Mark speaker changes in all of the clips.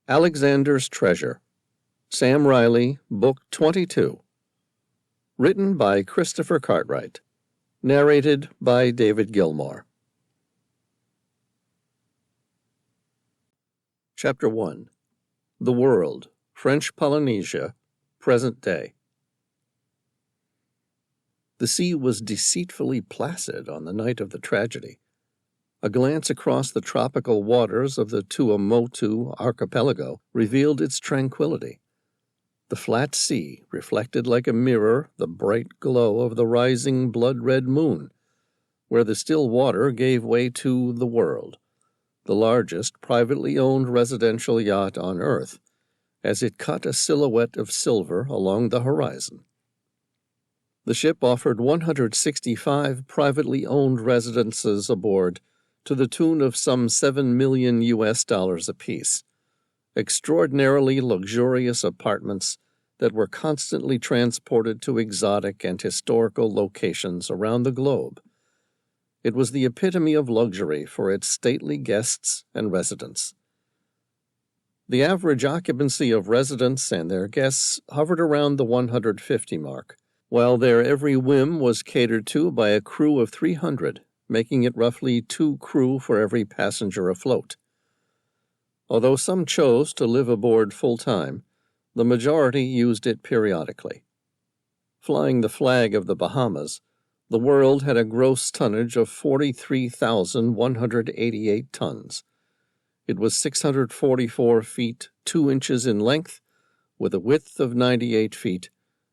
Speaker 1: Alexander's Treasure, Sam Reilly, Book 22. Written by Christopher Cartwright. Narrated by David Gilmore. Chapter 1. The World, French Polynesia, Present Day. The sea was deceitfully placid on the night of the tragedy. A glance across the tropical waters of the Tuamotu archipelago revealed its tranquility. The flat sea reflected like a mirror the bright glow of the rising blood-red moon, where the still water gave way to the World, the largest privately owned residential yacht on Earth, as it cut a silhouette of silver along the horizon. The ship offered 165 privately owned residences aboard, to the tune of some $7 million apiece, extraordinarily luxurious apartments that were constantly transported to exotic and historical locations around the globe. It was the epitome of luxury for its stately guests and residents. The average occupancy of residents and their guests hovered around the 150 mark, while their every whim was catered to by a crew of 300, making it roughly 2 crew for every passenger afloat. Although some chose to live aboard full-time, the majority used it periodically. Flying the flag of the Bahamas, the World had a gross tonnage of 43,188 tons. It was 644 feet 2 inches in length, with a width of 98 feet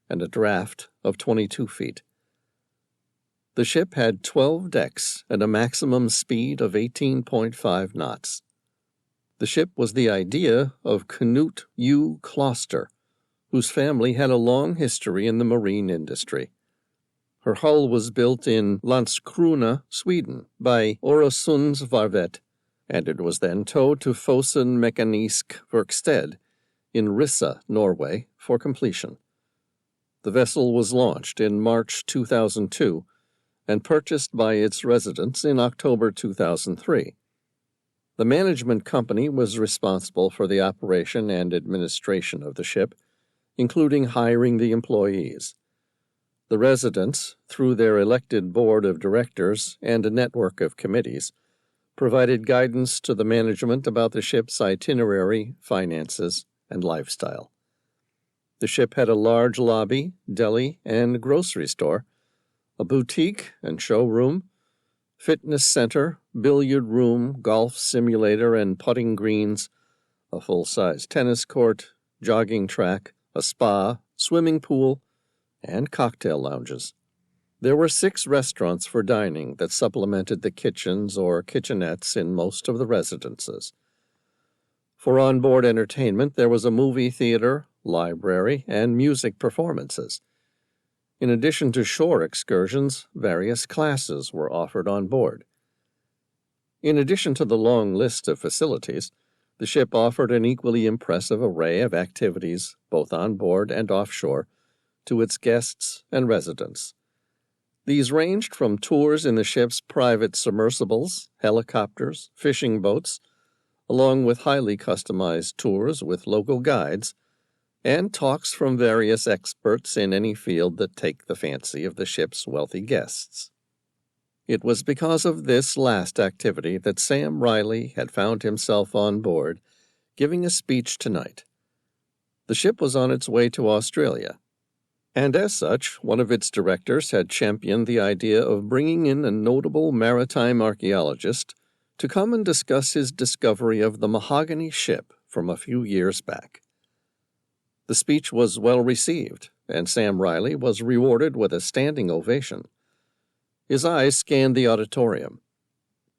Speaker 1: and a draft of 22 feet. The ship had 12 decks and a maximum speed of 18.5 knots. The ship was the idea of Knut U. Kloster, whose family had a long history in the marine industry. Her hull was built in Landskrona, Sweden, by Öresundsvarvet, and it was then towed to Fosen Mekanisk Verksted in Rissa, Norway, for completion. The vessel was launched in March 2002, and purchased by its residents in October 2003. The management company was responsible for the operation and administration of the ship, including hiring the employees. The residents, through their elected board of directors and a network of committees, provided guidance to the management about the ship's itinerary, finances, and lifestyle. The ship had a large lobby, deli, and grocery store, a boutique and showroom, fitness center, billiard room, golf simulator and putting greens, a full-size tennis court, jogging track, a spa, swimming pool, and cocktail lounges. There were 6 restaurants for dining that supplemented the kitchens or kitchenettes in most of the residences. For onboard entertainment, there was a movie theater, library, and music performances. In addition to shore excursions, various classes were offered on board. In addition to the long list of facilities, the ship offered an equally impressive array of activities, both on board and offshore, to its guests and residents. These ranged from tours in the ship's private submersibles, helicopters, fishing boats, along with highly customized tours with local guides, and talks from various experts in any field that take the fancy of the ship's wealthy guests. It was because of this last activity that Sam Reilly had found himself on board, giving a speech tonight. The ship was on its way to Australia, and as such, one of its directors had championed the idea of bringing in a notable maritime archaeologist to come and discuss his discovery of the mahogany ship from a few years back. The speech was well received, and Sam Reilly was rewarded with a standing ovation. His eyes scanned the auditorium.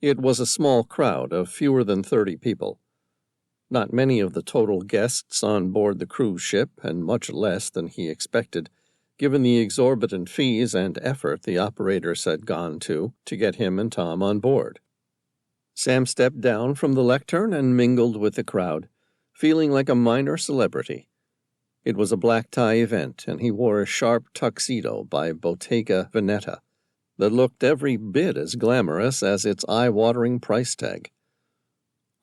Speaker 1: It was a small crowd of fewer than 30 people. Not many of the total guests on board the cruise ship, and much less than he expected, given the exorbitant fees and effort the operators had gone to get him and Tom on board. Sam stepped down from the lectern and mingled with the crowd, feeling like a minor celebrity. It was a black-tie event, and he wore a sharp tuxedo by Bottega Veneta that looked every bit as glamorous as its eye-watering price tag.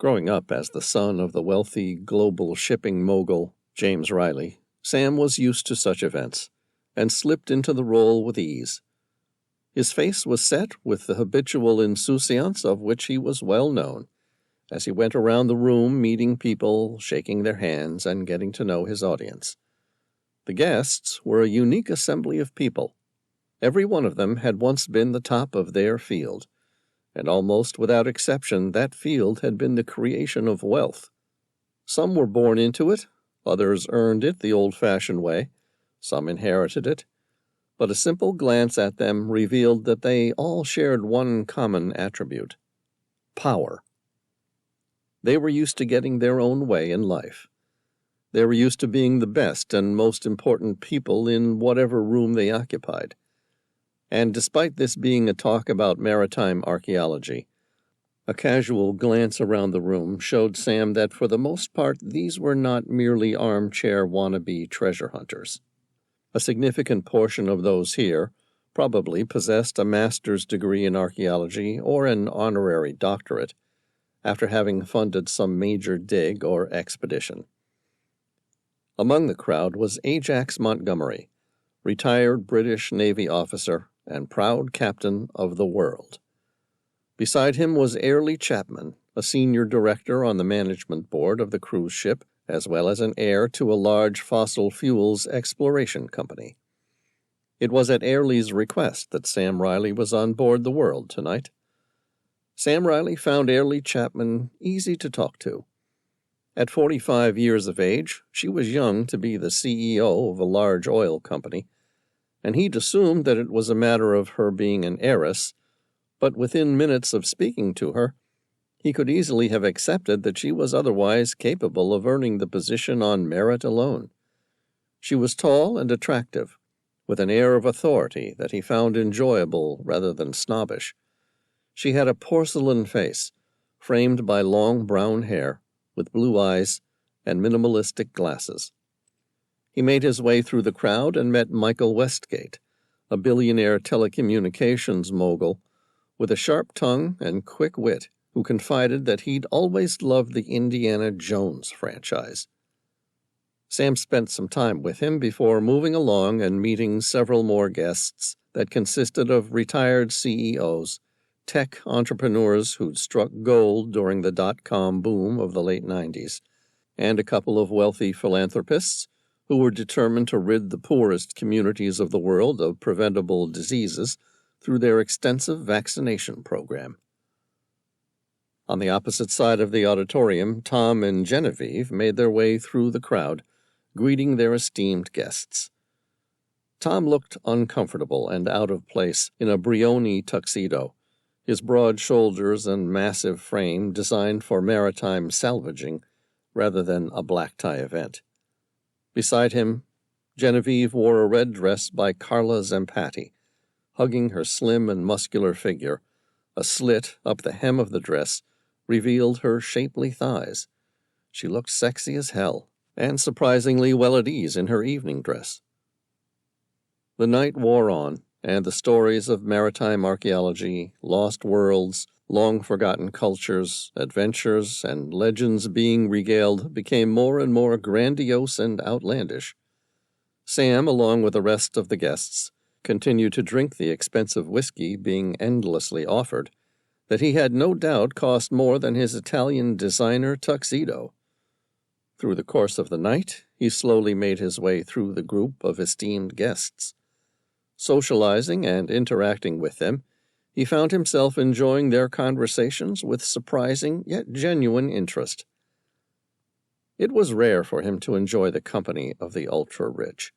Speaker 1: Growing up as the son of the wealthy global shipping mogul James Reilly, Sam was used to such events and slipped into the role with ease. His face was set with the habitual insouciance of which he was well known, as he went around the room meeting people, shaking their hands, and getting to know his audience. The guests were a unique assembly of people. Every one of them had once been the top of their field, and almost without exception that field had been the creation of wealth. Some were born into it, others earned it the old-fashioned way, some inherited it, but a simple glance at them revealed that they all shared one common attribute: power. They were used to getting their own way in life. They were used to being the best and most important people in whatever room they occupied. And despite this being a talk about maritime archaeology, a casual glance around the room showed Sam that for the most part these were not merely armchair wannabe treasure hunters. A significant portion of those here probably possessed a master's degree in archaeology or an honorary doctorate, after having funded some major dig or expedition. Among the crowd was Ajax Montgomery, retired British Navy officer and proud captain of the world. Beside him was Airlie Chapman, a senior director on the management board of the cruise ship, as well as an heir to a large fossil fuels exploration company. It was at Airlie's request that Sam Reilly was on board the World tonight. Sam Reilly found Airlie Chapman easy to talk to. At 45 years of age, she was young to be the CEO of a large oil company, and he'd assumed that it was a matter of her being an heiress, but within minutes of speaking to her, he could easily have accepted that she was otherwise capable of earning the position on merit alone. She was tall and attractive, with an air of authority that he found enjoyable rather than snobbish. She had a porcelain face, framed by long brown hair, with blue eyes and minimalistic glasses. He made his way through the crowd and met Michael Westgate, a billionaire telecommunications mogul with a sharp tongue and quick wit, who confided that he'd always loved the Indiana Jones franchise. Sam spent some time with him before moving along and meeting several more guests that consisted of retired CEOs, tech entrepreneurs who'd struck gold during the dot-com boom of the late 90s, and a couple of wealthy philanthropists who were determined to rid the poorest communities of the world of preventable diseases through their extensive vaccination program. On the opposite side of the auditorium, Tom and Genevieve made their way through the crowd, greeting their esteemed guests. Tom looked uncomfortable and out of place in a Brioni tuxedo, his broad shoulders and massive frame designed for maritime salvaging rather than a black tie event. Beside him, Genevieve wore a red dress by Carla Zampatti. Hugging her slim and muscular figure, a slit up the hem of the dress revealed her shapely thighs. She looked sexy as hell, and surprisingly well at ease in her evening dress. The night wore on, and the stories of maritime archaeology, lost worlds, long-forgotten cultures, adventures, and legends being regaled became more and more grandiose and outlandish. Sam, along with the rest of the guests, continued to drink the expensive whiskey being endlessly offered, that he had no doubt cost more than his Italian designer tuxedo. Through the course of the night, he slowly made his way through the group of esteemed guests. Socializing and interacting with them, he found himself enjoying their conversations with surprising yet genuine interest. It was rare for him to enjoy the company of the ultra-rich.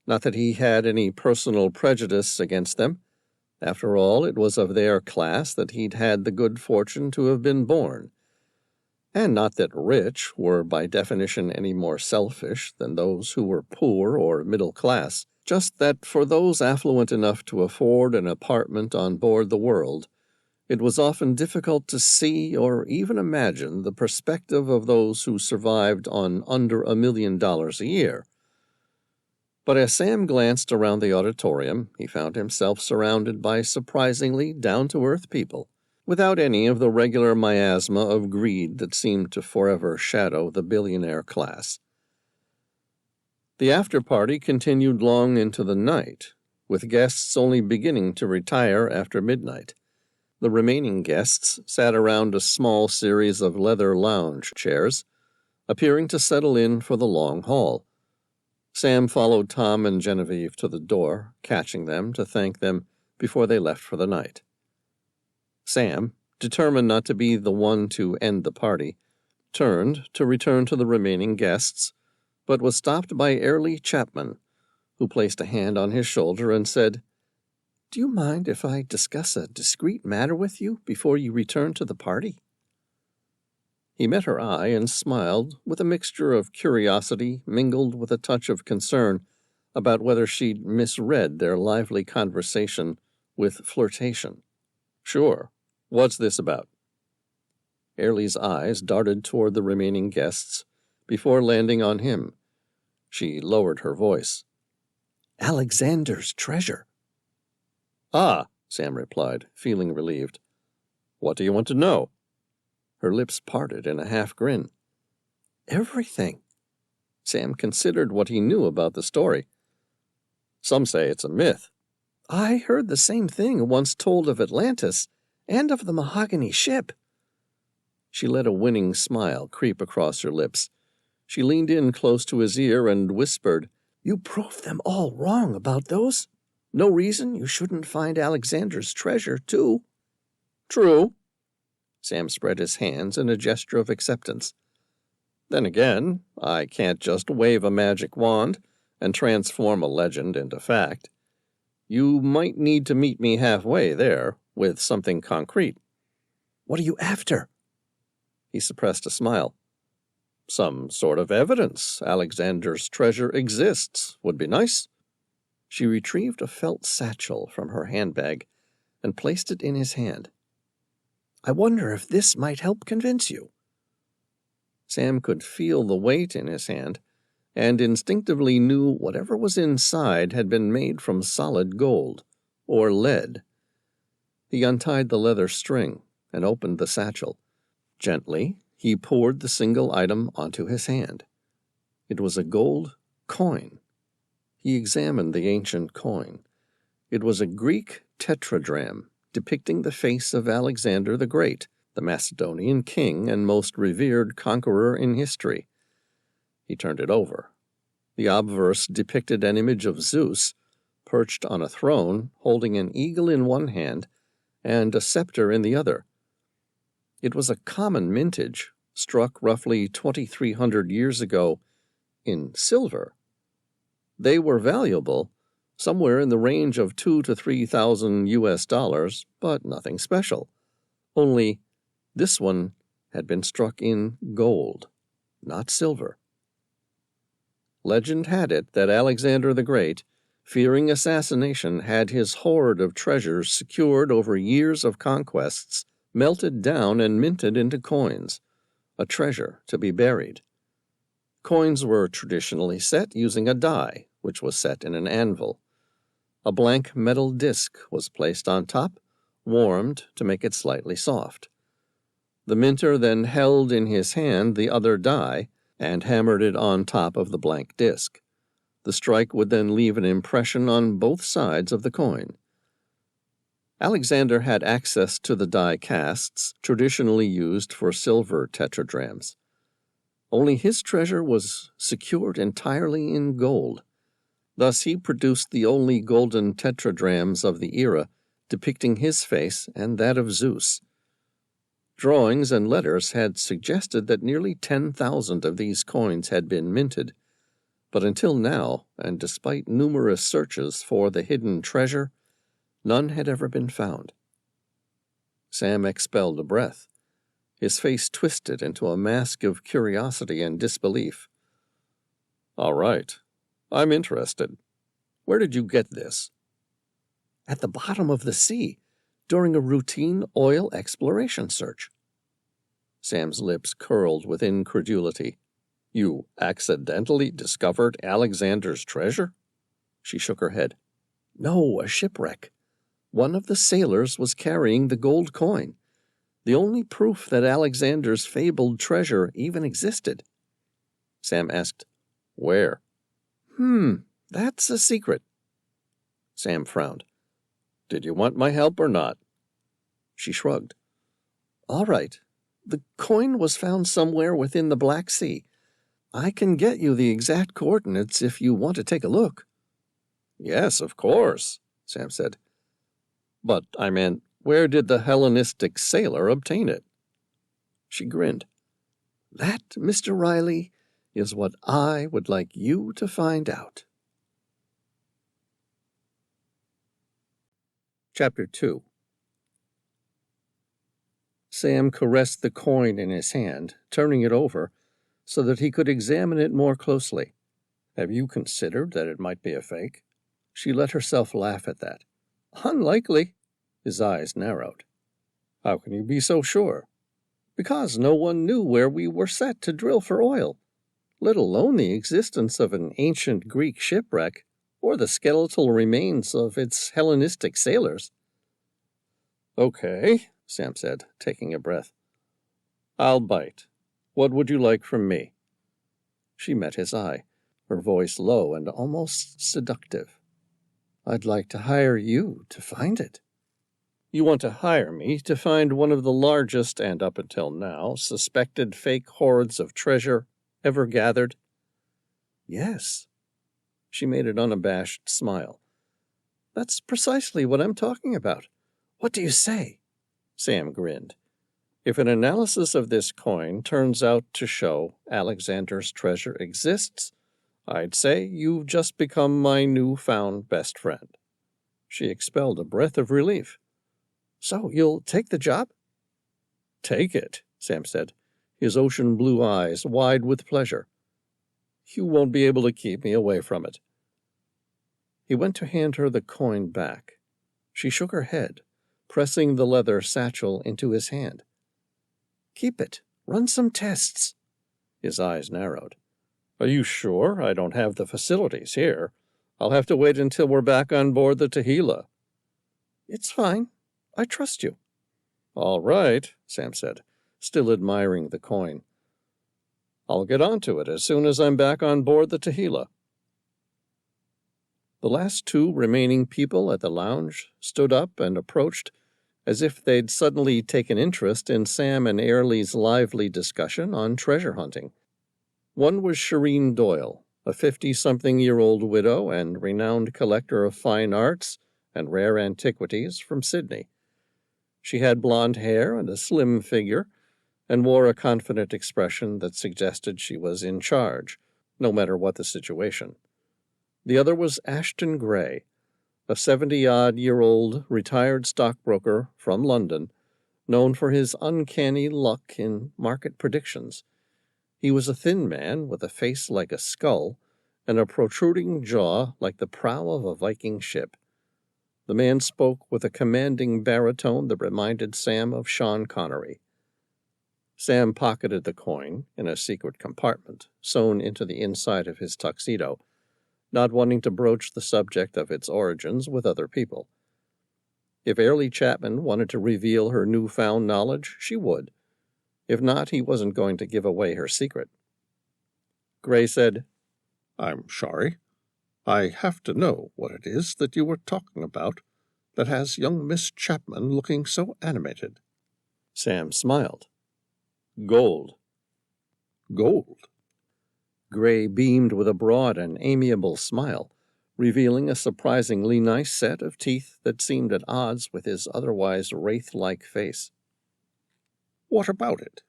Speaker 1: Not that he had any personal prejudice against them. After all, it was of their class that he'd had the good fortune to have been born. And not that rich were by definition any more selfish than those who were poor or middle class, just that for those affluent enough to afford an apartment on board the World, it was often difficult to see or even imagine the perspective of those who survived on under $1 million a year. But as Sam glanced around the auditorium, he found himself surrounded by surprisingly down-to-earth people, without any of the regular miasma of greed that seemed to forever shadow the billionaire class. The after-party continued long into the night, with guests only beginning to retire after midnight. The remaining guests sat around a small series of leather lounge chairs, appearing to settle in for the long haul. Sam followed Tom and Genevieve to the door, catching them to thank them before they left for the night. Sam, determined not to be the one to end the party, turned to return to the remaining guests, but was stopped by Airlie Chapman, who placed a hand on his shoulder and said, "Do you mind if I discuss a discreet matter with you before you return to the party?" He met her eye and smiled with a mixture of curiosity mingled with a touch of concern about whether she'd misread their lively conversation with flirtation. "Sure. What's this about?" Airlie's eyes darted toward the remaining guests before landing on him. She lowered her voice. "Alexander's treasure." "Ah," Sam replied, feeling relieved. "What do you want to know?" Her lips parted in a half-grin. "Everything." Sam considered what he knew about the story. "Some say it's a myth." "I heard the same thing once told of Atlantis and of the mahogany ship." She let a winning smile creep across her lips. She leaned in close to his ear and whispered, "You proved them all wrong about those. No reason you shouldn't find Alexander's treasure, too." "True." Sam spread his hands in a gesture of acceptance. "Then again, I can't just wave a magic wand and transform a legend into fact. You might need to meet me halfway there with something concrete." "What are you after?" He suppressed a smile. "Some sort of evidence Alexander's treasure exists would be nice." She retrieved a felt satchel from her handbag and placed it in his hand. "I wonder if this might help convince you." Sam could feel the weight in his hand and instinctively knew whatever was inside had been made from solid gold or lead. He untied the leather string and opened the satchel. Gently, he poured the single item onto his hand. It was a gold coin. He examined the ancient coin. It was a Greek tetradrachm depicting the face of Alexander the Great, the Macedonian king and most revered conqueror in history. He turned it over. The obverse depicted an image of Zeus, perched on a throne, holding an eagle in one hand and a scepter in the other. It was a common mintage, struck roughly 2,300 years ago, in silver. They were valuable, somewhere in the range of $2,000 to $3,000, but nothing special. Only this one had been struck in gold, not silver. Legend had it that Alexander the Great, fearing assassination, had his hoard of treasures secured over years of conquests melted down and minted into coins, a treasure to be buried. Coins were traditionally set using a die, which was set in an anvil. A blank metal disc was placed on top, warmed to make it slightly soft. The minter then held in his hand the other die and hammered it on top of the blank disc. The strike would then leave an impression on both sides of the coin. Alexander had access to the die casts traditionally used for silver tetradrachms. Only his treasure was secured entirely in gold. Thus he produced the only golden tetradrachms of the era, depicting his face and that of Zeus. Drawings and letters had suggested that nearly 10,000 of these coins had been minted, but until now, and despite numerous searches for the hidden treasure, none had ever been found. Sam expelled a breath. His face twisted into a mask of curiosity and disbelief. "All right. I'm interested. Where did you get this?" "At the bottom of the sea, during a routine oil exploration search." Sam's lips curled with incredulity. "You accidentally discovered Alexander's treasure?" She shook her head. "No, a shipwreck. One of the sailors was carrying the gold coin. The only proof that Alexander's fabled treasure even existed. Sam asked, "Where?" That's a secret." Sam frowned. "Did you want my help or not?" She shrugged. "All right. The coin was found somewhere within the Black Sea. I can get you the exact coordinates if you want to take a look." "Yes, of course," Sam said. "But I meant, where did the Hellenistic sailor obtain it?" She grinned. "That, Mr. Reilly, is what I would like you to find out." Chapter 2. Sam caressed the coin in his hand, turning it over so that he could examine it more closely. "Have you considered that it might be a fake?" She let herself laugh at that. "Unlikely." His eyes narrowed. "How can you be so sure?" "Because no one knew where we were set to drill for oil, let alone the existence of an ancient Greek shipwreck or the skeletal remains of its Hellenistic sailors." "Okay," Sam said, taking a breath. "I'll bite. What would you like from me?" She met his eye, her voice low and almost seductive. "I'd like to hire you to find it." "You want to hire me to find one of the largest and, up until now, suspected fake hoards of treasure ever gathered?" "Yes." She made an unabashed smile. "That's precisely what I'm talking about. What do you say?" Sam grinned. "If an analysis of this coin turns out to show Alexander's treasure exists, I'd say you've just become my newfound best friend." She expelled a breath of relief. "So you'll take the job?" "Take it," Sam said, his ocean blue eyes wide with pleasure. "You won't be able to keep me away from it." He went to hand her the coin back. She shook her head, pressing the leather satchel into his hand. "Keep it. Run some tests." His eyes narrowed. "Are you sure I don't have the facilities here? I'll have to wait until we're back on board the Tehila." "It's fine. I trust you." "All right," Sam said, still admiring the coin. "I'll get onto it as soon as I'm back on board the Tehila." The last two remaining people at the lounge stood up and approached as if they'd suddenly taken interest in Sam and Airlie's lively discussion on treasure hunting. One was Shireen Doyle, a 50-something-year-old widow and renowned collector of fine arts and rare antiquities from Sydney. She had blonde hair and a slim figure, and wore a confident expression that suggested she was in charge, no matter what the situation. The other was Ashton Gray, a 70-odd-year-old retired stockbroker from London, known for his uncanny luck in market predictions. He was a thin man with a face like a skull and a protruding jaw like the prow of a Viking ship. The man spoke with a commanding baritone that reminded Sam of Sean Connery. Sam pocketed the coin in a secret compartment sewn into the inside of his tuxedo, not wanting to broach the subject of its origins with other people. If Airlie Chapman wanted to reveal her newfound knowledge, she would. If not, he wasn't going to give away her secret. Gray said, "I'm sorry. I have to know what it is that you were talking about that has young Miss Chapman looking so animated." Sam smiled. "Gold." "Gold?" Gray beamed with a broad and amiable smile, revealing a surprisingly nice set of teeth that seemed at odds with his otherwise wraith-like face. "What about it?"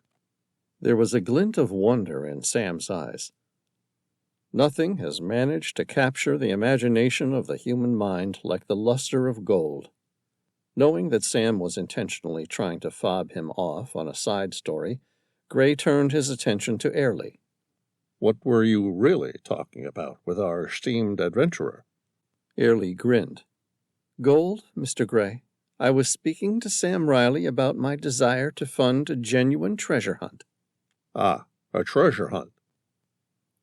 Speaker 1: There was a glint of wonder in Sam's eyes. "Nothing has managed to capture the imagination of the human mind like the luster of gold." Knowing that Sam was intentionally trying to fob him off on a side story, Gray turned his attention to Airlie. "What were you really talking about with our esteemed adventurer?" Airlie grinned. "Gold, Mr. Gray. I was speaking to Sam Reilly about my desire to fund a genuine treasure hunt." "Ah, a treasure hunt."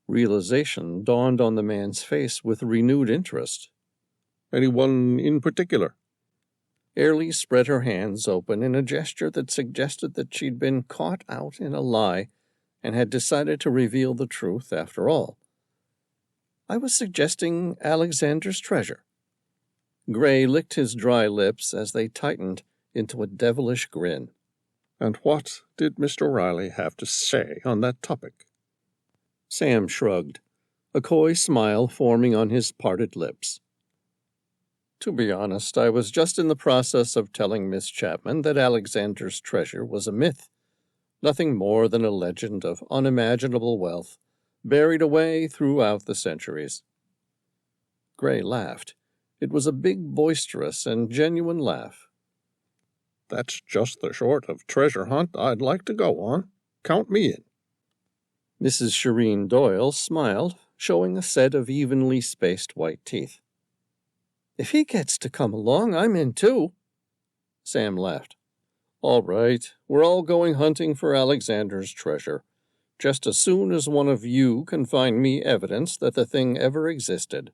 Speaker 1: Realization dawned on the man's face with renewed interest. "Anyone in particular?" Airlie spread her hands open in a gesture that suggested that she'd been caught out in a lie and had decided to reveal the truth after all. I was suggesting Alexander's treasure. Gray licked his dry lips as they tightened into a devilish grin.
Speaker 2: And what did Mr. Reilly have to say on that topic?
Speaker 1: Sam shrugged, a coy smile forming on his parted lips. To be honest, I was just in the process of telling Miss Chapman that Alexander's treasure was a myth, nothing more than a legend of unimaginable wealth, buried away throughout the centuries. Gray laughed. It was a big, boisterous, and genuine laugh.
Speaker 2: That's just the sort of treasure hunt I'd like to go on. Count me in.
Speaker 1: Mrs. Shireen Doyle smiled, showing a set of evenly spaced white teeth. If he gets to come along, I'm in too. Sam laughed. All right, we're all going hunting for Alexander's treasure, just as soon as one of you can find me evidence that the thing ever existed.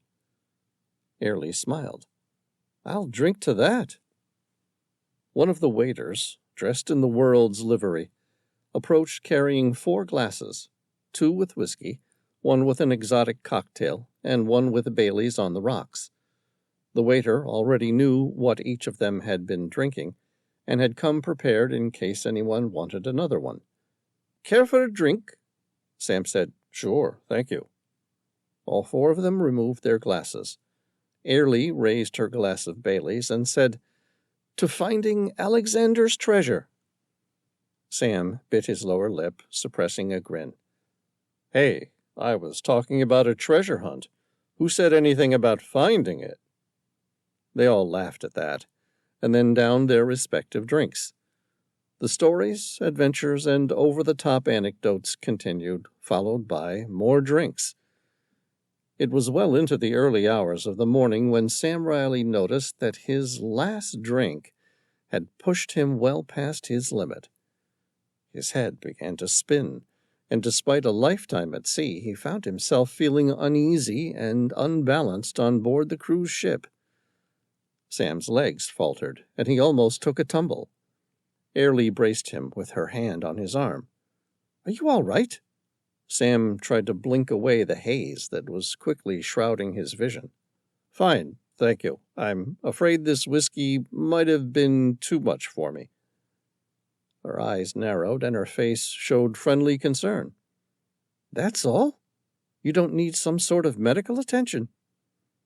Speaker 1: Airlie smiled. I'll drink to that. One of the waiters, dressed in the world's livery, approached carrying 4 glasses, 2 with whiskey, 1 with an exotic cocktail, and 1 with Bailey's on the rocks. The waiter already knew what each of them had been drinking, and had come prepared in case anyone wanted another one. Care for a drink? Sam said, Sure, thank you. All 4 of them removed their glasses. Airlie raised her glass of Bailey's and said, To finding Alexander's treasure. Sam bit his lower lip, suppressing a grin. Hey, I was talking about a treasure hunt. Who said anything about finding it? They all laughed at that, and then downed their respective drinks. The stories, adventures, and over-the-top anecdotes continued, followed by more drinks. It was well into the early hours of the morning when Sam Reilly noticed that his last drink had pushed him well past his limit. His head began to spin, and despite a lifetime at sea, he found himself feeling uneasy and unbalanced on board the cruise ship. Sam's legs faltered, and he almost took a tumble. Airlie braced him with her hand on his arm. Are you all right? Sam tried to blink away the haze that was quickly shrouding his vision. Fine, thank you. I'm afraid this whiskey might have been too much for me. Her eyes narrowed, and her face showed friendly concern. That's all? You don't need some sort of medical attention?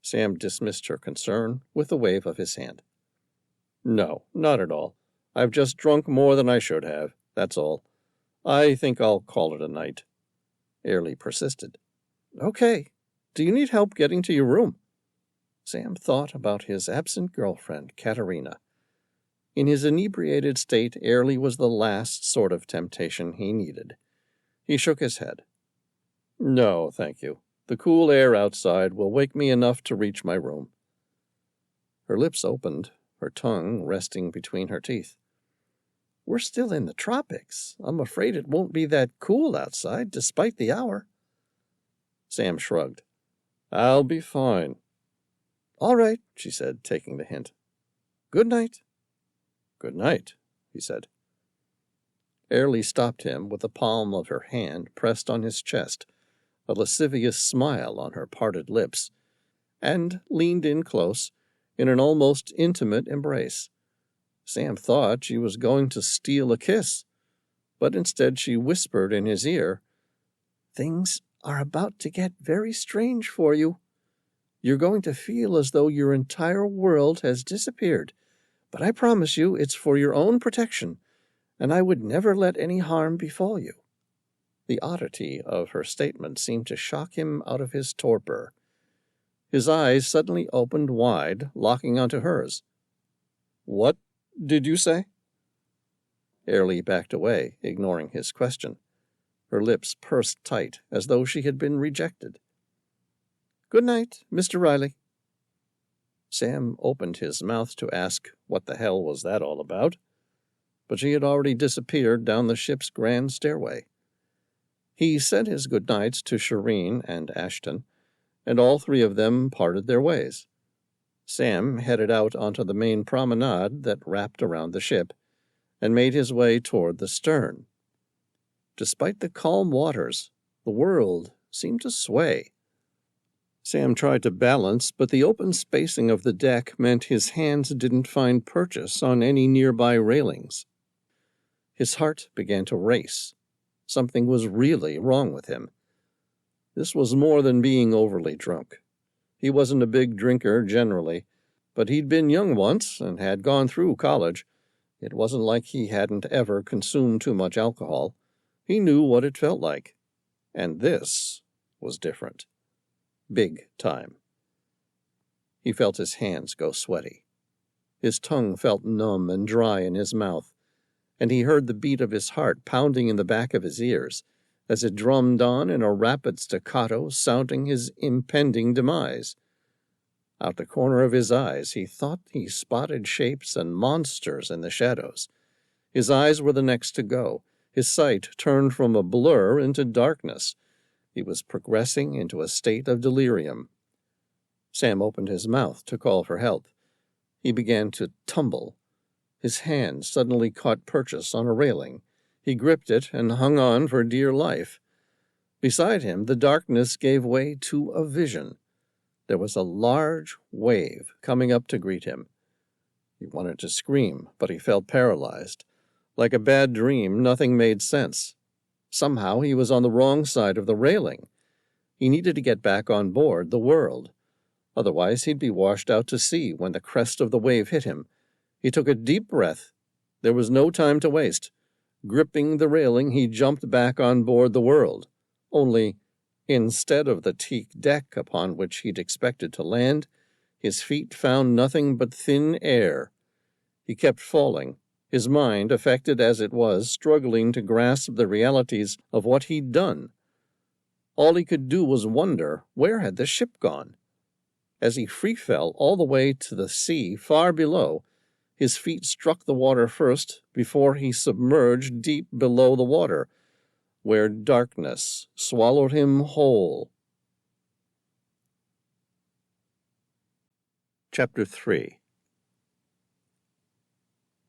Speaker 1: Sam dismissed her concern with a wave of his hand. No, not at all. I've just drunk more than I should have, that's all. I think I'll call it a night. Airlie persisted. Okay. Do you need help getting to your room? Sam thought about his absent girlfriend, Katerina. In his inebriated state, Airlie was the last sort of temptation he needed. He shook his head. No, thank you. The cool air outside will wake me enough to reach my room. Her lips opened, her tongue resting between her teeth. We're still in the tropics. I'm afraid it won't be that cool outside, despite the hour. Sam shrugged. I'll be fine. All right, she said, taking the hint. Good night. Good night, he said. Airlie stopped him with the palm of her hand pressed on his chest, a lascivious smile on her parted lips, and leaned in close in an almost intimate embrace. Sam thought she was going to steal a kiss, but instead she whispered in his ear, Things are about to get very strange for you. You're going to feel as though your entire world has disappeared, but I promise you it's for your own protection, and I would never let any harm befall you. The oddity of her statement seemed to shock him out of his torpor. His eyes suddenly opened wide, locking onto hers. What did you say? Airlie backed away, ignoring his question. Her lips pursed tight, as though she had been rejected. Good night, Mr. Reilly. Sam opened his mouth to ask what the hell was that all about, but she had already disappeared down the ship's grand stairway. He said his good nights to Shireen and Ashton, and all 3 of them parted their ways. Sam headed out onto the main promenade that wrapped around the ship and made his way toward the stern. Despite the calm waters, the world seemed to sway. Sam tried to balance, but the open spacing of the deck meant his hands didn't find purchase on any nearby railings. His heart began to race. Something was really wrong with him. This was more than being overly drunk. He wasn't a big drinker generally, but he'd been young once and had gone through college. It wasn't like he hadn't ever consumed too much alcohol. He knew what it felt like. And this was different. Big time. He felt his hands go sweaty. His tongue felt numb and dry in his mouth, and he heard the beat of his heart pounding in the back of his ears as it drummed on in a rapid staccato, sounding his impending demise. Out the corner of his eyes, he thought he spotted shapes and monsters in the shadows. His eyes were the next to go. His sight turned from a blur into darkness. He was progressing into a state of delirium. Sam opened his mouth to call for help. He began to tumble. His hand suddenly caught purchase on a railing. He gripped it and hung on for dear life. Beside him, the darkness gave way to a vision. There was a large wave coming up to greet him. He wanted to scream, but he felt paralyzed. Like a bad dream, nothing made sense. Somehow he was on the wrong side of the railing. He needed to get back on board the World. Otherwise, he'd be washed out to sea when the crest of the wave hit him. He took a deep breath. There was no time to waste. Gripping the railing, he jumped back on board the World. Only, instead of the teak deck upon which he'd expected to land, his feet found nothing but thin air. He kept falling, his mind, affected as it was, struggling to grasp the realities of what he'd done. All he could do was wonder, where had the ship gone? As he free-fell all the way to the sea far below, his feet struck the water first before he submerged deep below the water, where darkness swallowed him whole. Chapter 3.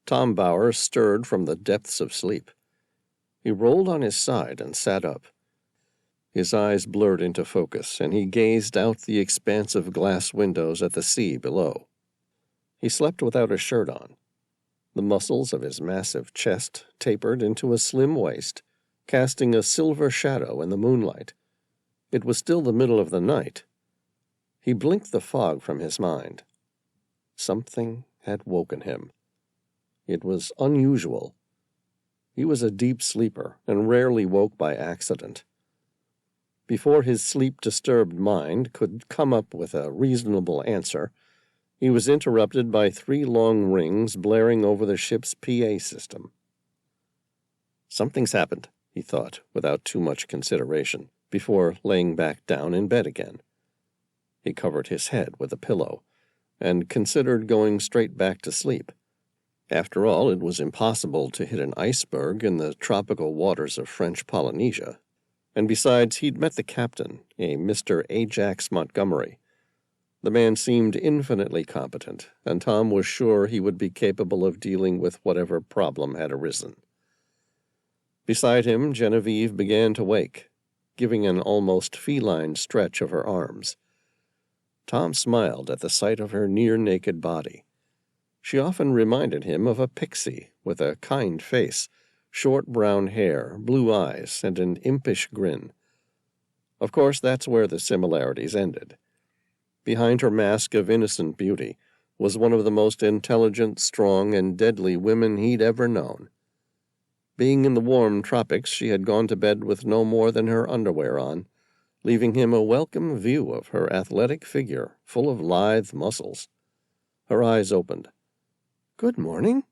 Speaker 1: Tom Bauer stirred from the depths of sleep. He rolled on his side and sat up. His eyes blurred into focus, and he gazed out the expansive glass windows at the sea below. He slept without a shirt on. The muscles of his massive chest tapered into a slim waist, casting a silver shadow in the moonlight. It was still the middle of the night. He blinked the fog from his mind. Something had woken him. It was unusual. He was a deep sleeper and rarely woke by accident. Before his sleep-disturbed mind could come up with a reasonable answer, he was interrupted by 3 long rings blaring over the ship's PA system. Something's happened, he thought, without too much consideration, before laying back down in bed again. He covered his head with a pillow and considered going straight back to sleep. After all, it was impossible to hit an iceberg in the tropical waters of French Polynesia. And besides, he'd met the captain, a Mr. Ajax Montgomery. The man seemed infinitely competent, and Tom was sure he would be capable of dealing with whatever problem had arisen. Beside him, Genevieve began to wake, giving an almost feline stretch of her arms. Tom smiled at the sight of her near-naked body. She often reminded him of a pixie with a kind face, short brown hair, blue eyes, and an impish grin. Of course, that's where the similarities ended. Behind her mask of innocent beauty was one of the most intelligent, strong, and deadly women he'd ever known. Being in the warm tropics, she had gone to bed with no more than her underwear on, leaving him a welcome view of her athletic figure, full of lithe muscles. Her eyes opened. "Good morning."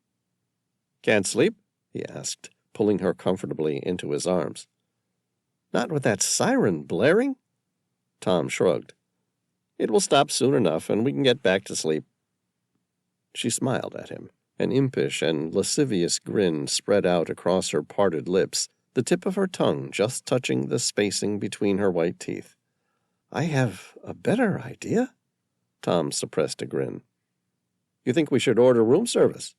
Speaker 1: "Can't sleep?" he asked, pulling her comfortably into his arms. "Not with that siren blaring?" Tom shrugged. "It will stop soon enough, and we can get back to sleep." She smiled at him. An impish and lascivious grin spread out across her parted lips, the tip of her tongue just touching the spacing between her white teeth. "I have a better idea." Tom suppressed a grin. You think we should order room service?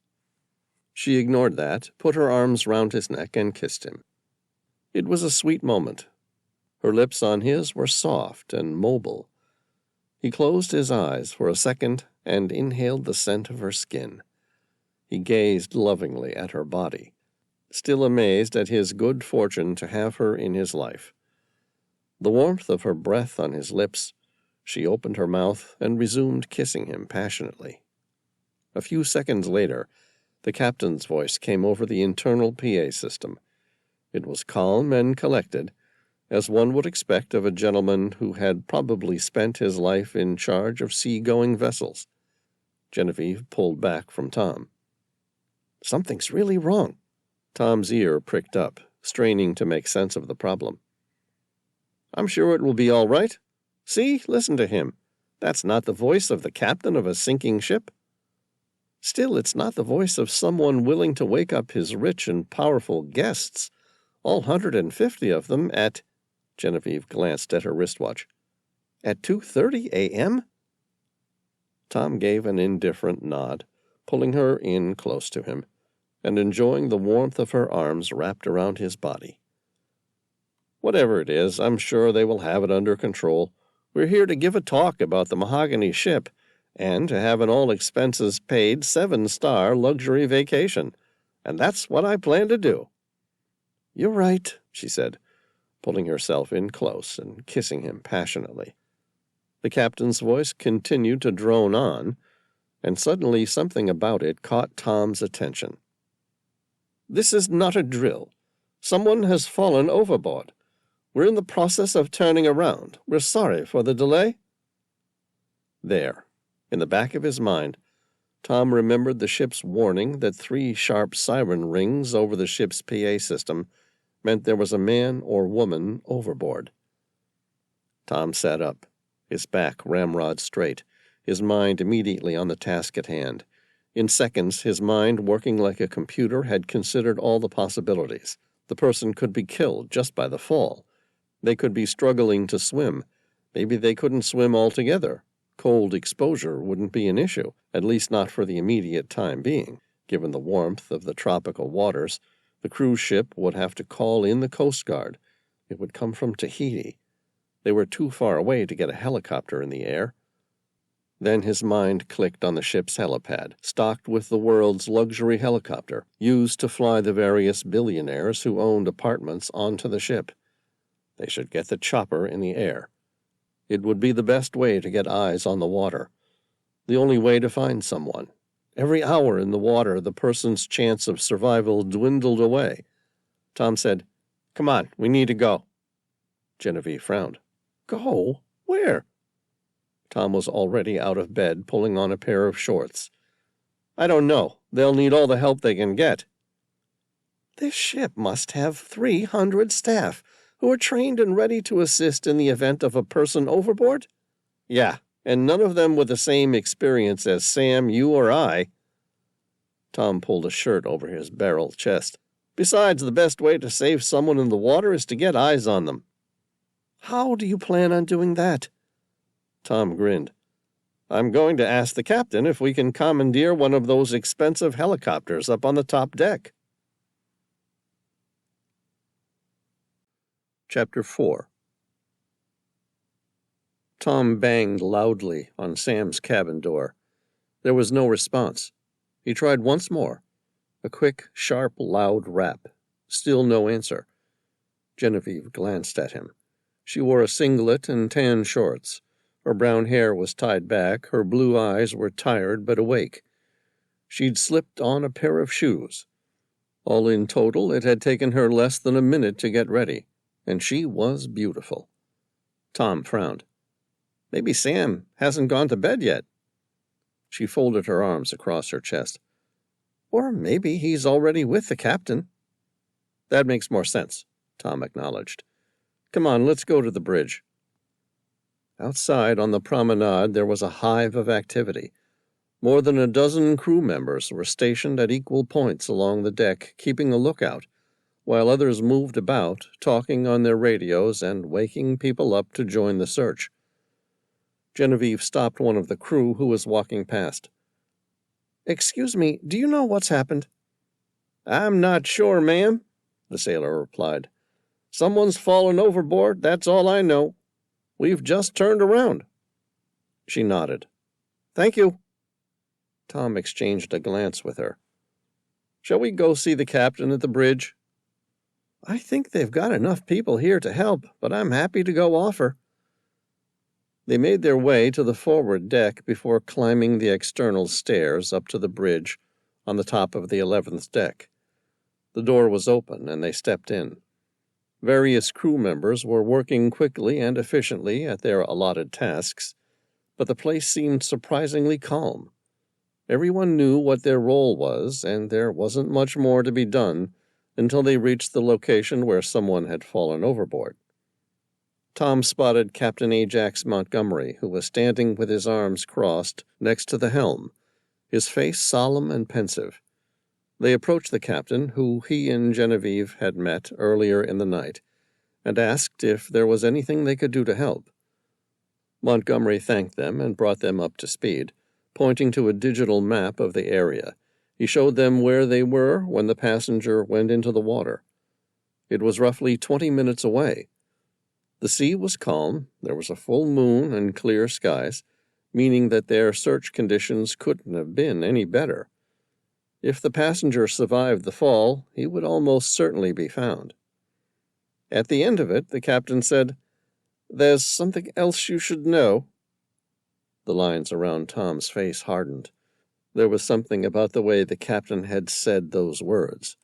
Speaker 1: She ignored that, put her arms round his neck, and kissed him. It was a sweet moment. Her lips on his were soft and mobile. He closed his eyes for a second and inhaled the scent of her skin. He gazed lovingly at her body, still amazed at his good fortune to have her in his life. The warmth of her breath on his lips, she opened her mouth and resumed kissing him passionately. A few seconds later, the captain's voice came over the internal PA system. It was calm and collected, as one would expect of a gentleman who had probably spent his life in charge of sea-going vessels. Genevieve pulled back from Tom. Something's really wrong. Tom's ear pricked up, straining to make sense of the problem. I'm sure it will be all right. See, listen to him. That's not the voice of the captain of a sinking ship. Still, it's not the voice of someone willing to wake up his rich and powerful guests, all 150 of them, at... Genevieve glanced at her wristwatch. At 2:30 a.m.? Tom gave an indifferent nod, pulling her in close to him, and enjoying the warmth of her arms wrapped around his body. Whatever it is, I'm sure they will have it under control. We're here to give a talk about the mahogany ship, and to have an all-expenses-paid 7-star luxury vacation. And that's what I plan to do. You're right, she said, pulling herself in close and kissing him passionately. The captain's voice continued to drone on, and suddenly something about it caught Tom's attention. This is not a drill. Someone has fallen overboard. We're in the process of turning around. We're sorry for the delay. There, in the back of his mind, Tom remembered the ship's warning that 3 sharp siren rings over the ship's PA system meant there was a man or woman overboard. Tom sat up, his back ramrod straight, his mind immediately on the task at hand. In seconds, his mind, working like a computer, had considered all the possibilities. The person could be killed just by the fall. They could be struggling to swim. Maybe they couldn't swim altogether. Cold exposure wouldn't be an issue, at least not for the immediate time being. Given the warmth of the tropical waters, the cruise ship would have to call in the Coast Guard. It would come from Tahiti. They were too far away to get a helicopter in the air. Then his mind clicked on the ship's helipad, stocked with the world's luxury helicopter, used to fly the various billionaires who owned apartments onto the ship. They should get the chopper in the air. It would be the best way to get eyes on the water, the only way to find someone. Every hour in the water, the person's chance of survival dwindled away. Tom said, Come on, we need to go. Genevieve frowned. Go? Where? Tom was already out of bed, pulling on a pair of shorts. I don't know. They'll need all the help they can get. This ship must have 300 staff who are trained and ready to assist in the event of a person overboard? Yeah, and none of them with the same experience as Sam, you, or I. Tom pulled a shirt over his barrel chest. Besides, the best way to save someone in the water is to get eyes on them. How do you plan on doing that? Tom grinned. I'm going to ask the captain if we can commandeer one of those expensive helicopters up on the top deck. Chapter 4. Tom banged loudly on Sam's cabin door. There was no response. He tried once more. A quick, sharp, loud rap. Still no answer. Genevieve glanced at him. She wore a singlet and tan shorts. Her brown hair was tied back. Her blue eyes were tired but awake. She'd slipped on a pair of shoes. All in total, it had taken her less than a minute to get ready, and she was beautiful. Tom frowned. Maybe Sam hasn't gone to bed yet. She folded her arms across her chest. Or maybe he's already with the captain. That makes more sense, Tom acknowledged. Come on, let's go to the bridge. Outside on the promenade there was a hive of activity. More than a dozen crew members were stationed at equal points along the deck, keeping a lookout, while others moved about, talking on their radios and waking people up to join the search. Genevieve stopped one of the crew who was walking past. "Excuse me, do you know what's happened?" "I'm not sure, ma'am," the sailor replied. "Someone's fallen overboard, that's all I know. We've just turned around." She nodded. "Thank you." Tom exchanged a glance with her. "Shall we go see the captain at the bridge?" "I think they've got enough people here to help, but I'm happy to go offer." They made their way to the forward deck before climbing the external stairs up to the bridge on the top of the 11th deck. The door was open, and they stepped in. Various crew members were working quickly and efficiently at their allotted tasks, but the place seemed surprisingly calm. Everyone knew what their role was, and there wasn't much more to be done until they reached the location where someone had fallen overboard. Tom spotted Captain Ajax Montgomery, who was standing with his arms crossed next to the helm, his face solemn and pensive. They approached the captain, who he and Genevieve had met earlier in the night, and asked if there was anything they could do to help. Montgomery thanked them and brought them up to speed, pointing to a digital map of the area. He showed them where they were when the passenger went into the water. It was roughly 20 minutes away. The sea was calm, there was a full moon and clear skies, meaning that their search conditions couldn't have been any better. If the passenger survived the fall, he would almost certainly be found. At the end of it, the captain said, "There's something else you should know." The lines around Tom's face hardened. There was something about the way the captain had said those words.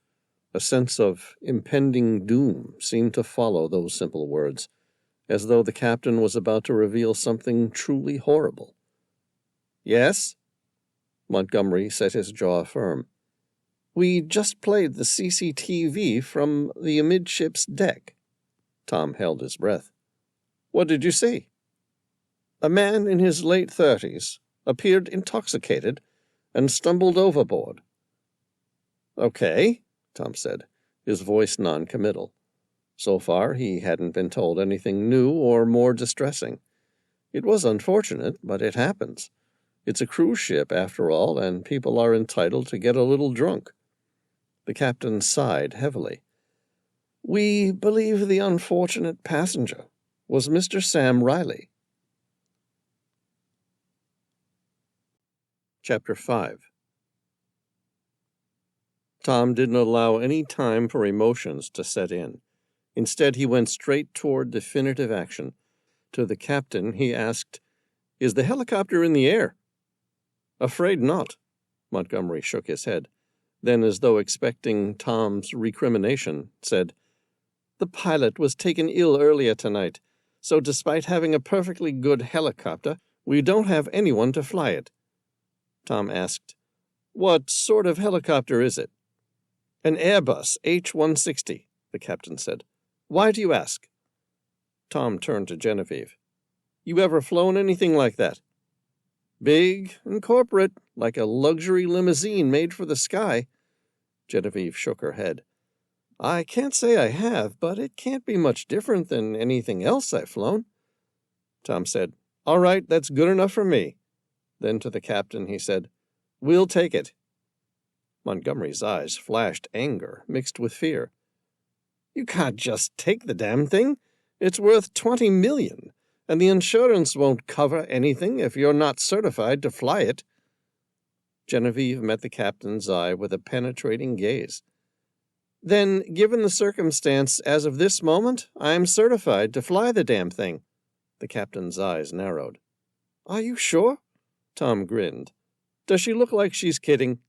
Speaker 1: A sense of impending doom seemed to follow those simple words, as though the captain was about to reveal something truly horrible. "Yes?" Montgomery set his jaw firm. "We just played the CCTV from the amidships deck." Tom held his breath. "What did you see?" "A man in his late 30s appeared intoxicated and stumbled overboard." "Okay," Tom said, his voice non-committal. So far, he hadn't been told anything new or more distressing. It was unfortunate, but it happens. It's a cruise ship, after all, and people are entitled to get a little drunk. The captain sighed heavily. "We believe the unfortunate passenger was Mr. Sam Reilly." Chapter 5. Tom didn't allow any time for emotions to set in. Instead, he went straight toward definitive action. To the captain, he asked, "Is the helicopter in the air?" "Afraid not." Montgomery shook his head. Then, as though expecting Tom's recrimination, said, "The pilot was taken ill earlier tonight, so despite having a perfectly good helicopter, we don't have anyone to fly it." Tom asked, "What sort of helicopter is it?" "An Airbus H-160, the captain said. "Why do you ask?" Tom turned to Genevieve. "You ever flown anything like that?" "Big and corporate, like a luxury limousine made for the sky." Genevieve shook her head. "I can't say I have, but it can't be much different than anything else I've flown." Tom said, "All right, that's good enough for me." Then to the captain he said, "We'll take it." Montgomery's eyes flashed anger mixed with fear. "You can't just take the damn thing. It's worth $20 million, and the insurance won't cover anything if you're not certified to fly it." Genevieve met the captain's eye with a penetrating gaze. "Then, given the circumstance as of this moment, I'm certified to fly the damn thing." The captain's eyes narrowed. "Are you sure?" Tom grinned. "Does she look like she's kidding?"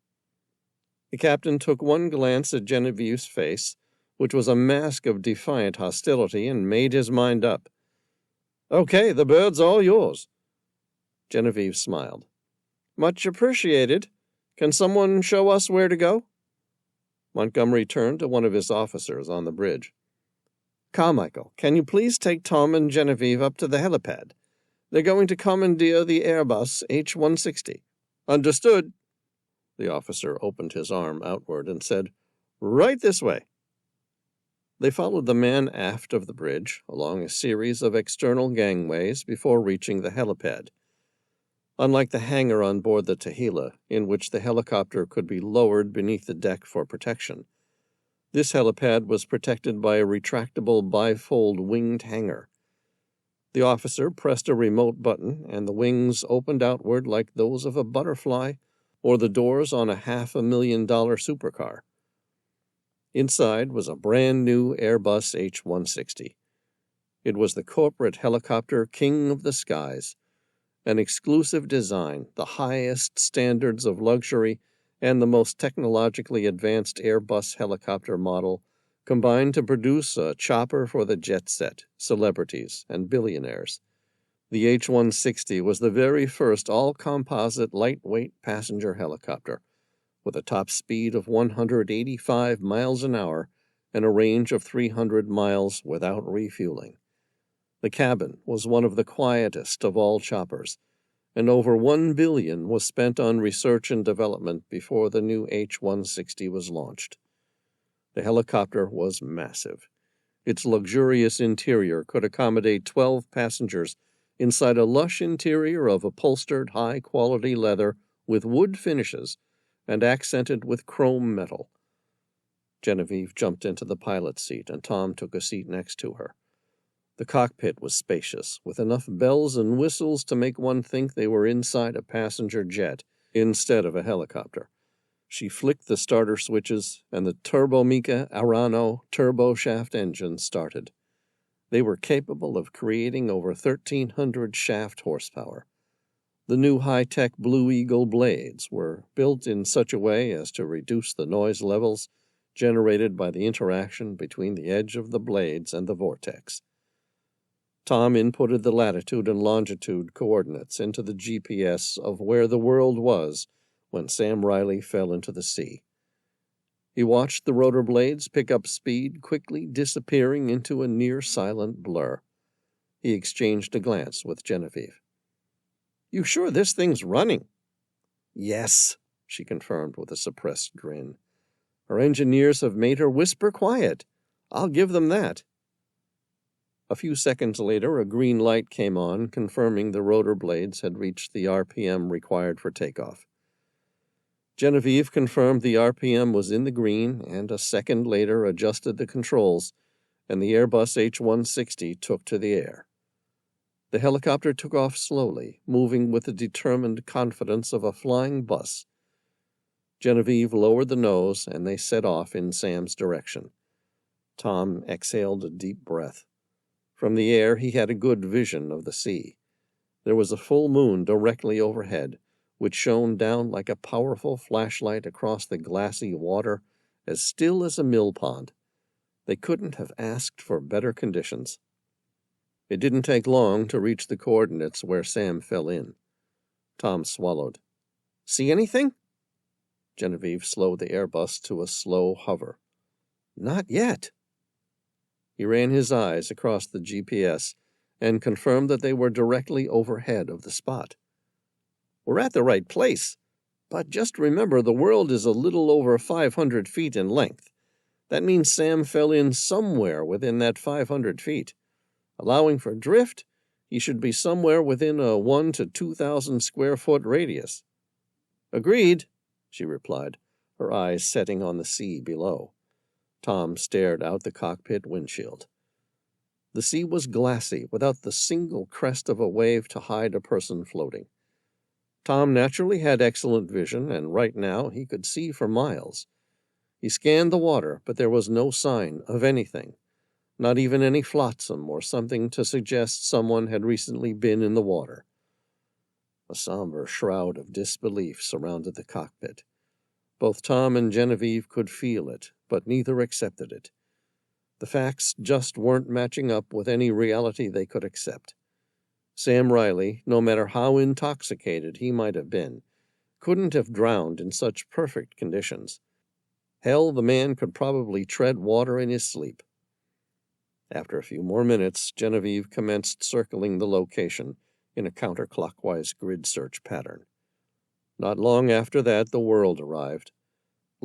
Speaker 1: The captain took one glance at Genevieve's face, which was a mask of defiant hostility, and made his mind up. "Okay, the bird's all yours." Genevieve smiled. "Much appreciated. Can someone show us where to go?" Montgomery turned to one of his officers on the bridge. "Carmichael, can you please take Tom and Genevieve up to the helipad? They're going to commandeer the Airbus H-160. "Understood." The officer opened his arm outward and said, "Right this way." They followed the man aft of the bridge along a series of external gangways before reaching the helipad. Unlike the hangar on board the Tahila, in which the helicopter could be lowered beneath the deck for protection, this helipad was protected by a retractable bifold winged hangar. The officer pressed a remote button, and the wings opened outward like those of a butterfly or the doors on a $500,000 supercar. Inside was a brand-new Airbus H-160. It was the corporate helicopter king of the skies, an exclusive design, the highest standards of luxury, and the most technologically advanced Airbus helicopter model combined to produce a chopper for the jet set, celebrities, and billionaires. The H-160 was the very first all-composite lightweight passenger helicopter, with a top speed of 185 miles an hour and a range of 300 miles without refueling. The cabin was one of the quietest of all choppers, and over $1 billion was spent on research and development before the new H-160 was launched. The helicopter was massive. Its luxurious interior could accommodate 12 passengers inside a lush interior of upholstered high-quality leather with wood finishes and accented with chrome metal. Genevieve jumped into the pilot's seat, and Tom took a seat next to her. The cockpit was spacious, with enough bells and whistles to make one think they were inside a passenger jet instead of a helicopter. She flicked the starter switches, and the Turbomeca Arano turboshaft engine started. They were capable of creating over 1,300 shaft horsepower. The new high-tech Blue Eagle blades were built in such a way as to reduce the noise levels generated by the interaction between the edge of the blades and the vortex. Tom inputted the latitude and longitude coordinates into the GPS of where the world was when Sam Reilly fell into the sea. He watched the rotor blades pick up speed, quickly disappearing into a near-silent blur. He exchanged a glance with Genevieve. "You sure this thing's running?" "Yes," she confirmed with a suppressed grin. "Her engineers have made her whisper quiet. I'll give them that." A few seconds later, a green light came on, confirming the rotor blades had reached the RPM required for takeoff. Genevieve confirmed the RPM was in the green, and a second later adjusted the controls, and the Airbus H-160 took to the air. The helicopter took off slowly, moving with the determined confidence of a flying bus. Genevieve lowered the nose, and they set off in Sam's direction. Tom exhaled a deep breath. From the air he had a good vision of the sea. There was a full moon directly overhead, which shone down like a powerful flashlight across the glassy water, as still as a mill pond. They couldn't have asked for better conditions. It didn't take long to reach the coordinates where Sam fell in. Tom swallowed. "See anything?" Genevieve slowed the Airbus to a slow hover. "Not yet." He ran his eyes across the GPS and confirmed that they were directly overhead of the spot. "We're at the right place, but just remember the world is a little over 500 feet in length. That means Sam fell in somewhere within that 500 feet. Allowing for drift, he should be somewhere within a 1,000 to 2,000 square foot radius." "Agreed," she replied, her eyes setting on the sea below. Tom stared out the cockpit windshield. The sea was glassy, without the single crest of a wave to hide a person floating. Tom naturally had excellent vision, and right now he could see for miles. He scanned the water, but there was no sign of anything, not even any flotsam or something to suggest someone had recently been in the water. A somber shroud of disbelief surrounded the cockpit. Both Tom and Genevieve could feel it, but neither accepted it. The facts just weren't matching up with any reality they could accept. Sam Reilly, no matter how intoxicated he might have been, couldn't have drowned in such perfect conditions. Hell, the man could probably tread water in his sleep. After a few more minutes, Genevieve commenced circling the location in a counterclockwise grid search pattern. Not long after that, the world arrived.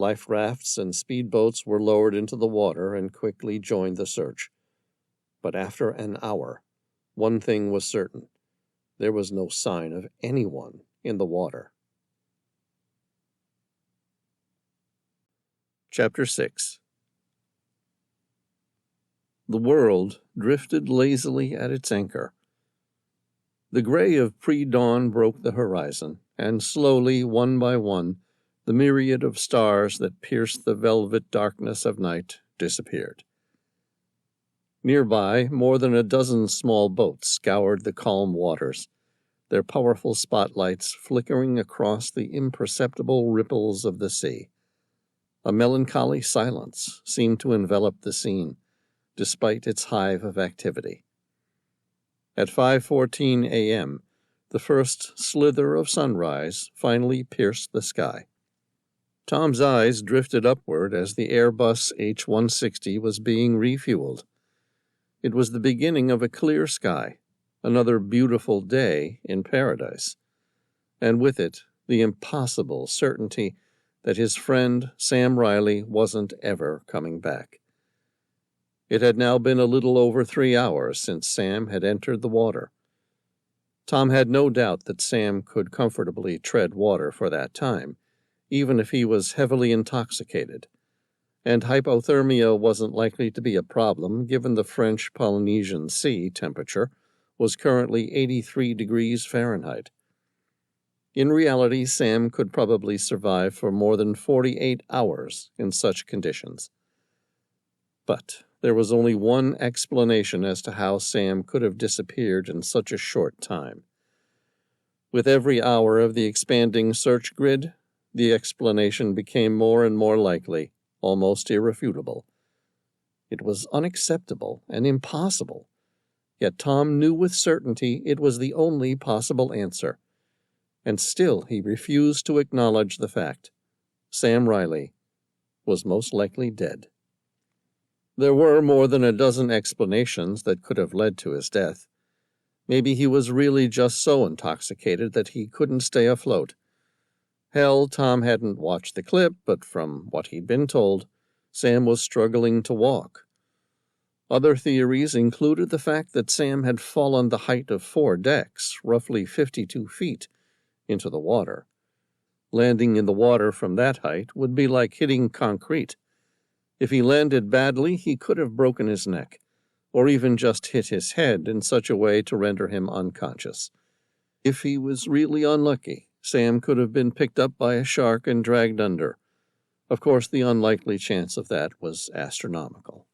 Speaker 1: Life rafts and speedboats were lowered into the water and quickly joined the search. But after an hour, one thing was certain. There was no sign of anyone in the water. Chapter 6. The world drifted lazily at its anchor. The gray of pre-dawn broke the horizon, and slowly, one by one, the myriad of stars that pierced the velvet darkness of night disappeared. Nearby, more than a dozen small boats scoured the calm waters, their powerful spotlights flickering across the imperceptible ripples of the sea. A melancholy silence seemed to envelop the scene, despite its hive of activity. At 5:14 a.m., the first slither of sunrise finally pierced the sky. Tom's eyes drifted upward as the Airbus H-160 was being refueled. It was the beginning of a clear sky, another beautiful day in paradise, and with it the impossible certainty that his friend Sam Reilly wasn't ever coming back. It had now been a little over 3 hours since Sam had entered the water. Tom had no doubt that Sam could comfortably tread water for that time, even if he was heavily intoxicated, and hypothermia wasn't likely to be a problem given the French Polynesian Sea temperature was currently 83 degrees Fahrenheit. In reality, Sam could probably survive for more than 48 hours in such conditions. But there was only one explanation as to how Sam could have disappeared in such a short time. With every hour of the expanding search grid, the explanation became more and more likely, almost irrefutable. It was unacceptable and impossible, yet Tom knew with certainty it was the only possible answer. And still he refused to acknowledge the fact. Sam Reilly was most likely dead. There were more than a dozen explanations that could have led to his death. Maybe he was really just so intoxicated that he couldn't stay afloat. Hell, Tom hadn't watched the clip, but from what he'd been told, Sam was struggling to walk. Other theories included the fact that Sam had fallen the height of 4 decks, roughly 52 feet, into the water. Landing in the water from that height would be like hitting concrete. If he landed badly, he could have broken his neck, or even just hit his head in such a way to render him unconscious. If he was really unlucky, Sam could have been picked up by a shark and dragged under. Of course, the unlikely chance of that was astronomical.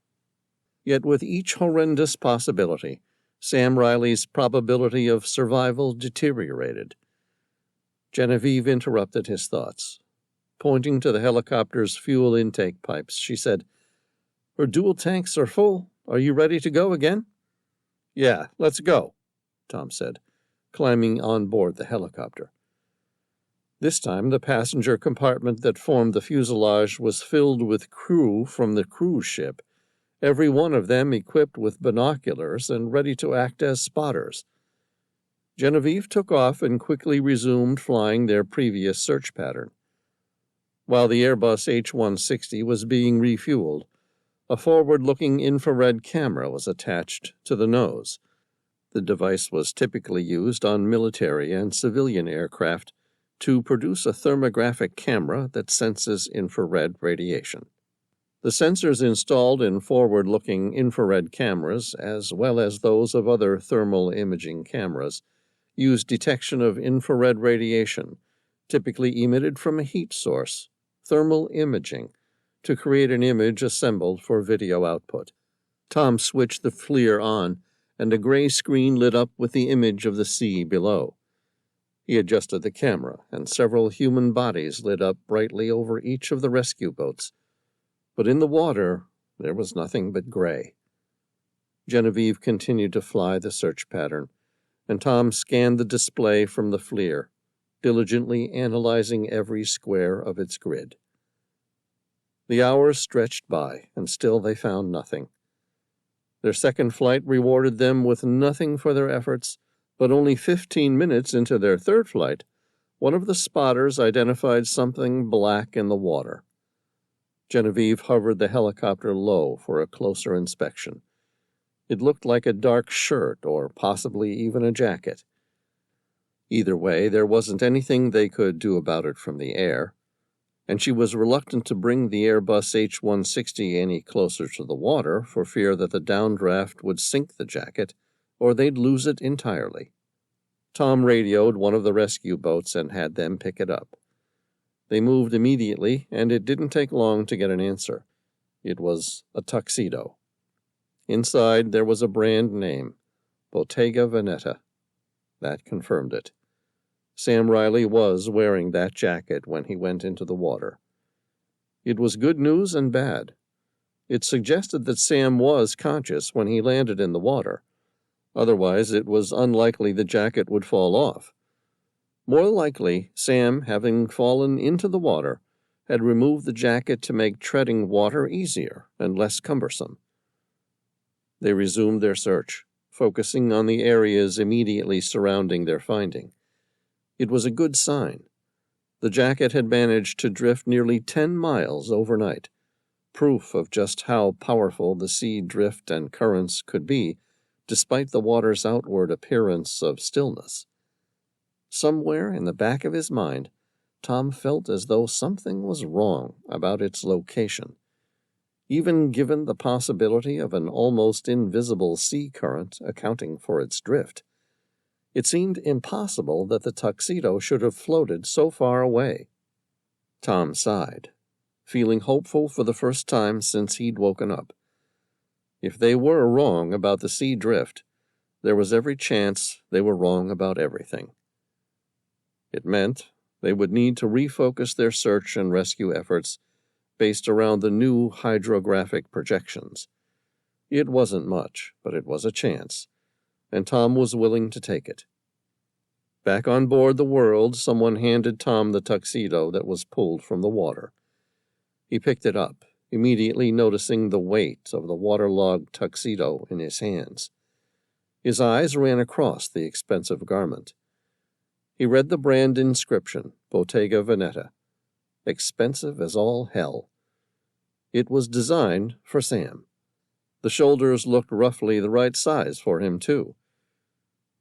Speaker 1: Yet with each horrendous possibility, Sam Reilly's probability of survival deteriorated. Genevieve interrupted his thoughts. Pointing to the helicopter's fuel intake pipes, she said, "Her dual tanks are full. Are you ready to go again?" "Yeah, let's go," Tom said, climbing on board the helicopter. This time the passenger compartment that formed the fuselage was filled with crew from the cruise ship, every one of them equipped with binoculars and ready to act as spotters. Genevieve took off and quickly resumed flying their previous search pattern. While the Airbus H-160 was being refueled, a forward-looking infrared camera was attached to the nose. The device was typically used on military and civilian aircraft to produce a thermographic camera that senses infrared radiation. The sensors installed in forward-looking infrared cameras, as well as those of other thermal imaging cameras, use detection of infrared radiation, typically emitted from a heat source, thermal imaging, to create an image assembled for video output. Tom switched the FLIR on, and a gray screen lit up with the image of the sea below. He adjusted the camera, and several human bodies lit up brightly over each of the rescue boats. But in the water, there was nothing but gray. Genevieve continued to fly the search pattern, and Tom scanned the display from the FLIR, diligently analyzing every square of its grid. The hours stretched by, and still they found nothing. Their second flight rewarded them with nothing for their efforts, but only 15 minutes into their third flight, one of the spotters identified something black in the water. Genevieve hovered the helicopter low for a closer inspection. It looked like a dark shirt or possibly even a jacket. Either way, there wasn't anything they could do about it from the air, and she was reluctant to bring the Airbus H-160 any closer to the water for fear that the downdraft would sink the jacket or they'd lose it entirely. Tom radioed one of the rescue boats and had them pick it up. They moved immediately, and it didn't take long to get an answer. It was a tuxedo. Inside there was a brand name, Bottega Veneta. That confirmed it. Sam Reilly was wearing that jacket when he went into the water. It was good news and bad. It suggested that Sam was conscious when he landed in the water. Otherwise, it was unlikely the jacket would fall off. More likely, Sam, having fallen into the water, had removed the jacket to make treading water easier and less cumbersome. They resumed their search, focusing on the areas immediately surrounding their finding. It was a good sign. The jacket had managed to drift nearly 10 miles overnight, proof of just how powerful the sea drift and currents could be, despite the water's outward appearance of stillness. Somewhere in the back of his mind, Tom felt as though something was wrong about its location. Even given the possibility of an almost invisible sea current accounting for its drift, it seemed impossible that the tuxedo should have floated so far away. Tom sighed, feeling hopeful for the first time since he'd woken up. If they were wrong about the sea drift, there was every chance they were wrong about everything. It meant they would need to refocus their search and rescue efforts based around the new hydrographic projections. It wasn't much, but it was a chance, and Tom was willing to take it. Back on board the World, someone handed Tom the tuxedo that was pulled from the water. He picked it up, immediately noticing the weight of the waterlogged tuxedo in his hands. His eyes ran across the expensive garment. He read the brand inscription, Bottega Veneta. Expensive as all hell. It was designed for Sam. The shoulders looked roughly the right size for him, too.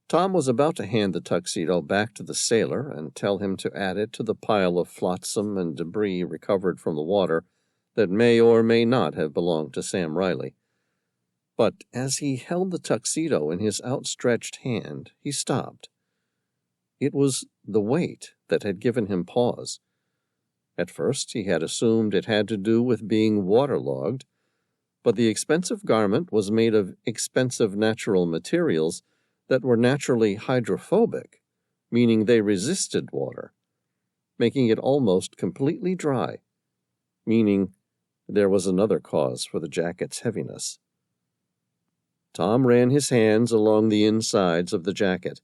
Speaker 1: Tom was about to hand the tuxedo back to the sailor and tell him to add it to the pile of flotsam and debris recovered from the water that may or may not have belonged to Sam Reilly. But as he held the tuxedo in his outstretched hand, he stopped. It was the weight that had given him pause. At first he had assumed it had to do with being waterlogged, but the expensive garment was made of expensive natural materials that were naturally hydrophobic, meaning they resisted water, making it almost completely dry, meaning there was another cause for the jacket's heaviness. Tom ran his hands along the insides of the jacket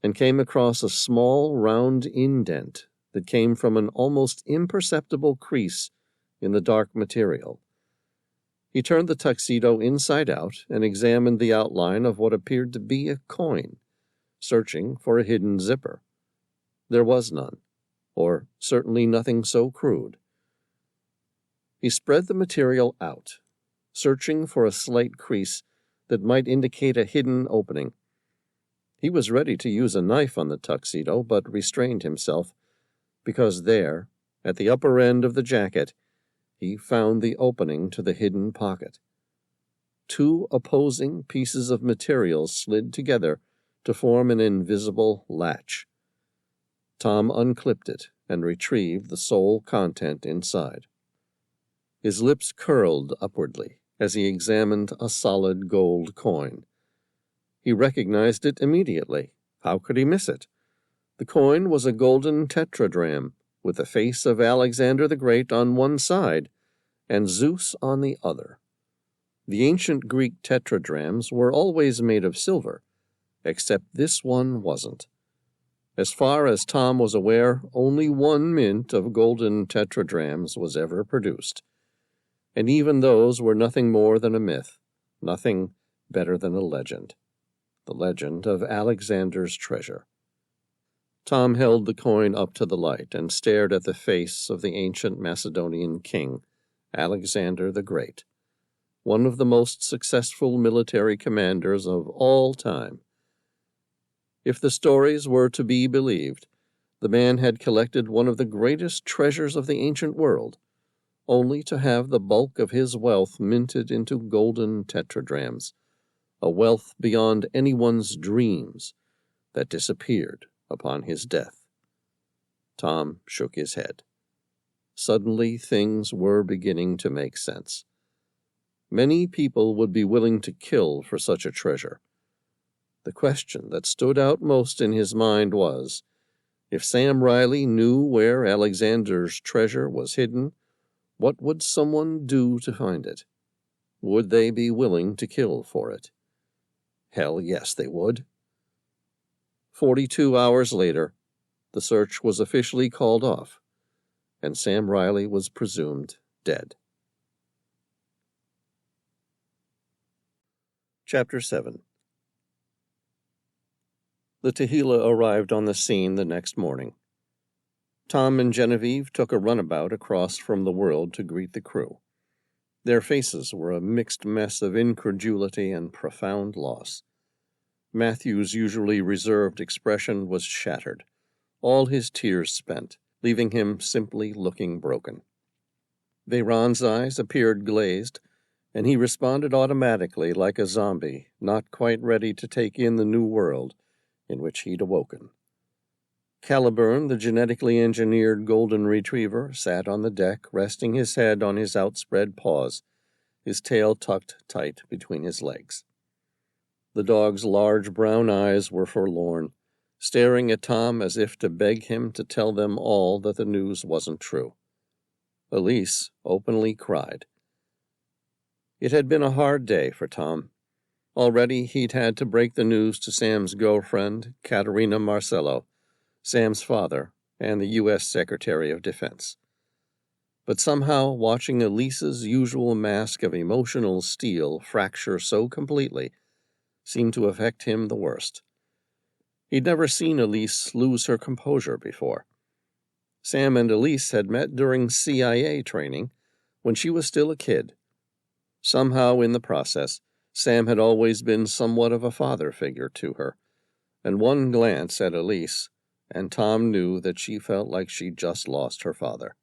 Speaker 1: and came across a small, round indent that came from an almost imperceptible crease in the dark material. He turned the tuxedo inside out and examined the outline of what appeared to be a coin, searching for a hidden zipper. There was none, or certainly nothing so crude. He spread the material out, searching for a slight crease that might indicate a hidden opening. He was ready to use a knife on the tuxedo, but restrained himself, because there, at the upper end of the jacket, he found the opening to the hidden pocket. 2 opposing pieces of material slid together to form an invisible latch. Tom unclipped it and retrieved the sole content inside. His lips curled upwardly as he examined a solid gold coin. He recognized it immediately. How could he miss it? The coin was a golden tetradrachm, with the face of Alexander the Great on one side and Zeus on the other. The ancient Greek tetradrachms were always made of silver, except this one wasn't. As far as Tom was aware, only 1 mint of golden tetradrachms was ever produced, and even those were nothing more than a myth, nothing better than a legend. The legend of Alexander's treasure. Tom held the coin up to the light and stared at the face of the ancient Macedonian king, Alexander the Great, one of the most successful military commanders of all time. If the stories were to be believed, the man had collected one of the greatest treasures of the ancient world, only to have the bulk of his wealth minted into golden tetradrachms, a wealth beyond anyone's dreams that disappeared upon his death. Tom shook his head. Suddenly things were beginning to make sense. Many people would be willing to kill for such a treasure. The question that stood out most in his mind was, if Sam Reilly knew where Alexander's treasure was hidden, what would someone do to find it? Would they be willing to kill for it? Hell, yes, they would. 42 hours later, the search was officially called off, and Sam Reilly was presumed dead. Chapter 7. The Tehillah arrived on the scene the next morning. Tom and Genevieve took a runabout across from the world to greet the crew. Their faces were a mixed mess of incredulity and profound loss. Matthew's usually reserved expression was shattered, all his tears spent, leaving him simply looking broken. Veyron's eyes appeared glazed, and he responded automatically like a zombie, not quite ready to take in the new world in which he'd awoken. Caliburn, the genetically engineered golden retriever, sat on the deck, resting his head on his outspread paws, his tail tucked tight between his legs. The dog's large brown eyes were forlorn, staring at Tom as if to beg him to tell them all that the news wasn't true. Elise openly cried. It had been a hard day for Tom. Already he'd had to break the news to Sam's girlfriend, Caterina Marcello, Sam's father, and the U.S. Secretary of Defense. But somehow watching Elise's usual mask of emotional steel fracture so completely seemed to affect him the worst. He'd never seen Elise lose her composure before. Sam and Elise had met during CIA training when she was still a kid. Somehow in the process, Sam had always been somewhat of a father figure to her, and one glance at Elise, and Tom knew that she felt like she'd just lost her father.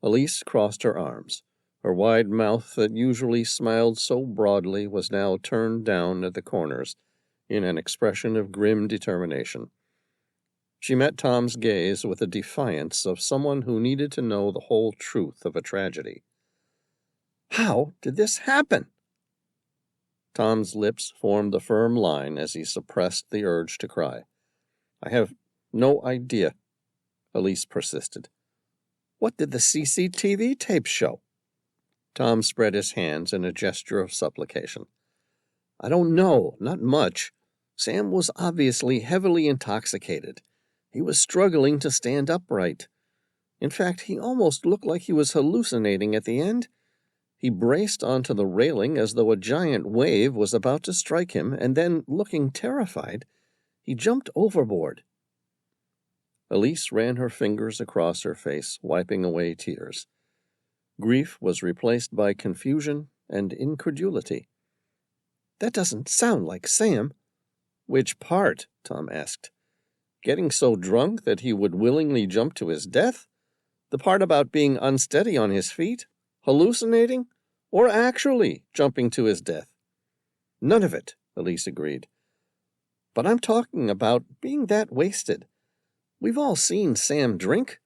Speaker 1: Elise crossed her arms. Her wide mouth that usually smiled so broadly was now turned down at the corners in an expression of grim determination. She met Tom's gaze with the defiance of someone who needed to know the whole truth of a tragedy. "How did this happen?" Tom's lips formed a firm line as he suppressed the urge to cry. "I have no idea," Elise persisted. "What did the CCTV tapes show?" Tom spread his hands in a gesture of supplication. "I don't know, not much. Sam was obviously heavily intoxicated. He was struggling to stand upright. In fact, he almost looked like he was hallucinating at the end. He braced onto the railing as though a giant wave was about to strike him, and then, looking terrified, he jumped overboard." Elise ran her fingers across her face, wiping away tears. Grief was replaced by confusion and incredulity. "That doesn't sound like Sam." "Which part?" Tom asked. "Getting so drunk that he would willingly jump to his death? The part about being unsteady on his feet? Hallucinating? Or actually jumping to his death?" "None of it," Elise agreed. "But I'm talking about being that wasted. We've all seen Sam drink.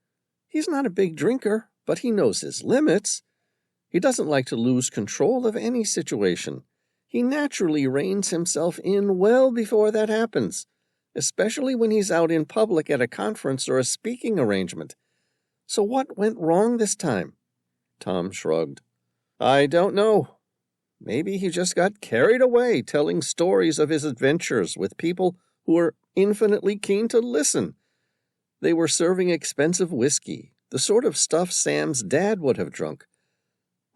Speaker 1: He's not a big drinker, but he knows his limits. He doesn't like to lose control of any situation. He naturally reins himself in well before that happens, especially when he's out in public at a conference or a speaking arrangement. So what went wrong this time?" Tom shrugged. "I don't know. Maybe he just got carried away telling stories of his adventures with people who were infinitely keen to listen. They were serving expensive whiskey, the sort of stuff Sam's dad would have drunk.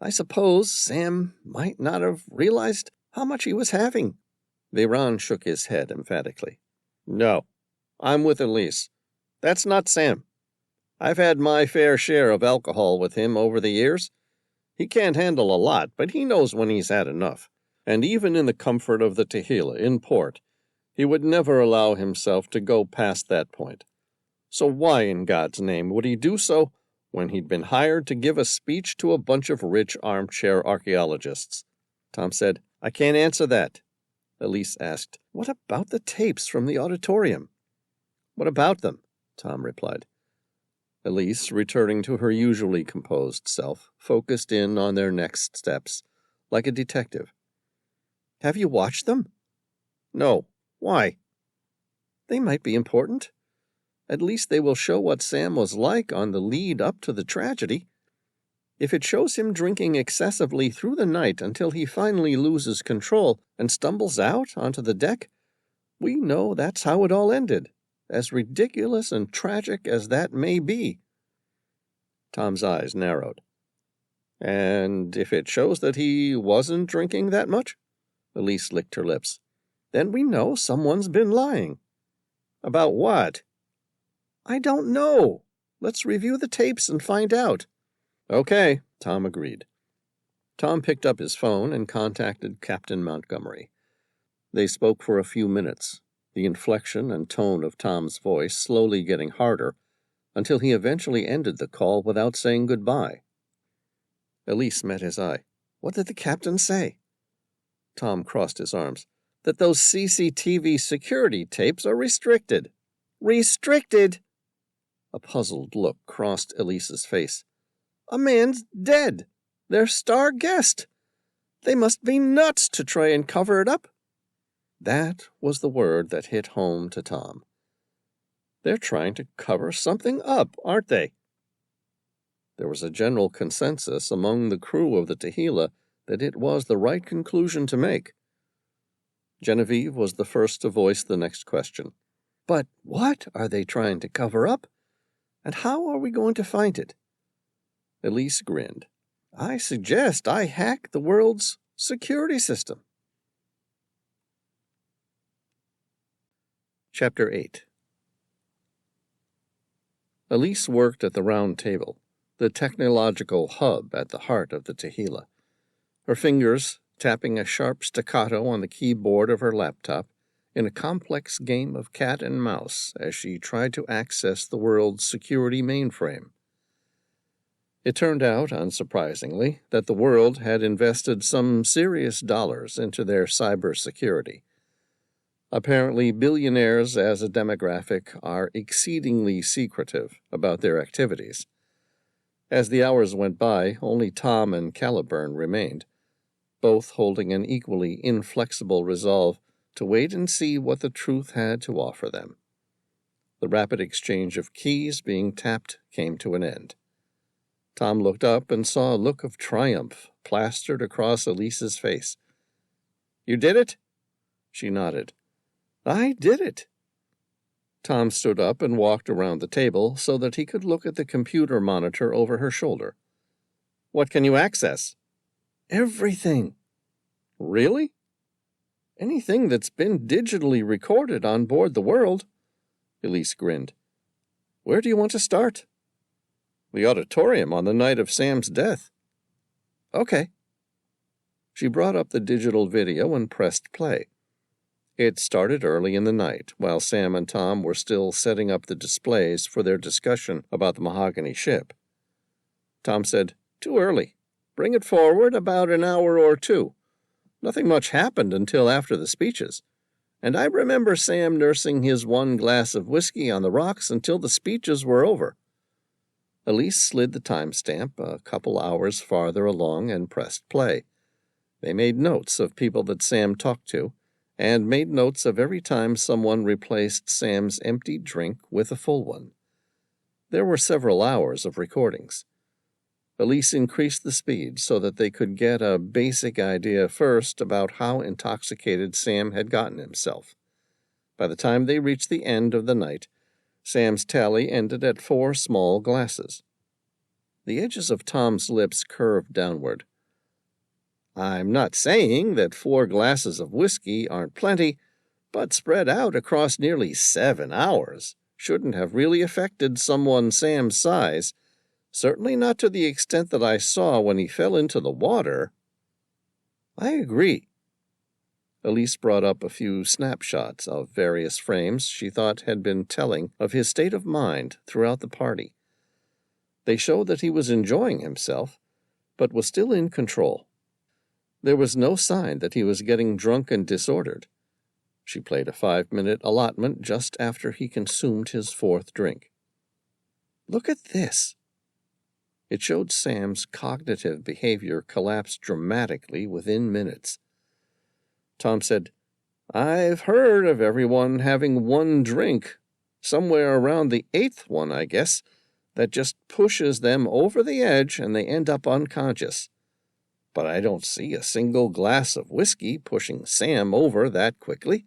Speaker 1: I suppose Sam might not have realized how much he was having." Veyron shook his head emphatically. "No, I'm with Elise. That's not Sam. I've had my fair share of alcohol with him over the years. He can't handle a lot, but he knows when he's had enough. And even in the comfort of the Tehila in port, he would never allow himself to go past that point. So why in God's name would he do so when he'd been hired to give a speech to a bunch of rich armchair archaeologists? Tom said, I can't answer that. Elise asked, What about the tapes from the auditorium? What about them? Tom replied. Elise, returning to her usually composed self, focused in on their next steps, like a detective. Have you watched them? No. Why? They might be important. At least they will show what Sam was like on the lead up to the tragedy. If it shows him drinking excessively through the night until he finally loses control and stumbles out onto the deck, we know that's how it all ended, as ridiculous and tragic as that may be. Tom's eyes narrowed. And if it shows that he wasn't drinking that much? Elise licked her lips. Then we know someone's been lying. About what? I don't know. Let's review the tapes and find out. Okay, Tom agreed. Tom picked up his phone and contacted Captain Montgomery. They spoke for a few minutes, the inflection and tone of Tom's voice slowly getting harder until he eventually ended the call without saying goodbye. Elise met his eye. What did the captain say? Tom crossed his arms. That those CCTV security tapes are restricted. Restricted? A puzzled look crossed Elise's face. A man's dead. Their star guest. They must be nuts to try and cover it up. That was the word that hit home to Tom. They're trying to cover something up, aren't they? There was a general consensus among the crew of the Tehila that it was the right conclusion to make. Genevieve was the first to voice the next question. But what are they trying to cover up? And how are we going to find it? Elise grinned. I suggest I hack the world's security system. Chapter 8. Elise worked at the round table, the technological hub at the heart of the Tehila. Her fingers tapping a sharp staccato on the keyboard of her laptop in a complex game of cat and mouse as she tried to access the world's security mainframe. It turned out, unsurprisingly, that the world had invested some serious dollars into their cybersecurity. Apparently, billionaires as a demographic are exceedingly secretive about their activities. As the hours went by, only Tom and Caliburn remained, both holding an equally inflexible resolve to wait and see what the truth had to offer them. The rapid exchange of keys being tapped came to an end. Tom looked up and saw a look of triumph plastered across Elise's face. You did it? She nodded. I did it. Tom stood up and walked around the table so that he could look at the computer monitor over her shoulder. What can you access? Everything. Really? Anything that's been digitally recorded on board the World. Elise grinned. Where do you want to start? The auditorium on the night of Sam's death. Okay. She brought up the digital video and pressed play. It started early in the night, while Sam and Tom were still setting up the displays for their discussion about the mahogany ship. Tom said, Too early. Bring it forward about an hour or two. Nothing much happened until after the speeches, and I remember Sam nursing his one glass of whiskey on the rocks until the speeches were over. Elise slid the timestamp a couple hours farther along and pressed play. They made notes of people that Sam talked to, and made notes of every time someone replaced Sam's empty drink with a full one. There were several hours of recordings. Elise increased the speed so that they could get a basic idea first about how intoxicated Sam had gotten himself. By the time they reached the end of the night, Sam's tally ended at 4 small glasses. The edges of Tom's lips curved downward. I'm not saying that 4 glasses of whiskey aren't plenty, but spread out across nearly 7 hours shouldn't have really affected someone Sam's size, Certainly not to the extent that I saw when he fell into the water." "I agree." Elise brought up a few snapshots of various frames she thought had been telling of his state of mind throughout the party. They showed that he was enjoying himself, but was still in control. There was no sign that he was getting drunk and disordered. She played a 5-minute allotment just after he consumed his 4th drink. "Look at this." It showed Sam's cognitive behavior collapse dramatically within minutes. Tom said, "I've heard of everyone having one drink, somewhere around the 8th one, I guess, that just pushes them over the edge and they end up unconscious. But I don't see a single glass of whiskey pushing Sam over that quickly.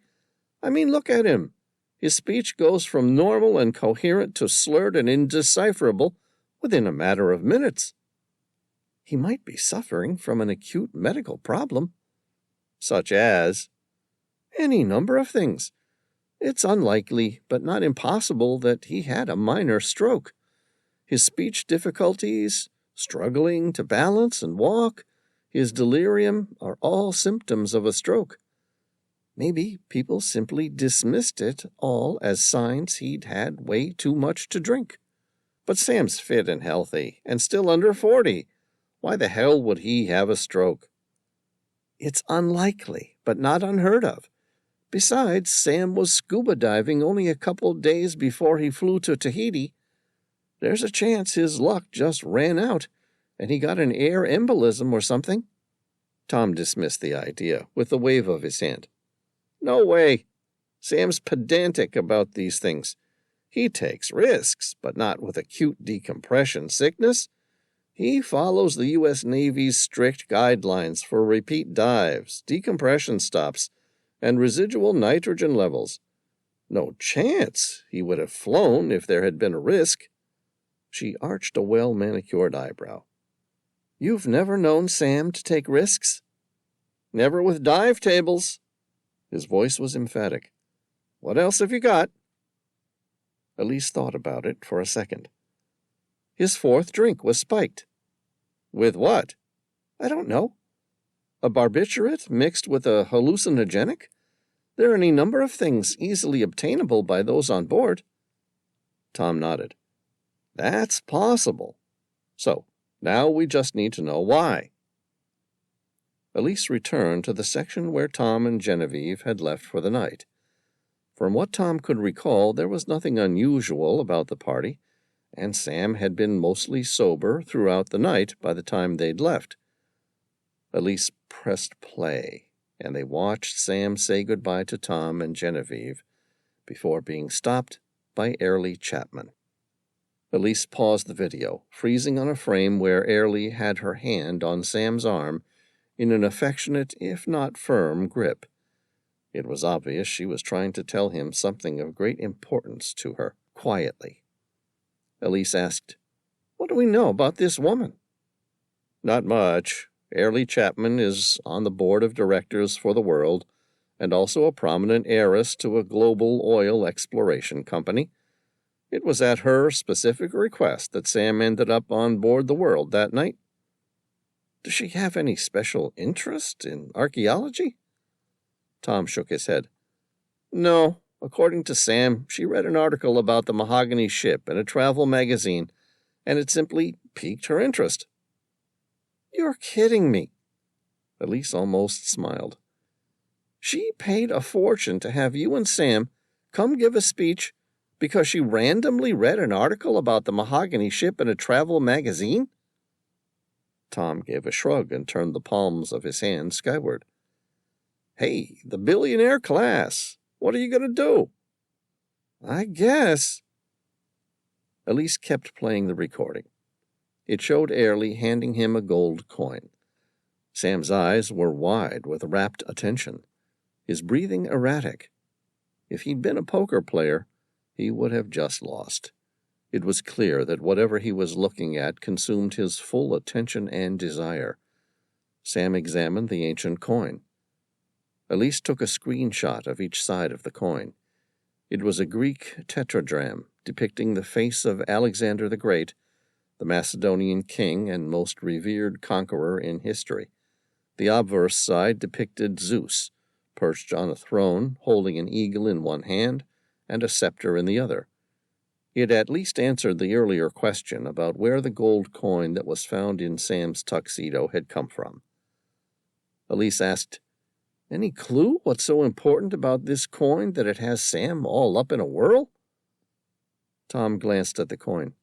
Speaker 1: I mean, look at him. His speech goes from normal and coherent to slurred and indecipherable within a matter of minutes. He might be suffering from an acute medical problem." "Such as?" "Any number of things. It's unlikely, but not impossible, that he had a minor stroke. His speech difficulties, struggling to balance and walk, his delirium are all symptoms of a stroke. Maybe people simply dismissed it all as signs he'd had way too much to drink. But Sam's fit and healthy, and still under 40. Why the hell would he have a stroke?" "It's unlikely, but not unheard of. Besides, Sam was scuba diving only a couple days before he flew to Tahiti. There's a chance his luck just ran out, and he got an air embolism or something." Tom dismissed the idea with a wave of his hand. "No way. Sam's pedantic about these things. He takes risks, but not with acute decompression sickness. He follows the U.S. Navy's strict guidelines for repeat dives, decompression stops, and residual nitrogen levels. No chance he would have flown if there had been a risk." She arched a well-manicured eyebrow. "You've never known Sam to take risks?" "Never with dive tables." His voice was emphatic. "What else have you got?" Elise thought about it for a second. "His 4th drink was spiked." "With what?" "I don't know. A barbiturate mixed with a hallucinogenic? There are any number of things easily obtainable by those on board." Tom nodded. "That's possible. So, now we just need to know why." Elise returned to the section where Tom and Genevieve had left for the night. From what Tom could recall, there was nothing unusual about the party, and Sam had been mostly sober throughout the night by the time they'd left. Elise pressed play, and they watched Sam say goodbye to Tom and Genevieve before being stopped by Airlie Chapman. Elise paused the video, freezing on a frame where Airlie had her hand on Sam's arm in an affectionate, if not firm, grip. It was obvious she was trying to tell him something of great importance to her, quietly. Elise asked, "What do we know about this woman?" "Not much. Airlie Chapman is on the board of directors for the World, and also a prominent heiress to a global oil exploration company. It was at her specific request that Sam ended up on board the World that night." "Does she have any special interest in archaeology?" Tom shook his head. "No. According to Sam, she read an article about the mahogany ship in a travel magazine, and it simply piqued her interest." "You're kidding me." Elise almost smiled. "She paid a fortune to have you and Sam come give a speech because she randomly read an article about the mahogany ship in a travel magazine?" Tom gave a shrug and turned the palms of his hands skyward. "Hey, the billionaire class. What are you going to do?" "I guess." Elise kept playing the recording. It showed Airlie handing him a gold coin. Sam's eyes were wide with rapt attention, his breathing erratic. If he'd been a poker player, he would have just lost. It was clear that whatever he was looking at consumed his full attention and desire. Sam examined the ancient coin. Elise took a screenshot of each side of the coin. It was a Greek tetradrachm depicting the face of Alexander the Great, the Macedonian king and most revered conqueror in history. The obverse side depicted Zeus, perched on a throne, holding an eagle in one hand and a scepter in the other. It at least answered the earlier question about where the gold coin that was found in Sam's tuxedo had come from. Elise asked, "Any clue what's so important about this coin that it has Sam all up in a whirl?" Tom glanced at the coin.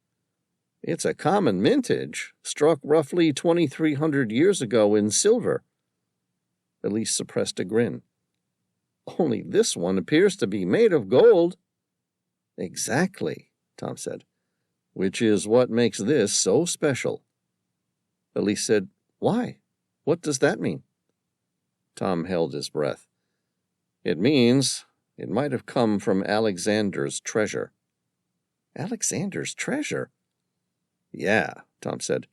Speaker 1: "It's a common mintage, struck roughly 2,300 years ago in silver." Elise suppressed a grin. "Only this one appears to be made of gold." "Exactly," Tom said, "which is what makes this so special." Elise said, "Why? What does that mean?" Tom held his breath. "It means it might have come from Alexander's treasure." "Alexander's treasure?" "Yeah," Tom said,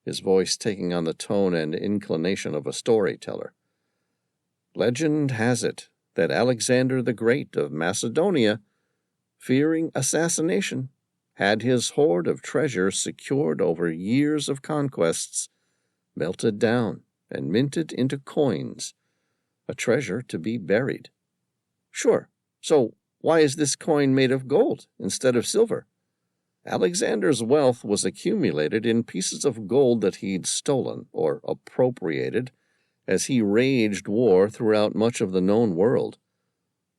Speaker 1: his voice taking on the tone and inclination of a storyteller. "Legend has it that Alexander the Great of Macedonia, fearing assassination, had his hoard of treasure secured over years of conquests, melted down and minted into coins, a treasure to be buried." "Sure. So why is this coin made of gold instead of silver?" "Alexander's wealth was accumulated in pieces of gold that he'd stolen or appropriated as he waged war throughout much of the known world.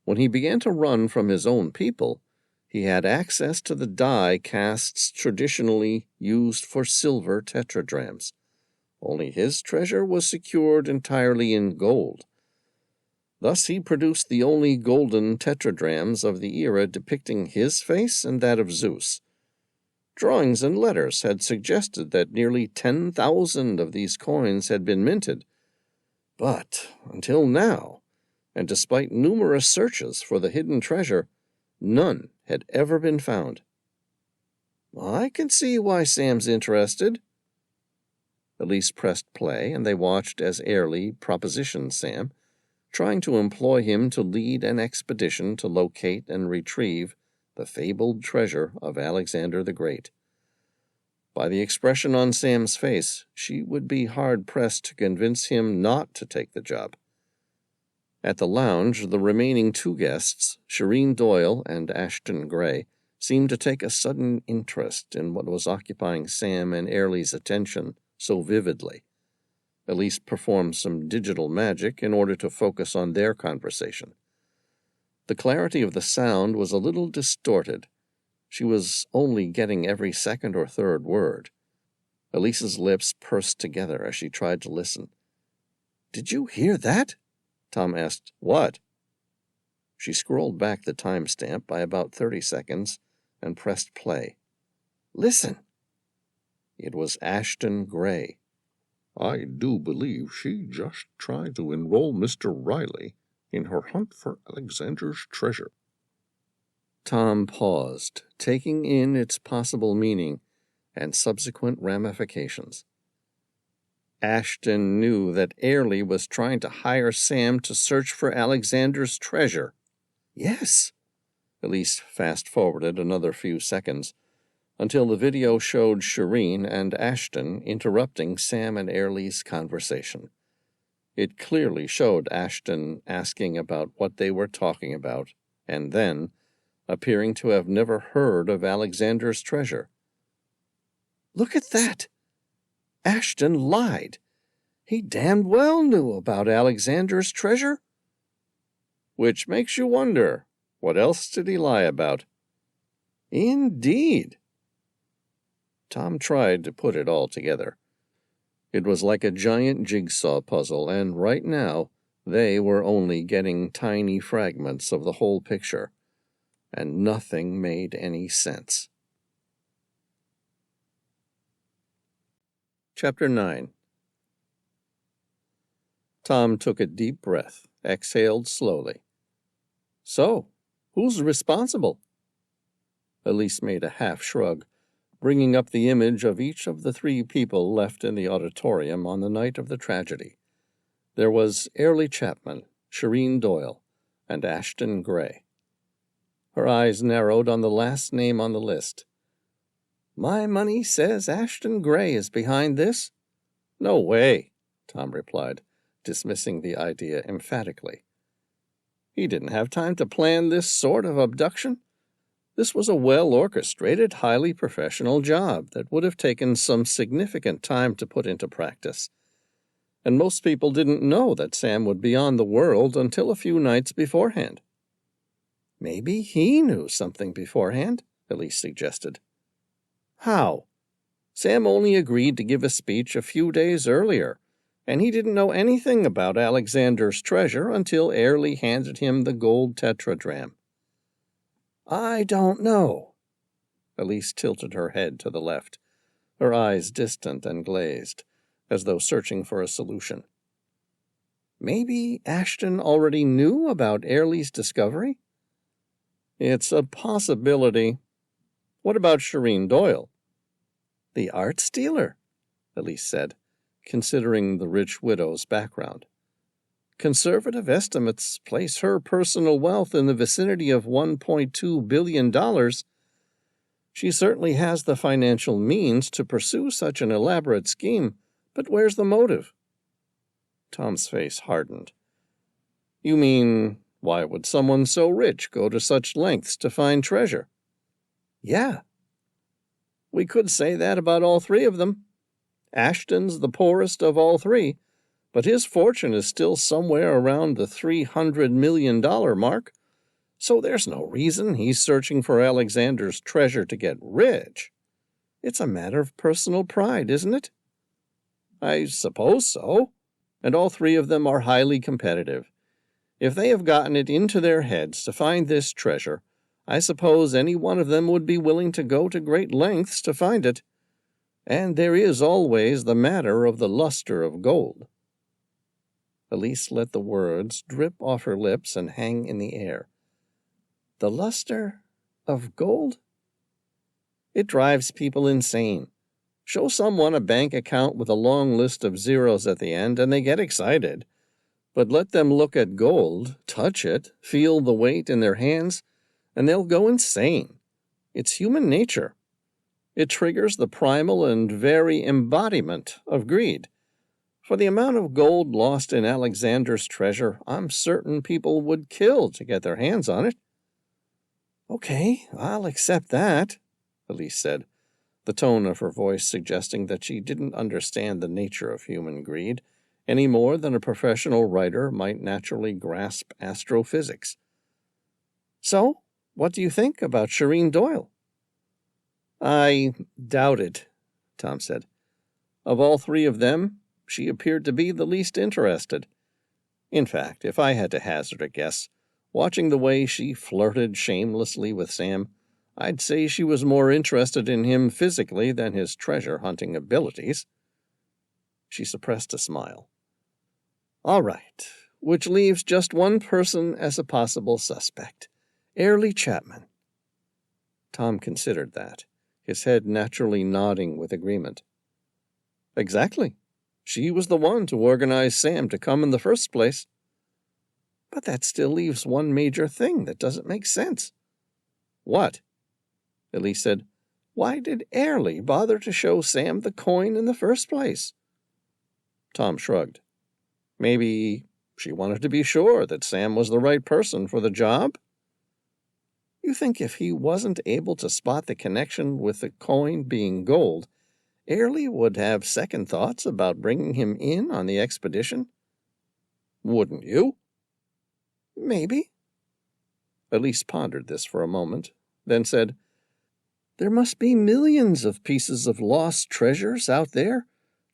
Speaker 1: When he began to run from his own people, he had access to the die casts traditionally used for silver tetradrachms. Only his treasure was secured entirely in gold. Thus he produced the only golden tetradrachms of the era depicting his face and that of Zeus. Drawings and letters had suggested that nearly 10,000 of these coins had been minted. But until now, and despite numerous searches for the hidden treasure, none had ever been found." "I can see why Sam's interested." Elise pressed play, and they watched as Airlie propositioned Sam, trying to employ him to lead an expedition to locate and retrieve the fabled treasure of Alexander the Great. By the expression on Sam's face, she would be hard-pressed to convince him not to take the job. At the lounge, the remaining two guests, Shireen Doyle and Ashton Gray, seemed to take a sudden interest in what was occupying Sam and Airlie's attention so vividly. Elise performed some digital magic in order to focus on their conversation. The clarity of the sound was a little distorted. She was only getting every second or third word. Elise's lips pursed together as she tried to listen. "Did you hear that?" Tom asked. "What?" She scrolled back the timestamp by about 30 seconds and pressed play. "Listen." It was Ashton Gray.
Speaker 2: "I do believe she just tried to enroll Mr. Reilly in her hunt for Alexander's treasure."
Speaker 1: Tom paused, taking in its possible meaning and subsequent ramifications. Ashton knew that Airlie was trying to hire Sam to search for Alexander's treasure. "Yes." Elise fast-forwarded another few seconds, until the video showed Shireen and Ashton interrupting Sam and Airlie's conversation. It clearly showed Ashton asking about what they were talking about, and then appearing to have never heard of Alexander's treasure. "Look at that!" Ashton lied. He damned well knew about Alexander's treasure. "Which makes you wonder, what else did he lie about?" "Indeed." Tom tried to put it all together. It was like a giant jigsaw puzzle, and right now they were only getting tiny fragments of the whole picture, and nothing made any sense. Chapter 9. Tom took a deep breath, exhaled slowly. "So, who's responsible?" Elise made a half-shrug, bringing up the image of each of the three people left in the auditorium on the night of the tragedy. There was Airlie Chapman, Shireen Doyle, and Ashton Gray. Her eyes narrowed on the last name on the list. My money says Ashton Gray is behind this. No way, Tom replied, dismissing the idea emphatically. He didn't have time to plan this sort of abduction. This was a well-orchestrated, highly professional job that would have taken some significant time to put into practice. And most people didn't know that Sam would be on the world until a few nights beforehand. Maybe he knew something beforehand, Elise suggested. How? Sam only agreed to give a speech a few days earlier, and he didn't know anything about Alexander's treasure until Airlie handed him the gold tetradrachm. I don't know. Elise tilted her head to the left, her eyes distant and glazed, as though searching for a solution. Maybe Ashton already knew about Airlie's discovery? It's a possibility. What about Shireen Doyle? The art stealer, Elise said, considering the rich widow's background. Conservative estimates place her personal wealth in the vicinity of $1.2 billion. She certainly has the financial means to pursue such an elaborate scheme, but where's the motive? Tom's face hardened. You mean, why would someone so rich go to such lengths to find treasure? Yeah. We could say that about all three of them. Ashton's the poorest of all three, but his fortune is still somewhere around the $300 million mark, so there's no reason he's searching for Alexander's treasure to get rich. It's a matter of personal pride, isn't it? I suppose so, and all three of them are highly competitive. If they have gotten it into their heads to find this treasure, I suppose any one of them would be willing to go to great lengths to find it. And there is always the matter of the luster of gold. Elise let the words drip off her lips and hang in the air. The luster of gold? It drives people insane. Show someone a bank account with a long list of zeros at the end, and they get excited. But let them look at gold, touch it, feel the weight in their hands, and they'll go insane. It's human nature. It triggers the primal and very embodiment of greed. For the amount of gold lost in Alexander's treasure, I'm certain people would kill to get their hands on it. Okay, I'll accept that, Elise said, the tone of her voice suggesting that she didn't understand the nature of human greed any more than a professional writer might naturally grasp astrophysics. So, what do you think about Shireen Doyle? I doubt it, Tom said. Of all three of them, she appeared to be the least interested. In fact, if I had to hazard a guess, watching the way she flirted shamelessly with Sam, I'd say she was more interested in him physically than his treasure-hunting abilities. She suppressed a smile. All right, which leaves just one person as a possible suspect. Airlie Chapman. Tom considered that, his head naturally nodding with agreement. Exactly. She was the one to organize Sam to come in the first place. But that still leaves one major thing that doesn't make sense. What? Elise said, Why did Airlie bother to show Sam the coin in the first place? Tom shrugged. Maybe she wanted to be sure that Sam was the right person for the job? You think if he wasn't able to spot the connection with the coin being gold, Airlie would have second thoughts about bringing him in on the expedition? Wouldn't you? Maybe. Elise pondered this for a moment, then said, There must be millions of pieces of lost treasures out there.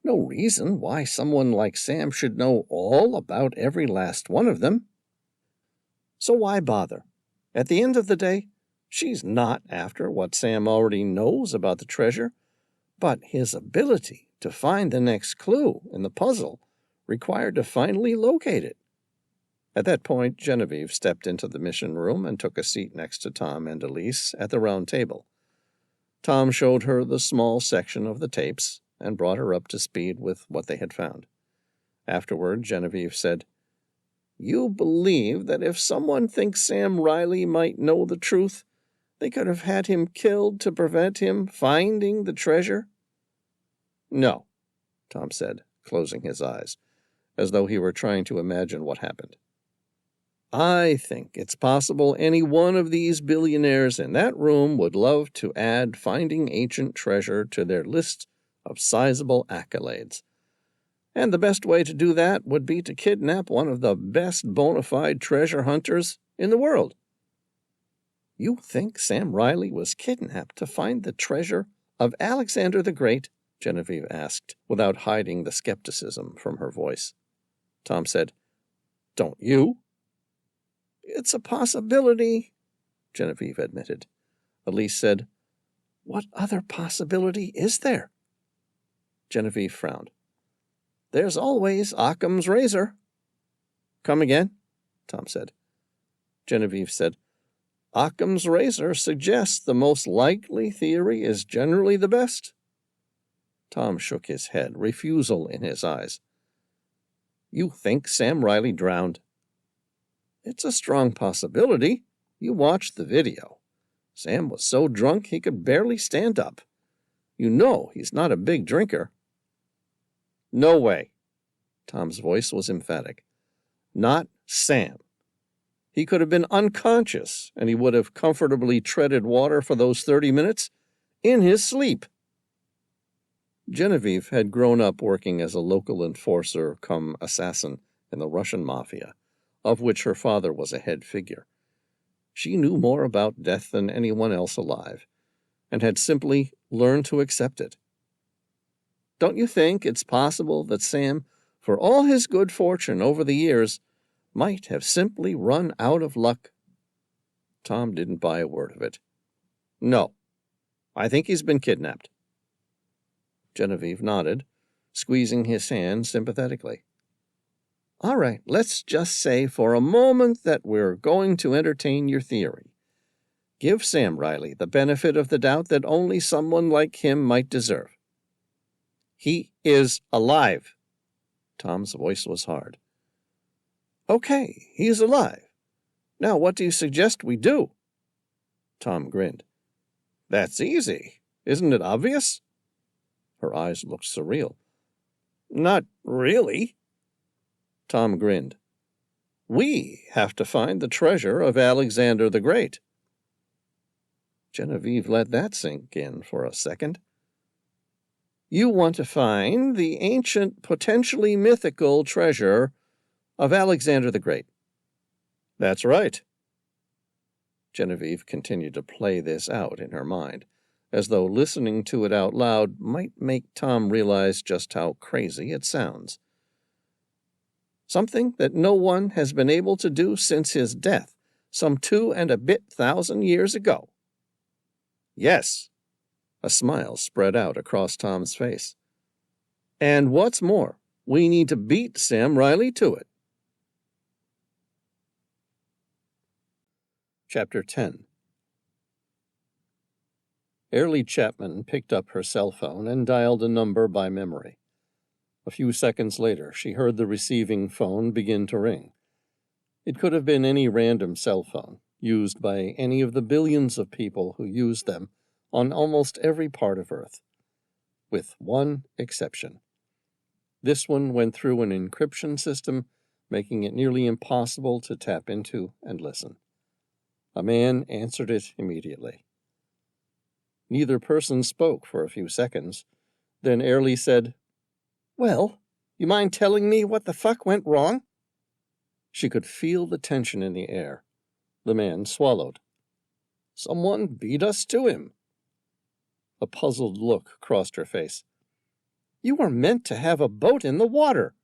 Speaker 1: No reason why someone like Sam should know all about every last one of them. So why bother? At the end of the day, she's not after what Sam already knows about the treasure, but his ability to find the next clue in the puzzle required to finally locate it. At that point, Genevieve stepped into the mission room and took a seat next to Tom and Elise at the round table. Tom showed her the small section of the tapes and brought her up to speed with what they had found. Afterward, Genevieve said, You believe that if someone thinks Sam Reilly might know the truth, They could have had him killed to prevent him finding the treasure." "No," Tom said, closing his eyes, as though he were trying to imagine what happened. "I think it's possible any one of these billionaires in that room would love to add finding ancient treasure to their list of sizable accolades. And the best way to do that would be to kidnap one of the best bona fide treasure hunters in the world." "You think Sam Reilly was kidnapped to find the treasure of Alexander the Great?" Genevieve asked, without hiding the skepticism from her voice. Tom said, "Don't you?" "It's a possibility," Genevieve admitted. Elise said, "What other possibility is there?" Genevieve frowned. "There's always Occam's razor." "Come again?" Tom said. Genevieve said, "Occam's razor suggests the most likely theory is generally the best." Tom shook his head, refusal in his eyes. "You think Sam Reilly drowned?" "It's a strong possibility. You watched the video. Sam was so drunk he could barely stand up. You know he's not a big drinker." "No way." Tom's voice was emphatic. "Not Sam. He could have been unconscious, and he would have comfortably treaded water for those 30 minutes in his sleep." Genevieve had grown up working as a local enforcer cum assassin in the Russian mafia, of which her father was a head figure. She knew more about death than anyone else alive, and had simply learned to accept it. "Don't you think it's possible that Sam, for all his good fortune over the years, might have simply run out of luck?" Tom didn't buy a word of it. "No. I think he's been kidnapped." Genevieve nodded, squeezing his hand sympathetically. "All right, let's just say for a moment that we're going to entertain your theory. Give Sam Reilly the benefit of the doubt that only someone like him might deserve." "He is alive." Tom's voice was hard. "Okay, he's alive. Now what do you suggest we do?" Tom grinned. "That's easy. Isn't it obvious?" Her eyes looked surreal. "Not really." Tom grinned. "We have to find the treasure of Alexander the Great." Genevieve let that sink in for a second. "You want to find the ancient, potentially mythical treasure of Alexander the Great." "That's right." Genevieve continued to play this out in her mind, as though listening to it out loud might make Tom realize just how crazy it sounds. "Something that no one has been able to do since his death, some 2 and a bit thousand years ago." "Yes." A smile spread out across Tom's face. "And what's more, we need to beat Sam Reilly to it." Chapter 10. Airlie Chapman picked up her cell phone and dialed a number by memory. A few seconds later, she heard the receiving phone begin to ring. It could have been any random cell phone, used by any of the billions of people who use them on almost every part of Earth, with one exception. This one went through an encryption system, making it nearly impossible to tap into and listen. A man answered it immediately. Neither person spoke for a few seconds. Then Airlie said, "Well, you mind telling me what the fuck went wrong?" She could feel the tension in the air. The man swallowed. "Someone beat us to him." A puzzled look crossed her face. "You were meant to have a boat in the water."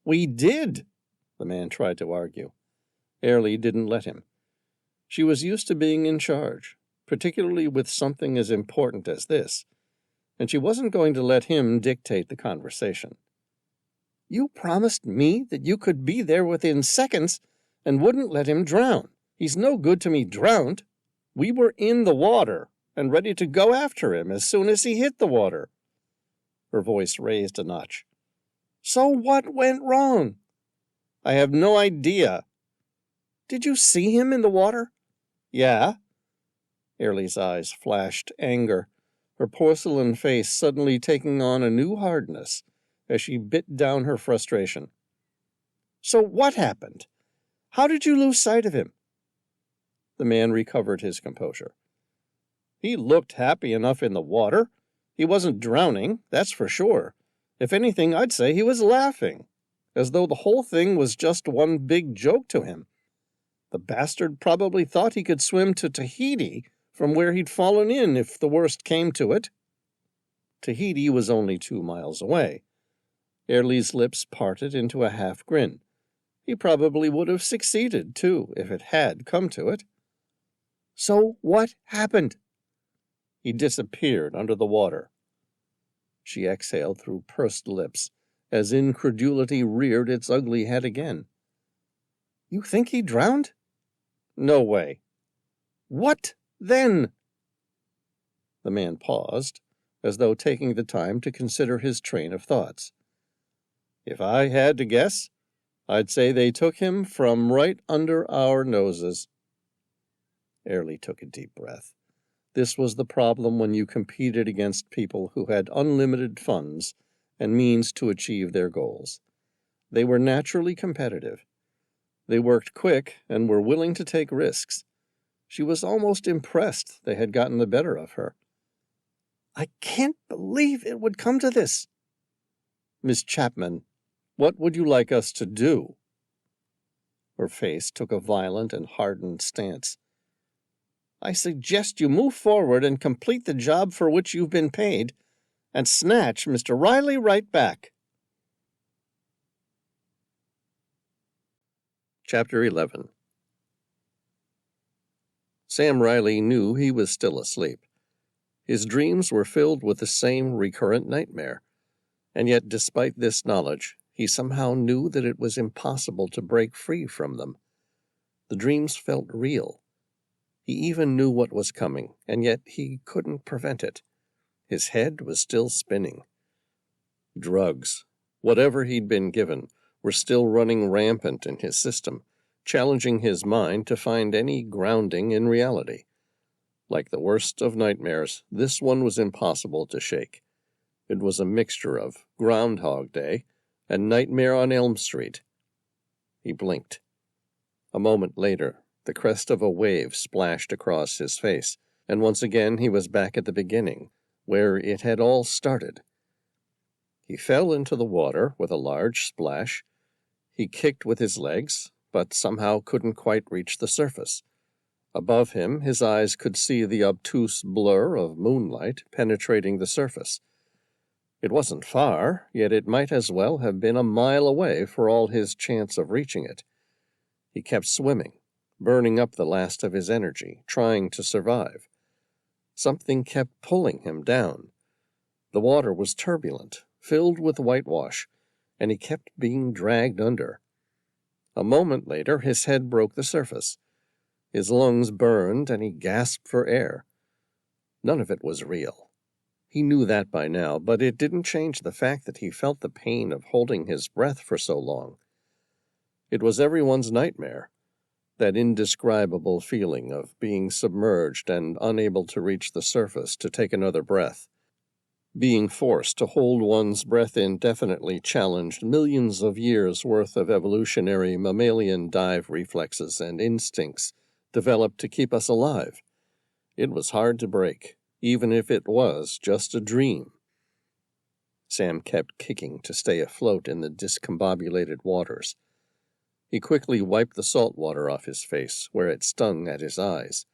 Speaker 1: "We did," the man tried to argue. Airlie didn't let him. She was used to being in charge, particularly with something as important as this, and she wasn't going to let him dictate the conversation. "You promised me that you could be there within seconds and wouldn't let him drown. He's no good to me drowned. We were in the water and ready to go after him as soon as he hit the water." Her voice raised a notch. "So what went wrong?" "I have no idea." "Did you see him in the water?" "Yeah." Airlie's eyes flashed anger, her porcelain face suddenly taking on a new hardness as she bit down her frustration. "So what happened? How did you lose sight of him?" The man recovered his composure. "He looked happy enough in the water. He wasn't drowning, that's for sure. If anything, I'd say he was laughing, as though the whole thing was just one big joke to him. The bastard probably thought he could swim to Tahiti from where he'd fallen in if the worst came to it." Tahiti was only 2 miles away. Airlie's lips parted into a half grin. He probably would have succeeded, too, if it had come to it. "So what happened?" "He disappeared under the water." She exhaled through pursed lips, as incredulity reared its ugly head again. "You think he drowned?" "No way." "What then?" The man paused, as though taking the time to consider his train of thoughts. "If I had to guess, I'd say they took him from right under our noses." Airlie took a deep breath. This was the problem when you competed against people who had unlimited funds and means to achieve their goals. They were naturally competitive. They worked quick and were willing to take risks. She was almost impressed they had gotten the better of her. "I can't believe it would come to this." "Miss Chapman, what would you like us to do?" Her face took a violent and hardened stance. "I suggest you move forward and complete the job for which you've been paid, and snatch Mr. Reilly right back." Chapter 11. Sam Reilly knew he was still asleep. His dreams were filled with the same recurrent nightmare, and yet despite this knowledge, he somehow knew that it was impossible to break free from them. The dreams felt real. He even knew what was coming, and yet he couldn't prevent it. His head was still spinning. Drugs, whatever he'd been given, were still running rampant in his system, challenging his mind to find any grounding in reality. Like the worst of nightmares, this one was impossible to shake. It was a mixture of Groundhog Day and Nightmare on Elm Street. He blinked. A moment later, the crest of a wave splashed across his face, and once again he was back at the beginning, where it had all started. He fell into the water with a large splash. He kicked with his legs, but somehow couldn't quite reach the surface. Above him, his eyes could see the obtuse blur of moonlight penetrating the surface. It wasn't far, yet it might as well have been a mile away for all his chance of reaching it. He kept swimming, burning up the last of his energy, trying to survive. Something kept pulling him down. The water was turbulent, filled with whitewash, and he kept being dragged under. A moment later, his head broke the surface. His lungs burned, and he gasped for air. None of it was real. He knew that by now, but it didn't change the fact that he felt the pain of holding his breath for so long. It was everyone's nightmare, that indescribable feeling of being submerged and unable to reach the surface to take another breath. Being forced to hold one's breath indefinitely challenged millions of years' worth of evolutionary mammalian dive reflexes and instincts developed to keep us alive. It was hard to break, even if it was just a dream. Sam kept kicking to stay afloat in the discombobulated waters. He quickly wiped the salt water off his face, where it stung at his eyes.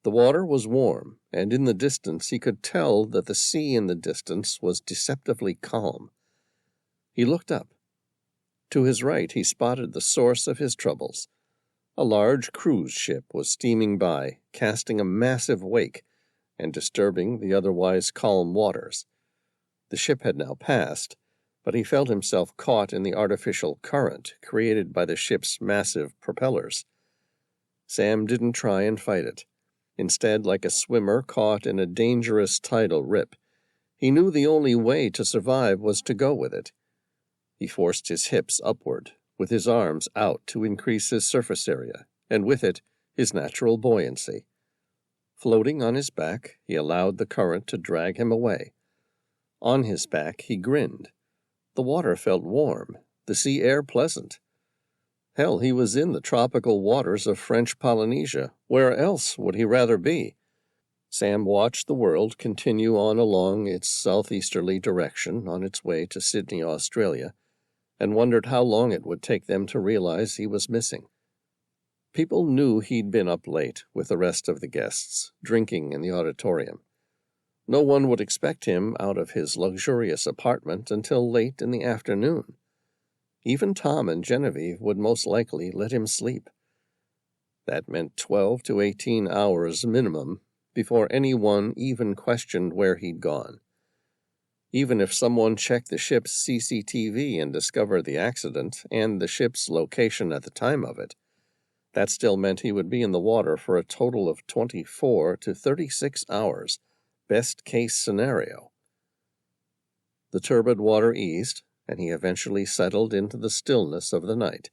Speaker 1: The water was warm, and in the distance he could tell that the sea in the distance was deceptively calm. He looked up. To his right he spotted the source of his troubles. A large cruise ship was steaming by, casting a massive wake and disturbing the otherwise calm waters. The ship had now passed, but he felt himself caught in the artificial current created by the ship's massive propellers. Sam didn't try and fight it. Instead, like a swimmer caught in a dangerous tidal rip, he knew the only way to survive was to go with it. He forced his hips upward, with his arms out to increase his surface area, and with it, his natural buoyancy. Floating on his back, he allowed the current to drag him away. On his back, he grinned. The water felt warm, the sea air pleasant. Hell, he was in the tropical waters of French Polynesia. Where else would he rather be? Sam watched the world continue on along its southeasterly direction on its way to Sydney, Australia, and wondered how long it would take them to realize he was missing. People knew he'd been up late with the rest of the guests, drinking in the auditorium. No one would expect him out of his luxurious apartment until late in the afternoon. Even Tom and Genevieve would most likely let him sleep. That meant 12 to 18 hours minimum before anyone even questioned where he'd gone. Even if someone checked the ship's CCTV and discovered the accident and the ship's location at the time of it, that still meant he would be in the water for a total of 24 to 36 hours, best case scenario. The turbid water eased, and he eventually settled into the stillness of the night.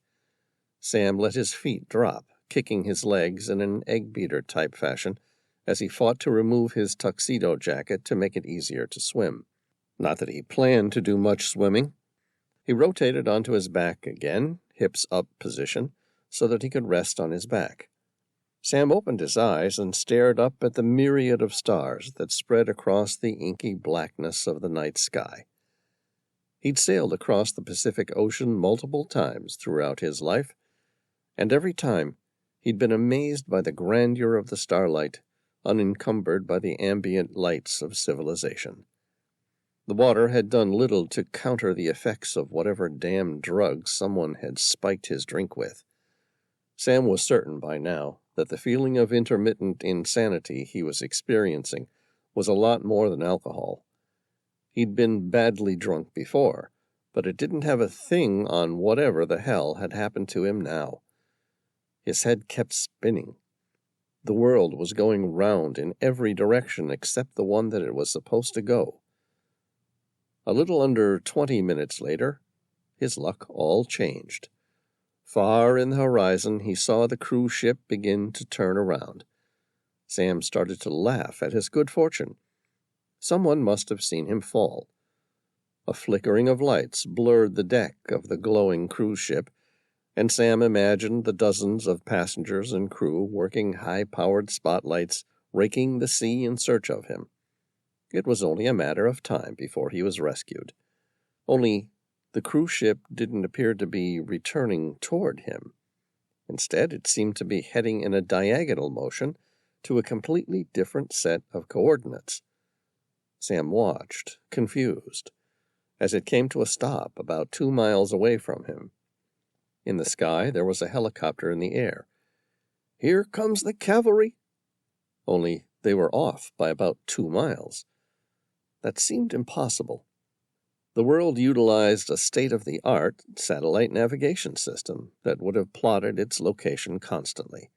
Speaker 1: Sam let his feet drop, kicking his legs in an egg-beater-type fashion as he fought to remove his tuxedo jacket to make it easier to swim. Not that he planned to do much swimming. He rotated onto his back again, hips up position, so that he could rest on his back. Sam opened his eyes and stared up at the myriad of stars that spread across the inky blackness of the night sky. He'd sailed across the Pacific Ocean multiple times throughout his life, and every time he'd been amazed by the grandeur of the starlight, unencumbered by the ambient lights of civilization. The water had done little to counter the effects of whatever damn drug someone had spiked his drink with. Sam was certain by now that the feeling of intermittent insanity he was experiencing was a lot more than alcohol. He'd been badly drunk before, but it didn't have a thing on whatever the hell had happened to him now. His head kept spinning. The world was going round in every direction except the one that it was supposed to go. A little under 20 minutes later, his luck all changed. Far in the horizon, he saw the cruise ship begin to turn around. Sam started to laugh at his good fortune. Someone must have seen him fall. A flickering of lights blurred the deck of the glowing cruise ship, and Sam imagined the dozens of passengers and crew working high-powered spotlights, raking the sea in search of him. It was only a matter of time before he was rescued. Only the cruise ship didn't appear to be returning toward him. Instead, it seemed to be heading in a diagonal motion to a completely different set of coordinates. Sam watched, confused, as it came to a stop about 2 miles away from him. In the sky, there was a helicopter in the air. "Here comes the cavalry!" Only they were off by about 2 miles. That seemed impossible. The world utilized a state-of-the-art satellite navigation system that would have plotted its location constantly.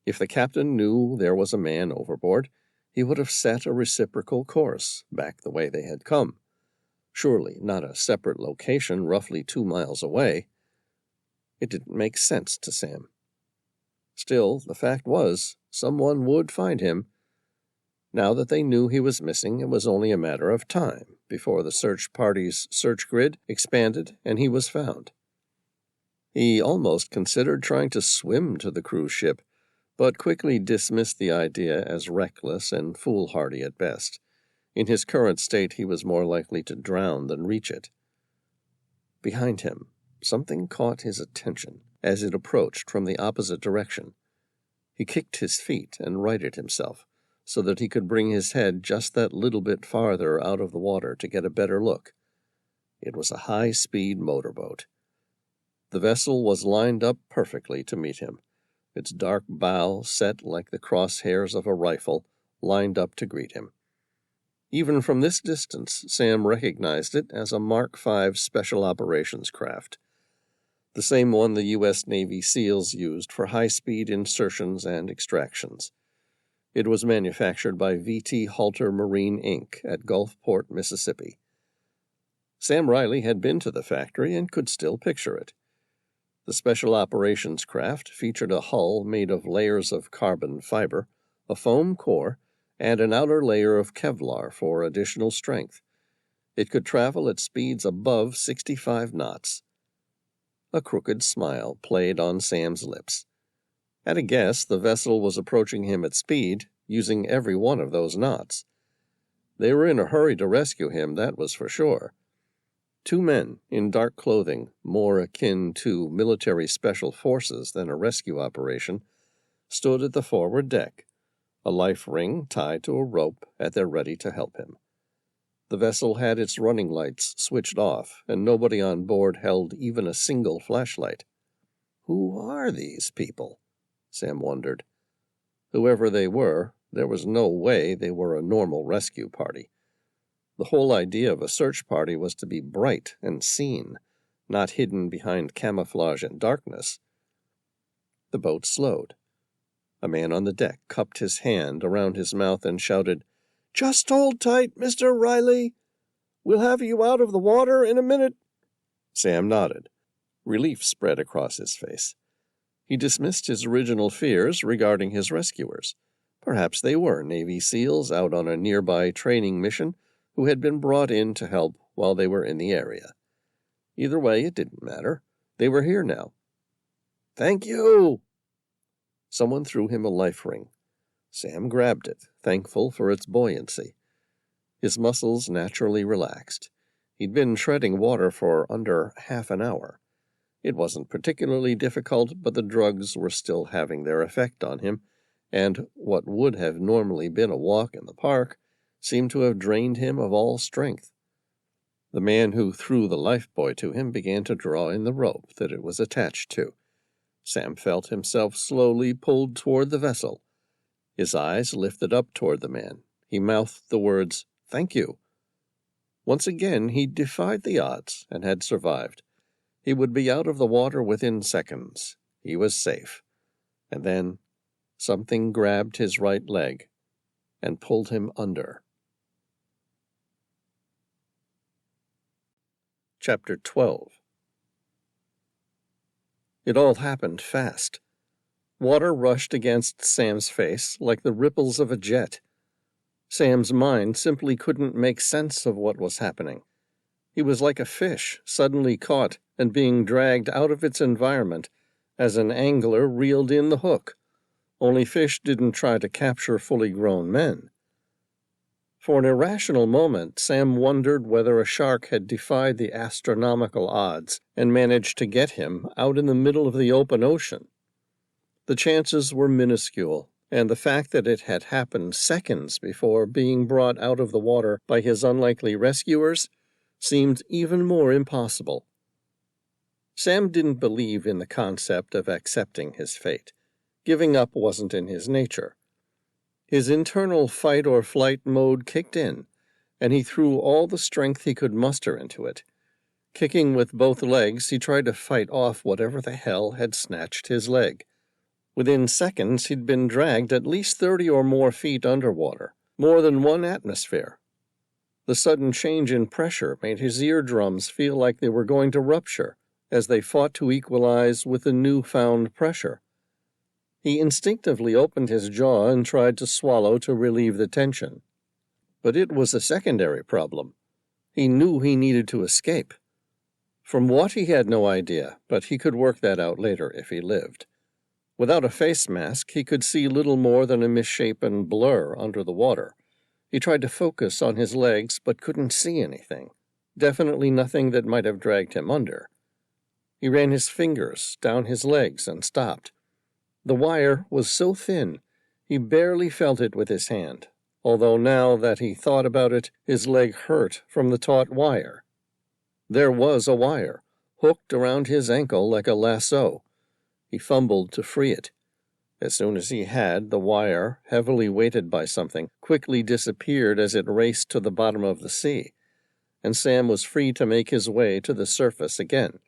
Speaker 1: If the captain knew there was a man overboard, he would have set a reciprocal course back the way they had come. Surely not a separate location roughly 2 miles away. It didn't make sense to Sam. Still, the fact was, someone would find him. Now that they knew he was missing, it was only a matter of time before the search party's search grid expanded and he was found. He almost considered trying to swim to the cruise ship, but quickly dismissed the idea as reckless and foolhardy at best. In his current state, he was more likely to drown than reach it. Behind him, something caught his attention as it approached from the opposite direction. He kicked his feet and righted himself, so that he could bring his head just that little bit farther out of the water to get a better look. It was a high-speed motorboat. The vessel was lined up perfectly to meet him, its dark bow set like the crosshairs of a rifle, lined up to greet him. Even from this distance, Sam recognized it as a Mark V Special Operations craft, the same one the U.S. Navy SEALs used for high-speed insertions and extractions. It was manufactured by V.T. Halter Marine, Inc. at Gulfport, Mississippi. Sam Reilly had been to the factory and could still picture it. The Special Operations craft featured a hull made of layers of carbon fiber, a foam core, and an outer layer of Kevlar for additional strength. It could travel at speeds above 65 knots. A crooked smile played on Sam's lips. At a guess, the vessel was approaching him at speed, using every one of those knots. They were in a hurry to rescue him, that was for sure. Two men in dark clothing, more akin to military special forces than a rescue operation, stood at the forward deck, a life ring tied to a rope at their ready to help him. The vessel had its running lights switched off, and nobody on board held even a single flashlight. Who are these people? Sam wondered. Whoever they were, there was no way they were a normal rescue party. The whole idea of a search party was to be bright and seen, not hidden behind camouflage and darkness. The boat slowed. A man on the deck cupped his hand around his mouth and shouted, "Just hold tight, Mr. Reilly. We'll have you out of the water in a minute." Sam nodded. Relief spread across his face. He dismissed his original fears regarding his rescuers. Perhaps they were Navy SEALs out on a nearby training mission who had been brought in to help while they were in the area. Either way, it didn't matter. They were here now. "Thank you!" Someone threw him a life ring. Sam grabbed it, thankful for its buoyancy. His muscles naturally relaxed. He'd been treading water for under half an hour. It wasn't particularly difficult, but the drugs were still having their effect on him, and what would have normally been a walk in the park seemed to have drained him of all strength. The man who threw the lifebuoy to him began to draw in the rope that it was attached to. Sam felt himself slowly pulled toward the vessel. His eyes lifted up toward the man. He mouthed the words, "Thank you." Once again he defied the odds and had survived. He would be out of the water within seconds. He was safe. And then something grabbed his right leg and pulled him under. Chapter 12. It all happened fast. Water rushed against Sam's face like the ripples of a jet. Sam's mind simply couldn't make sense of what was happening. He was like a fish suddenly caught and being dragged out of its environment as an angler reeled in the hook. Only fish didn't try to capture fully grown men. For an irrational moment, Sam wondered whether a shark had defied the astronomical odds and managed to get him out in the middle of the open ocean. The chances were minuscule, and the fact that it had happened seconds before being brought out of the water by his unlikely rescuers seemed even more impossible. Sam didn't believe in the concept of accepting his fate. Giving up wasn't in his nature. His internal fight-or-flight mode kicked in, and he threw all the strength he could muster into it. Kicking with both legs, he tried to fight off whatever the hell had snatched his leg. Within seconds, he'd been dragged at least 30 or more feet underwater, more than one atmosphere. The sudden change in pressure made his eardrums feel like they were going to rupture as they fought to equalize with the newfound pressure. He instinctively opened his jaw and tried to swallow to relieve the tension. But it was a secondary problem. He knew he needed to escape. From what, he had no idea, but he could work that out later if he lived. Without a face mask, he could see little more than a misshapen blur under the water. He tried to focus on his legs, but couldn't see anything. Definitely nothing that might have dragged him under. He ran his fingers down his legs and stopped. The wire was so thin, he barely felt it with his hand, although now that he thought about it, his leg hurt from the taut wire. There was a wire, hooked around his ankle like a lasso. He fumbled to free it. As soon as he had, the wire, heavily weighted by something, quickly disappeared as it raced to the bottom of the sea, and Sam was free to make his way to the surface again.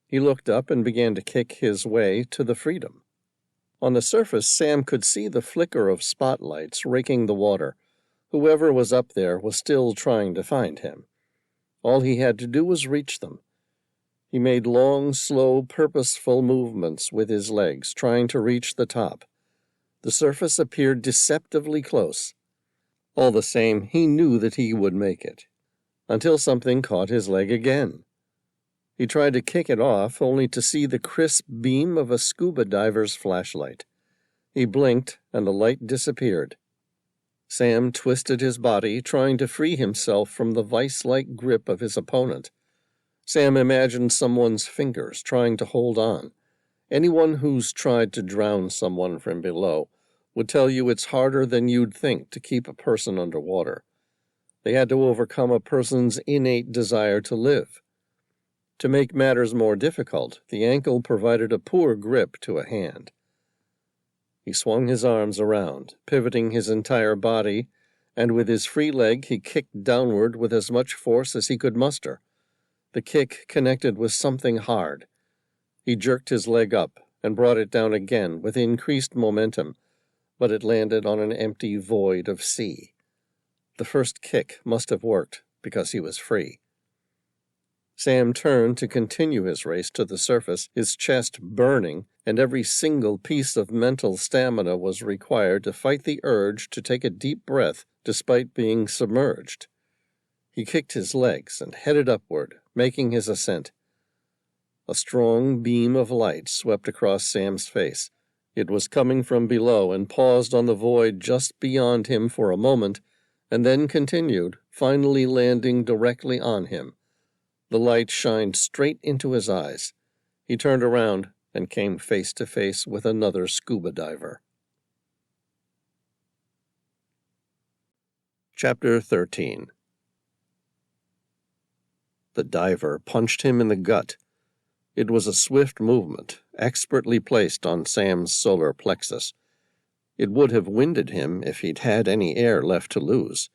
Speaker 1: He looked up and began to kick his way to the freedom. On the surface, Sam could see the flicker of spotlights raking the water. Whoever was up there was still trying to find him. All he had to do was reach them. He made long, slow, purposeful movements with his legs, trying to reach the top. The surface appeared deceptively close. All the same, he knew that he would make it, until something caught his leg again. He tried to kick it off, only to see the crisp beam of a scuba diver's flashlight. He blinked, and the light disappeared. Sam twisted his body, trying to free himself from the vice-like grip of his opponent. Sam imagined someone's fingers trying to hold on. Anyone who's tried to drown someone from below would tell you it's harder than you'd think to keep a person underwater. They had to overcome a person's innate desire to live. To make matters more difficult, the ankle provided a poor grip to a hand. He swung his arms around, pivoting his entire body, and with his free leg he kicked downward with as much force as he could muster. The kick connected with something hard. He jerked his leg up and brought it down again with increased momentum, but it landed on an empty void of sea. The first kick must have worked because he was free. Sam turned to continue his race to the surface, his chest burning, and every single piece of mental stamina was required to fight the urge to take a deep breath despite being submerged. He kicked his legs and headed upward, making his ascent. A strong beam of light swept across Sam's face. It was coming from below and paused on the void just beyond him for a moment, and then continued, finally landing directly on him. The light shined straight into his eyes. He turned around and came face to face with another scuba diver. Chapter 13. The diver punched him in the gut. It was a swift movement, expertly placed on Sam's solar plexus. It would have winded him if he'd had any air left to lose.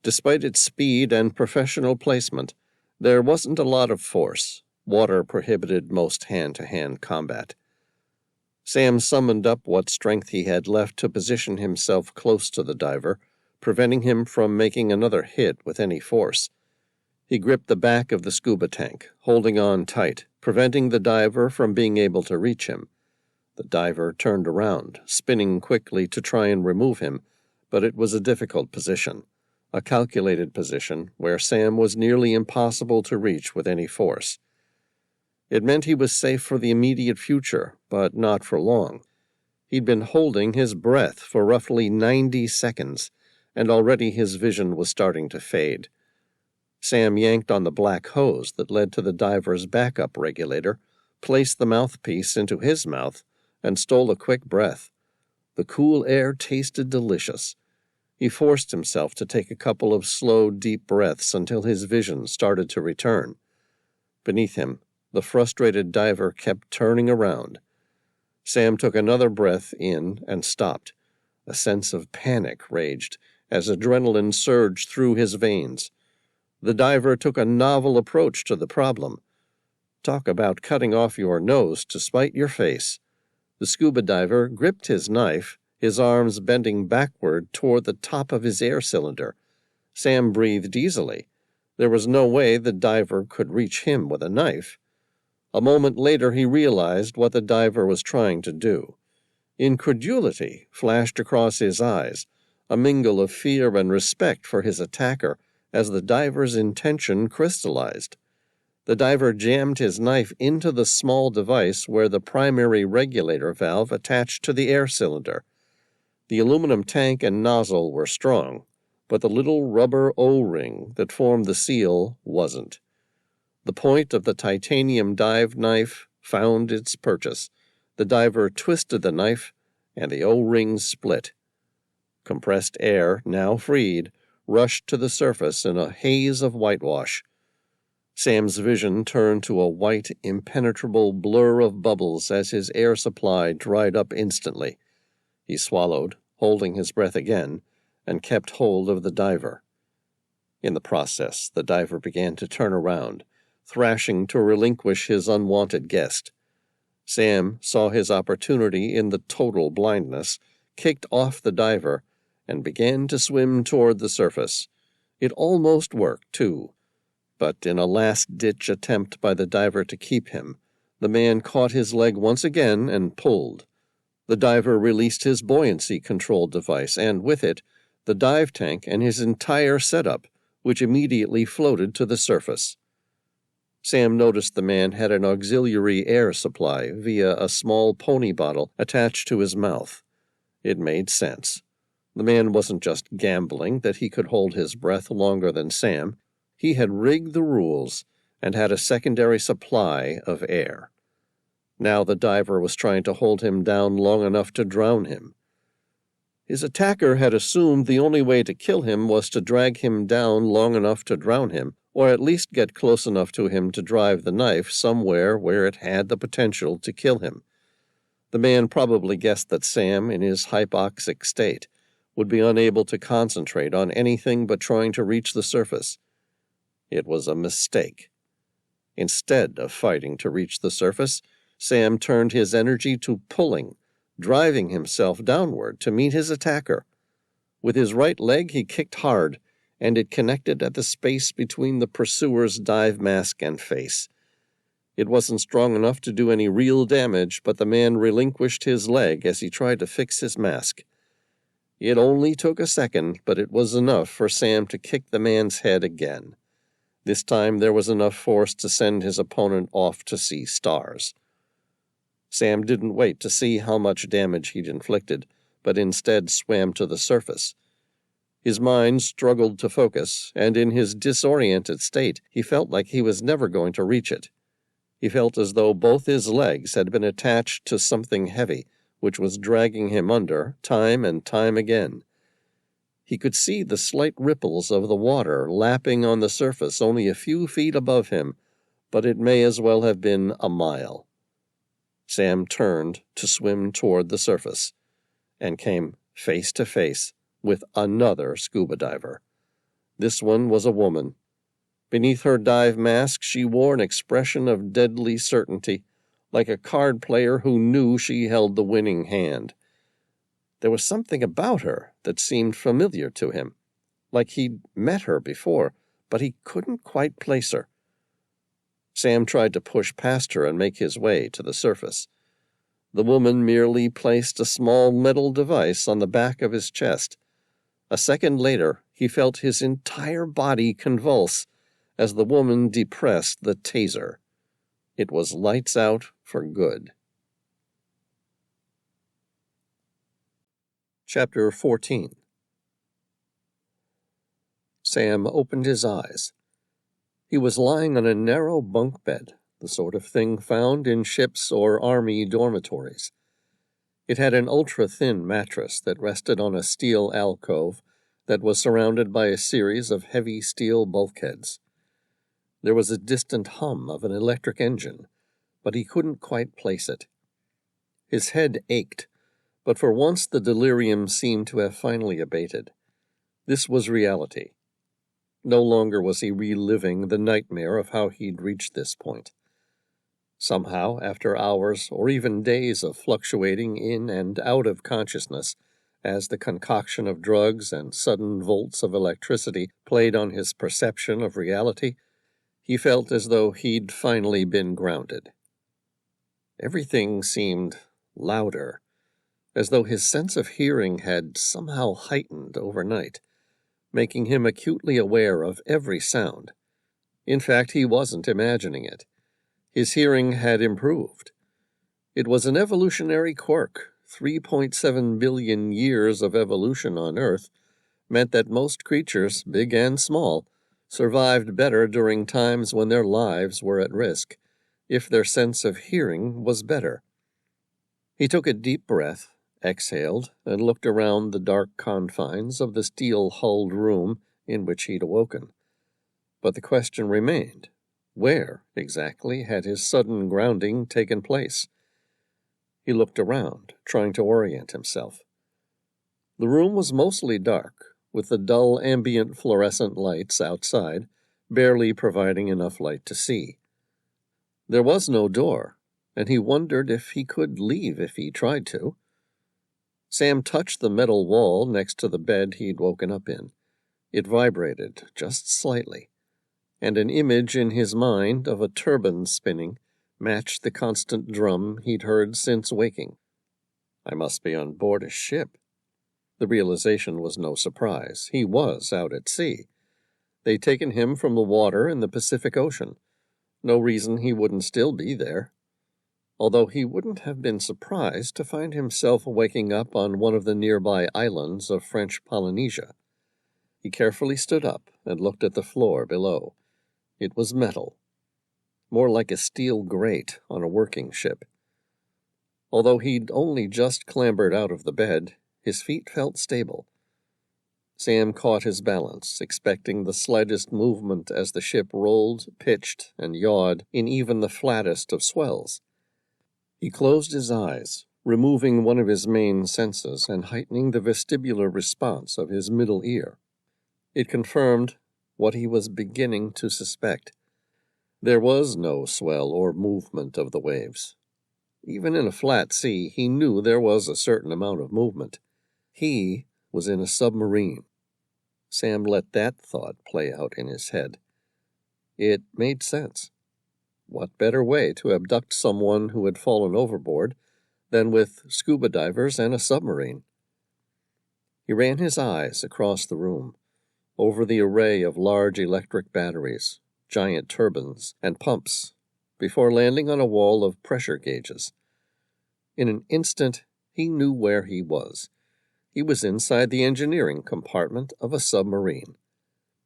Speaker 1: Despite its speed and professional placement, there wasn't a lot of force. Water prohibited most hand-to-hand combat. Sam summoned up what strength he had left to position himself close to the diver, preventing him from making another hit with any force. He gripped the back of the scuba tank, holding on tight, preventing the diver from being able to reach him. The diver turned around, spinning quickly to try and remove him, but it was a difficult position. A calculated position where Sam was nearly impossible to reach with any force. It meant he was safe for the immediate future, but not for long. He'd been holding his breath for roughly 90 seconds, and already his vision was starting to fade. Sam yanked on the black hose that led to the diver's backup regulator, placed the mouthpiece into his mouth, and stole a quick breath. The cool air tasted delicious. He forced himself to take a couple of slow, deep breaths until his vision started to return. Beneath him, the frustrated diver kept turning around. Sam took another breath in and stopped. A sense of panic raged as adrenaline surged through his veins. The diver took a novel approach to the problem. Talk about cutting off your nose to spite your face. The scuba diver gripped his knife, his arms bending backward toward the top of his air cylinder. Sam breathed easily. There was no way the diver could reach him with a knife. A moment later he realized what the diver was trying to do. Incredulity flashed across his eyes, a mingle of fear and respect for his attacker as the diver's intention crystallized. The diver jammed his knife into the small device where the primary regulator valve attached to the air cylinder. The aluminum tank and nozzle were strong, but the little rubber O-ring that formed the seal wasn't. The point of the titanium dive knife found its purchase. The diver twisted the knife, and the O-ring split. Compressed air, now freed, rushed to the surface in a haze of whitewash. Sam's vision turned to a white, impenetrable blur of bubbles as his air supply dried up instantly. He swallowed, holding his breath again, and kept hold of the diver. In the process, the diver began to turn around, thrashing to relinquish his unwanted guest. Sam saw his opportunity in the total blindness, kicked off the diver, and began to swim toward the surface. It almost worked, too. But in a last-ditch attempt by the diver to keep him, the man caught his leg once again and pulled. The diver released his buoyancy control device, and with it, the dive tank and his entire setup, which immediately floated to the surface. Sam noticed the man had an auxiliary air supply via a small pony bottle attached to his mouth. It made sense. The man wasn't just gambling that he could hold his breath longer than Sam. He had rigged the rules and had a secondary supply of air. Now the diver was trying to hold him down long enough to drown him. His attacker had assumed the only way to kill him was to drag him down long enough to drown him, or at least get close enough to him to drive the knife somewhere where it had the potential to kill him. The man probably guessed that Sam, in his hypoxic state, would be unable to concentrate on anything but trying to reach the surface. It was a mistake. Instead of fighting to reach the surface, Sam turned his energy to pulling, driving himself downward to meet his attacker. With his right leg he kicked hard, and it connected at the space between the pursuer's dive mask and face. It wasn't strong enough to do any real damage, but the man relinquished his leg as he tried to fix his mask. It only took a second, but it was enough for Sam to kick the man's head again. This time there was enough force to send his opponent off to see stars. Sam didn't wait to see how much damage he'd inflicted, but instead swam to the surface. His mind struggled to focus, and in his disoriented state, he felt like he was never going to reach it. He felt as though both his legs had been attached to something heavy, which was dragging him under time and time again. He could see the slight ripples of the water lapping on the surface only a few feet above him, but it may as well have been a mile. Sam turned to swim toward the surface, and came face to face with another scuba diver. This one was a woman. Beneath her dive mask she wore an expression of deadly certainty, like a card player who knew she held the winning hand. There was something about her that seemed familiar to him, like he'd met her before, but he couldn't quite place her. Sam tried to push past her and make his way to the surface. The woman merely placed a small metal device on the back of his chest. A second later, he felt his entire body convulse as the woman depressed the taser. It was lights out for good. Chapter 14. Sam opened his eyes. He was lying on a narrow bunk bed, the sort of thing found in ships or army dormitories. It had an ultra-thin mattress that rested on a steel alcove that was surrounded by a series of heavy steel bulkheads. There was a distant hum of an electric engine, but he couldn't quite place it. His head ached, but for once the delirium seemed to have finally abated. This was reality. No longer was he reliving the nightmare of how he'd reached this point. Somehow, after hours or even days of fluctuating in and out of consciousness, as the concoction of drugs and sudden volts of electricity played on his perception of reality, he felt as though he'd finally been grounded. Everything seemed louder, as though his sense of hearing had somehow heightened overnight, making him acutely aware of every sound. In fact, he wasn't imagining it. His hearing had improved. It was an evolutionary quirk. 3.7 billion years of evolution on Earth meant that most creatures, big and small, survived better during times when their lives were at risk, if their sense of hearing was better. He took a deep breath, exhaled, and looked around the dark confines of the steel-hulled room in which he'd awoken. But the question remained. Where, exactly, had his sudden grounding taken place? He looked around, trying to orient himself. The room was mostly dark, with the dull ambient fluorescent lights outside barely providing enough light to see. There was no door, and he wondered if he could leave if he tried to. Sam touched the metal wall next to the bed he'd woken up in. It vibrated just slightly, and an image in his mind of a turbine spinning matched the constant drum he'd heard since waking. I must be on board a ship. The realization was no surprise. He was out at sea. They'd taken him from the water in the Pacific Ocean. No reason he wouldn't still be there. Although he wouldn't have been surprised to find himself waking up on one of the nearby islands of French Polynesia. He carefully stood up and looked at the floor below. It was metal, more like a steel grate on a working ship. Although he'd only just clambered out of the bed, his feet felt stable. Sam caught his balance, expecting the slightest movement as the ship rolled, pitched, and yawed in even the flattest of swells. He closed his eyes, removing one of his main senses and heightening the vestibular response of his middle ear. It confirmed what he was beginning to suspect. There was no swell or movement of the waves. Even in a flat sea, he knew there was a certain amount of movement. He was in a submarine. Sam let that thought play out in his head. It made sense. What better way to abduct someone who had fallen overboard than with scuba divers and a submarine? He ran his eyes across the room, over the array of large electric batteries, giant turbines, and pumps, before landing on a wall of pressure gauges. In an instant, he knew where he was. He was inside the engineering compartment of a submarine.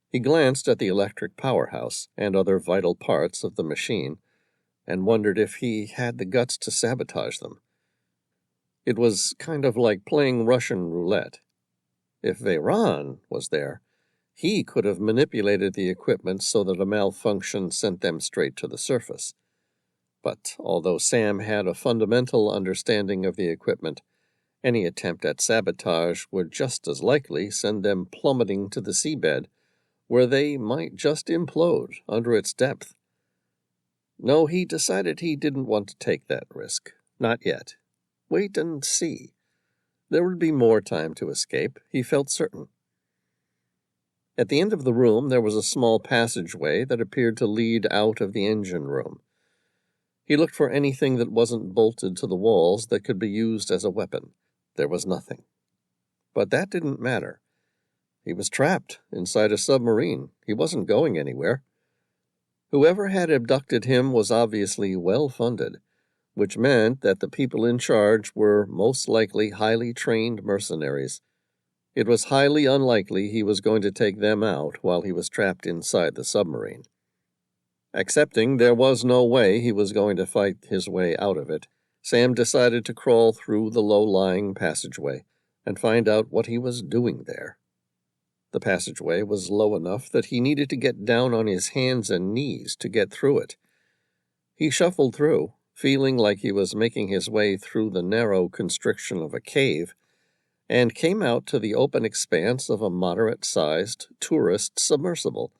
Speaker 1: He glanced at the electric powerhouse and other vital parts of the machine, and wondered if he had the guts to sabotage them. It was kind of like playing Russian roulette. If Veyron was there, he could have manipulated the equipment so that a malfunction sent them straight to the surface. But although Sam had a fundamental understanding of the equipment, any attempt at sabotage would just as likely send them plummeting to the seabed, where they might just implode under its depth. No, he decided he didn't want to take that risk. Not yet. Wait and see. There would be more time to escape, he felt certain. At the end of the room there was a small passageway that appeared to lead out of the engine room. He looked for anything that wasn't bolted to the walls that could be used as a weapon. There was nothing. But that didn't matter. He was trapped inside a submarine. He wasn't going anywhere. Whoever had abducted him was obviously well-funded, which meant that the people in charge were most likely highly trained mercenaries. It was highly unlikely he was going to take them out while he was trapped inside the submarine. Accepting there was no way he was going to fight his way out of it, Sam decided to crawl through the low-lying passageway and find out what he was doing there. The passageway was low enough that he needed to get down on his hands and knees to get through it. He shuffled through, feeling like he was making his way through the narrow constriction of a cave, and came out to the open expanse of a moderate-sized tourist submersible,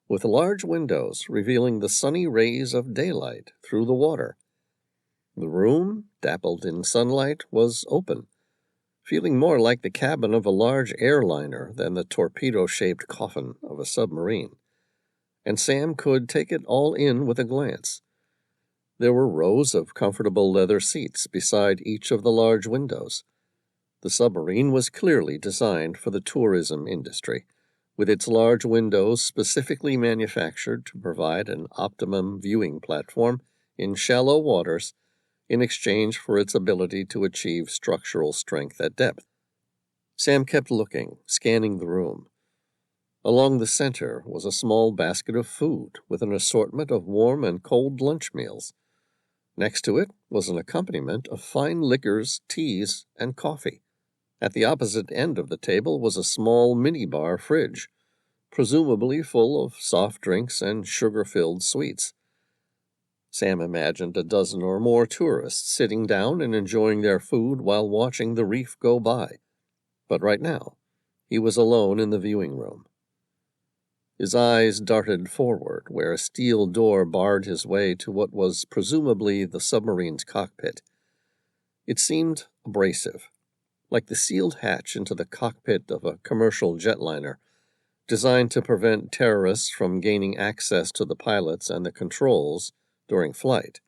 Speaker 1: with large windows revealing the sunny rays of daylight through the water. The room, dappled in sunlight, was open, feeling more like the cabin of a large airliner than the torpedo-shaped coffin of a submarine, and Sam could take it all in with a glance. There were rows of comfortable leather seats beside each of the large windows. The submarine was clearly designed for the tourism industry, with its large windows specifically manufactured to provide an optimum viewing platform in shallow waters in exchange for its ability to achieve structural strength at depth. Sam kept looking, scanning the room. Along the center was a small basket of food with an assortment of warm and cold lunch meals. Next to it was an accompaniment of fine liquors, teas, and coffee. At the opposite end of the table was a small minibar fridge, presumably full of soft drinks and sugar-filled sweets. Sam imagined a dozen or more tourists sitting down and enjoying their food while watching the reef go by. But right now, he was alone in the viewing room. His eyes darted forward, where a steel door barred his way to what was presumably the submarine's cockpit. It seemed abrasive, like the sealed hatch into the cockpit of a commercial jetliner, designed to prevent terrorists from gaining access to the pilots and the controls during flight.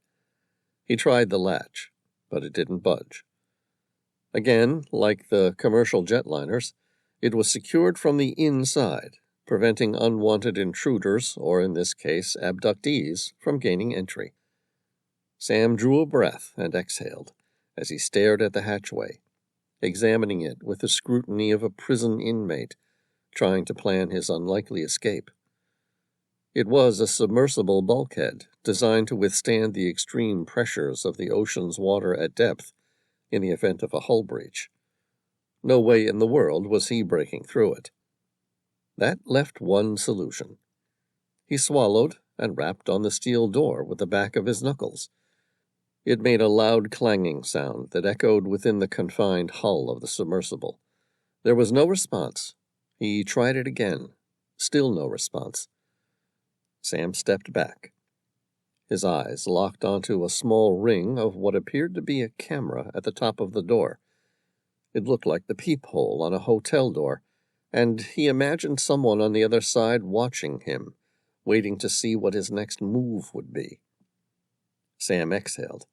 Speaker 1: He tried the latch, but it didn't budge. Again, like the commercial jetliners, it was secured from the inside, preventing unwanted intruders, or in this case, abductees, from gaining entry. Sam drew a breath and exhaled as he stared at the hatchway, examining it with the scrutiny of a prison inmate trying to plan his unlikely escape. It was a submersible bulkhead designed to withstand the extreme pressures of the ocean's water at depth in the event of a hull breach. No way in the world was he breaking through it. That left one solution. He swallowed and rapped on the steel door with the back of his knuckles. It made a loud clanging sound that echoed within the confined hull of the submersible. There was no response. He tried it again. Still no response. Sam stepped back. His eyes locked onto a small ring of what appeared to be a camera at the top of the door. It looked like the peephole on a hotel door, and he imagined someone on the other side watching him, waiting to see what his next move would be. Sam exhaled.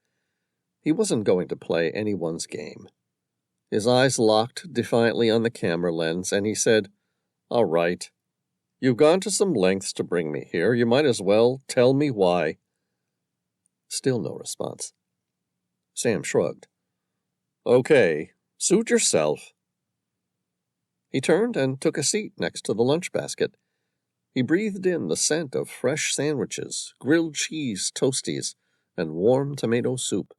Speaker 1: He wasn't going to play anyone's game. His eyes locked defiantly on the camera lens, and he said, "All right. You've gone to some lengths to bring me here. You might as well tell me why." Still no response. Sam shrugged. "Okay, suit yourself." He turned and took a seat next to the lunch basket. He breathed in the scent of fresh sandwiches, grilled cheese toasties, and warm tomato soup.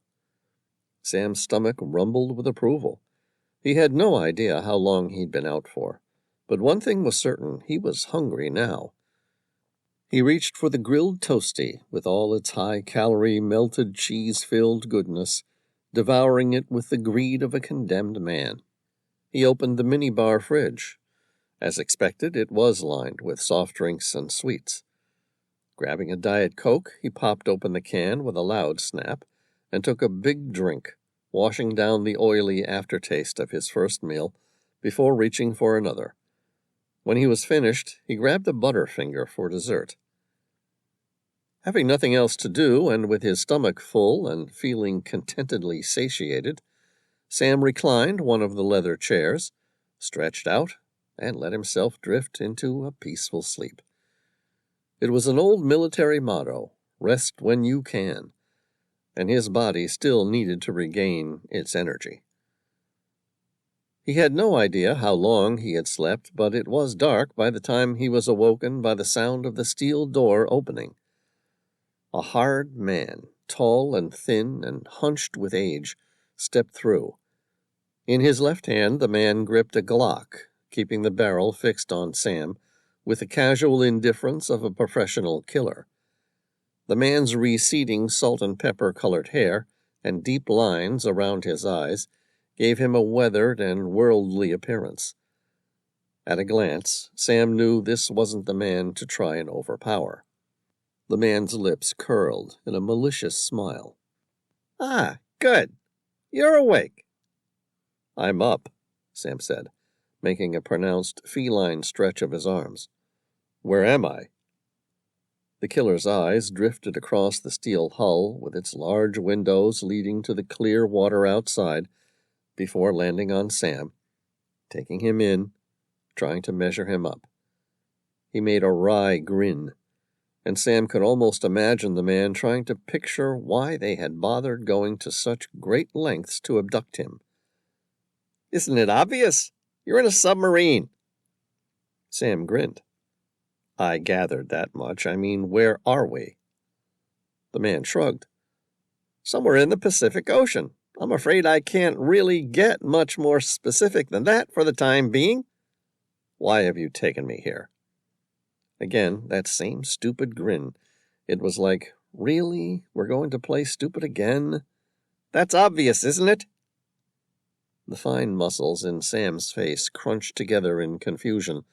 Speaker 1: Sam's stomach rumbled with approval. He had no idea how long he'd been out for, but one thing was certain: he was hungry now. He reached for the grilled toastie with all its high-calorie, melted cheese-filled goodness, devouring it with the greed of a condemned man. He opened the minibar fridge. As expected, it was lined with soft drinks and sweets. Grabbing a Diet Coke, he popped open the can with a loud snap and took a big drink, washing down the oily aftertaste of his first meal before reaching for another. When he was finished, he grabbed a Butterfinger for dessert. Having nothing else to do, and with his stomach full and feeling contentedly satiated, Sam reclined one of the leather chairs, stretched out, and let himself drift into a peaceful sleep. It was an old military motto, "Rest when you can," and his body still needed to regain its energy. He had no idea how long he had slept, but it was dark by the time he was awoken by the sound of the steel door opening. A hard man, tall and thin and hunched with age, stepped through. In his left hand the man gripped a Glock, keeping the barrel fixed on Sam with the casual indifference of a professional killer. The man's receding salt-and-pepper-colored hair and deep lines around his eyes gave him a weathered and worldly appearance. At a glance, Sam knew this wasn't the man to try and overpower. The man's lips curled in a malicious smile. "Ah, good. You're awake." "I'm up," Sam said, making a pronounced feline stretch of his arms. "Where am I?" The killer's eyes drifted across the steel hull with its large windows leading to the clear water outside before landing on Sam, taking him in, trying to measure him up. He made a wry grin, and Sam could almost imagine the man trying to picture why they had bothered going to such great lengths to abduct him. "Isn't it obvious? You're in a submarine." Sam grinned. "I gathered that much. I mean, where are we?" The man shrugged. "Somewhere in the Pacific Ocean. I'm afraid I can't really get much more specific than that for the time being." "Why have you taken me here?" Again, that same stupid grin. It was like, "Really? We're going to play stupid again?" "That's obvious, isn't it?" The fine muscles in Sam's face crunched together in confusion,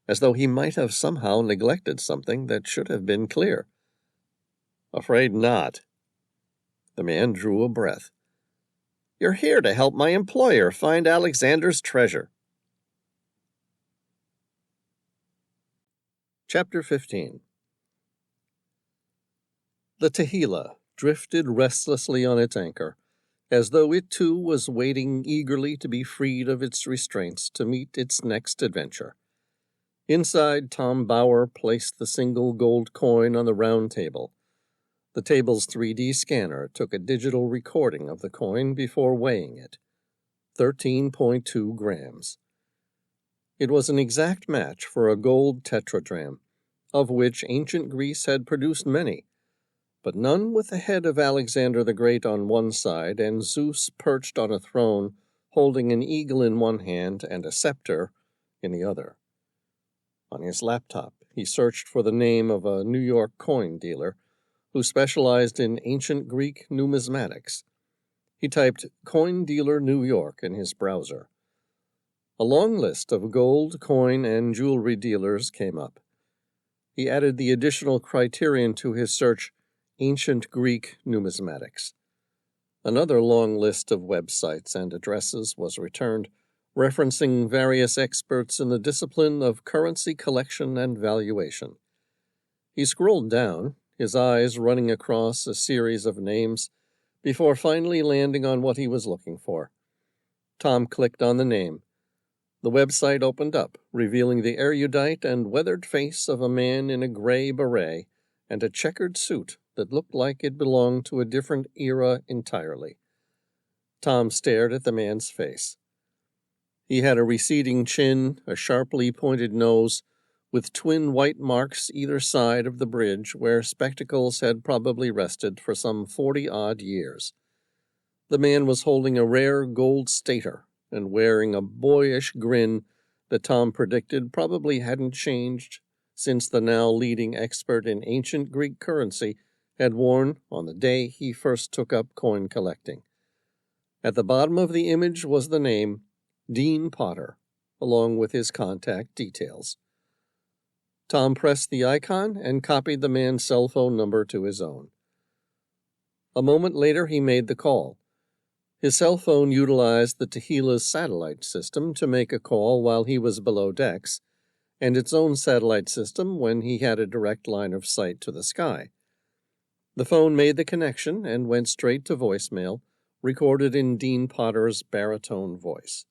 Speaker 1: as though he might have somehow neglected something that should have been clear. "Afraid not." The man drew a breath. "You're here to help my employer find Alexander's treasure." Chapter 15. The Tehila drifted restlessly on its anchor, as though it too was waiting eagerly to be freed of its restraints to meet its next adventure. Inside, Tom Bauer placed the single gold coin on the round table. The table's 3D scanner took a digital recording of the coin before weighing it. 13.2 grams. It was an exact match for a gold tetradrachm, of which ancient Greece had produced many, but none with the head of Alexander the Great on one side and Zeus perched on a throne holding an eagle in one hand and a scepter in the other. On his laptop, he searched for the name of a New York coin dealer who specialized in ancient Greek numismatics. He typed "Coin Dealer New York" in his browser. A long list of gold, coin, and jewelry dealers came up. He added the additional criterion to his search, ancient Greek numismatics. Another long list of websites and addresses was returned, referencing various experts in the discipline of currency collection and valuation. He scrolled down, his eyes running across a series of names, before finally landing on what he was looking for. Tom clicked on the name. The website opened up, revealing the erudite and weathered face of a man in a gray beret and a checkered suit that looked like it belonged to a different era entirely. Tom stared at the man's face. He had a receding chin, a sharply pointed nose, with twin white marks either side of the bridge where spectacles had probably rested for some 40-odd years. The man was holding a rare gold stater and wearing a boyish grin that Tom predicted probably hadn't changed since the now leading expert in ancient Greek currency had worn on the day he first took up coin collecting. At the bottom of the image was the name Dean Potter, along with his contact details. Tom pressed the icon and copied the man's cell phone number to his own. A moment later, he made the call. His cell phone utilized the Tequila's satellite system to make a call while he was below decks, and its own satellite system when he had a direct line of sight to the sky. The phone made the connection and went straight to voicemail, recorded in Dean Potter's baritone voice.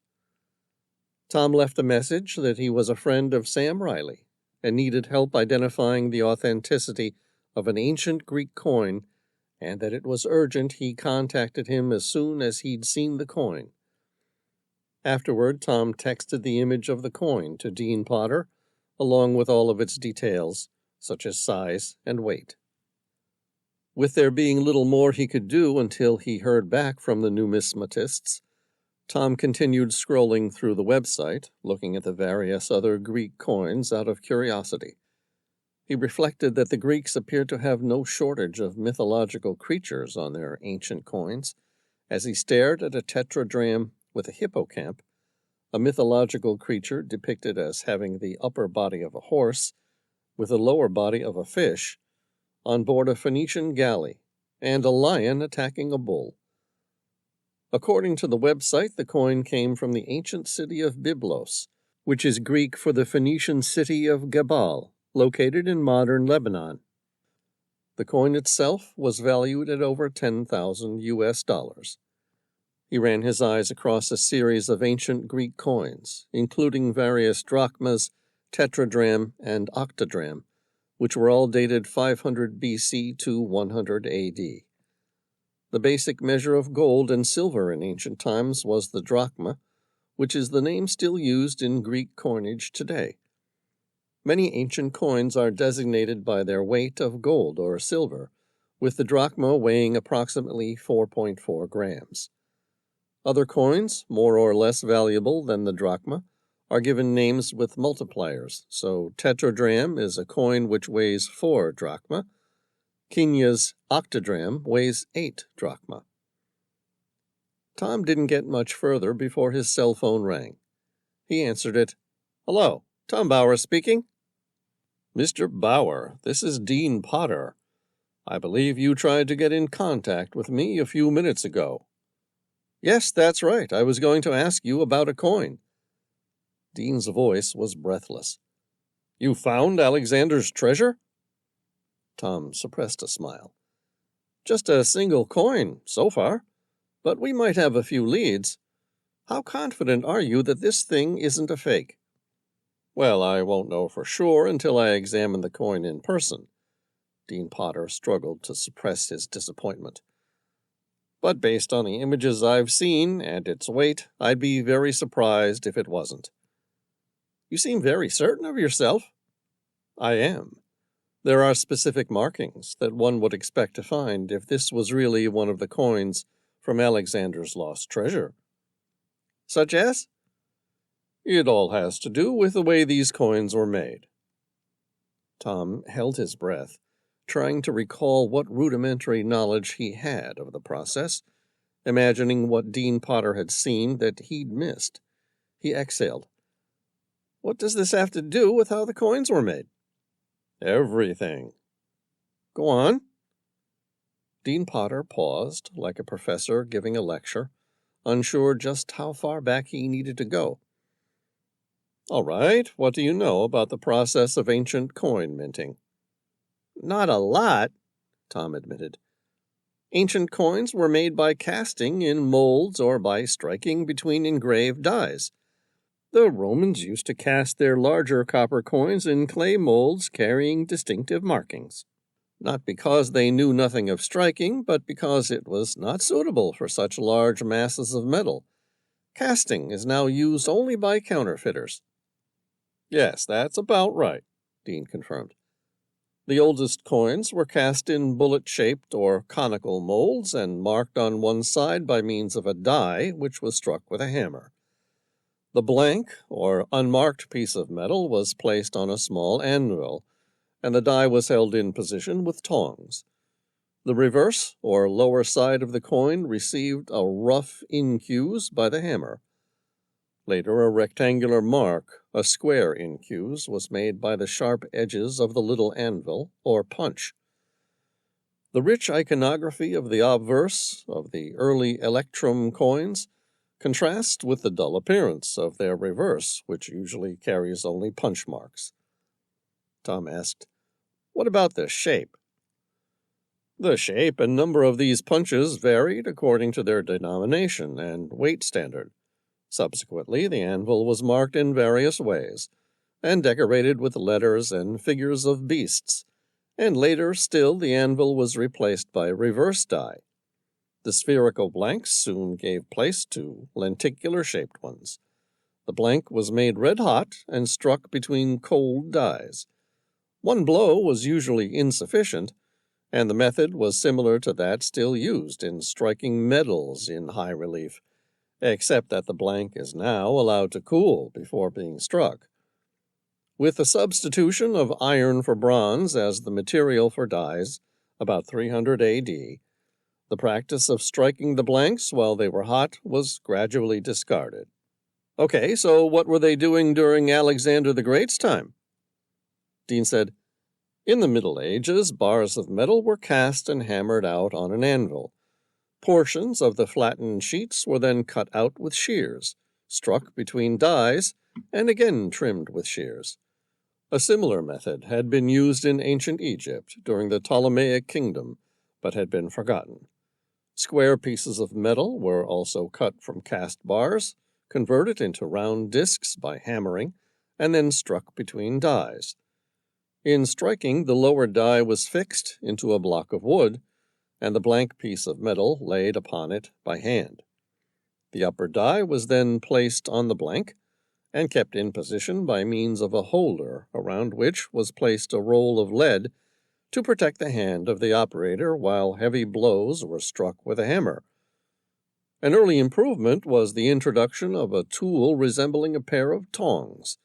Speaker 1: Tom left a message that he was a friend of Sam Reilly and needed help identifying the authenticity of an ancient Greek coin, and that it was urgent he contacted him as soon as he'd seen the coin. Afterward, Tom texted the image of the coin to Dean Potter, along with all of its details, such as size and weight. With there being little more he could do until he heard back from the numismatists, Tom continued scrolling through the website, looking at the various other Greek coins out of curiosity. He reflected that the Greeks appeared to have no shortage of mythological creatures on their ancient coins, as he stared at a tetradrachm with a hippocamp, a mythological creature depicted as having the upper body of a horse, with the lower body of a fish, on board a Phoenician galley, and a lion attacking a bull. According to the website, the coin came from the ancient city of Byblos, which is Greek for the Phoenician city of Gebal, located in modern Lebanon. The coin itself was valued at over $10,000. He ran his eyes across a series of ancient Greek coins, including various drachmas, tetradrachm, and octadrachm, which were all dated 500 BC to 100 AD. The basic measure of gold and silver in ancient times was the drachma, which is the name still used in Greek coinage today. Many ancient coins are designated by their weight of gold or silver, with the drachma weighing approximately 4.4 grams. Other coins, more or less valuable than the drachma, are given names with multipliers, so tetradrachm is a coin which weighs 4 drachma. Kenya's octadrachm weighs 8 drachma. Tom didn't get much further before his cell phone rang. He answered it. "Hello, Tom Bauer speaking." "Mr. Bauer, this is Dean Potter. I believe you tried to get in contact with me a few minutes ago." "Yes, that's right. I was going to ask you about a coin." Dean's voice was breathless. "You found Alexander's treasure?" Tom suppressed a smile. "Just a single coin, so far. but we might have a few leads. How confident are you that this thing isn't a fake?" "Well, I won't know for sure until I examine the coin in person." Dean Potter struggled to suppress his disappointment. "But based on the images I've seen and its weight, I'd be very surprised if it wasn't." "You seem very certain of yourself." "I am. There are specific markings that one would expect to find if this was really one of the coins from Alexander's lost treasure." "Such as?" "It all has to do with the way these coins were made." Tom held his breath, trying to recall what rudimentary knowledge he had of the process, imagining what Dean Potter had seen that he'd missed. He exhaled. "What does this have to do with how the coins were made?" "Everything." "Go on." Dean Potter paused, like a professor giving a lecture, unsure just how far back he needed to go. "All right, what do you know about the process of ancient coin minting?" "Not a lot," Tom admitted. "Ancient coins were made by casting in molds or by striking between engraved dies. The Romans used to cast their larger copper coins in clay molds carrying distinctive markings. Not because they knew nothing of striking, but because it was not suitable for such large masses of metal. Casting is now used only by counterfeiters." "Yes, that's about right," Dean confirmed. "The oldest coins were cast in bullet-shaped or conical molds and marked on one side by means of a die which was struck with a hammer. The blank, or unmarked piece of metal was placed on a small anvil, and the die was held in position with tongs. The reverse, or lower side of the coin received a rough incuse by the hammer. Later, a rectangular mark, a square incuse, was made by the sharp edges of the little anvil, or punch. The rich iconography of the obverse of the early electrum coins contrasts with the dull appearance of their reverse, which usually carries only punch marks." Tom asked, "What about the shape?" "The shape and number of these punches varied according to their denomination and weight standard. Subsequently, the anvil was marked in various ways, and decorated with letters and figures of beasts, and later still the anvil was replaced by reverse die. The spherical blanks soon gave place to lenticular-shaped ones. The blank was made red-hot and struck between cold dies. One blow was usually insufficient, and the method was similar to that still used in striking medals in high relief, except that the blank is now allowed to cool before being struck. With the substitution of iron for bronze as the material for dies, about 300 A.D., the practice of striking the blanks while they were hot was gradually discarded." "Okay, so what were they doing during Alexander the Great's time?" Dean said, "In the Middle Ages, bars of metal were cast and hammered out on an anvil. Portions of the flattened sheets were then cut out with shears, struck between dies, and again trimmed with shears. A similar method had been used in ancient Egypt during the Ptolemaic kingdom, but had been forgotten. Square pieces of metal were also cut from cast bars, converted into round discs by hammering, and then struck between dies. In striking, the lower die was fixed into a block of wood, and the blank piece of metal laid upon it by hand. The upper die was then placed on the blank, and kept in position by means of a holder around which was placed a roll of lead to protect the hand of the operator while heavy blows were struck with a hammer. An early improvement was the introduction of a tool resembling a pair of tongs,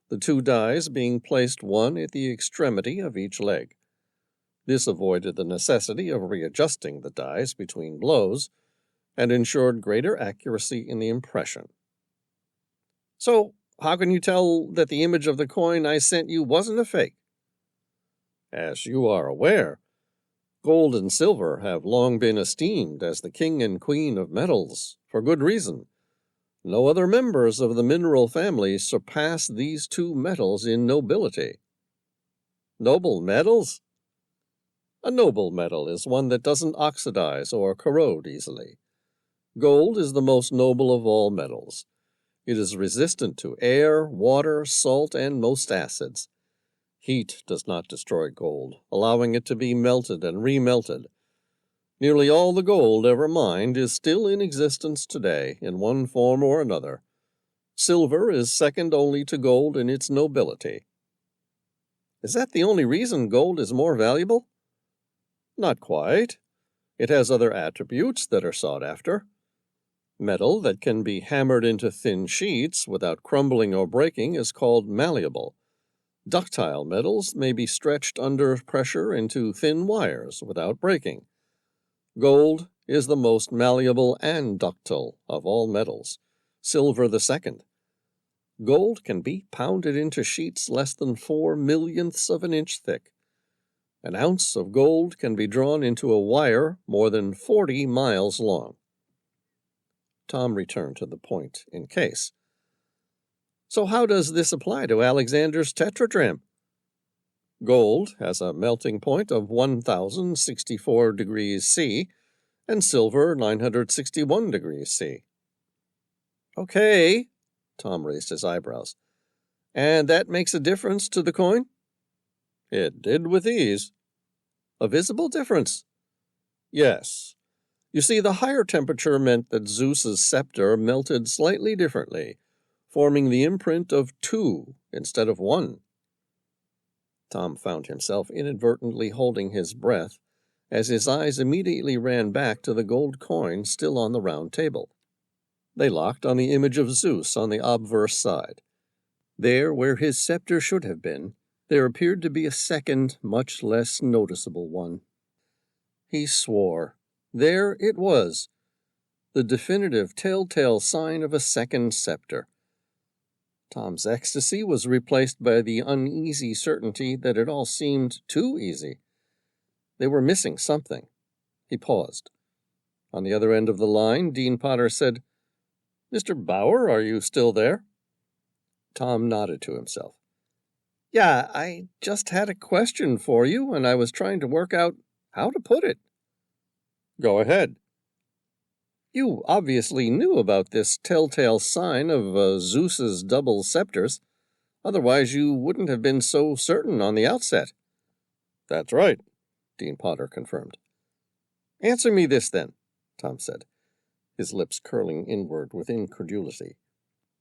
Speaker 1: the two dies being placed one at the extremity of each leg. This avoided the necessity of readjusting the dies between blows, and ensured greater accuracy in the impression." "So, how can you tell that the image of the coin I sent you wasn't a fake?" "As you are aware, gold and silver have long been esteemed as the king and queen of metals, for good reason. No other members of the mineral family surpass these two metals in nobility." "Noble metals?" "A noble metal is one that doesn't oxidize or corrode easily. Gold is the most noble of all metals. It is resistant to air, water, salt, and most acids. Heat does not destroy gold, allowing it to be melted and remelted. Nearly all the gold ever mined is still in existence today, in one form or another. Silver is second only to gold in its nobility. Is that the only reason gold is more valuable? Not quite. It has other attributes that are sought after. Metal that can be hammered into thin sheets without crumbling or breaking is called malleable. Ductile metals may be stretched under pressure into thin wires without breaking. Gold is the most malleable and ductile of all metals, silver the second. Gold can be pounded into sheets less than 4/millionths of an inch thick. An ounce of gold can be drawn into a wire more than 40 miles long. Tom returned to the point in case. So how does this apply to Alexander's tetradrachm? Gold has a melting point of 1,064 degrees C and silver 961 degrees C. Okay, Tom raised his eyebrows. And that makes a difference to the coin? It did with these. A visible difference? Yes. You see, the higher temperature meant that Zeus's scepter melted slightly differently, forming the imprint of 2 instead of 1. Tom found himself inadvertently holding his breath as his eyes immediately ran back to the gold coin still on the round table. They locked on the image of Zeus on the obverse side. There, where his scepter should have been, there appeared to be a second, much less noticeable one. He swore. There it was, the definitive telltale sign of a second scepter. Tom's ecstasy was replaced by the uneasy certainty that it all seemed too easy. They were missing something. He paused. On the other end of the line, Dean Potter said, "Mr. Bauer, are you still there?" Tom nodded to himself. "Yeah, I just had a question for you, and I was trying to work out how to put it." "Go ahead." "You obviously knew about this telltale sign of Zeus's double scepters. Otherwise you wouldn't have been so certain on the outset." "That's right," Dean Potter confirmed. "Answer me this, then," Tom said, his lips curling inward with incredulity.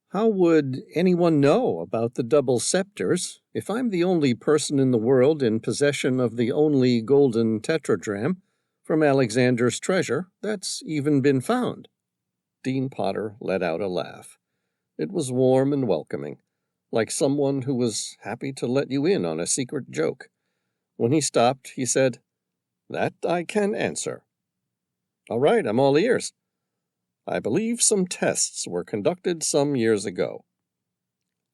Speaker 1: "How would anyone know about the double scepters if I'm the only person in the world in possession of the only golden tetradrachm from Alexander's treasure that's even been found?" Dean Potter let out a laugh. It was warm and welcoming, like someone who was happy to let you in on a secret joke. When he stopped, he said, "That I can answer." "All right, I'm all ears." "I believe some tests were conducted some years ago."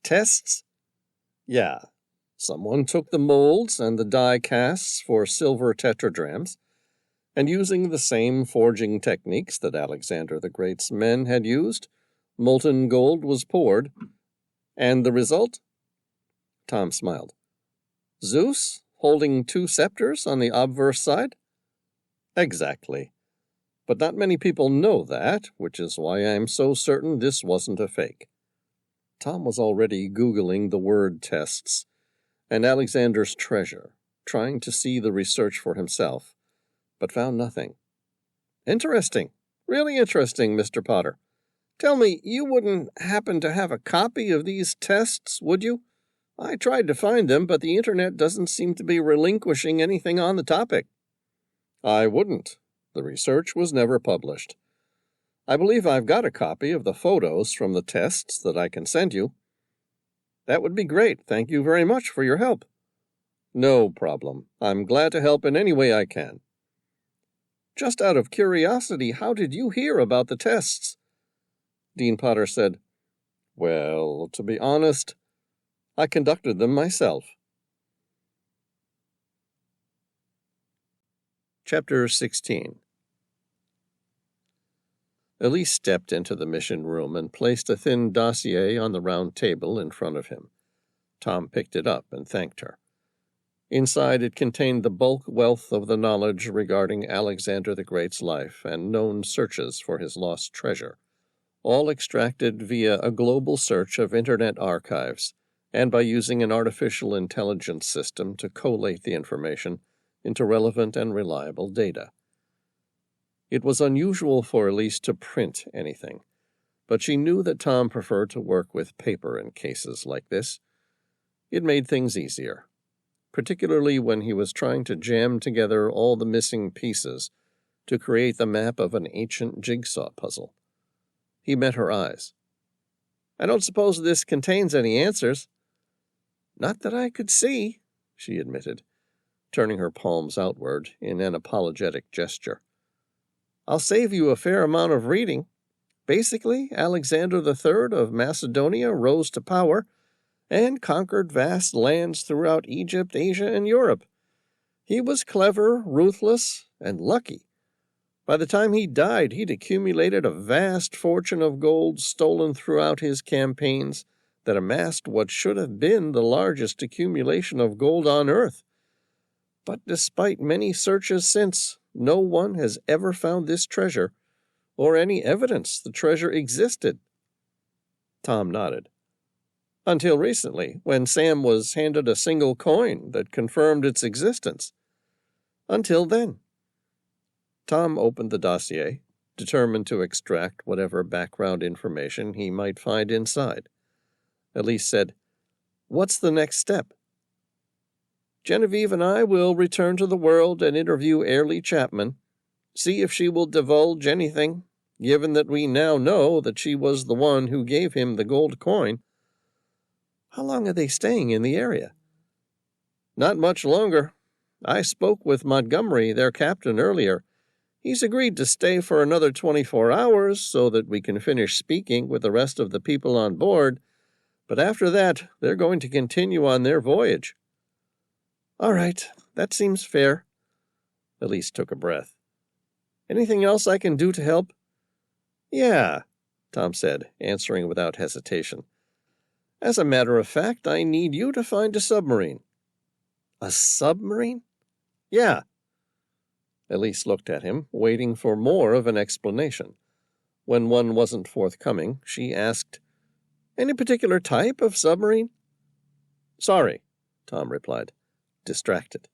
Speaker 1: "Tests?" "Yeah. Someone took the molds and the die casts for silver tetradrachms, and using the same forging techniques that Alexander the Great's men had used, molten gold was poured. And the result?" Tom smiled. "Zeus holding 2 scepters on the obverse side?" "Exactly. But not many people know that, which is why I'm so certain this wasn't a fake." Tom was already Googling the word tests and Alexander's treasure, trying to see the research for himself, but found nothing. "Interesting. Really interesting, Mr. Potter. Tell me, you wouldn't happen to have a copy of these tests, would you? I tried to find them, but the internet doesn't seem to be relinquishing anything on the topic." "I wouldn't. The research was never published. I believe I've got a copy of the photos from the tests that I can send you." "That would be great. Thank you very much for your help." "No problem. I'm glad to help in any way I can." "Just out of curiosity, how did you hear about the tests?" Dean Potter said, "Well, to be honest, I conducted them myself." Chapter 16. Elise stepped into the mission room and placed a thin dossier on the round table in front of him. Tom picked it up and thanked her. Inside it contained the bulk wealth of the knowledge regarding Alexander the Great's life and known searches for his lost treasure, all extracted via a global search of Internet archives and by using an artificial intelligence system to collate the information into relevant and reliable data. It was unusual for Elise to print anything, but she knew that Tom preferred to work with paper in cases like this. It made things easier, particularly when he was trying to jam together all the missing pieces to create the map of an ancient jigsaw puzzle. He met her eyes. "I don't suppose this contains any answers." "Not that I could see," she admitted, turning her palms outward in an apologetic gesture. "I'll save you a fair amount of reading. Basically, Alexander III of Macedonia rose to power and conquered vast lands throughout Egypt, Asia, and Europe. He was clever, ruthless, and lucky. By the time he died, he'd accumulated a vast fortune of gold stolen throughout his campaigns that amassed what should have been the largest accumulation of gold on earth. But despite many searches since, no one has ever found this treasure, or any evidence the treasure existed." Tom nodded. "Until recently, when Sam was handed a single coin that confirmed its existence. Until then." Tom opened the dossier, determined to extract whatever background information he might find inside. Elise said, "What's the next step?" "Genevieve and I will return to the world and interview Airlie Chapman, see if she will divulge anything, given that we now know that she was the one who gave him the gold coin." "How long are they staying in the area?" "Not much longer. I spoke with Montgomery, their captain, earlier. He's agreed to stay for another 24 hours so that we can finish speaking with the rest of the people on board, but after that, they're going to continue on their voyage." "All right, that seems fair." Elise took a breath. "Anything else I can do to help?" "Yeah," Tom said, answering without hesitation. "As a matter of fact, I need you to find a submarine." "A submarine?" "Yeah." Elise looked at him, waiting for more of an explanation. When one wasn't forthcoming, she asked, "Any particular type of submarine?" "Sorry," Tom replied, distracted.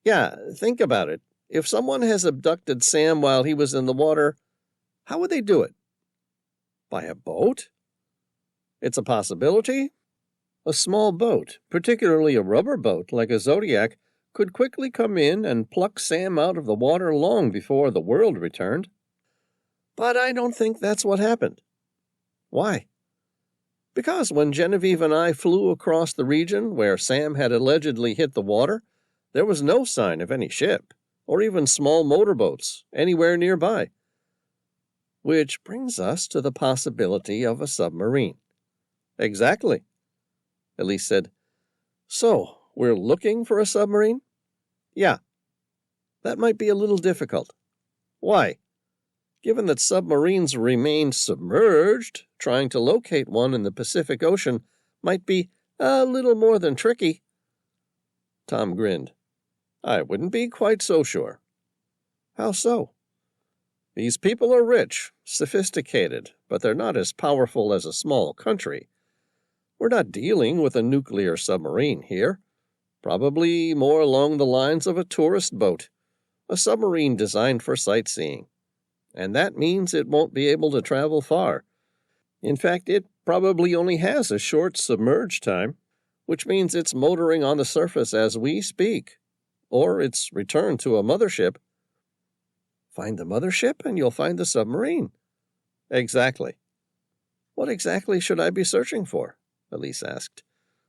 Speaker 1: "Yeah, think about it. If someone has abducted Sam while he was in the water, how would they do it? By a boat? It's a possibility. A small boat, particularly a rubber boat like a Zodiac, could quickly come in and pluck Sam out of the water long before the world returned. But I don't think that's what happened." "Why?" "Because when Genevieve and I flew across the region where Sam had allegedly hit the water, there was no sign of any ship, or even small motorboats, anywhere nearby." "Which brings us to the possibility of a submarine." "Exactly." Elise said, "So, we're looking for a submarine?" "Yeah." "That might be a little difficult." "Why?" "Given that submarines remain submerged, trying to locate one in the Pacific Ocean might be a little more than tricky." Tom grinned. "I wouldn't be quite so sure." "How so?" "These people are rich, sophisticated, but they're not as powerful as a small country. We're not dealing with a nuclear submarine here. Probably more along the lines of a tourist boat, a submarine designed for sightseeing. And that means it won't be able to travel far. In fact, it probably only has a short submerged time, which means it's motoring on the surface as we speak, or it's returned to a mothership." "Find the mothership and you'll find the submarine." "Exactly." "What exactly should I be searching for?" Elise asked,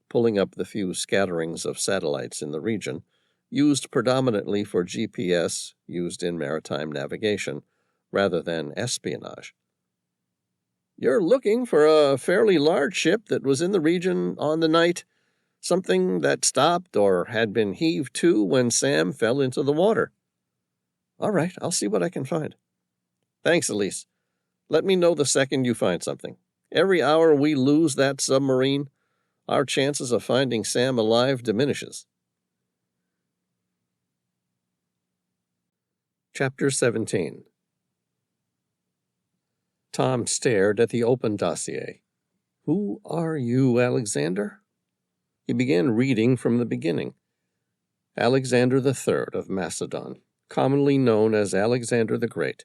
Speaker 1: pulling up the few scatterings of satellites in the region, used predominantly for GPS, used in maritime navigation, rather than espionage. "You're looking for a fairly large ship that was in the region on the night, something that stopped or had been heaved to when Sam fell into the water." "All right, I'll see what I can find." "Thanks, Elise. Let me know the second you find something. Every hour we lose that submarine, our chances of finding Sam alive diminishes." Chapter 17. Tom stared at the open dossier. "Who are you, Alexander?" He began reading from the beginning. Alexander III of Macedon, commonly known as Alexander the Great,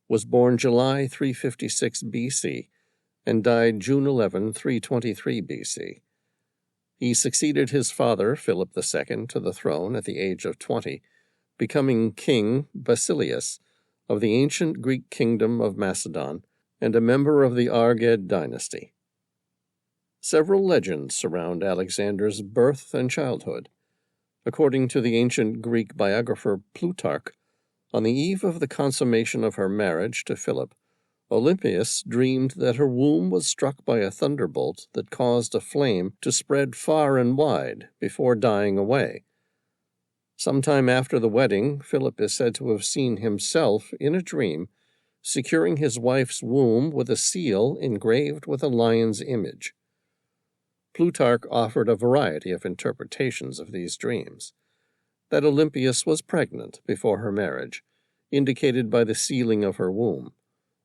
Speaker 1: was born July 356 BC and died June 11, 323 BC. He succeeded his father, Philip II, to the throne at the age of 20, becoming King Bactria of the ancient Greek kingdom of Macedon and a member of the Argead dynasty. Several legends surround Alexander's birth and childhood. According to the ancient Greek biographer Plutarch, on the eve of the consummation of her marriage to Philip, Olympias dreamed that her womb was struck by a thunderbolt that caused a flame to spread far and wide before dying away. Sometime after the wedding, Philip is said to have seen himself in a dream securing his wife's womb with a seal engraved with a lion's image. Plutarch offered a variety of interpretations of these dreams. That Olympias was pregnant before her marriage, indicated by the sealing of her womb,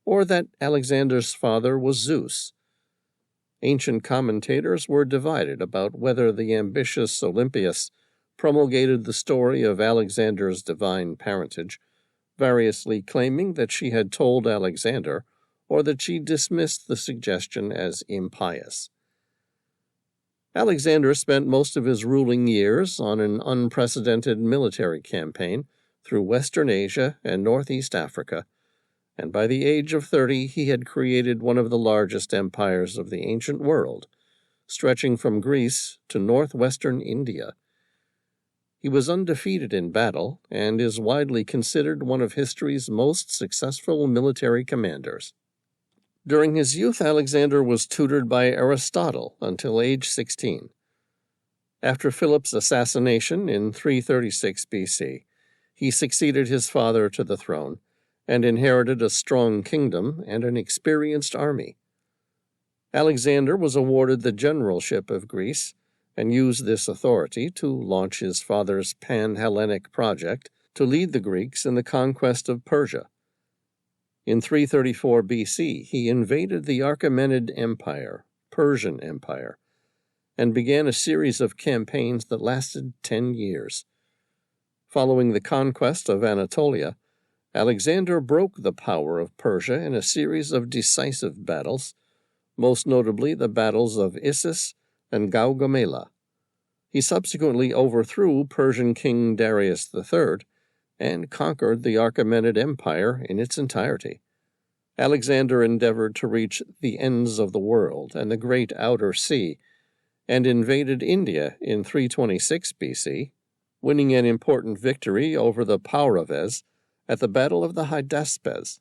Speaker 1: or that Alexander's father was Zeus. Ancient commentators were divided about whether the ambitious Olympias promulgated the story of Alexander's divine parentage, variously claiming that she had told Alexander or that she dismissed the suggestion as impious. Alexander spent most of his ruling years on an unprecedented military campaign through Western Asia and Northeast Africa, and by the age of 30 he had created one of the largest empires of the ancient world, stretching from Greece to northwestern India. He was undefeated in battle and is widely considered one of history's most successful military commanders. During his youth, Alexander was tutored by Aristotle until age 16. After Philip's assassination in 336 BC, he succeeded his father to the throne and inherited a strong kingdom and an experienced army. Alexander was awarded the generalship of Greece and used this authority to launch his father's pan-Hellenic project to lead the Greeks in the conquest of Persia. In 334 BC, he invaded the Achaemenid Empire, Persian Empire, and began a series of campaigns that lasted 10 years. Following the conquest of Anatolia, Alexander broke the power of Persia in a series of decisive battles, most notably the battles of Issus and Gaugamela. He subsequently overthrew Persian King Darius III and conquered the Achaemenid Empire in its entirety. Alexander endeavored to reach the ends of the world and the great outer sea, and invaded India in 326 BC, winning an important victory over the Pauravas at the Battle of the Hydaspes.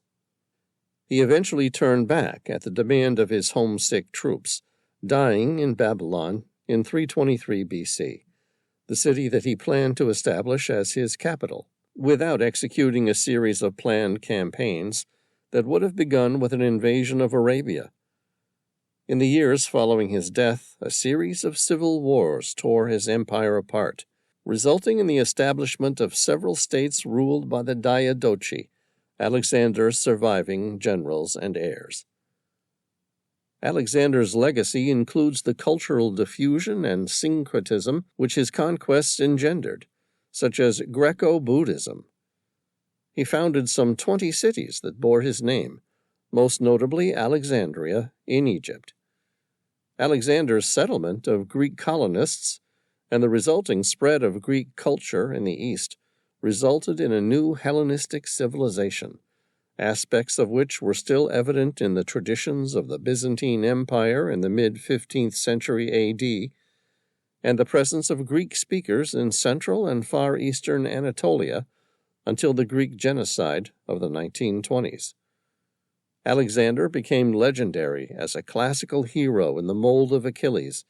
Speaker 1: He eventually turned back at the demand of his homesick troops, dying in Babylon in 323 BC, the city that he planned to establish as his capital, without executing a series of planned campaigns that would have begun with an invasion of Arabia. In the years following his death, a series of civil wars tore his empire apart, resulting in the establishment of several states ruled by the Diadochi, Alexander's surviving generals and heirs. Alexander's legacy includes the cultural diffusion and syncretism which his conquests engendered, such as Greco-Buddhism. He founded some 20 cities that bore his name, most notably Alexandria in Egypt. Alexander's settlement of Greek colonists and the resulting spread of Greek culture in the East resulted in a new Hellenistic civilization, aspects of which were still evident in the traditions of the Byzantine Empire in the mid-15th century AD, and the presence of Greek speakers in Central and Far Eastern Anatolia until the Greek genocide of the 1920s. Alexander became legendary as a classical hero in the mold of Achilles,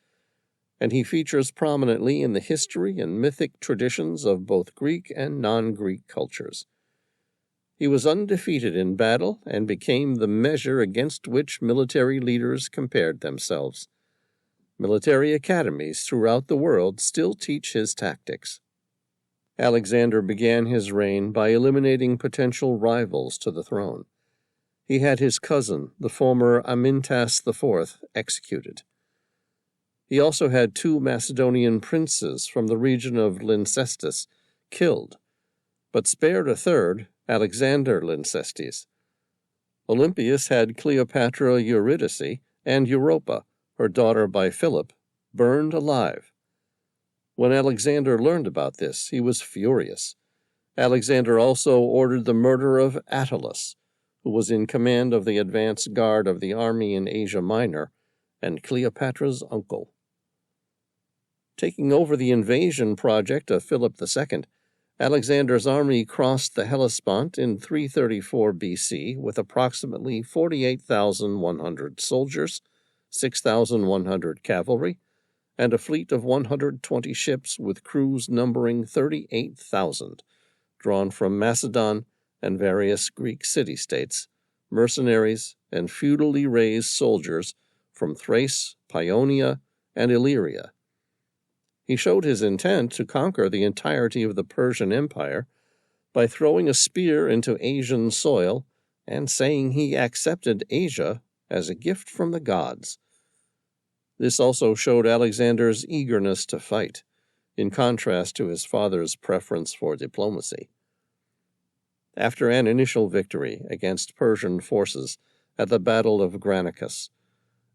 Speaker 1: and he features prominently in the history and mythic traditions of both Greek and non-Greek cultures. He was undefeated in battle and became the measure against which military leaders compared themselves. Military academies throughout the world still teach his tactics. Alexander began his reign by eliminating potential rivals to the throne. He had his cousin, the former Amyntas IV, executed. He also had 2 Macedonian princes from the region of Lyncestis killed, but spared a third, Alexander Lyncestis. Olympius had Cleopatra Eurydice and Europa, her daughter by Philip, burned alive. When Alexander learned about this, he was furious. Alexander also ordered the murder of Attalus, who was in command of the advance guard of the army in Asia Minor and Cleopatra's uncle. Taking over the invasion project of Philip II, Alexander's army crossed the Hellespont in 334 BC with approximately 48,100 soldiers, 6,100 cavalry, and a fleet of 120 ships with crews numbering 38,000, drawn from Macedon and various Greek city-states, mercenaries, and feudally raised soldiers from Thrace, Paeonia, and Illyria. He showed his intent to conquer the entirety of the Persian Empire by throwing a spear into Asian soil and saying he accepted Asia as a gift from the gods. This also showed Alexander's eagerness to fight, in contrast to his father's preference for diplomacy. After an initial victory against Persian forces at the Battle of Granicus,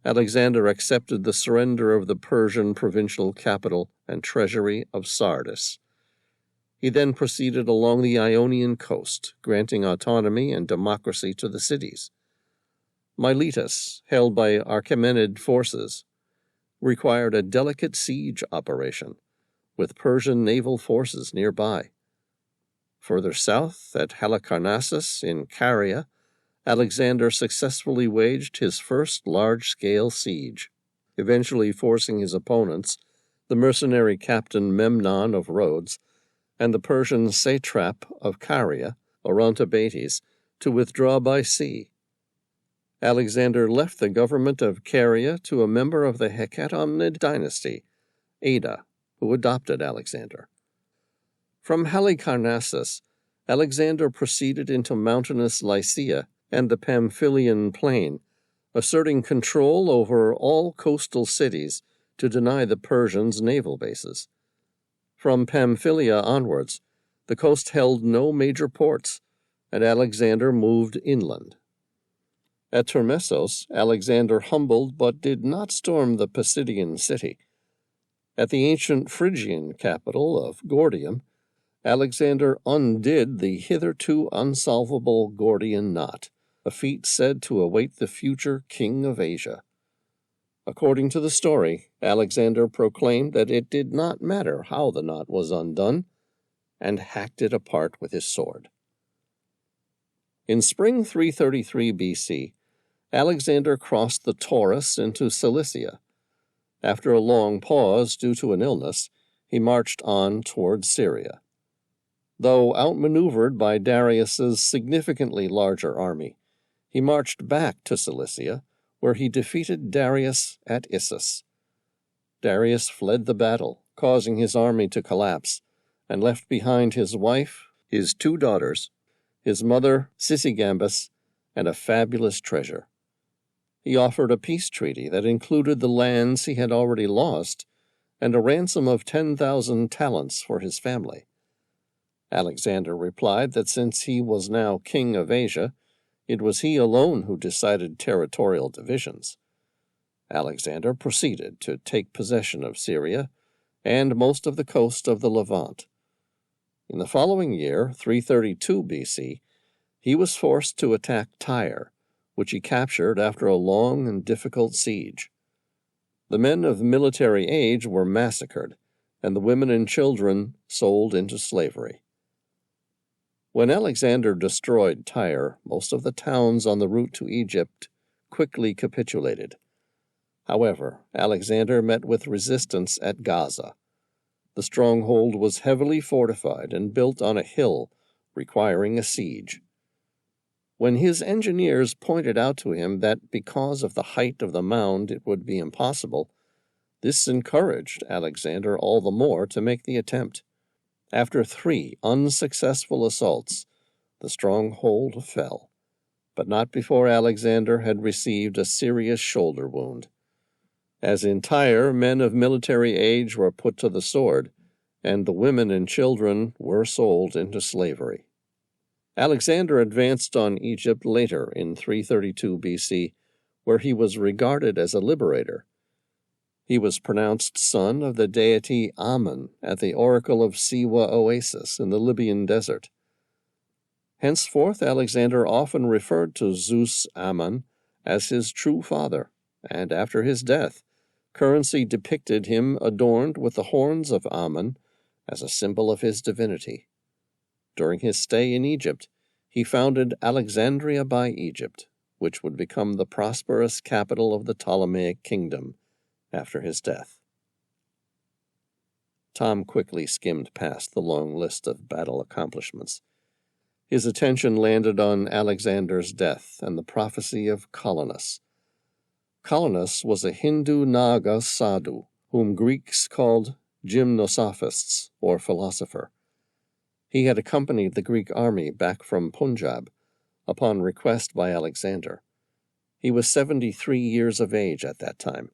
Speaker 1: Alexander accepted the surrender of the Persian provincial capital and treasury of Sardis. He then proceeded along the Ionian coast, granting autonomy and democracy to the cities. Miletus, held by Achaemenid forces, required a delicate siege operation, with Persian naval forces nearby. Further south, at Halicarnassus in Caria, Alexander successfully waged his first large-scale siege, eventually forcing his opponents, the mercenary captain Memnon of Rhodes, and the Persian satrap of Caria, Orontabates, to withdraw by sea. Alexander left the government of Caria to a member of the Hecatomnid dynasty, Ada, who adopted Alexander. From Halicarnassus, Alexander proceeded into mountainous Lycia and the Pamphylian plain, asserting control over all coastal cities to deny the Persians naval bases. From Pamphylia onwards, the coast held no major ports, and Alexander moved inland. At Termessos, Alexander humbled but did not storm the Pisidian city. At the ancient Phrygian capital of Gordium, Alexander undid the hitherto unsolvable Gordian knot, a feat said to await the future king of Asia. According to the story, Alexander proclaimed that it did not matter how the knot was undone, and hacked it apart with his sword. In spring 333 BC, Alexander crossed the Taurus into Cilicia. After a long pause due to an illness, he marched on toward Syria. Though outmaneuvered by Darius's significantly larger army, he marched back to Cilicia, where he defeated Darius at Issus. Darius fled the battle, causing his army to collapse, and left behind his wife, his 2 daughters, his mother Sisygambis, and a fabulous treasure. He offered a peace treaty that included the lands he had already lost and a ransom of 10,000 talents for his family. Alexander replied that since he was now king of Asia, it was he alone who decided territorial divisions. Alexander proceeded to take possession of Syria and most of the coast of the Levant. In the following year, 332 BC, he was forced to attack Tyre, which he captured after a long and difficult siege. The men of military age were massacred, and the women and children sold into slavery. When Alexander destroyed Tyre, most of the towns on the route to Egypt quickly capitulated. However, Alexander met with resistance at Gaza. The stronghold was heavily fortified and built on a hill, requiring a siege. When his engineers pointed out to him that because of the height of the mound it would be impossible, this encouraged Alexander all the more to make the attempt. After 3 unsuccessful assaults, the stronghold fell, but not before Alexander had received a serious shoulder wound. As in Tyre, men of military age were put to the sword, and the women and children were sold into slavery. Alexander advanced on Egypt later in 332 BC, where he was regarded as a liberator. He was pronounced son of the deity Ammon at the oracle of Siwa Oasis in the Libyan desert. Henceforth, Alexander often referred to Zeus Ammon as his true father, and after his death, currency depicted him adorned with the horns of Ammon as a symbol of his divinity. During his stay in Egypt, he founded Alexandria by Egypt, which would become the prosperous capital of the Ptolemaic kingdom after his death. Tom quickly skimmed past the long list of battle accomplishments. His attention landed on Alexander's death and the prophecy of Colonus. Colonus was a Hindu Naga sadhu, whom Greeks called gymnosophists, or philosopher. He had accompanied the Greek army back from Punjab, upon request by Alexander. He was 73 years of age at that time.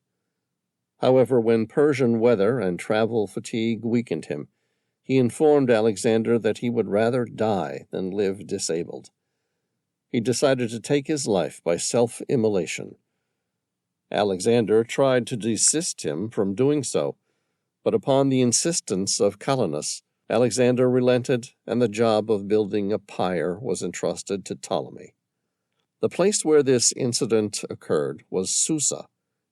Speaker 1: However, when Persian weather and travel fatigue weakened him, he informed Alexander that he would rather die than live disabled. He decided to take his life by self-immolation. Alexander tried to desist him from doing so, but upon the insistence of Colonus, Alexander relented, and the job of building a pyre was entrusted to Ptolemy. The place where this incident occurred was Susa,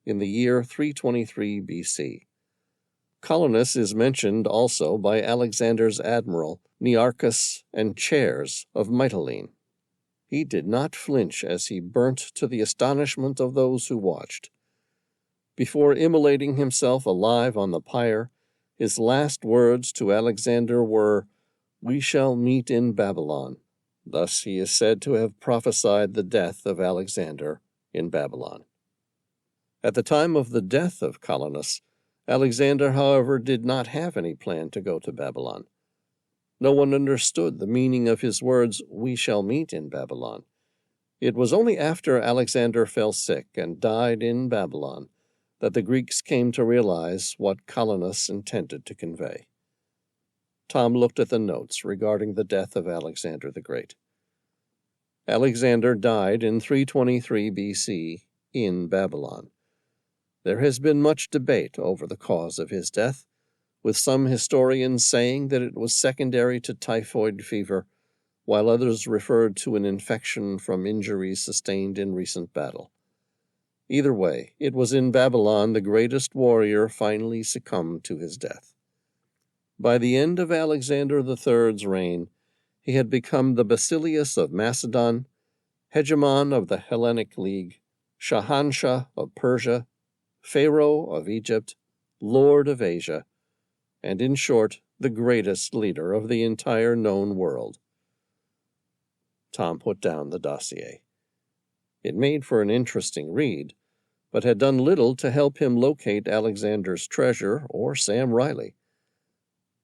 Speaker 1: in the year 323 BC. Colonus is mentioned also by Alexander's admiral, Nearchus and Chares of Mytilene. He did not flinch as he burnt to the astonishment of those who watched. Before immolating himself alive on the pyre, his last words to Alexander were, "We shall meet in Babylon." Thus he is said to have prophesied the death of Alexander in Babylon. At the time of the death of Colonus, Alexander, however, did not have any plan to go to Babylon. No one understood the meaning of his words, "We shall meet in Babylon." It was only after Alexander fell sick and died in Babylon that the Greeks came to realize what Colonus intended to convey. Tom looked at the notes regarding the death of Alexander the Great. Alexander died in 323 BC in Babylon. There has been much debate over the cause of his death, with some historians saying that it was secondary to typhoid fever, while others referred to an infection from injuries sustained in recent battle. Either way, it was in Babylon the greatest warrior finally succumbed to his death. By the end of Alexander III's reign, he had become the Bacillus of Macedon, hegemon of the Hellenic League, Shahanshah of Persia, Pharaoh of Egypt, Lord of Asia, and in short, the greatest leader of the entire known world. Tom put down the dossier. It made for an interesting read, but had done little to help him locate Alexander's treasure or Sam Reilly.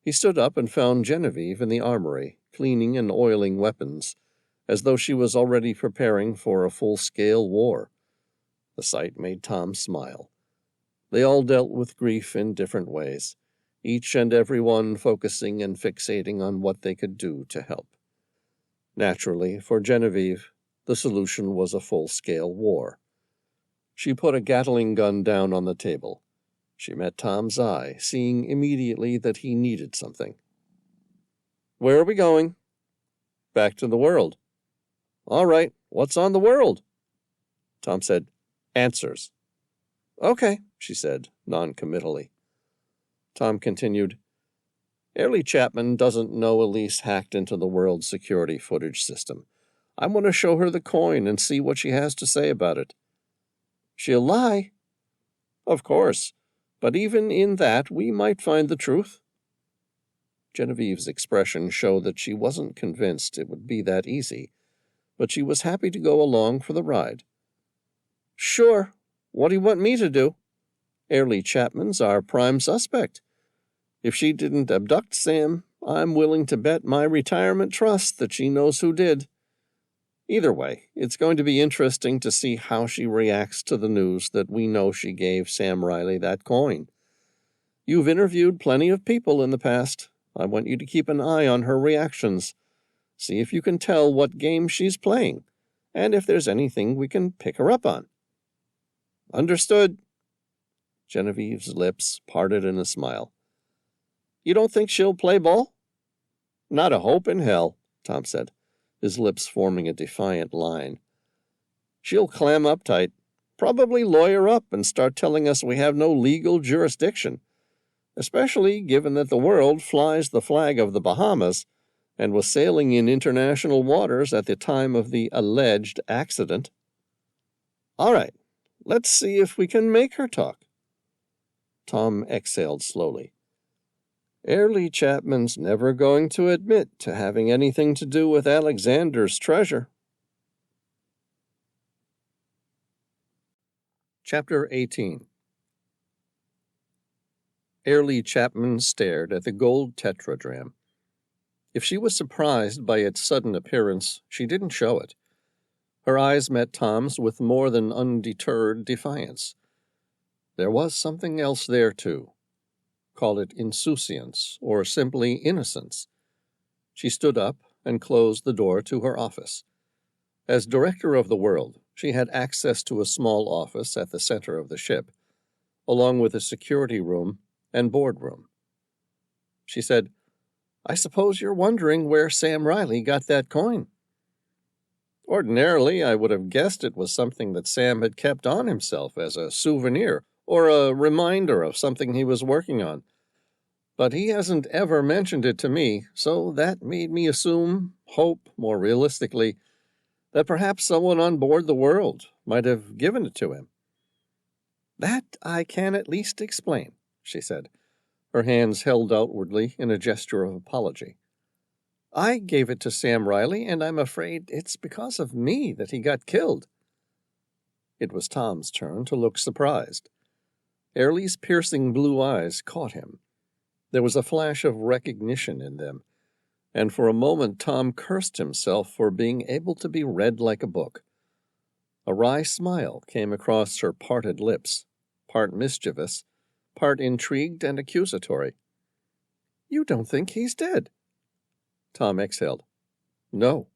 Speaker 1: He stood up and found Genevieve in the armory, cleaning and oiling weapons, as though she was already preparing for a full-scale war. The sight made Tom smile. They all dealt with grief in different ways, each and every one focusing and fixating on what they could do to help. Naturally, for Genevieve, the solution was a full-scale war. She put a Gatling gun down on the table. She met Tom's eye, seeing immediately that he needed something. "Where are we going?" "Back to the world." "All right, what's on the world?" Tom said, "Answers." "Okay," she said, non-committally. Tom continued, "Airlie Chapman doesn't know Elise hacked into the world's security footage system. I want to show her the coin and see what she has to say about it." "She'll lie." "Of course, but even in that we might find the truth." Genevieve's expression showed that she wasn't convinced it would be that easy, but she was happy to go along for the ride. "Sure. What do you want me to do? Airlie Chapman's our prime suspect. If she didn't abduct Sam, I'm willing to bet my retirement trust that she knows who did. Either way, it's going to be interesting to see how she reacts to the news that we know she gave Sam Reilly that coin. You've interviewed plenty of people in the past. I want you to keep an eye on her reactions. See if you can tell what game she's playing, and if there's anything we can pick her up on." "Understood." Genevieve's lips parted in a smile. "You don't think she'll play ball?" "Not a hope in hell," Tom said, his lips forming a defiant line. "She'll clam up tight, probably lawyer up and start telling us we have no legal jurisdiction, especially given that the world flies the flag of the Bahamas and was sailing in international waters at the time of the alleged accident. All right, let's see if we can make her talk." Tom exhaled slowly. "Airlie Chapman's never going to admit to having anything to do with Alexander's treasure." Chapter 18. Airlie Chapman stared at the gold tetradrachm. If she was surprised by its sudden appearance, she didn't show it. Her eyes met Tom's with more than undeterred defiance. There was something else there, too. Call it insouciance, or simply innocence. She stood up and closed the door to her office. As director of the world, she had access to a small office at the center of the ship, along with a security room and boardroom. She said, "I suppose you're wondering where Sam Reilly got that coin." "Ordinarily, I would have guessed it was something that Sam had kept on himself as a souvenir or a reminder of something he was working on. But he hasn't ever mentioned it to me, so that made me hope more realistically, that perhaps someone on board the World might have given it to him." "That I can at least explain," she said, her hands held outwardly in a gesture of apology. "I gave it to Sam Reilly, and I'm afraid it's because of me that he got killed." It was Tom's turn to look surprised. Airlie's piercing blue eyes caught him. There was a flash of recognition in them, and for a moment Tom cursed himself for being able to be read like a book. A wry smile came across her parted lips, part mischievous, part intrigued and accusatory. "You don't think he's dead?" Tom exhaled. "No."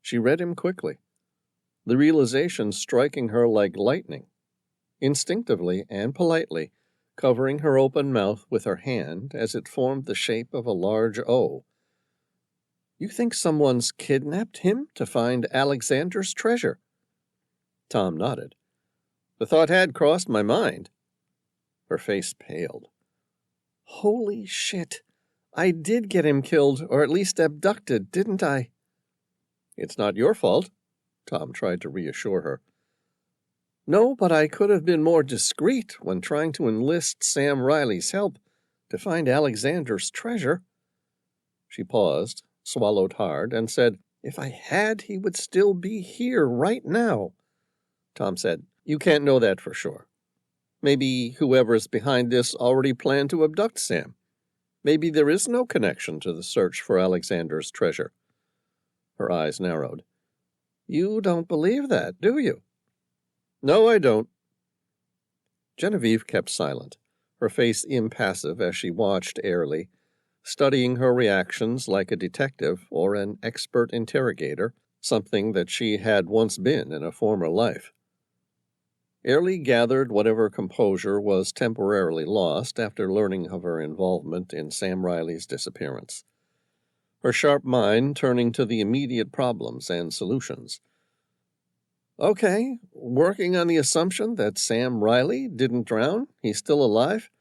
Speaker 1: She read him quickly, the realization striking her like lightning. Instinctively and politely, covering her open mouth with her hand as it formed the shape of a large O. "You think someone's kidnapped him to find Alexander's treasure?" Tom nodded. "The thought had crossed my mind." Her face paled. "Holy shit! I did get him killed, or at least abducted, didn't I?" "It's not your fault," Tom tried to reassure her. "No, but I could have been more discreet when trying to enlist Sam Reilly's help to find Alexander's treasure." She paused, swallowed hard, and said, "If I had, he would still be here right now." Tom said, "You can't know that for sure. Maybe whoever's behind this already planned to abduct Sam. Maybe there is no connection to the search for Alexander's treasure." Her eyes narrowed. "You don't believe that, do you?" "No, I don't." Genevieve kept silent, her face impassive as she watched Airlie, studying her reactions like a detective or an expert interrogator, something that she had once been in a former life. Airlie gathered whatever composure was temporarily lost after learning of her involvement in Sam Reilly's disappearance, her sharp mind turning to the immediate problems and solutions. "Okay, working on the assumption that Sam Reilly didn't drown, he's still alive,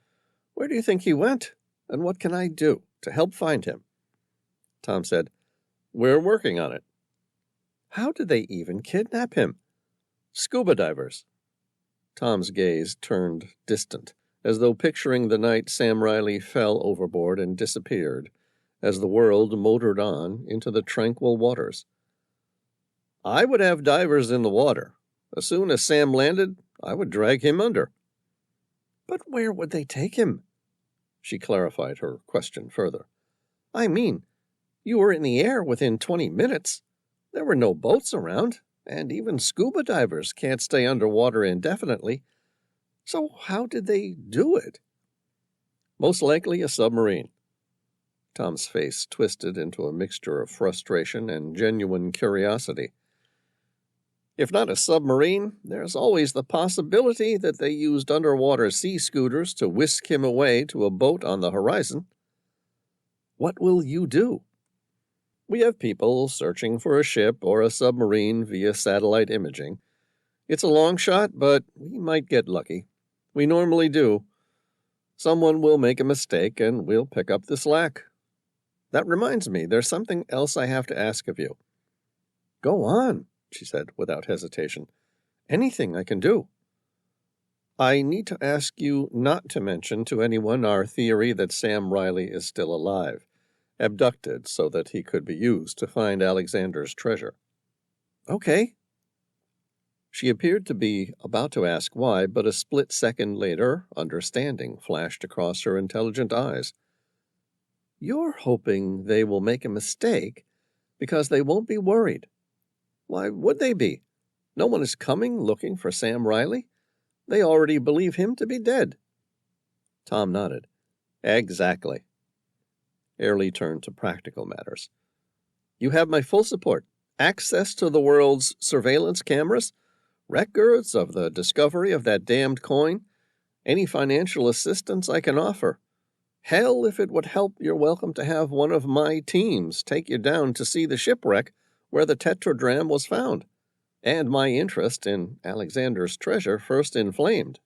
Speaker 1: where do you think he went, and what can I do to help find him?" Tom said, "We're working on it." "How did they even kidnap him?" "Scuba divers." Tom's gaze turned distant, as though picturing the night Sam Reilly fell overboard and disappeared, as the world motored on into the tranquil waters. "I would have divers in the water. As soon as Sam landed, I would drag him under." "But where would they take him?" She clarified her question further. I mean, you were in the air within 20 minutes. There were no boats around, and even scuba divers can't stay underwater indefinitely. So how did they do it? Most likely a submarine. Tom's face twisted into a mixture of frustration and genuine curiosity. If not a submarine, there's always the possibility that they used underwater sea scooters to whisk him away to a boat on the horizon. What will you do? We have people searching for a ship or a submarine via satellite imaging. It's a long shot, but we might get lucky. We normally do. Someone will make a mistake, and we'll pick up the slack. That reminds me, there's something else I have to ask of you. Go on, she said without hesitation. Anything I can do. I need to ask you not to mention to anyone our theory that Sam Reilly is still alive, abducted so that he could be used to find Alexander's treasure. Okay. She appeared to be about to ask why, but a split second later, understanding flashed across her intelligent eyes. You're hoping they will make a mistake because they won't be worried. Why would they be? No one is coming looking for Sam Reilly. They already believe him to be dead. Tom nodded. Exactly. Airlie turned to practical matters. You have my full support. Access to the world's surveillance cameras, records of the discovery of that damned coin, any financial assistance I can offer. Hell, if it would help, you're welcome to have one of my teams take you down to see the shipwreck where the tetradrachm was found, and my interest in Alexander's treasure first inflamed.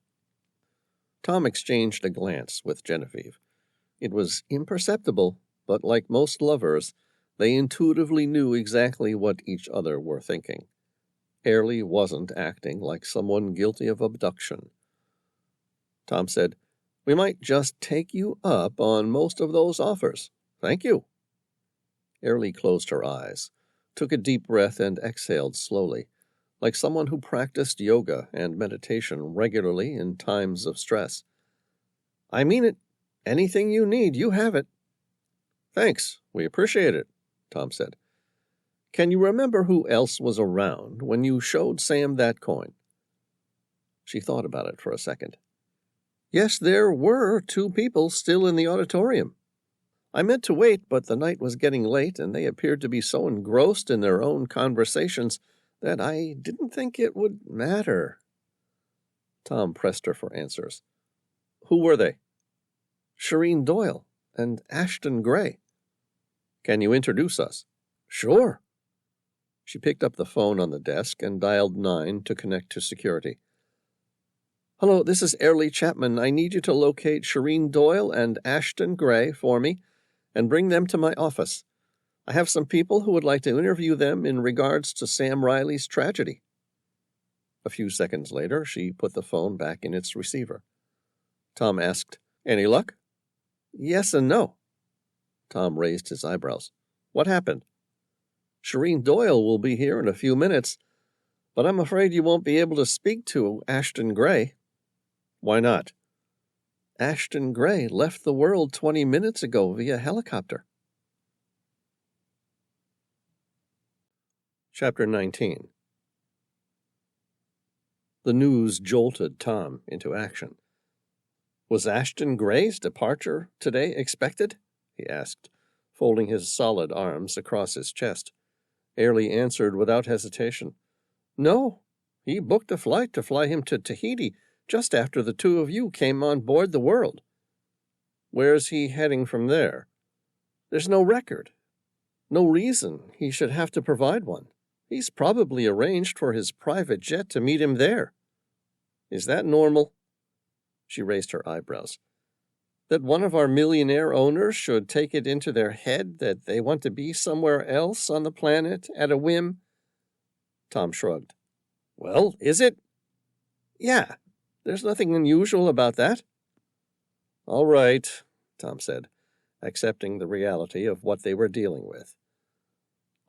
Speaker 1: Tom exchanged a glance with Genevieve. It was imperceptible, but like most lovers, they intuitively knew exactly what each other were thinking. Airlie wasn't acting like someone guilty of abduction. Tom said, We might just take you up on most of those offers. Thank you. Airlie closed her eyes, took a deep breath, and exhaled slowly, like someone who practiced yoga and meditation regularly in times of stress. I mean it. Anything you need, you have it. Thanks. We appreciate it, Tom said. Can you remember who else was around when you showed Sam that coin? She thought about it for a second. Yes, there were 2 people still in the auditorium. I meant to wait, but the night was getting late, and they appeared to be so engrossed in their own conversations that I didn't think it would matter. Tom pressed her for answers. Who were they? Shireen Doyle and Ashton Gray. Can you introduce us? Sure. She picked up the phone on the desk and dialed 9 to connect to security. Hello, this is Airlie Chapman. I need you to locate Shireen Doyle and Ashton Gray for me and bring them to my office. I have some people who would like to interview them in regards to Sam Reilly's tragedy. A few seconds later, she put the phone back in its receiver. Tom asked, Any luck? Yes and no. Tom raised his eyebrows. What happened? Shireen Doyle will be here in a few minutes, but I'm afraid you won't be able to speak to Ashton Gray. Why not? Ashton Gray left the world 20 minutes ago via helicopter. Chapter 19. The news jolted Tom into action. Was Ashton Gray's departure today expected? He asked, folding his solid arms across his chest. Airlie answered without hesitation. No, he booked a flight to fly him to Tahiti just after the 2 of you came on board the World. Where's he heading from there? There's no record. No reason he should have to provide one. He's probably arranged for his private jet to meet him there. Is that normal? She raised her eyebrows. That one of our millionaire owners should take it into their head that they want to be somewhere else on the planet at a whim? Tom shrugged. Well, is it? Yeah, there's nothing unusual about that. All right, Tom said, accepting the reality of what they were dealing with.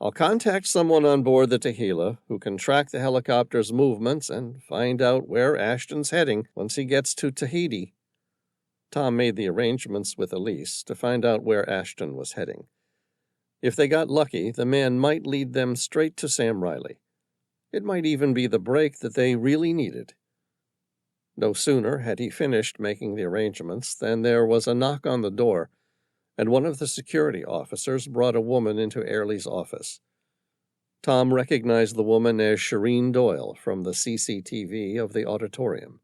Speaker 1: I'll contact someone on board the Tahila who can track the helicopter's movements and find out where Ashton's heading once he gets to Tahiti. Tom made the arrangements with Elise to find out where Ashton was heading. If they got lucky, the man might lead them straight to Sam Reilly. It might even be the break that they really needed. No sooner had he finished making the arrangements than there was a knock on the door, and one of the security officers brought a woman into Airley's office. Tom recognized the woman as Shireen Doyle from the CCTV of the auditorium.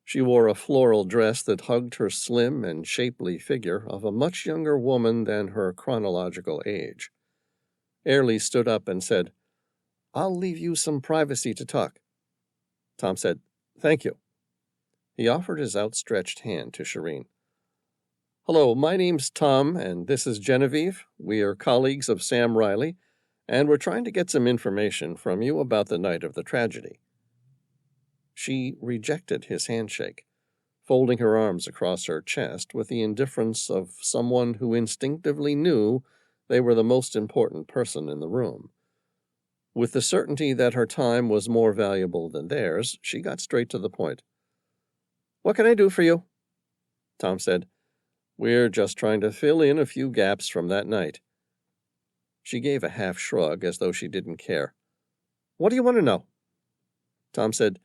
Speaker 1: She wore a floral dress that hugged her slim and shapely figure of a much younger woman than her chronological age. Airley stood up and said, "I'll leave you some privacy to talk." Tom said, "Thank you." He offered his outstretched hand to Shireen. "Hello, my name's Tom, and this is Genevieve. We are colleagues of Sam Reilly, and we're trying to get some information from you about the night of the tragedy." She rejected his handshake, folding her arms across her chest with the indifference of someone who instinctively knew they were the most important person in the room. With the certainty that her time was more valuable than theirs, she got straight to the point. "What can I do for you?" Tom said, "We're just trying to fill in a few gaps from that night." She gave a half shrug as though she didn't care. "What do you want to know?" Tom said,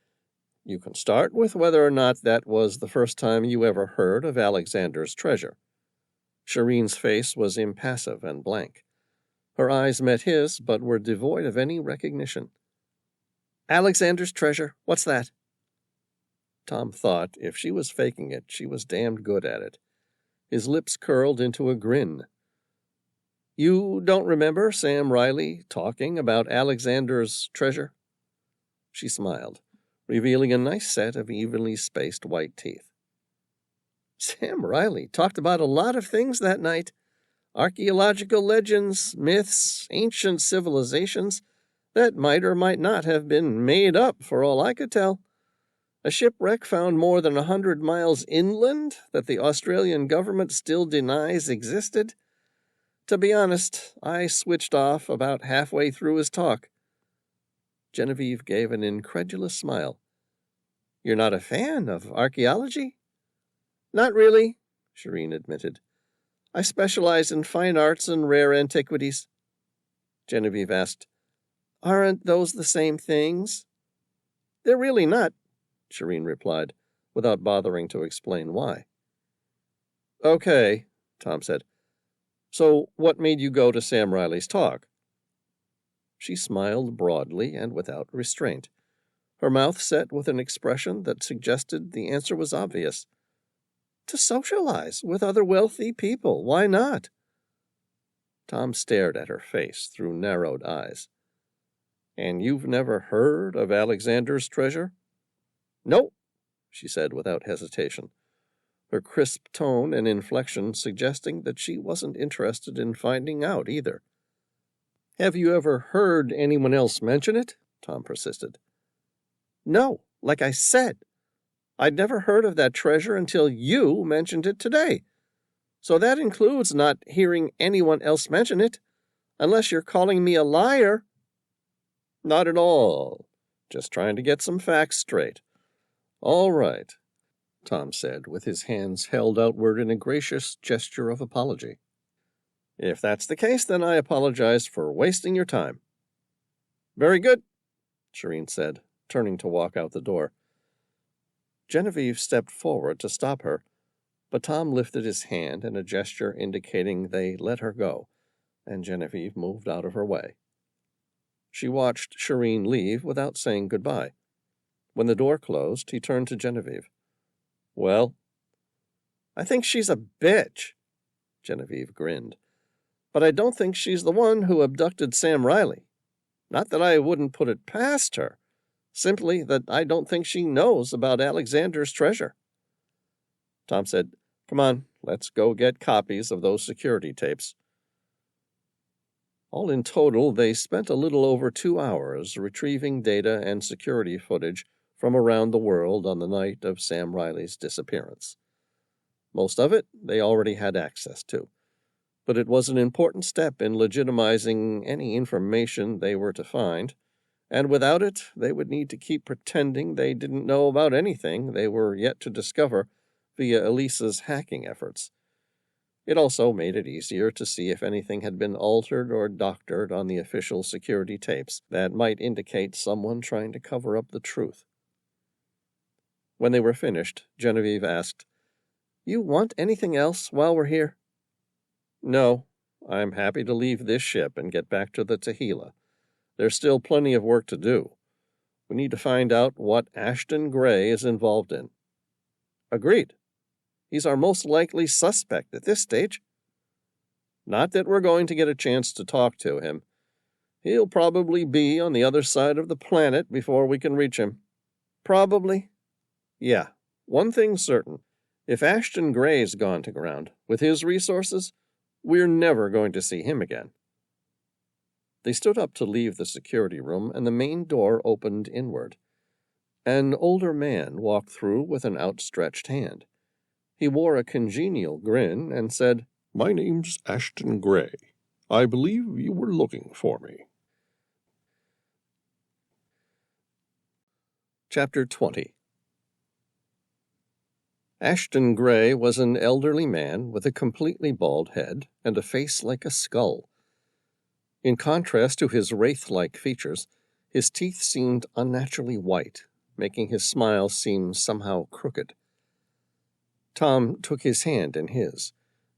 Speaker 1: "You can start with whether or not that was the first time you ever heard of Alexander's treasure." Shireen's face was impassive and blank. Her eyes met his, but were devoid of any recognition. "Alexander's treasure? What's that?" Tom thought if she was faking it, she was damned good at it. His lips curled into a grin. "You don't remember Sam Reilly talking about Alexander's treasure?" She smiled, revealing a nice set of evenly spaced white teeth. "Sam Reilly talked about a lot of things that night. Archeological legends, myths, ancient civilizations that might or might not have been made up for all I could tell. A shipwreck found more than 100 miles inland that the Australian government still denies existed. To be honest, I switched off about halfway through his talk." Genevieve gave an incredulous smile. "You're not a fan of archaeology?" "Not really," Shireen admitted. "I specialize in fine arts and rare antiquities." Genevieve asked, "Aren't those the same things?" "They're really not," Shireen replied, without bothering to explain why. "Okay," Tom said. "So what made you go to Sam Reilly's talk?" She smiled broadly and without restraint, her mouth set with an expression that suggested the answer was obvious. "To socialize with other wealthy people. Why not?" Tom stared at her face through narrowed eyes. "And you've never heard of Alexander's treasure?" "No," she said without hesitation, her crisp tone and inflection suggesting that she wasn't interested in finding out either. "Have you ever heard anyone else mention it?" Tom persisted. "No, like I said. I'd never heard of that treasure until you mentioned it today. So that includes not hearing anyone else mention it, unless you're calling me a liar." "Not at all. Just trying to get some facts straight." "All right," Tom said, with his hands held outward in a gracious gesture of apology. "If that's the case, then I apologize for wasting your time." "Very good," Shireen said, turning to walk out the door. Genevieve stepped forward to stop her, but Tom lifted his hand in a gesture indicating they let her go, and Genevieve moved out of her way. She watched Shireen leave without saying goodbye. When the door closed, he turned to Genevieve. "Well?" "I think she's a bitch," Genevieve grinned. "But I don't think she's the one who abducted Sam Reilly. Not that I wouldn't put it past her, simply that I don't think she knows about Alexander's treasure." Tom said, "Come on, let's go get copies of those security tapes." All in total, they spent a little over 2 hours retrieving data and security footage from around the world on the night of Sam Reilly's disappearance. Most of it they already had access to, but it was an important step in legitimizing any information they were to find, and without it they would need to keep pretending they didn't know about anything they were yet to discover via Elisa's hacking efforts. It also made it easier to see if anything had been altered or doctored on the official security tapes that might indicate someone trying to cover up the truth. When they were finished, Genevieve asked, "You want anything else while we're here?" "No, I'm happy to leave this ship and get back to the Tehila. There's still plenty of work to do. We need to find out what Ashton Gray is involved in." "Agreed. He's our most likely suspect at this stage." "Not that we're going to get a chance to talk to him. He'll probably be on the other side of the planet before we can reach him." "Probably?" "Yeah. One thing's certain. If Ashton Gray's gone to ground, with his resources, we're never going to see him again." They stood up to leave the security room, and the main door opened inward. An older man walked through with an outstretched hand. He wore a congenial grin and said,
Speaker 2: "My name's Ashton Gray. I believe you were looking for me."
Speaker 1: Chapter 20. Ashton Gray was an elderly man with a completely bald head and a face like a skull. In contrast to his wraith-like features, his teeth seemed unnaturally white, making his smile seem somehow crooked. Tom took his hand in his.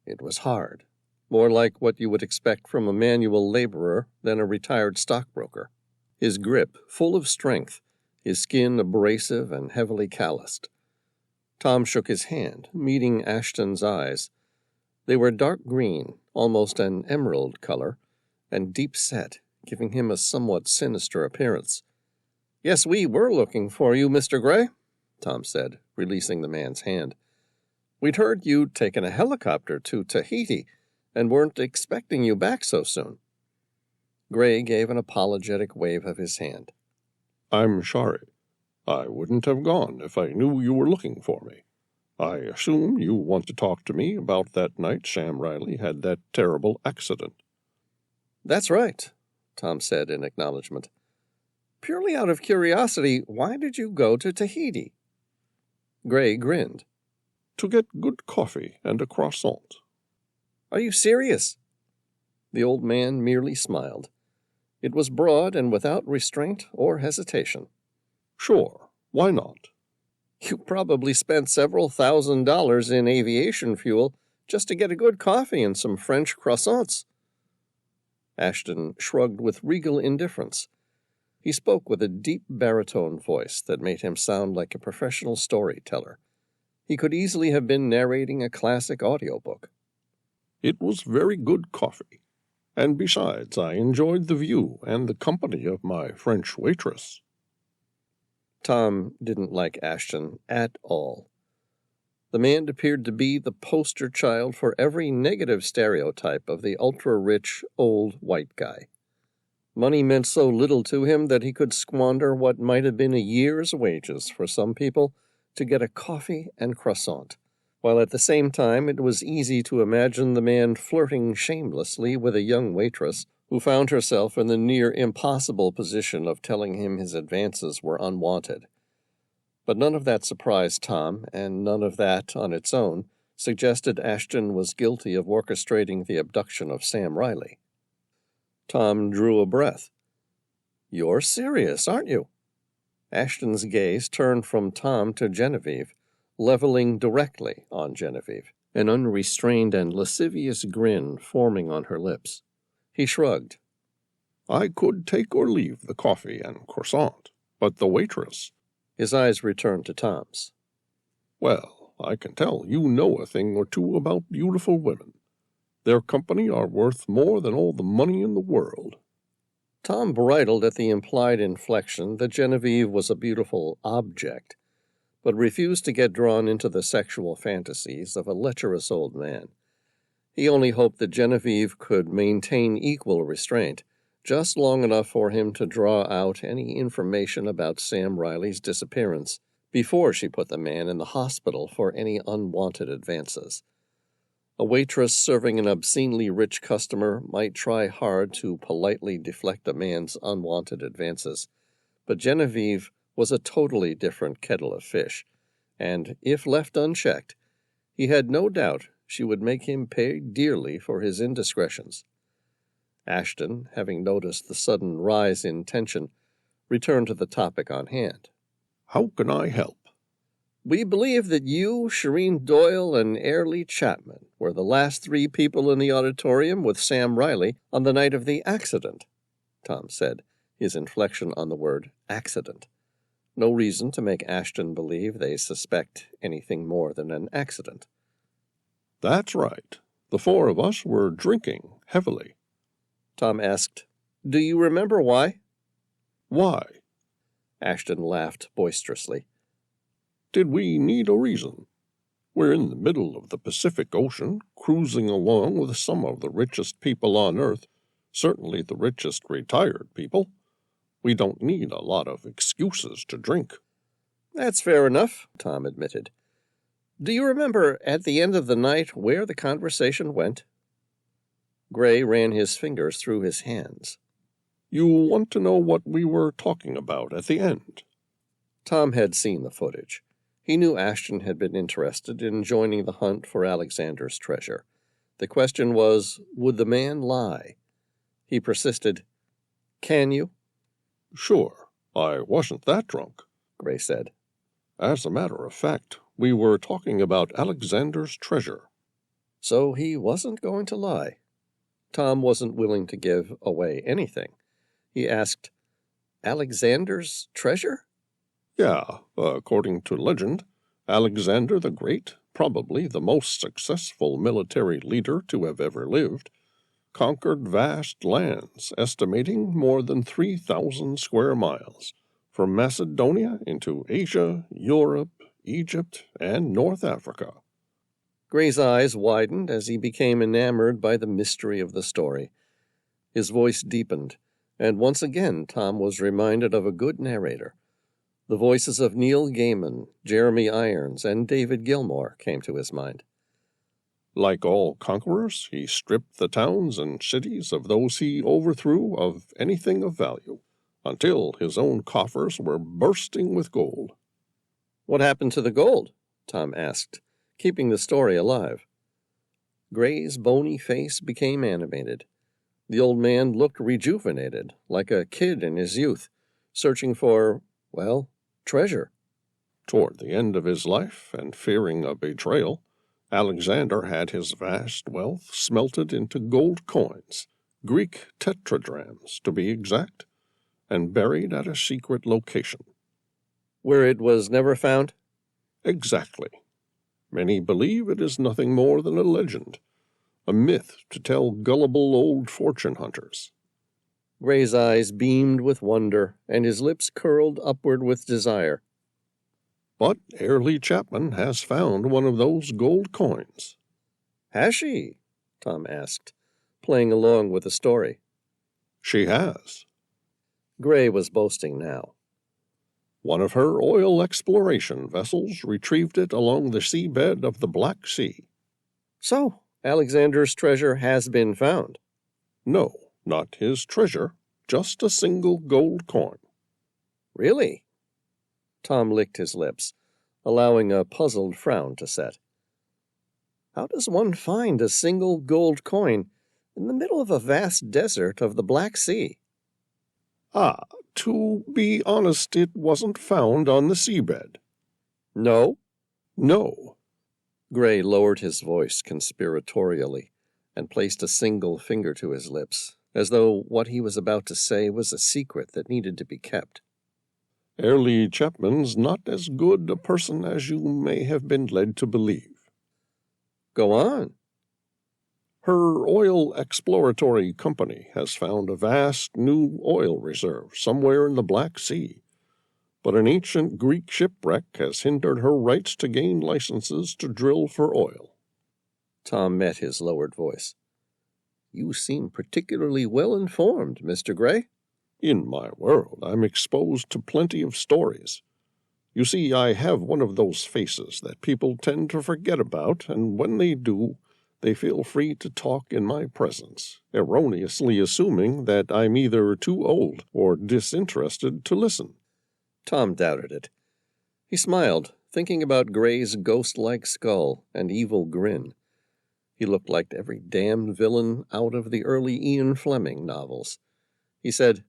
Speaker 1: It was hard, more like what you would expect from a manual laborer than a retired stockbroker. His grip full of strength, his skin abrasive and heavily calloused. Tom shook his hand, meeting Ashton's eyes. They were dark green, almost an emerald color, and deep-set, giving him a somewhat sinister appearance. "Yes, we were looking for you, Mr. Gray," Tom said, releasing the man's hand. "We'd heard you'd taken a helicopter to Tahiti and weren't expecting you back so soon." Gray gave an apologetic wave of his hand.
Speaker 2: "I'm sorry. I wouldn't have gone if I knew you were looking for me. I assume you want to talk to me about that night Sam Reilly had that terrible accident."
Speaker 1: "That's right," Tom said in acknowledgement. "Purely out of curiosity, why did you go to Tahiti?" Gray grinned.
Speaker 2: "To get good coffee and a croissant."
Speaker 1: "Are you serious?" The old man merely smiled. It was broad and without restraint or hesitation.
Speaker 2: "Sure, why not?"
Speaker 1: "You probably spent several $1,000s in aviation fuel just to get a good coffee and some French croissants." Ashton shrugged with regal indifference. He spoke with a deep baritone voice that made him sound like a professional storyteller. He could easily have been narrating a classic audiobook.
Speaker 2: "It was very good coffee. And besides, I enjoyed the view and the company of my French waitress."
Speaker 1: Tom didn't like Ashton at all. The man appeared to be the poster child for every negative stereotype of the ultra-rich, old white guy. Money meant so little to him that he could squander what might have been a year's wages for some people to get a coffee and croissant, while at the same time it was easy to imagine the man flirting shamelessly with a young waitress who found herself in the near impossible position of telling him his advances were unwanted. But none of that surprised Tom, and none of that, on its own, suggested Ashton was guilty of orchestrating the abduction of Sam Reilly. Tom drew a breath. "You're serious, aren't you?" Ashton's gaze turned from Tom to Genevieve, leveling directly on Genevieve, an unrestrained and lascivious grin forming on her lips. He shrugged.
Speaker 2: "I could take or leave the coffee and croissant, but the waitress—"
Speaker 1: His eyes returned to Tom's.
Speaker 2: "Well, I can tell you know a thing or two about beautiful women. Their company are worth more than all the money in the world."
Speaker 1: Tom bridled at the implied inflection that Genevieve was a beautiful object, but refused to get drawn into the sexual fantasies of a lecherous old man. He only hoped that Genevieve could maintain equal restraint, just long enough for him to draw out any information about Sam Reilly's disappearance before she put the man in the hospital for any unwanted advances. A waitress serving an obscenely rich customer might try hard to politely deflect a man's unwanted advances, but Genevieve was a totally different kettle of fish, and, if left unchecked, He had no doubt she would make him pay dearly for his indiscretions. Ashton, having noticed the sudden rise in tension, returned to the topic on hand.
Speaker 2: How can I help?
Speaker 1: We believe that you, Shireen Doyle, and Airlie Chapman were the last 3 people in the auditorium with Sam Reilly on the night of the accident, Tom said, his inflection on the word accident. No reason to make Ashton believe they suspect anything more than an accident.
Speaker 2: That's right. The 4 of us were drinking heavily.
Speaker 1: Tom asked, Do you remember why?
Speaker 2: Why?
Speaker 1: Ashton laughed boisterously.
Speaker 2: Did we need a reason? We're in the middle of the Pacific Ocean, cruising along with some of the richest people on Earth, certainly the richest retired people. We don't need a lot of excuses to drink.
Speaker 1: That's fair enough, Tom admitted. Do you remember at the end of the night where the conversation went? Gray ran his fingers through his hands.
Speaker 2: You want to know what we were talking about at the end?
Speaker 1: Tom had seen the footage. He knew Ashton had been interested in joining the hunt for Alexander's treasure. The question was, would the man lie? He persisted, Can you?
Speaker 2: Sure, I wasn't that drunk,
Speaker 1: Gray said.
Speaker 2: As a matter of fact, we were talking about Alexander's treasure.
Speaker 1: So he wasn't going to lie. Tom wasn't willing to give away anything. He asked, Alexander's treasure?
Speaker 2: Yeah, according to legend, Alexander the Great, probably the most successful military leader to have ever lived, conquered vast lands, estimating more than 3,000 square miles, from Macedonia into Asia, Europe, Egypt, and North Africa.
Speaker 1: Gray's eyes widened as he became enamored by the mystery of the story. His voice deepened, and once again Tom was reminded of a good narrator. The voices of Neil Gaiman, Jeremy Irons, and David Gilmore came to his mind.
Speaker 2: Like all conquerors, he stripped the towns and cities of those he overthrew of anything of value, until his own coffers were bursting with gold.
Speaker 1: What happened to the gold? Tom asked, keeping the story alive. Gray's bony face became animated. The old man looked rejuvenated, like a kid in his youth, searching for, well, treasure.
Speaker 2: Toward the end of his life, and fearing a betrayal, Alexander had his vast wealth smelted into gold coins, Greek tetradrachms to be exact, and buried at a secret location.
Speaker 1: Where it was never found?
Speaker 2: Exactly. Many believe it is nothing more than a legend, a myth to tell gullible old fortune hunters.
Speaker 1: Gray's eyes beamed with wonder, and his lips curled upward with desire.
Speaker 2: But Airlie Chapman has found one of those gold coins.
Speaker 1: Has she? Tom asked, playing along with the story.
Speaker 2: She has.
Speaker 1: Gray was boasting now.
Speaker 2: One of her oil exploration vessels retrieved it along the seabed of the Black Sea.
Speaker 1: So, Alexander's treasure has been found?
Speaker 2: No, not his treasure, just a single gold coin.
Speaker 1: Really? Tom licked his lips, allowing a puzzled frown to set. How does one find a single gold coin in the middle of a vast desert of the Black Sea?
Speaker 2: To be honest, it wasn't found on the seabed.
Speaker 1: No?
Speaker 2: No.
Speaker 1: Gray lowered his voice conspiratorially and placed a single finger to his lips, as though what he was about to say was a secret that needed to be kept.
Speaker 2: Airlie Chapman's not as good a person as you may have been led to believe.
Speaker 1: Go on.
Speaker 2: Her oil exploratory company has found a vast new oil reserve somewhere in the Black Sea, but an ancient Greek shipwreck has hindered her rights to gain licenses to drill for oil.
Speaker 1: Tom met his lowered voice. You seem particularly well-informed, Mr. Gray.
Speaker 2: In my world, I'm exposed to plenty of stories. You see, I have one of those faces that people tend to forget about, and when they do, they feel free to talk in my presence, erroneously assuming that I'm either too old or disinterested to listen.
Speaker 1: Tom doubted it. He smiled, thinking about Gray's ghost-like skull and evil grin. He looked like every damned villain out of the early Ian Fleming novels. He said,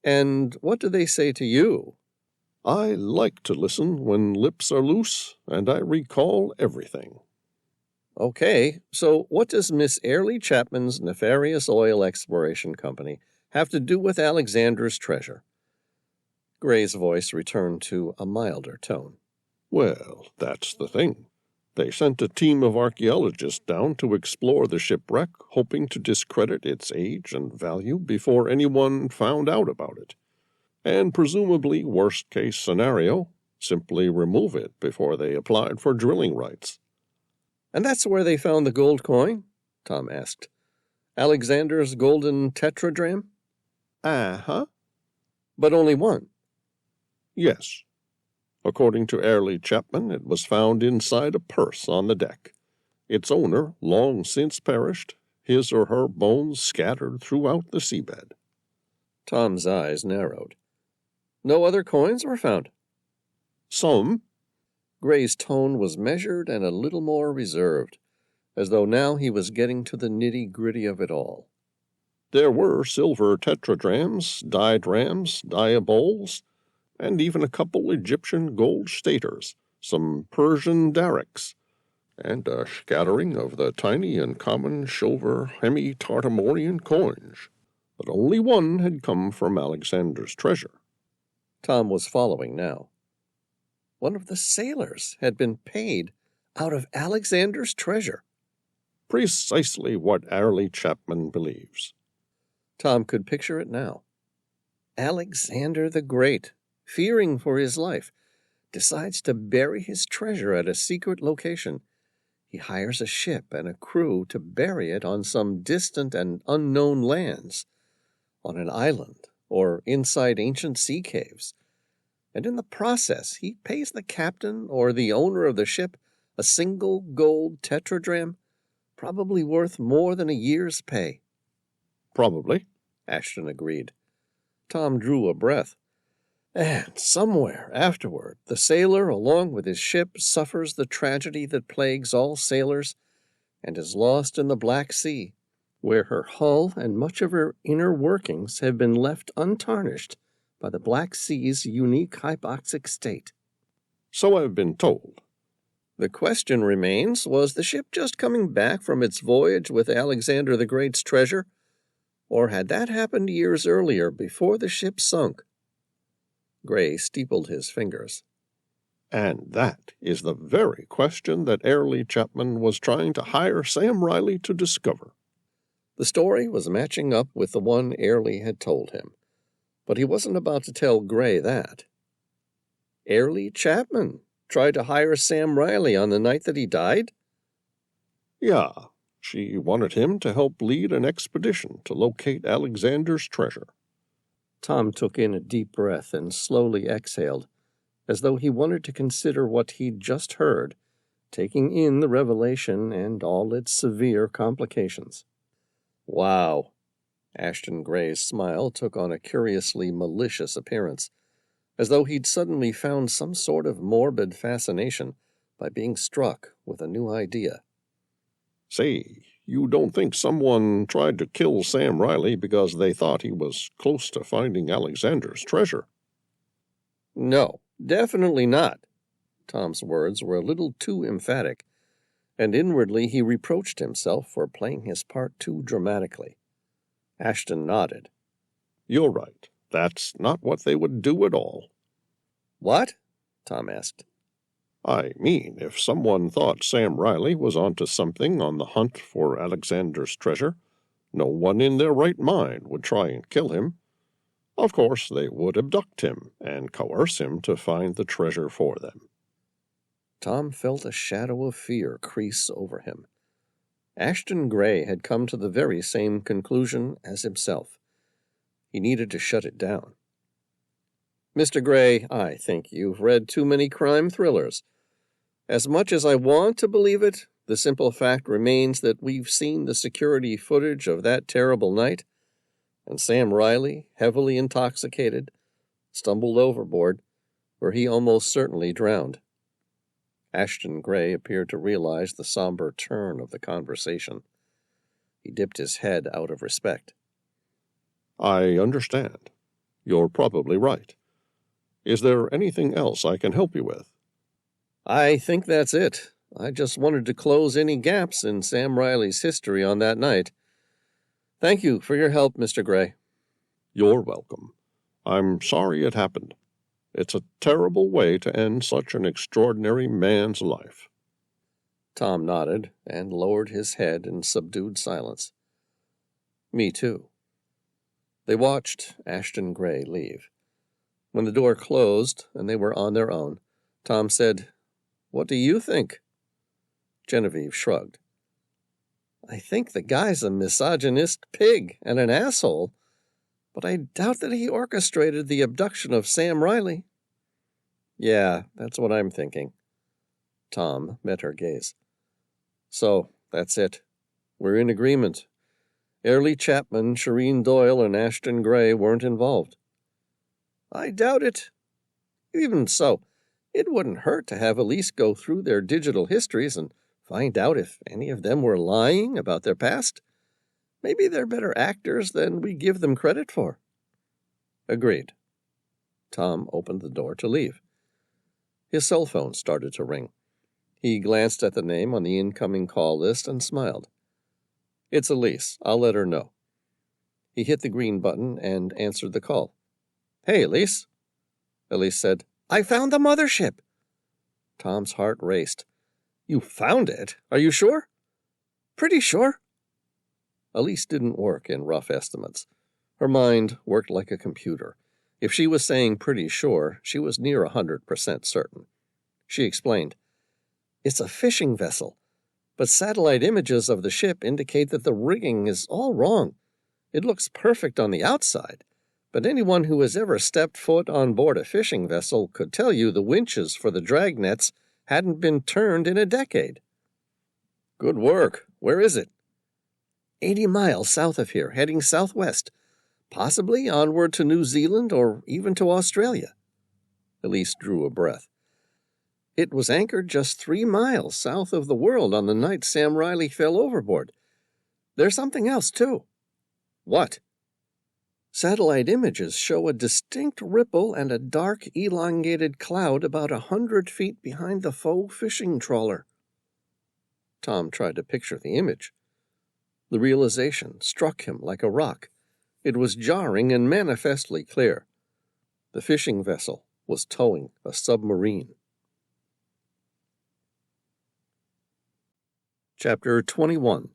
Speaker 1: "And what do they say to you?"
Speaker 2: "I like to listen when lips are loose, and I recall everything."
Speaker 1: Okay, so what does Miss Airlie Chapman's nefarious oil exploration company have to do with Alexander's treasure? Gray's voice returned to a milder tone.
Speaker 2: Well, that's the thing. They sent a team of archaeologists down to explore the shipwreck, hoping to discredit its age and value before anyone found out about it. And presumably, worst-case scenario, simply remove it before they applied for drilling rights.
Speaker 1: And that's where they found the gold coin? Tom asked. Alexander's golden tetradrachm?
Speaker 2: Uh-huh.
Speaker 1: But only one?
Speaker 2: Yes. According to Airlie Chapman, it was found inside a purse on the deck. Its owner long since perished, his or her bones scattered throughout the seabed.
Speaker 1: Tom's eyes narrowed. No other coins were found?
Speaker 2: Some.
Speaker 1: Gray's tone was measured and a little more reserved, as though now he was getting to the nitty-gritty of it all.
Speaker 2: There were silver tetradrachms, diadrams, diabols, and even a couple Egyptian gold staters, some Persian darics, and a scattering of the tiny and common silver hemi-Tartamorian coins. But only one had come from Alexander's treasure.
Speaker 1: Tom was following now. One of the sailors had been paid out of Alexander's treasure.
Speaker 2: Precisely what Airlie Chapman believes.
Speaker 1: Tom could picture it now. Alexander the Great, fearing for his life, decides to bury his treasure at a secret location. He hires a ship and a crew to bury it on some distant and unknown lands, on an island or inside ancient sea caves. And in the process, he pays the captain or the owner of the ship a single gold tetradrachm, probably worth more than a year's pay.
Speaker 2: Probably,
Speaker 1: Ashton agreed. Tom drew a breath. And somewhere afterward, the sailor, along with his ship, suffers the tragedy that plagues all sailors and is lost in the Black Sea, where her hull and much of her inner workings have been left untarnished by the Black Sea's unique hypoxic state.
Speaker 2: So I've been told.
Speaker 1: The question remains, was the ship just coming back from its voyage with Alexander the Great's treasure, or had that happened years earlier before the ship sunk? Gray steepled his fingers.
Speaker 2: And that is the very question that Airlie Chapman was trying to hire Sam Reilly to discover.
Speaker 1: The story was matching up with the one Airlie had told him, but he wasn't about to tell Gray that. Airlie Chapman tried to hire Sam Reilly on the night that he died?
Speaker 2: Yeah, she wanted him to help lead an expedition to locate Alexander's treasure.
Speaker 1: Tom took in a deep breath and slowly exhaled, as though he wanted to consider what he'd just heard, taking in the revelation and all its severe complications. Wow. Ashton Gray's smile took on a curiously malicious appearance, as though he'd suddenly found some sort of morbid fascination by being struck with a new idea.
Speaker 2: Say, you don't think someone tried to kill Sam Reilly because they thought he was close to finding Alexander's treasure?
Speaker 1: No, definitely not. Tom's words were a little too emphatic, and inwardly he reproached himself for playing his part too dramatically. Ashton nodded.
Speaker 2: You're right. That's not what they would do at all.
Speaker 1: What? Tom asked.
Speaker 2: I mean, if someone thought Sam Reilly was onto something on the hunt for Alexander's treasure, no one in their right mind would try and kill him. Of course, they would abduct him and coerce him to find the treasure for them.
Speaker 1: Tom felt a shadow of fear crease over him. Ashton Gray had come to the very same conclusion as himself. He needed to shut it down. Mr. Gray, I think you've read too many crime thrillers. As much as I want to believe it, the simple fact remains that we've seen the security footage of that terrible night, and Sam Reilly, heavily intoxicated, stumbled overboard, where he almost certainly drowned. Ashton Gray appeared to realize the somber turn of the conversation. He dipped his head out of respect.
Speaker 2: I understand. You're probably right. Is there anything else I can help you with?
Speaker 1: I think that's it. I just wanted to close any gaps in Sam Reilly's history on that night. Thank you for your help, Mr. Gray.
Speaker 2: You're welcome. I'm sorry it happened. It's a terrible way to end such an extraordinary man's life.
Speaker 1: Tom nodded and lowered his head in subdued silence. Me too. They watched Ashton Gray leave. When the door closed and they were on their own, Tom said, "What do you think?" Genevieve shrugged. "I think the guy's a misogynist pig and an asshole, but I doubt that he orchestrated the abduction of Sam Reilly." "Yeah, that's what I'm thinking." Tom met her gaze. "So, that's it. We're in agreement. Airlie Chapman, Shireen Doyle, and Ashton Gray weren't involved." "I doubt it. Even so, it wouldn't hurt to have Elise go through their digital histories and find out if any of them were lying about their past. Maybe they're better actors than we give them credit for." "Agreed." Tom opened the door to leave. His cell phone started to ring. He glanced at the name on the incoming call list and smiled. "It's Elise. I'll let her know." He hit the green button and answered the call. "Hey, Elise." Elise said, "I found the mothership." Tom's heart raced. "You found it? Are you sure?" "Pretty sure." Elise didn't work in rough estimates. Her mind worked like a computer. If she was saying pretty sure, she was near 100% certain. She explained, "It's a fishing vessel, but satellite images of the ship indicate that the rigging is all wrong. It looks perfect on the outside, but anyone who has ever stepped foot on board a fishing vessel could tell you the winches for the drag nets hadn't been turned in a decade." "Good work. Where is it?" 80 miles south of here, heading southwest, possibly onward to New Zealand or even to Australia." Elise drew a breath. "It was anchored just 3 miles south of the world on the night Sam Reilly fell overboard. There's something else, too." "What?" "Satellite images show a distinct ripple and a dark, elongated cloud about 100 feet behind the faux fishing trawler." Tom tried to picture the image. The realization struck him like a rock. It was jarring and manifestly clear. The fishing vessel was towing a submarine. Chapter 21.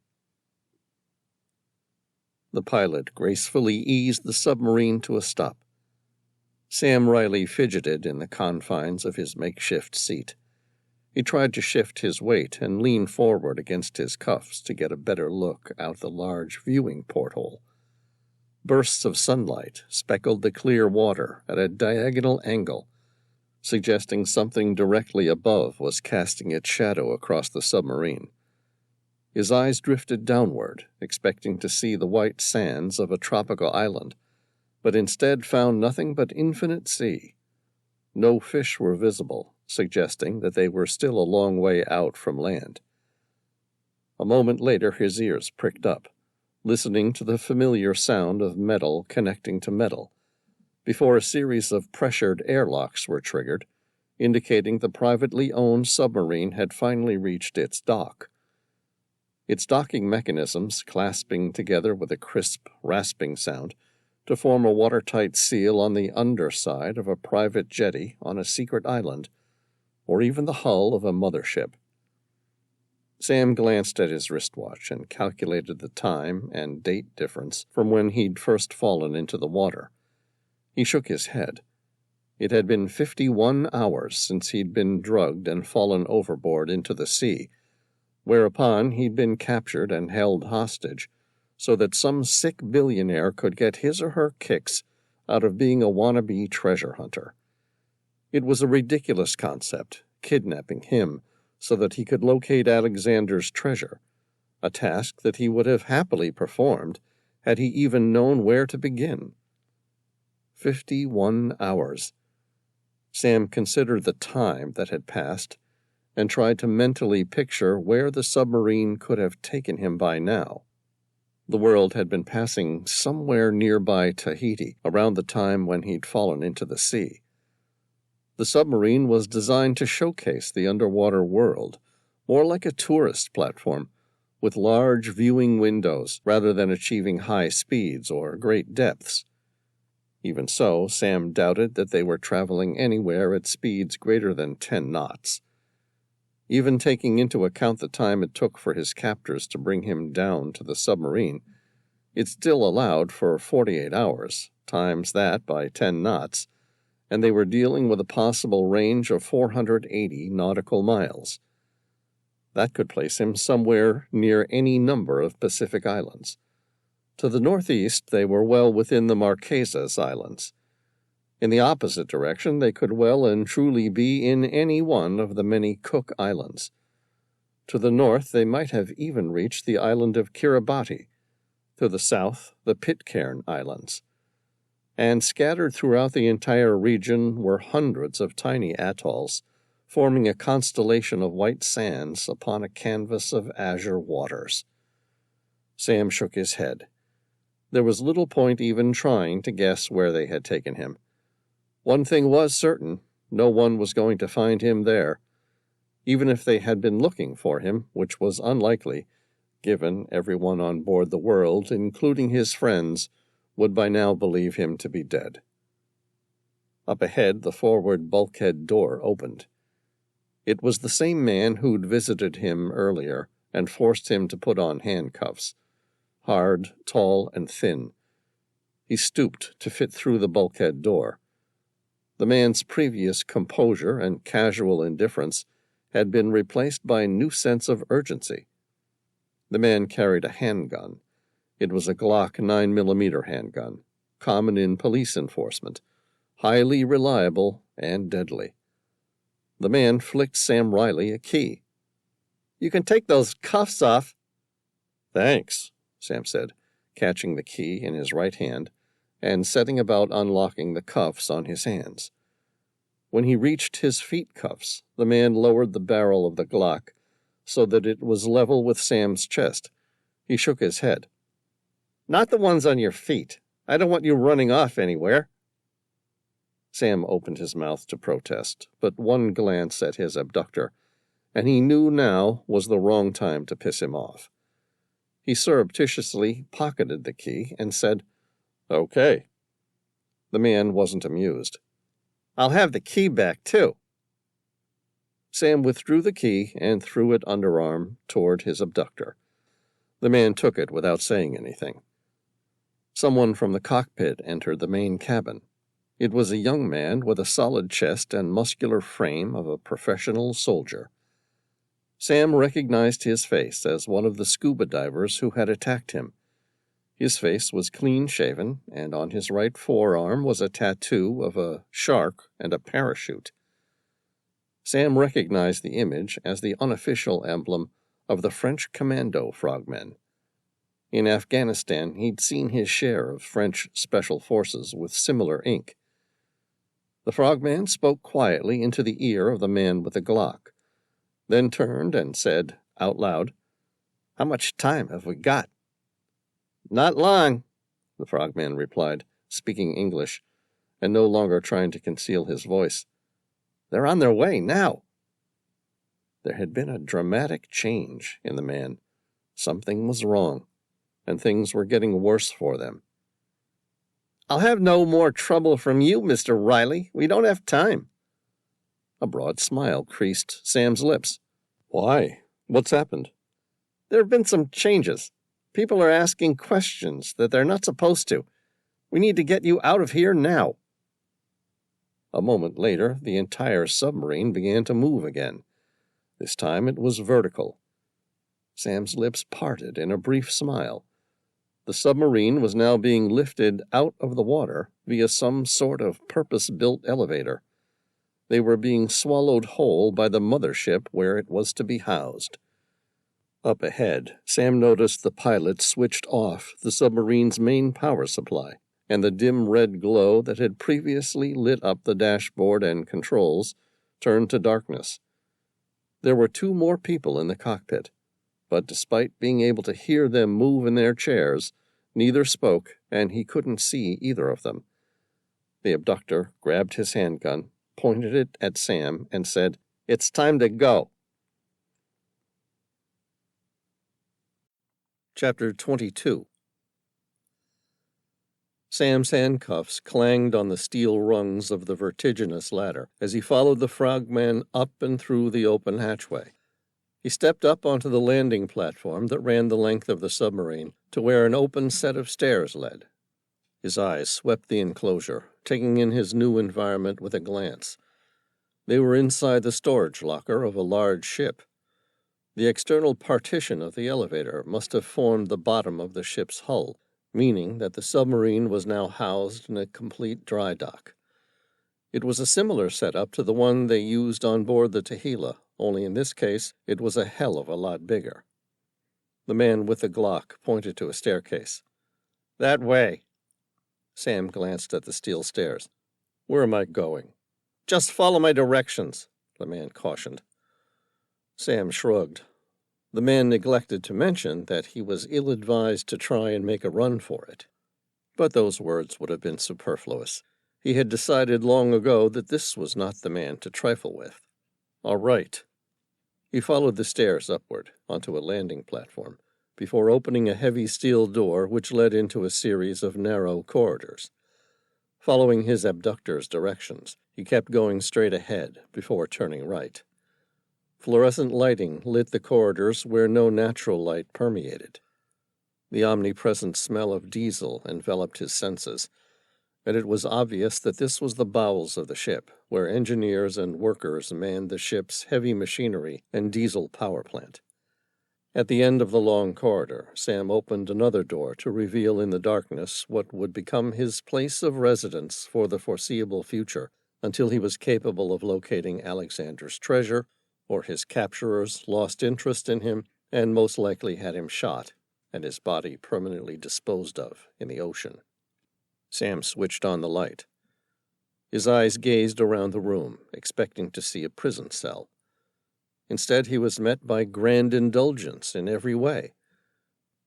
Speaker 1: The pilot gracefully eased the submarine to a stop. Sam Reilly fidgeted in the confines of his makeshift seat. He tried to shift his weight and lean forward against his cuffs to get a better look out the large viewing porthole. Bursts of sunlight speckled the clear water at a diagonal angle, suggesting something directly above was casting its shadow across the submarine. His eyes drifted downward, expecting to see the white sands of a tropical island, but instead found nothing but infinite sea. No fish were visible, suggesting that they were still a long way out from land. A moment later his ears pricked up, listening to the familiar sound of metal connecting to metal, before a series of pressured airlocks were triggered, indicating the privately owned submarine had finally reached its dock. Its docking mechanisms clasping together with a crisp, rasping sound to form a watertight seal on the underside of a private jetty on a secret island, or even the hull of a mothership. Sam glanced at his wristwatch and calculated the time and date difference from when he'd first fallen into the water. He shook his head. It had been 51 hours since he'd been drugged and fallen overboard into the sea, whereupon he'd been captured and held hostage, so that some sick billionaire could get his or her kicks out of being a wannabe treasure hunter. It was a ridiculous concept, kidnapping him so that he could locate Alexander's treasure, a task that he would have happily performed had he even known where to begin. 51 hours. Sam considered the time that had passed and tried to mentally picture where the submarine could have taken him by now. The world had been passing somewhere nearby Tahiti around the time when he'd fallen into the sea. The submarine was designed to showcase the underwater world, more like a tourist platform, with large viewing windows rather than achieving high speeds or great depths. Even so, Sam doubted that they were traveling anywhere at speeds greater than 10 knots. Even taking into account the time it took for his captors to bring him down to the submarine, it still allowed for 48 hours, times that by 10 knots, and they were dealing with a possible range of 480 nautical miles. That could place him somewhere near any number of Pacific islands. To the northeast, they were well within the Marquesas Islands. In the opposite direction, they could well and truly be in any one of the many Cook Islands. To the north, they might have even reached the island of Kiribati. To the south, the Pitcairn Islands. And scattered throughout the entire region were hundreds of tiny atolls, forming a constellation of white sands upon a canvas of azure waters. Sam shook his head. There was little point even trying to guess where they had taken him. One thing was certain, no one was going to find him there. Even if they had been looking for him, which was unlikely, given everyone on board the World, including his friends, would by now believe him to be dead. Up ahead, the forward bulkhead door opened. It was the same man who'd visited him earlier and forced him to put on handcuffs. Hard, tall, and thin. He stooped to fit through the bulkhead door. The man's previous composure and casual indifference had been replaced by a new sense of urgency. The man carried a handgun. It was a Glock 9mm handgun, common in police enforcement, highly reliable and deadly. The man flicked Sam Reilly a key. "You can take those cuffs off." "Thanks," Sam said, catching the key in his right hand and setting about unlocking the cuffs on his hands. When he reached his feet cuffs, the man lowered the barrel of the Glock so that it was level with Sam's chest. He shook his head. "Not the ones on your feet. I don't want you running off anywhere." Sam opened his mouth to protest, but one glance at his abductor, and he knew now was the wrong time to piss him off. He surreptitiously pocketed the key and said, "Okay." The man wasn't amused. "I'll have the key back, too." Sam withdrew the key and threw it underarm toward his abductor. The man took it without saying anything. Someone from the cockpit entered the main cabin. It was a young man with a solid chest and muscular frame of a professional soldier. Sam recognized his face as one of the scuba divers who had attacked him. His face was clean-shaven, and on his right forearm was a tattoo of a shark and a parachute. Sam recognized the image as the unofficial emblem of the French commando frogmen. In Afghanistan, he'd seen his share of French special forces with similar ink. The frogman spoke quietly into the ear of the man with the Glock, then turned and said, out loud, "How much time have we got?" "Not long," the frogman replied, speaking English, and no longer trying to conceal his voice. "They're on their way now." There had been a dramatic change in the man. Something was wrong, and things were getting worse for them. "I'll have no more trouble from you, Mr. Reilly. We don't have time." A broad smile creased Sam's lips. "Why? What's happened?" "There have been some changes. People are asking questions that they're not supposed to. We need to get you out of here now." A moment later, the entire submarine began to move again. This time it was vertical. Sam's lips parted in a brief smile. The submarine was now being lifted out of the water via some sort of purpose-built elevator. They were being swallowed whole by the mothership where it was to be housed. Up ahead, Sam noticed the pilot switched off the submarine's main power supply, and the dim red glow that had previously lit up the dashboard and controls turned to darkness. There were 2 more people in the cockpit, but despite being able to hear them move in their chairs, neither spoke, and he couldn't see either of them. The abductor grabbed his handgun, pointed it at Sam, and said, "It's time to go." Chapter 22. Sam's handcuffs clanged on the steel rungs of the vertiginous ladder as he followed the frogman up and through the open hatchway. He stepped up onto the landing platform that ran the length of the submarine to where an open set of stairs led. His eyes swept the enclosure, taking in his new environment with a glance. They were inside the storage locker of a large ship. The external partition of the elevator must have formed the bottom of the ship's hull, meaning that the submarine was now housed in a complete dry dock. It was a similar setup to the one they used on board the Tehila, only in this case it was a hell of a lot bigger. The man with the Glock pointed to a staircase. "That way." Sam glanced at the steel stairs. "Where am I going?" "Just follow my directions," the man cautioned. Sam shrugged. The man neglected to mention that he was ill-advised to try and make a run for it. But those words would have been superfluous. He had decided long ago that this was not the man to trifle with. "All right." He followed the stairs upward onto a landing platform before opening a heavy steel door which led into a series of narrow corridors. Following his abductor's directions, he kept going straight ahead before turning right. Fluorescent lighting lit the corridors where no natural light permeated. The omnipresent smell of diesel enveloped his senses, and it was obvious that this was the bowels of the ship, where engineers and workers manned the ship's heavy machinery and diesel power plant. At the end of the long corridor, Sam opened another door to reveal in the darkness what would become his place of residence for the foreseeable future, until he was capable of locating Alexander's treasure, or his capturers lost interest in him and most likely had him shot and his body permanently disposed of in the ocean. Sam switched on the light. His eyes gazed around the room, expecting to see a prison cell. Instead, he was met by grand indulgence in every way.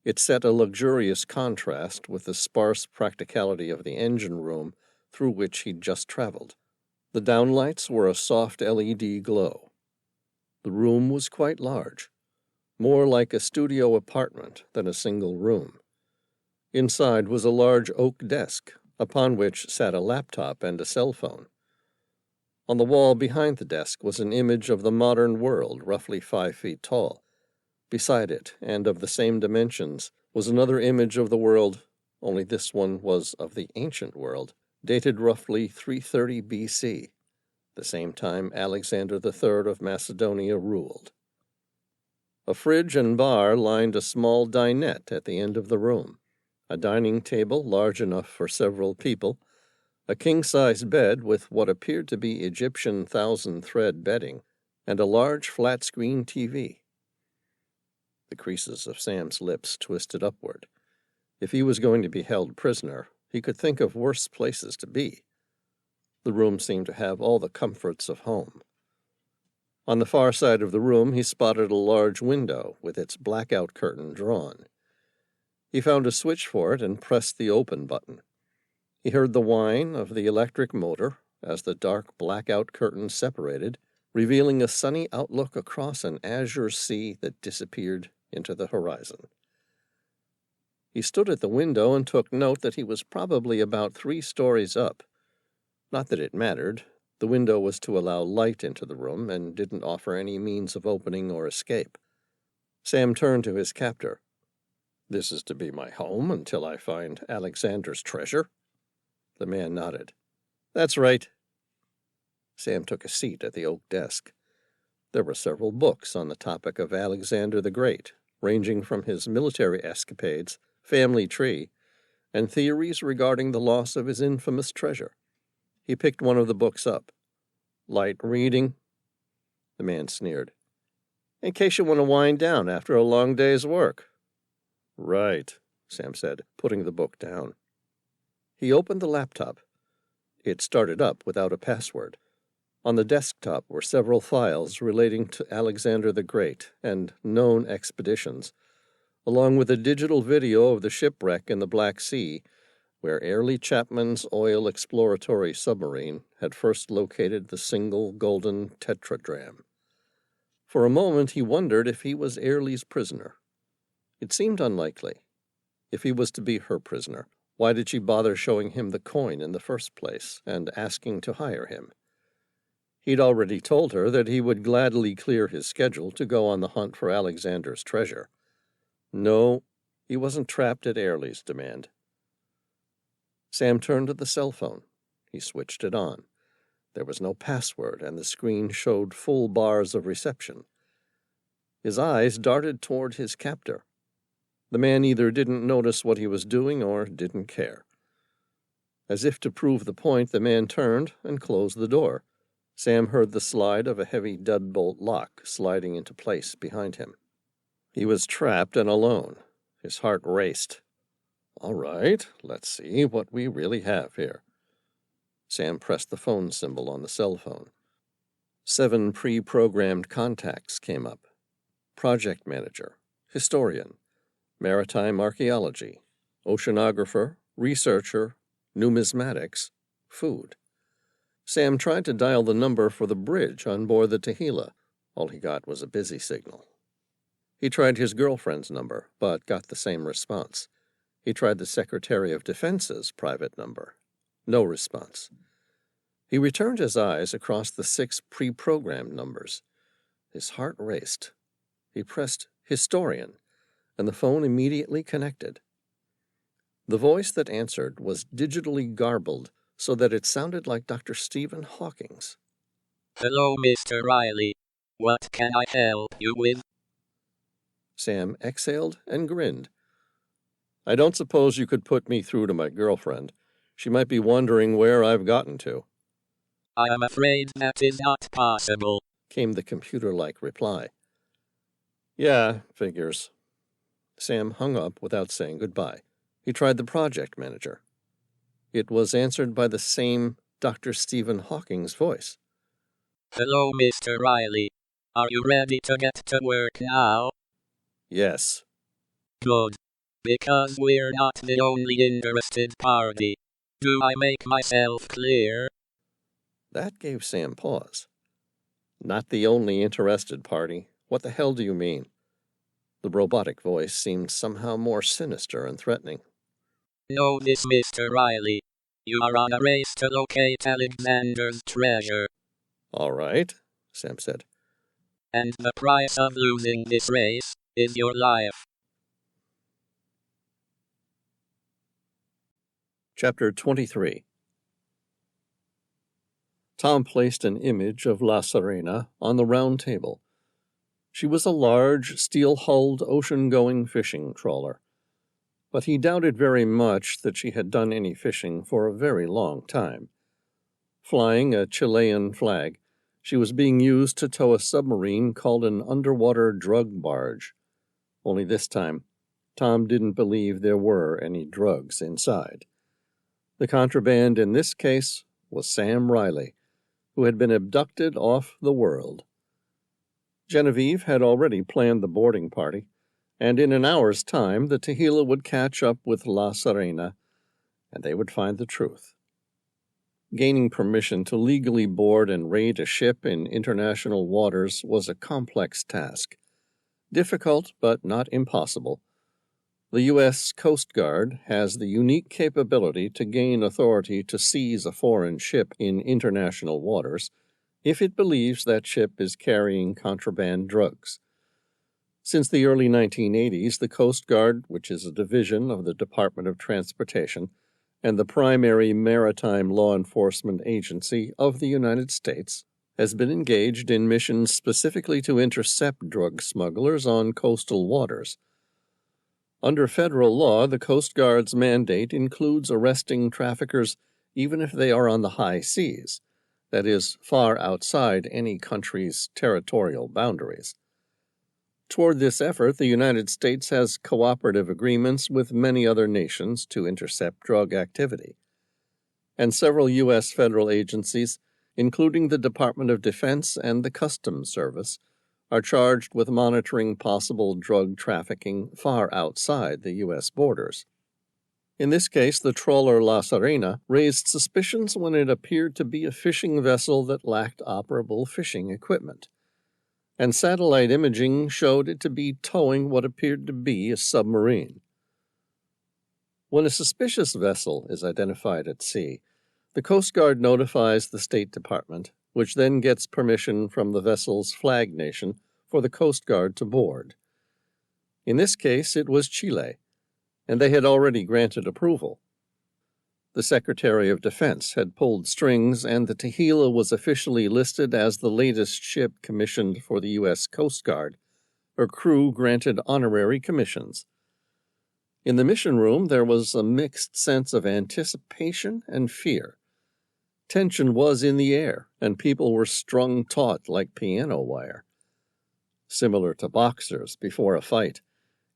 Speaker 1: It set a luxurious contrast with the sparse practicality of the engine room through which he'd just traveled. The downlights were a soft LED glow. The room was quite large, more like a studio apartment than a single room. Inside was a large oak desk, upon which sat a laptop and a cell phone. On the wall behind the desk was an image of the modern world, roughly 5 feet tall. Beside it, and of the same dimensions, was another image of the world, only this one was of the ancient world, dated roughly 330 BC. The same time Alexander III of Macedonia ruled. A fridge and bar lined a small dinette at the end of the room, a dining table large enough for several people, a king-size bed with what appeared to be Egyptian thousand-thread bedding, and a large flat-screen TV. The creases of Sam's lips twisted upward. If he was going to be held prisoner, he could think of worse places to be. The room seemed to have all the comforts of home. On the far side of the room, he spotted a large window with its blackout curtain drawn. He found a switch for it and pressed the open button. He heard the whine of the electric motor as the dark blackout curtain separated, revealing a sunny outlook across an azure sea that disappeared into the horizon. He stood at the window and took note that he was probably about 3 stories up. Not that it mattered. The window was to allow light into the room and didn't offer any means of opening or escape. Sam turned to his captor. "This is to be my home until I find Alexander's treasure?" The man nodded. "That's right." Sam took a seat at the oak desk. There were several books on the topic of Alexander the Great, ranging from his military escapades, family tree, and theories regarding the loss of his infamous treasure. He picked one of the books up. "Light reading?" The man sneered. "In case you want to wind down after a long day's work." "Right," Sam said, putting the book down. He opened the laptop. It started up without a password. On the desktop were several files relating to Alexander the Great and known expeditions, along with a digital video of the shipwreck in the Black Sea, where Airlie Chapman's oil exploratory submarine had first located the single golden tetradrachm. For a moment he wondered if he was Airlie's prisoner. It seemed unlikely. If he was to be her prisoner, why did she bother showing him the coin in the first place and asking to hire him? He'd already told her that he would gladly clear his schedule to go on the hunt for Alexander's treasure. No, he wasn't trapped at Airlie's demand. Sam turned to the cell phone. He switched it on. There was no password, and the screen showed full bars of reception. His eyes darted toward his captor. The man either didn't notice what he was doing or didn't care. As if to prove the point, the man turned and closed the door. Sam heard the slide of a heavy deadbolt lock sliding into place behind him. He was trapped and alone. His heart raced. All right, let's see what we really have here. Sam pressed the phone symbol on the cell phone. 7 pre-programmed contacts came up. Project manager, historian, maritime archaeology, oceanographer, researcher, numismatics, food. Sam tried to dial the number for the bridge on board the Tehila. All he got was a busy signal. He tried his girlfriend's number, but got the same response. He tried the Secretary of Defense's private number. No response. He returned his eyes across the 6 pre-programmed numbers. His heart raced. He pressed historian, and the phone immediately connected. The voice that answered was digitally garbled so that it sounded like Dr. Stephen Hawking's.
Speaker 3: Hello, Mr. Reilly. What can I help you with?
Speaker 1: Sam exhaled and grinned. I don't suppose you could put me through to my girlfriend. She might be wondering where I've gotten to.
Speaker 3: I am afraid that is not possible,
Speaker 1: came the computer-like reply. Yeah, figures. Sam hung up without saying goodbye. He tried the project manager. It was answered by the same Dr. Stephen Hawking's voice.
Speaker 3: Hello, Mr. Reilly. Are you ready to get to work now?
Speaker 1: Yes.
Speaker 3: Good. Because we're not the only interested party. Do I make myself clear?
Speaker 1: That gave Sam pause. Not the only interested party. What the hell do you mean? The robotic voice seemed somehow more sinister and threatening.
Speaker 3: Know this, Mr. Reilly. You are on a race to locate Alexander's treasure.
Speaker 1: All right, Sam said.
Speaker 3: And the price of losing this race is your life.
Speaker 1: Chapter 23. Tom placed an image of La Serena on the round table. She was a large, steel-hulled, ocean-going fishing trawler, but he doubted very much that she had done any fishing for a very long time. Flying a Chilean flag, she was being used to tow a submarine called an underwater drug barge. Only this time, Tom didn't believe there were any drugs inside. The contraband in this case was Sam Reilly, who had been abducted off the world. Genevieve had already planned the boarding party, and in an hour's time the Tehila would catch up with La Serena, and they would find the truth. Gaining permission to legally board and raid a ship in international waters was a complex task. Difficult, but not impossible. The U.S. Coast Guard has the unique capability to gain authority to seize a foreign ship in international waters if it believes that ship is carrying contraband drugs. Since the early 1980s, the Coast Guard, which is a division of the Department of Transportation and the primary maritime law enforcement agency of the United States, has been engaged in missions specifically to intercept drug smugglers on coastal waters. Under federal law, the Coast Guard's mandate includes arresting traffickers even if they are on the high seas, that is, far outside any country's territorial boundaries. Toward this effort, the United States has cooperative agreements with many other nations to intercept drug activity, and several U.S. federal agencies including the Department of Defense and the Customs Service, are charged with monitoring possible drug trafficking far outside the U.S. borders. In this case, the trawler La Serena raised suspicions when it appeared to be a fishing vessel that lacked operable fishing equipment, and satellite imaging showed it to be towing what appeared to be a submarine. When a suspicious vessel is identified at sea, the Coast Guard notifies the State Department, which then gets permission from the vessel's flag nation for the Coast Guard to board. In this case, it was Chile, and they had already granted approval. The Secretary of Defense had pulled strings, and the Thriler was officially listed as the latest ship commissioned for the U.S. Coast Guard. Her crew granted honorary commissions. In the mission room, there was a mixed sense of anticipation and fear. Tension was in the air, and people were strung taut like piano wire. Similar to boxers before a fight,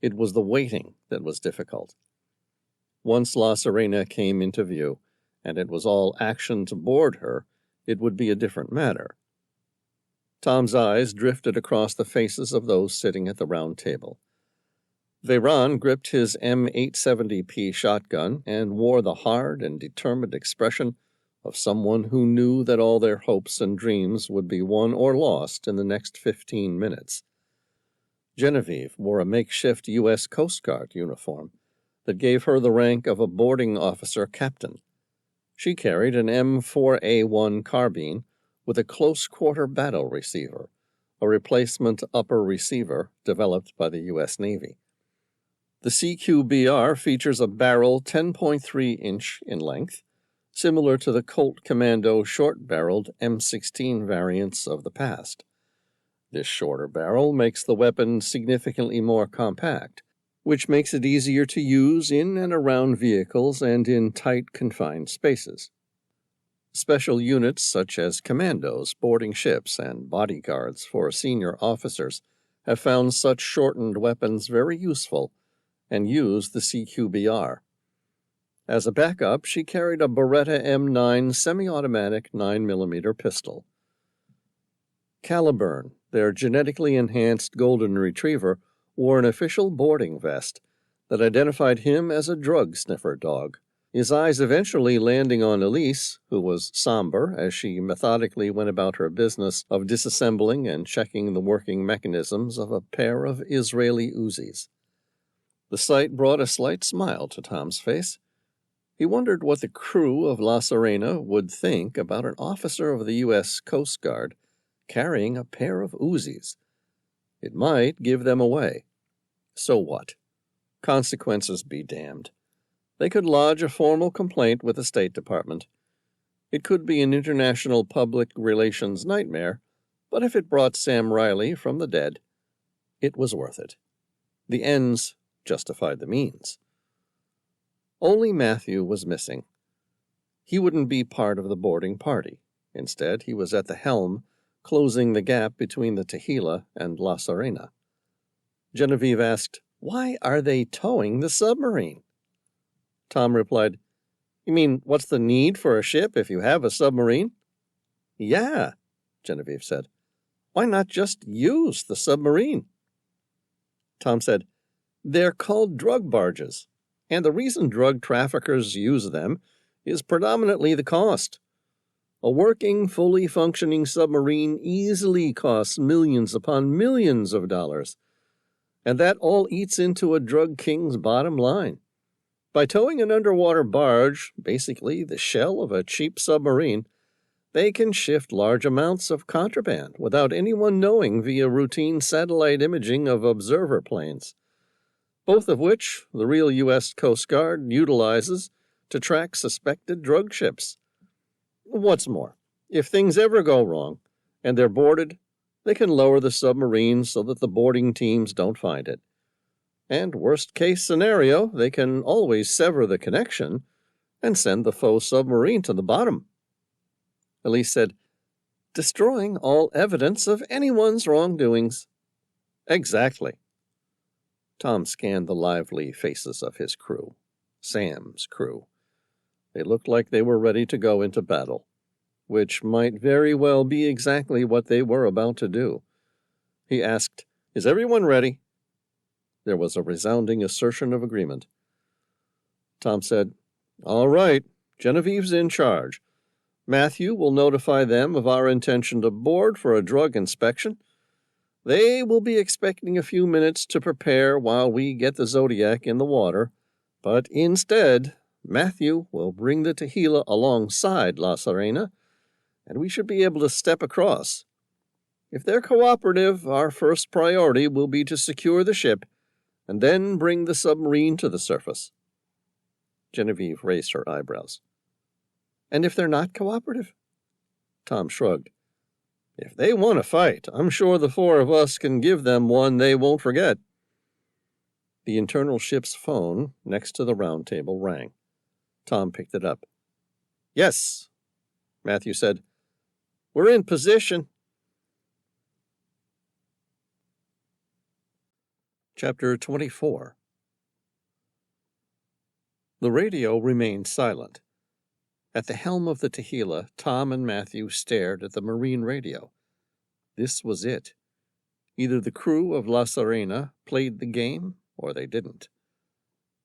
Speaker 1: it was the waiting that was difficult. Once La Serena came into view, and it was all action to board her, it would be a different matter. Tom's eyes drifted across the faces of those sitting at the round table. Veyron gripped his M870P shotgun and wore the hard and determined expression of someone who knew that all their hopes and dreams would be won or lost in the next 15 minutes. Genevieve wore a makeshift U.S. Coast Guard uniform that gave her the rank of a boarding officer captain. She carried an M4A1 carbine with a close-quarter battle receiver, a replacement upper receiver developed by the U.S. Navy. The CQBR features a barrel 10.3 inch in length, similar to the Colt Commando short-barreled M16 variants of the past. This shorter barrel makes the weapon significantly more compact, which makes it easier to use in and around vehicles and in tight, confined spaces. Special units such as commandos boarding ships and bodyguards for senior officers have found such shortened weapons very useful and use the CQBR. As a backup, she carried a Beretta M9 semi-automatic 9mm pistol. Caliburn, their genetically enhanced golden retriever, wore an official boarding vest that identified him as a drug sniffer dog, his eyes eventually landing on Elise, who was somber as she methodically went about her business of disassembling and checking the working mechanisms of a pair of Israeli Uzis. The sight brought a slight smile to Tom's face. He wondered what the crew of La Serena would think about an officer of the U.S. Coast Guard carrying a pair of Uzis. It might give them away. So what? Consequences be damned. They could lodge a formal complaint with the State Department. It could be an international public relations nightmare, but if it brought Sam Reilly from the dead, it was worth it. The ends justified the means. Only Matthew was missing. He wouldn't be part of the boarding party. Instead, he was at the helm, closing the gap between the Thriler and La Serena. Genevieve asked, "Why are they towing the submarine?" Tom replied, "You mean, what's the need for a ship if you have a submarine?" "Yeah," Genevieve said. "Why not just use the submarine?" Tom said, "They're called drug barges, and the reason drug traffickers use them is predominantly the cost. A working, fully functioning submarine easily costs millions upon millions of dollars, and that all eats into a drug king's bottom line. By towing an underwater barge, basically the shell of a cheap submarine, they can shift large amounts of contraband without anyone knowing via routine satellite imaging of observer planes, both of which the real U.S. Coast Guard utilizes to track suspected drug ships. What's more, if things ever go wrong and they're boarded, they can lower the submarine so that the boarding teams don't find it. And worst case scenario, they can always sever the connection and send the faux submarine to the bottom." Elise said, "Destroying all evidence of anyone's wrongdoings." "Exactly." Tom scanned the lively faces of his crew, Sam's crew. They looked like they were ready to go into battle. which might very well be exactly what they were about to do. He asked, "Is everyone ready?" There was a resounding assertion of agreement. Tom said, "All right, Genevieve's in charge. Matthew will notify them of our intention to board for a drug inspection. They will be expecting a few minutes to prepare while we get the Zodiac in the water, but instead, Matthew will bring the Tehila alongside La Serena, and we should be able to step across. If they're cooperative, our first priority will be to secure the ship and then bring the submarine to the surface." Genevieve raised her eyebrows. "And if they're not cooperative?" Tom shrugged. "If they want to fight, I'm sure the four of us can give them one they won't forget." The internal ship's phone next to the round table rang. Tom picked it up. "Yes," Matthew said. "We're in position." Chapter 24. The radio remained silent. At the helm of the Tehila, Tom and Matthew stared at the marine radio. This was it. Either the crew of La Serena played the game, or they didn't.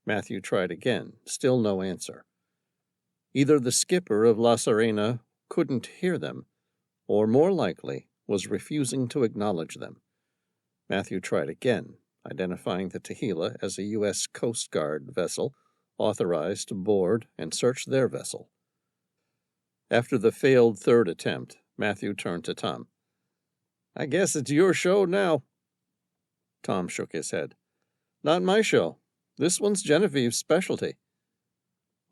Speaker 1: Matthew tried again, still no answer. Either the skipper of La Serena couldn't hear them, or more likely, was refusing to acknowledge them. Matthew tried again, identifying the Tehila as a U.S. Coast Guard vessel authorized to board and search their vessel. After the failed third attempt, Matthew turned to Tom. "I guess it's your show now." Tom shook his head. "Not my show. This one's Genevieve's specialty."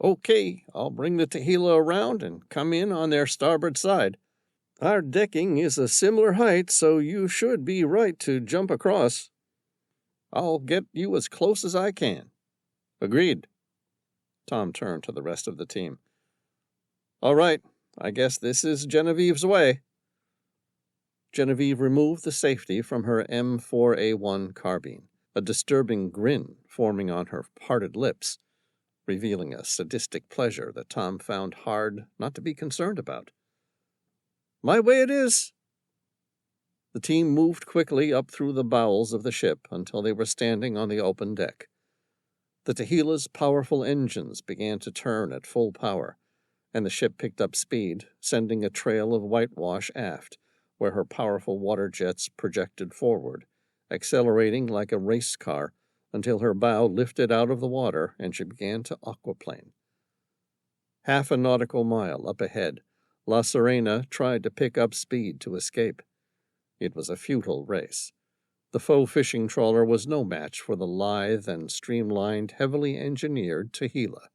Speaker 1: "Okay, I'll bring the Tehila around and come in on their starboard side. Our decking is a similar height, so you should be right to jump across. I'll get you as close as I can." "Agreed." Tom turned to the rest of the team. "All right, I guess this is Genevieve's way." Genevieve removed the safety from her M4A1 carbine, a disturbing grin forming on her parted lips, revealing a sadistic pleasure that Tom found hard not to be concerned about. "My way it is." The team moved quickly up through the bowels of the ship until they were standing on the open deck. The Tehila's powerful engines began to turn at full power, and the ship picked up speed, sending a trail of whitewash aft, where her powerful water jets projected forward, accelerating like a race car until her bow lifted out of the water and she began to aquaplane. Half a nautical mile up ahead, La Serena tried to pick up speed to escape. It was a futile race. The faux fishing trawler was no match for the lithe and streamlined, heavily engineered Tehila.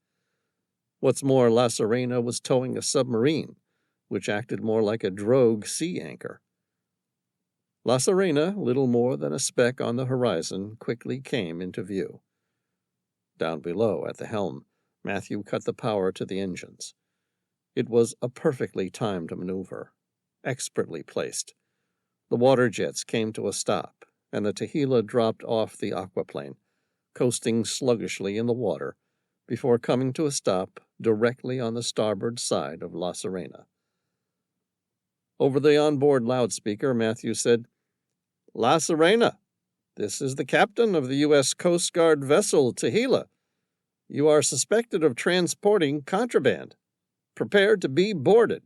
Speaker 1: What's more, La Serena was towing a submarine, which acted more like a drogue sea anchor. La Serena, little more than a speck on the horizon, quickly came into view. Down below, at the helm, Matthew cut the power to the engines. It was a perfectly timed maneuver, expertly placed. The water jets came to a stop, and the Tehila dropped off the aquaplane, coasting sluggishly in the water, before coming to a stop directly on the starboard side of La Serena. Over the onboard loudspeaker, Matthew said, "La Serena, this is the captain of the U.S. Coast Guard vessel Tehila. You are suspected of transporting contraband. Prepare to be boarded."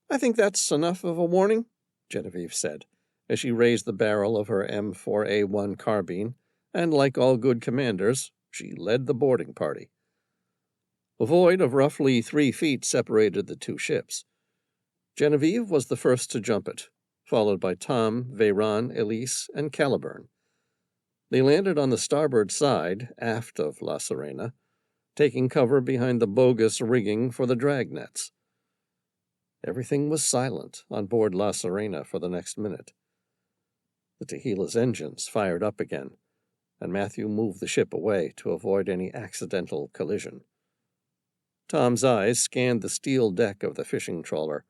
Speaker 1: "I think that's enough of a warning," Genevieve said, as she raised the barrel of her M4A1 carbine, and like all good commanders, she led the boarding party. A void of roughly 3 feet separated the two ships. Genevieve was the first to jump it, followed by Tom, Veyron, Elise, and Caliburn. They landed on the starboard side, aft of La Serena, taking cover behind the bogus rigging for the dragnets. Everything was silent on board La Serena for the next minute. The Tehila's engines fired up again, and Matthew moved the ship away to avoid any accidental collision. Tom's eyes scanned the steel deck of the fishing trawler.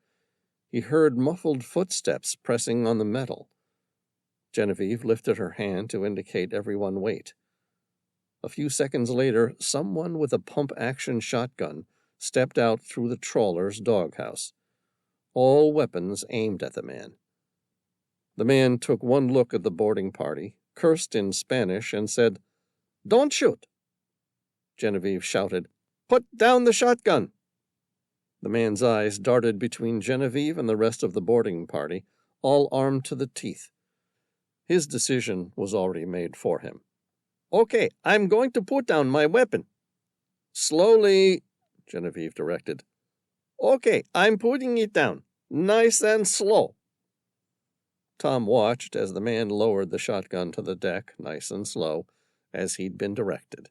Speaker 1: He heard muffled footsteps pressing on the metal. Genevieve lifted her hand to indicate everyone wait. A few seconds later, someone with a pump-action shotgun stepped out through the trawler's doghouse, all weapons aimed at the man. The man took one look at the boarding party, cursed in Spanish, and said, "Don't shoot." Genevieve shouted, "Put down the shotgun." The man's eyes darted between Genevieve and the rest of the boarding party, all armed to the teeth. His decision was already made for him. "Okay, I'm going to put down my weapon." "Slowly," Genevieve directed. "Okay, I'm putting it down. Nice and slow." Tom watched as the man lowered the shotgun to the deck, nice and slow, as he'd been directed.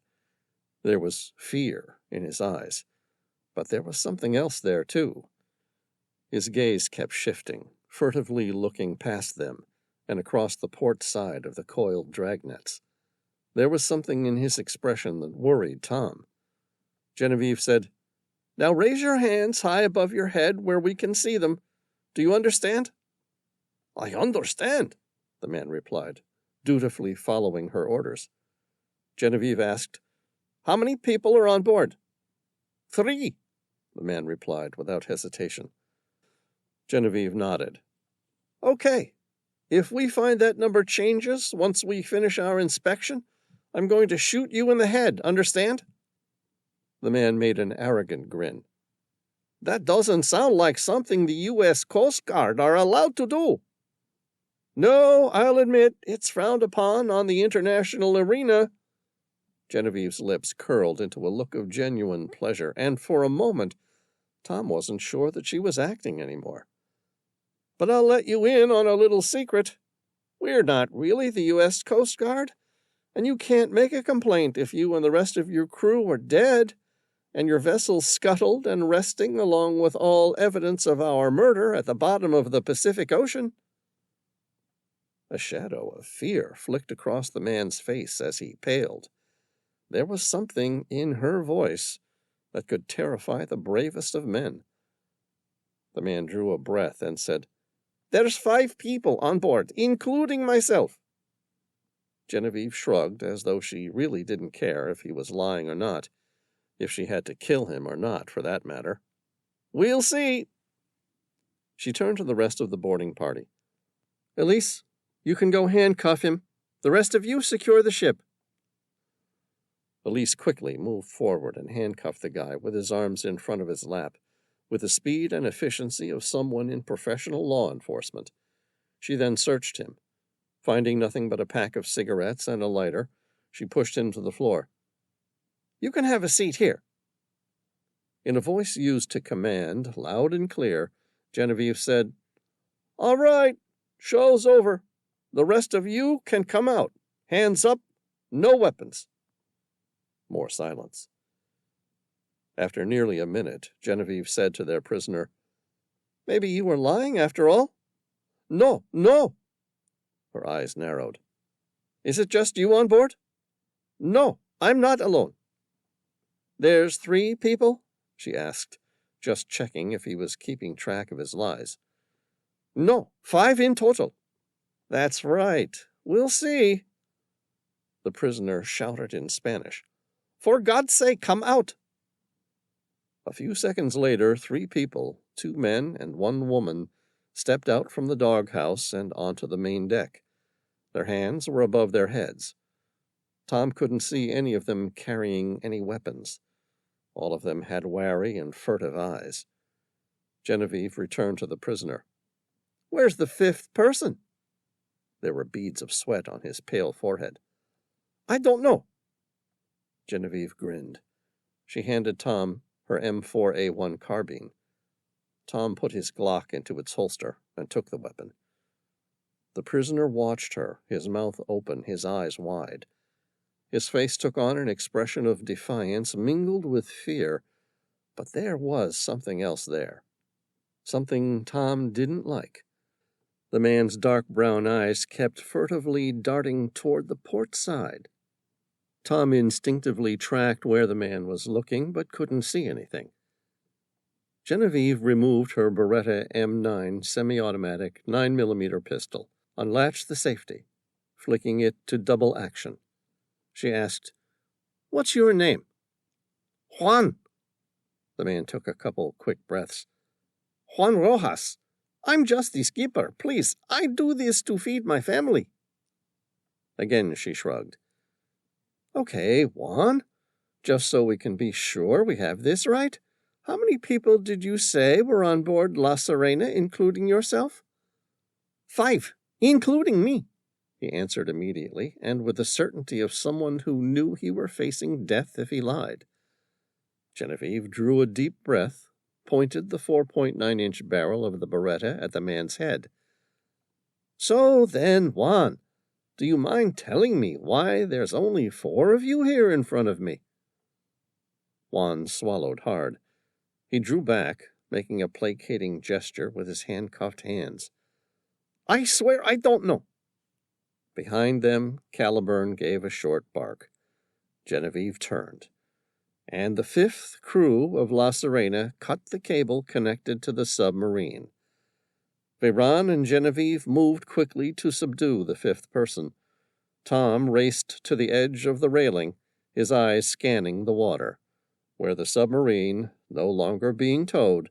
Speaker 1: There was fear in his eyes, but there was something else there, too. His gaze kept shifting, furtively looking past them and across the port side of the coiled dragnets. There was something in his expression that worried Tom. Genevieve said, "Now raise your hands high above your head where we can see them. Do you understand?" "I understand," the man replied, dutifully following her orders. Genevieve asked, "How many people are on board?" "3," the man replied without hesitation. Genevieve nodded. "Okay. If we find that number changes once we finish our inspection, I'm going to shoot you in the head, understand?" The man made an arrogant grin. "That doesn't sound like something the U.S. Coast Guard are allowed to do." "No, I'll admit it's frowned upon on the international arena." Genevieve's lips curled into a look of genuine pleasure, and for a moment Tom wasn't sure that she was acting anymore. "But I'll let you in on a little secret. We're not really the U.S. Coast Guard, and you can't make a complaint if you and the rest of your crew are dead, and your vessel scuttled and resting along with all evidence of our murder at the bottom of the Pacific Ocean." A shadow of fear flicked across the man's face as he paled. There was something in her voice that could terrify the bravest of men. The man drew a breath and said, "There's 5 people on board, including myself." Genevieve shrugged, as though she really didn't care if he was lying or not, if she had to kill him or not, for that matter. "We'll see." She turned to the rest of the boarding party. "Elise, you can go handcuff him. The rest of you secure the ship." Elise quickly moved forward and handcuffed the guy with his arms in front of his lap, with the speed and efficiency of someone in professional law enforcement. She then searched him. Finding nothing but a pack of cigarettes and a lighter, she pushed him to the floor. "You can have a seat here." In a voice used to command, loud and clear, Genevieve said, "All right, show's over. The rest of you can come out. Hands up, no weapons." More silence. After nearly a minute, Genevieve said to their prisoner, "Maybe you were lying after all?" "No, no." Her eyes narrowed. "Is it just you on board?" "No, I'm not alone." "There's 3 people?" she asked, just checking if he was keeping track of his lies. "No, 5 in total." "That's right. We'll see." The prisoner shouted in Spanish, "For God's sake, come out!" A few seconds later, 3 people, 2 men and 1 woman, stepped out from the doghouse and onto the main deck. Their hands were above their heads. Tom couldn't see any of them carrying any weapons. All of them had wary and furtive eyes. Genevieve returned to the prisoner. "Where's the 5th person?" There were beads of sweat on his pale forehead. "I don't know." Genevieve grinned. She handed Tom her M4A1 carbine. Tom put his Glock into its holster and took the weapon. The prisoner watched her, his mouth open, his eyes wide. His face took on an expression of defiance mingled with fear, but there was something else there. Something Tom didn't like. The man's dark brown eyes kept furtively darting toward the port side. Tom instinctively tracked where the man was looking, but couldn't see anything. Genevieve removed her Beretta M9 semi-automatic 9mm pistol, unlatched the safety, flicking it to double action. She asked, "What's your name?" "Juan." The man took a couple quick breaths. Juan Rojas, I'm just the skipper. Please, I do this to feed my family. Again she shrugged. Okay, Juan, just so we can be sure we have this right, how many people did you say were on board La Serena, including yourself? 5, including me, he answered immediately, and with the certainty of someone who knew he were facing death if he lied. Genevieve drew a deep breath, pointed the 4.9-inch barrel of the Beretta at the man's head. So then, Juan, do you mind telling me why there's only 4 of you here in front of me? Juan swallowed hard. He drew back, making a placating gesture with his handcuffed hands. I swear I don't know. Behind them, Caliburn gave a short bark. Genevieve turned, and the 5th crew of La Serena cut the cable connected to the submarine. Veyran and Genevieve moved quickly to subdue the 5th person. Tom raced to the edge of the railing, his eyes scanning the water, where the submarine, no longer being towed,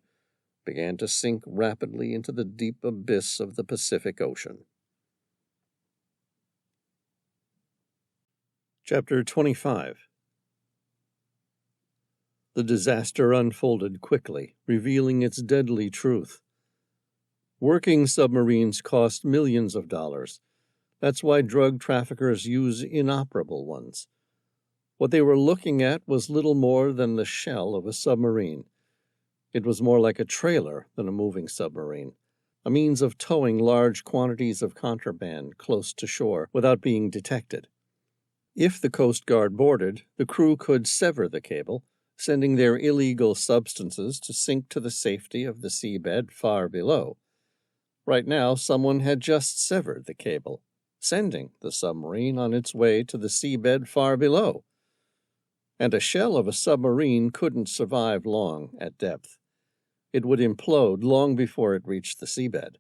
Speaker 1: began to sink rapidly into the deep abyss of the Pacific Ocean. Chapter 25. The disaster unfolded quickly, revealing its deadly truth. Working submarines cost millions of dollars. That's why drug traffickers use inoperable ones. What they were looking at was little more than the shell of a submarine. It was more like a trailer than a moving submarine, a means of towing large quantities of contraband close to shore without being detected. If the Coast Guard boarded, the crew could sever the cable, sending their illegal substances to sink to the safety of the seabed far below. Right now, someone had just severed the cable, sending the submarine on its way to the seabed far below. And a shell of a submarine couldn't survive long at depth. It would implode long before it reached the seabed.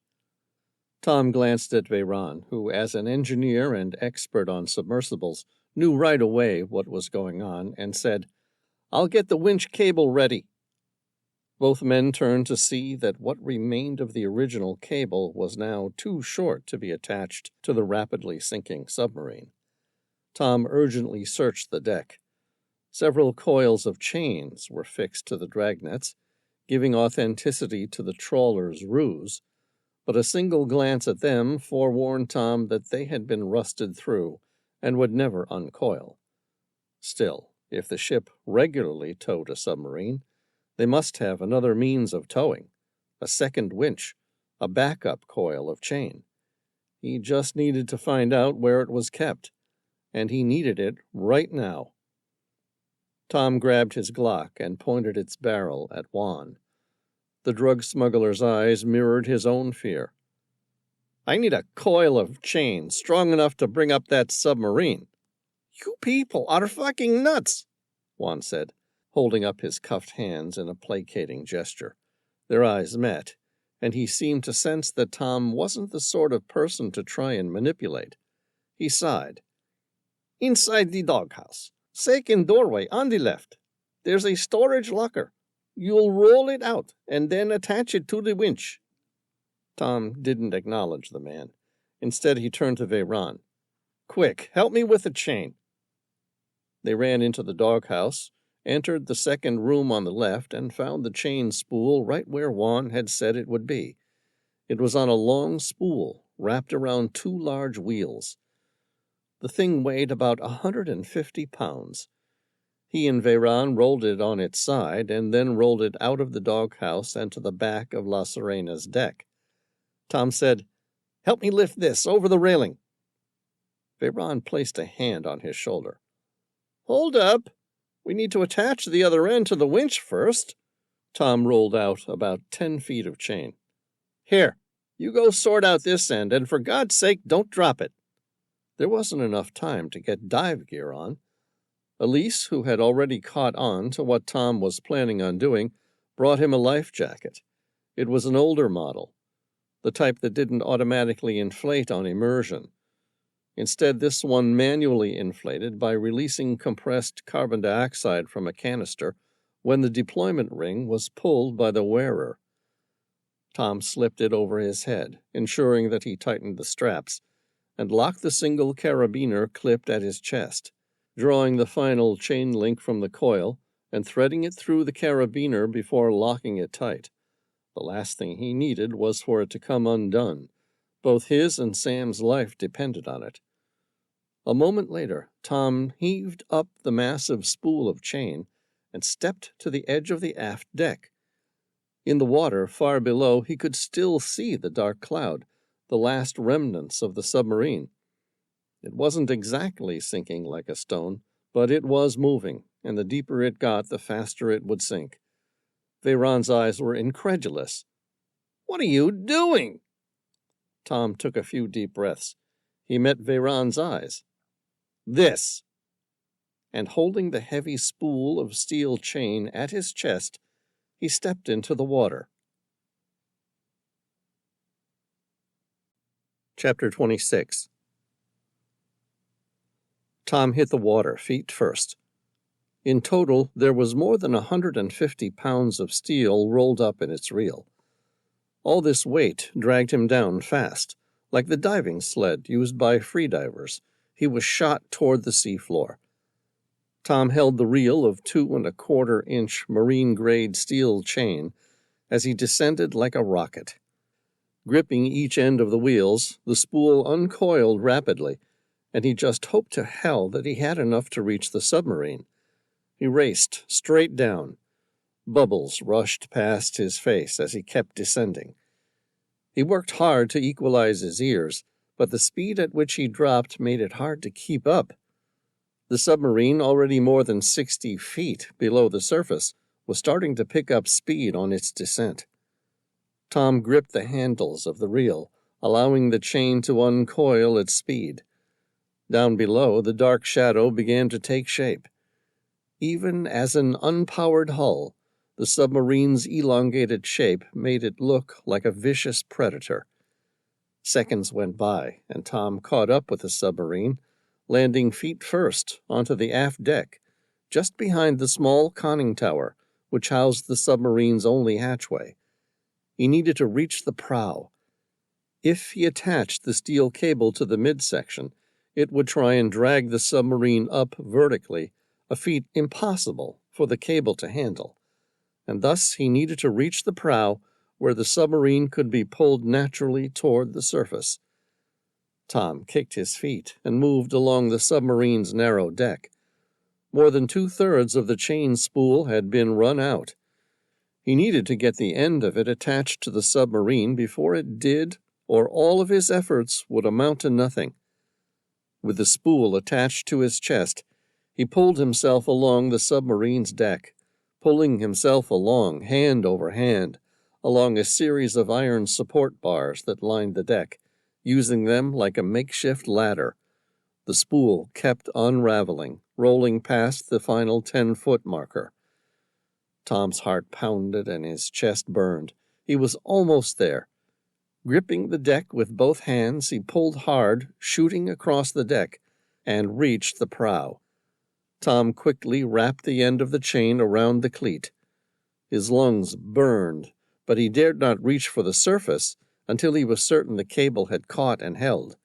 Speaker 1: Tom glanced at Veyran, who, as an engineer and expert on submersibles, knew right away what was going on, and said, I'll get the winch cable ready. Both men turned to see that what remained of the original cable was now too short to be attached to the rapidly sinking submarine. Tom urgently searched the deck. Several coils of chains were fixed to the dragnets, giving authenticity to the trawler's ruse, but a single glance at them forewarned Tom that they had been rusted through and would never uncoil. Still, if the ship regularly towed a submarine, they must have another means of towing, a second winch, a backup coil of chain. He just needed to find out where it was kept, and he needed it right now. Tom grabbed his Glock and pointed its barrel at Juan. The drug smuggler's eyes mirrored his own fear. I need a coil of chain strong enough to bring up that submarine. You people are fucking nuts, Juan said, holding up his cuffed hands in a placating gesture. Their eyes met, and he seemed to sense that Tom wasn't the sort of person to try and manipulate. He sighed. Inside the doghouse, second doorway on the left, there's a storage locker. You'll roll it out and then attach it to the winch. Tom didn't acknowledge the man. Instead, he turned to Veyran. Quick, help me with the chain. They ran into the doghouse, entered the second room on the left, and found the chain spool right where Juan had said it would be. It was on a long spool, wrapped around 2 large wheels. The thing weighed about 150 pounds. He and Veyran rolled it on its side, and then rolled it out of the doghouse and to the back of La Serena's deck. Tom said, Help me lift this over the railing. Veyran placed a hand on his shoulder. Hold up. We need to attach the other end to the winch first. Tom rolled out about 10 feet of chain. Here, you go sort out this end, and for God's sake, don't drop it. There wasn't enough time to get dive gear on. Elise, who had already caught on to what Tom was planning on doing, brought him a life jacket. It was an older model, the type that didn't automatically inflate on immersion. Instead, this one manually inflated by releasing compressed carbon dioxide from a canister when the deployment ring was pulled by the wearer. Tom slipped it over his head, ensuring that he tightened the straps, and locked the single carabiner clipped at his chest. Drawing the final chain link from the coil and threading it through the carabiner before locking it tight. The last thing he needed was for it to come undone. Both his and Sam's life depended on it. A moment later, Tom heaved up the massive spool of chain and stepped to the edge of the aft deck. In the water far below, he could still see the dark cloud, the last remnants of the submarine. It wasn't exactly sinking like a stone, but it was moving, and the deeper it got, the faster it would sink. Veyron's eyes were incredulous. "What are you doing?" Tom took a few deep breaths. He met Veyron's eyes. "This!" And holding the heavy spool of steel chain at his chest, he stepped into the water. Chapter 26. Tom hit the water feet first. In total, there was more than 150 pounds of steel rolled up in its reel. All this weight dragged him down fast. Like the diving sled used by freedivers, he was shot toward the seafloor. Tom held the reel of 2¼ inch marine-grade steel chain as he descended like a rocket. Gripping each end of the wheels, the spool uncoiled rapidly, and he just hoped to hell that he had enough to reach the submarine. He raced straight down. Bubbles rushed past his face as he kept descending. He worked hard to equalize his ears, but the speed at which he dropped made it hard to keep up. The submarine, already more than 60 feet below the surface, was starting to pick up speed on its descent. Tom gripped the handles of the reel, allowing the chain to uncoil at speed. Down below, the dark shadow began to take shape. Even as an unpowered hull, the submarine's elongated shape made it look like a vicious predator. Seconds went by, and Tom caught up with the submarine, landing feet first onto the aft deck, just behind the small conning tower, which housed the submarine's only hatchway. He needed to reach the prow. If he attached the steel cable to the midsection, it would try and drag the submarine up vertically, a feat impossible for the cable to handle. And thus he needed to reach the prow where the submarine could be pulled naturally toward the surface. Tom kicked his feet and moved along the submarine's narrow deck. More than 2/3 of the chain spool had been run out. He needed to get the end of it attached to the submarine before it did, or all of his efforts would amount to nothing. With the spool attached to his chest, he pulled himself along the submarine's deck, pulling himself along, hand over hand, along a series of iron support bars that lined the deck, using them like a makeshift ladder. The spool kept unraveling, rolling past the final 10-foot marker. Tom's heart pounded and his chest burned. He was almost there. Gripping the deck with both hands, he pulled hard, shooting across the deck, and reached the prow. Tom quickly wrapped the end of the chain around the cleat. His lungs burned, but he dared not reach for the surface until he was certain the cable had caught and held.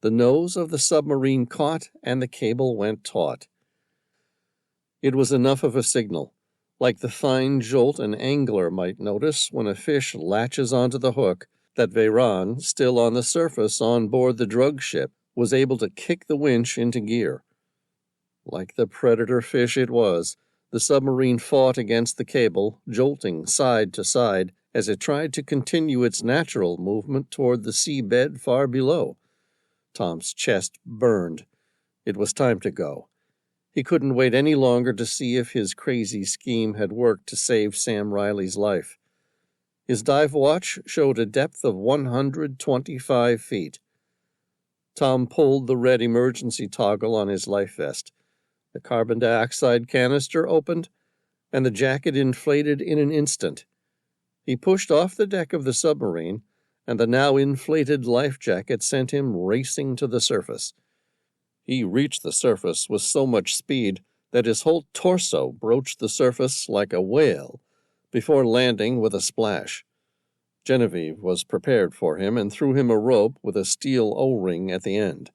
Speaker 1: The nose of the submarine caught, and the cable went taut. It was enough of a signal, like the fine jolt an angler might notice when a fish latches onto the hook, that Veyron, still on the surface on board the drug ship, was able to kick the winch into gear. Like the predator fish it was, the submarine fought against the cable, jolting side to side as it tried to continue its natural movement toward the seabed far below. Tom's chest burned. It was time to go. He couldn't wait any longer to see if his crazy scheme had worked to save Sam Reilly's life. His dive watch showed a depth of 125 feet. Tom pulled the red emergency toggle on his life vest. The carbon dioxide canister opened, and the jacket inflated in an instant. He pushed off the deck of the submarine, and the now inflated life jacket sent him racing to the surface. He reached the surface with so much speed that his whole torso broached the surface like a whale before landing with a splash. Genevieve was prepared for him and threw him a rope with a steel O-ring at the end.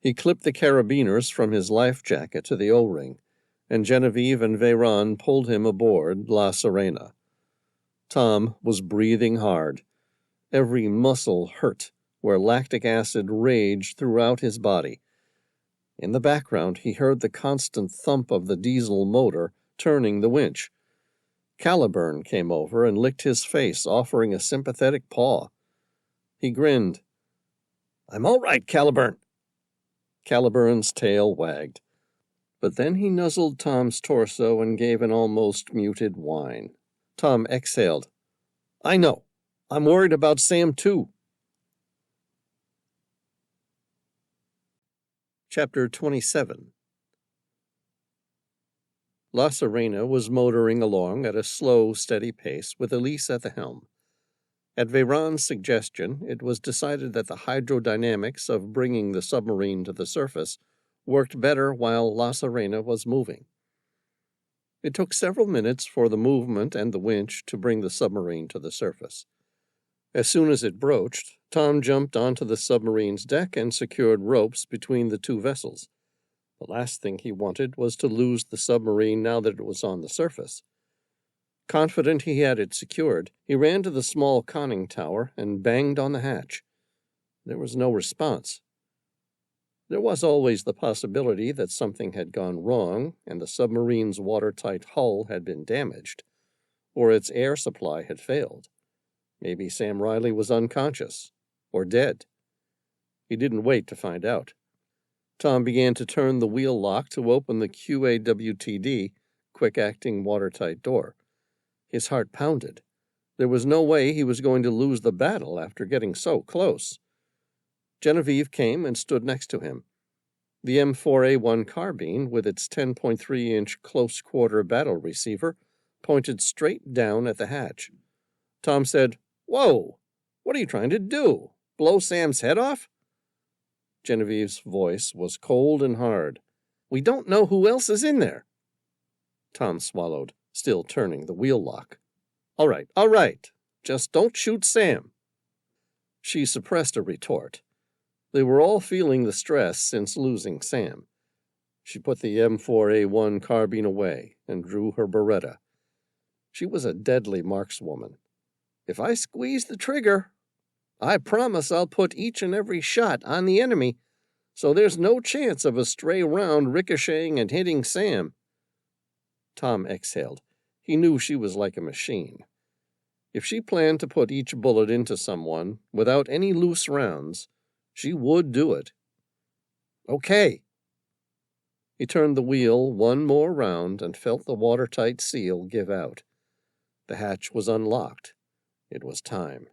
Speaker 1: He clipped the carabiners from his life jacket to the O-ring, and Genevieve and Veyron pulled him aboard La Serena. Tom was breathing hard. Every muscle hurt where lactic acid raged throughout his body. In the background, he heard the constant thump of the diesel motor turning the winch. Caliburn came over and licked his face, offering a sympathetic paw. He grinned. "I'm all right, Caliburn." Caliburn's tail wagged. But then he nuzzled Tom's torso and gave an almost muted whine. Tom exhaled. "I know. I'm worried about Sam, too." Chapter 27. La Serena was motoring along at a slow, steady pace with Elise at the helm. At Veyron's suggestion, it was decided that the hydrodynamics of bringing the submarine to the surface worked better while La Serena was moving. It took several minutes for the movement and the winch to bring the submarine to the surface. As soon as it broached, Tom jumped onto the submarine's deck and secured ropes between the two vessels. The last thing he wanted was to lose the submarine now that it was on the surface. Confident he had it secured, he ran to the small conning tower and banged on the hatch. There was no response. There was always the possibility that something had gone wrong and the submarine's watertight hull had been damaged, or its air supply had failed. Maybe Sam Reilly was unconscious, or dead. He didn't wait to find out. Tom began to turn the wheel lock to open the QAWTD, quick-acting watertight door. His heart pounded. There was no way he was going to lose the battle after getting so close. Genevieve came and stood next to him. The M4A1 carbine, with its 10.3-inch close-quarter battle receiver, pointed straight down at the hatch. Tom said, "Whoa! What are you trying to do? Blow Sam's head off?" Genevieve's voice was cold and hard. "We don't know who else is in there." Tom swallowed, still turning the wheel lock. All right. Just don't shoot Sam." She suppressed a retort. They were all feeling the stress since losing Sam. She put the M4A1 carbine away and drew her Beretta. She was a deadly markswoman. "If I squeeze the trigger, I promise I'll put each and every shot on the enemy, so there's no chance of a stray round ricocheting and hitting Sam." Tom exhaled. He knew she was like a machine. If she planned to put each bullet into someone without any loose rounds, she would do it. "Okay." He turned the wheel one more round and felt the watertight seal give out. The hatch was unlocked. It was time.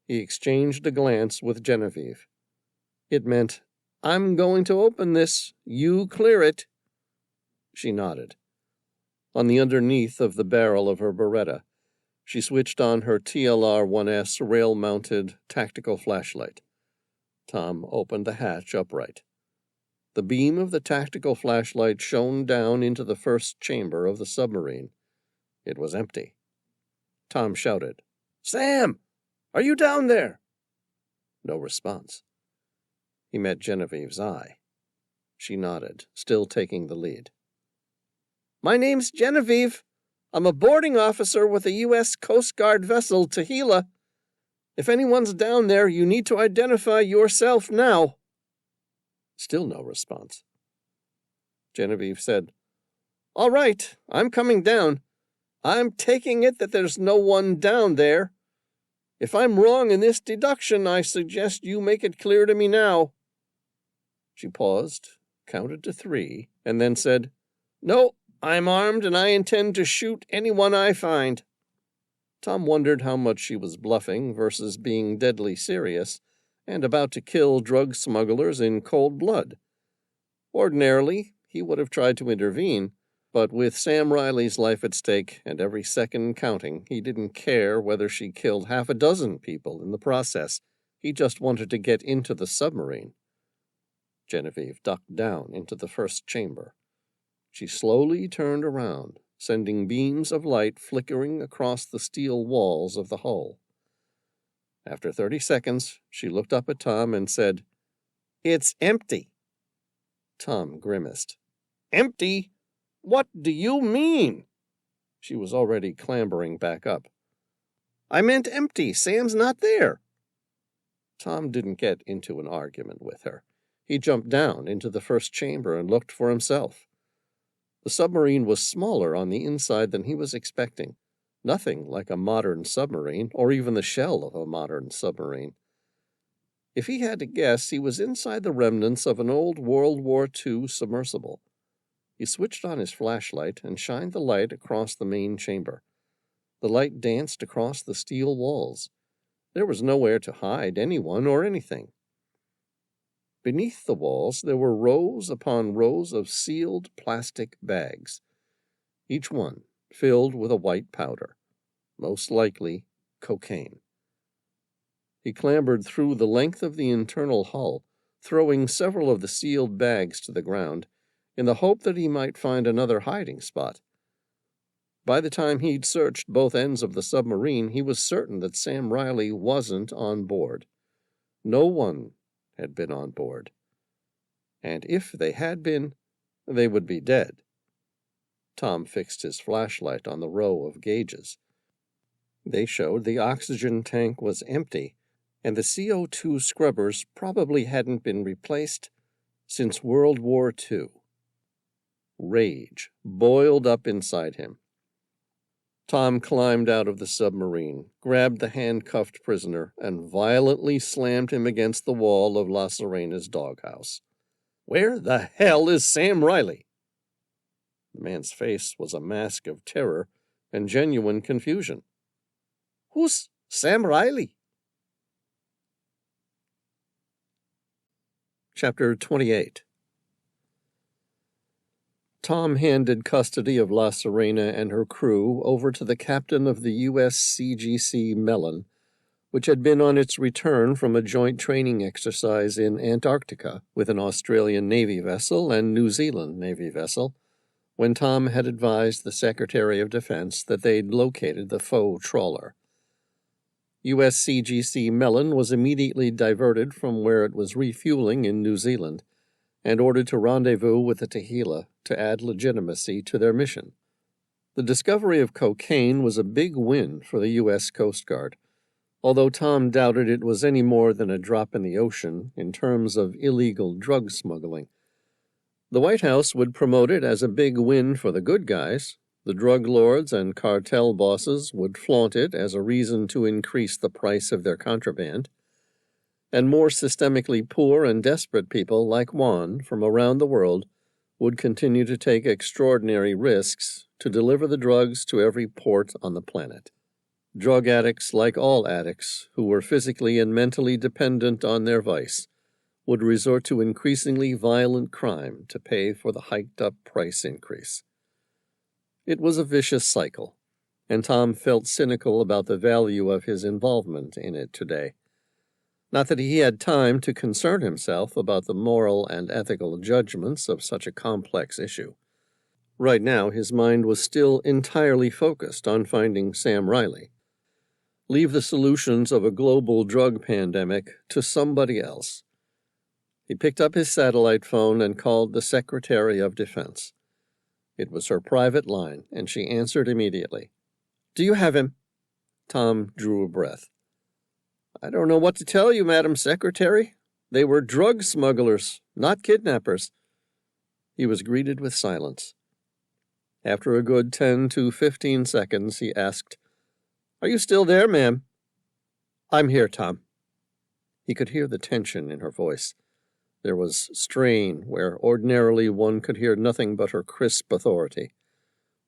Speaker 1: He exchanged a glance with Genevieve. It meant, "I'm going to open this. You clear it." She nodded. On the underneath of the barrel of her Beretta, she switched on her TLR-1S rail-mounted tactical flashlight. Tom opened the hatch upright. The beam of the tactical flashlight shone down into the first chamber of the submarine. It was empty. Tom shouted, "Sam! Are you down there?" No response. He met Genevieve's eye. She nodded, still taking the lead. "My name's Genevieve. I'm a boarding officer with a U.S. Coast Guard vessel, Tehila. If anyone's down there, you need to identify yourself now." Still no response. Genevieve said, "All right, I'm coming down. I'm taking it that there's no one down there. If I'm wrong in this deduction, I suggest you make it clear to me now." She paused, counted to 3, and then said, "No, I'm armed and I intend to shoot anyone I find." Tom wondered how much she was bluffing versus being deadly serious and about to kill drug smugglers in cold blood. Ordinarily, he would have tried to intervene, but with Sam Reilly's life at stake and every second counting, he didn't care whether she killed half a dozen people in the process. He just wanted to get into the submarine. Genevieve ducked down into the first chamber. She slowly turned around, sending beams of light flickering across the steel walls of the hull. After 30 seconds, she looked up at Tom and said, "It's empty." Tom grimaced. "Empty? What do you mean?" She was already clambering back up. "I meant empty. Sam's not there." Tom didn't get into an argument with her. He jumped down into the first chamber and looked for himself. The submarine was smaller on the inside than he was expecting. Nothing like a modern submarine, or even the shell of a modern submarine. If he had to guess, he was inside the remnants of an old World War II submersible. He switched on his flashlight and shined the light across the main chamber. The light danced across the steel walls. There was nowhere to hide anyone or anything. Beneath the walls there were rows upon rows of sealed plastic bags, each one filled with a white powder, most likely cocaine. He clambered through the length of the internal hull, throwing several of the sealed bags to the ground, in the hope that he might find another hiding spot. By the time he'd searched both ends of the submarine, he was certain that Sam Reilly wasn't on board. No one had been on board. And if they had been, they would be dead. Tom fixed his flashlight on the row of gauges. They showed the oxygen tank was empty, and the CO2 scrubbers probably hadn't been replaced since World War II. Rage boiled up inside him. Tom climbed out of the submarine, grabbed the handcuffed prisoner, and violently slammed him against the wall of La Serena's doghouse. "Where the hell is Sam Reilly?" The man's face was a mask of terror and genuine confusion. "Who's Sam Reilly?" Chapter 28. Tom handed custody of La Serena and her crew over to the captain of the USCGC Mellon, which had been on its return from a joint training exercise in Antarctica with an Australian Navy vessel and New Zealand Navy vessel, when Tom had advised the Secretary of Defense that they'd located the faux trawler. USCGC Mellon was immediately diverted from where it was refueling in New Zealand and ordered to rendezvous with the Tehila to add legitimacy to their mission. The discovery of cocaine was a big win for the U.S. Coast Guard, although Tom doubted it was any more than a drop in the ocean in terms of illegal drug smuggling. The White House would promote it as a big win for the good guys. The drug lords and cartel bosses would flaunt it as a reason to increase the price of their contraband. And more systemically poor and desperate people like Juan from around the world would continue to take extraordinary risks to deliver the drugs to every port on the planet. Drug addicts, like all addicts who were physically and mentally dependent on their vice, would resort to increasingly violent crime to pay for the hiked-up price increase. It was a vicious cycle, and Tom felt cynical about the value of his involvement in it today. Not that he had time to concern himself about the moral and ethical judgments of such a complex issue. Right now, his mind was still entirely focused on finding Sam Reilly. Leave the solutions of a global drug pandemic to somebody else. He picked up his satellite phone and called the Secretary of Defense. It was her private line, and she answered immediately. "Do you have him?" Tom drew a breath. "I don't know what to tell you, Madam Secretary. They were drug smugglers, not kidnappers." He was greeted with silence. After a good 10 to 15 seconds, he asked, "Are you still there, ma'am?" "I'm here, Tom." He could hear the tension in her voice. There was strain where ordinarily one could hear nothing but her crisp authority.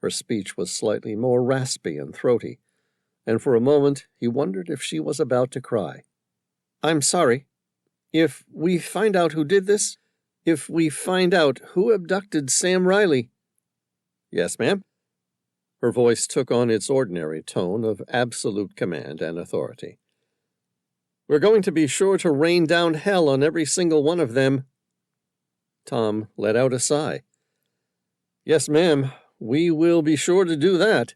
Speaker 1: Her speech was slightly more raspy and throaty, and for a moment he wondered if she was about to cry. "I'm sorry. If we find out who did this, if we find out who abducted Sam Reilly—" "Yes, ma'am?" Her voice took on its ordinary tone of absolute command and authority. "We're going to be sure to rain down hell on every single one of them." Tom let out a sigh. Yes, ma'am. We will be sure to do that.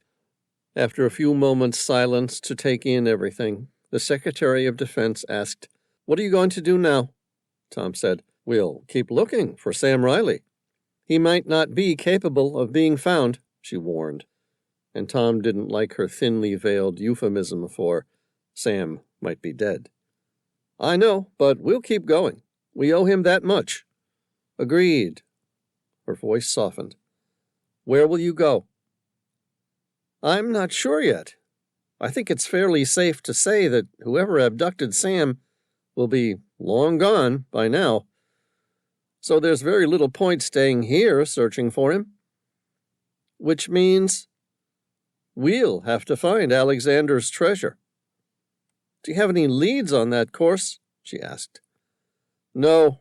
Speaker 1: After a few moments' silence to take in everything, the Secretary of Defense asked, "What are you going to do now?" Tom said, "We'll keep looking for Sam Reilly." "He might not be capable of being found," she warned, and Tom didn't like her thinly veiled euphemism for Sam might be dead. "I know, but we'll keep going. We owe him that much." "Agreed." Her voice softened. "Where will you go?" "I'm not sure yet. I think it's fairly safe to say that whoever abducted Sam will be long gone by now. So there's very little point staying here searching for him. Which means we'll have to find Alexander's treasure." "Do you have any leads on that course?" she asked. "No.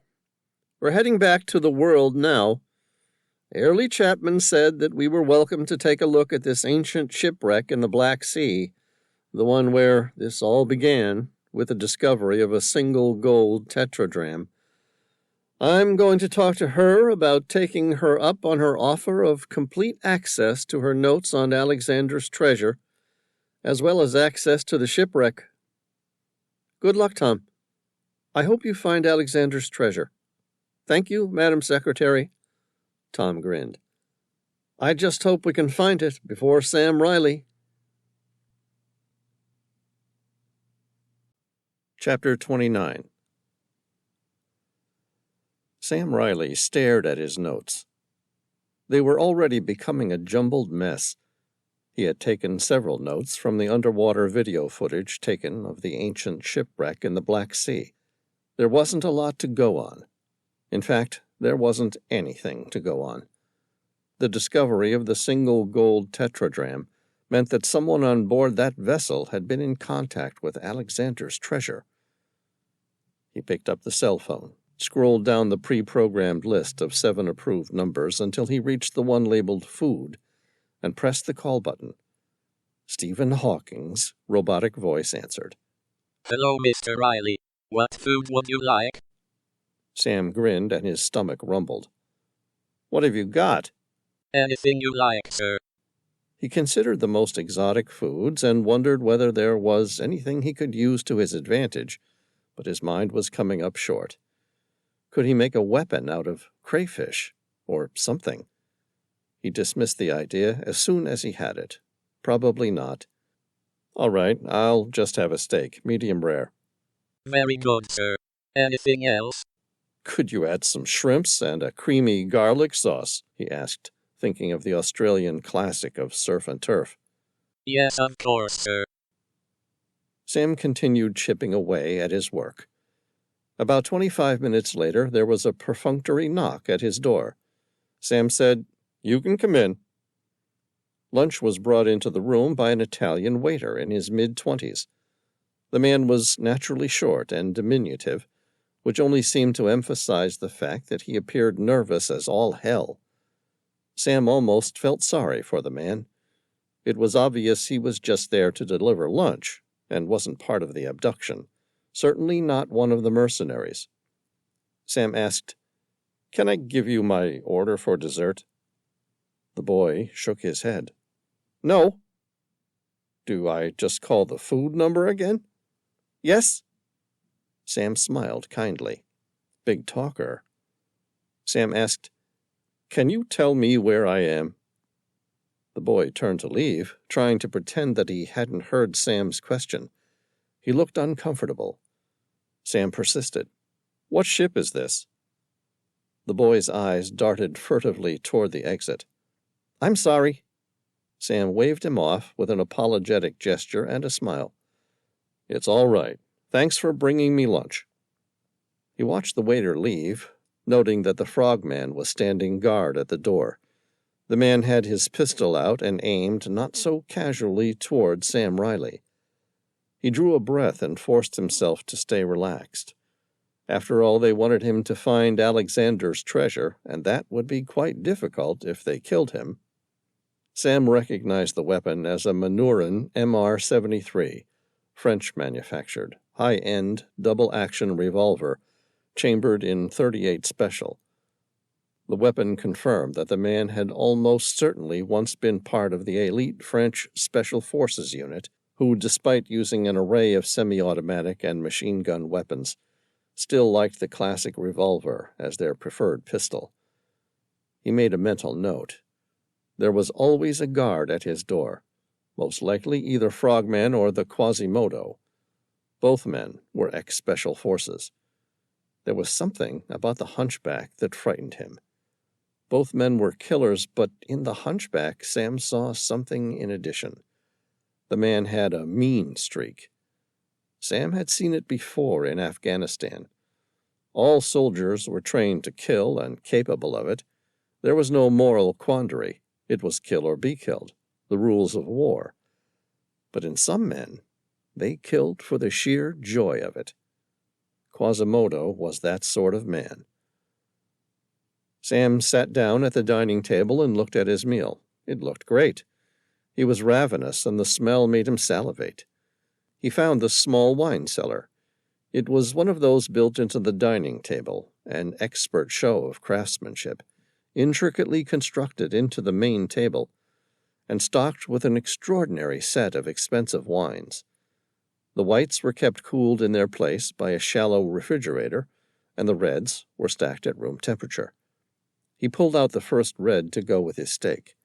Speaker 1: We're heading back to the world now. Airlie Chapman said that we were welcome to take a look at this ancient shipwreck in the Black Sea, the one where this all began with the discovery of a single gold tetradrachm. I'm going to talk to her about taking her up on her offer of complete access to her notes on Alexander's treasure, as well as access to the shipwreck. Good luck, Tom. I hope you find Alexander's treasure." "Thank you, Madam Secretary." Tom grinned. "I just hope we can find it before Sam Reilly." Chapter 29. Sam Reilly stared at his notes. They were already becoming a jumbled mess. He had taken several notes from the underwater video footage taken of the ancient shipwreck in the Black Sea. There wasn't a lot to go on. In fact, there wasn't anything to go on. The discovery of the single gold tetradrachm meant that someone on board that vessel had been in contact with Alexander's treasure. He picked up the cell phone, scrolled down the pre-programmed list of 7 approved numbers until he reached the one labeled food, and pressed the call button. Stephen Hawking's robotic voice answered.
Speaker 3: "Hello, Mr. Reilly. What food would you like?"
Speaker 1: Sam grinned and his stomach rumbled. "What have you got?"
Speaker 3: "Anything you like, sir."
Speaker 1: He considered the most exotic foods and wondered whether there was anything he could use to his advantage, but his mind was coming up short. Could he make a weapon out of crayfish, or something? He dismissed the idea as soon as he had it. Probably not. "All right, I'll just have a steak, medium rare."
Speaker 3: "Very good, sir. Anything else?"
Speaker 1: "Could you add some shrimps and a creamy garlic sauce?" he asked, thinking of the Australian classic of surf and turf.
Speaker 3: "Yes, of course, sir."
Speaker 1: Sam continued chipping away at his work. About 25 minutes later, there was a perfunctory knock at his door. Sam said, "You can come in." Lunch was brought into the room by an Italian waiter in his mid-20s. The man was naturally short and diminutive, which only seemed to emphasize the fact that he appeared nervous as all hell. Sam almost felt sorry for the man. It was obvious he was just there to deliver lunch, and wasn't part of the abduction. Certainly not one of the mercenaries. Sam asked, "Can I give you my order for dessert?" The boy shook his head. "No." "Do I just call the food number again?" "Yes." Sam smiled kindly. Big talker. Sam asked, "Can you tell me where I am?" The boy turned to leave, trying to pretend that he hadn't heard Sam's question. He looked uncomfortable. Sam persisted. "What ship is this?" The boy's eyes darted furtively toward the exit. "I'm sorry." Sam waved him off with an apologetic gesture and a smile. "It's all right. Thanks for bringing me lunch." He watched the waiter leave, noting that the frogman was standing guard at the door. The man had his pistol out and aimed not so casually toward Sam Reilly. He drew a breath and forced himself to stay relaxed. After all, they wanted him to find Alexander's treasure, and that would be quite difficult if they killed him. Sam recognized the weapon as a Manurin MR-73, French-manufactured, high-end, double-action revolver, chambered in .38 Special. The weapon confirmed that the man had almost certainly once been part of the elite French Special Forces unit, who, despite using an array of semi-automatic and machine gun weapons, still liked the classic revolver as their preferred pistol. He made a mental note. There was always a guard at his door, most likely either Frogman or the Quasimodo. Both men were ex-Special Forces. There was something about the hunchback that frightened him. Both men were killers, but in the hunchback, Sam saw something in addition. The man had a mean streak. Sam had seen it before in Afghanistan. All soldiers were trained to kill and capable of it. There was no moral quandary. It was kill or be killed, the rules of war. But in some men, they killed for the sheer joy of it. Quasimodo was that sort of man. Sam sat down at the dining table and looked at his meal. It looked great. He was ravenous, and the smell made him salivate. He found the small wine cellar. It was one of those built into the dining table, an expert show of craftsmanship, intricately constructed into the main table, and stocked with an extraordinary set of expensive wines. The whites were kept cooled in their place by a shallow refrigerator, and the reds were stacked at room temperature. He pulled out the first red to go with his steak.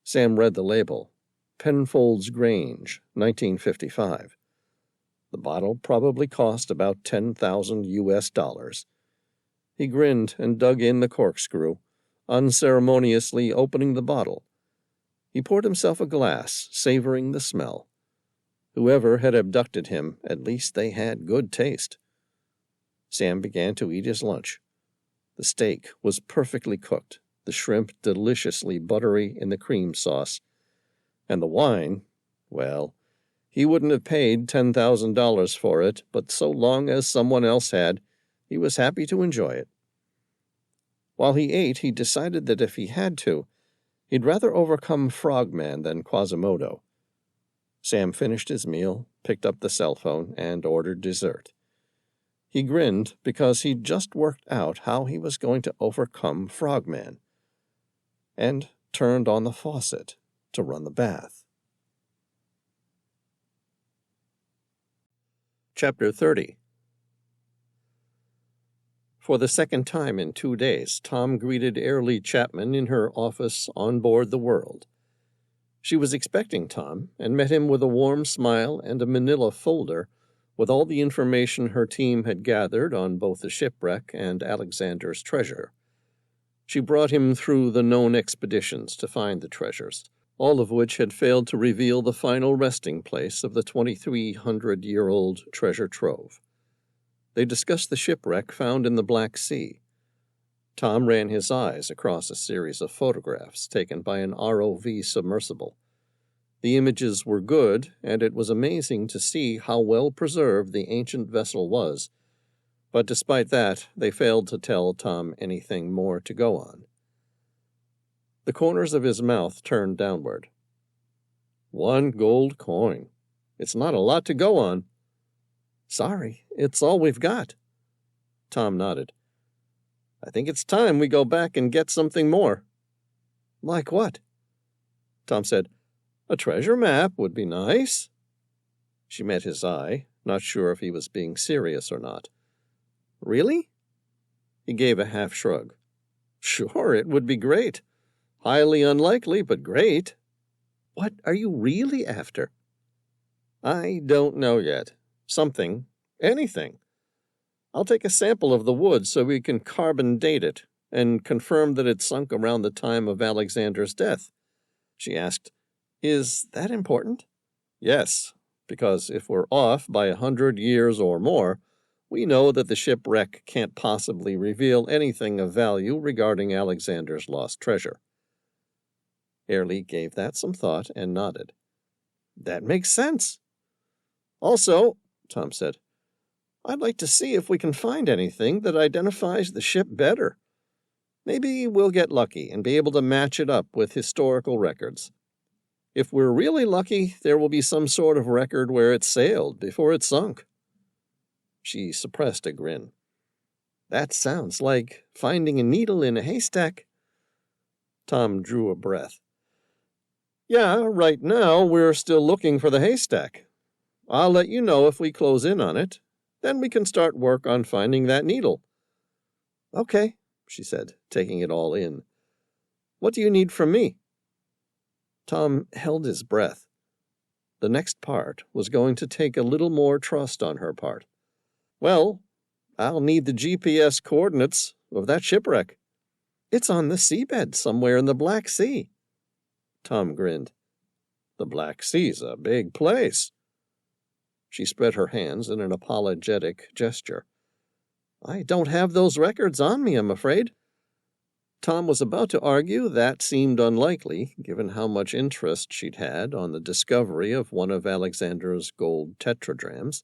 Speaker 1: Sam read the label, Penfolds Grange, 1955. The bottle probably cost about $10,000. He grinned and dug in the corkscrew, unceremoniously opening the bottle. He poured himself a glass, savoring the smell. Whoever had abducted him, at least they had good taste. Sam began to eat his lunch. The steak was perfectly cooked, the shrimp deliciously buttery in the cream sauce, and the wine, well, he wouldn't have paid $10,000 for it, but so long as someone else had, he was happy to enjoy it. While he ate, he decided that if he had to, he'd rather overcome Frogman than Quasimodo. Sam finished his meal, picked up the cell phone, and ordered dessert. He grinned because he'd just worked out how he was going to overcome Frogman, and turned on the faucet to run the bath. Chapter 30. For the second time in 2 days, Tom greeted Airlie Chapman in her office on board the World. She was expecting Tom, and met him with a warm smile and a manila folder with all the information her team had gathered on both the shipwreck and Alexander's treasure. She brought him through the known expeditions to find the treasures, all of which had failed to reveal the final resting place of the 2,300-year-old treasure trove. They discussed the shipwreck found in the Black Sea. Tom ran his eyes across a series of photographs taken by an ROV submersible. The images were good, and it was amazing to see how well preserved the ancient vessel was, but despite that, they failed to tell Tom anything more to go on. The corners of his mouth turned downward. 1 gold coin. It's not a lot to go on. Sorry, it's all we've got. Tom nodded. I think it's time we go back and get something more. Like what? Tom said, a treasure map would be nice. She met his eye, not sure if he was being serious or not. Really? He gave a half shrug. Sure, it would be great. Highly unlikely, but great. What are you really after? I don't know yet. Something. Anything. I'll take a sample of the wood so we can carbon date it and confirm that it sunk around the time of Alexander's death. She asked, Is that important? Yes, because if we're off by 100 years or more, we know that the shipwreck can't possibly reveal anything of value regarding Alexander's lost treasure. Airlie gave that some thought and nodded. That makes sense. Also, Tom said, I'd like to see if we can find anything that identifies the ship better. Maybe we'll get lucky and be able to match it up with historical records. If we're really lucky, there will be some sort of record where it sailed before it sunk. She suppressed a grin. That sounds like finding a needle in a haystack. Tom drew a breath. Yeah, right now we're still looking for the haystack. I'll let you know if we close in on it. Then we can start work on finding that needle. Okay, she said, taking it all in. What do you need from me? Tom held his breath. The next part was going to take a little more trust on her part. Well, I'll need the GPS coordinates of that shipwreck. It's on the seabed somewhere in the Black Sea. Tom grinned. The Black Sea's a big place. She spread her hands in an apologetic gesture. I don't have those records on me, I'm afraid. Tom was about to argue that seemed unlikely, given how much interest she'd had on the discovery of one of Alexander's gold tetradrachms,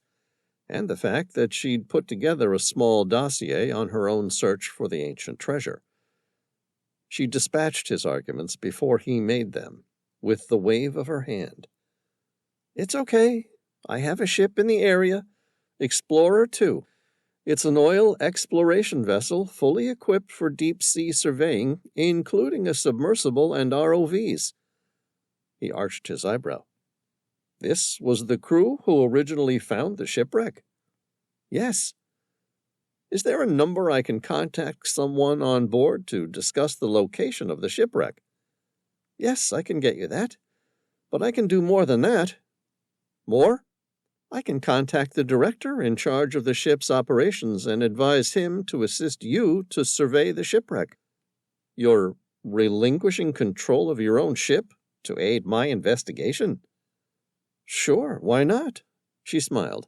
Speaker 1: and the fact that she'd put together a small dossier on her own search for the ancient treasure. She dispatched his arguments before he made them, with the wave of her hand. It's okay. I have a ship in the area. Explorer 2. It's an oil exploration vessel fully equipped for deep-sea surveying, including a submersible and ROVs. He arched his eyebrow. This was the crew who originally found the shipwreck? Yes. Is there a number I can contact someone on board to discuss the location of the shipwreck? Yes, I can get you that. But I can do more than that. More? I can contact the director in charge of the ship's operations and advise him to assist you to survey the shipwreck. You're relinquishing control of your own ship to aid my investigation? Sure, why not? She smiled.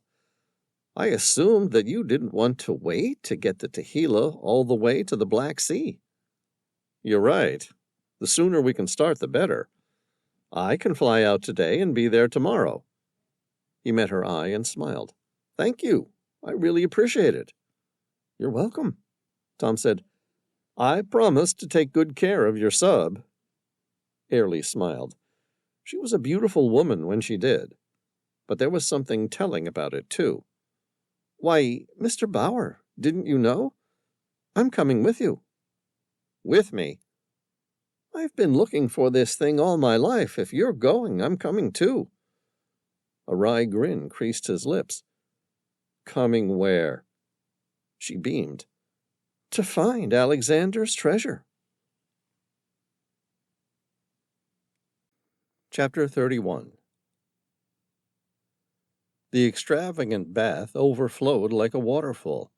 Speaker 1: I assumed that you didn't want to wait to get the tequila all the way to the Black Sea. You're right. The sooner we can start, the better. I can fly out today and be there tomorrow. He met her eye and smiled. Thank you. I really appreciate it. You're welcome, Tom said. I promise to take good care of your sub. Airlie smiled. She was a beautiful woman when she did, but there was something telling about it, too. Why, Mr. Bauer, didn't you know? I'm coming with you. With me? I've been looking for this thing all my life. If you're going, I'm coming too. A wry grin creased his lips. Coming where? She beamed. To find Alexander's treasure. Chapter 31. The extravagant bath overflowed like a waterfall.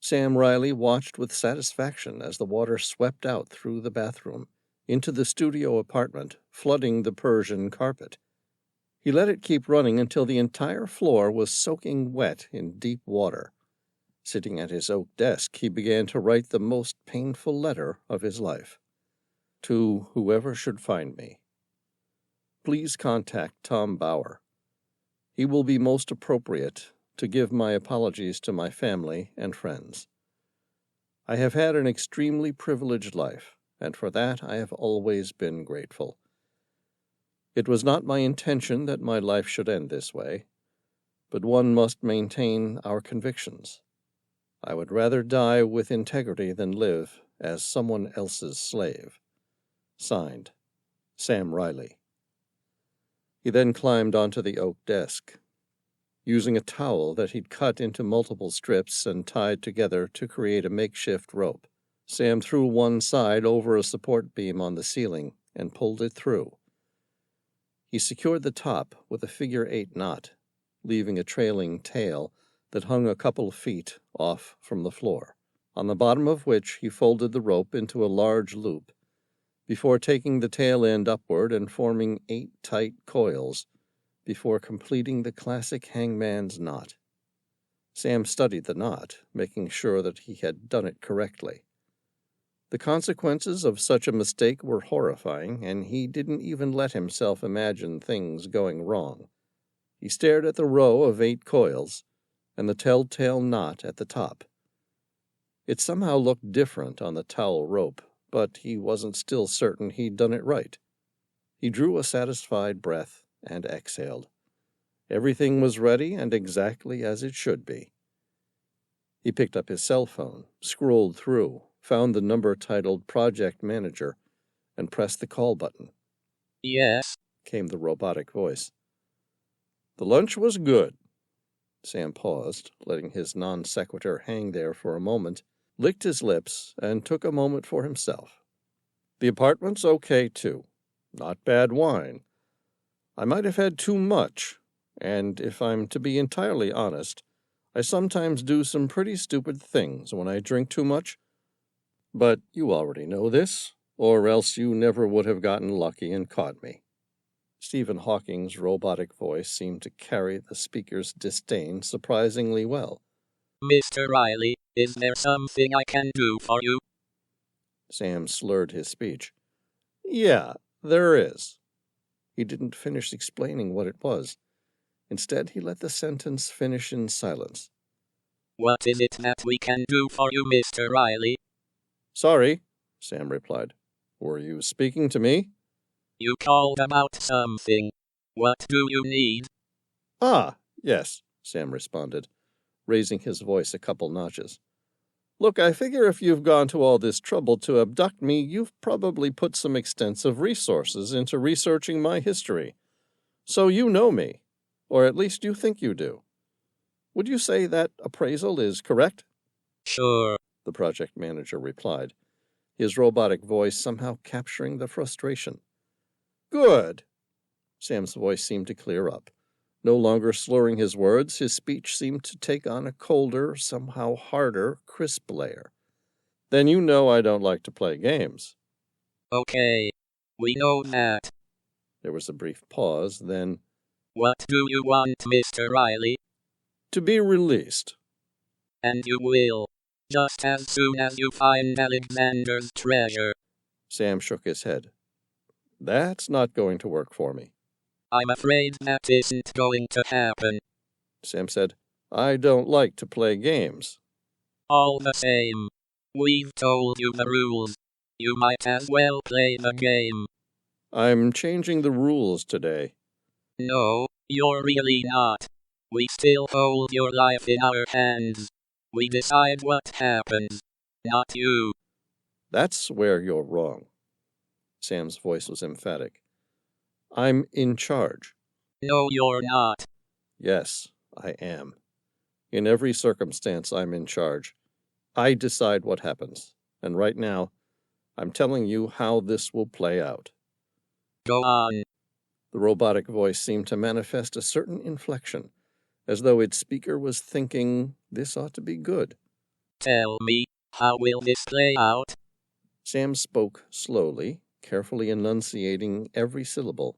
Speaker 1: Sam Reilly watched with satisfaction as the water swept out through the bathroom, into the studio apartment, flooding the Persian carpet. He let it keep running until the entire floor was soaking wet in deep water. Sitting at his oak desk, he began to write the most painful letter of his life. To whoever should find me. Please contact Tom Bauer. He will be most appropriate to give my apologies to my family and friends. I have had an extremely privileged life, and for that I have always been grateful. It was not my intention that my life should end this way, but one must maintain our convictions. I would rather die with integrity than live as someone else's slave. Signed, Sam Reilly. He then climbed onto the oak desk. Using a towel that he'd cut into multiple strips and tied together to create a makeshift rope, Sam threw one side over a support beam on the ceiling and pulled it through. He secured the top with a figure-8 knot, leaving a trailing tail that hung a couple feet off from the floor, on the bottom of which he folded the rope into a large loop, before taking the tail end upward and forming 8 tight coils, before completing the classic hangman's knot. Sam studied the knot, making sure that he had done it correctly. The consequences of such a mistake were horrifying, and he didn't even let himself imagine things going wrong. He stared at the row of 8 coils, and the telltale knot at the top. It somehow looked different on the towel rope, but he wasn't still certain he'd done it right. He drew a satisfied breath and exhaled. Everything was ready and exactly as it should be. He picked up his cell phone, scrolled through, found the number titled Project Manager, and pressed the call button.
Speaker 3: Yes,
Speaker 1: came the robotic voice. The lunch was good. Sam paused, letting his non sequitur hang there for a moment, licked his lips, and took a moment for himself. The apartment's okay, too. Not bad wine. I might have had too much, and if I'm to be entirely honest, I sometimes do some pretty stupid things when I drink too much. But you already know this, or else you never would have gotten lucky and caught me. Stephen Hawking's robotic voice seemed to carry the speaker's disdain surprisingly well.
Speaker 3: Mr. Reilly, is there something I can do for you?
Speaker 1: Sam slurred his speech. Yeah, there is. He didn't finish explaining what it was. Instead, he let the sentence finish in silence.
Speaker 3: What is it that we can do for you, Mr. Reilly?
Speaker 1: Sorry, Sam replied. Were you speaking to me?
Speaker 3: You called about something. What do you need?
Speaker 1: Ah, yes, Sam responded, raising his voice a couple notches. Look, I figure if you've gone to all this trouble to abduct me, you've probably put some extensive resources into researching my history. So you know me, or at least you think you do. Would you say that appraisal is correct?
Speaker 3: Sure,
Speaker 1: the project manager replied, his robotic voice somehow capturing the frustration. Good. Sam's voice seemed to clear up. No longer slurring his words, his speech seemed to take on a colder, somehow harder, crisp layer. Then you know I don't like to play games.
Speaker 3: Okay, we know that.
Speaker 1: There was a brief pause, then...
Speaker 3: What do you want, Mr. Reilly?
Speaker 1: To be released.
Speaker 3: And you will, just as soon as you find Alexander's treasure.
Speaker 1: Sam shook his head. That's not going to work for me.
Speaker 3: I'm afraid that isn't going to happen.
Speaker 1: Sam said, I don't like to play games.
Speaker 3: All the same, we've told you the rules. You might as well play the game.
Speaker 1: I'm changing the rules today.
Speaker 3: No, you're really not. We still hold your life in our hands. We decide what happens, not you.
Speaker 1: That's where you're wrong. Sam's voice was emphatic. I'm in charge.
Speaker 3: No, you're not.
Speaker 1: Yes, I am. In every circumstance, I'm in charge. I decide what happens. And right now, I'm telling you how this will play out.
Speaker 3: Go on.
Speaker 1: The robotic voice seemed to manifest a certain inflection, as though its speaker was thinking, this ought to be good.
Speaker 3: Tell me, how will this play out?
Speaker 1: Sam spoke slowly, carefully enunciating every syllable.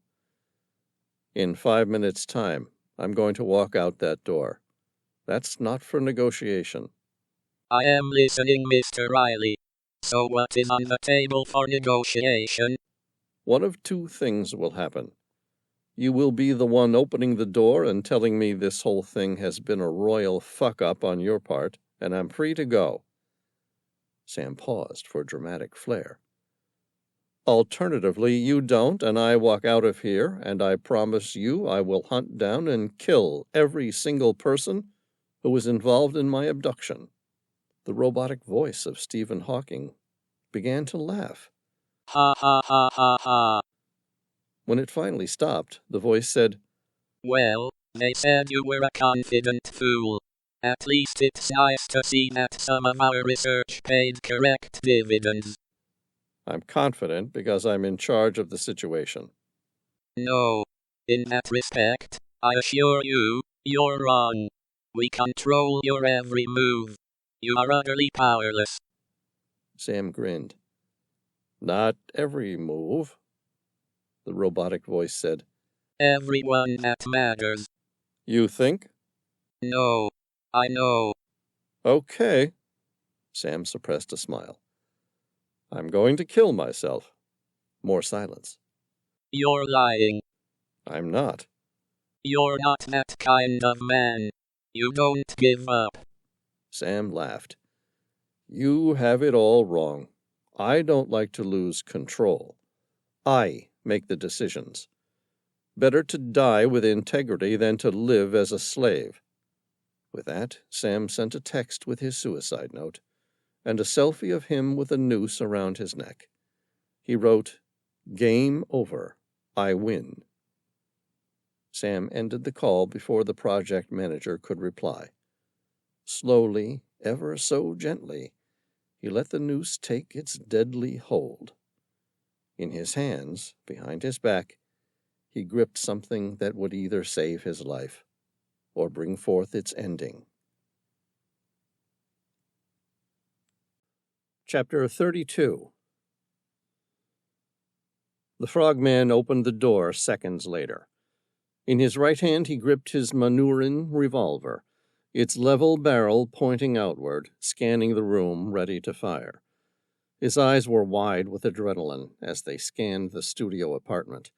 Speaker 1: In 5 minutes' time, I'm going to walk out that door. That's not for negotiation.
Speaker 3: I am listening, Mr. Reilly. So what is on the table for negotiation?
Speaker 1: One of two things will happen. You will be the one opening the door and telling me this whole thing has been a royal fuck-up on your part, and I'm free to go. Sam paused for dramatic flair. Alternatively, you don't, and I walk out of here, and I promise you I will hunt down and kill every single person who was involved in my abduction. The robotic voice of Stephen Hawking began to laugh.
Speaker 3: Ha ha ha ha ha.
Speaker 1: When it finally stopped, the voice said,
Speaker 3: Well, they said you were a confident fool. At least it's nice to see that some of our research paid correct dividends.
Speaker 1: I'm confident because I'm in charge of the situation.
Speaker 3: No. In that respect, I assure you, you're wrong. We control your every move. You are utterly powerless.
Speaker 1: Sam grinned. Not every move, the robotic voice said.
Speaker 3: Everyone that matters.
Speaker 1: You think?
Speaker 3: No. I know.
Speaker 1: Okay. Sam suppressed a smile. I'm going to kill myself. More silence.
Speaker 3: You're lying.
Speaker 1: I'm not.
Speaker 3: You're not that kind of man. You don't give up.
Speaker 1: Sam laughed. You have it all wrong. I don't like to lose control. I make the decisions. Better to die with integrity than to live as a slave. With that, Sam sent a text with his suicide note, and a selfie of him with a noose around his neck. He wrote, "Game over. I win." Sam ended the call before the project manager could reply. Slowly, ever so gently, he let the noose take its deadly hold. In his hands, behind his back, he gripped something that would either save his life or bring forth its ending. Chapter 32. The frogman opened the door seconds later. In his right hand he gripped his Manurin revolver, its level barrel pointing outward, scanning the room, ready to fire. His eyes were wide with adrenaline as they scanned the studio apartment.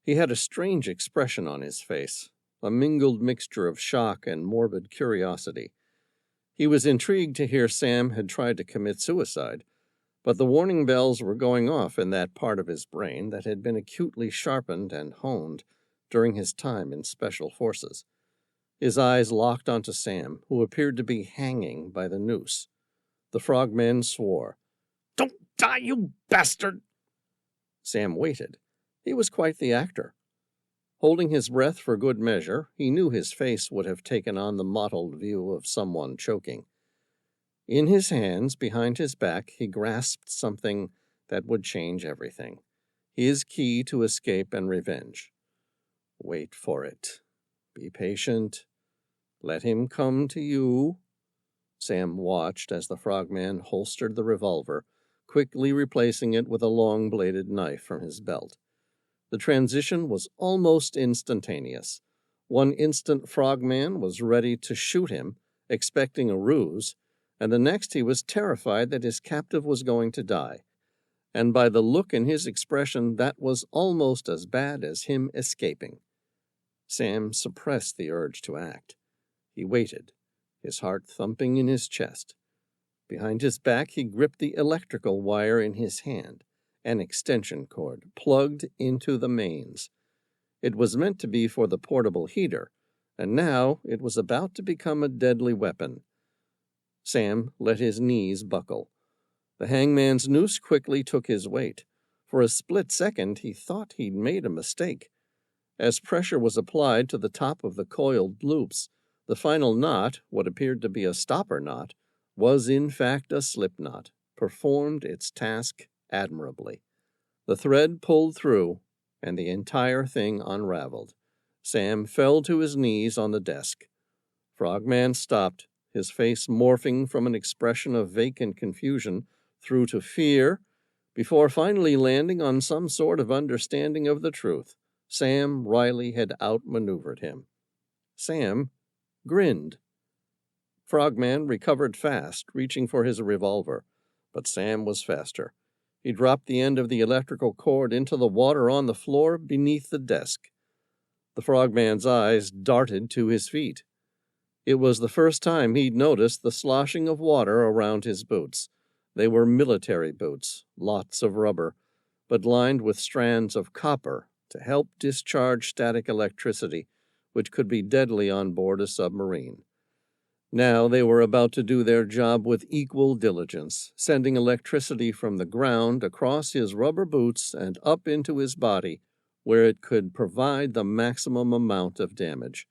Speaker 1: He had a strange expression on his face, a mingled mixture of shock and morbid curiosity. He was intrigued to hear Sam had tried to commit suicide, but the warning bells were going off in that part of his brain that had been acutely sharpened and honed during his time in special forces. His eyes locked onto Sam, who appeared to be hanging by the noose. The frogman swore. "Don't die, you bastard!" Sam waited. He was quite the actor. Holding his breath for good measure, he knew his face would have taken on the mottled view of someone choking. In his hands, behind his back, he grasped something that would change everything. His key to escape and revenge. Wait for it. Be patient. Let him come to you. Sam watched as the frogman holstered the revolver, quickly replacing it with a long-bladed knife from his belt. The transition was almost instantaneous. One instant frogman was ready to shoot him, expecting a ruse, and the next he was terrified that his captive was going to die. And by the look in his expression, that was almost as bad as him escaping. Sam suppressed the urge to act. He waited, his heart thumping in his chest. Behind his back, he gripped the electrical wire in his hand, an extension cord plugged into the mains. It was meant to be for the portable heater, and now it was about to become a deadly weapon. Sam let his knees buckle. The hangman's noose quickly took his weight. For a split second, he thought he'd made a mistake. As pressure was applied to the top of the coiled loops, the final knot, what appeared to be a stopper knot, was in fact a slip knot, performed its task admirably. The thread pulled through, and the entire thing unraveled. Sam fell to his knees on the desk. Frogman stopped, his face morphing from an expression of vacant confusion through to fear, before finally landing on some sort of understanding of the truth. Sam Reilly had outmaneuvered him. Sam grinned. Frogman recovered fast, reaching for his revolver, but Sam was faster. He dropped the end of the electrical cord into the water on the floor beneath the desk. The frogman's eyes darted to his feet. It was the first time he'd noticed the sloshing of water around his boots. They were military boots, lots of rubber, but lined with strands of copper to help discharge static electricity, which could be deadly on board a submarine. Now they were about to do their job with equal diligence, sending electricity from the ground across his rubber boots and up into his body, where it could provide the maximum amount of damage.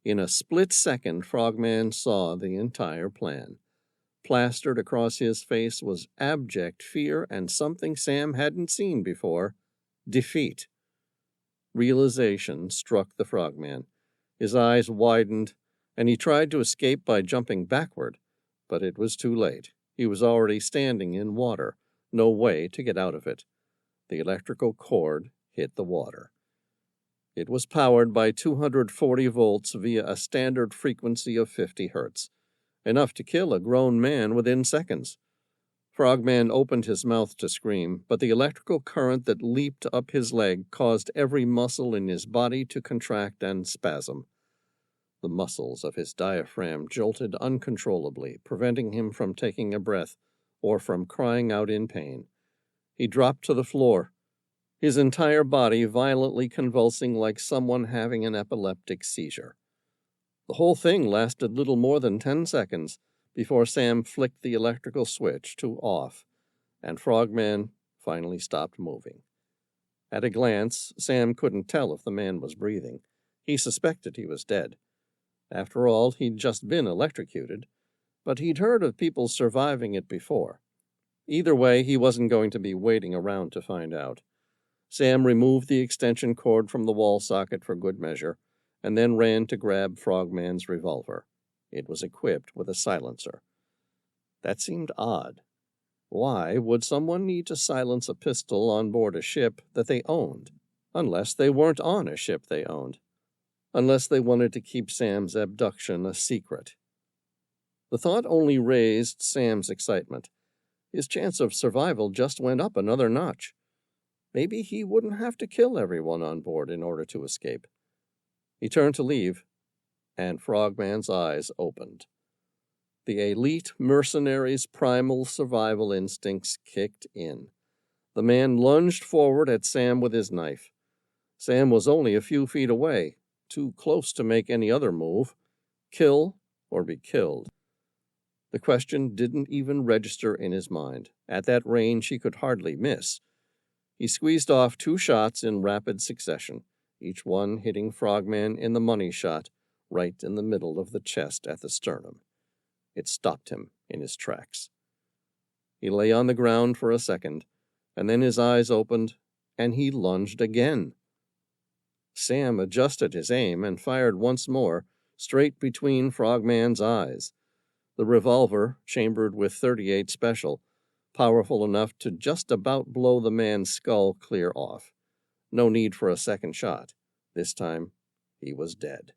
Speaker 1: In a split second, Frogman saw the entire plan. Plastered across his face was abject fear and something Sam hadn't seen before: defeat. Realization struck the frogman. His eyes widened, and he tried to escape by jumping backward, but it was too late. He was already standing in water, no way to get out of it. The electrical cord hit the water. It was powered by 240 volts via a standard frequency of 50 hertz, enough to kill a grown man within seconds. Frogman opened his mouth to scream, but the electrical current that leaped up his leg caused every muscle in his body to contract and spasm. The muscles of his diaphragm jolted uncontrollably, preventing him from taking a breath or from crying out in pain. He dropped to the floor, his entire body violently convulsing like someone having an epileptic seizure. The whole thing lasted little more than 10 seconds before Sam flicked the electrical switch to off, and Frogman finally stopped moving. At a glance, Sam couldn't tell if the man was breathing. He suspected he was dead. After all, he'd just been electrocuted, but he'd heard of people surviving it before. Either way, he wasn't going to be waiting around to find out. Sam removed the extension cord from the wall socket for good measure, and then ran to grab Frogman's revolver. It was equipped with a silencer. That seemed odd. Why would someone need to silence a pistol on board a ship that they owned, unless they weren't on a ship they owned? Unless they wanted to keep Sam's abduction a secret. The thought only raised Sam's excitement. His chance of survival just went up another notch. Maybe he wouldn't have to kill everyone on board in order to escape. He turned to leave, and Frogman's eyes opened. The elite mercenary's primal survival instincts kicked in. The man lunged forward at Sam with his knife. Sam was only a few feet away, too close to make any other move. Kill or be killed. The question didn't even register in his mind. At that range, he could hardly miss. He squeezed off 2 shots in rapid succession, each one hitting Frogman in the money shot, right in the middle of the chest at the sternum. It stopped him in his tracks. He lay on the ground for a second, and then his eyes opened, and he lunged again. Sam adjusted his aim and fired once more, straight between Frogman's eyes. The revolver, chambered with .38 Special, powerful enough to just about blow the man's skull clear off. No need for a second shot. This time, he was dead.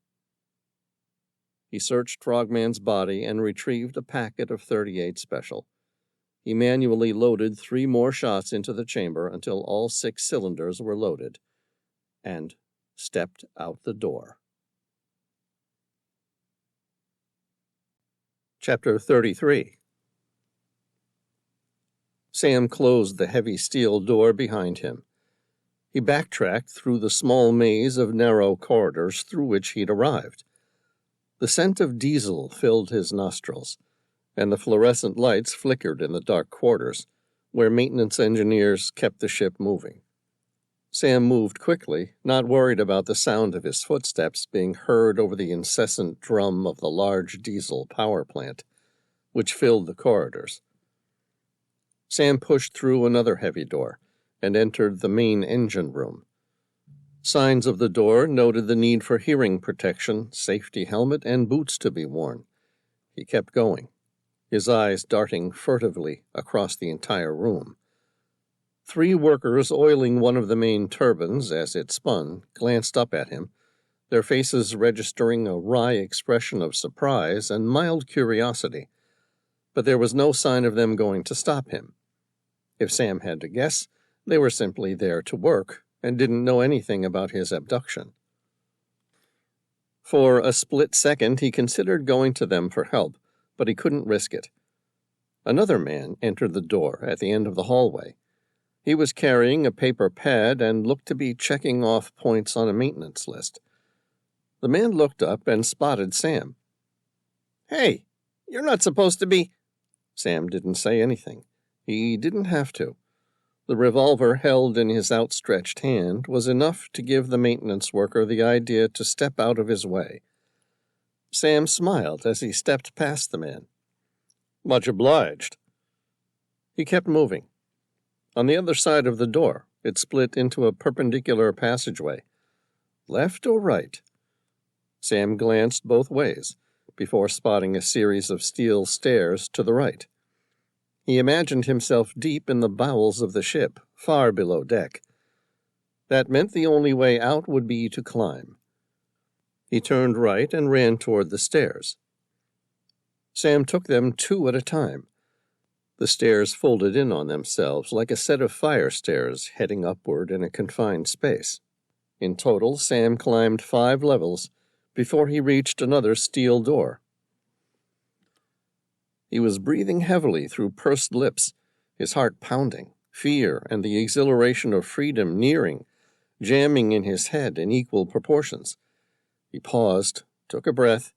Speaker 1: He searched Frogman's body and retrieved a packet of .38 Special. He manually loaded 3 more shots into the chamber until all 6 cylinders were loaded, and stepped out the door. Chapter 33. Sam closed the heavy steel door behind him. He backtracked through the small maze of narrow corridors through which he'd arrived. The scent of diesel filled his nostrils, and the fluorescent lights flickered in the dark quarters, where maintenance engineers kept the ship moving. Sam moved quickly, not worried about the sound of his footsteps being heard over the incessant drum of the large diesel power plant, which filled the corridors. Sam pushed through another heavy door and entered the main engine room. Signs of the door noted the need for hearing protection, safety helmet, and boots to be worn. He kept going, his eyes darting furtively across the entire room. 3 workers oiling one of the main turbines as it spun glanced up at him, their faces registering a wry expression of surprise and mild curiosity. But there was no sign of them going to stop him. If Sam had to guess, they were simply there to work and didn't know anything about his abduction. For a split second, he considered going to them for help, but he couldn't risk it. Another man entered the door at the end of the hallway. He was carrying a paper pad and looked to be checking off points on a maintenance list. The man looked up and spotted Sam. "Hey, you're not supposed to be—" Sam didn't say anything. He didn't have to. The revolver held in his outstretched hand was enough to give the maintenance worker the idea to step out of his way. Sam smiled as he stepped past the man. "Much obliged." He kept moving. On the other side of the door, it split into a perpendicular passageway. Left or right? Sam glanced both ways before spotting a series of steel stairs to the right. He imagined himself deep in the bowels of the ship, far below deck. That meant the only way out would be to climb. He turned right and ran toward the stairs. Sam took them 2 at a time. The stairs folded in on themselves like a set of fire stairs heading upward in a confined space. In total, Sam climbed 5 levels before he reached another steel door. He was breathing heavily through pursed lips, his heart pounding, fear and the exhilaration of freedom nearing, jamming in his head in equal proportions. He paused, took a breath,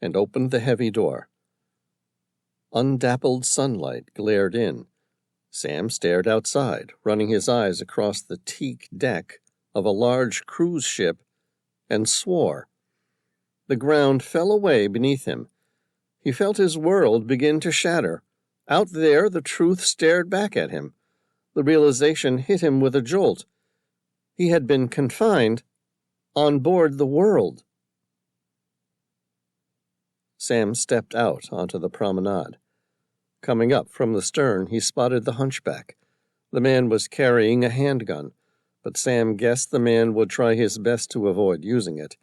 Speaker 1: and opened the heavy door. Undappled sunlight glared in. Sam stared outside, running his eyes across the teak deck of a large cruise ship, and swore. The ground fell away beneath him. He felt his world begin to shatter. Out there, the truth stared back at him. The realization hit him with a jolt. He had been confined on board the World. Sam stepped out onto the promenade. Coming up from the stern, he spotted the hunchback. The man was carrying a handgun, but Sam guessed the man would try his best to avoid using it.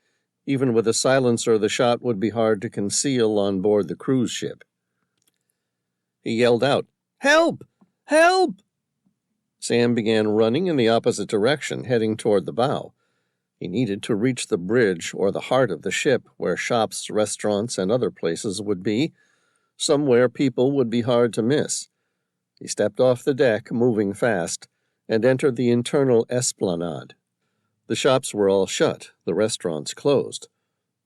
Speaker 1: Even with a silencer, the shot would be hard to conceal on board the cruise ship. He yelled out, "Help! Help!" Sam began running in the opposite direction, heading toward the bow. He needed to reach the bridge or the heart of the ship, where shops, restaurants, and other places would be, somewhere people would be hard to miss. He stepped off the deck, moving fast, and entered the internal esplanade. The shops were all shut, the restaurants closed,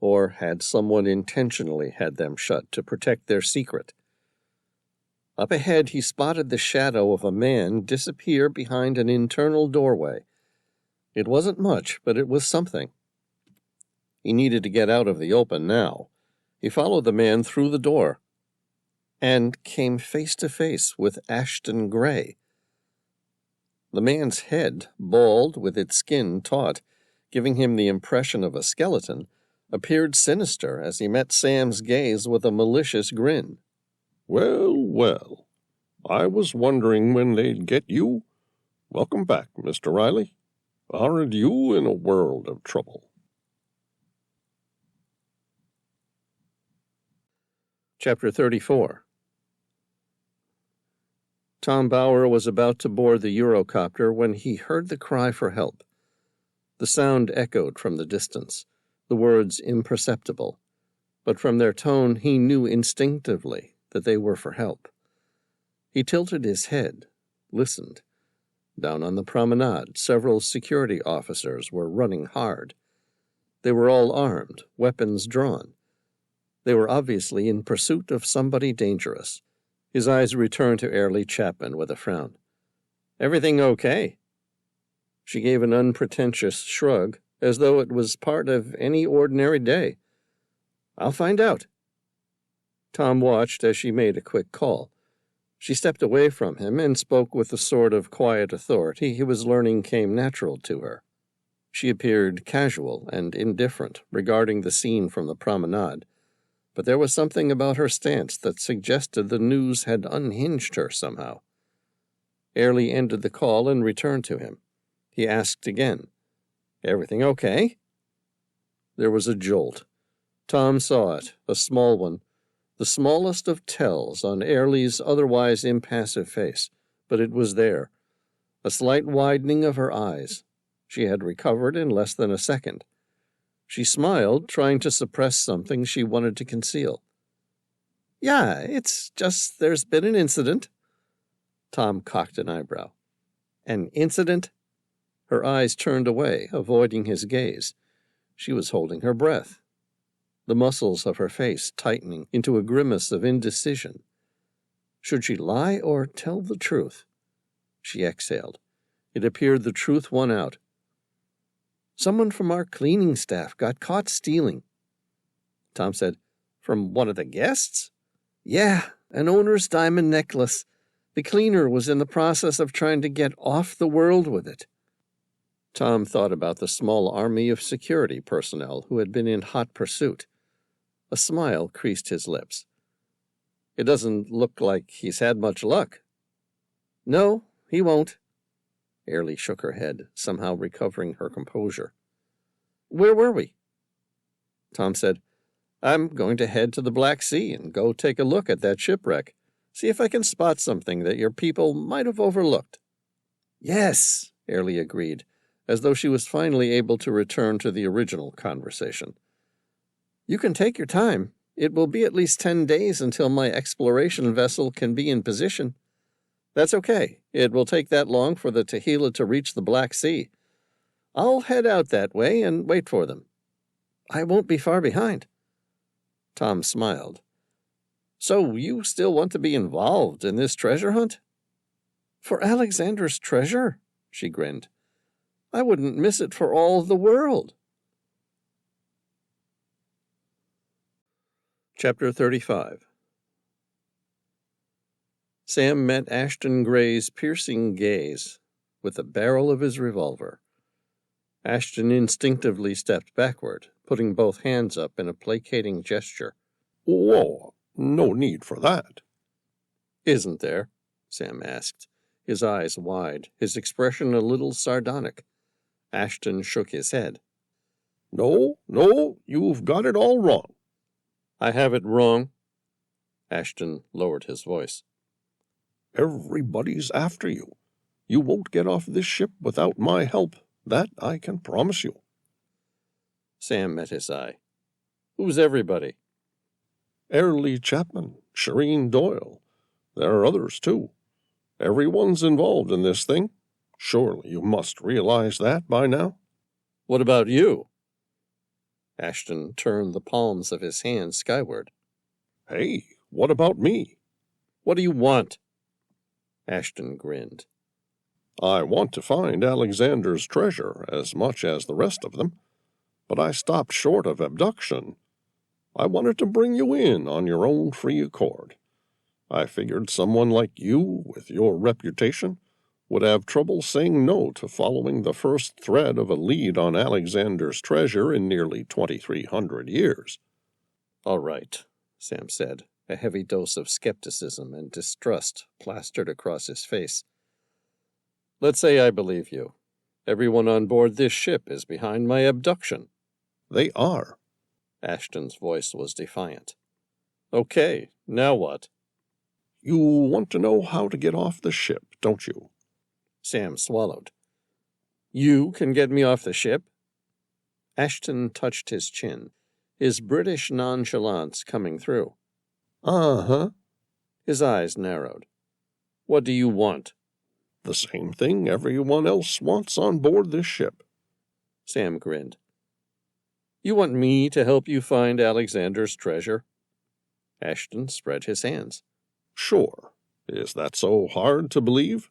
Speaker 1: or had someone intentionally had them shut to protect their secret. Up ahead, he spotted the shadow of a man disappear behind an internal doorway. It wasn't much, but it was something. He needed to get out of the open now. He followed the man through the door and came face to face with Ashton Gray. The man's head, bald with its skin taut, giving him the impression of a skeleton, appeared sinister as he met Sam's gaze with a malicious grin.
Speaker 2: "Well, well, I was wondering when they'd get you. Welcome back, Mr. Reilly. Aren't you in a world of trouble?"
Speaker 1: Chapter 34. Tom Bauer was about to board the Eurocopter when he heard the cry for help. The sound echoed from the distance, the words imperceptible, but from their tone he knew instinctively that they were for help. He tilted his head, listened. Down on the promenade, several security officers were running hard. They were all armed, weapons drawn. They were obviously in pursuit of somebody dangerous. His eyes returned to Airlie Chapman with a frown. "Everything okay?" She gave an unpretentious shrug, as though it was part of any ordinary day. "I'll find out." Tom watched as she made a quick call. She stepped away from him and spoke with the sort of quiet authority he was learning came natural to her. She appeared casual and indifferent regarding the scene from the promenade, but there was something about her stance that suggested the news had unhinged her somehow. Airlie ended the call and returned to him. He asked again, "Everything okay?" There was a jolt. Tom saw it, a small one, the smallest of tells on Airlie's otherwise impassive face, but it was there, a slight widening of her eyes. She had recovered in less than a second. She smiled, trying to suppress something she wanted to conceal. "Yeah, it's just there's been an incident." Tom cocked an eyebrow. "An incident?" Her eyes turned away, avoiding his gaze. She was holding her breath, the muscles of her face tightening into a grimace of indecision. Should she lie or tell the truth? She exhaled. It appeared the truth won out. "Someone from our cleaning staff got caught stealing." Tom said, "From one of the guests?" "Yeah, an owner's diamond necklace. The cleaner was in the process of trying to get off the World with it." Tom thought about the small army of security personnel who had been in hot pursuit. A smile creased his lips. "It doesn't look like he's had much luck." "No, he won't." Airlie shook her head, somehow recovering her composure. "Where were we?" Tom said, "I'm going to head to the Black Sea and go take a look at that shipwreck. See if I can spot something that your people might have overlooked." "Yes," Airlie agreed, as though she was finally able to return to the original conversation. "You can take your time. It will be at least 10 days until my exploration vessel can be in position." "That's okay. It will take that long for the Tehila to reach the Black Sea. I'll head out that way and wait for them." "I won't be far behind." Tom smiled. So you still want to be involved in this treasure hunt? For Alexander's treasure? She grinned. I wouldn't miss it for all the world. Chapter 35. Sam met Ashton Gray's piercing gaze with the barrel of his revolver. Ashton instinctively stepped backward, putting both hands up in a placating gesture.
Speaker 2: Whoa, no need for that.
Speaker 1: Isn't there? Sam asked, his eyes wide, his expression a little sardonic. Ashton shook his head.
Speaker 2: No, you've got it all wrong.
Speaker 1: I have it wrong? Ashton lowered his voice.
Speaker 2: Everybody's after you. You won't get off this ship without my help. That I can promise you.
Speaker 1: Sam met his eye. Who's everybody?
Speaker 2: Airlie Chapman, Shireen Doyle. There are others, too. Everyone's involved in this thing. Surely you must realize that by now.
Speaker 1: What about you? Ashton turned the palms of his hands skyward.
Speaker 2: Hey, what about me?
Speaker 1: What do you want? Ashton grinned.
Speaker 2: I want to find Alexander's treasure as much as the rest of them, but I stopped short of abduction. I wanted to bring you in on your own free accord. I figured someone like you, with your reputation, would have trouble saying no to following the first thread of a lead on Alexander's treasure in nearly 2,300 years.
Speaker 1: All right, Sam said, a heavy dose of skepticism and distrust plastered across his face. Let's say I believe you. Everyone on board this ship is behind my abduction.
Speaker 2: They are.
Speaker 1: Ashton's voice was defiant. Okay, now what?
Speaker 2: You want to know how to get off the ship, don't you?
Speaker 1: Sam swallowed. You can get me off the ship? Ashton touched his chin, his British nonchalance coming through.
Speaker 2: Uh-huh.
Speaker 1: His eyes narrowed. What do you want?
Speaker 2: The same thing everyone else wants on board this ship.
Speaker 1: Sam grinned. You want me to help you find Alexander's treasure? Ashton spread his hands.
Speaker 2: Sure. Is that so hard to believe?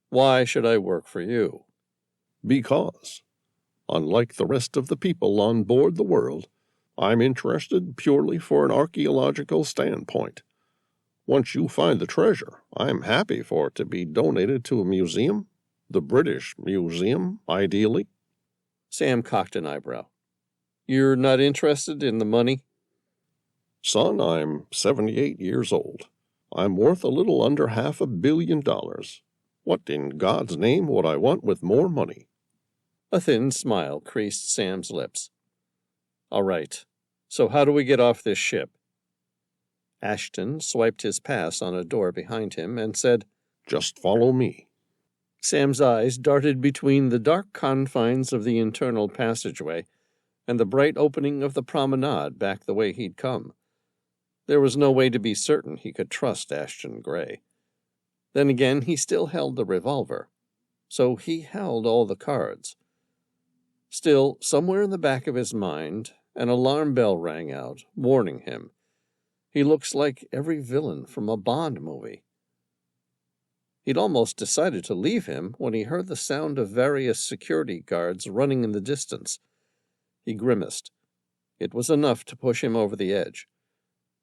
Speaker 1: Why should I work for you?
Speaker 2: Because, unlike the rest of the people on board the World, I'm interested purely for an archaeological standpoint. Once you find the treasure, I'm happy for it to be donated to a museum, the British Museum, ideally.
Speaker 1: Sam cocked an eyebrow. You're not interested in the money?
Speaker 2: Son, I'm 78 years old. I'm worth a little under $500 million. What in God's name would I want with more money?
Speaker 1: A thin smile creased Sam's lips. All right, so how do we get off this ship? Ashton swiped his pass on a door behind him and said,
Speaker 2: Just follow me.
Speaker 1: Sam's eyes darted between the dark confines of the internal passageway and the bright opening of the promenade back the way he'd come. There was no way to be certain he could trust Ashton Gray. Then again, he still held the revolver, so he held all the cards. Still, somewhere in the back of his mind, an alarm bell rang out, warning him. He looks like every villain from a Bond movie. He'd almost decided to leave him when he heard the sound of various security guards running in the distance. He grimaced. It was enough to push him over the edge.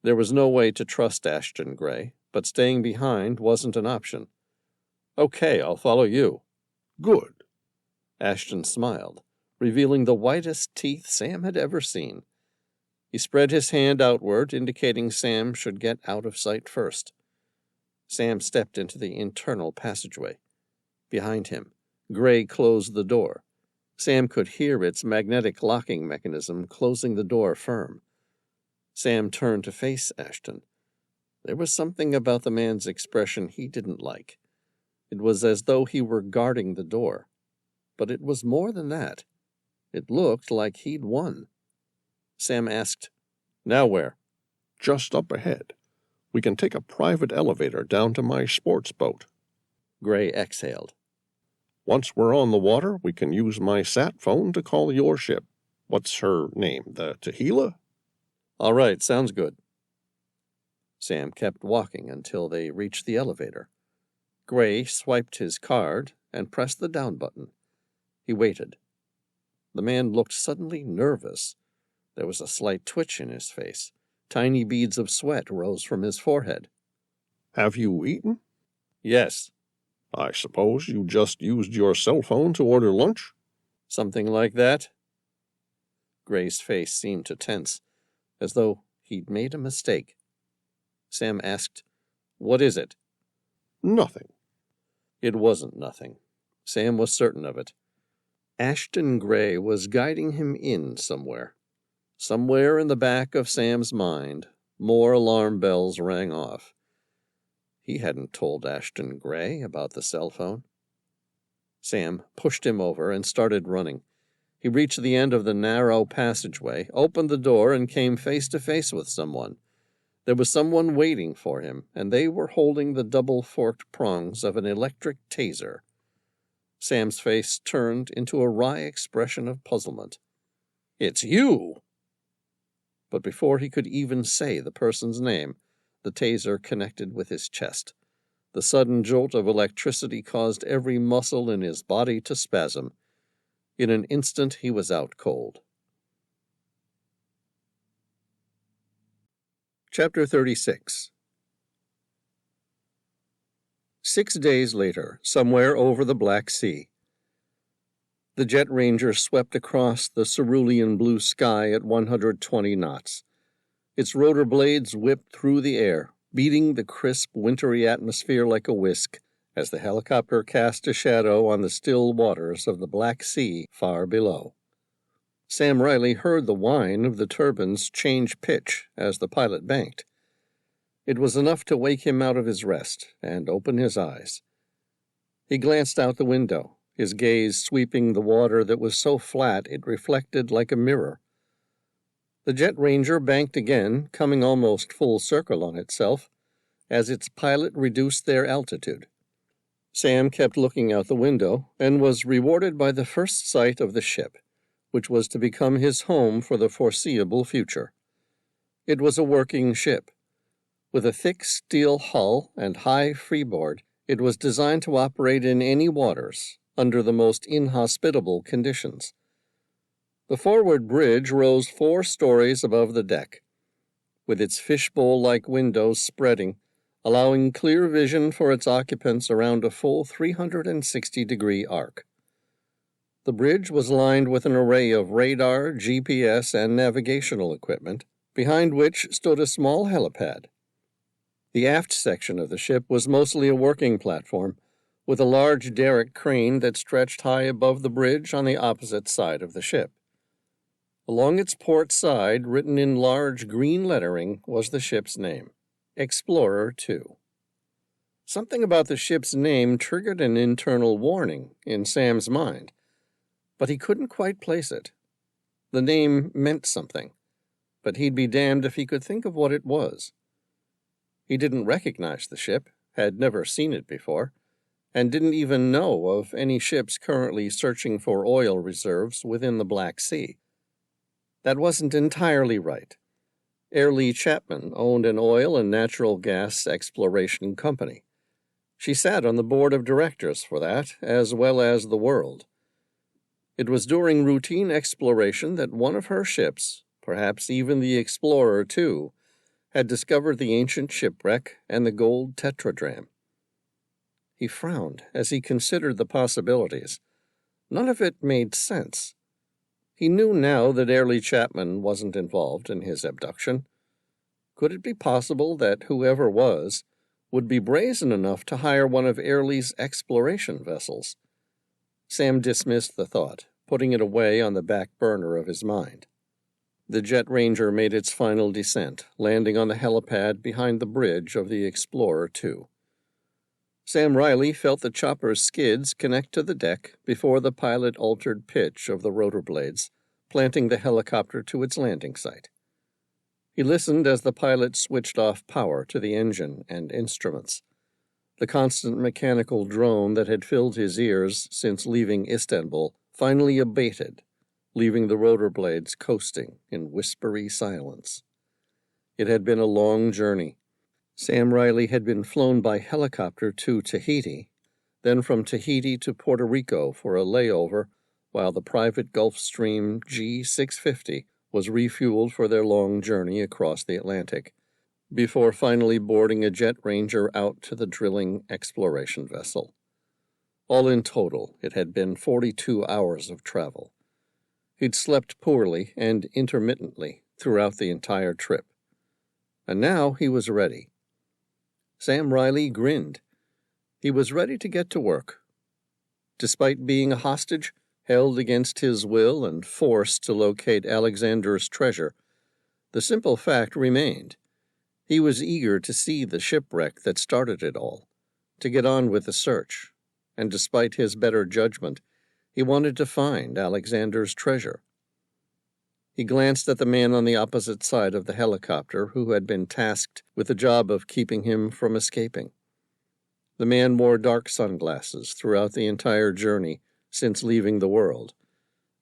Speaker 1: There was no way to trust Ashton Gray, but staying behind wasn't an option. Okay, I'll follow you.
Speaker 2: Good.
Speaker 1: Ashton smiled, revealing the whitest teeth Sam had ever seen. He spread his hand outward, indicating Sam should get out of sight first. Sam stepped into the internal passageway. Behind him, Gray closed the door. Sam could hear its magnetic locking mechanism closing the door firm. Sam turned to face Ashton. There was something about the man's expression he didn't like. It was as though he were guarding the door. But it was more than that. It looked like he'd won. Sam asked, Now where?
Speaker 2: Just up ahead. We can take a private elevator down to my sports boat.
Speaker 1: Gray exhaled.
Speaker 2: Once we're on the water, we can use my sat phone to call your ship. What's her name? The Tehila?
Speaker 1: All right, sounds good. Sam kept walking until they reached the elevator. Gray swiped his card and pressed the down button. He waited. The man looked suddenly nervous. There was a slight twitch in his face. Tiny beads of sweat rose from his forehead.
Speaker 2: Have you eaten?
Speaker 1: Yes.
Speaker 2: I suppose you just used your cell phone to order lunch?
Speaker 1: Something like that. Gray's face seemed to tense, as though he'd made a mistake. Sam asked, "What is it?"
Speaker 2: Nothing.
Speaker 1: It wasn't nothing. Sam was certain of it. Ashton Gray was guiding him in somewhere. Somewhere in the back of Sam's mind, more alarm bells rang off. He hadn't told Ashton Gray about the cell phone. Sam pushed him over and started running. He reached the end of the narrow passageway, opened the door, and came face to face with someone. There was someone waiting for him, and they were holding the double-forked prongs of an electric taser. Sam's face turned into a wry expression of puzzlement. "It's you!" But before he could even say the person's name, the taser connected with his chest. The sudden jolt of electricity caused every muscle in his body to spasm. In an instant, he was out cold. Chapter 36. 6 days later, somewhere over the Black Sea, the Jet Ranger swept across the cerulean blue sky at 120 knots. Its rotor blades whipped through the air, beating the crisp, wintry atmosphere like a whisk as the helicopter cast a shadow on the still waters of the Black Sea far below. Sam Reilly heard the whine of the turbines change pitch as the pilot banked. It was enough to wake him out of his rest and open his eyes. He glanced out the window, his gaze sweeping the water that was so flat it reflected like a mirror. The Jet Ranger banked again, coming almost full circle on itself, as its pilot reduced their altitude. Sam kept looking out the window and was rewarded by the first sight of the ship, which was to become his home for the foreseeable future. It was a working ship. With a thick steel hull and high freeboard, it was designed to operate in any waters, under the most inhospitable conditions. The forward bridge rose 4 stories above the deck, with its fishbowl-like windows spreading, allowing clear vision for its occupants around a full 360-degree arc. The bridge was lined with an array of radar, GPS, and navigational equipment, behind which stood a small helipad. The aft section of the ship was mostly a working platform, with a large derrick crane that stretched high above the bridge on the opposite side of the ship. Along its port side, written in large green lettering, was the ship's name, Explorer 2. Something about the ship's name triggered an internal warning in Sam's mind, but he couldn't quite place it. The name meant something, but he'd be damned if he could think of what it was. He didn't recognize the ship, had never seen it before, and didn't even know of any ships currently searching for oil reserves within the Black Sea. That wasn't entirely right. Airlie Chapman owned an oil and natural gas exploration company. She sat on the board of directors for that, as well as the World. It was during routine exploration that one of her ships, perhaps even the Explorer 2, had discovered the ancient shipwreck and the gold tetradrachm. He frowned as he considered the possibilities. None of it made sense. He knew now that Airlie Chapman wasn't involved in his abduction. Could it be possible that whoever was would be brazen enough to hire one of Airlie's exploration vessels? Sam dismissed the thought, putting it away on the back burner of his mind. The Jet Ranger made its final descent, landing on the helipad behind the bridge of the Explorer 2. Sam Reilly felt the chopper's skids connect to the deck before the pilot altered pitch of the rotor blades, planting the helicopter to its landing site. He listened as the pilot switched off power to the engine and instruments. The constant mechanical drone that had filled his ears since leaving Istanbul finally abated, leaving the rotor blades coasting in whispery silence. It had been a long journey. Sam Reilly had been flown by helicopter to Tahiti, then from Tahiti to Puerto Rico for a layover while the private Gulfstream G650 was refueled for their long journey across the Atlantic, before finally boarding a jet ranger out to the drilling exploration vessel. All in total, it had been 42 hours of travel. He'd slept poorly and intermittently throughout the entire trip. And now he was ready. Sam Reilly grinned. He was ready to get to work. Despite being a hostage, held against his will and forced to locate Alexander's treasure, the simple fact remained. He was eager to see the shipwreck that started it all, to get on with the search, and despite his better judgment, he wanted to find Alexander's treasure. He glanced at the man on the opposite side of the helicopter who had been tasked with the job of keeping him from escaping. The man wore dark sunglasses throughout the entire journey since leaving the world,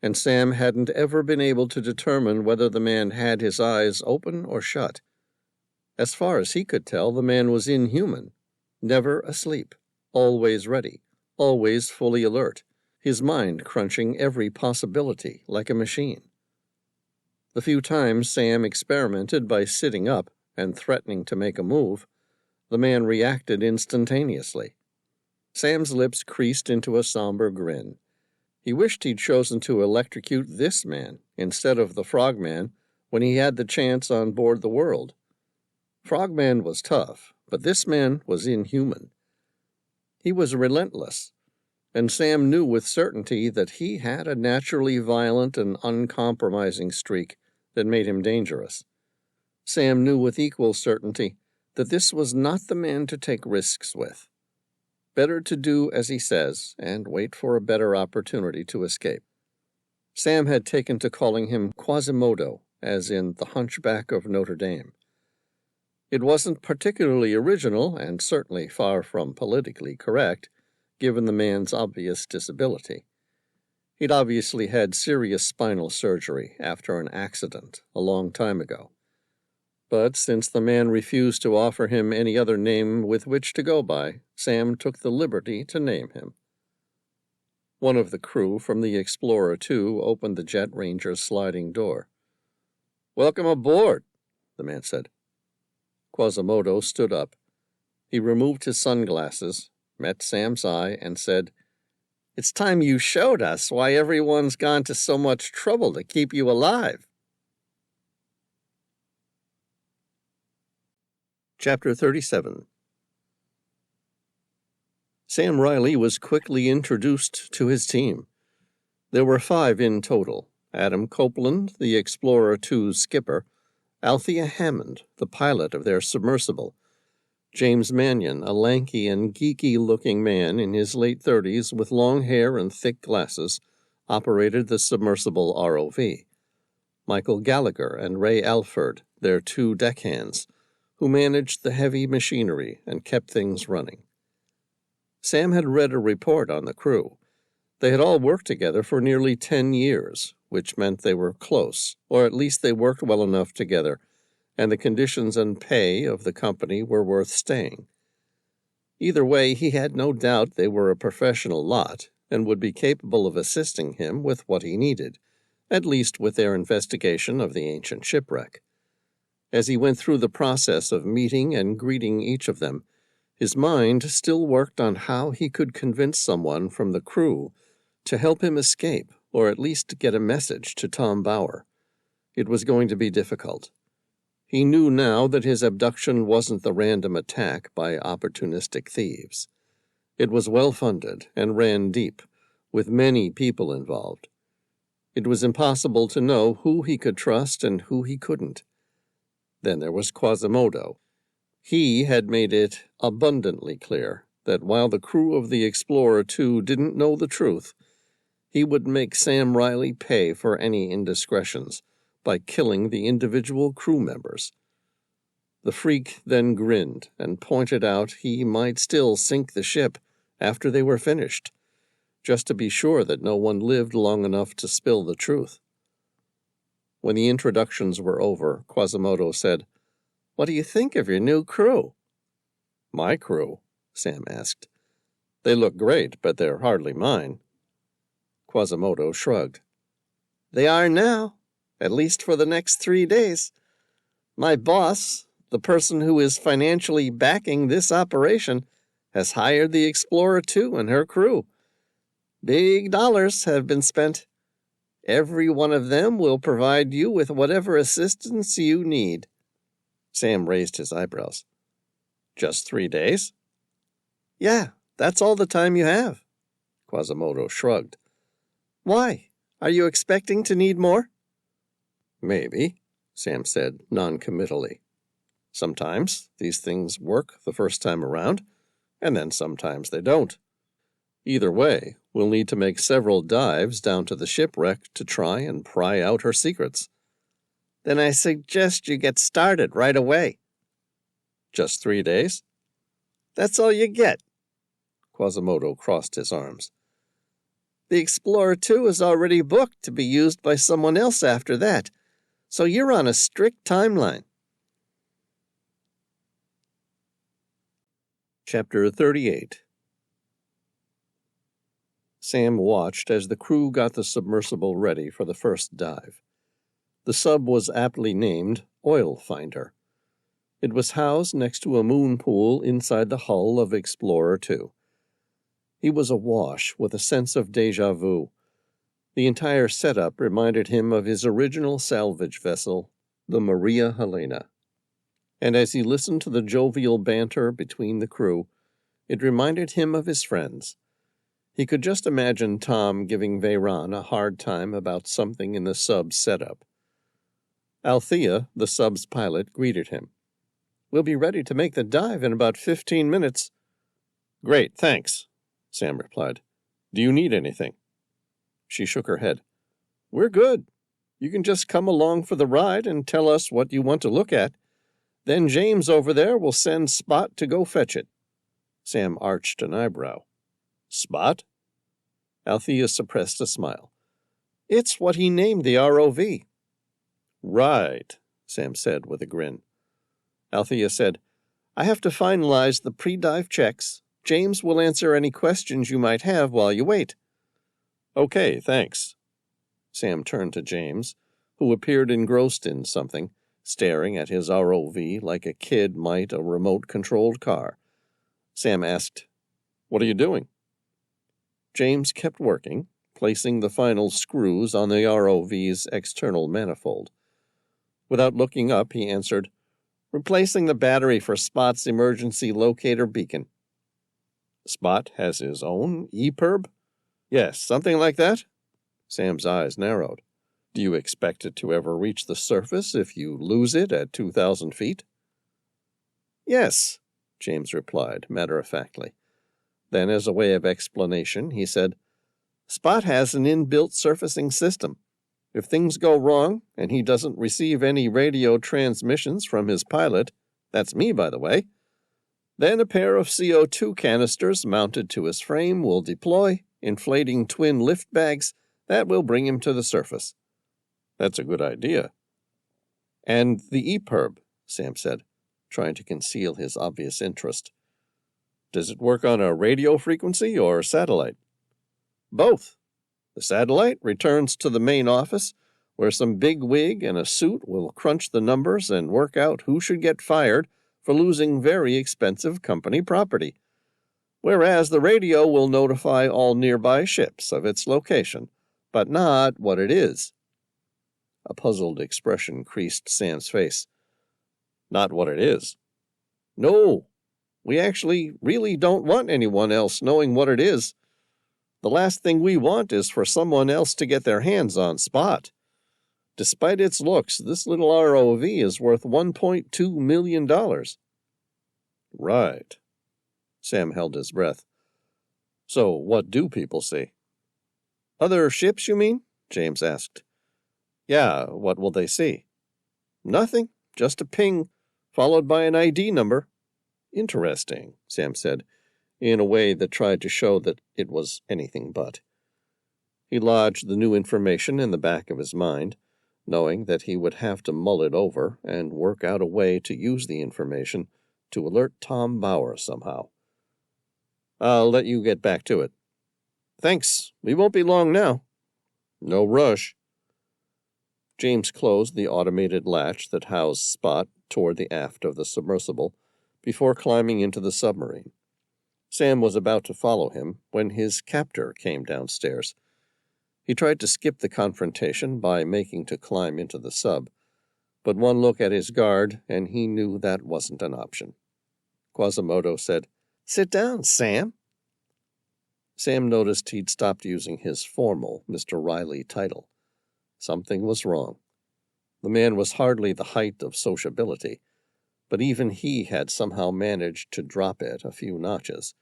Speaker 1: and Sam hadn't ever been able to determine whether the man had his eyes open or shut. As far as he could tell, the man was inhuman, never asleep, always ready, always fully alert, his mind crunching every possibility like a machine. The few times Sam experimented by sitting up and threatening to make a move, the man reacted instantaneously. Sam's lips creased into a somber grin. He wished he'd chosen to electrocute this man instead of the Frogman when he had the chance on board the World. Frogman was tough, but this man was inhuman. He was relentless, and Sam knew with certainty that he had a naturally violent and uncompromising streak that made him dangerous. Sam knew with equal certainty that this was not the man to take risks with. Better to do as he says and wait for a better opportunity to escape. Sam had taken to calling him Quasimodo, as in The Hunchback of Notre Dame. It wasn't particularly original and certainly far from politically correct, given the man's obvious disability. He'd obviously had serious spinal surgery after an accident a long time ago. But since the man refused to offer him any other name with which to go by, Sam took the liberty to name him. One of the crew from the Explorer II opened the jet ranger's sliding door. "Welcome aboard," the man said. Quasimodo stood up. He removed his sunglasses, met Sam's eye, and said, "It's time you showed us why everyone's gone to so much trouble to keep you alive." Chapter 37. Sam Reilly was quickly introduced to his team. There were 5 in total: Adam Copeland, the Explorer II's skipper; Althea Hammond, the pilot of their submersible; James Mannion, a lanky and geeky-looking man in his late 30s with long hair and thick glasses, operated the submersible ROV; Michael Gallagher and Ray Alford, their 2 deckhands, who managed the heavy machinery and kept things running. Sam had read a report on the crew. They had all worked together for nearly 10 years, which meant they were close, or at least they worked well enough together, and the conditions and pay of the company were worth staying. Either way, he had no doubt they were a professional lot and would be capable of assisting him with what he needed, at least with their investigation of the ancient shipwreck. As he went through the process of meeting and greeting each of them, his mind still worked on how he could convince someone from the crew to help him escape, or at least get a message to Tom Bauer. It was going to be difficult. He knew now that his abduction wasn't the random attack by opportunistic thieves. It was well-funded and ran deep, with many people involved. It was impossible to know who he could trust and who he couldn't. Then there was Quasimodo. He had made it abundantly clear that while the crew of the Explorer II didn't know the truth, he would make Sam Reilly pay for any indiscretions by killing the individual crew members. The freak then grinned and pointed out he might still sink the ship after they were finished, just to be sure that no one lived long enough to spill the truth. When the introductions were over, Quasimodo said, What do you think of your new crew?"
Speaker 2: "My crew?" Sam asked. "They look great, but they're hardly mine."
Speaker 1: Quasimodo shrugged. "They are now, at least for the next 3 days. My boss, the person who is financially backing this operation, has hired the Explorer II and her crew. Big dollars have been spent. Every one of them will provide you with whatever assistance you need."
Speaker 2: Sam raised his eyebrows. "Just 3 days?"
Speaker 1: "Yeah, that's all the time you have."
Speaker 2: Quasimodo shrugged.
Speaker 1: "Why? Are you expecting to need more?"
Speaker 2: "Maybe," Sam said non-committally. "Sometimes these things work the first time around, and then sometimes they don't. Either way, we'll need to make several dives down to the shipwreck to try and pry out her secrets."
Speaker 1: "Then I suggest you get started right away."
Speaker 2: "Just 3 days?"
Speaker 1: "That's all you get."
Speaker 2: Quasimodo crossed his arms.
Speaker 1: "The Explorer II is already booked to be used by someone else after that, so you're on a strict timeline."
Speaker 2: Chapter 38. Sam watched as the crew got the submersible ready for the first dive. The sub was aptly named Oil Finder. It was housed next to a moon pool inside the hull of Explorer II. He was awash with a sense of déjà vu. The entire setup reminded him of his original salvage vessel, the Maria Helena. And as he listened to the jovial banter between the crew, it reminded him of his friends. He could just imagine Tom giving Veyron a hard time about something in the sub's setup. Althea, the sub's pilot, greeted him. "We'll be ready to make the dive in about 15 minutes. "Great, thanks," Sam replied. "Do you need anything?" She shook her head.
Speaker 1: "We're good. You can just come along for the ride and tell us what you want to look at. Then James over there will send Spot to go fetch it."
Speaker 2: Sam arched an eyebrow. "Spot?"
Speaker 1: Althea suppressed a smile. "It's what he named the ROV."
Speaker 2: "Right," Sam said with a grin.
Speaker 1: Althea said, "I have to finalize the pre-dive checks. James will answer any questions you might have while you wait."
Speaker 2: "Okay, thanks." Sam turned to James, who appeared engrossed in something, staring at his ROV like a kid might a remote-controlled car. Sam asked, "What are you doing?" James kept working, placing the final screws on the ROV's external manifold. Without looking up, he answered,
Speaker 1: "Replacing the battery for Spot's emergency locator beacon."
Speaker 2: "Spot has his own EPIRB?"
Speaker 1: "Yes, something like that."
Speaker 2: Sam's eyes narrowed. "Do you expect it to ever reach the surface if you lose it at 2,000 feet?
Speaker 1: "Yes,"
Speaker 2: James replied matter-of-factly. Then, as a way of explanation, he said,
Speaker 1: "Spot has an inbuilt surfacing system. If things go wrong, and he doesn't receive any radio transmissions from his pilot, that's me, by the way, then a pair of CO2 canisters mounted to his frame will deploy, inflating twin lift bags that will bring him to the surface."
Speaker 2: "That's a good idea."
Speaker 1: "And the EPIRB," Sam said, trying to conceal his obvious interest.
Speaker 2: "Does it work on a radio frequency or satellite?"
Speaker 1: "Both. The satellite returns to the main office, where some big wig in a suit will crunch the numbers and work out who should get fired for losing very expensive company property, whereas the radio will notify all nearby ships of its location, but not what it is."
Speaker 2: A puzzled expression creased Sam's face. "Not what it is?"
Speaker 1: "No. We actually really don't want anyone else knowing what it is. The last thing we want is for someone else to get their hands on Spot. Despite its looks, this little ROV is worth $1.2 million.
Speaker 2: "Right." Sam held his breath. "So what do people see?"
Speaker 1: "Other ships, you mean?" James asked.
Speaker 2: "Yeah, what will they see?"
Speaker 1: "Nothing. Just a ping, followed by an ID number."
Speaker 2: "Interesting," Sam said, in a way that tried to show that it was anything but. He lodged the new information in the back of his mind,
Speaker 1: knowing that he would have to mull it over and work out a way to use the information to alert Tom Bauer somehow. "I'll let you get back to it." "Thanks. We won't be long now." "No rush." James closed the automated latch that housed Spot toward the aft of the submersible before climbing into the submarine. Sam was about to follow him when his captor came downstairs. He tried to skip the confrontation by making to climb into the sub, but one look at his guard and he knew that wasn't an option. Quasimodo said, "Sit down, Sam." Sam noticed he'd stopped using his formal Mr. Reilly title. Something was wrong. The man was hardly the height of sociability, but even he had somehow managed to drop it a few notches.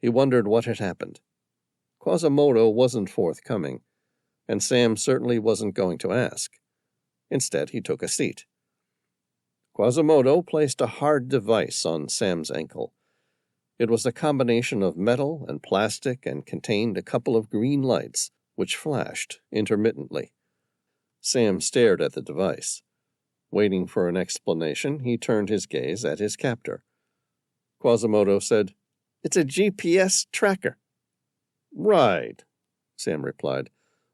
Speaker 1: He wondered what had happened. Quasimodo wasn't forthcoming, and Sam certainly wasn't going to ask. Instead, he took a seat. Quasimodo placed a hard device on Sam's ankle. It was a combination of metal and plastic and contained a couple of green lights, which flashed intermittently. Sam stared at the device. Waiting for an explanation, he turned his gaze at his captor. Quasimodo said, "It's a GPS tracker." "Right," Sam replied,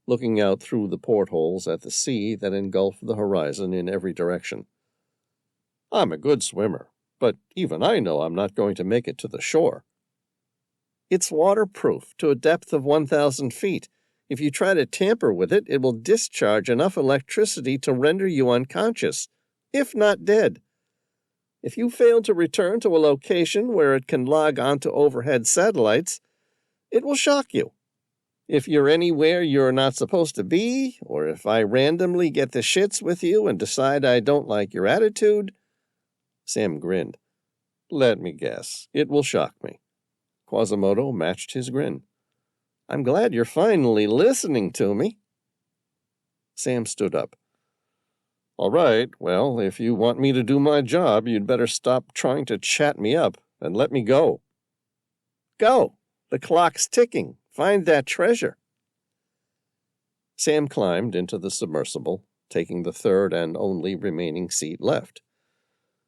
Speaker 1: looking out through the portholes at the sea that engulfed the horizon in every direction. "I'm a good swimmer, but even I know I'm not going to make it to the shore." "It's waterproof to a depth of 1,000 feet. If you try to tamper with it, it will discharge enough electricity to render you unconscious, if not dead. If you fail to return to a location where it can log onto overhead satellites, it will shock you. If you're anywhere you're not supposed to be, or if I randomly get the shits with you and decide I don't like your attitude—" Sam grinned. "Let me guess. It will shock me." Quasimodo matched his grin. "I'm glad you're finally listening to me." Sam stood up. "All right, well, if you want me to do my job, you'd better stop trying to chat me up and let me go." "Go. The clock's ticking. Find that treasure." Sam climbed into the submersible, taking the third and only remaining seat left.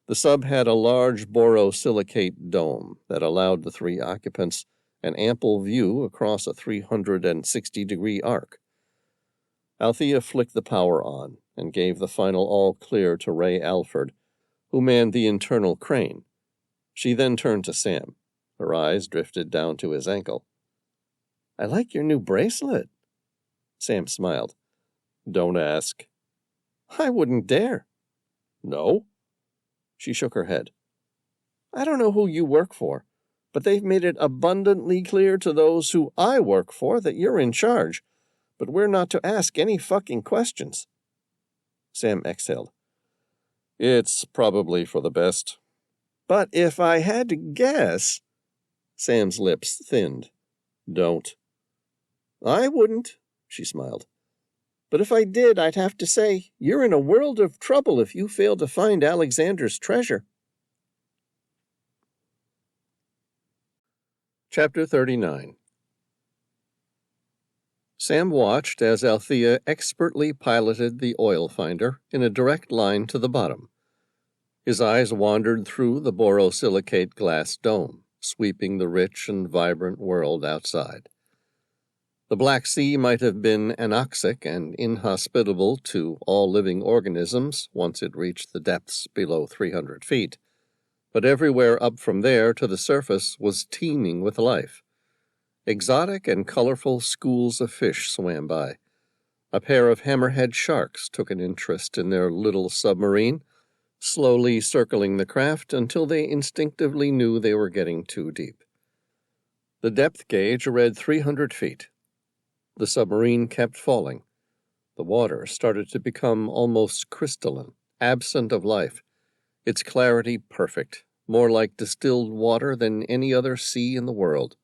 Speaker 1: The sub had a large borosilicate dome that allowed the three occupants an ample view across a 360-degree arc. Althea flicked the power on and gave the final all-clear to Ray Alford, who manned the internal crane. She then turned to Sam. Her eyes drifted down to his ankle. "I like your new bracelet." Sam smiled. "Don't ask." "I wouldn't dare." "No?" She shook her head. "I don't know who you work for, but they've made it abundantly clear to those who I work for that you're in charge, but we're not to ask any fucking questions." Sam exhaled. "It's probably for the best." "But if I had to guess—" Sam's lips thinned. "Don't." "I wouldn't," she smiled. "But if I did, I'd have to say, you're in a world of trouble if you fail to find Alexander's treasure." Chapter 39. Sam watched as Althea expertly piloted the oil finder in a direct line to the bottom. His eyes wandered through the borosilicate glass dome, sweeping the rich and vibrant world outside. The Black Sea might have been anoxic and inhospitable to all living organisms once it reached the depths below 300 feet, but everywhere up from there to the surface was teeming with life. Exotic and colorful schools of fish swam by. A pair of hammerhead sharks took an interest in their little submarine, slowly circling the craft until they instinctively knew they were getting too deep. The depth gauge read 300 feet. The submarine kept falling. The water started to become almost crystalline, absent of life, its clarity perfect, more like distilled water than any other sea in the world.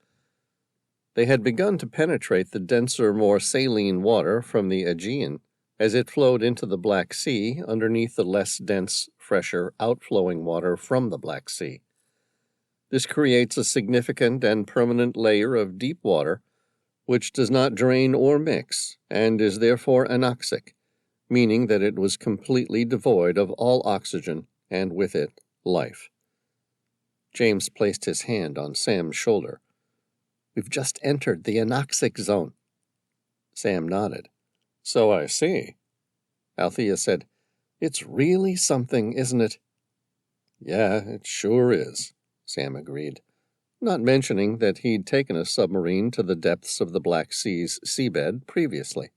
Speaker 1: They had begun to penetrate the denser, more saline water from the Aegean as it flowed into the Black Sea underneath the less dense, fresher, outflowing water from the Black Sea. This creates a significant and permanent layer of deep water which does not drain or mix, and is therefore anoxic, meaning that it was completely devoid of all oxygen, and with it, life. James placed his hand on Sam's shoulder. "We've just entered the anoxic zone." Sam nodded. "So I see." Althea said, "It's really something, isn't it?" "Yeah, it sure is," Sam agreed, not mentioning that he'd taken a submarine to the depths of the Black Sea's seabed previously.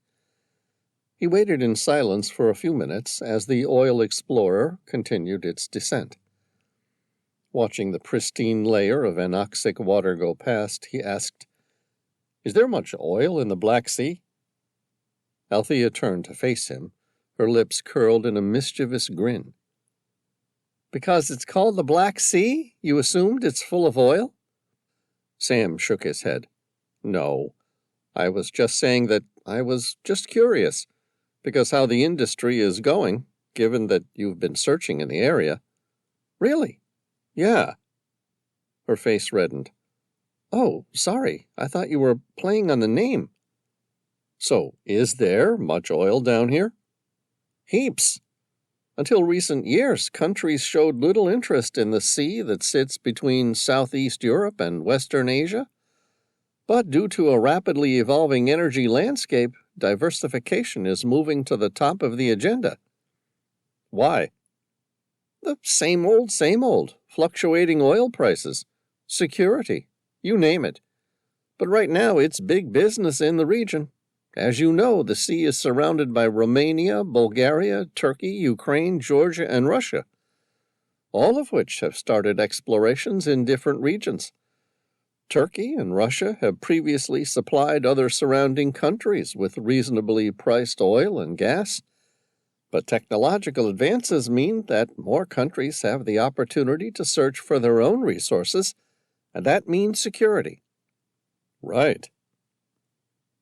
Speaker 1: He waited in silence for a few minutes as the oil explorer continued its descent. Watching the pristine layer of anoxic water go past, he asked, "Is there much oil in the Black Sea?" Althea turned to face him, her lips curled in a mischievous grin. "Because it's called the Black Sea, you assumed it's full of oil?" Sam shook his head. "No, I was just saying that I was just curious, because how the industry is going, given that you've been searching in the area." "Really?" "Yeah." Her face reddened. "Oh, sorry, I thought you were playing on the name." "So, is there much oil down here?" "Heaps. Until recent years, countries showed little interest in the sea that sits between Southeast Europe and Western Asia. But due to a rapidly evolving energy landscape, diversification is moving to the top of the agenda." "Why?" "The same old, fluctuating oil prices, security, you name it. But right now it's big business in the region. As you know, the sea is surrounded by Romania, Bulgaria, Turkey, Ukraine, Georgia, and Russia, all of which have started explorations in different regions. Turkey and Russia have previously supplied other surrounding countries with reasonably priced oil and gas, but technological advances mean that more countries have the opportunity to search for their own resources, and that means security." "Right."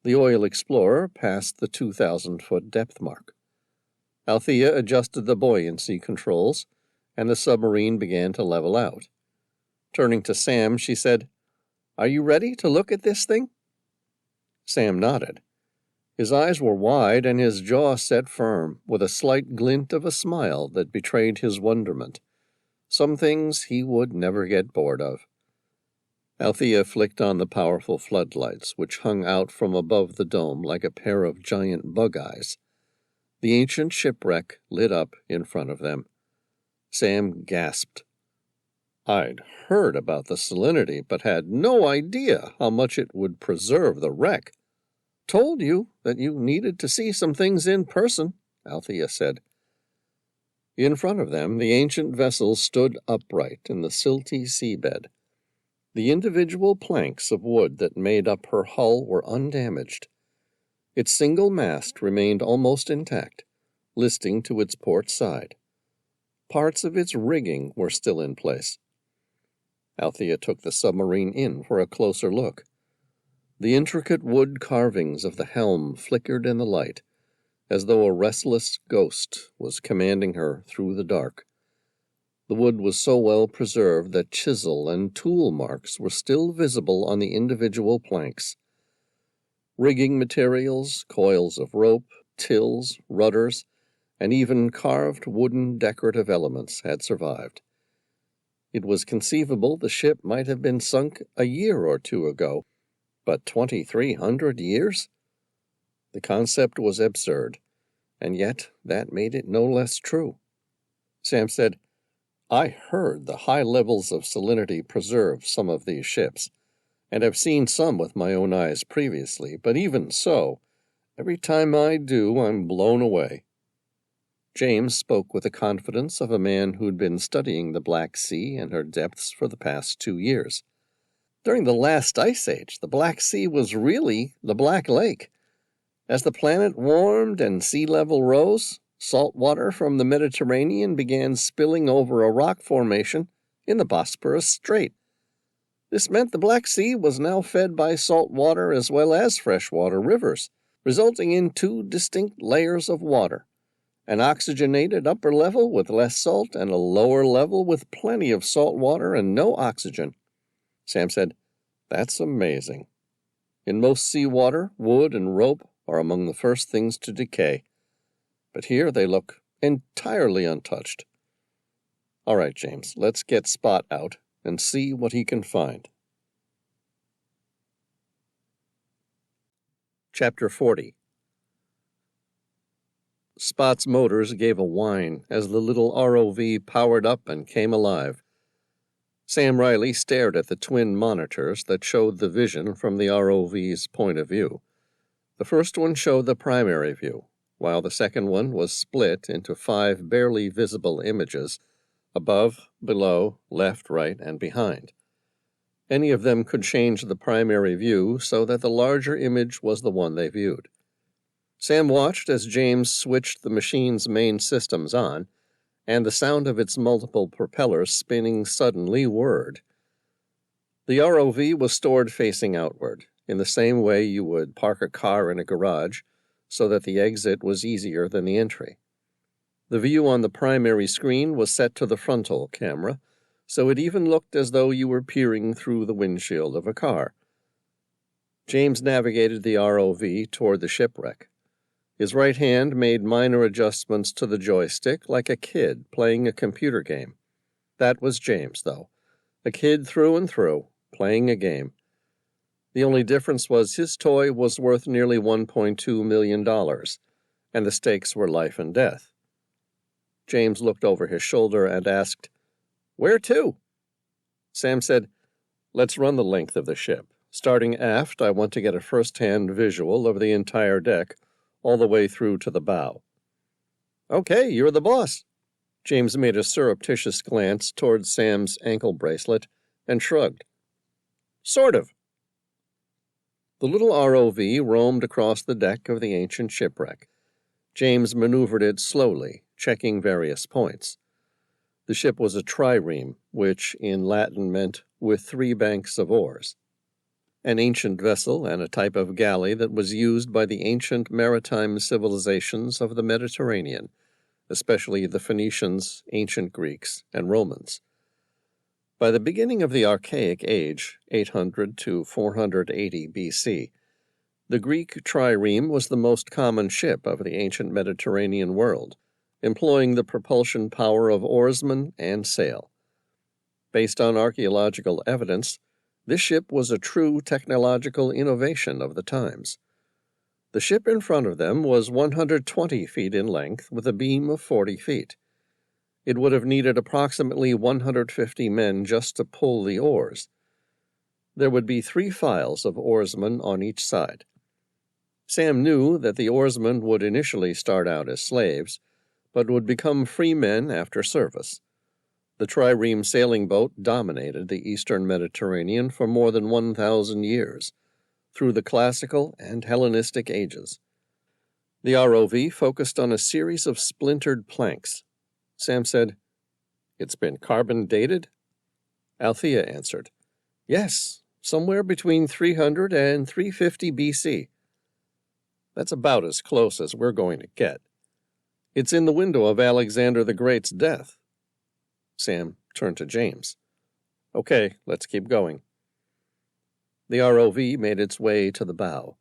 Speaker 1: The oil explorer passed the 2,000-foot depth mark. Althea adjusted the buoyancy controls, and the submarine began to level out. Turning to Sam, she said, "Are you ready to look at this thing?" Sam nodded. His eyes were wide and his jaw set firm, with a slight glint of a smile that betrayed his wonderment. Some things he would never get bored of. Althea flicked on the powerful floodlights, which hung out from above the dome like a pair of giant bug eyes. The ancient shipwreck lit up in front of them. Sam gasped. "I'd heard about the salinity, but had no idea how much it would preserve the wreck." "Told you that you needed to see some things in person," Althea said. In front of them, the ancient vessel stood upright in the silty seabed. The individual planks of wood that made up her hull were undamaged. Its single mast remained almost intact, listing to its port side. Parts of its rigging were still in place. Althea took the submarine in for a closer look. The intricate wood carvings of the helm flickered in the light, as though a restless ghost was commanding her through the dark. The wood was so well preserved that chisel and tool marks were still visible on the individual planks. Rigging materials, coils of rope, tills, rudders, and even carved wooden decorative elements had survived. It was conceivable the ship might have been sunk a year or two ago, but 2,300 years? The concept was absurd, and yet that made it no less true. Sam said, "I heard the high levels of salinity preserve some of these ships, and have seen some with my own eyes previously, but even so, every time I do, I'm blown away." James spoke with the confidence of a man who'd been studying the Black Sea and her depths for the past 2 years. During the last ice age, the Black Sea was really the Black Lake. As the planet warmed and sea level rose, salt water from the Mediterranean began spilling over a rock formation in the Bosporus Strait. This meant the Black Sea was now fed by salt water as well as freshwater rivers, resulting in 2 distinct layers of water, an oxygenated upper level with less salt and a lower level with plenty of salt water and no oxygen. Sam said, "That's amazing. In most seawater, wood and rope are among the first things to decay. but here they look entirely untouched. All right, James, let's get Spot out and see what he can find. Chapter 40. Spot's motors gave a whine as the little ROV powered up and came alive. Sam Reilly stared at the twin monitors that showed the vision from the ROV's point of view. The first one showed the primary view, while the second one was split into 5 barely visible images, above, below, left, right, and behind. Any of them could change the primary view so that the larger image was the one they viewed. Sam watched as James switched the machine's main systems on, and the sound of its multiple propellers spinning suddenly whirred. The ROV was stored facing outward, in the same way you would park a car in a garage, so that the exit was easier than the entry. The view on the primary screen was set to the frontal camera, so it even looked as though you were peering through the windshield of a car. James navigated the ROV toward the shipwreck. His right hand made minor adjustments to the joystick like a kid playing a computer game. That was James, though. A kid through and through, playing a game. The only difference was his toy was worth nearly $1.2 million, and the stakes were life and death. James looked over his shoulder and asked, "Where to?" Sam said, "Let's run the length of the ship. Starting aft, I want to get a first-hand visual of the entire deck, all the way through to the bow." "Okay, you're the boss." James made a surreptitious glance towards Sam's ankle bracelet and shrugged. "Sort of." The little ROV roamed across the deck of the ancient shipwreck. James maneuvered it slowly, checking various points. The ship was a trireme, which in Latin meant with 3 banks of oars. An ancient vessel and a type of galley that was used by the ancient maritime civilizations of the Mediterranean, especially the Phoenicians, ancient Greeks, and Romans. By the beginning of the Archaic Age, 800 to 480 BC, the Greek trireme was the most common ship of the ancient Mediterranean world, employing the propulsion power of oarsmen and sail. Based on archaeological evidence, this ship was a true technological innovation of the times. The ship in front of them was 120 feet in length with a beam of 40 feet. It would have needed approximately 150 men just to pull the oars. There would be 3 files of oarsmen on each side. Sam knew that the oarsmen would initially start out as slaves, but would become free men after service. The trireme sailing boat dominated the eastern Mediterranean for more than 1,000 years, through the classical and Hellenistic ages. The ROV focused on a series of splintered planks. Sam said, "It's been carbon dated?" Althea answered, "Yes, somewhere between 300 and 350 BC. That's about as close as we're going to get. It's in the window of Alexander the Great's death." Sam turned to James. "Okay, let's keep going." The ROV made its way to the bow.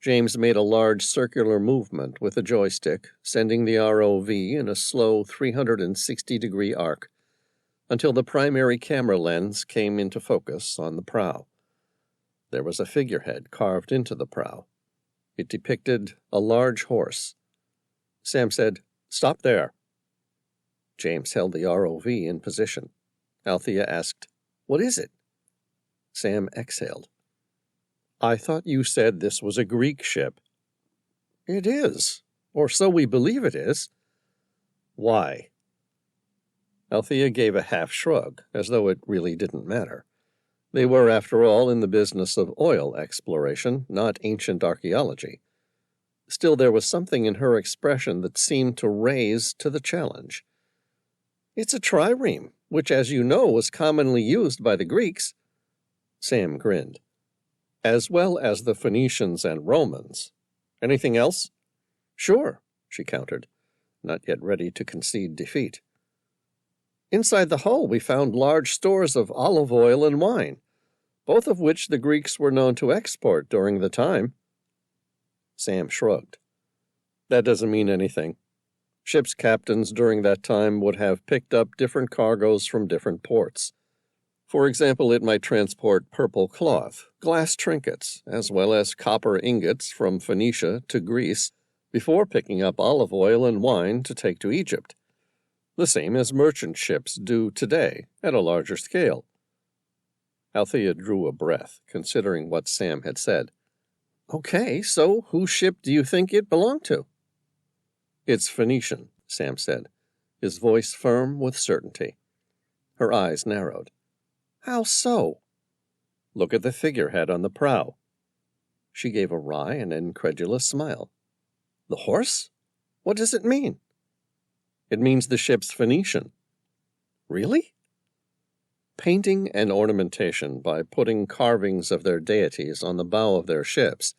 Speaker 1: James made a large circular movement with the joystick, sending the ROV in a slow 360-degree arc until the primary camera lens came into focus on the prow. There was a figurehead carved into the prow. It depicted a large horse. Sam said, "Stop there." James held the ROV in position. Althea asked, "What is it?" Sam exhaled. "I thought you said this was a Greek ship." "It is, or so we believe it is." "Why?" Althea gave a half shrug, as though it really didn't matter. They were, after all, in the business of oil exploration, not ancient archaeology. Still, there was something in her expression that seemed to raise to the challenge. "It's a trireme, which, as you know, was commonly used by the Greeks." Sam grinned. "As well as the Phoenicians and Romans. Anything else?" "Sure," she countered, not yet ready to concede defeat. "Inside the hull we found large stores of olive oil and wine, both of which the Greeks were known to export during the time." Sam shrugged. "That doesn't mean anything. Ships' captains during that time would have picked up different cargoes from different ports. For example, it might transport purple cloth, glass trinkets, as well as copper ingots from Phoenicia to Greece, before picking up olive oil and wine to take to Egypt, the same as merchant ships do today at a larger scale. Althea drew a breath, considering what Sam had said. Okay, so whose ship do you think it belonged to? It's Phoenician, Sam said, his voice firm with certainty. Her eyes narrowed. How so? Look at the figurehead on the prow. She gave a wry and incredulous smile. The horse? What does it mean? It means the ship's Phoenician. Really? Painting and ornamentation by putting carvings of their deities on the bow of their ships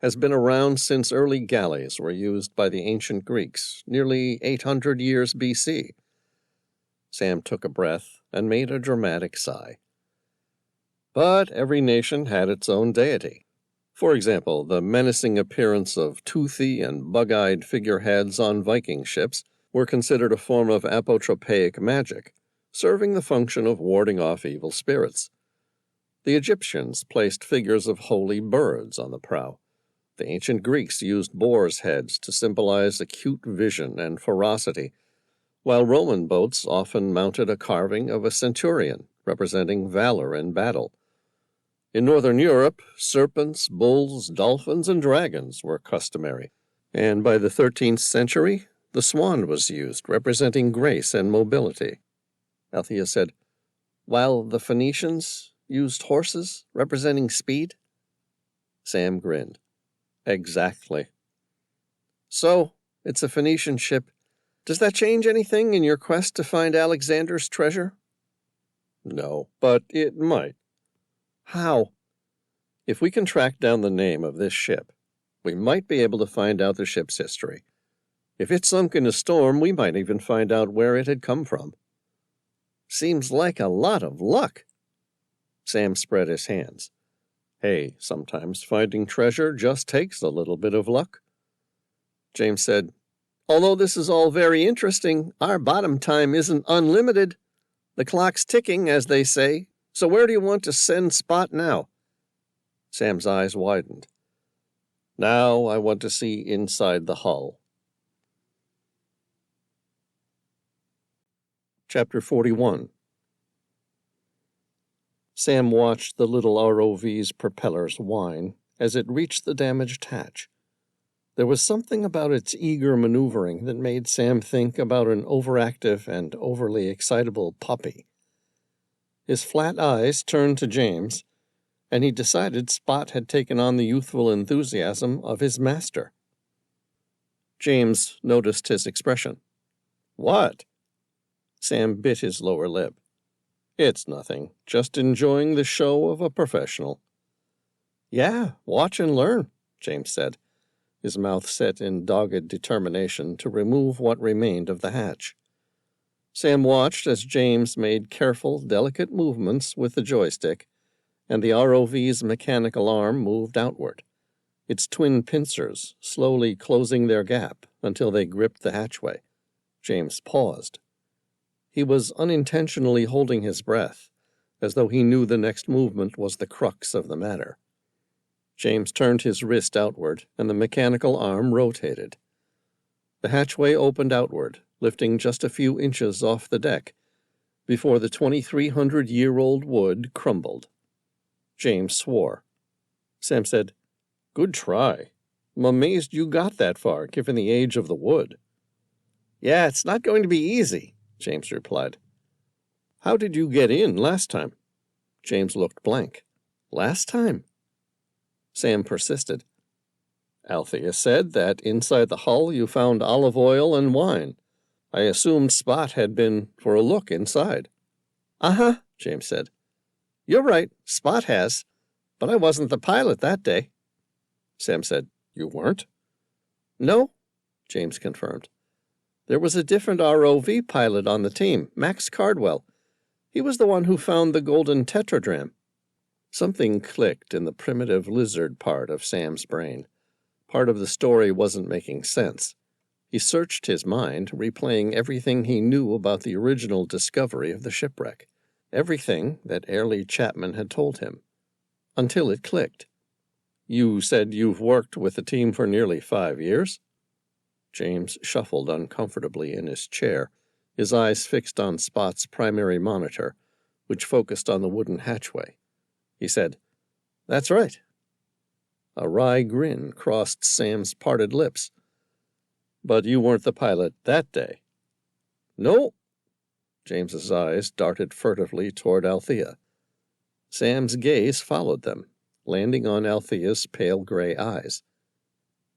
Speaker 1: has been around since early galleys were used by the ancient Greeks, nearly 800 years BC. Sam took a breath and made a dramatic sigh. But every nation had its own deity. For example, the menacing appearance of toothy and bug-eyed figureheads on Viking ships were considered a form of apotropaic magic, serving the function of warding off evil spirits. The Egyptians placed figures of holy birds on the prow. The ancient Greeks used boars' heads to symbolize acute vision and ferocity, while Roman boats often mounted a carving of a centurion, representing valor in battle. In northern Europe, serpents, bulls, dolphins, and dragons were customary, and by the 13th century, the swan was used, representing grace and mobility. Althea said, while the Phoenicians used horses, representing speed? Sam grinned. Exactly. So, it's a Phoenician ship. Does that change anything in your quest to find Alexander's treasure? No, but it might. How? If we can track down the name of this ship, we might be able to find out the ship's history. If it sunk in a storm, we might even find out where it had come from. Seems like a lot of luck. Sam spread his hands. Hey, sometimes finding treasure just takes a little bit of luck. James said, although this is all very interesting, our bottom time isn't unlimited. The clock's ticking, as they say. So where do you want to send Spot now? Sam's eyes widened. Now I want to see inside the hull. Chapter 41. Sam watched the little ROV's propellers whine as it reached the damaged hatch. There was something about its eager maneuvering that made Sam think about an overactive and overly excitable puppy. His flat eyes turned to James, and he decided Spot had taken on the youthful enthusiasm of his master. James noticed his expression. What? Sam bit his lower lip. It's nothing, just enjoying the show of a professional. Yeah, watch and learn, James said, his mouth set in dogged determination to remove what remained of the hatch. Sam watched as James made careful, delicate movements with the joystick, and the ROV's mechanical arm moved outward, its twin pincers slowly closing their gap until they gripped the hatchway. James paused. He was unintentionally holding his breath, as though he knew the next movement was the crux of the matter. James turned his wrist outward, and the mechanical arm rotated. The hatchway opened outward, lifting just a few inches off the deck, before the 2,300-year-old wood crumbled. James swore. Sam said, Good try. I'm amazed you got that far, given the age of the wood. Yeah, it's not going to be easy, James replied. How did you get in last time? James looked blank. Last time? Sam persisted. Althea said that inside the hull you found olive oil and wine. I assumed Spot had been for a look inside. Uh-huh, James said. You're right, Spot has, but I wasn't the pilot that day. Sam said, You weren't? No, James confirmed. There was a different ROV pilot on the team, Max Cardwell. He was the one who found the golden tetradrachm. Something clicked in the primitive lizard part of Sam's brain. Part of the story wasn't making sense. He searched his mind, replaying everything he knew about the original discovery of the shipwreck, everything that Airlie Chapman had told him, until it clicked. "You said you've worked with the team for nearly 5 years?" James shuffled uncomfortably in his chair, his eyes fixed on Spot's primary monitor, which focused on the wooden hatchway. He said, "That's right." A wry grin crossed Sam's parted lips. "But you weren't the pilot that day." "No." James's eyes darted furtively toward Althea. Sam's gaze followed them, landing on Althea's pale gray eyes.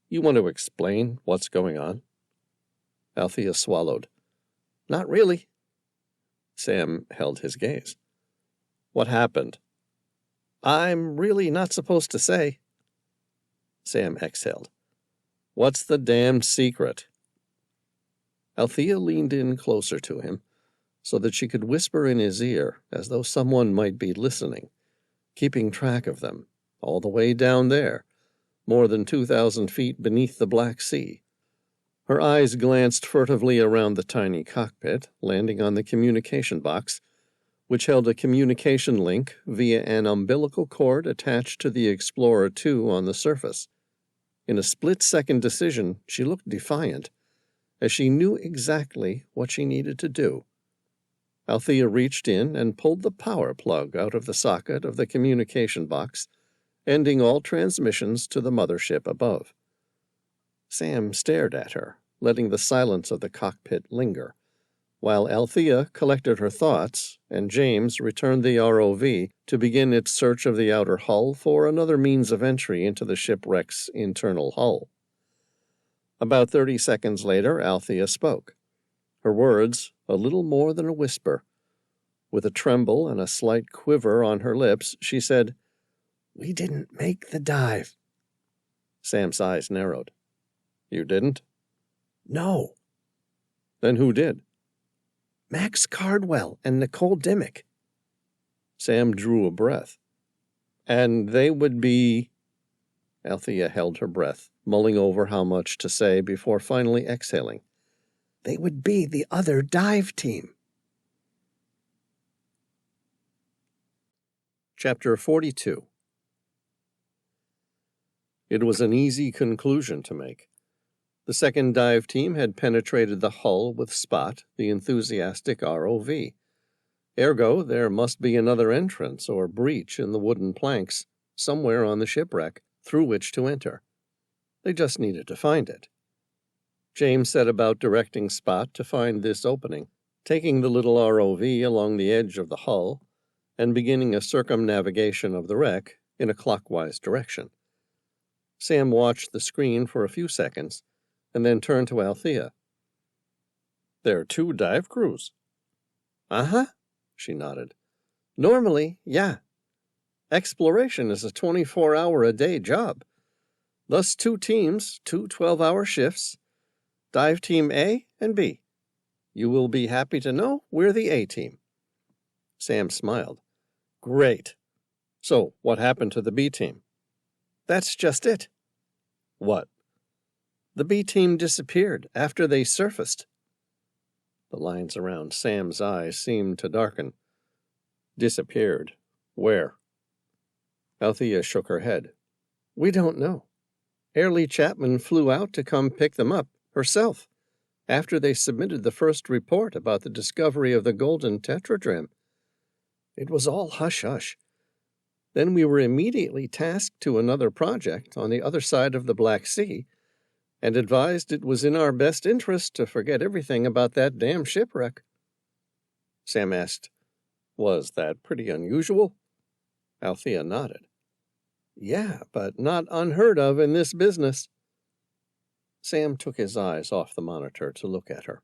Speaker 1: "You want to explain what's going on?" Althea swallowed. "Not really." Sam held his gaze. "What happened?" "I'm really not supposed to say." Sam exhaled. "What's the damned secret?" Althea leaned in closer to him, so that she could whisper in his ear as though someone might be listening, keeping track of them, all the way down there, more than 2,000 feet beneath the Black Sea. Her eyes glanced furtively around the tiny cockpit, landing on the communication box, which held a communication link via an umbilical cord attached to the Explorer 2 on the surface. In a split-second decision, she looked defiant, as she knew exactly what she needed to do. Althea reached in and pulled the power plug out of the socket of the communication box, ending all transmissions to the mothership above. Sam stared at her, letting the silence of the cockpit linger, while Althea collected her thoughts and James returned the ROV to begin its search of the outer hull for another means of entry into the shipwreck's internal hull. About 30 seconds later, Althea spoke. Her words, a little more than a whisper. With a tremble and a slight quiver on her lips, she said, "We didn't make the dive." Sam's eyes narrowed. "You didn't?" "No." "Then who did?" "Max Cardwell and Nicole Dimmick." Sam drew a breath. "And they would be—" Althea held her breath, mulling over how much to say before finally exhaling. "They would be the other dive team." Chapter 42. It was an easy conclusion to make. The second dive team had penetrated the hull with Spot, the enthusiastic ROV. Ergo, there must be another entrance or breach in the wooden planks, somewhere on the shipwreck, through which to enter. They just needed to find it. James set about directing Spot to find this opening, taking the little ROV along the edge of the hull and beginning a circumnavigation of the wreck in a clockwise direction. Sam watched the screen for a few seconds and then turned to Althea. "There are 2 dive crews." "Uh-huh," she nodded. "Normally, yeah. Exploration is a 24-hour-a-day job. Thus 2 teams, 2 12-hour shifts. Dive Team A and B. You will be happy to know we're the A team." Sam smiled. "Great. So, what happened to the B team?" "That's just it." "What?" "The B team disappeared after they surfaced." The lines around Sam's eyes seemed to darken. "Disappeared? Where?" Althea shook her head. "We don't know. Airlie Chapman flew out to come pick them up, herself, after they submitted the first report about the discovery of the golden tetradrachm. It was all hush-hush. Then we were immediately tasked to another project on the other side of the Black Sea, and advised it was in our best interest to forget everything about that damn shipwreck." Sam asked, "Was that pretty unusual?" Althea nodded. "Yeah, but not unheard of in this business." Sam took his eyes off the monitor to look at her.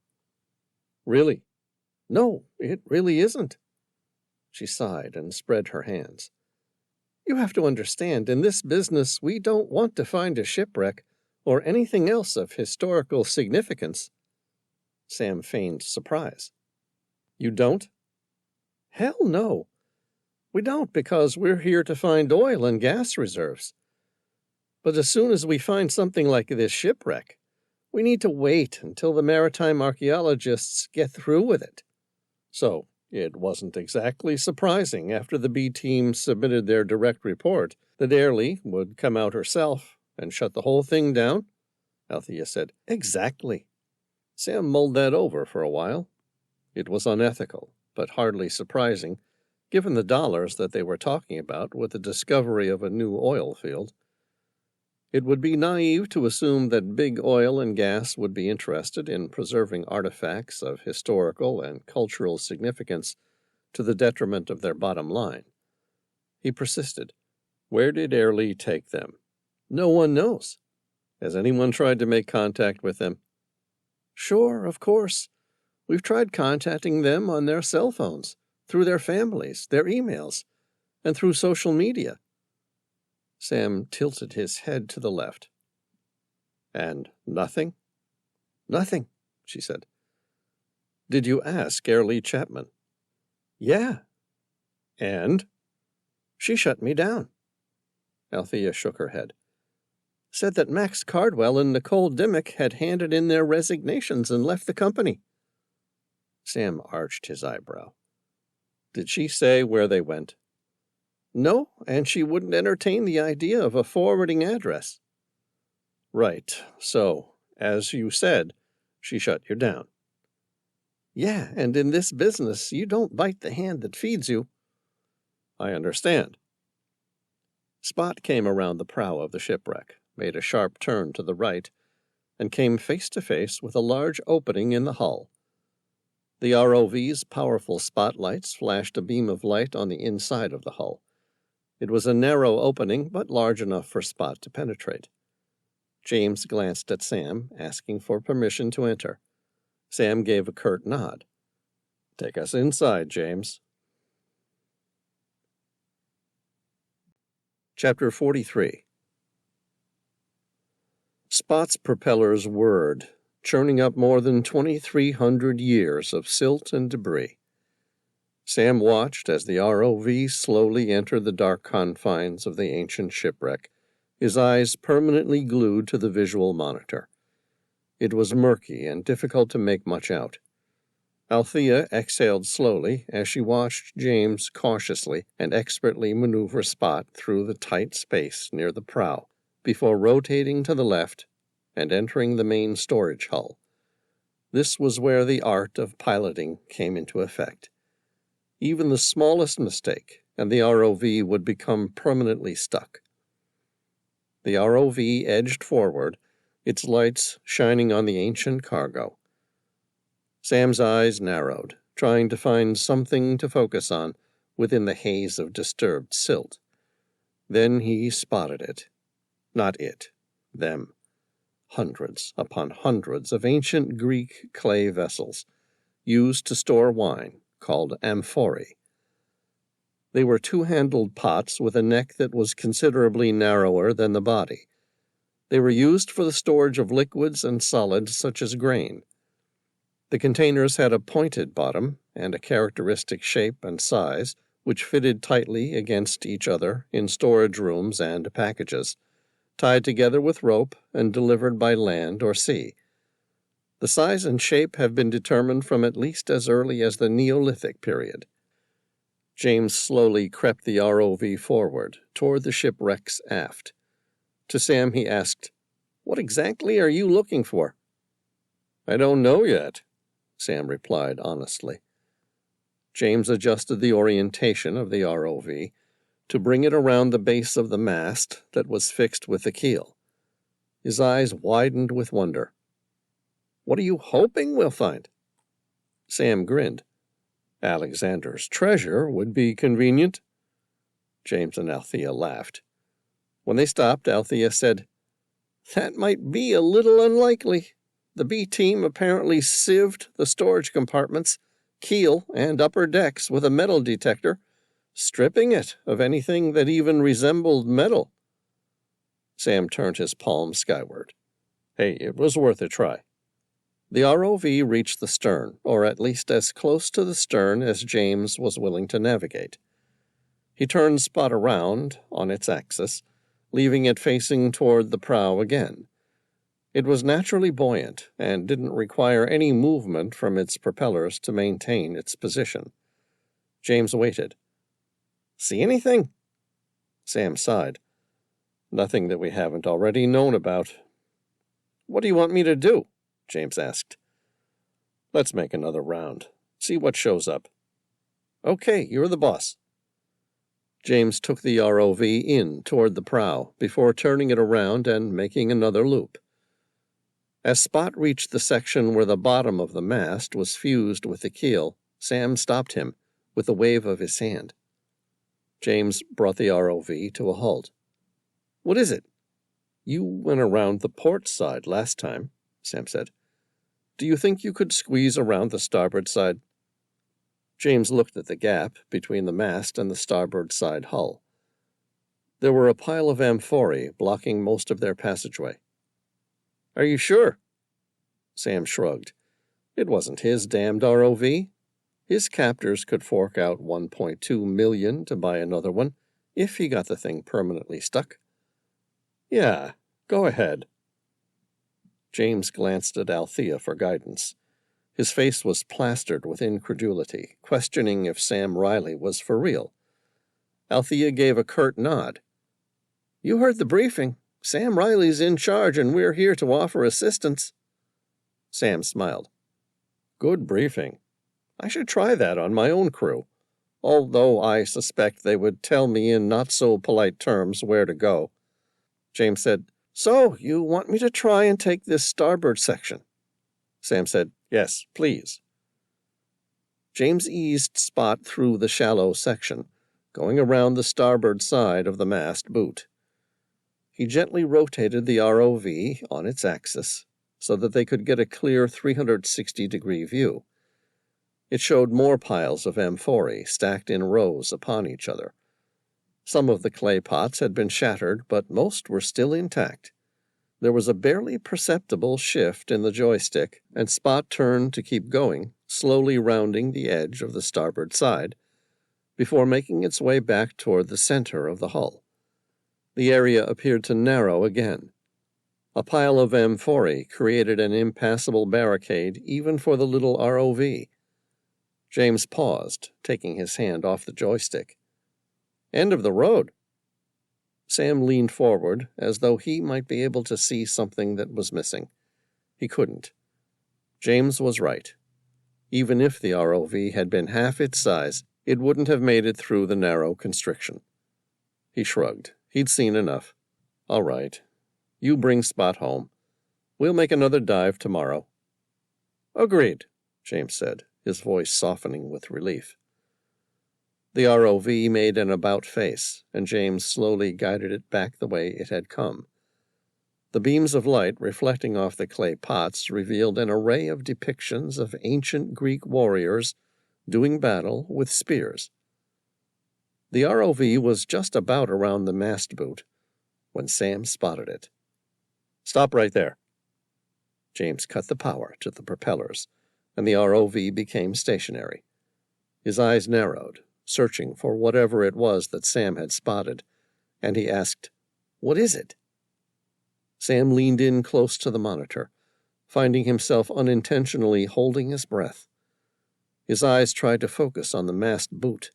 Speaker 1: "Really?" "No, it really isn't." She sighed and spread her hands. "You have to understand, in this business, we don't want to find a shipwreck or anything else of historical significance." Sam feigned surprise. "You don't?" "Hell no. We don't, because we're here to find oil and gas reserves. But as soon as we find something like this shipwreck, We need to wait until the maritime archaeologists get through with it."
Speaker 2: So, it wasn't exactly surprising after the B team submitted their direct report that Airlie would come out herself and shut the whole thing down, Althea said.
Speaker 1: Exactly.
Speaker 2: Sam mulled that over for a while. It was unethical, but hardly surprising, given the dollars that they were talking about with the discovery of a new oil field. It would be naive to assume that big oil and gas would be interested in preserving artifacts of historical and cultural significance to the detriment of their bottom line. He persisted. Where did Airlie take them?
Speaker 1: No one knows.
Speaker 2: Has anyone tried to make contact with them?
Speaker 1: Sure, of course. We've tried contacting them on their cell phones, through their families, their emails, and through social media.
Speaker 2: Sam tilted his head to the left. And nothing?
Speaker 1: Nothing, she said.
Speaker 2: Did you ask Airlie Chapman?
Speaker 1: Yeah.
Speaker 2: And?
Speaker 1: She shut me down.
Speaker 2: Althea shook her head.
Speaker 1: Said that Max Cardwell and Nicole Dimmick had handed in their resignations and left the company.
Speaker 2: Sam arched his eyebrow. Did she say where they went?
Speaker 1: No, and she wouldn't entertain the idea of a forwarding address.
Speaker 2: Right. So, as you said, she shut you down.
Speaker 1: Yeah, and in this business, you don't bite the hand that feeds you.
Speaker 2: I understand.
Speaker 1: Spot came around the prow of the shipwreck, made a sharp turn to the right, and came face to face with a large opening in the hull. The ROV's powerful spotlights flashed a beam of light on the inside of the hull. It was a narrow opening, but large enough for Spot to penetrate. James glanced at Sam, asking for permission to enter. Sam gave a curt nod.
Speaker 2: Take us inside, James.
Speaker 1: Chapter 43. Spot's propellers whirred, churning up more than 2,300 years of silt and debris. Sam watched as the ROV slowly entered the dark confines of the ancient shipwreck, his eyes permanently glued to the visual monitor. It was murky and difficult to make much out. Althea exhaled slowly as she watched James cautiously and expertly maneuver Spot through the tight space near the prow before rotating to the left and entering the main storage hull. This was where the art of piloting came into effect. Even the smallest mistake, and the ROV would become permanently stuck. The ROV edged forward, its lights shining on the ancient cargo. Sam's eyes narrowed, trying to find something to focus on within the haze of disturbed silt. Then he spotted it. Not it, them. Hundreds upon hundreds of ancient Greek clay vessels, used to store wine, called amphorae. They were two-handled pots with a neck that was considerably narrower than the body. They were used for the storage of liquids and solids such as grain. The containers had a pointed bottom and a characteristic shape and size which fitted tightly against each other in storage rooms and packages, tied together with rope and delivered by land or sea. The size and shape have been determined from at least as early as the Neolithic period. James slowly crept the ROV forward, toward the shipwreck's aft. To Sam he asked, "What exactly are you looking for?"
Speaker 2: "I don't know yet,"
Speaker 1: Sam replied honestly. James adjusted the orientation of the ROV to bring it around the base of the mast that was fixed with the keel. His eyes widened with wonder. "What are you hoping we'll find?" Sam grinned. "Alexander's treasure would be convenient." James and Althea laughed. When they stopped, Althea said, "That might be a little unlikely. The B team apparently sieved the storage compartments, keel, and upper decks with a metal detector, stripping it of anything that even resembled metal." Sam turned his palm skyward.
Speaker 2: "Hey, it was worth a try."
Speaker 1: The ROV reached the stern, or at least as close to the stern as James was willing to navigate. He turned Spot around on its axis, leaving it facing toward the prow again. It was naturally buoyant and didn't require any movement from its propellers to maintain its position. James waited. See anything? Sam sighed. Nothing that we haven't already known about. What do you want me to do? James asked. Let's make another round. See what shows up. Okay, you're the boss. James took the ROV in toward the prow before turning it around and making another loop. As Spot reached the section where the bottom of the mast was fused with the keel, Sam stopped him with a wave of his hand. James brought the ROV to a halt. What is it? You went around the port side last time, Sam said. Do you think you could squeeze around the starboard side? James looked at the gap between the mast and the starboard side hull. There were a pile of amphorae blocking most of their passageway. Are you sure? Sam shrugged. It wasn't his damned ROV. His captors could fork out $1.2 million to buy another one if he got the thing permanently stuck. Yeah, go ahead. James glanced at Althea for guidance. His face was plastered with incredulity, questioning if Sam Reilly was for real. Althea gave a curt nod. You heard the briefing. Sam Reilly's in charge, and we're here to offer assistance. Sam smiled. Good briefing. I should try that on my own crew, although I suspect they would tell me in not-so-polite terms where to go. James said, So, you want me to try and take this starboard section? Sam said, Yes, please. James eased Spot through the shallow section, going around the starboard side of the mast boot. He gently rotated the ROV on its axis so that they could get a clear 360-degree view. It showed more piles of amphorae stacked in rows upon each other. Some of the clay pots had been shattered, but most were still intact. There was a barely perceptible shift in the joystick, and Spot turned to keep going, slowly rounding the edge of the starboard side, before making its way back toward the center of the hull. The area appeared to narrow again. A pile of amphorae created an impassable barricade even for the little ROV. James paused, taking his hand off the joystick. End of the road. Sam leaned forward, as though he might be able to see something that was missing. He couldn't. James was right. Even if the ROV had been half its size, it wouldn't have made it through the narrow constriction. He shrugged. He'd seen enough. All right. You bring Spot home. We'll make another dive tomorrow. Agreed, James said, his voice softening with relief. The ROV made an about face, and James slowly guided it back the way it had come. The beams of light reflecting off the clay pots revealed an array of depictions of ancient Greek warriors doing battle with spears. The ROV was just about around the mast boot when Sam spotted it. Stop right there. James cut the power to the propellers, and the ROV became stationary. His eyes narrowed, searching for whatever it was that Sam had spotted, and he asked, What is it? Sam leaned in close to the monitor, finding himself unintentionally holding his breath. His eyes tried to focus on the mast boot,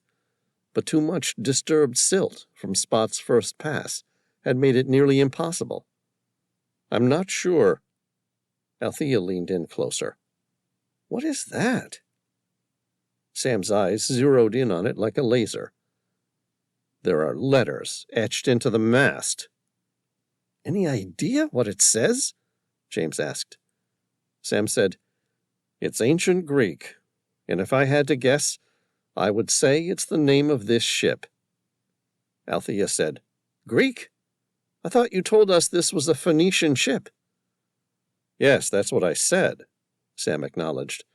Speaker 1: but too much disturbed silt from Spot's first pass had made it nearly impossible. I'm not sure. Althea leaned in closer. What is that? Sam's eyes zeroed in on it like a laser. There are letters etched into the mast. Any idea what it says? James asked. Sam said, It's ancient Greek, and if I had to guess, I would say it's the name of this ship. Althea said, Greek? I thought you told us this was a Phoenician ship. Yes, that's what I said, Sam acknowledged,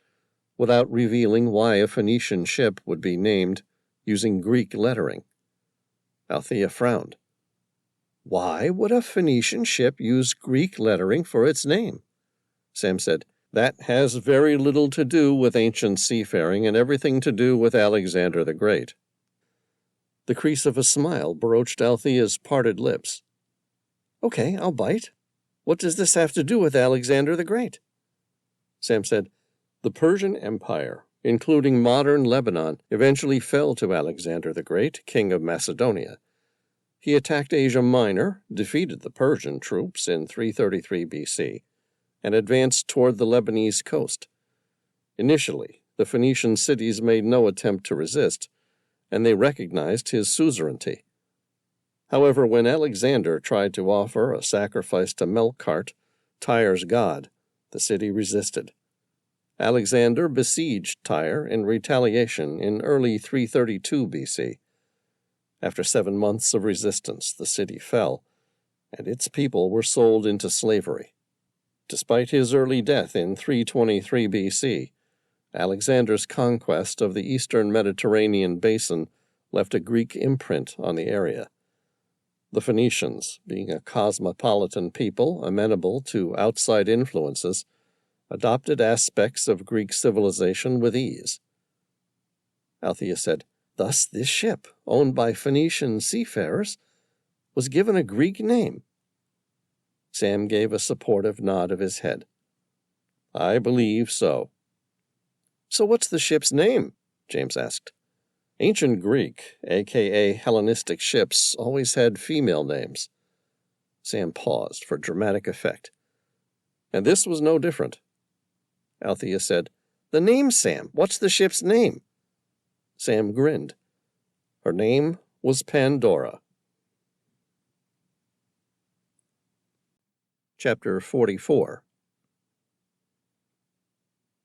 Speaker 1: without revealing why a Phoenician ship would be named using Greek lettering. Althea frowned. Why would a Phoenician ship use Greek lettering for its name? Sam said, That has very little to do with ancient seafaring and everything to do with Alexander the Great. The crease of a smile broached Althea's parted lips. Okay, I'll bite. What does this have to do with Alexander the Great? Sam said, The Persian Empire, including modern Lebanon, eventually fell to Alexander the Great, king of Macedonia. He attacked Asia Minor, defeated the Persian troops in 333 BC, and advanced toward the Lebanese coast. Initially, the Phoenician cities made no attempt to resist, and they recognized his suzerainty. However, when Alexander tried to offer a sacrifice to Melkart, Tyre's god, the city resisted. Alexander besieged Tyre in retaliation in early 332 BC. After 7 months of resistance, the city fell, and its people were sold into slavery. Despite his early death in 323 BC, Alexander's conquest of the eastern Mediterranean basin left a Greek imprint on the area. The Phoenicians, being a cosmopolitan people amenable to outside influences, adopted aspects of Greek civilization with ease. Althea said, Thus this ship, owned by Phoenician seafarers, was given a Greek name. Sam gave a supportive nod of his head. I believe so. So what's the ship's name? James asked. Ancient Greek, a.k.a. Hellenistic ships, always had female names. Sam paused for dramatic effect. And this was no different. Althea said, The name, Sam. What's the ship's name? Sam grinned. Her name was Pandora. Chapter 44.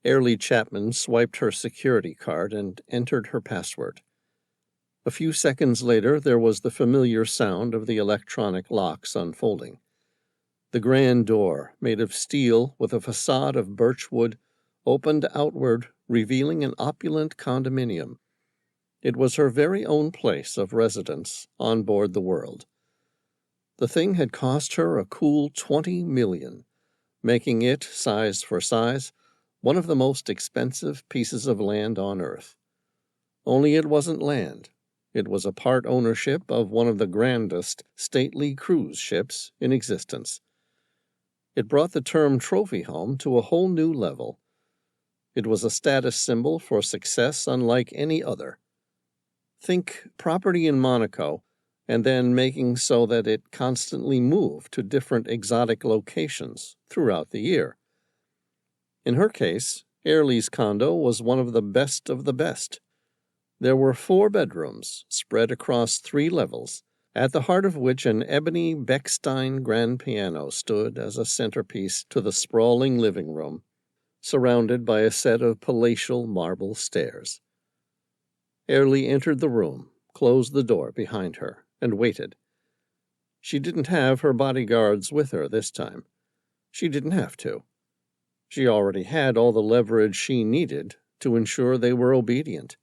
Speaker 1: Airlie Chapman swiped her security card and entered her password. A few seconds later, there was the familiar sound of the electronic locks unfolding. The grand door, made of steel with a facade of birchwood, opened outward, revealing an opulent condominium. It was her very own place of residence on board the World. The thing had cost her a cool $20 million, making it, size for size, one of the most expensive pieces of land on Earth. Only it wasn't land. It was a part ownership of one of the grandest stately cruise ships in existence. It brought the term trophy home to a whole new level. It was a status symbol for success unlike any other. Think property in Monaco, and then making so that it constantly moved to different exotic locations throughout the year. In her case, Airlie's condo was one of the best of the best. There were 4 bedrooms spread across 3 levels, at the heart of which an ebony Bechstein grand piano stood as a centerpiece to the sprawling living room, surrounded by a set of palatial marble stairs. Airlie entered the room, closed the door behind her, and waited. She didn't have her bodyguards with her this time. She didn't have to. She already had all the leverage she needed to ensure they were obedient.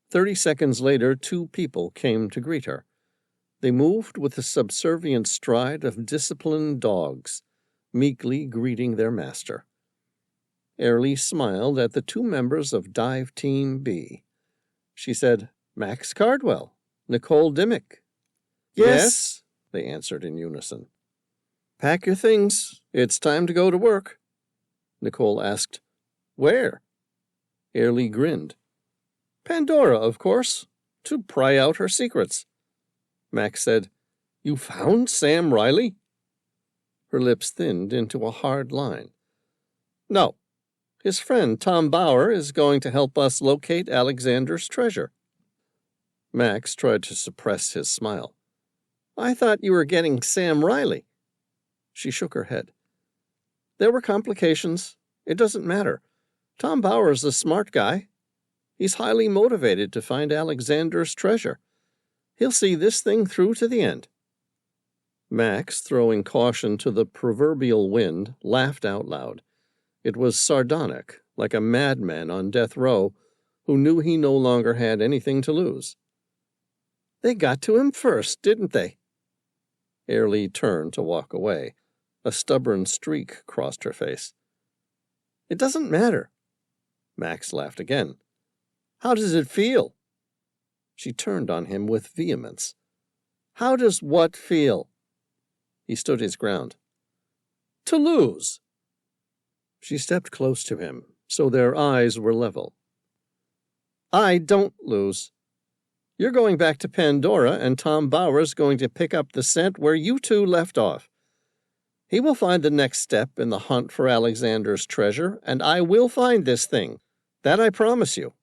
Speaker 1: 30 seconds later, 2 people came to greet her. They moved with the subservient stride of disciplined dogs, meekly greeting their master. Airlie smiled at the 2 members of Dive Team B. She said, Max Cardwell, Nicole Dimmick. Yes, they answered in unison. Pack your things. It's time to go to work. Nicole asked, Where? Airlie grinned. Pandora, of course, to pry out her secrets. Max said, You found Sam Reilly? Her lips thinned into a hard line. No. His friend Tom Bauer is going to help us locate Alexander's treasure. Max tried to suppress his smile. I thought you were getting Sam Reilly. She shook her head. There were complications. It doesn't matter. Tom Bauer's a smart guy. He's highly motivated to find Alexander's treasure. He'll see this thing through to the end. Max, throwing caution to the proverbial wind, laughed out loud. It was sardonic, like a madman on death row who knew he no longer had anything to lose. They got to him first, didn't they? Airlie turned to walk away. A stubborn streak crossed her face. It doesn't matter. Max laughed again. How does it feel? She turned on him with vehemence. How does what feel? He stood his ground. To lose. She stepped close to him, so their eyes were level. I don't lose. You're going back to Pandora, and Tom Bower's going to pick up the scent where you two left off. He will find the next step in the hunt for Alexander's treasure, and I will find this thing. That I promise you.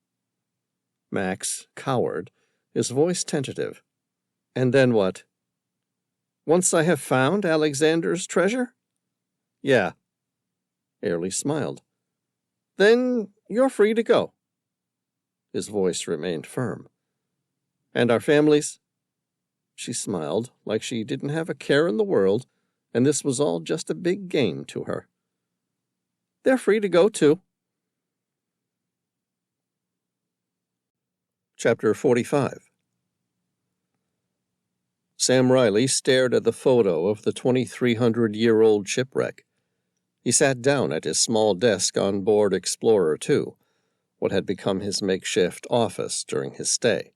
Speaker 1: Max cowered, his voice tentative. And then what? Once I have found Alexander's treasure? Yeah. Airlie smiled. Then you're free to go. His voice remained firm. And our families? She smiled, like she didn't have a care in the world, and this was all just a big game to her. They're free to go, too. Chapter 45. Sam Reilly stared at the photo of the 2,300-year-old shipwreck. He sat down at his small desk on board Explorer 2, what had become his makeshift office during his stay.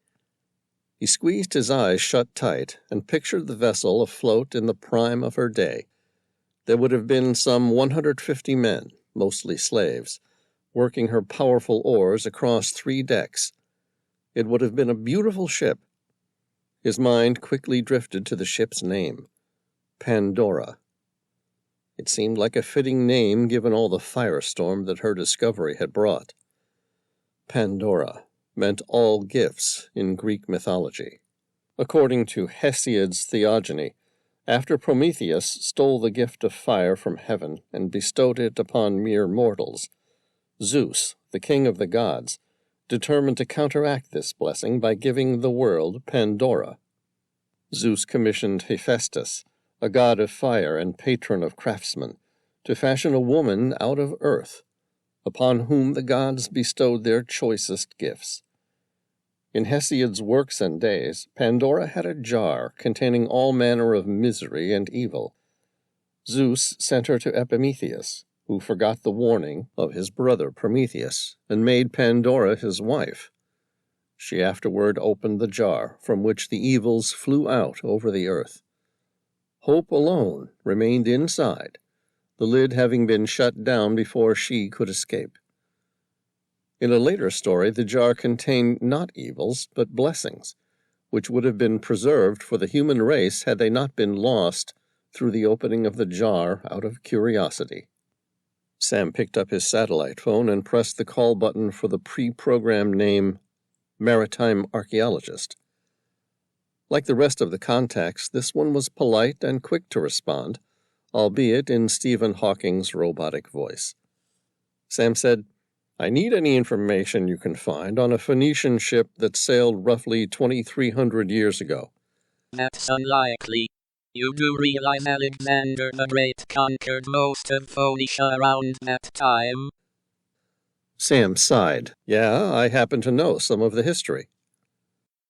Speaker 1: He squeezed his eyes shut tight and pictured the vessel afloat in the prime of her day. There would have been some 150 men, mostly slaves, working her powerful oars across 3 decks. It would have been a beautiful ship. His mind quickly drifted to the ship's name, Pandora. It seemed like a fitting name given all the firestorm that her discovery had brought. Pandora meant all gifts in Greek mythology. According to Hesiod's theogony, after Prometheus stole the gift of fire from heaven and bestowed it upon mere mortals, Zeus, the king of the gods, determined to counteract this blessing by giving the world Pandora. Zeus commissioned Hephaestus, a god of fire and patron of craftsmen, to fashion a woman out of earth, upon whom the gods bestowed their choicest gifts. In Hesiod's Works and Days, Pandora had a jar containing all manner of misery and evil. Zeus sent her to Epimetheus, who forgot the warning of his brother Prometheus, and made Pandora his wife. She afterward opened the jar, from which the evils flew out over the earth. Hope alone remained inside, the lid having been shut down before she could escape. In a later story, the jar contained not evils, but blessings, which would have been preserved for the human race had they not been lost through the opening of the jar out of curiosity. Sam picked up his satellite phone and pressed the call button for the pre-programmed name Maritime Archaeologist. Like the rest of the contacts, this one was polite and quick to respond, albeit in Stephen Hawking's robotic voice. Sam said, I need any information you can find on a Phoenician ship that sailed roughly 2,300 years ago.
Speaker 3: That's unlikely. You do realize Alexander the Great conquered most of Phoenicia around that time?
Speaker 1: Sam sighed. Yeah, I happen to know some of the history.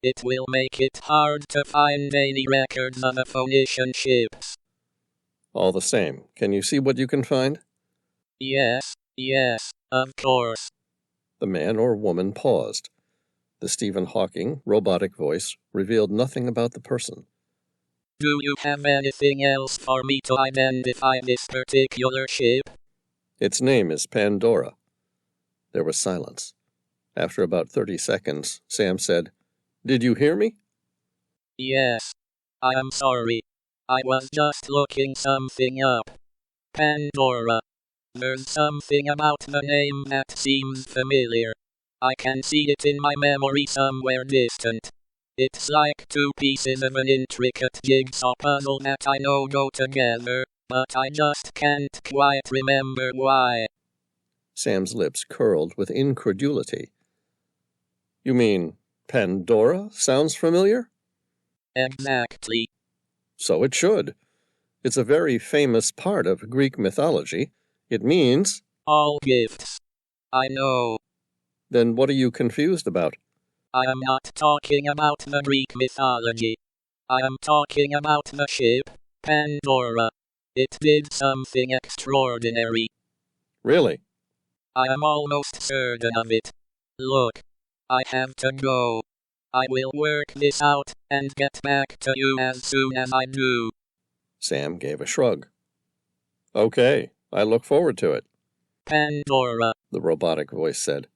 Speaker 3: It will make it hard to find any records of the Phoenician ships.
Speaker 1: All the same, can you see what you can find?
Speaker 3: Yes, of course.
Speaker 1: The man or woman paused. The Stephen Hawking robotic voice revealed nothing about the person.
Speaker 3: Do you have anything else for me to identify this particular ship?
Speaker 1: Its name is Pandora. There was silence. After about 30 seconds, Sam said, Did you hear me?
Speaker 3: Yes. I am sorry. I was just looking something up. Pandora. There's something about the name that seems familiar. I can see it in my memory somewhere distant. It's like 2 pieces of an intricate jigsaw puzzle that I know go together, but I just can't quite remember why.
Speaker 1: Sam's lips curled with incredulity. You mean Pandora sounds familiar?
Speaker 3: Exactly.
Speaker 1: So it should. It's a very famous part of Greek mythology. It means...
Speaker 3: all gifts. I know.
Speaker 1: Then what are you confused about?
Speaker 3: I am not talking about the Greek mythology. I am talking about the ship, Pandora. It did something extraordinary.
Speaker 1: Really?
Speaker 3: I am almost certain of it. Look, I have to go. I will work this out and get back to you as soon as I do.
Speaker 1: Sam gave a shrug. Okay, I look forward to it,
Speaker 3: Pandora,
Speaker 1: the robotic voice said.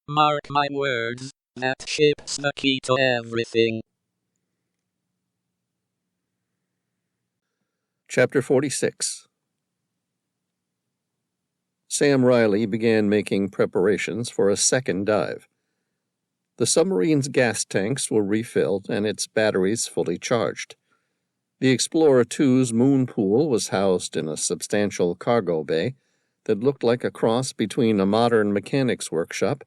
Speaker 3: mark my words, that ship's the key to everything.
Speaker 1: Chapter 46. Sam Reilly began making preparations for a second dive. The submarine's gas tanks were refilled and its batteries fully charged. The Explorer 2's moon pool was housed in a substantial cargo bay that looked like a cross between a modern mechanics workshop,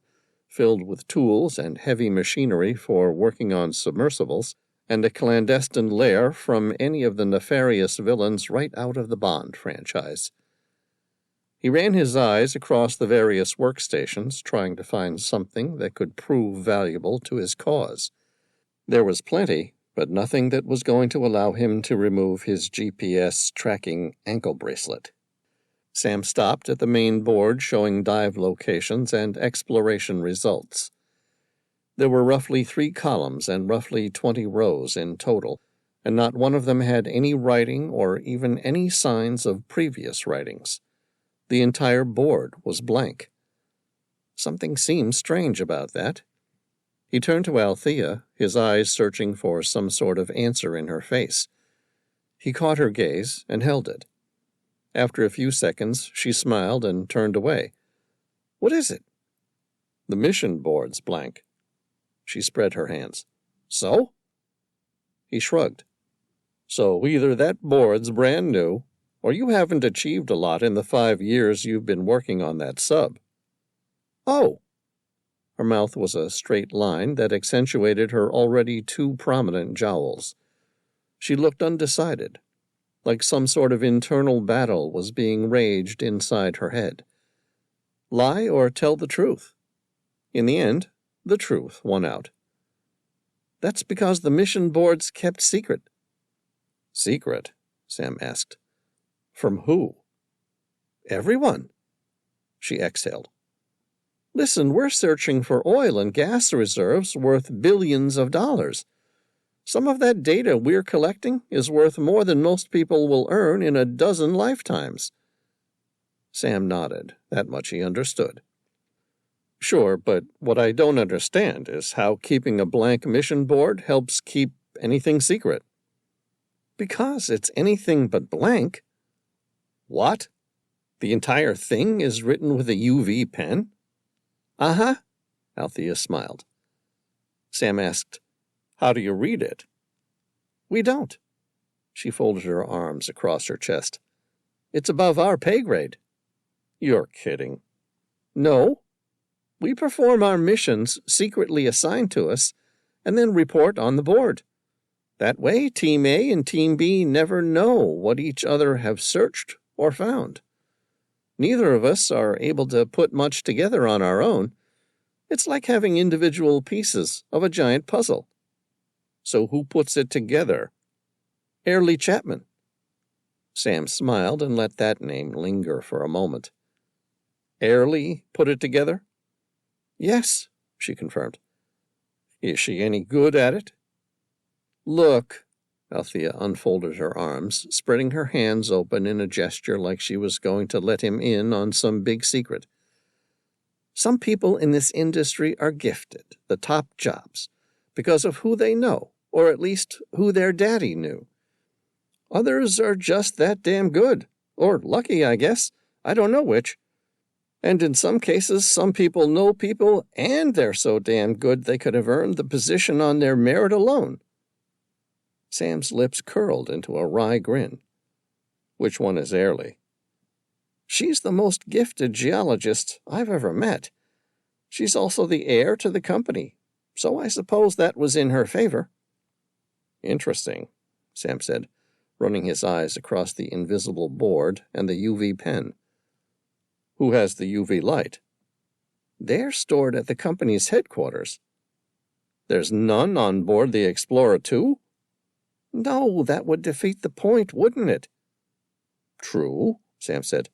Speaker 1: filled with tools and heavy machinery for working on submersibles, and a clandestine lair from any of the nefarious villains right out of the Bond franchise. He ran his eyes across the various workstations, trying to find something that could prove valuable to his cause. There was plenty, but nothing that was going to allow him to remove his GPS tracking ankle bracelet. Sam stopped at the main board showing dive locations and exploration results. There were roughly 3 columns and roughly 20 rows in total, and not one of them had any writing or even any signs of previous writings. The entire board was blank. Something seemed strange about that. He turned to Althea, his eyes searching for some sort of answer in her face. He caught her gaze and held it. After a few seconds, she smiled and turned away. "What is it?" "The mission board's blank." She spread her hands. "So?" He shrugged. "So either that board's brand new, or you haven't achieved a lot in the 5 years you've been working on that sub." "Oh!" Her mouth was a straight line that accentuated her already too prominent jowls. She looked undecided, like some sort of internal battle was being raged inside her head. Lie or tell the truth? In the end, the truth won out. "That's because the mission board's kept secret." "Secret?" Sam asked. "From who?" "Everyone." She exhaled. "Listen, we're searching for oil and gas reserves worth billions of dollars. Some of that data we're collecting is worth more than most people will earn in a dozen lifetimes." Sam nodded. That much he understood. "Sure, but what I don't understand is how keeping a blank mission board helps keep anything secret." "Because it's anything but blank." "What? The entire thing is written with a UV pen?" "Uh-huh," Althea smiled. Sam asked, "How do you read it?" "We don't." She folded her arms across her chest. "It's above our pay grade." "You're kidding." "No. We perform our missions secretly assigned to us and then report on the board. That way, Team A and Team B never know what each other have searched or found. Neither of us are able to put much together on our own. It's like having individual pieces of a giant puzzle." "So who puts it together?" "Airlie Chapman." Sam smiled and let that name linger for a moment. "Airlie put it together?" "Yes," she confirmed. "Is she any good at it?" "Look," Althea unfolded her arms, spreading her hands open in a gesture like she was going to let him in on some big secret. "Some people in this industry are gifted the top jobs because of who they know, or at least who their daddy knew. Others are just that damn good, or lucky, I guess. I don't know which. And in some cases, some people know people, and they're so damn good they could have earned the position on their merit alone." Sam's lips curled into a wry grin. "Which one is Airlie?" "She's the most gifted geologist I've ever met. She's also the heir to the company, so I suppose that was in her favor." "Interesting," Sam said, running his eyes across the invisible board and the UV pen. "Who has the UV light?" "They're stored at the company's headquarters." "There's none on board the Explorer 2? "No, that would defeat the point, wouldn't it?" "True," Sam said.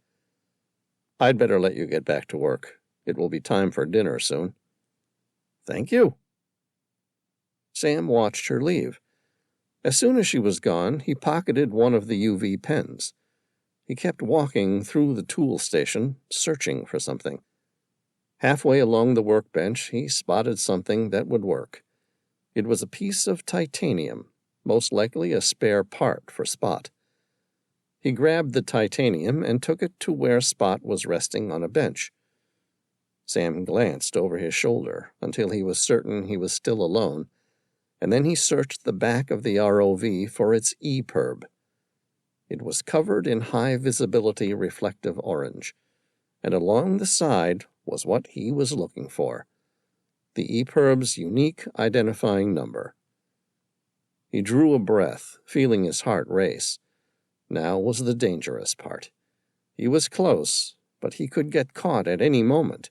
Speaker 1: "I'd better let you get back to work. It will be time for dinner soon." "Thank you." Sam watched her leave. As soon as she was gone, he pocketed one of the UV pens. He kept walking through the tool station, searching for something. Halfway along the workbench, he spotted something that would work. It was a piece of titanium, most likely a spare part for Spot. He grabbed the titanium and took it to where Spot was resting on a bench. Sam glanced over his shoulder until he was certain he was still alone, and then he searched the back of the ROV for its EPIRB. It was covered in high-visibility reflective orange, and along the side was what he was looking for, the EPIRB's unique identifying number. He drew a breath, feeling his heart race. Now was the dangerous part. He was close, but he could get caught at any moment.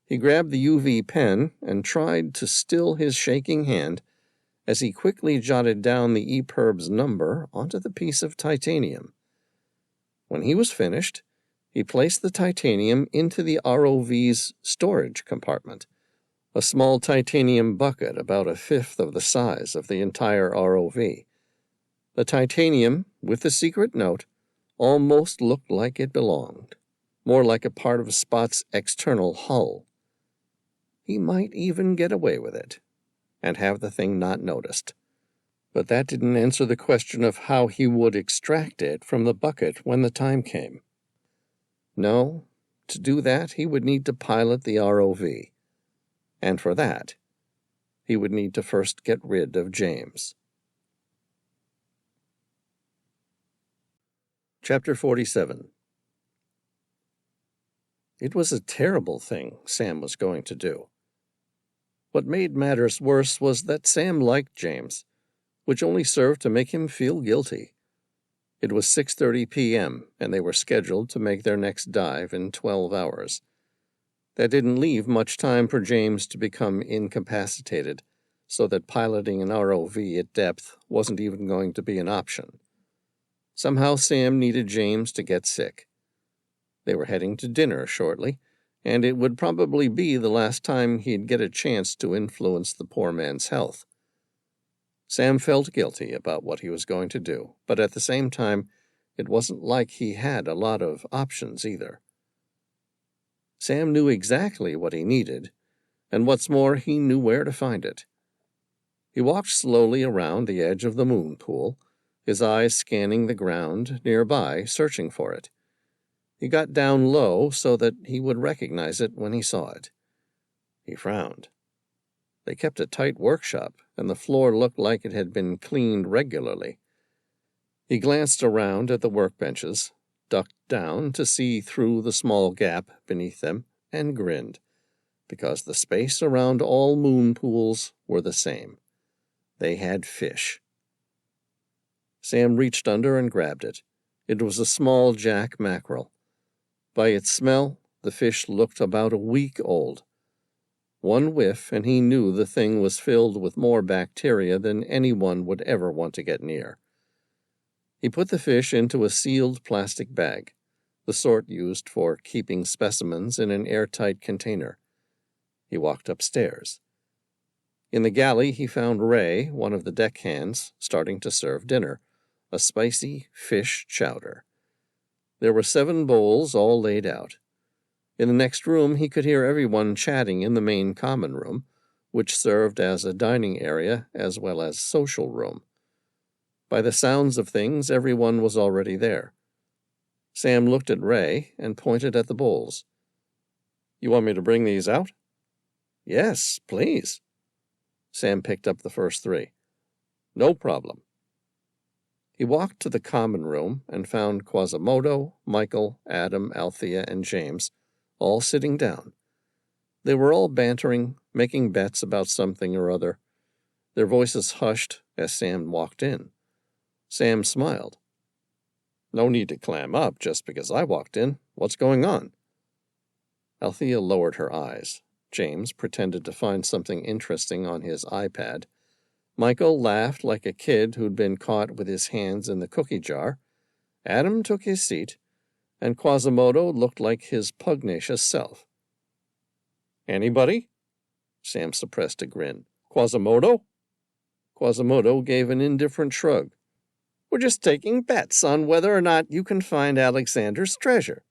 Speaker 1: He grabbed the UV pen and tried to still his shaking hand as he quickly jotted down the EPIRB's number onto the piece of titanium. When he was finished, he placed the titanium into the ROV's storage compartment, a small titanium bucket about a fifth of the size of the entire ROV. The titanium, with the secret note, almost looked like it belonged, more like a part of Spot's external hull. He might even get away with it, and have the thing not noticed. But that didn't answer the question of how he would extract it from the bucket when the time came. No, to do that he would need to pilot the ROV, and for that, he would need to first get rid of James. Chapter 47. It was a terrible thing Sam was going to do. What made matters worse was that Sam liked James, which only served to make him feel guilty. It was 6:30 p.m., and they were scheduled to make their next dive in 12 hours. That didn't leave much time for James to become incapacitated, so that piloting an ROV at depth wasn't even going to be an option. Somehow Sam needed James to get sick. They were heading to dinner shortly, and it would probably be the last time he'd get a chance to influence the poor man's health. Sam felt guilty about what he was going to do, but at the same time, it wasn't like he had a lot of options either. Sam knew exactly what he needed, and what's more, he knew where to find it. He walked slowly around the edge of the moon pool, his eyes scanning the ground nearby, searching for it. He got down low so that he would recognize it when he saw it. He frowned. They kept a tight workshop, and the floor looked like it had been cleaned regularly. He glanced around at the workbenches, ducked down to see through the small gap beneath them, and grinned, because the space around all moon pools were the same. They had fish. Sam reached under and grabbed it. It was a small jack mackerel. By its smell, the fish looked about a week old. One whiff, and he knew the thing was filled with more bacteria than anyone would ever want to get near. He put the fish into a sealed plastic bag, the sort used for keeping specimens in an airtight container. He walked upstairs. In the galley, he found Ray, one of the deckhands, starting to serve dinner, a spicy fish chowder. There were 7 bowls all laid out. In the next room, he could hear everyone chatting in the main common room, which served as a dining area as well as social room. By the sounds of things, everyone was already there. Sam looked at Ray and pointed at the bowls. "You want me to bring these out?" "Yes, please." Sam picked up the first 3. "No problem." He walked to the common room and found Quasimodo, Michael, Adam, Althea, and James, all sitting down. They were all bantering, making bets about something or other. Their voices hushed as Sam walked in. Sam smiled. "No need to clam up just because I walked in. What's going on?" Althea lowered her eyes. James pretended to find something interesting on his iPad. Michael laughed like a kid who'd been caught with his hands in the cookie jar. Adam took his seat, and Quasimodo looked like his pugnacious self. "Anybody?" Sam suppressed a grin. "Quasimodo?" Quasimodo gave an indifferent shrug. We're just taking bets on whether or not you can find Alexander's treasure."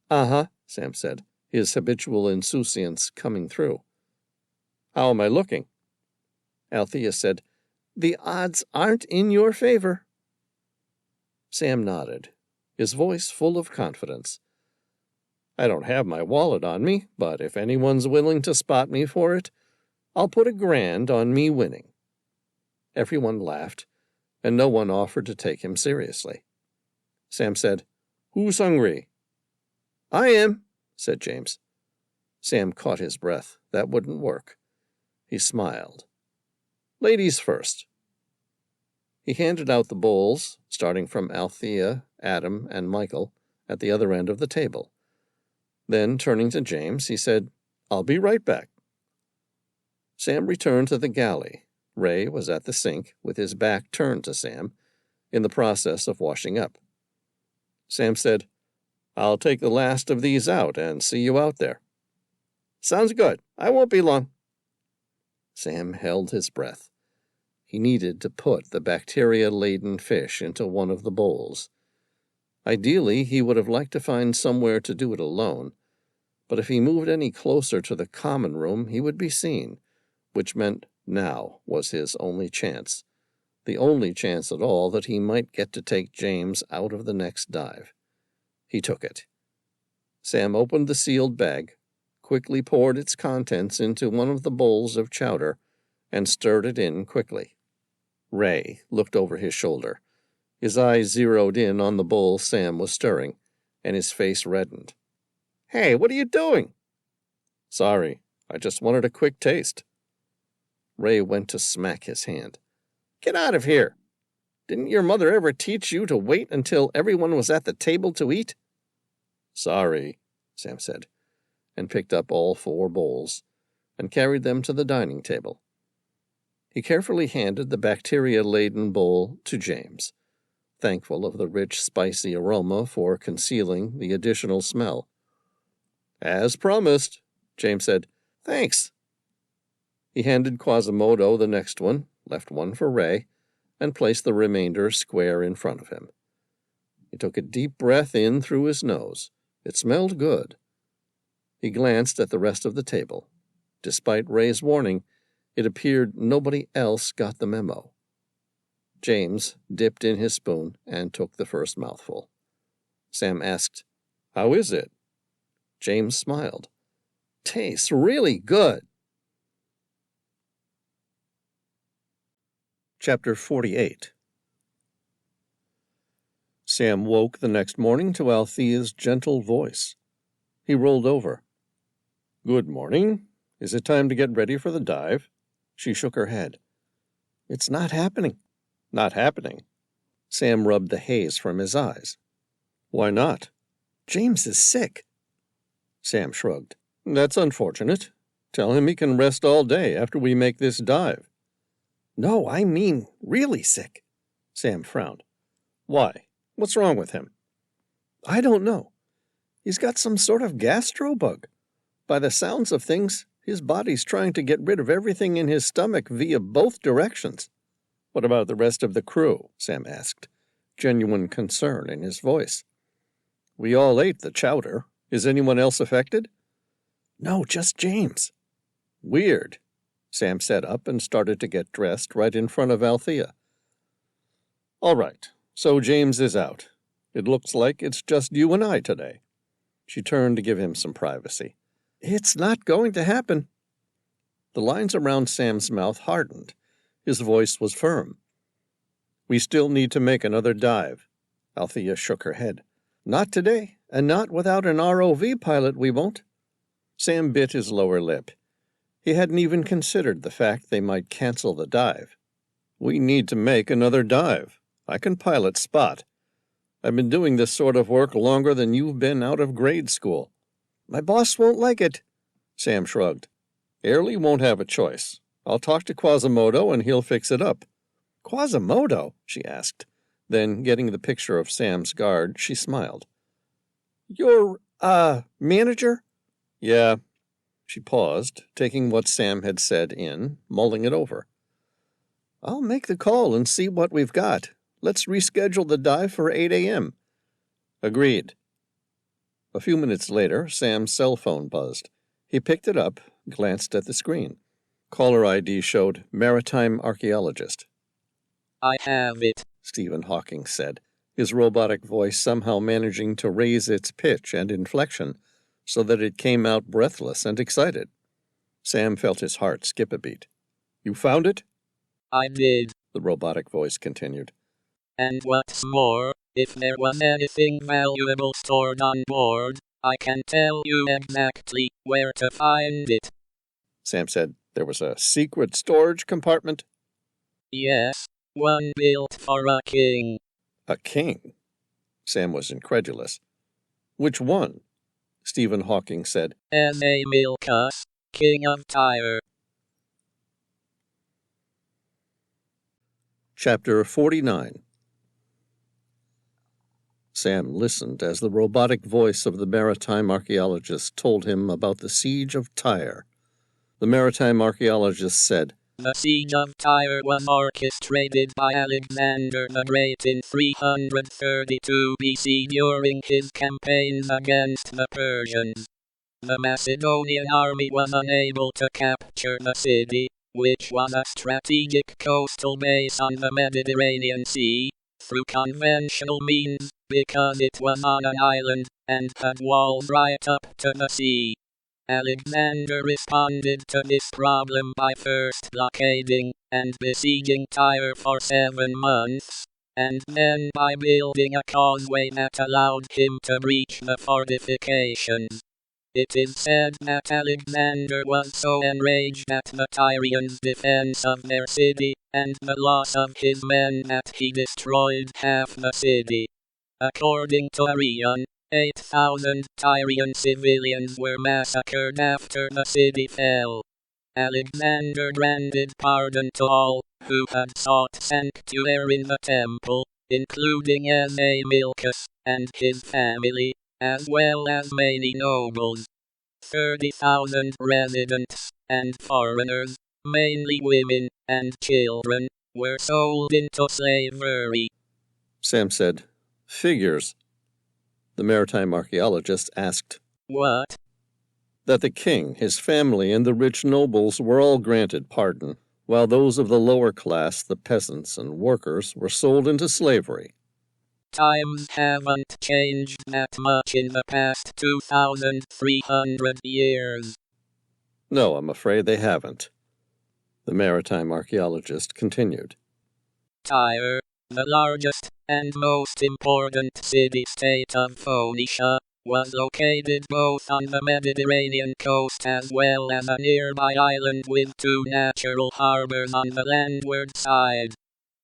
Speaker 1: "Uh-huh," Sam said, his habitual insouciance coming through. "How am I looking?" Althea said, "The odds aren't in your favor." Sam nodded, his voice full of confidence. "I don't have my wallet on me, but if anyone's willing to spot me for it, I'll put $1,000 on me winning." Everyone laughed, and no one offered to take him seriously. Sam said, "Who's hungry?" "I am," said James. Sam caught his breath. That wouldn't work. He smiled. "Ladies first." He handed out the bowls, starting from Althea, Adam, and Michael, at the other end of the table. Then, turning to James, he said, "I'll be right back." Sam returned to the galley. Ray was at the sink, with his back turned to Sam, in the process of washing up. Sam said, "I'll take the last of these out and see you out there." "Sounds good. I won't be long." Sam held his breath. He needed to put the bacteria-laden fish into one of the bowls. Ideally, he would have liked to find somewhere to do it alone, but if he moved any closer to the common room, he would be seen, which meant now was his only chance, the only chance at all that he might get to take James out of the next dive. He took it. Sam opened the sealed bag, quickly poured its contents into one of the bowls of chowder, and stirred it in quickly. Ray looked over his shoulder. His eyes zeroed in on the bowl Sam was stirring, and his face reddened. "Hey, what are you doing?" "Sorry, I just wanted a quick taste." Ray went to smack his hand. "Get out of here! Didn't your mother ever teach you to wait until everyone was at the table to eat?" "Sorry," Sam said, and picked up all 4 bowls, and carried them to the dining table. He carefully handed the bacteria-laden bowl to James, thankful of the rich, spicy aroma for concealing the additional smell. "As promised," James said. "Thanks." He handed Quasimodo the next one, left one for Ray, and placed the remainder square in front of him. He took a deep breath in through his nose. It smelled good. He glanced at the rest of the table. Despite Ray's warning, it appeared nobody else got the memo. James dipped in his spoon and took the first mouthful. Sam asked, "How is it?" James smiled. "Tastes really good." Chapter 48. Sam woke the next morning to Althea's gentle voice. He rolled over. "Good morning. Is it time to get ready for the dive?" She shook her head. "It's not happening." "Not happening?" Sam rubbed the haze from his eyes. "Why not?" "James is sick." Sam shrugged. "That's unfortunate. Tell him he can rest all day after we make this dive." "No, I mean really sick." Sam frowned. "Why? What's wrong with him?" "I don't know. He's got some sort of gastro bug. By the sounds of things, his body's trying to get rid of everything in his stomach via both directions." "What about the rest of the crew?" Sam asked, genuine concern in his voice. "We all ate the chowder. Is anyone else affected?" "No, just James." "Weird." Sam sat up and started to get dressed right in front of Althea. "All right, so James is out. It looks like it's just you and I today." She turned to give him some privacy. "It's not going to happen." The lines around Sam's mouth hardened. His voice was firm. "We still need to make another dive." Althea shook her head. "Not today, and not without an ROV pilot we won't." Sam bit his lower lip. He hadn't even considered the fact they might cancel the dive. "We need to make another dive. I can pilot Spot. I've been doing this sort of work longer than you've been out of grade school." "My boss won't like it." Sam shrugged. "Airlie won't have a choice. I'll talk to Quasimodo and he'll fix it up." "Quasimodo?" she asked. Then, getting the picture of Sam's guard, she smiled. "Your, manager?" "Yeah." She paused, taking what Sam had said in, mulling it over. "I'll make the call and see what we've got. Let's reschedule the dive for 8 a.m. Agreed. A few minutes later, Sam's cell phone buzzed. He picked it up, glanced at the screen. Caller ID showed Maritime Archaeologist.
Speaker 3: I have it,
Speaker 1: Stephen Hawking said, his robotic voice somehow managing to raise its pitch and inflection so that it came out breathless and excited. Sam felt his heart skip a beat. You found it?
Speaker 3: I did.
Speaker 1: The robotic voice continued.
Speaker 3: And what's more, if there was anything valuable stored on board, I can tell you exactly where to find it.
Speaker 1: Sam said there was a secret storage compartment?
Speaker 3: Yes, one built for a king.
Speaker 1: A king? Sam was incredulous. Which one? Stephen Hawking said.
Speaker 3: Milcus, king of Tyre.
Speaker 1: Chapter 49. Sam listened as the robotic voice of the maritime archaeologist told him about the siege of Tyre. The maritime archaeologist said,
Speaker 3: The siege of Tyre was orchestrated by Alexander the Great in 332 BC during his campaigns against the Persians. The Macedonian army was unable to capture the city, which was a strategic coastal base on the Mediterranean Sea, through conventional means, because it was on an island, and had walls right up to the sea. Alexander responded to this problem by first blockading and besieging Tyre for 7 months, and then by building a causeway that allowed him to breach the fortifications. It is said that Alexander was so enraged at the Tyrians' defense of their city and the loss of his men that he destroyed half the city. According to Arrian, 8,000 Tyrian civilians were massacred after the city fell. Alexander granted pardon to all who had sought sanctuary in the temple, including Milcus and his family, as well as many nobles. 30,000 residents and foreigners, mainly women and children, were sold into slavery.
Speaker 1: Sam said, Figures. The maritime archaeologist asked,
Speaker 3: What?
Speaker 1: That the king, his family, and the rich nobles were all granted pardon, while those of the lower class, the peasants and workers, were sold into slavery.
Speaker 3: Times haven't changed that much in the past 2,300 years.
Speaker 1: No, I'm afraid they haven't. The maritime archaeologist continued.
Speaker 3: Tyre, the largest and most important city-state of Phoenicia, was located both on the Mediterranean coast as well as a nearby island with 2 natural harbors on the landward side.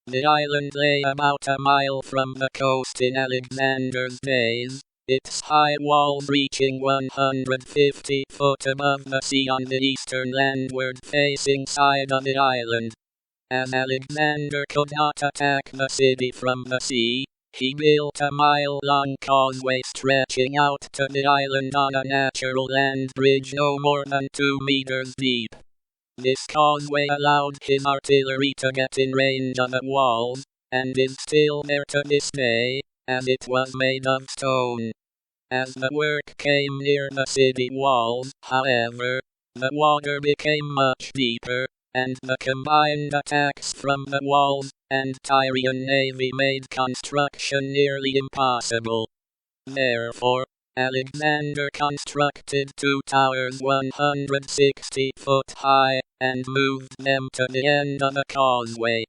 Speaker 3: The island lay about a mile from the coast in Alexander's days, its high walls reaching 150 foot above the sea on the eastern landward-facing side of the island. As Alexander could not attack the city from the sea, he built a mile-long causeway stretching out to the island on a natural land bridge no more than 2 meters deep. This causeway allowed his artillery to get in range of the walls, and is still there to this day, as it was made of stone. As the work came near the city walls, however, the water became much deeper, and the combined attacks from the walls and Tyrian navy made construction nearly impossible. Therefore, Alexander constructed 2 towers 160 foot high, and moved them to the end of the causeway.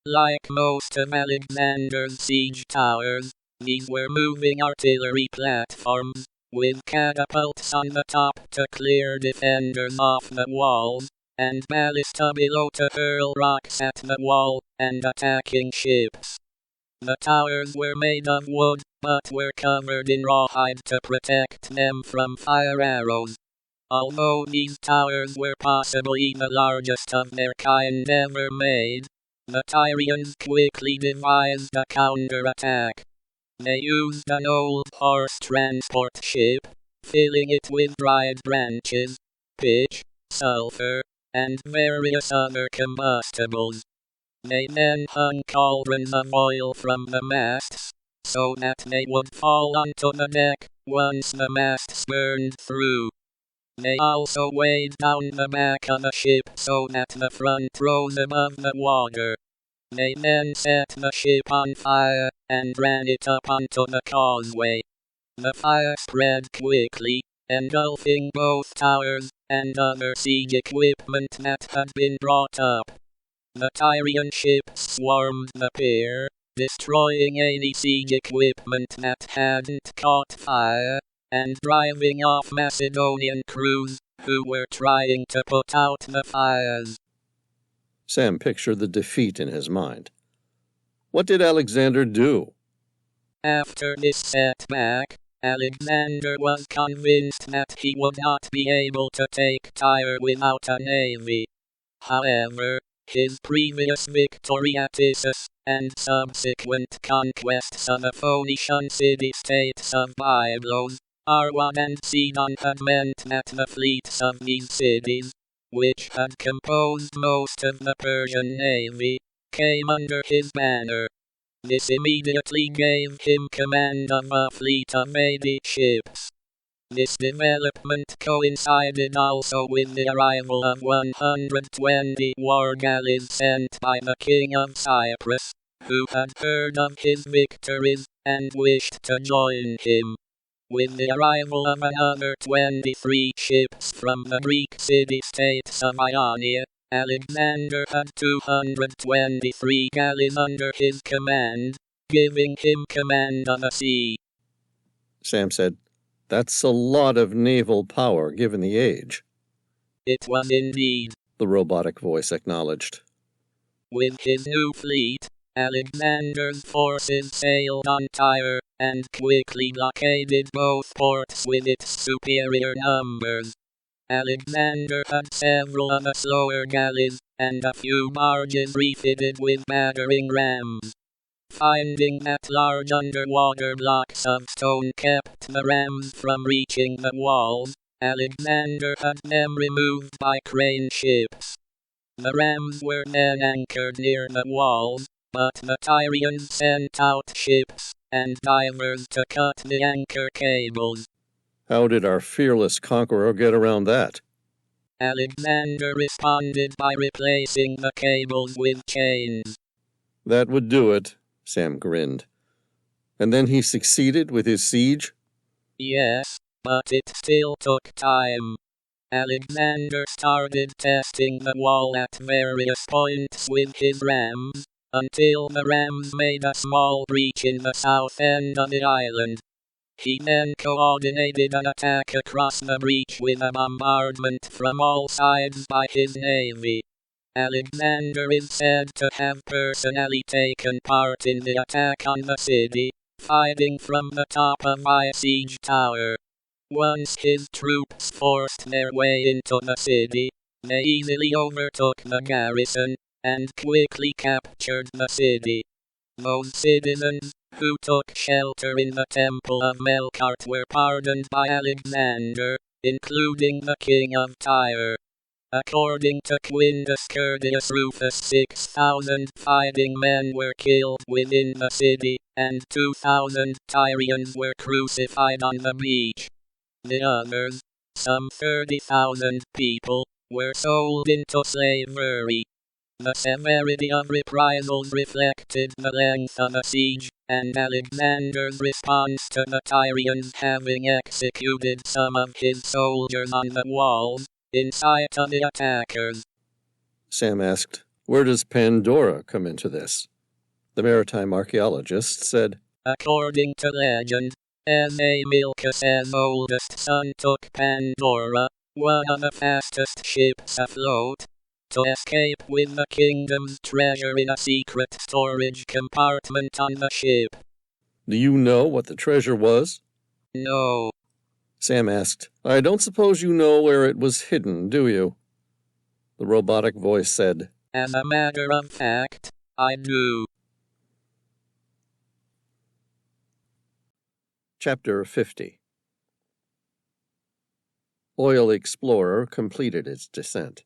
Speaker 3: Like most of Alexander's siege towers, these were moving artillery platforms, with catapults on the top to clear defenders off the walls, and ballista below to hurl rocks at the wall and attacking ships. The towers were made of wood, but were covered in rawhide to protect them from fire arrows. Although these towers were possibly the largest of their kind ever made, the Tyrians quickly devised a counterattack. They used an old horse transport ship, filling it with dried branches, pitch, sulfur, and various other combustibles. They then hung cauldrons of oil from the masts, so that they would fall onto the deck once the masts burned through. They also weighed down the back of the ship so that the front rose above the water. They then set the ship on fire and ran it up onto the causeway. The fire spread quickly, engulfing both towers and other siege equipment that had been brought up. The Tyrian ships swarmed the pier, destroying any siege equipment that hadn't caught fire, and driving off Macedonian crews who were trying to put out the fires.
Speaker 1: Sam pictured the defeat in his mind. What did Alexander do?
Speaker 3: After this setback, Alexander was convinced that he would not be able to take Tyre without a navy. However, his previous victory at Issus and subsequent conquests of the Phoenician city-states of Byblos, Arwad and Sidon had meant that the fleets of these cities, which had composed most of the Persian navy, came under his banner. This immediately gave him command of a fleet of 80 ships. This development coincided also with the arrival of 120 war galleys sent by the King of Cyprus, who had heard of his victories and wished to join him. With the arrival of another 23 ships from the Greek city-states of Ionia, Alexander had 223 galleys under his command, giving him command of the sea.
Speaker 1: Sam said, "That's a lot of naval power given the age."
Speaker 3: It was indeed,
Speaker 1: the robotic voice acknowledged.
Speaker 3: With his new fleet, Alexander's forces sailed on Tyre and quickly blockaded both ports with its superior numbers. Alexander had several of the slower galleys and a few barges refitted with battering rams. Finding that large underwater blocks of stone kept the rams from reaching the walls, Alexander had them removed by crane ships. The rams were then anchored near the walls, but the Tyrians sent out ships and divers to cut the anchor cables.
Speaker 1: How did our fearless conqueror get around that?
Speaker 3: Alexander responded by replacing the cables with chains.
Speaker 1: That would do it, Sam grinned. And then he succeeded with his siege?
Speaker 3: Yes, but it still took time. Alexander started testing the wall at various points with his rams, until the rams made a small breach in the south end of the island. He then coordinated an attack across the breach with a bombardment from all sides by his navy. Alexander is said to have personally taken part in the attack on the city, fighting from the top of my siege tower. Once his troops forced their way into the city, they easily overtook the garrison and quickly captured the city. Those citizens who took shelter in the temple of Melkart were pardoned by Alexander, including the king of Tyre. According to Quintus Curtius Rufus, 6,000 fighting men were killed within the city, and 2,000 Tyrians were crucified on the beach. The others, some 30,000 people, were sold into slavery. The severity of reprisals reflected the length of the siege, and Alexander's response to the Tyrians having executed some of his soldiers on the walls, in sight of the attackers.
Speaker 1: Sam asked, "Where does Pandora come into this?" The maritime archaeologist said,
Speaker 3: According to legend, Emilcus' oldest son took Pandora, one of the fastest ships afloat, to escape with the kingdom's treasure in a secret storage compartment on the ship.
Speaker 1: "Do you know what the treasure was?"
Speaker 3: No.
Speaker 1: Sam asked, "I don't suppose you know where it was hidden, do you?" The robotic voice said,
Speaker 3: As a matter of fact, I do.
Speaker 1: Chapter 50. Oil Explorer completed its descent.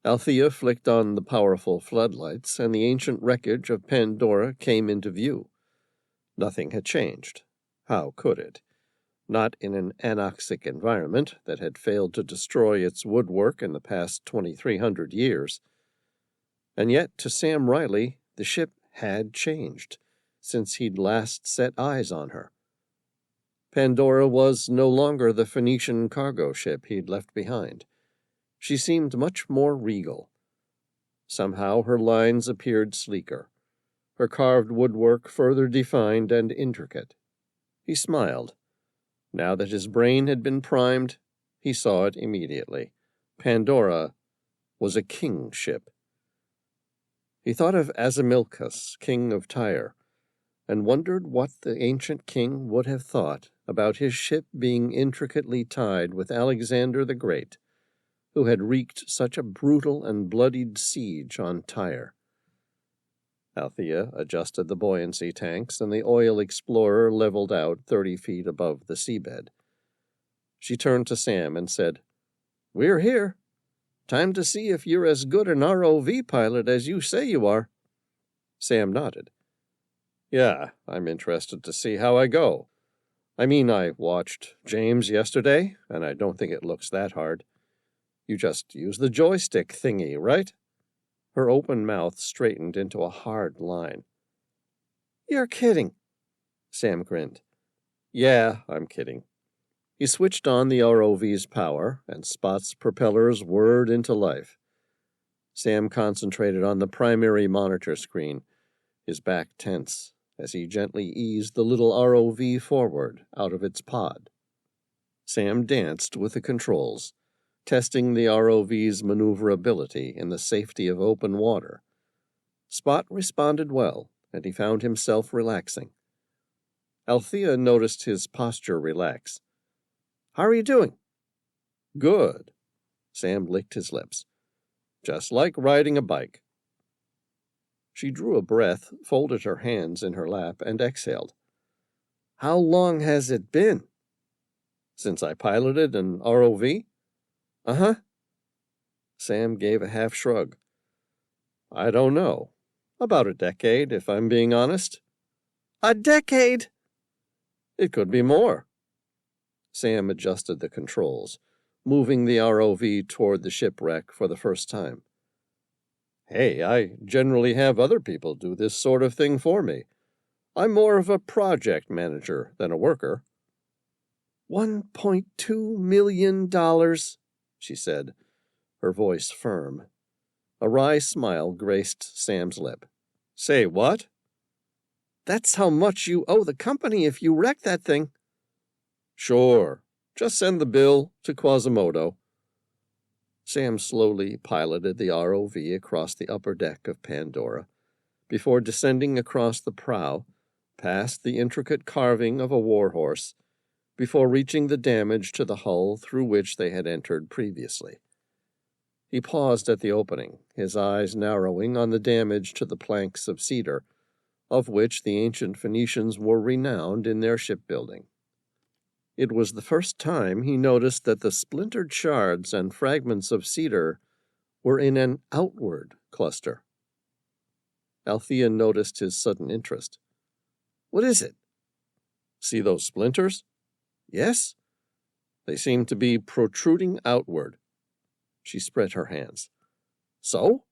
Speaker 1: Althea flicked on the powerful floodlights, and the ancient wreckage of Pandora came into view. Nothing had changed. How could it? Not in an anoxic environment that had failed to destroy its woodwork in the past 2,300 years. And yet, to Sam Reilly, the ship had changed since he'd last set eyes on her. Pandora was no longer the Phoenician cargo ship he'd left behind. She seemed much more regal. Somehow her lines appeared sleeker, her carved woodwork further defined and intricate. He smiled. Now that his brain had been primed, he saw it immediately. Pandora was a king ship. He thought of Asimilcus, king of Tyre, and wondered what the ancient king would have thought about his ship being intricately tied with Alexander the Great, who had wreaked such a brutal and bloodied siege on Tyre. Althea adjusted the buoyancy tanks, and the oil explorer leveled out 30 feet above the seabed. She turned to Sam and said, "We're here. Time to see if you're as good an ROV pilot as you say you are." Sam nodded. "Yeah, I'm interested to see how I go. I mean, I watched James yesterday, and I don't think it looks that hard. You just use the joystick thingy, right?" Her open mouth straightened into a hard line. "You're kidding." Sam grinned. "Yeah, I'm kidding." He switched on the ROV's power, and Spot's propellers whirred into life. Sam concentrated on the primary monitor screen, his back tense, as he gently eased the little ROV forward out of its pod. Sam danced with the controls, testing the ROV's maneuverability in the safety of open water. Spot responded well, and he found himself relaxing. Althea noticed his posture relax. "How are you doing?" "Good." Sam licked his lips. "Just like riding a bike." She drew a breath, folded her hands in her lap, and exhaled. "How long has it been?" "Since I piloted an ROV?" "Uh-huh." Sam gave a half shrug. "I don't know. About a decade, if I'm being honest." "A decade?" "It could be more." Sam adjusted the controls, moving the ROV toward the shipwreck for the first time. "Hey, I generally have other people do this sort of thing for me. I'm more of a project manager than a worker." $1.2 million, she said, her voice firm. A wry smile graced Sam's lip. "Say what?" "That's how much you owe the company if you wreck that thing." "Sure. Just send the bill to Quasimodo." Sam slowly piloted the ROV across the upper deck of Pandora, before descending across the prow, past the intricate carving of a warhorse, before reaching the damage to the hull through which they had entered previously. He paused at the opening, his eyes narrowing on the damage to the planks of cedar, of which the ancient Phoenicians were renowned in their shipbuilding. It was the first time he noticed that the splintered shards and fragments of cedar were in an outward cluster. Althea noticed his sudden interest. "What is it?" "See those splinters?" "Yes." "They seem to be protruding outward." She spread her hands. "So?"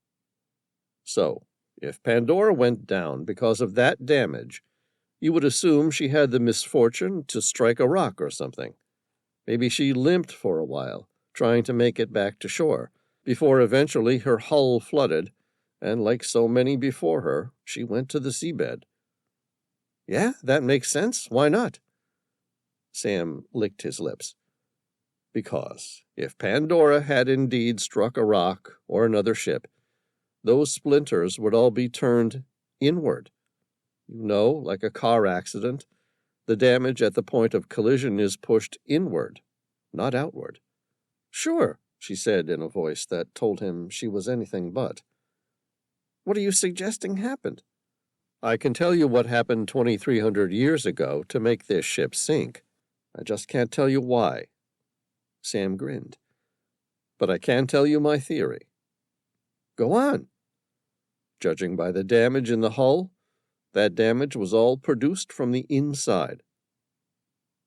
Speaker 1: "So, if Pandora went down because of that damage, you would assume she had the misfortune to strike a rock or something. Maybe she limped for a while, trying to make it back to shore, before eventually her hull flooded, and like so many before her, she went to the seabed." "Yeah, that makes sense. Why not?" Sam licked his lips. "Because if Pandora had indeed struck a rock or another ship, those splinters would all be turned inward. You know, like a car accident, the damage at the point of collision is pushed inward, not outward." "Sure," she said in a voice that told him she was anything but. "What are you suggesting happened?" "I can tell you what happened 2,300 years ago to make this ship sink. I just can't tell you why." Sam grinned. "But I can tell you my theory." Go on. Judging by the damage in the hull, that damage was all produced from the inside.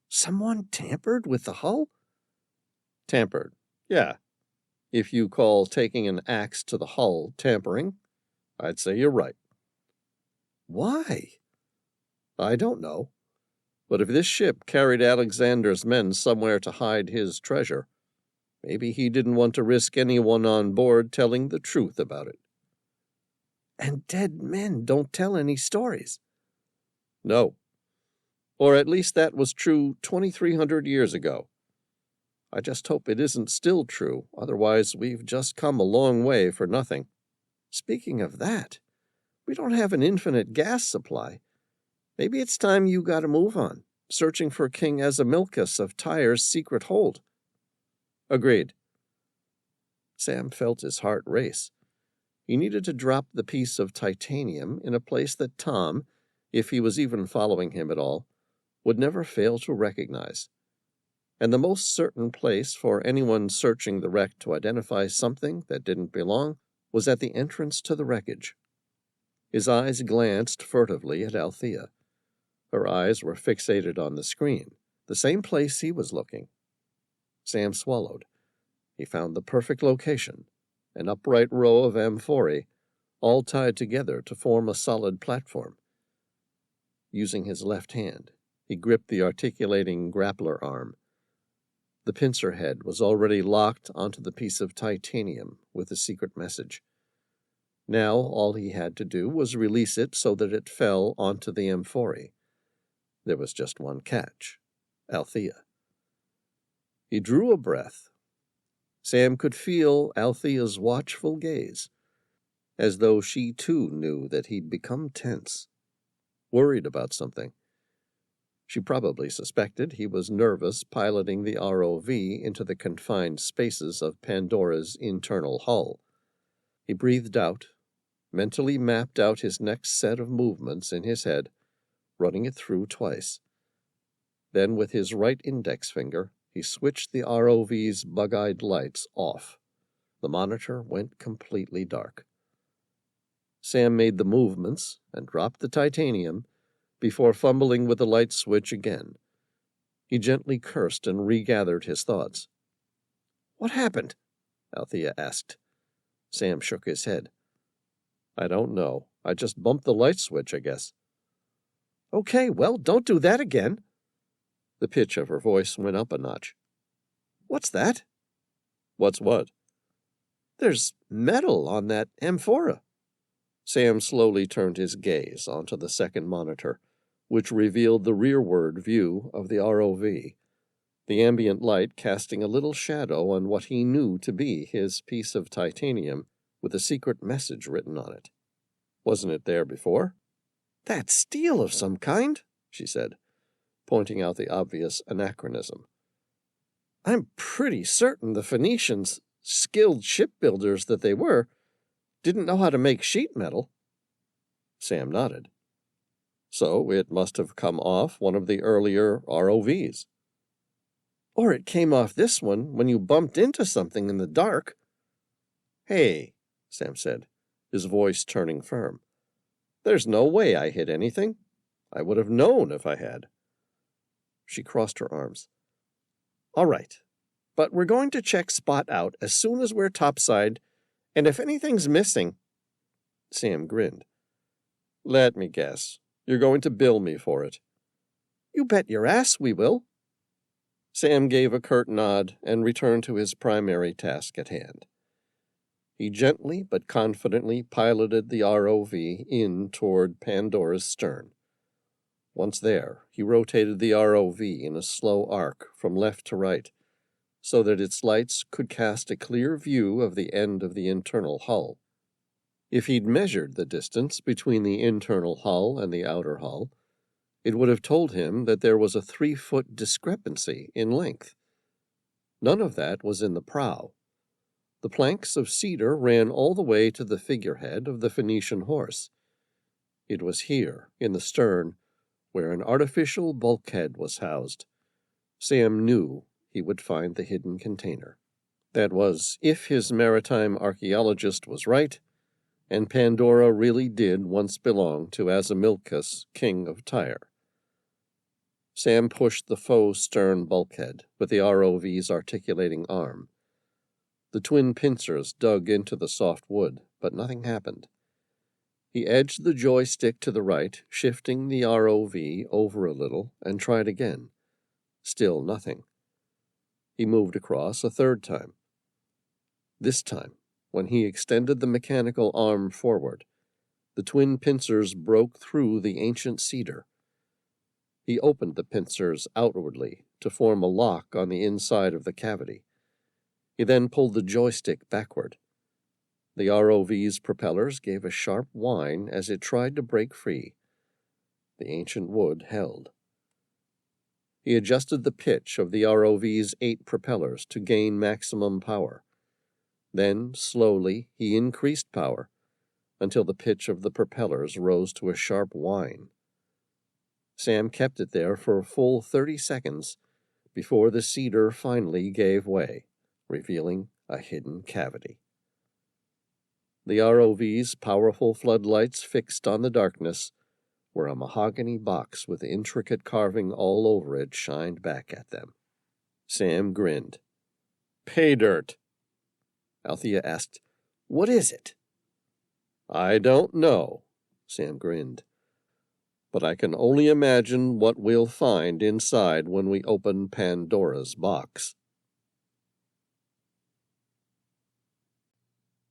Speaker 1: Someone tampered with the hull? Tampered, yeah. If you call taking an axe to the hull tampering, I'd say you're right. Why? I don't know. But if this ship carried Alexander's men somewhere to hide his treasure, maybe he didn't want to risk anyone on board telling the truth about it. And dead men don't tell any stories. No. Or at least that was true 2,300 years ago. I just hope it isn't still true, otherwise we've just come a long way for nothing. Speaking of that, we don't have an infinite gas supply. Maybe it's time you got a move on, searching for King Azamilcus of Tyre's secret hold. Agreed. Sam felt his heart race. He needed to drop the piece of titanium in a place that Tom, if he was even following him at all, would never fail to recognize. And the most certain place for anyone searching the wreck to identify something that didn't belong was at the entrance to the wreckage. His eyes glanced furtively at Althea. Her eyes were fixated on the screen, the same place he was looking. Sam swallowed. He found the perfect location, an upright row of amphorae, all tied together to form a solid platform. Using his left hand, he gripped the articulating grappler arm. The pincer head was already locked onto the piece of titanium with the secret message. Now all he had to do was release it so that it fell onto the amphorae. There was just one catch: Althea. He drew a breath. Sam could feel Althea's watchful gaze, as though she too knew that he'd become tense, worried about something. She probably suspected he was nervous piloting the ROV into the confined spaces of Pandora's internal hull. He breathed out, mentally mapped out his next set of movements in his head, running it through twice. Then with his right index finger, he switched the ROV's bug-eyed lights off. The monitor went completely dark. Sam made the movements and dropped the titanium before fumbling with the light switch again. He gently cursed and regathered his thoughts. "What happened?" Althea asked. Sam shook his head. "I don't know. I just bumped the light switch, I guess." "Okay, well, don't do that again." The pitch of her voice went up a notch. "What's that?" "What's what?" "There's metal on that amphora." Sam slowly turned his gaze onto the second monitor, which revealed the rearward view of the ROV, the ambient light casting a little shadow on what he knew to be his piece of titanium with a secret message written on it. Wasn't it there before? "That's steel of some kind," she said, pointing out the obvious anachronism. "I'm pretty certain the Phoenicians, skilled shipbuilders that they were, didn't know how to make sheet metal." Sam nodded. "So it must have come off one of the earlier ROVs." "Or it came off this one when you bumped into something in the dark." "Hey," Sam said, his voice turning firm. "There's no way I hit anything. I would have known if I had." She crossed her arms. "All right, but we're going to check Spot out as soon as we're topside, and if anything's missing—" Sam grinned. "Let me guess. You're going to bill me for it." "You bet your ass we will." Sam gave a curt nod and returned to his primary task at hand. He gently but confidently piloted the ROV in toward Pandora's stern. Once there, he rotated the ROV in a slow arc from left to right, so that its lights could cast a clear view of the end of the internal hull. If he'd measured the distance between the internal hull and the outer hull, it would have told him that there was a 3-foot discrepancy in length. None of that was in the prow. The planks of cedar ran all the way to the figurehead of the Phoenician horse. It was here, in the stern, where an artificial bulkhead was housed. Sam knew he would find the hidden container. That was, if his maritime archaeologist was right, and Pandora really did once belong to Asimilcus, king of Tyre. Sam pushed the faux stern bulkhead with the ROV's articulating arm. The twin pincers dug into the soft wood, but nothing happened. He edged the joystick to the right, shifting the ROV over a little, and tried again. Still nothing. He moved across a third time. This time, when he extended the mechanical arm forward, the twin pincers broke through the ancient cedar. He opened the pincers outwardly to form a lock on the inside of the cavity. He then pulled the joystick backward. The ROV's propellers gave a sharp whine as it tried to break free. The ancient wood held. He adjusted the pitch of the ROV's 8 propellers to gain maximum power. Then, slowly, he increased power until the pitch of the propellers rose to a sharp whine. Sam kept it there for a full 30 seconds before the cedar finally gave way, revealing a hidden cavity. The ROV's powerful floodlights fixed on the darkness, where a mahogany box with intricate carving all over it shined back at them. Sam grinned. "Pay dirt." Althea asked, "What is it?" "I don't know," Sam grinned. "But I can only imagine what we'll find inside when we open Pandora's box."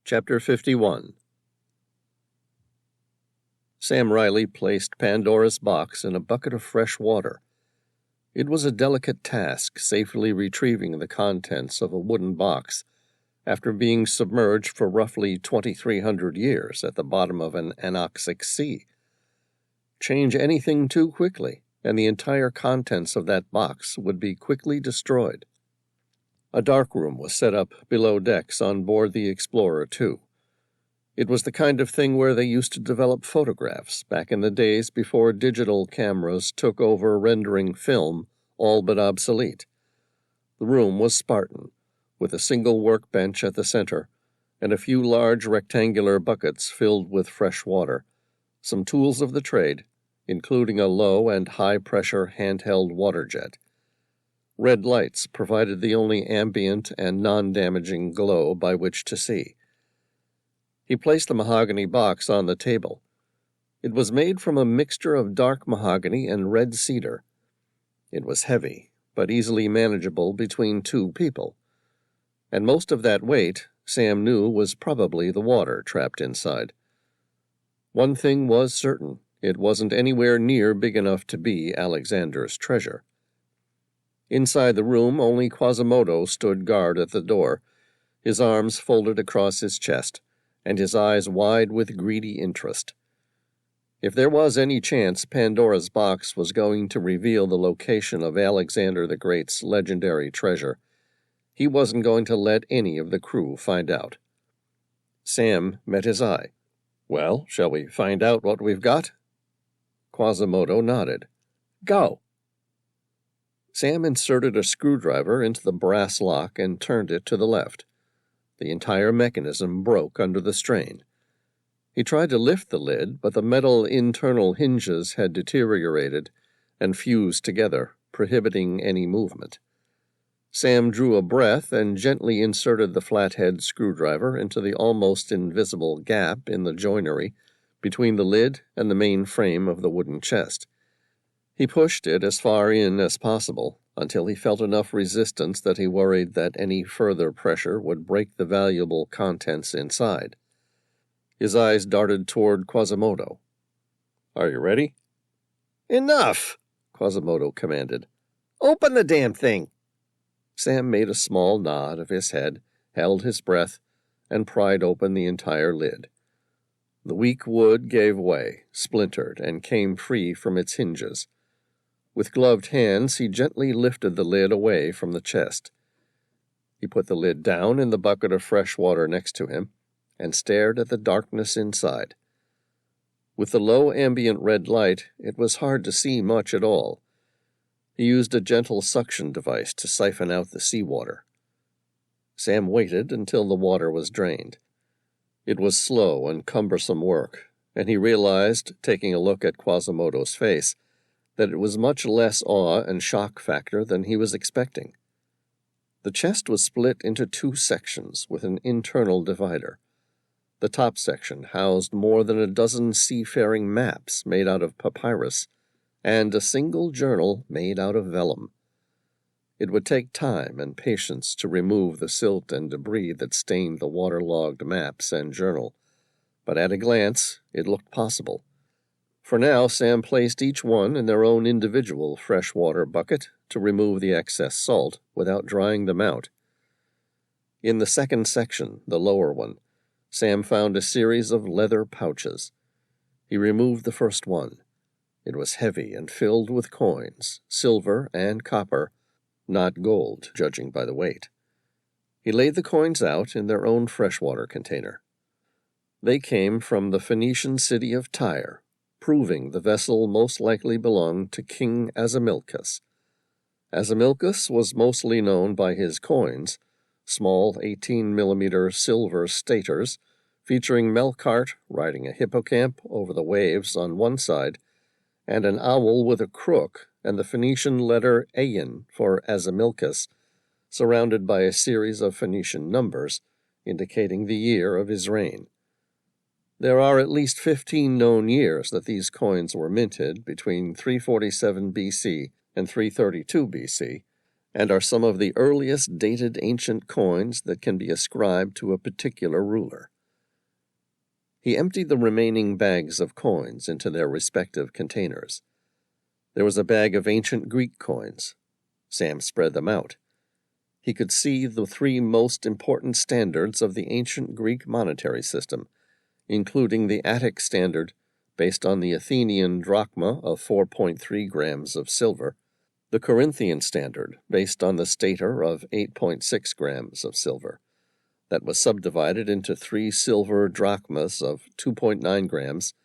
Speaker 1: Chapter 51. Sam Reilly placed Pandora's box in a bucket of fresh water. It was a delicate task safely retrieving the contents of a wooden box after being submerged for roughly 2,300 years at the bottom of an anoxic sea. Change anything too quickly, and the entire contents of that box would be quickly destroyed. A darkroom was set up below decks on board the Explorer, too. It was the kind of thing where they used to develop photographs back in the days before digital cameras took over rendering film all but obsolete. The room was Spartan, with a single workbench at the center and a few large rectangular buckets filled with fresh water, some tools of the trade, including a low and high-pressure handheld water jet. Red lights provided the only ambient and non-damaging glow by which to see. He placed the mahogany box on the table. It was made from a mixture of dark mahogany and red cedar. It was heavy, but easily manageable between 2 people. And most of that weight, Sam knew, was probably the water trapped inside. One thing was certain. It wasn't anywhere near big enough to be Alexander's treasure. Inside the room, only Quasimodo stood guard at the door, his arms folded across his chest, and his eyes wide with greedy interest. If there was any chance Pandora's box was going to reveal the location of Alexander the Great's legendary treasure, he wasn't going to let any of the crew find out. Sam met his eye. "Well, shall we find out what we've got?" Quasimodo nodded. "Go." Sam inserted a screwdriver into the brass lock and turned it to the left. The entire mechanism broke under the strain. He tried to lift the lid, but the metal internal hinges had deteriorated and fused together, prohibiting any movement. Sam drew a breath and gently inserted the flathead screwdriver into the almost invisible gap in the joinery between the lid and the main frame of the wooden chest. He pushed it as far in as possible until he felt enough resistance that he worried that any further pressure would break the valuable contents inside. His eyes darted toward Quasimodo. "Are you ready?" "Enough!" Quasimodo commanded. "Open the damn thing!" Sam made a small nod of his head, held his breath, and pried open the entire lid. The weak wood gave way, splintered, and came free from its hinges. With gloved hands, he gently lifted the lid away from the chest. He put the lid down in the bucket of fresh water next to him and stared at the darkness inside. With the low ambient red light, it was hard to see much at all. He used a gentle suction device to siphon out the seawater. Sam waited until the water was drained. It was slow and cumbersome work, and he realized, taking a look at Quasimodo's face, that it was much less awe and shock factor than he was expecting. The chest was split into two sections with an internal divider. The top section housed more than a dozen seafaring maps made out of papyrus, and a single journal made out of vellum. It would take time and patience to remove the silt and debris that stained the waterlogged maps and journal, but at a glance it looked possible. For now, Sam placed each one in their own individual freshwater bucket to remove the excess salt without drying them out. In the second section, the lower one, Sam found a series of leather pouches. He removed the first one. It was heavy and filled with coins, silver and copper, not gold, judging by the weight. He laid the coins out in their own freshwater container. They came from the Phoenician city of Tyre, proving the vessel most likely belonged to King Asamilcus. Asamilcus was mostly known by his coins, small 18-millimeter silver staters, featuring Melkart riding a hippocamp over the waves on one side, and an owl with a crook and the Phoenician letter Ayin for Asamilcus, surrounded by a series of Phoenician numbers, indicating the year of his reign. There are at least 15 known years that these coins were minted between 347 BC and 332 BC, and are some of the earliest dated ancient coins that can be ascribed to a particular ruler. He emptied the remaining bags of coins into their respective containers. There was a bag of ancient Greek coins. Sam spread them out. He could see the three most important standards of the ancient Greek monetary system, including the Attic standard, based on the Athenian drachma of 4.3 grams of silver, the Corinthian standard, based on the stater of 8.6 grams of silver, that was subdivided into 3 silver drachmas of 2.9 grams,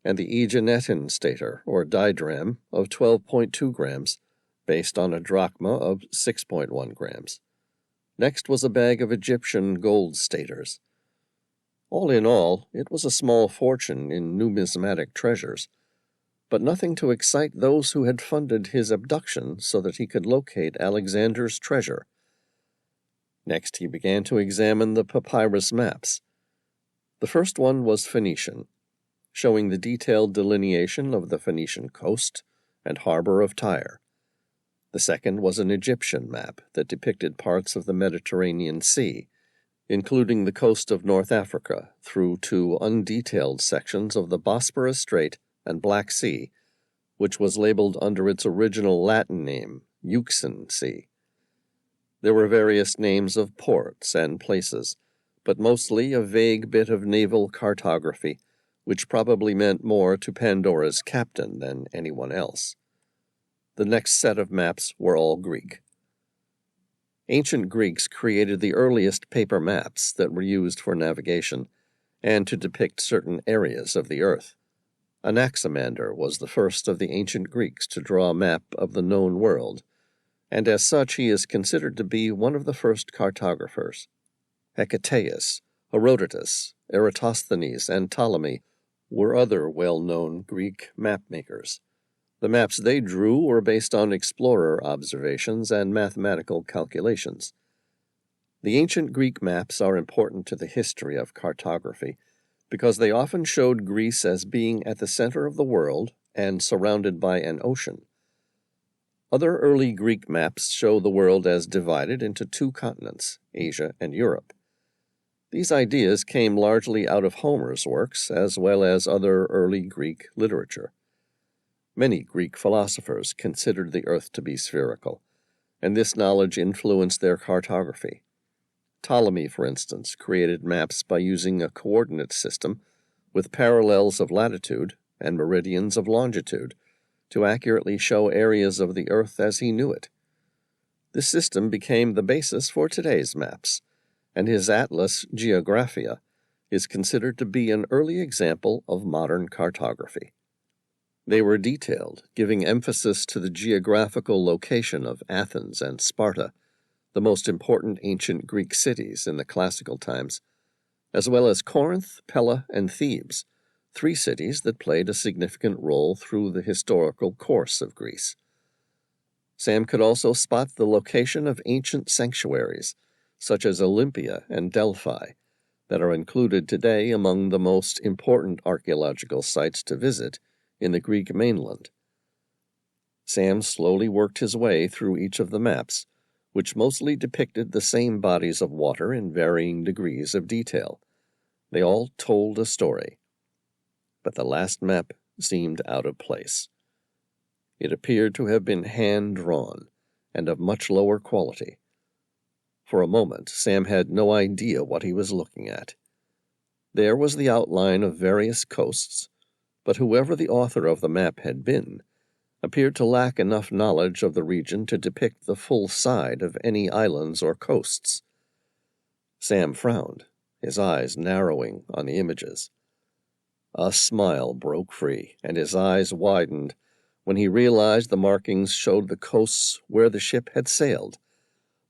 Speaker 1: and the Aeginetan stater, or didrachm, of 12.2 grams, based on a drachma of 6.1 grams. Next was a bag of Egyptian gold staters. All in all, it was a small fortune in numismatic treasures, but nothing to excite those who had funded his abduction so that he could locate Alexander's treasure. Next he began to examine the papyrus maps. The first one was Phoenician, showing the detailed delineation of the Phoenician coast and harbor of Tyre. The second was an Egyptian map that depicted parts of the Mediterranean Sea, including the coast of North Africa through 2 undetailed sections of the Bosporus Strait and Black Sea, which was labeled under its original Latin name, Euxine Sea. There were various names of ports and places, but mostly a vague bit of naval cartography, which probably meant more to Pandora's captain than anyone else. The next set of maps were all Greek. Ancient Greeks created the earliest paper maps that were used for navigation and to depict certain areas of the earth. Anaximander was the first of the ancient Greeks to draw a map of the known world, and as such he is considered to be one of the first cartographers. Hecataeus, Herodotus, Eratosthenes, and Ptolemy were other well-known Greek mapmakers. The maps they drew were based on explorer observations and mathematical calculations. The ancient Greek maps are important to the history of cartography because they often showed Greece as being at the center of the world and surrounded by an ocean. Other early Greek maps show the world as divided into 2 continents, Asia and Europe. These ideas came largely out of Homer's works as well as other early Greek literature. Many Greek philosophers considered the earth to be spherical, and this knowledge influenced their cartography. Ptolemy, for instance, created maps by using a coordinate system with parallels of latitude and meridians of longitude to accurately show areas of the earth as he knew it. This system became the basis for today's maps, and his atlas, Geographia, is considered to be an early example of modern cartography. They were detailed, giving emphasis to the geographical location of Athens and Sparta, the most important ancient Greek cities in the classical times, as well as Corinth, Pella, and Thebes, 3 cities that played a significant role through the historical course of Greece. Sam could also spot the location of ancient sanctuaries, such as Olympia and Delphi, that are included today among the most important archaeological sites to visit in the Greek mainland. Sam slowly worked his way through each of the maps, which mostly depicted the same bodies of water in varying degrees of detail. They all told a story. But the last map seemed out of place. It appeared to have been hand-drawn and of much lower quality. For a moment, Sam had no idea what he was looking at. There was the outline of various coasts, but whoever the author of the map had been appeared to lack enough knowledge of the region to depict the full side of any islands or coasts. Sam frowned, his eyes narrowing on the images. A smile broke free, and his eyes widened when he realized the markings showed the coasts where the ship had sailed,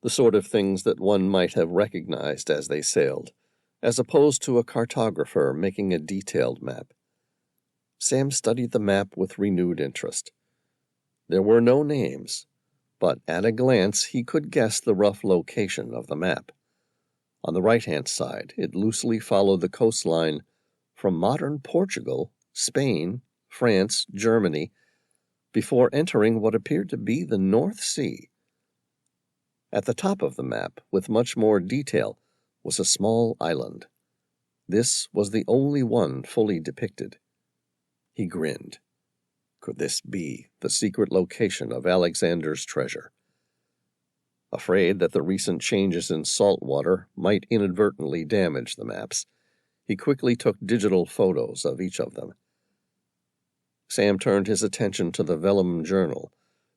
Speaker 1: the sort of things that one might have recognized as they sailed, as opposed to a cartographer making a detailed map. Sam studied the map with renewed interest. There were no names, but at a glance he could guess the rough location of the map. On the right-hand side, it loosely followed the coastline from modern Portugal, Spain, France, Germany, before entering what appeared to be the North Sea. At the top of the map, with much more detail, was a small island. This was the only one fully depicted. He grinned. Could this be the secret location of Alexander's treasure? Afraid that the recent changes in salt water might inadvertently damage the maps, he quickly took digital photos of each of them. Sam turned his attention to the vellum journal,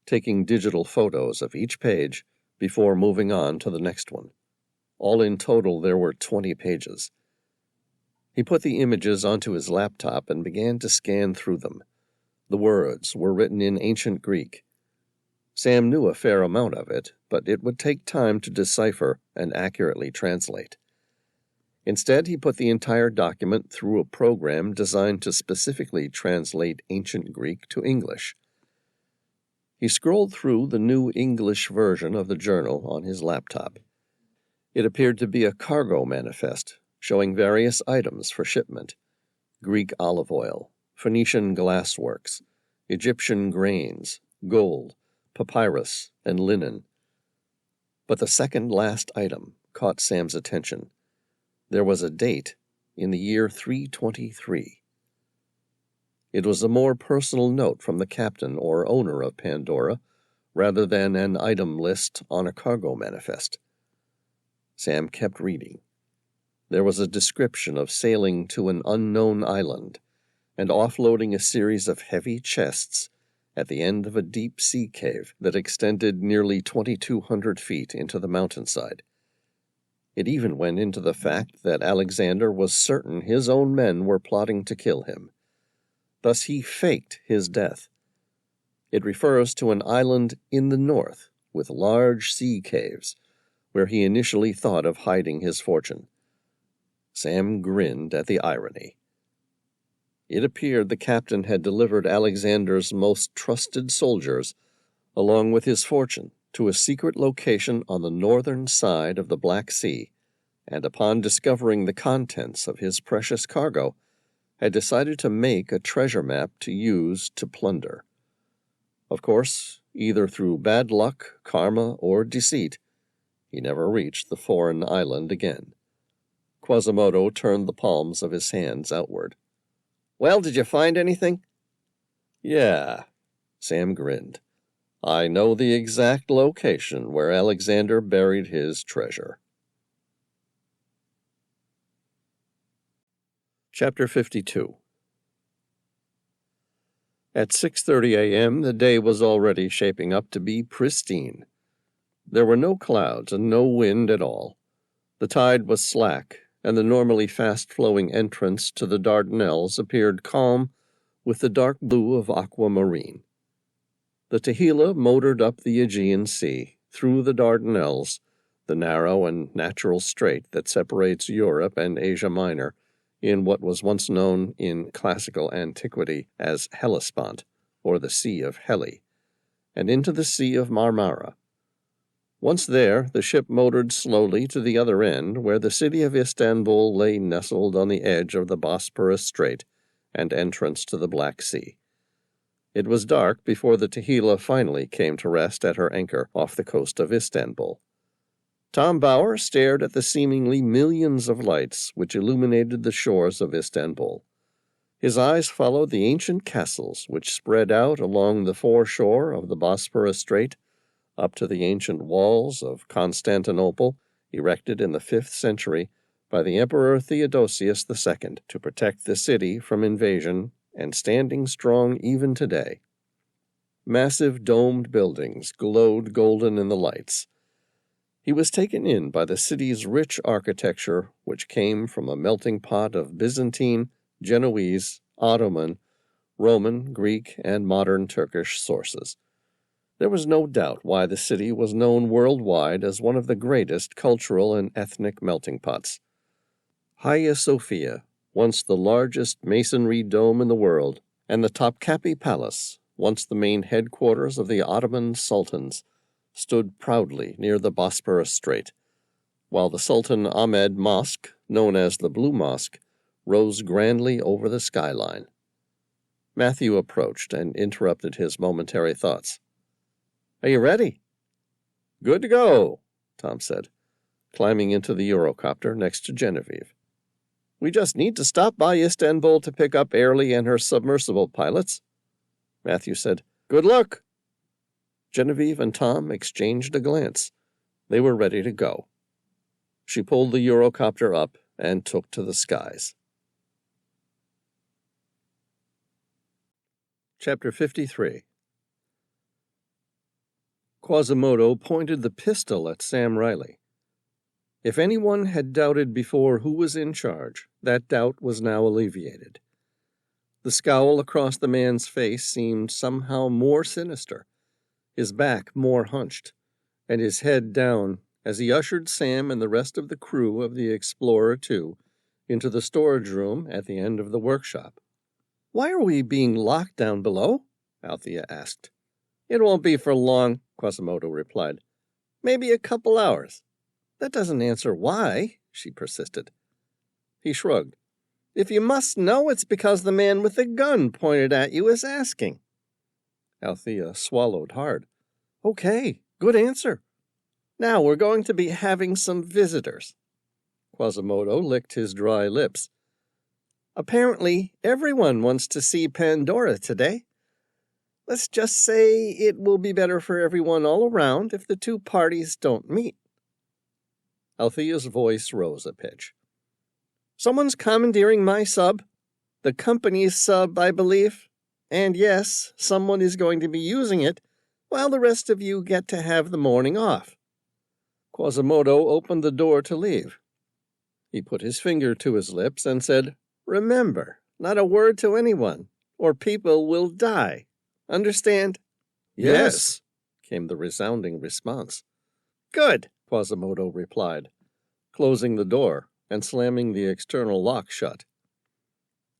Speaker 1: taking digital photos of each page before moving on to the next one. All in total, there were 20 pages. He put the images onto his laptop and began to scan through them. The words were written in ancient Greek. Sam knew a fair amount of it, but it would take time to decipher and accurately translate. Instead, he put the entire document through a program designed to specifically translate ancient Greek to English. He scrolled through the new English version of the journal on his laptop. It appeared to be a cargo manifest, showing various items for shipment: Greek olive oil, Phoenician glassworks, Egyptian grains, gold, papyrus, and linen. But the second last item caught Sam's attention. There was a date in the year 323. It was a more personal note from the captain or owner of Pandora, rather than an item list on a cargo manifest. Sam kept reading. There was a description of sailing to an unknown island and offloading a series of heavy chests at the end of a deep sea cave that extended nearly 2,200 feet into the mountainside. It even went into the fact that Alexander was certain his own men were plotting to kill him. Thus he faked his death. It refers to an island in the north with large sea caves, where he initially thought of hiding his fortune. Sam grinned at the irony. It appeared the captain had delivered Alexander's most trusted soldiers, along with his fortune, to a secret location on the northern side of the Black Sea, and upon discovering the contents of his precious cargo, had decided to make a treasure map to use to plunder. Of course, either through bad luck, karma, or deceit, he never reached the foreign island again. Quasimodo turned the palms of his hands outward. "Well, did you find anything?" "Yeah," Sam grinned. "I know the exact location where Alexander buried his treasure." Chapter 52. At 6:30 a.m., the day was already shaping up to be pristine. There were no clouds and no wind at all. The tide was slack, and the normally fast-flowing entrance to the Dardanelles appeared calm with the dark blue of aquamarine. The Tehila motored up the Aegean Sea, through the Dardanelles, the narrow and natural strait that separates Europe and Asia Minor in what was once known in classical antiquity as Hellespont, or the Sea of Heli, and into the Sea of Marmara. Once there, the ship motored slowly to the other end, where the city of Istanbul lay nestled on the edge of the Bosporus Strait and entrance to the Black Sea. It was dark before the Telltale finally came to rest at her anchor off the coast of Istanbul. Tom Bauer stared at the seemingly millions of lights which illuminated the shores of Istanbul. His eyes followed the ancient castles which spread out along the foreshore of the Bosporus Strait, up to the ancient walls of Constantinople, erected in the 5th century by the Emperor Theodosius II to protect the city from invasion, and standing strong even today. Massive domed buildings glowed golden in the lights. He was taken in by the city's rich architecture, which came from a melting pot of Byzantine, Genoese, Ottoman, Roman, Greek, and modern Turkish sources. There was no doubt why the city was known worldwide as one of the greatest cultural and ethnic melting pots. Hagia Sophia, once the largest masonry dome in the world, and the Topkapi Palace, once the main headquarters of the Ottoman sultans, stood proudly near the Bosporus Strait, while the Sultan Ahmed Mosque, known as the Blue Mosque, rose grandly over the skyline. Matthew approached and interrupted his momentary thoughts. "Are you ready?" "Good to go," Tom said, climbing into the Eurocopter next to Genevieve. "We just need to stop by Istanbul to pick up Airlie and her submersible pilots." Matthew said, "Good luck." Genevieve and Tom exchanged a glance. They were ready to go. She pulled the Eurocopter up and took to the skies. Chapter 53. Quasimodo pointed the pistol at Sam Reilly. If anyone had doubted before who was in charge, that doubt was now alleviated. The scowl across the man's face seemed somehow more sinister, his back more hunched, and his head down as he ushered Sam and the rest of the crew of the Explorer II into the storage room at the end of the workshop. "Why are we being locked down below?" Althea asked. "It won't be for long," Quasimodo replied. "Maybe a couple hours." "That doesn't answer why," she persisted. He shrugged. "If you must know, it's because the man with the gun pointed at you is asking." Althea swallowed hard. "Okay, good answer. Now we're going to be having some visitors." Quasimodo licked his dry lips. "Apparently, everyone wants to see Pandora today. Let's just say it will be better for everyone all around if the two parties don't meet." Althea's voice rose a pitch. "Someone's commandeering my sub, the company's sub, I believe. And yes, someone is going to be using it, while the rest of you get to have the morning off." Quasimodo opened the door to leave. He put his finger to his lips and said, "Remember, not a word to anyone, or people will die. Understand?"
Speaker 2: Yes,
Speaker 1: came the resounding response. "Good," Quasimodo replied, closing the door and slamming the external lock shut.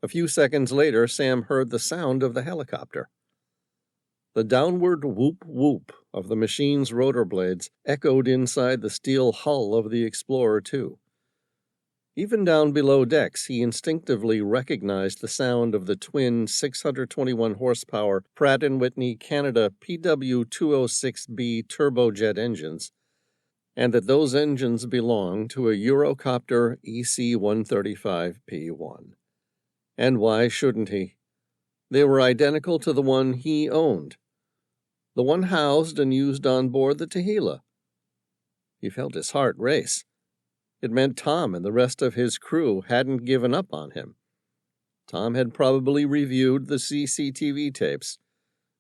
Speaker 1: A few seconds later, Sam heard the sound of the helicopter. The downward whoop-whoop of the machine's rotor blades echoed inside the steel hull of the Explorer II. Even down below decks, he instinctively recognized the sound of the twin 621-horsepower Pratt & Whitney Canada PW206B turbojet engines, and that those engines belonged to a Eurocopter EC-135P1. And why shouldn't he? They were identical to the one he owned, the one housed and used on board the Telltale. He felt his heart race. It meant Tom and the rest of his crew hadn't given up on him. Tom had probably reviewed the CCTV tapes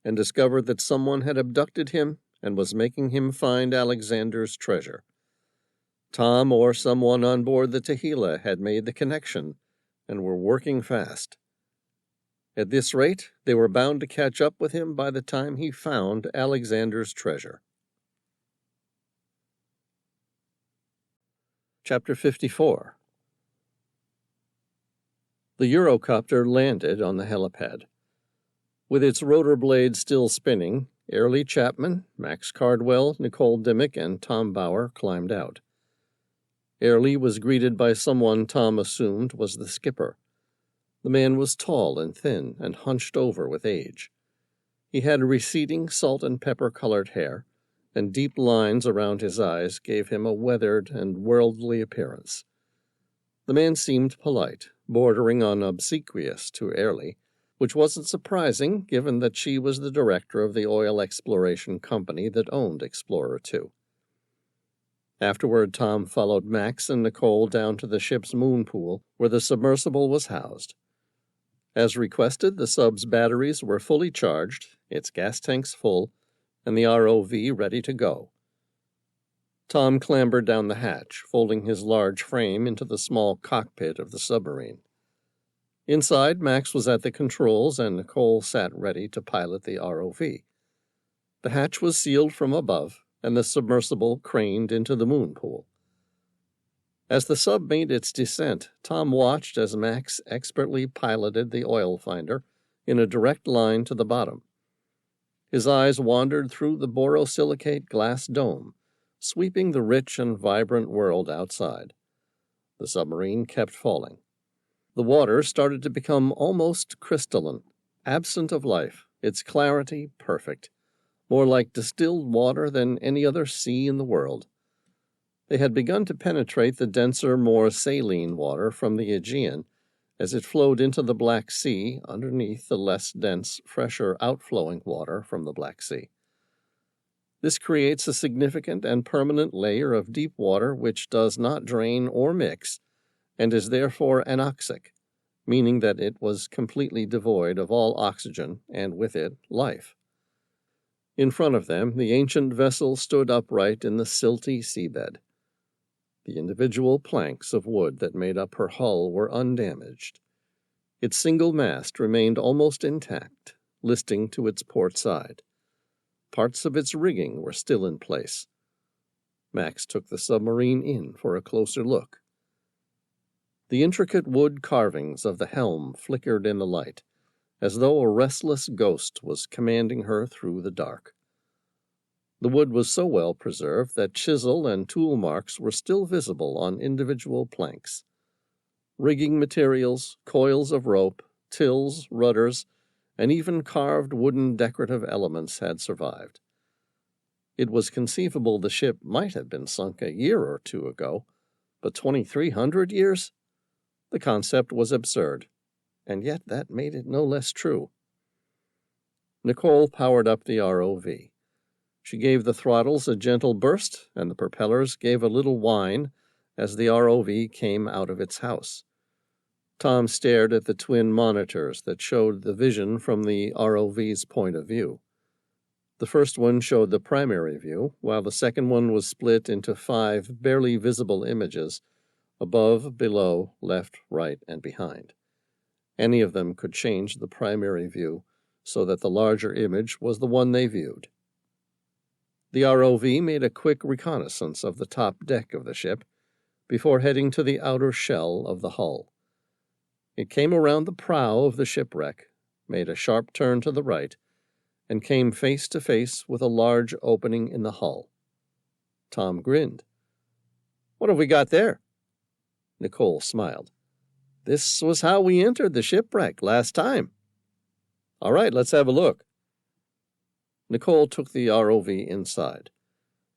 Speaker 1: and discovered that someone had abducted him and was making him find Alexander's treasure. Tom or someone on board the Telltale had made the connection and were working fast. At this rate, they were bound to catch up with him by the time he found Alexander's treasure. Chapter 54. The Eurocopter landed on the helipad. With its rotor blades still spinning, Airlie Chapman, Max Cardwell, Nicole Dimmick, and Tom Bauer climbed out. Airlie was greeted by someone Tom assumed was the skipper. The man was tall and thin and hunched over with age. He had receding salt-and-pepper-colored hair, and deep lines around his eyes gave him a weathered and worldly appearance. The man seemed polite, bordering on obsequious to Airlie, which wasn't surprising given that she was the director of the oil exploration company that owned Explorer 2. Afterward, Tom followed Max and Nicole down to the ship's moon pool, where the submersible was housed. As requested, the sub's batteries were fully charged, its gas tanks full, and the ROV ready to go. Tom clambered down the hatch, folding his large frame into the small cockpit of the submarine. Inside, Max was at the controls, and Nicole sat ready to pilot the ROV. The hatch was sealed from above, and the submersible craned into the moon pool. As the sub made its descent, Tom watched as Max expertly piloted the oil finder in a direct line to the bottom. His eyes wandered through the borosilicate glass dome, sweeping the rich and vibrant world outside. The submarine kept falling. The water started to become almost crystalline, absent of life, its clarity perfect, more like distilled water than any other sea in the world. They had begun to penetrate the denser, more saline water from the Aegean as it flowed into the Black Sea underneath the less dense, fresher outflowing water from the Black Sea. This creates a significant and permanent layer of deep water which does not drain or mix, and is therefore anoxic, meaning that it was completely devoid of all oxygen, and with it, life. In front of them, the ancient vessel stood upright in the silty seabed. The individual planks of wood that made up her hull were undamaged. Its single mast remained almost intact, listing to its port side. Parts of its rigging were still in place. Max took the submarine in for a closer look. The intricate wood carvings of the helm flickered in the light, as though a restless ghost was commanding her through the dark. The wood was so well preserved that chisel and tool marks were still visible on individual planks. Rigging materials, coils of rope, tills, rudders, and even carved wooden decorative elements had survived. It was conceivable the ship might have been sunk a year or two ago, but 2,300 years? The concept was absurd, and yet that made it no less true. Nicole powered up the ROV. She gave the throttles a gentle burst, and the propellers gave a little whine as the ROV came out of its house. Tom stared at the twin monitors that showed the vision from the ROV's point of view. The first one showed the primary view, while the second one was split into 5 barely visible images, above, below, left, right, and behind. Any of them could change the primary view so that the larger image was the one they viewed. The ROV made a quick reconnaissance of the top deck of the ship before heading to the outer shell of the hull. It came around the prow of the shipwreck, made a sharp turn to the right, and came face to face with a large opening in the hull. Tom grinned. "What have we got there?" Nicole smiled. "This was how we entered the shipwreck last time." "All right, let's have a look." Nicole took the ROV inside.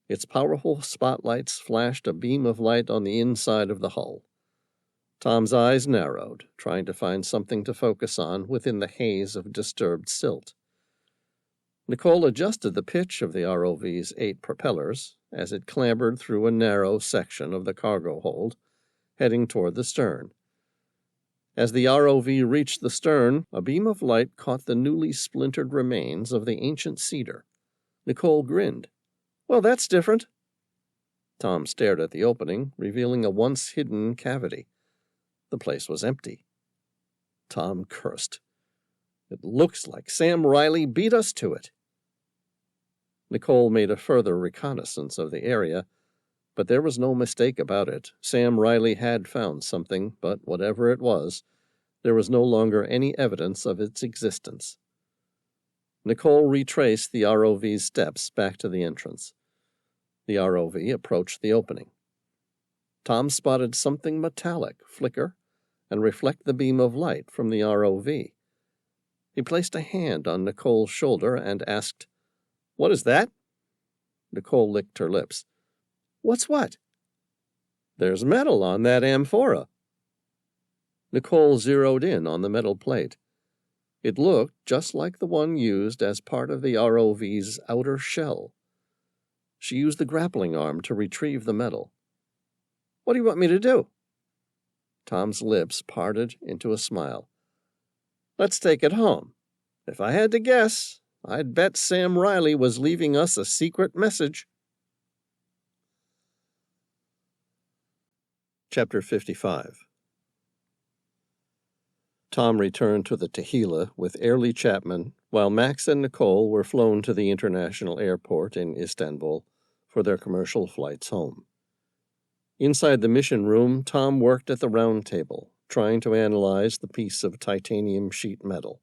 Speaker 1: Its powerful spotlights flashed a beam of light on the inside of the hull. Tom's eyes narrowed, trying to find something to focus on within the haze of disturbed silt. Nicole adjusted the pitch of the ROV's 8 propellers as it clambered through a narrow section of the cargo hold, heading toward the stern. As the ROV reached the stern, a beam of light caught the newly splintered remains of the ancient cedar. Nicole grinned. "Well, that's different." Tom stared at the opening, revealing a once-hidden cavity. The place was empty. Tom cursed. "It looks like Sam Reilly beat us to it." Nicole made a further reconnaissance of the area, But there was no mistake about it. Sam Reilly had found something, but whatever it was, there was no longer any evidence of its existence. Nicole retraced the ROV's steps back to the entrance. The ROV approached the opening. Tom spotted something metallic flicker and reflect the beam of light from the ROV. He placed a hand on Nicole's shoulder and asked, "What is that?" Nicole licked her lips. "What's what?" "There's metal on that amphora." Nicole zeroed in on the metal plate. It looked just like the one used as part of the ROV's outer shell. She used the grappling arm to retrieve the metal. "What do you want me to do?" Tom's lips parted into a smile. "Let's take it home. If I had to guess, I'd bet Sam Reilly was leaving us a secret message." Chapter 55. Tom returned to the Tehila with Airlie Chapman, while Max and Nicole were flown to the international airport in Istanbul for their commercial flights home. Inside the mission room, Tom worked at the round table, trying to analyze the piece of titanium sheet metal.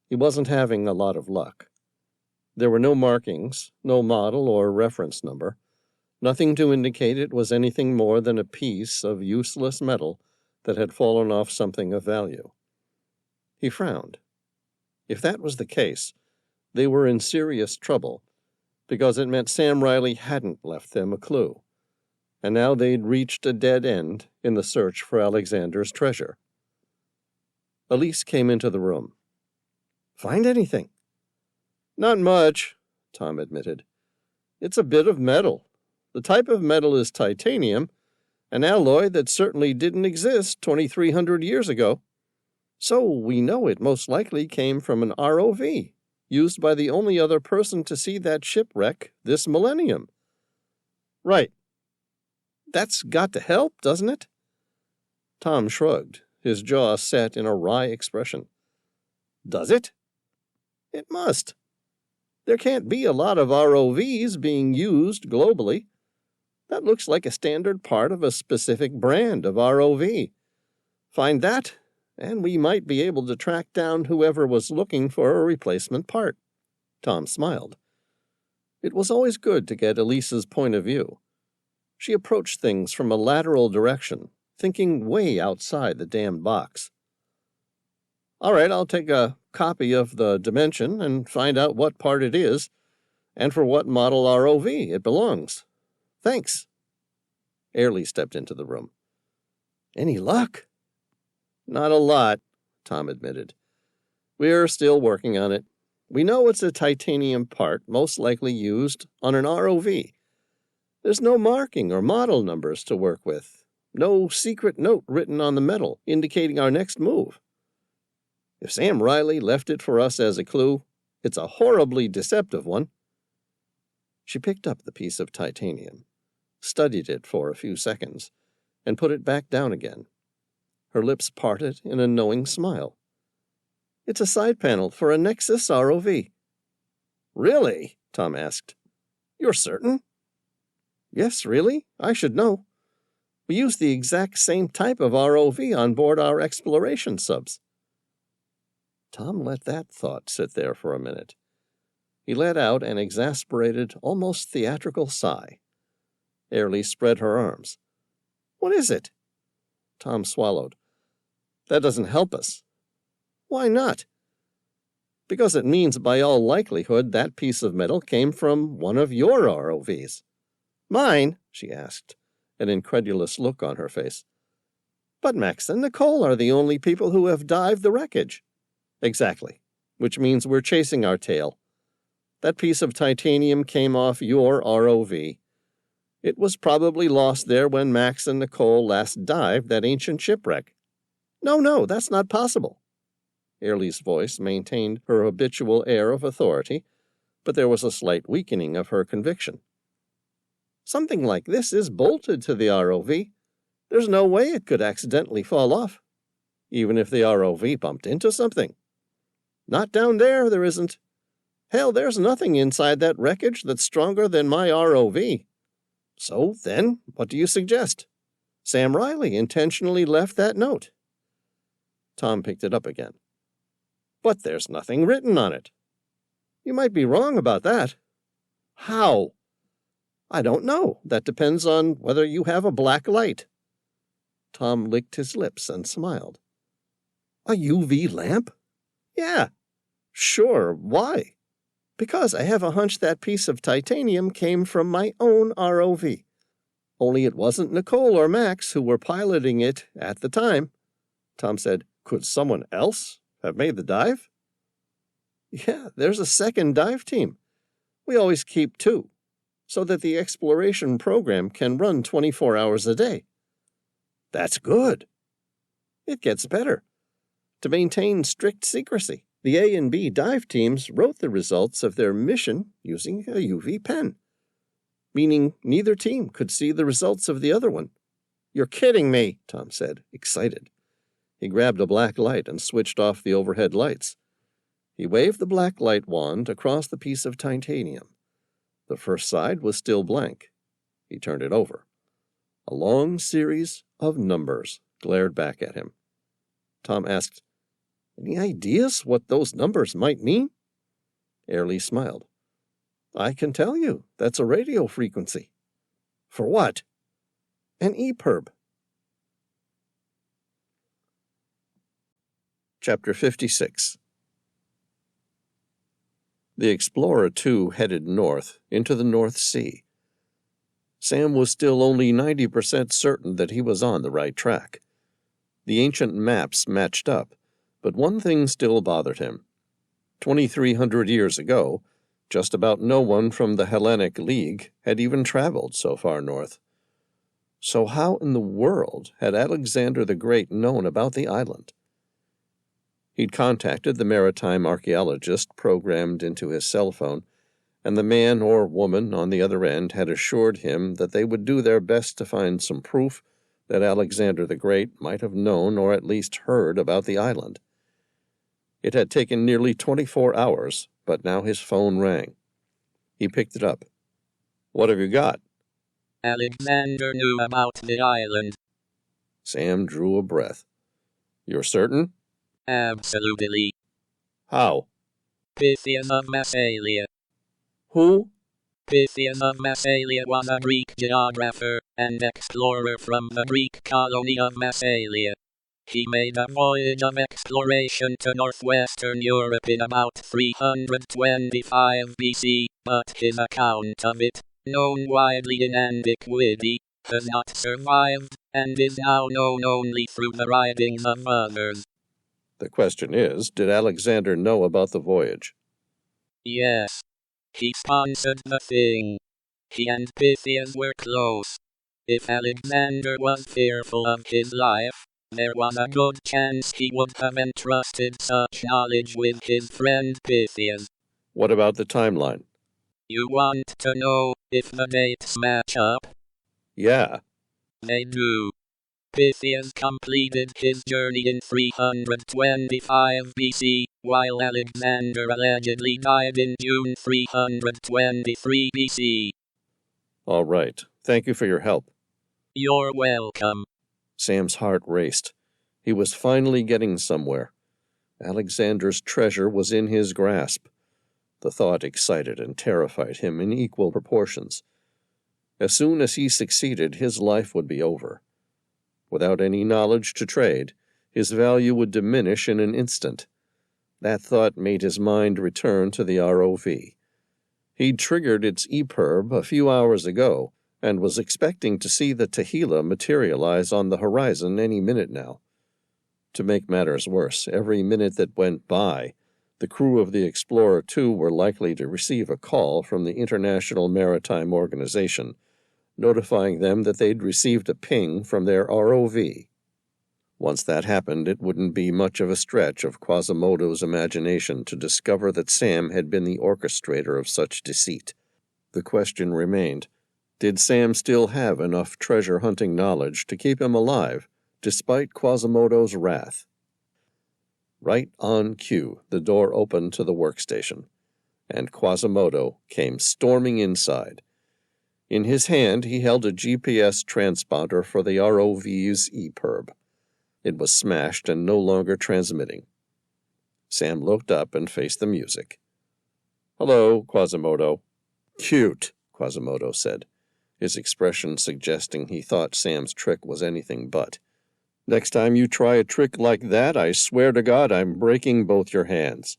Speaker 1: He wasn't having a lot of luck. There were no markings, no model or reference number, nothing to indicate it was anything more than a piece of useless metal that had fallen off something of value. He frowned. If that was the case, they were in serious trouble, because it meant Sam Reilly hadn't left them a clue, and now they'd reached a dead end in the search for Alexander's treasure. Elise came into the room. "Find anything?" "Not much," Tom admitted. "It's a bit of metal. The type of metal is titanium, an alloy that certainly didn't exist 2,300 years ago. So we know it most likely came from an ROV, used by the only other person to see that shipwreck this millennium." "Right. That's got to help, doesn't it?" Tom shrugged, his jaw set in a wry expression. "Does it?" "It must. There can't be a lot of ROVs being used globally. That looks like a standard part of a specific brand of ROV. Find that, and we might be able to track down whoever was looking for a replacement part." Tom smiled. It was always good to get Elise's point of view. She approached things from a lateral direction, thinking way outside the damned box. "All right, I'll take a copy of the dimension and find out what part it is, and for what model ROV it belongs. Thanks." Airlie stepped into the room. "Any luck?" "Not a lot," Tom admitted. "We're still working on it. We know it's a titanium part, most likely used on an ROV. There's no marking or model numbers to work with. No secret note written on the metal indicating our next move. If Sam Reilly left it for us as a clue, it's a horribly deceptive one." She picked up the piece of titanium, studied it for a few seconds, and put it back down again. Her lips parted in a knowing smile. "It's a side panel for a Nexus ROV." "Really?" Tom asked. "You're certain?" "Yes, really. I should know. We use the exact same type of ROV on board our exploration subs." Tom let that thought sit there for a minute. He let out an exasperated, almost theatrical sigh. Airlie spread her arms. "What is it?" Tom swallowed. "That doesn't help us." "Why not?" "Because it means by all likelihood that piece of metal came from one of your ROVs." "Mine?" she asked, an incredulous look on her face. "But Max and Nicole are the only people who have dived the wreckage." "Exactly, which means we're chasing our tail. That piece of titanium came off your ROV. It was probably lost there when Max and Nicole last dived that ancient shipwreck." No, that's not possible." Airlie's voice maintained her habitual air of authority, but there was a slight weakening of her conviction. "Something like this is bolted to the ROV. There's no way it could accidentally fall off, even if the ROV bumped into something. Not down there isn't. Hell, there's nothing inside that wreckage that's stronger than my ROV. So then, what do you suggest? Sam Reilly intentionally left that note. Tom picked it up again. But there's nothing written on it. You might be wrong about that. How? I don't know. That depends on whether you have a black light. Tom licked his lips and smiled. A UV lamp? Yeah. Sure, why? Because I have a hunch that piece of titanium came from my own ROV. Only it wasn't Nicole or Max who were piloting it at the time. Tom said, Could someone else have made the dive? Yeah, there's a second dive team. We always keep two, so that the exploration program can run 24 hours a day. That's good. It gets better. To maintain strict secrecy, the A and B dive teams wrote the results of their mission using a UV pen, meaning neither team could see the results of the other one. You're kidding me, Tom said, excited. He grabbed a black light and switched off the overhead lights. He waved the black light wand across the piece of titanium. The first side was still blank. He turned it over. A long series of numbers glared back at him. Tom asked, Any ideas what those numbers might mean? Airlie smiled. I can tell you, that's a radio frequency. For what? An EPIRB. Chapter 56. The Explorer, too, headed north, into the North Sea. Sam was still only 90% certain that he was on the right track. The ancient maps matched up, but one thing still bothered him. 2,300 years ago, just about no one from the Hellenic League had even traveled so far north. So how in the world had Alexander the Great known about the island? He'd contacted the maritime archaeologist programmed into his cell phone, and the man or woman on the other end had assured him that they would do their best to find some proof that Alexander the Great might have known or at least heard about the island. It had taken nearly 24 hours, but now his phone rang. He picked it up. What have you got?
Speaker 3: Alexander knew about the island.
Speaker 1: Sam drew a breath. You're certain?
Speaker 3: Absolutely.
Speaker 1: How?
Speaker 3: Pythias of Massalia.
Speaker 1: Who?
Speaker 3: Pythias of Massalia was a Greek geographer and explorer from the Greek colony of Massalia. He made a voyage of exploration to northwestern Europe in about 325 BC, but his account of it, known widely in antiquity, has not survived, and is now known only through the writings of others.
Speaker 1: The question is, did Alexander know about the voyage?
Speaker 3: Yes. He sponsored the thing. He and Pythias were close. If Alexander was fearful of his life, there was a good chance he would have entrusted such knowledge with his friend Pythias.
Speaker 1: What about the timeline?
Speaker 3: You want to know if the dates match up?
Speaker 1: Yeah.
Speaker 3: They do. Pythias completed his journey in 325 BC, while Alexander allegedly died in June 323 BC.
Speaker 1: All right. Thank you for your help.
Speaker 3: You're welcome.
Speaker 1: Sam's heart raced. He was finally getting somewhere. Alexander's treasure was in his grasp. The thought excited and terrified him in equal proportions. As soon as he succeeded, his life would be over. Without any knowledge to trade, his value would diminish in an instant. That thought made his mind return to the ROV. He'd triggered its EPIRB a few hours ago, and was expecting to see the Tehila materialize on the horizon any minute now. To make matters worse, every minute that went by, the crew of the Explorer 2 were likely to receive a call from the International Maritime Organization, notifying them that they'd received a ping from their ROV. Once that happened, it wouldn't be much of a stretch of Quasimodo's imagination to discover that Sam had been the orchestrator of such deceit. The question remained, did Sam still have enough treasure-hunting knowledge to keep him alive, despite Quasimodo's wrath? Right on cue, the door opened to the workstation, and Quasimodo came storming inside. In his hand, he held a GPS transponder for the ROV's EPIRB. It was smashed and no longer transmitting. Sam looked up and faced the music. "Hello, Quasimodo." "Cute," Quasimodo said, his expression suggesting he thought Sam's trick was anything but. "Next time you try a trick like that, I swear to God I'm breaking both your hands.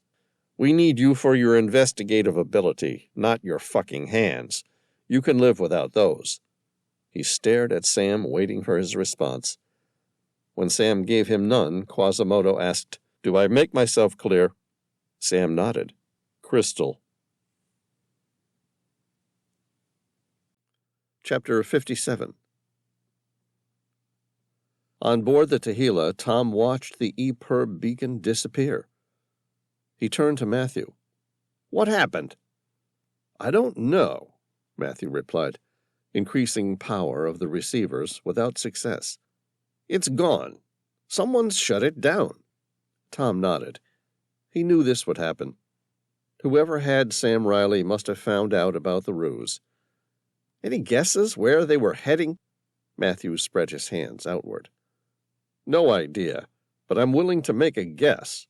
Speaker 1: We need you for your investigative ability, not your fucking hands. You can live without those." He stared at Sam, waiting for his response. When Sam gave him none, Quasimodo asked, "Do I make myself clear?" Sam nodded. "Crystal." Chapter 57. On board the Tehila, Tom watched the EPIRB beacon disappear. He turned to Matthew. "What happened?" "I don't know," Matthew replied, increasing power of the receivers without success. "It's gone. Someone's shut it down." Tom nodded. He knew this would happen. Whoever had Sam Reilly must have found out about the ruse. "Any guesses where they were heading?" Matthew spread his hands outward. "No idea, but I'm willing to make a guess."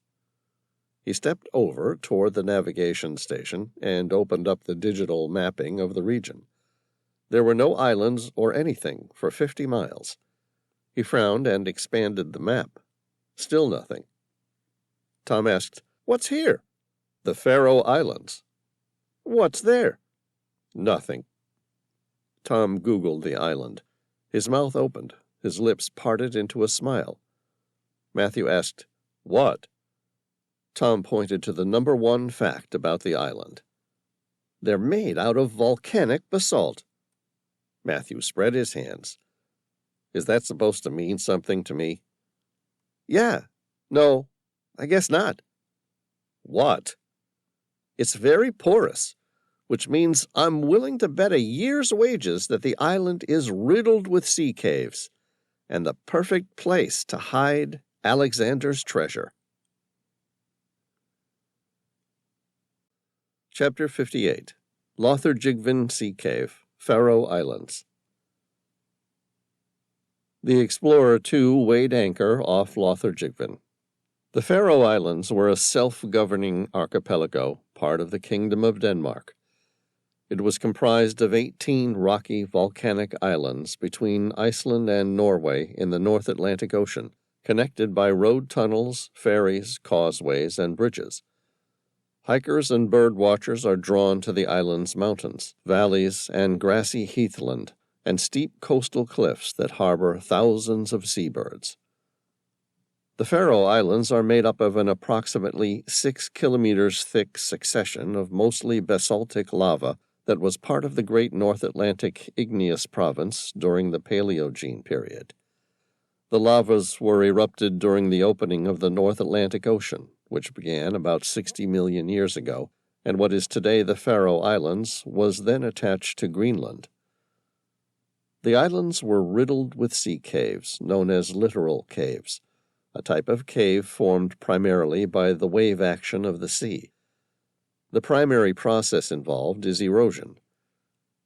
Speaker 1: He stepped over toward the navigation station and opened up the digital mapping of the region. There were no islands or anything for 50 miles. He frowned and expanded the map. Still nothing. Tom asked, "What's here?" "The Faroe Islands." "What's there?" "Nothing." Tom Googled the island. His mouth opened. His lips parted into a smile. Matthew asked, "What?" Tom pointed to the number one fact about the island. "They're made out of volcanic basalt." Matthew spread his hands. "Is that supposed to mean something to me?" "Yeah. No, I guess not." "What?" "It's very porous, which means I'm willing to bet a year's wages that the island is riddled with sea caves, and the perfect place to hide Alexander's treasure." Chapter 58. Lothar-Jigvan Sea Cave, Faroe Islands. The Explorer 2 weighed anchor off Lothar-Jigvan. The Faroe Islands were a self-governing archipelago, part of the Kingdom of Denmark. It was comprised of 18 rocky volcanic islands between Iceland and Norway in the North Atlantic Ocean, connected by road tunnels, ferries, causeways, and bridges. Hikers and bird watchers are drawn to the island's mountains, valleys, and grassy heathland, and steep coastal cliffs that harbor thousands of seabirds. The Faroe Islands are made up of an approximately 6 kilometers thick succession of mostly basaltic lava that was part of the Great North Atlantic Igneous Province during the Paleogene period. The lavas were erupted during the opening of the North Atlantic Ocean, which began about 60 million years ago, and what is today the Faroe Islands was then attached to Greenland. The islands were riddled with sea caves, known as littoral caves, a type of cave formed primarily by the wave action of the sea. The primary process involved is erosion.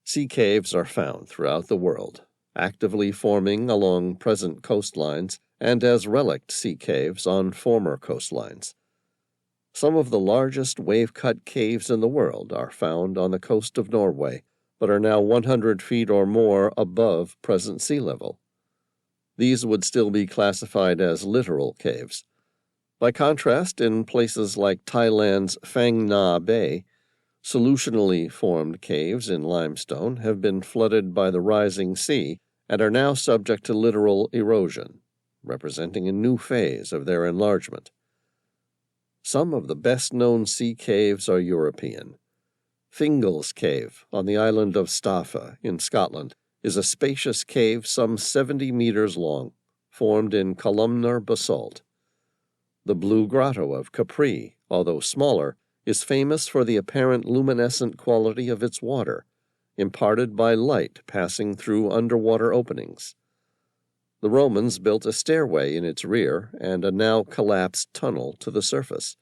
Speaker 1: Sea caves are found throughout the world, actively forming along present coastlines and as relict sea caves on former coastlines. Some of the largest wave-cut caves in the world are found on the coast of Norway, but are now 100 feet or more above present sea level. These would still be classified as littoral caves. By contrast, in places like Thailand's Phang Nga Bay, solutionally formed caves in limestone have been flooded by the rising sea and are now subject to littoral erosion, representing a new phase of their enlargement. Some of the best-known sea caves are European. Fingal's Cave on the island of Staffa in Scotland is a spacious cave some 70 meters long, formed in columnar basalt. The Blue Grotto of Capri, although smaller, is famous for the apparent luminescent quality of its water, imparted by light passing through underwater openings. The Romans built a stairway in its rear and a now collapsed tunnel to the surface.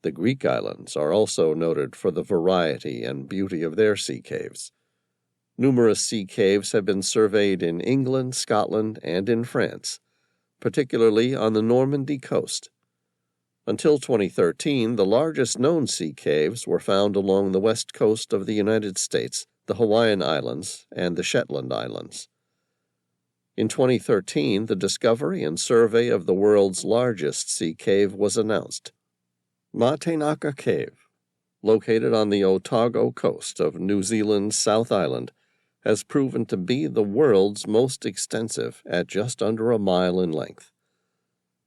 Speaker 1: The Greek islands are also noted for the variety and beauty of their sea caves. Numerous sea caves have been surveyed in England, Scotland, and in France, particularly on the Normandy coast. Until 2013, the largest known sea caves were found along the west coast of the United States, the Hawaiian Islands, and the Shetland Islands. In 2013, the discovery and survey of the world's largest sea cave was announced. Matenaka Cave, located on the Otago coast of New Zealand's South Island, has proven to be the world's most extensive at just under a mile in length.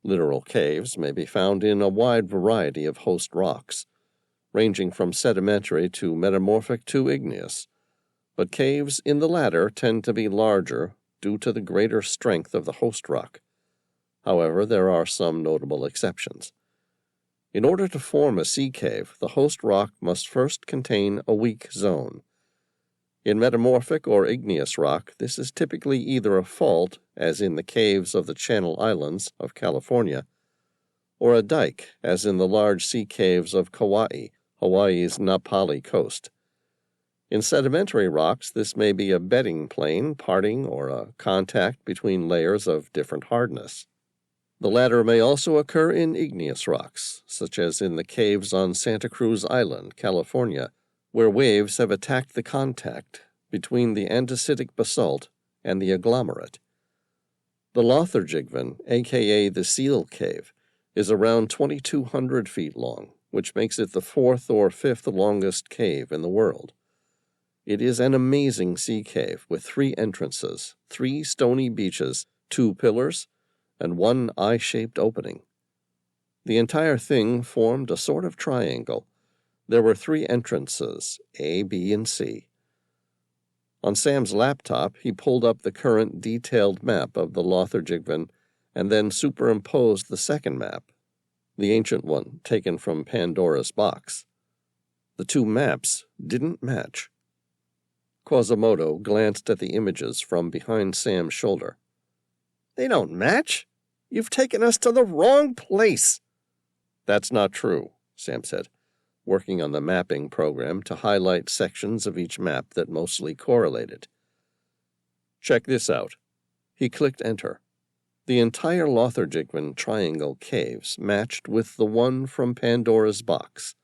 Speaker 1: Literal caves may be found in a wide variety of host rocks, ranging from sedimentary to metamorphic to igneous, but caves in the latter tend to be larger due to the greater strength of the host rock. However, there are some notable exceptions. In order to form a sea cave, the host rock must first contain a weak zone. In metamorphic or igneous rock, this is typically either a fault, as in the caves of the Channel Islands of California, or a dike, as in the large sea caves of Kauai, Hawaii's Napali coast. In sedimentary rocks, this may be a bedding plane parting or a contact between layers of different hardness. The latter may also occur in igneous rocks, such as in the caves on Santa Cruz Island, California, where waves have attacked the contact between the andesitic basalt and the agglomerate. The Lotharjigvan, aka the Seal Cave, is around 2,200 feet long, which makes it the fourth or fifth longest cave in the world. It is an amazing sea cave with 3 entrances, 3 stony beaches, 2 pillars, and 1 eye-shaped opening. The entire thing formed a sort of triangle. There were 3 entrances, A, B, and C. On Sam's laptop, he pulled up the current detailed map of the Lotharjigvan and then superimposed the second map, the ancient one taken from Pandora's box. The 2 maps didn't match. Quasimodo glanced at the images from behind Sam's shoulder. "They don't match? You've taken us to the wrong place." "That's not true," Sam said, working on the mapping program to highlight sections of each map that mostly correlated. "Check this out." He clicked enter. The entire Lotharjigvan Triangle caves matched with the one from Pandora's box.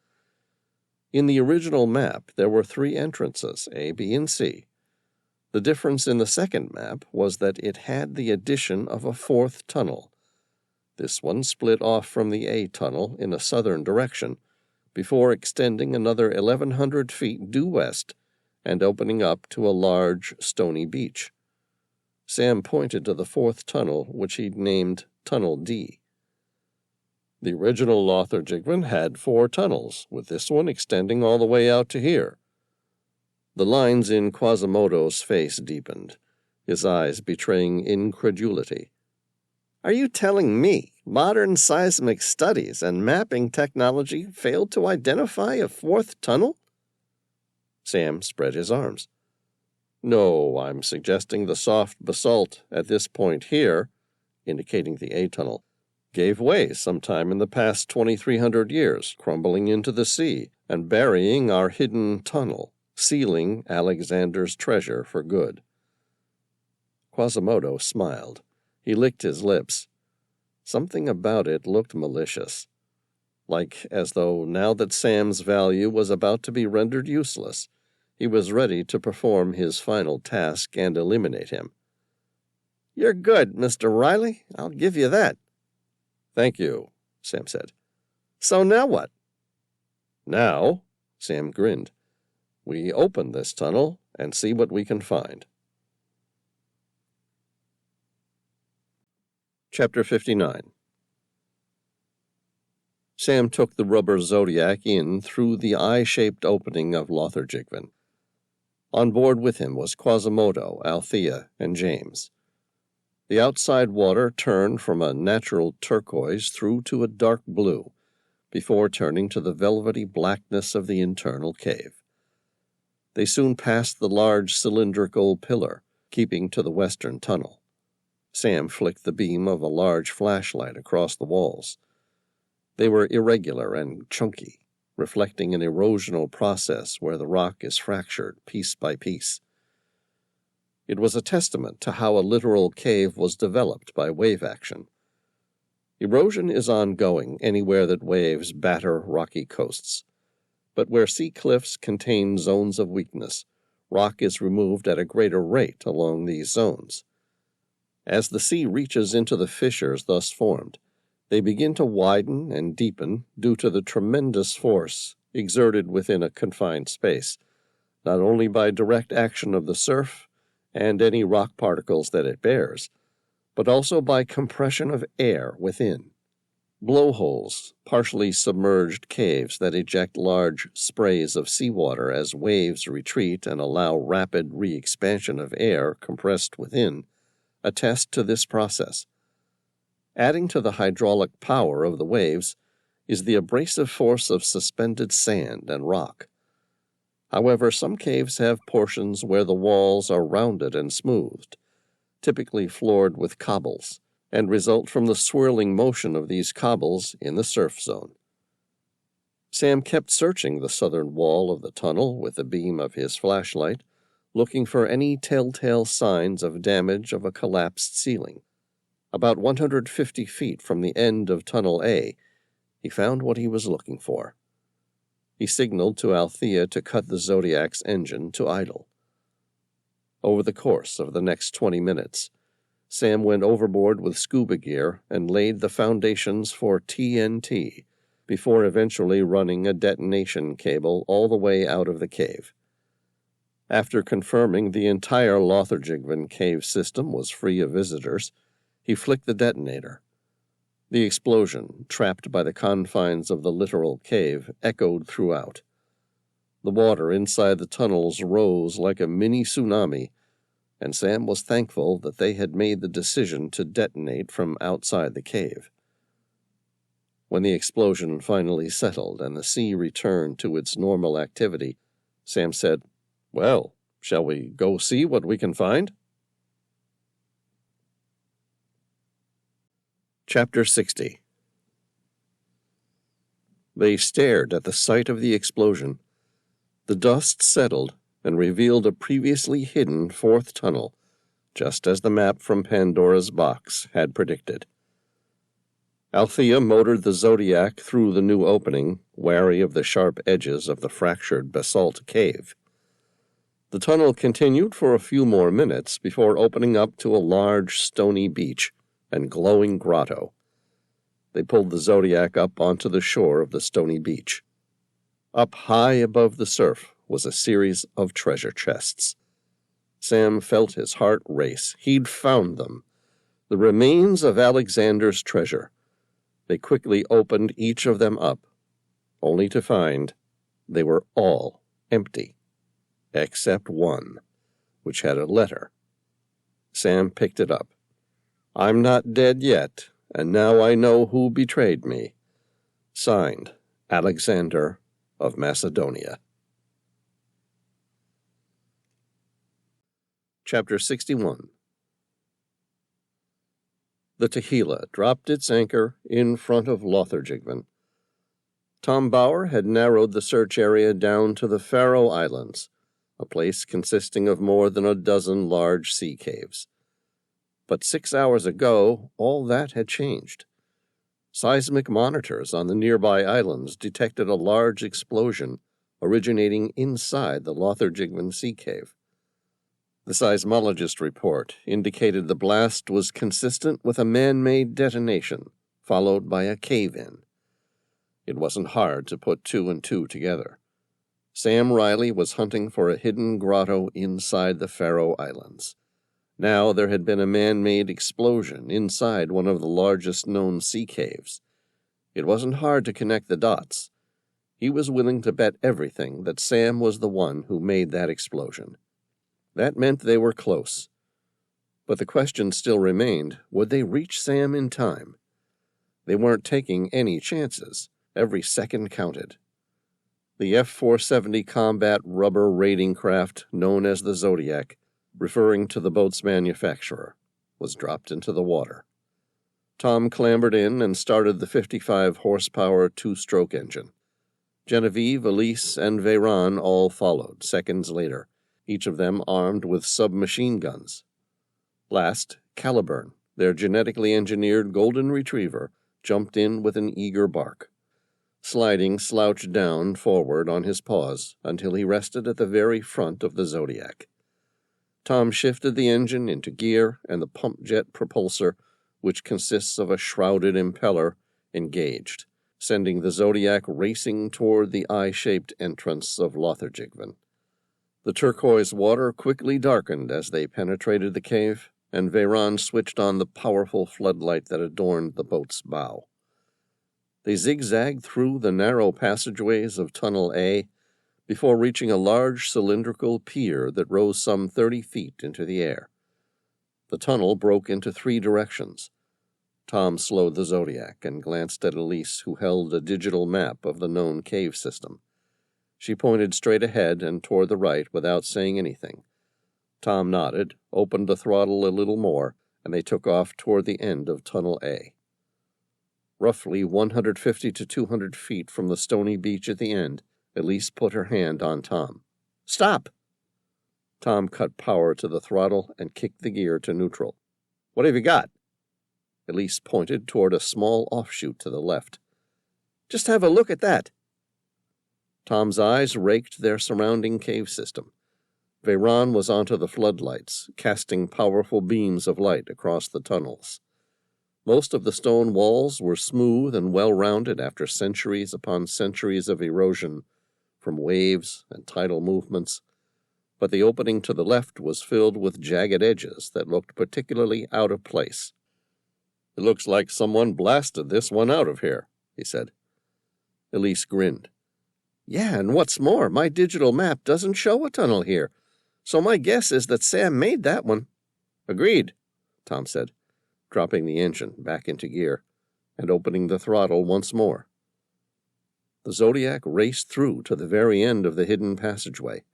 Speaker 1: In the original map, there were 3 entrances, A, B, and C. The difference in the second map was that it had the addition of a 4th tunnel. This one split off from the A tunnel in a southern direction, before extending another 1,100 feet due west and opening up to a large, stony beach. Sam pointed to the 4th tunnel, which he'd named Tunnel D. The original Lotharjigvan had 4 tunnels, with this one extending all the way out to here. The lines in Quasimodo's face deepened, his eyes betraying incredulity. "Are you telling me modern seismic studies and mapping technology failed to identify a 4th tunnel?" Sam spread his arms. "No, I'm suggesting the soft basalt at this point here," indicating the A tunnel, "gave way sometime in the past 2,300 years, crumbling into the sea and burying our hidden tunnel, sealing Alexander's treasure for good." Quasimodo smiled. He licked his lips. Something about it looked malicious, like as though now that Sam's value was about to be rendered useless, he was ready to perform his final task and eliminate him. "You're good, Mr. Reilly. I'll give you that." "Thank you," Sam said. "So now what?" "Now," Sam grinned, "we open this tunnel and see what we can find." Chapter 59. Sam took the rubber Zodiac in through the eye-shaped opening of Lotharjigvan. On board with him was Quasimodo, Althea, and James. The outside water turned from a natural turquoise through to a dark blue, before turning to the velvety blackness of the internal cave. They soon passed the large cylindrical pillar, keeping to the western tunnel. Sam flicked the beam of a large flashlight across the walls. They were irregular and chunky, reflecting an erosional process where the rock is fractured piece by piece. It was a testament to how a literal cave was developed by wave action. Erosion is ongoing anywhere that waves batter rocky coasts. But where sea cliffs contain zones of weakness, rock is removed at a greater rate along these zones. As the sea reaches into the fissures thus formed, they begin to widen and deepen due to the tremendous force exerted within a confined space, not only by direct action of the surf and any rock particles that it bears, but also by compression of air within. Blowholes, partially submerged caves that eject large sprays of seawater as waves retreat and allow rapid re-expansion of air compressed within, attest to this process. Adding to the hydraulic power of the waves is the abrasive force of suspended sand and rock. However, some caves have portions where the walls are rounded and smoothed, typically floored with cobbles, and result from the swirling motion of these cobbles in the surf zone. Sam kept searching the southern wall of the tunnel with the beam of his flashlight, looking for any telltale signs of damage of a collapsed ceiling. About 150 feet from the end of Tunnel A, he found what he was looking for. He signaled to Althea to cut the Zodiac's engine to idle. Over the course of the next 20 minutes, Sam went overboard with scuba gear and laid the foundations for TNT before eventually running a detonation cable all the way out of the cave. After confirming the entire Lothar-Jigvan cave system was free of visitors, he flicked the detonator. The explosion, trapped by the confines of the literal cave, echoed throughout. The water inside the tunnels rose like a mini tsunami, and Sam was thankful that they had made the decision to detonate from outside the cave. When the explosion finally settled and the sea returned to its normal activity, Sam said, "Well, shall we go see what we can find?" Chapter 60. They stared at the site of the explosion. The dust settled and revealed a previously hidden fourth tunnel, just as the map from Pandora's box had predicted. Althea motored the Zodiac through the new opening, wary of the sharp edges of the fractured basalt cave. The tunnel continued for a few more minutes before opening up to a large stony beach and glowing grotto. They pulled the Zodiac up onto the shore of the stony beach. Up high above the surf was a series of treasure chests. Sam felt his heart race. He'd found them. The remains of Alexander's treasure. They quickly opened each of them up, only to find they were all empty, except one, which had a letter. Sam picked it up. "I'm not dead yet, and now I know who betrayed me." Signed, Alexander of Macedonia. Chapter 61. The Tequila dropped its anchor in front of Lothar-Jigvan. Tom Bauer had narrowed the search area down to the Faroe Islands, a place consisting of more than a dozen large sea caves. But 6 hours ago, all that had changed. Seismic monitors on the nearby islands detected a large explosion originating inside the Lothar-Jigvan sea cave. The seismologist report indicated the blast was consistent with a man-made detonation, followed by a cave-in. It wasn't hard to put two and two together. Sam Reilly was hunting for a hidden grotto inside the Faroe Islands. Now there had been a man-made explosion inside one of the largest known sea caves. It wasn't hard to connect the dots. He was willing to bet everything that Sam was the one who made that explosion. That meant they were close. But the question still remained, would they reach Sam in time? They weren't taking any chances. Every second counted. The F-470 combat rubber raiding craft known as the Zodiac, referring to the boat's manufacturer, was dropped into the water. Tom clambered in and started the 55-horsepower two-stroke engine. Genevieve, Elise, and Veyron all followed seconds later, each of them armed with submachine guns. Last, Caliburn, their genetically engineered golden retriever, jumped in with an eager bark. Sliding slouched down forward on his paws until he rested at the very front of the Zodiac. Tom shifted the engine into gear, and the pump jet propulsor, which consists of a shrouded impeller, engaged, sending the Zodiac racing toward the eye-shaped entrance of Lotharjigvan. The turquoise water quickly darkened as they penetrated the cave, and Veyron switched on the powerful floodlight that adorned the boat's bow. They zigzagged through the narrow passageways of Tunnel A before reaching a large cylindrical pier that rose some 30 feet into the air. The tunnel broke into 3 directions. Tom slowed the Zodiac and glanced at Elise, who held a digital map of the known cave system. She pointed straight ahead and toward the right without saying anything. Tom nodded, opened the throttle a little more, and they took off toward the end of Tunnel A. Roughly 150 to 200 feet from the stony beach at the end, Elise put her hand on Tom. "Stop!" Tom cut power to the throttle and kicked the gear to neutral. "What have you got?" Elise pointed toward a small offshoot to the left. "Just have a look at that." Tom's eyes raked their surrounding cave system. Veyron was onto the floodlights, casting powerful beams of light across the tunnels. Most of the stone walls were smooth and well-rounded after centuries upon centuries of erosion from waves and tidal movements, but the opening to the left was filled with jagged edges that looked particularly out of place. "It looks like someone blasted this one out of here," he said. Elise grinned. "Yeah, and what's more, my digital map doesn't show a tunnel here, so my guess is that Sam made that one." "Agreed," Tom said, dropping the engine back into gear and opening the throttle once more. The Zodiac raced through to the very end of the hidden passageway.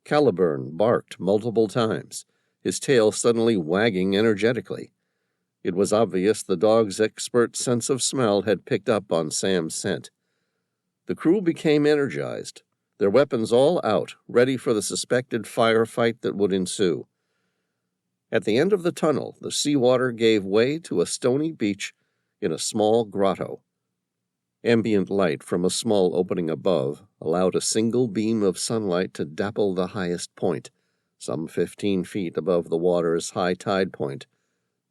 Speaker 1: Caliburn barked multiple times, his tail suddenly wagging energetically. It was obvious the dog's expert sense of smell had picked up on Sam's scent. The crew became energized, their weapons all out, ready for the suspected firefight that would ensue. At the end of the tunnel, the seawater gave way to a stony beach in a small grotto. Ambient light from a small opening above allowed a single beam of sunlight to dapple the highest point, some 15 feet above the water's high tide point,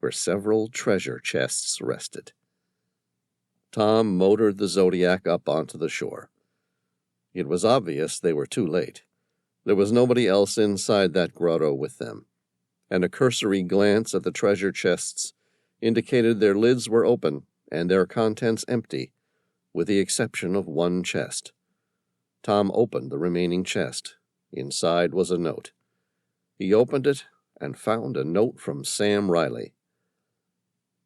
Speaker 1: where several treasure chests rested. Tom motored the Zodiac up onto the shore. It was obvious they were too late. There was nobody else inside that grotto with them, and a cursory glance at the treasure chests indicated their lids were open and their contents empty, with the exception of one chest. Tom opened the remaining chest. Inside was a note. He opened it and found a note from Sam Reilly.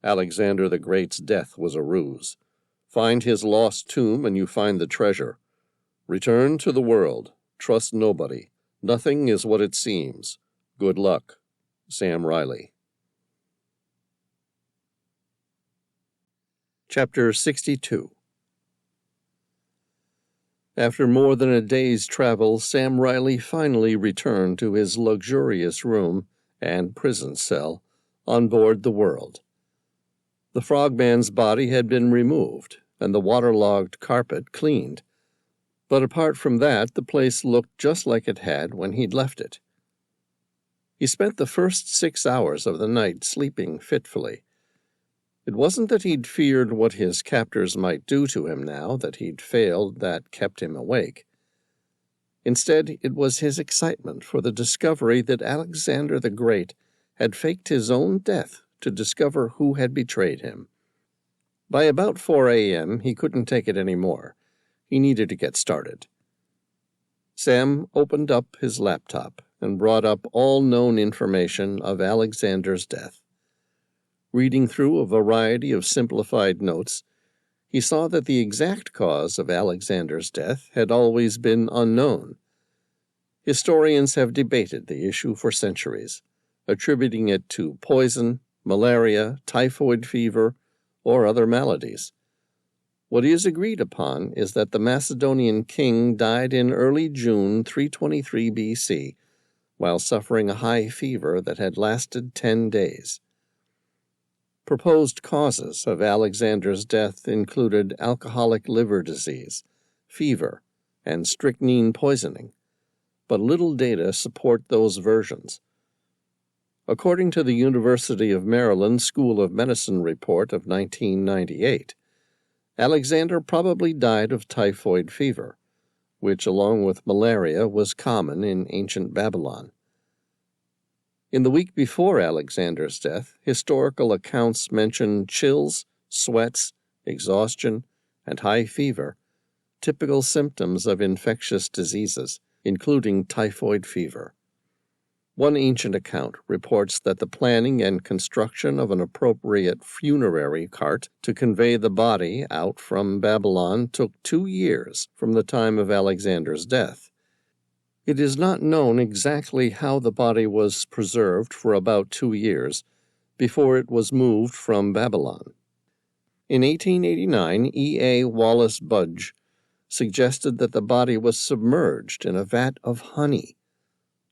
Speaker 1: "Alexander the Great's death was a ruse. Find his lost tomb and you find the treasure. Return to the world. Trust nobody. Nothing is what it seems. Good luck. Sam Reilly." Chapter 62. After more than a day's travel, Sam Reilly finally returned to his luxurious room and prison cell on board the World. The frogman's body had been removed and the waterlogged carpet cleaned, but apart from that, the place looked just like it had when he'd left it. He spent the first 6 hours of the night sleeping fitfully. It wasn't that he'd feared what his captors might do to him now that he'd failed that kept him awake. Instead, it was his excitement for the discovery that Alexander the Great had faked his own death to discover who had betrayed him. By about 4 a.m., he couldn't take it any more. He needed to get started. Sam opened up his laptop and brought up all known information of Alexander's death. Reading through a variety of simplified notes, he saw that the exact cause of Alexander's death had always been unknown. Historians have debated the issue for centuries, attributing it to poison, malaria, typhoid fever, or other maladies. What is agreed upon is that the Macedonian king died in early June 323 BC while suffering a high fever that had lasted 10 days. Proposed causes of Alexander's death included alcoholic liver disease, fever, and strychnine poisoning, but little data support those versions. According to the University of Maryland School of Medicine report of 1998, Alexander probably died of typhoid fever, which, along with malaria, was common in ancient Babylon. In the week before Alexander's death, historical accounts mention chills, sweats, exhaustion, and high fever, typical symptoms of infectious diseases, including typhoid fever. One ancient account reports that the planning and construction of an appropriate funerary cart to convey the body out from Babylon took 2 years from the time of Alexander's death. It is not known exactly how the body was preserved for about 2 years before it was moved from Babylon. In 1889, E.A. Wallace Budge suggested that the body was submerged in a vat of honey,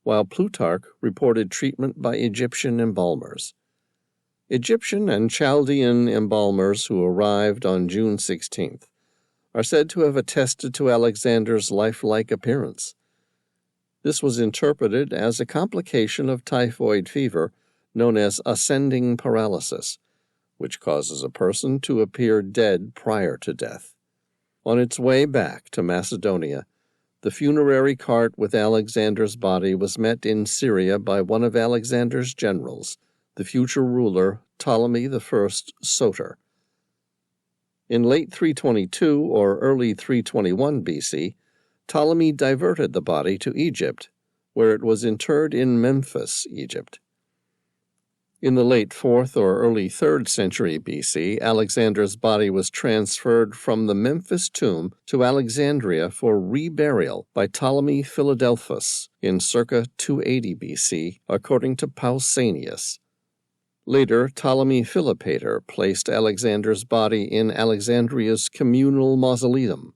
Speaker 1: while Plutarch reported treatment by Egyptian embalmers. Egyptian and Chaldean embalmers who arrived on June 16th are said to have attested to Alexander's lifelike appearance. This was interpreted as a complication of typhoid fever known as ascending paralysis, which causes a person to appear dead prior to death. On its way back to Macedonia, the funerary cart with Alexander's body was met in Syria by one of Alexander's generals, the future ruler Ptolemy I Soter. In late 322 or early 321 BC, Ptolemy diverted the body to Egypt, where it was interred in Memphis, Egypt. In the late 4th or early 3rd century BC, Alexander's body was transferred from the Memphis tomb to Alexandria for reburial by Ptolemy Philadelphus in circa 280 BC, according to Pausanias. Later, Ptolemy Philopator placed Alexander's body in Alexandria's communal mausoleum.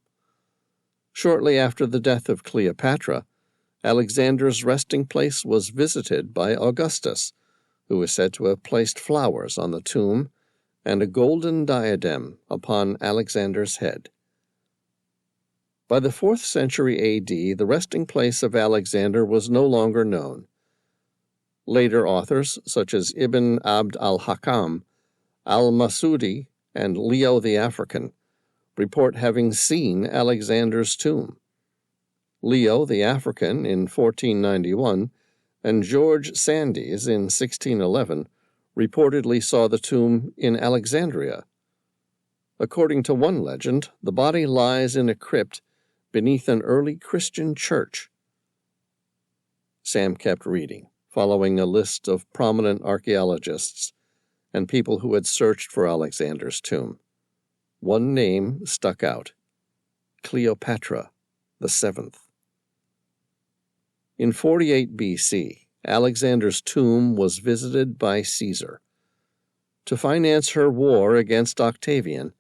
Speaker 1: Shortly after the death of Cleopatra, Alexander's resting place was visited by Augustus, who is said to have placed flowers on the tomb and a golden diadem upon Alexander's head. By the 4th century A.D., the resting place of Alexander was no longer known. Later authors, such as Ibn Abd al-Hakam, al-Masudi, and Leo the African, report having seen Alexander's tomb. Leo the African in 1491 and George Sandys in 1611 reportedly saw the tomb in Alexandria. According to one legend, the body lies in a crypt beneath an early Christian church. Sam kept reading, following a list of prominent archaeologists and people who had searched for Alexander's tomb. One name stuck out: Cleopatra VII. In 48 BC, Alexander's tomb was visited by Caesar. To finance her war against Octavian,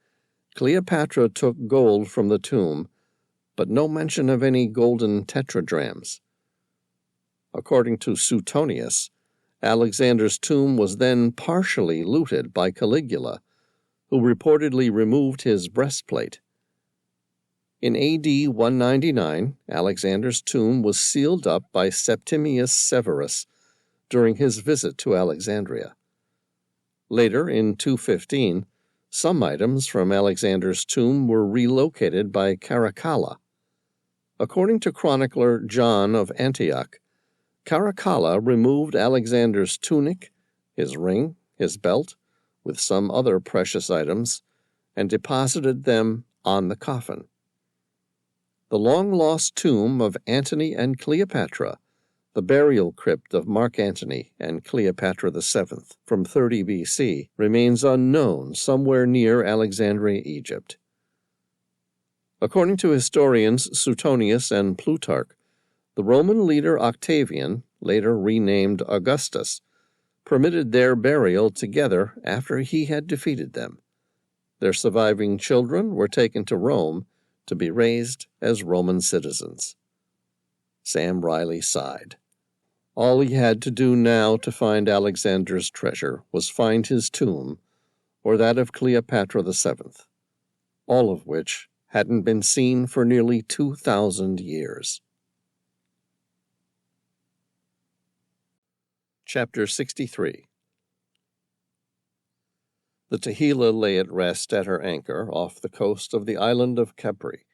Speaker 1: Cleopatra took gold from the tomb, but no mention of any golden tetradrachms. According to Suetonius, Alexander's tomb was then partially looted by Caligula, who reportedly removed his breastplate. In AD 199, Alexander's tomb was sealed up by Septimius Severus during his visit to Alexandria. Later, in 215, some items from Alexander's tomb were relocated by Caracalla. According to chronicler John of Antioch, Caracalla removed Alexander's tunic, his ring, his belt, with some other precious items, and deposited them on the coffin. The long-lost tomb of Antony and Cleopatra, the burial crypt of Mark Antony and Cleopatra VII from 30 BC, remains unknown somewhere near Alexandria, Egypt. According to historians Suetonius and Plutarch, the Roman leader Octavian, later renamed Augustus, permitted their burial together after he had defeated them. Their surviving children were taken to Rome to be raised as Roman citizens. Sam Reilly sighed. All he had to do now to find Alexander's treasure was find his tomb, or that of Cleopatra VII, all of which hadn't been seen for nearly 2,000 years. Chapter 63. The Tehila lay at rest at her anchor off the coast of the island of Capri.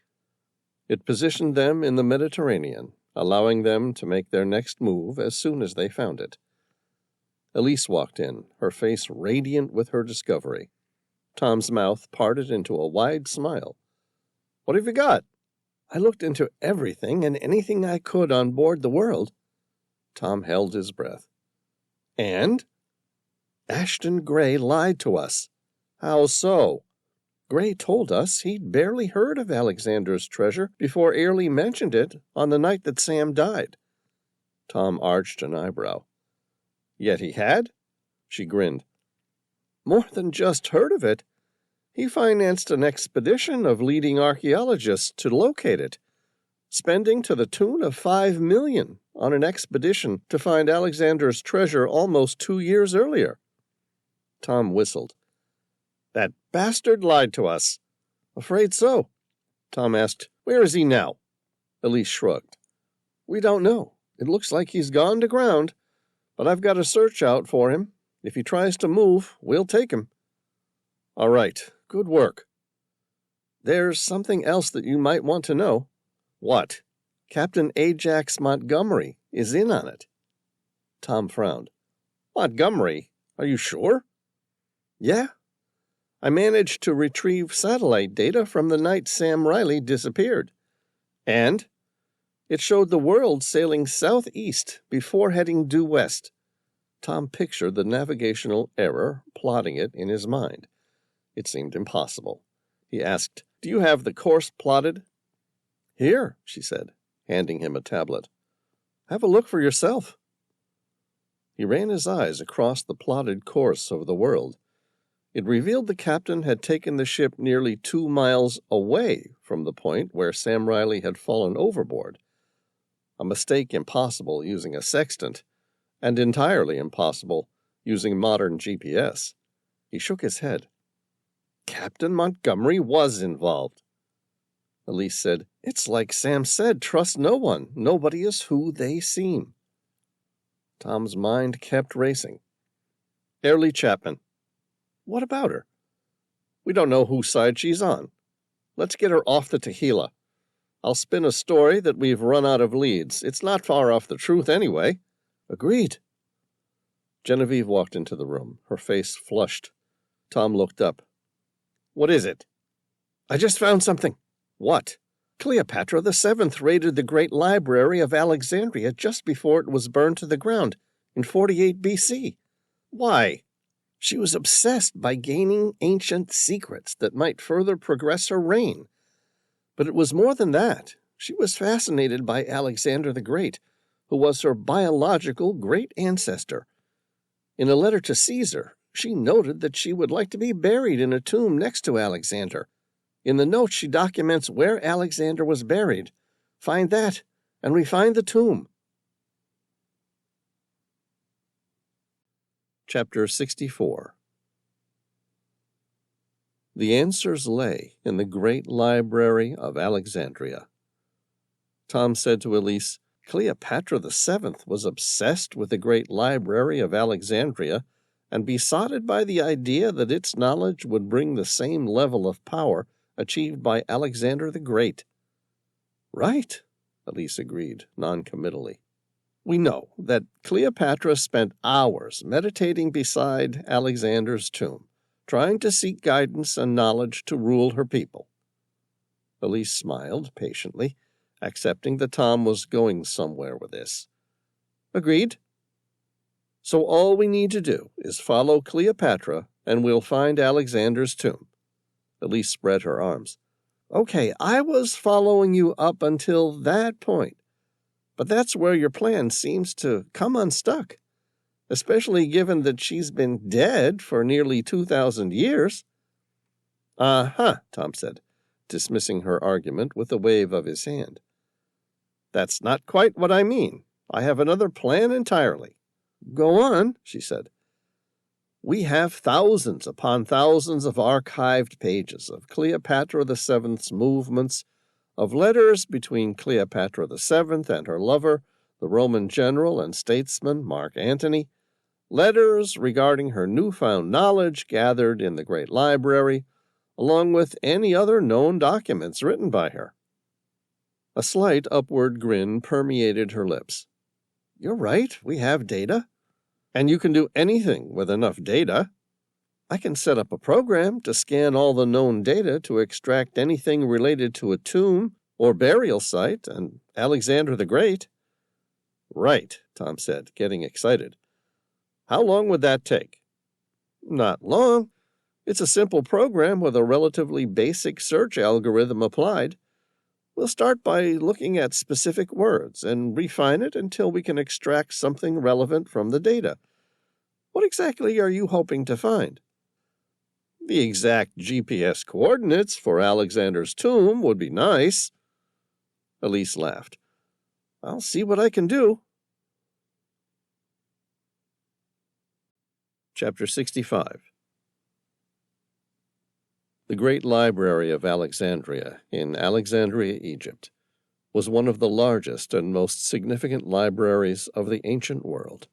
Speaker 1: It positioned them in the Mediterranean, allowing them to make their next move as soon as they found it. Elise walked in, her face radiant with her discovery. Tom's mouth parted into a wide smile. "What have you got?" "I looked into everything and anything I could on board the World." Tom held his breath. "And?" "Ashton Gray lied to us." "How so?" "Gray told us he'd barely heard of Alexander's treasure before Airlie mentioned it on the night that Sam died." Tom arched an eyebrow. "Yet he had?" She grinned. "More than just heard of it. He financed an expedition of leading archaeologists to locate it, spending to the tune of $5 million on an expedition to find Alexander's treasure almost 2 years earlier." Tom whistled. "That bastard lied to us." "Afraid so." Tom asked, "Where is he now?" Elise shrugged. "We don't know. It looks like he's gone to ground, but I've got a search out for him. If he tries to move, we'll take him." "All right. Good work." "There's something else that you might want to know." "What?" "Captain Ajax Montgomery is in on it." Tom frowned. "Montgomery? Are you sure?" "Yeah. I managed to retrieve satellite data from the night Sam Reilly disappeared. And it showed the World sailing southeast before heading due west." Tom pictured the navigational error, plotting it in his mind. It seemed impossible. He asked, "Do you have the course plotted?" "Here," she said, handing him a tablet. "Have a look for yourself." He ran his eyes across the plotted course of the World. It revealed the captain had taken the ship nearly 2 miles away from the point where Sam Reilly had fallen overboard. A mistake impossible using a sextant, and entirely impossible using modern GPS. He shook his head. Captain Montgomery was involved. Elise said, "It's like Sam said, trust no one. Nobody is who they seem." Tom's mind kept racing. "Airlie Chapman." "What about her?" "We don't know whose side she's on. Let's get her off the Tehila. I'll spin a story that we've run out of leads. It's not far off the truth anyway." "Agreed." Genevieve walked into the room, her face flushed. Tom looked up. "What is it?" "I just found something." "What?" "Cleopatra VII raided the great library of Alexandria just before it was burned to the ground in 48 BC. "Why?" "She was obsessed by gaining ancient secrets that might further progress her reign. But it was more than that. She was fascinated by Alexander the Great, who was her biological great ancestor. In a letter to Caesar, she noted that she would like to be buried in a tomb next to Alexander. In the note, she documents where Alexander was buried. Find that, and we find the tomb." Chapter 64. The answers lay in the great library of Alexandria. Tom said to Elise, "Cleopatra VII was obsessed with the great library of Alexandria and besotted by the idea that its knowledge would bring the same level of power achieved by Alexander the Great." "Right," Elise agreed, noncommittally. "We know that Cleopatra spent hours meditating beside Alexander's tomb, trying to seek guidance and knowledge to rule her people." Elise smiled patiently, accepting that Tom was going somewhere with this. "Agreed. So all we need to do is follow Cleopatra, and we'll find Alexander's tomb." Elise spread her arms. "Okay, I was following you up until that point. But that's where your plan seems to come unstuck, especially given that she's been dead for nearly 2,000 years. "Uh-huh," Tom said, dismissing her argument with a wave of his hand. "That's not quite what I mean. I have another plan entirely." "Go on," she said. "We have thousands upon thousands of archived pages of Cleopatra VII's movements, of letters between Cleopatra VII and her lover, the Roman general and statesman Mark Antony, letters regarding her newfound knowledge gathered in the Great Library, along with any other known documents written by her." A slight upward grin permeated her lips. "You're right, we have data. And you can do anything with enough data. I can set up a program to scan all the known data to extract anything related to a tomb or burial site and Alexander the Great." "Right," Tom said, getting excited. "How long would that take?" "Not long. It's a simple program with a relatively basic search algorithm applied. We'll start by looking at specific words and refine it until we can extract something relevant from the data. What exactly are you hoping to find?" "The exact GPS coordinates for Alexander's tomb would be nice." Elise laughed. "I'll see what I can do." Chapter 65. The Great Library of Alexandria in Alexandria, Egypt, was one of the largest and most significant libraries of the ancient world.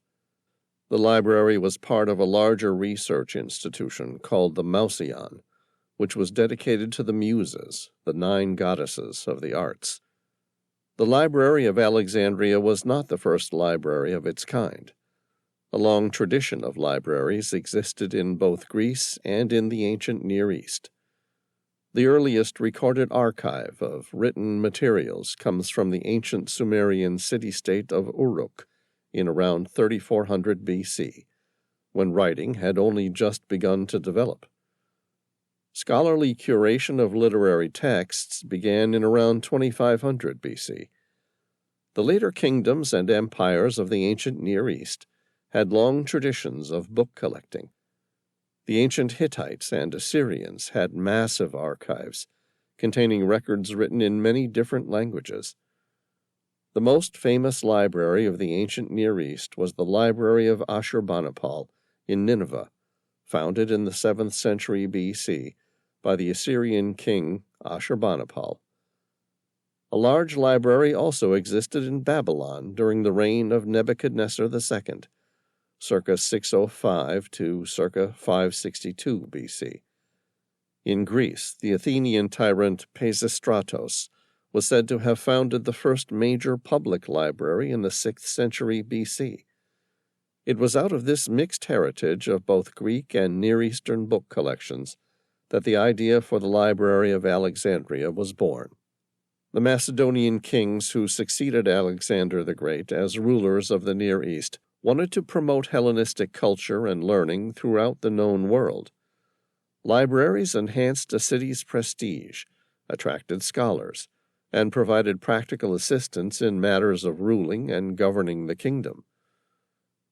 Speaker 1: The library was part of a larger research institution called the Mouseion, which was dedicated to the Muses, the 9 goddesses of the arts. The Library of Alexandria was not the first library of its kind. A long tradition of libraries existed in both Greece and in the ancient Near East. The earliest recorded archive of written materials comes from the ancient Sumerian city-state of Uruk in around 3400 BC, when writing had only just begun to develop. Scholarly curation of literary texts began in around 2500 BC. The later kingdoms and empires of the ancient Near East had long traditions of book collecting. The ancient Hittites and Assyrians had massive archives containing records written in many different languages. The most famous library of the ancient Near East was the Library of Ashurbanipal in Nineveh, founded in the 7th century BC by the Assyrian king Ashurbanipal. A large library also existed in Babylon during the reign of Nebuchadnezzar II, circa 605 to circa 562 BC. In Greece, the Athenian tyrant Pisistratos was said to have founded the first major public library in the 6th century BC. It was out of this mixed heritage of both Greek and Near Eastern book collections that the idea for the Library of Alexandria was born. The Macedonian kings who succeeded Alexander the Great as rulers of the Near East wanted to promote Hellenistic culture and learning throughout the known world. Libraries enhanced a city's prestige, attracted scholars, and provided practical assistance in matters of ruling and governing the kingdom.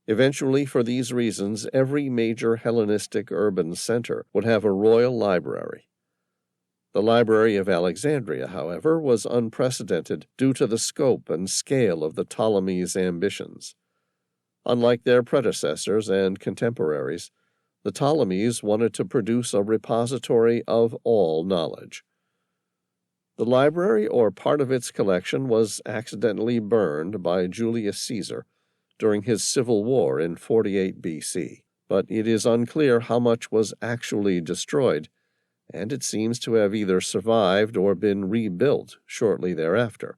Speaker 1: Eventually, for these reasons, every major Hellenistic urban center would have a royal library. The Library of Alexandria, however, was unprecedented due to the scope and scale of the Ptolemies' ambitions. Unlike their predecessors and contemporaries, the Ptolemies wanted to produce a repository of all knowledge. The library or part of its collection was accidentally burned by Julius Caesar during his civil war in 48 BC, but it is unclear how much was actually destroyed, and it seems to have either survived or been rebuilt shortly thereafter.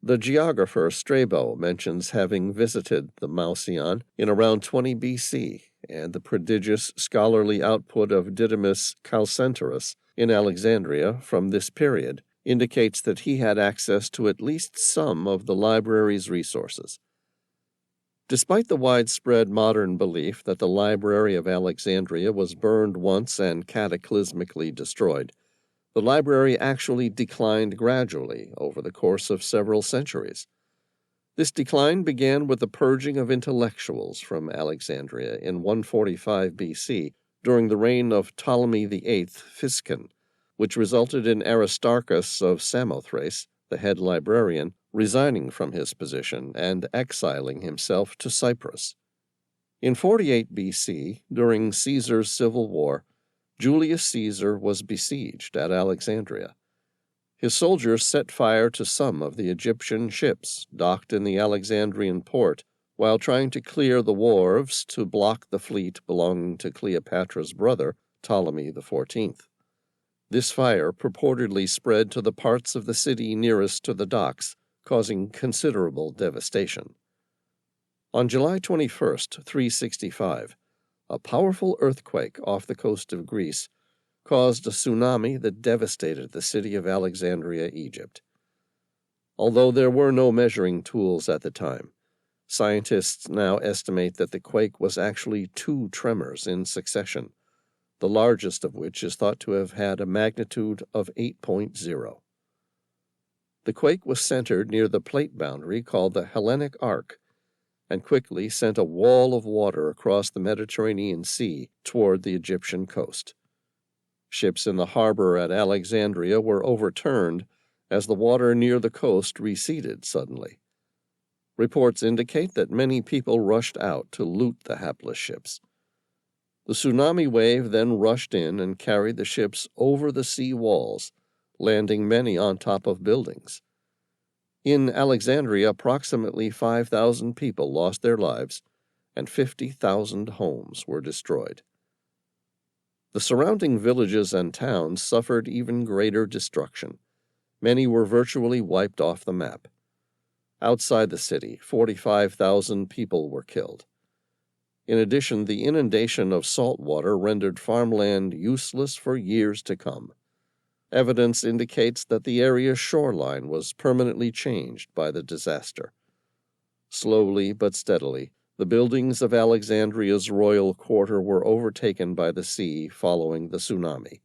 Speaker 1: The geographer Strabo mentions having visited the Mouseion in around 20 BC, and the prodigious scholarly output of Didymus Chalcenterus in Alexandria from this period indicates that he had access to at least some of the library's resources. Despite the widespread modern belief that the Library of Alexandria was burned once and cataclysmically destroyed, the library actually declined gradually over the course of several centuries. This decline began with the purging of intellectuals from Alexandria in 145 BC during the reign of Ptolemy VIII Physcon, which resulted in Aristarchus of Samothrace, the head librarian, resigning from his position and exiling himself to Cyprus. In 48 BC, during Caesar's civil war, Julius Caesar was besieged at Alexandria. His soldiers set fire to some of the Egyptian ships docked in the Alexandrian port while trying to clear the wharves to block the fleet belonging to Cleopatra's brother, Ptolemy XIV. This fire purportedly spread to the parts of the city nearest to the docks, causing considerable devastation. On July 21, 365, a powerful earthquake off the coast of Greece caused a tsunami that devastated the city of Alexandria, Egypt. Although there were no measuring tools at the time, scientists now estimate that the quake was actually 2 tremors in succession, the largest of which is thought to have had a magnitude of 8.0. The quake was centered near the plate boundary called the Hellenic Arc, and quickly sent a wall of water across the Mediterranean Sea toward the Egyptian coast. Ships in the harbor at Alexandria were overturned as the water near the coast receded suddenly. Reports indicate that many people rushed out to loot the hapless ships. The tsunami wave then rushed in and carried the ships over the sea walls, landing many on top of buildings. In Alexandria, approximately 5,000 people lost their lives, and 50,000 homes were destroyed. The surrounding villages and towns suffered even greater destruction. Many were virtually wiped off the map. Outside the city, 45,000 people were killed. In addition, the inundation of salt water rendered farmland useless for years to come. Evidence indicates that the area's shoreline was permanently changed by the disaster. Slowly but steadily, the buildings of Alexandria's royal quarter were overtaken by the sea following the tsunami.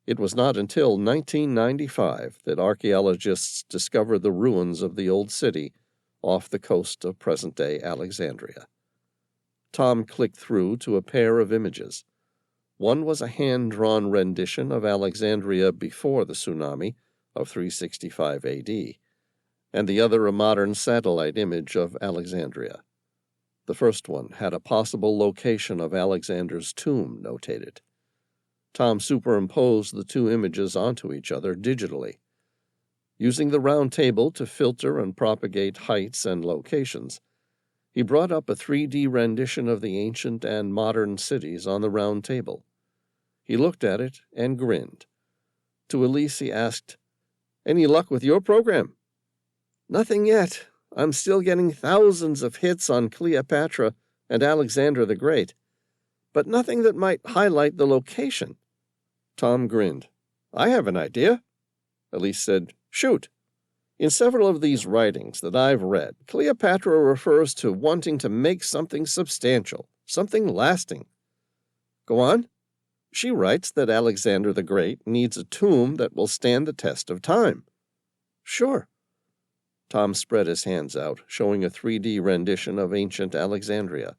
Speaker 1: It was not until 1995 that archaeologists discovered the ruins of the old city off the coast of present-day Alexandria. Tom clicked through to a pair of images. One was a hand-drawn rendition of Alexandria before the tsunami of 365 AD, and the other a modern satellite image of Alexandria. The first one had a possible location of Alexander's tomb notated. Tom superimposed the 2 images onto each other digitally. Using the round table to filter and propagate heights and locations, he brought up a 3D rendition of the ancient and modern cities on the round table. He looked at it and grinned. To Elise he asked, "Any luck with your program?" "Nothing yet. I'm still getting thousands of hits on Cleopatra and Alexander the Great, but nothing that might highlight the location." Tom grinned. "I have an idea." Elise said, "Shoot." "In several of these writings that I've read, Cleopatra refers to wanting to make something substantial, something lasting." "Go on." "She writes that Alexander the Great needs a tomb that will stand the test of time." "Sure." Tom spread his hands out, showing a 3D rendition of ancient Alexandria.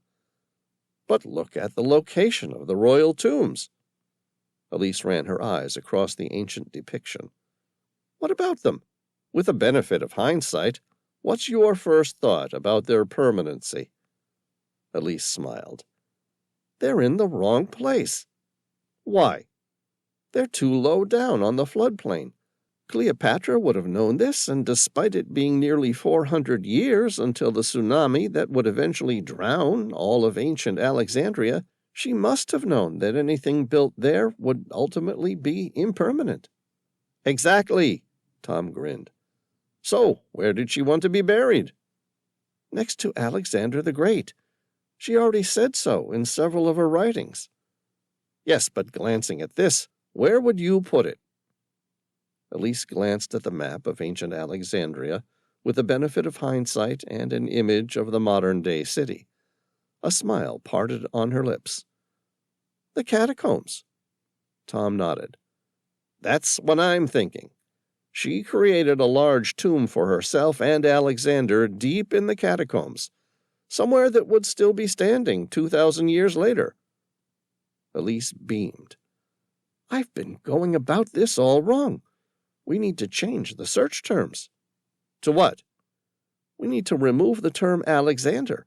Speaker 1: "But look at the location of the royal tombs." Elise ran her eyes across the ancient depiction. "What about them? With the benefit of hindsight, what's your first thought about their permanency?" Elise smiled. "They're in the wrong place." "Why?" "They're too low down on the floodplain. Cleopatra would have known this, and despite it being nearly 400 years until the tsunami that would eventually drown all of ancient Alexandria, she must have known that anything built there would ultimately be impermanent." "Exactly," Tom grinned. "So, where did she want to be buried?" "Next to Alexander the Great. She already said so in several of her writings." "Yes, but glancing at this, where would you put it?" Elise glanced at the map of ancient Alexandria with the benefit of hindsight and an image of the modern-day city. A smile parted on her lips. "The catacombs." Tom nodded. "That's what I'm thinking. She created a large tomb for herself and Alexander deep in the catacombs, somewhere that would still be standing 2,000 years later." Elise beamed. "I've been going about this all wrong. We need to change the search terms." To what? We need to remove the term Alexander.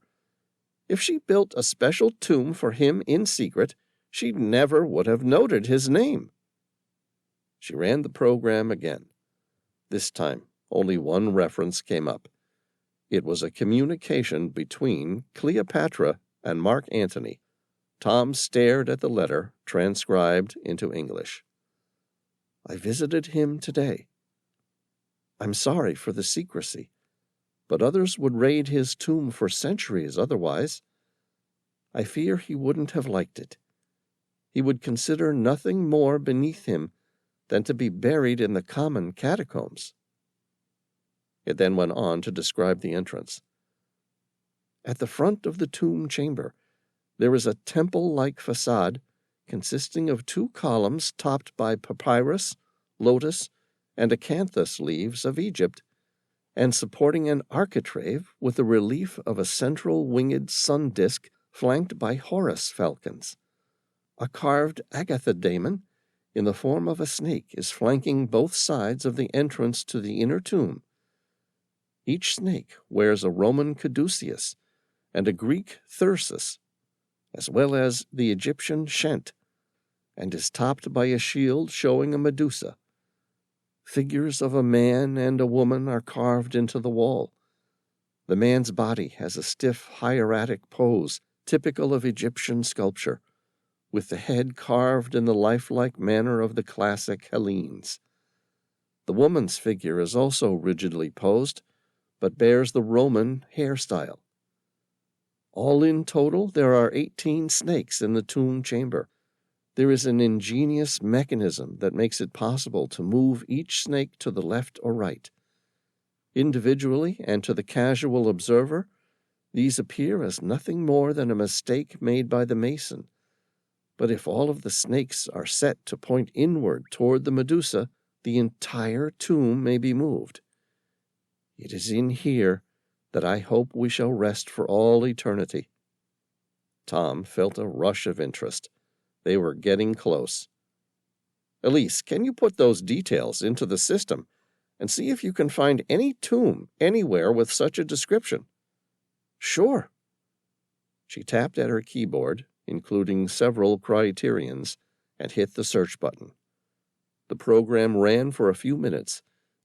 Speaker 1: If she built a special tomb for him in secret, she never would have noted his name. She ran the program again. This time, only one reference came up. It was a communication between Cleopatra and Mark Antony. Tom stared at the letter, transcribed into English. I visited him today. I'm sorry for the secrecy, but others would raid his tomb for centuries otherwise. I fear he wouldn't have liked it. He would consider nothing more beneath him than to be buried in the common catacombs. It then went on to describe the entrance. At the front of the tomb chamber, there is a temple-like facade consisting of 2 columns topped by papyrus, lotus, and acanthus leaves of Egypt, and supporting an architrave with the relief of a central winged sun disk flanked by Horus falcons. A carved Agatha daemon in the form of a snake is flanking both sides of the entrance to the inner tomb. Each snake wears a Roman caduceus and a Greek thyrsus, as well as the Egyptian shent, and is topped by a shield showing a Medusa. Figures of a man and a woman are carved into the wall. The man's body has a stiff hieratic pose typical of Egyptian sculpture, with the head carved in the lifelike manner of the classic Hellenes. The woman's figure is also rigidly posed, but bears the Roman hairstyle. All in total, there are 18 snakes in the tomb chamber. There is an ingenious mechanism that makes it possible to move each snake to the left or right. Individually and to the casual observer, these appear as nothing more than a mistake made by the mason. But if all of the snakes are set to point inward toward the Medusa, the entire tomb may be moved. It is in here that I hope we shall rest for all eternity. Tom felt a rush of interest. They were getting close. Elise, can you put those details into the system and see if you can find any tomb anywhere with such a description? Sure. She tapped at her keyboard, including several criterions, and hit the search button. The program ran for a few minutes,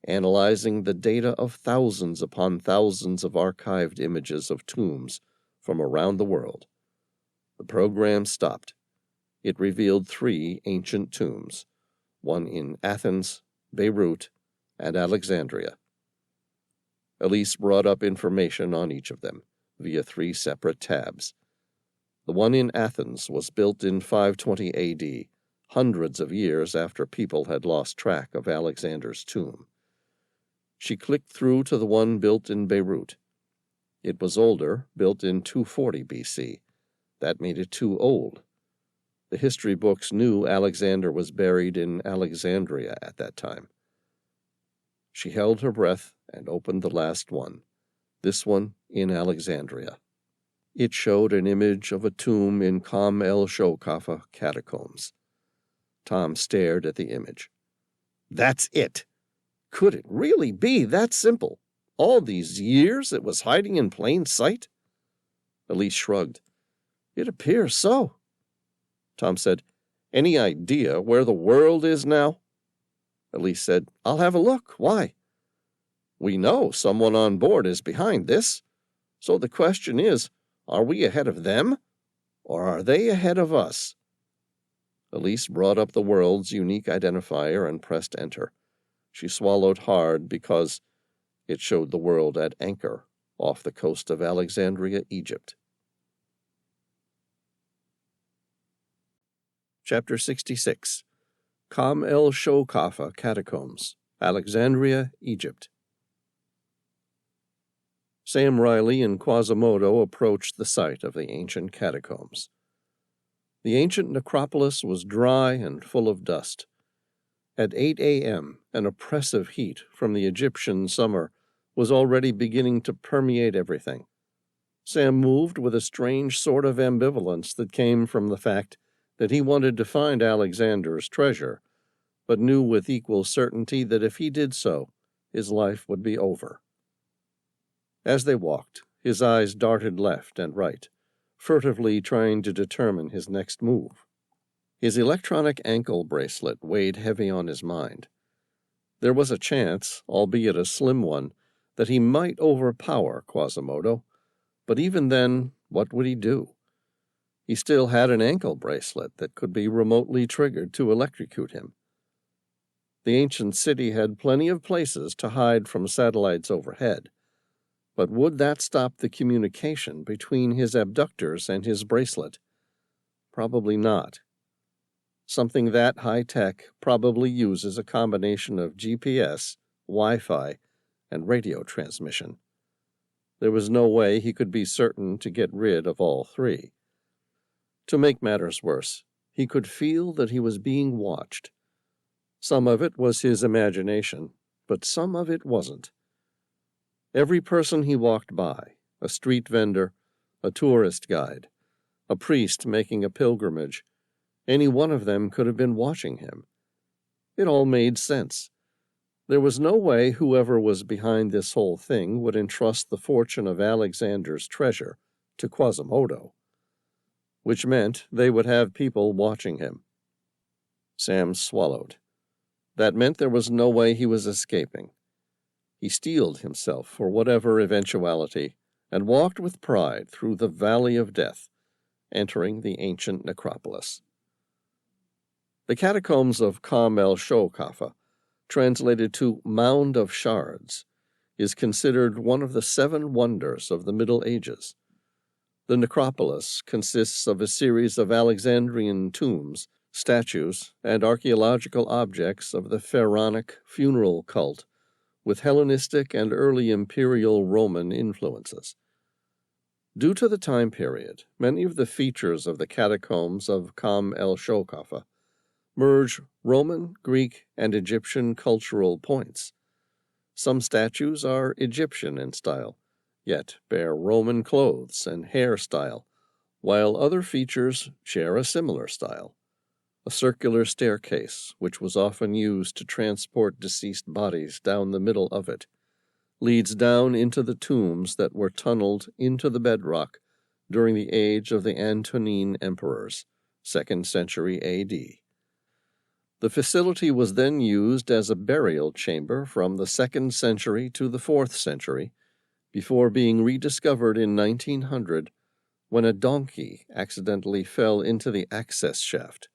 Speaker 1: analyzing the data of thousands upon thousands of archived images of tombs from around the world. The program stopped. It revealed 3 ancient tombs, one in Athens, Beirut, and Alexandria. Elise brought up information on each of them via 3 separate tabs. The one in Athens was built in 520 AD, hundreds of years after people had lost track of Alexander's tomb. She clicked through to the one built in Beirut. It was older, built in 240 BC. That made it too old. The history books knew Alexander was buried in Alexandria at that time. She held her breath and opened the last one, this one in Alexandria. It showed an image of a tomb in Kam el-Shokafah catacombs. Tom stared at the image. That's it! Could it really be that simple? All these years it was hiding in plain sight? Elise shrugged. It appears so. Tom said, Any idea where the world is now? Elise said, I'll have a look. Why? We know someone on board is behind this. So the question is, are we ahead of them, or are they ahead of us? Elise brought up the world's unique identifier and pressed enter. She swallowed hard because it showed the world at anchor off the coast of Alexandria, Egypt. Chapter 66. Kam el-Shokafah Catacombs, Alexandria, Egypt. Sam Reilly and Quasimodo approached the site of the ancient catacombs. The ancient necropolis was dry and full of dust. At 8 a.m., an oppressive heat from the Egyptian summer was already beginning to permeate everything. Sam moved with a strange sort of ambivalence that came from the fact that he wanted to find Alexander's treasure, but knew with equal certainty that if he did so, his life would be over. As they walked, his eyes darted left and right, furtively trying to determine his next move. His electronic ankle bracelet weighed heavy on his mind. There was a chance, albeit a slim one, that he might overpower Quasimodo, but even then, what would he do? He still had an ankle bracelet that could be remotely triggered to electrocute him. The ancient city had plenty of places to hide from satellites overhead, but would that stop the communication between his abductors and his bracelet? Probably not. Something that high-tech probably uses a combination of GPS, Wi-Fi, and radio transmission. There was no way he could be certain to get rid of all three. To make matters worse, he could feel that he was being watched. Some of it was his imagination, but some of it wasn't. Every person he walked by, a street vendor, a tourist guide, a priest making a pilgrimage, any one of them could have been watching him. It all made sense. There was no way whoever was behind this whole thing would entrust the fortune of Alexander's treasure to Quasimodo, which meant they would have people watching him. Sam swallowed. That meant there was no way he was escaping. He steeled himself for whatever eventuality and walked with pride through the Valley of Death, entering the ancient necropolis. The catacombs of Kam el-Shokhafa, translated to Mound of Shards, is considered one of the 7 wonders of the Middle Ages. The necropolis consists of a series of Alexandrian tombs, statues, and archaeological objects of the pharaonic funeral cult, with Hellenistic and early imperial Roman influences. Due to the time period, many of the features of the catacombs of Kam el-Shokhafa merge Roman, Greek, and Egyptian cultural points. Some statues are Egyptian in style, yet bear Roman clothes and hairstyle, while other features share a similar style. A circular staircase, which was often used to transport deceased bodies down the middle of it, leads down into the tombs that were tunneled into the bedrock during the age of the Antonine emperors, 2nd century A.D. The facility was then used as a burial chamber from the 2nd century to the 4th century, before being rediscovered in 1900 when a donkey accidentally fell into the access shaft.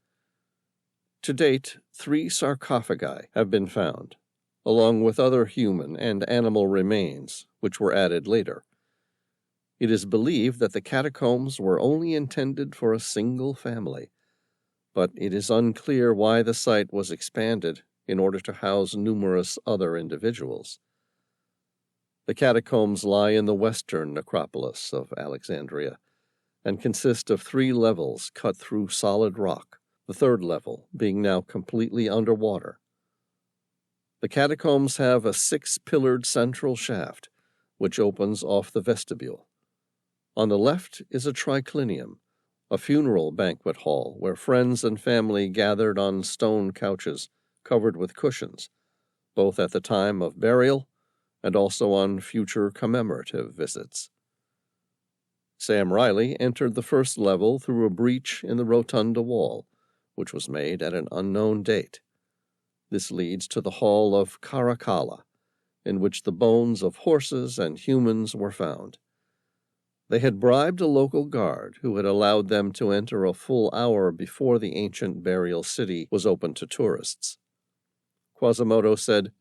Speaker 1: To date, 3 sarcophagi have been found, along with other human and animal remains, which were added later. It is believed that the catacombs were only intended for a single family, but it is unclear why the site was expanded in order to house numerous other individuals. The catacombs lie in the western necropolis of Alexandria and consist of 3 levels cut through solid rock, the 3rd level being now completely underwater. The catacombs have a 6-pillared central shaft, which opens off the vestibule. On the left is a triclinium, a funeral banquet hall where friends and family gathered on stone couches covered with cushions, both at the time of burial and also on future commemorative visits. Sam Reilly entered the 1st level through a breach in the rotunda wall, which was made at an unknown date. This leads to the Hall of Caracalla, in which the bones of horses and humans were found. They had bribed a local guard who had allowed them to enter a full hour before the ancient burial city was open to tourists. Quasimodo said,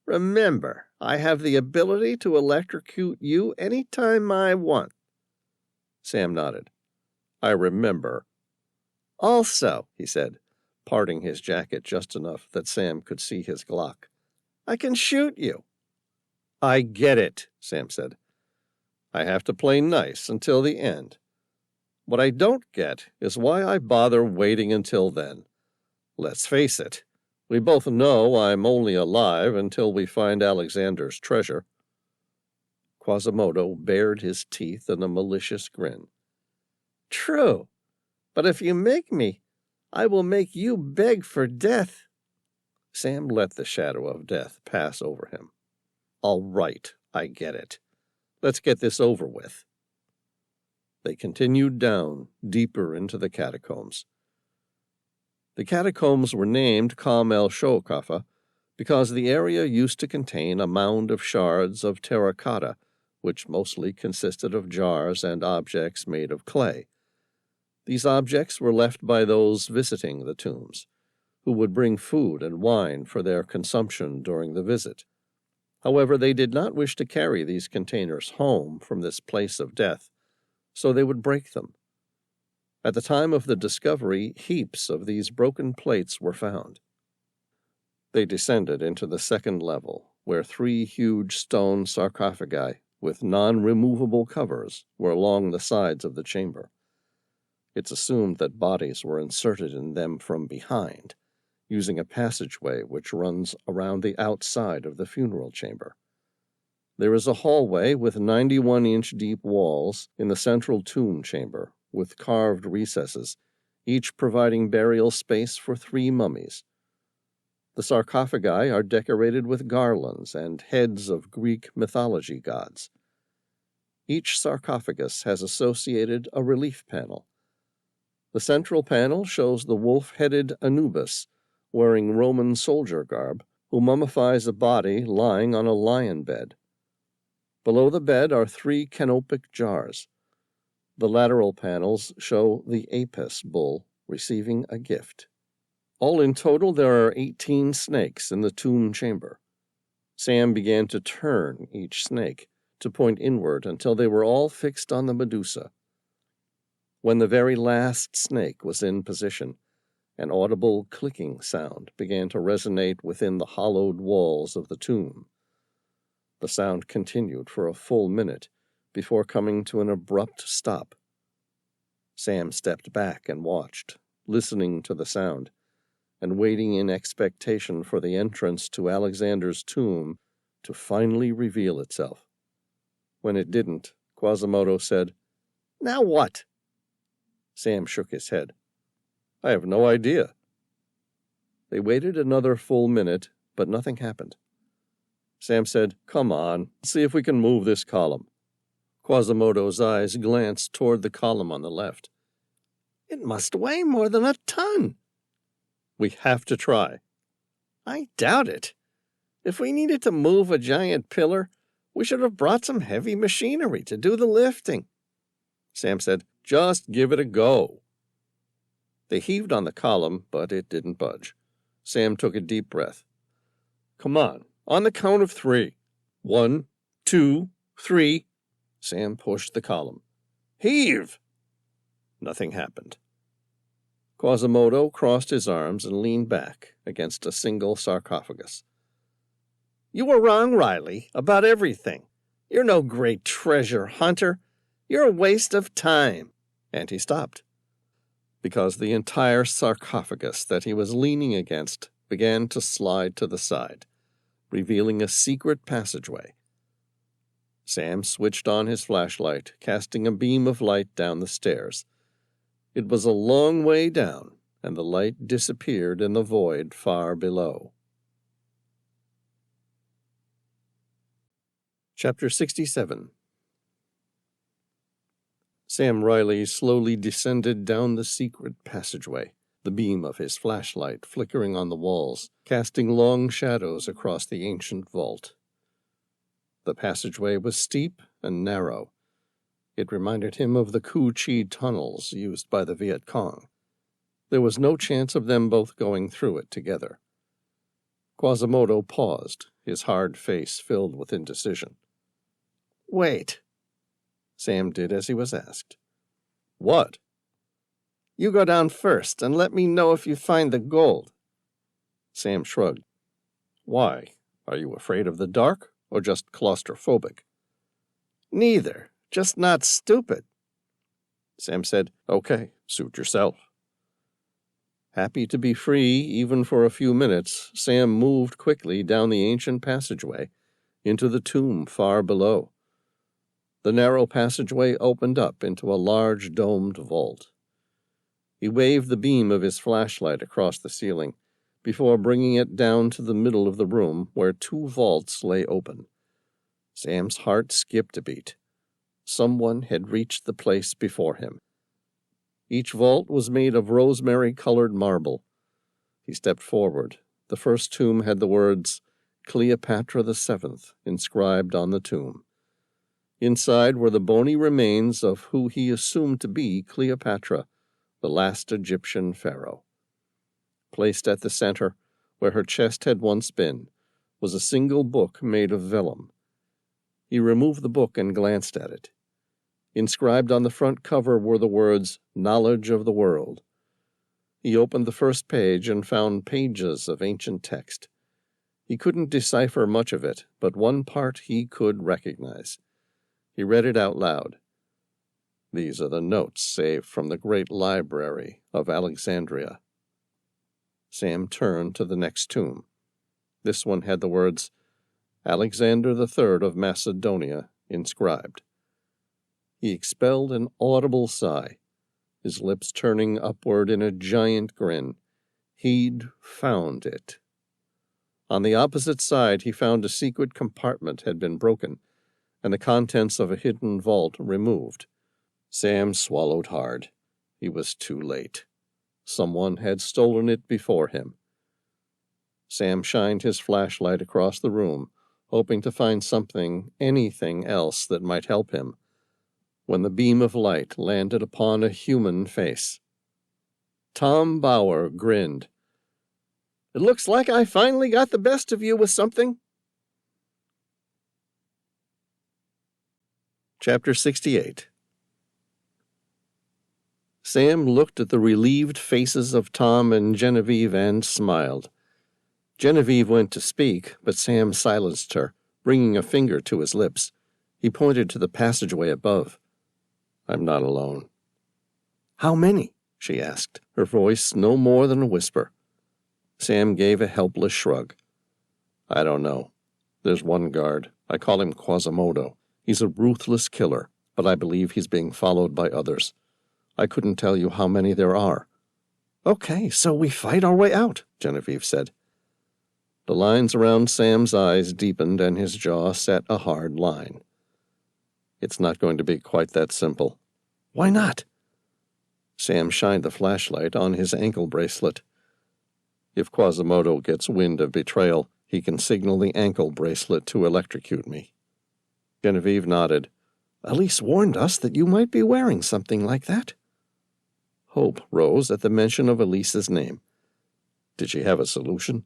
Speaker 1: "Remember, I have the ability to electrocute you any time I want." Sam nodded. "I remember." "Also," he said, parting his jacket just enough that Sam could see his Glock, "I can shoot you." "I get it," Sam said. "I have to play nice until the end. What I don't get is why I bother waiting until then. Let's face it, we both know I'm only alive until we find Alexander's treasure." Quasimodo bared his teeth in a malicious grin. "True, but if you make me, I will make you beg for death." Sam let the shadow of death pass over him. "All right, I get it. Let's get this over with." They continued down, deeper into the catacombs. The catacombs were named Kam el-Shokafa because the area used to contain a mound of shards of terracotta, which mostly consisted of jars and objects made of clay. These objects were left by those visiting the tombs, who would bring food and wine for their consumption during the visit. However, they did not wish to carry these containers home from this place of death, so they would break them. At the time of the discovery, heaps of these broken plates were found. They descended into the second level, where 3 huge stone sarcophagi with non-removable covers were along the sides of the chamber. It's assumed that bodies were inserted in them from behind, using a passageway which runs around the outside of the funeral chamber. There is a hallway with 91-inch deep walls in the central tomb chamber, with carved recesses, each providing burial space for 3 mummies. The sarcophagi are decorated with garlands and heads of Greek mythology gods. Each sarcophagus has associated a relief panel. The central panel shows the wolf-headed Anubis, wearing Roman soldier garb, who mummifies a body lying on a lion bed. Below the bed are 3 canopic jars. The lateral panels show the Apis bull receiving a gift. All in total, there are 18 snakes in the tomb chamber. Sam began to turn each snake to point inward until they were all fixed on the Medusa. When the very last snake was in position, an audible clicking sound began to resonate within the hollowed walls of the tomb. The sound continued for a full minute before coming to an abrupt stop. Sam stepped back and watched, listening to the sound, and waiting in expectation for the entrance to Alexander's tomb to finally reveal itself. When it didn't, Quasimodo said, "Now what?" Sam shook his head. "I have no idea." They waited another full minute, but nothing happened. Sam said, "Come on, see if we can move this column." Quasimodo's eyes glanced toward the column on the left. "It must weigh more than a ton." "We have to try." "I doubt it. If we needed to move a giant pillar, we should have brought some heavy machinery to do the lifting." Sam said, "Just give it a go." They heaved on the column, but it didn't budge. Sam took a deep breath. "Come on the count of 3. 1, 2, 3. Sam pushed the column. "Heave!" Nothing happened. Quasimodo crossed his arms and leaned back against a single sarcophagus. "You were wrong, Reilly, about everything. You're no great treasure hunter. You're a waste of time." And he stopped, because the entire sarcophagus that he was leaning against began to slide to the side, revealing a secret passageway. Sam switched on his flashlight, casting a beam of light down the stairs. It was a long way down, and the light disappeared in the void far below. Chapter 67. Sam Reilly slowly descended down the secret passageway, the beam of his flashlight flickering on the walls, casting long shadows across the ancient vault. The passageway was steep and narrow. It reminded him of the Ku Chi tunnels used by the Viet Cong. There was no chance of them both going through it together. Quasimodo paused, his hard face filled with indecision. "Wait." Sam did as he was asked. "What?" "You go down first and let me know if you find the gold." Sam shrugged. "Why? Are you afraid of the dark or just claustrophobic?" "Neither, just not stupid." Sam said, "Okay, suit yourself." Happy to be free, even for a few minutes, Sam moved quickly down the ancient passageway into the tomb far below. The narrow passageway opened up into a large domed vault. He waved the beam of his flashlight across the ceiling before bringing it down to the middle of the room where 2 vaults lay open. Sam's heart skipped a beat. Someone had reached the place before him. Each vault was made of rosemary-colored marble. He stepped forward. The first tomb had the words, Cleopatra VII, inscribed on the tomb. Inside were the bony remains of who he assumed to be Cleopatra, the last Egyptian pharaoh. Placed at the center, where her chest had once been, was a single book made of vellum. He removed the book and glanced at it. Inscribed on the front cover were the words, Knowledge of the World. He opened the first page and found pages of ancient text. He couldn't decipher much of it, but one part he could recognize. He read it out loud. These are the notes saved from the great library of Alexandria. Sam turned to the next tomb. This one had the words, Alexander III of Macedonia, inscribed. He expelled an audible sigh, his lips turning upward in a giant grin. He'd found it. On the opposite side, he found a secret compartment had been broken, and the contents of a hidden vault removed. Sam swallowed hard. He was too late. Someone had stolen it before him. Sam shined his flashlight across the room, hoping to find something, anything else that might help him, when the beam of light landed upon a human face. Tom Bauer grinned. It looks like I finally got the best of you with something. Chapter 68. Sam looked at the relieved faces of Tom and Genevieve and smiled. Genevieve went to speak, but Sam silenced her, bringing a finger to his lips. He pointed to the passageway above. I'm not alone. How many? She asked, her voice no more than a whisper. Sam gave a helpless shrug. I don't know. There's one guard. I call him Quasimodo. He's a ruthless killer, but I believe he's being followed by others. I couldn't tell you how many there are. Okay, so we fight our way out, Genevieve said. The lines around Sam's eyes deepened and his jaw set a hard line. It's not going to be quite that simple. Why not? Sam shined the flashlight on his ankle bracelet. If Quasimodo gets wind of betrayal, he can signal the ankle bracelet to electrocute me. Genevieve nodded. Elise warned us that you might be wearing something like that. Hope rose at the mention of Elise's name. Did she have a solution?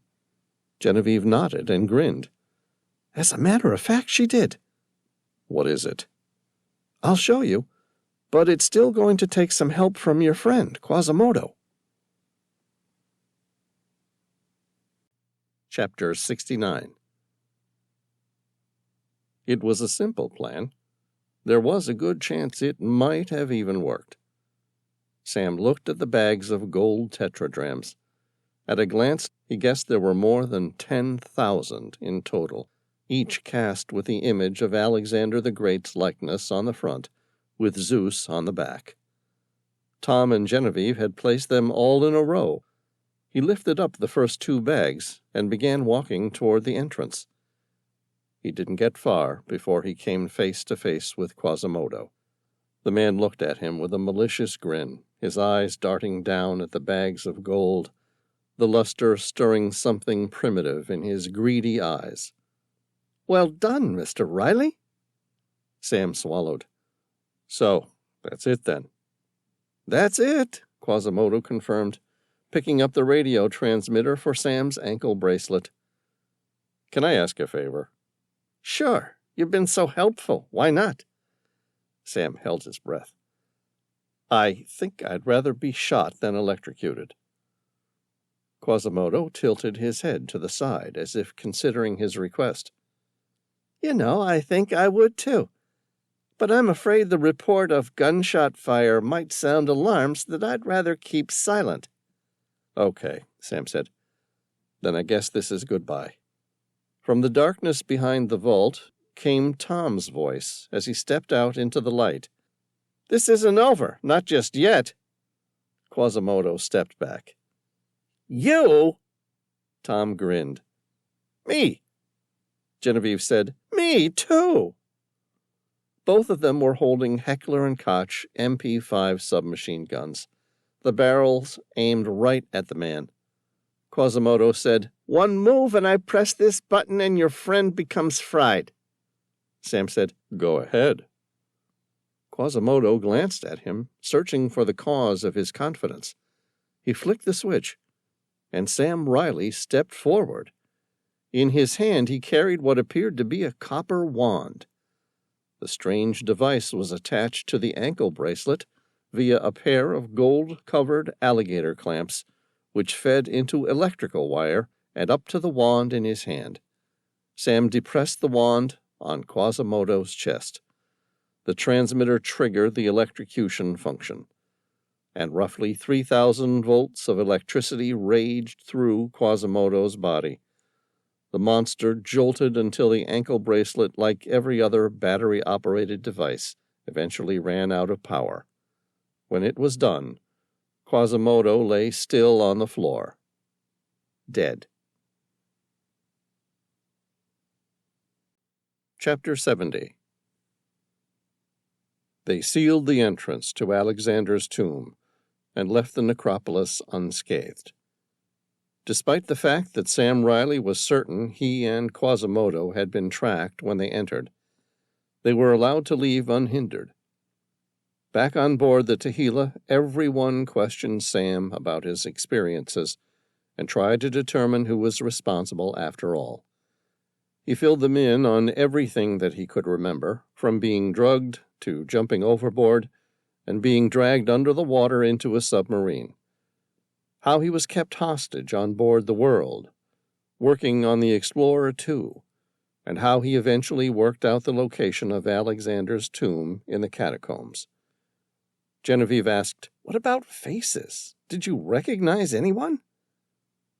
Speaker 1: Genevieve nodded and grinned. As a matter of fact, she did. What is it? I'll show you, but it's still going to take some help from your friend, Quasimodo. Chapter 69. It was a simple plan. There was a good chance it might have even worked. Sam looked at the bags of gold tetradrachms. At a glance, he guessed there were more than 10,000 in total, each cast with the image of Alexander the Great's likeness on the front, with Zeus on the back. Tom and Genevieve had placed them all in a row. He lifted up the first two bags and began walking toward the entrance. He didn't get far before he came face to face with Quasimodo. The man looked at him with a malicious grin, his eyes darting down at the bags of gold, the luster stirring something primitive in his greedy eyes. Well done, Mr. Reilly. Sam swallowed. So, that's it then. That's it, Quasimodo confirmed, picking up the radio transmitter for Sam's ankle bracelet. Can I ask a favor? Sure, you've been so helpful. Why not? Sam held his breath. I think I'd rather be shot than electrocuted. Quasimodo tilted his head to the side as if considering his request. You know, I think I would too. But I'm afraid the report of gunshot fire might sound alarms that I'd rather keep silent. Okay, Sam said. Then I guess this is goodbye. From the darkness behind the vault came Tom's voice as he stepped out into the light. This isn't over, not just yet. Quasimodo stepped back. You? Tom grinned. Me. Genevieve said, Me. Me, too! Both of them were holding Heckler & Koch MP5 submachine guns, the barrels aimed right at the man. Quasimodo said, "One move and I press this button and your friend becomes fried." Sam said, "Go ahead." Quasimodo glanced at him, searching for the cause of his confidence. He flicked the switch, and Sam Reilly stepped forward. In his hand he carried what appeared to be a copper wand. The strange device was attached to the ankle bracelet via a pair of gold-covered alligator clamps, which fed into electrical wire and up to the wand in his hand. Sam depressed the wand on Quasimodo's chest. The transmitter triggered the electrocution function, and roughly 3,000 volts of electricity raged through Quasimodo's body. The monster jolted until the ankle bracelet, like every other battery-operated device, eventually ran out of power. When it was done, Quasimodo lay still on the floor, dead. Chapter 70. They sealed the entrance to Alexander's tomb and left the necropolis unscathed. Despite the fact that Sam Reilly was certain he and Quasimodo had been tracked when they entered, they were allowed to leave unhindered. Back on board the Tehila, everyone questioned Sam about his experiences and tried to determine who was responsible after all. He filled them in on everything that he could remember, from being drugged to jumping overboard and being dragged under the water into a submarine. How he was kept hostage on board the World, working on the Explorer II, and how he eventually worked out the location of Alexander's tomb in the catacombs. Genevieve asked, "What about faces? Did you recognize anyone?"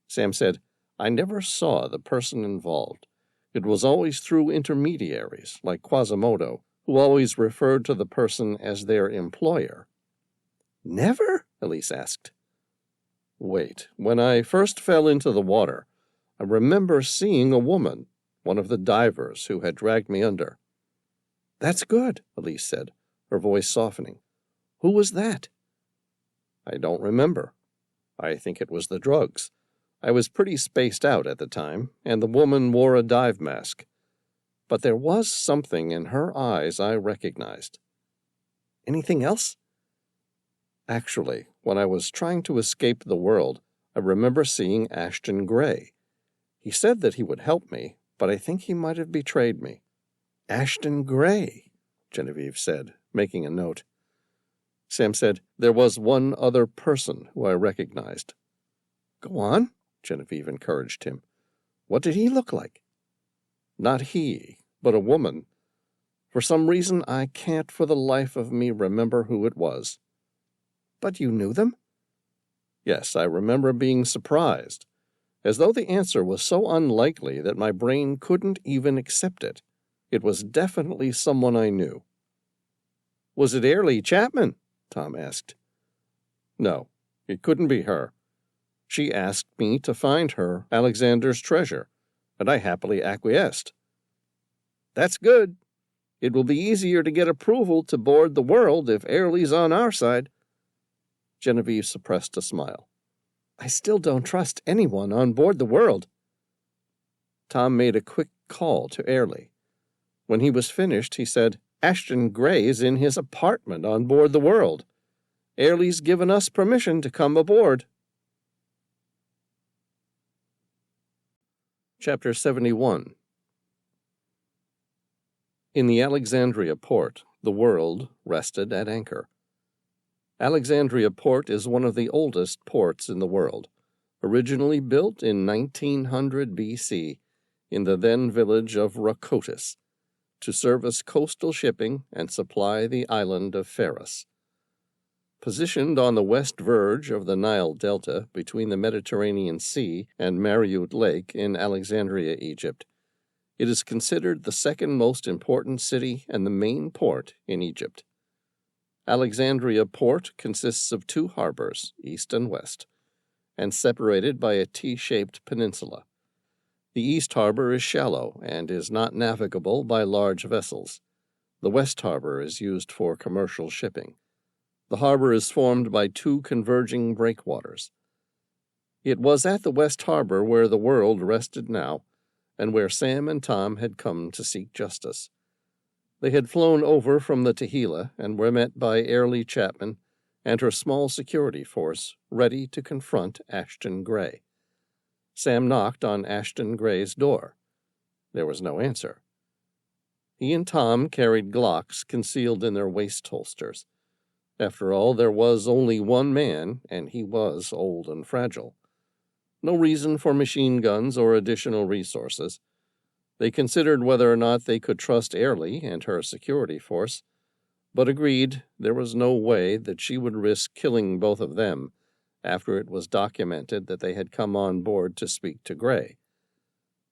Speaker 1: Sam said, "I never saw the person involved. It was always through intermediaries, like Quasimodo, who always referred to the person as their employer." "Never?" Elise asked. "Wait, when I first fell into the water, I remember seeing a woman, one of the divers who had dragged me under." "That's good," Elise said, her voice softening. "Who was that?" "I don't remember. I think it was the drugs. I was pretty spaced out at the time, and the woman wore a dive mask. But there was something in her eyes I recognized." "Anything else?" "Actually, when I was trying to escape the World, I remember seeing Ashton Gray. He said that he would help me, but I think he might have betrayed me." "Ashton Gray," Genevieve said, making a note. Sam said, "There was one other person who I recognized." "Go on," Genevieve encouraged him. "What did he look like?" "Not he, but a woman. For some reason, I can't for the life of me remember who it was." "But you knew them?" "Yes, I remember being surprised, as though the answer was so unlikely that my brain couldn't even accept it. It was definitely someone I knew." "Was it Airlie Chapman?" Tom asked. "No, it couldn't be her. She asked me to find her Alexander's treasure, and I happily acquiesced." "That's good. It will be easier to get approval to board the World if Airlie's on our side." Genevieve suppressed a smile. "I still don't trust anyone on board the World." Tom made a quick call to Airlie. When he was finished, he said, "Ashton Gray is in his apartment on board the World. Airlie's given us permission to come aboard." Chapter 71. In the Alexandria port, the World rested at anchor. Alexandria port is one of the oldest ports in the world, originally built in 1900 BC in the then village of Rakotis, to service coastal shipping and supply the island of Pharos. Positioned on the west verge of the Nile Delta between the Mediterranean Sea and Mariut Lake in Alexandria, Egypt, it is considered the second most important city and the main port in Egypt. Alexandria Port consists of two harbors, east and west, and separated by a T-shaped peninsula. The east harbor is shallow and is not navigable by large vessels. The west harbor is used for commercial shipping. The harbor is formed by two converging breakwaters. It was at the west harbor where the world rested now, and where Sam and Tom had come to seek justice. They had flown over from the Tehila and were met by Airlie Chapman and her small security force, ready to confront Ashton Gray. Sam knocked on Ashton Gray's door. There was no answer. He and Tom carried Glocks concealed in their waist holsters. After all, there was only one man, and he was old and fragile. No reason for machine guns or additional resources. They considered whether or not they could trust Airlie and her security force, but agreed there was no way that she would risk killing both of them after it was documented that they had come on board to speak to Gray.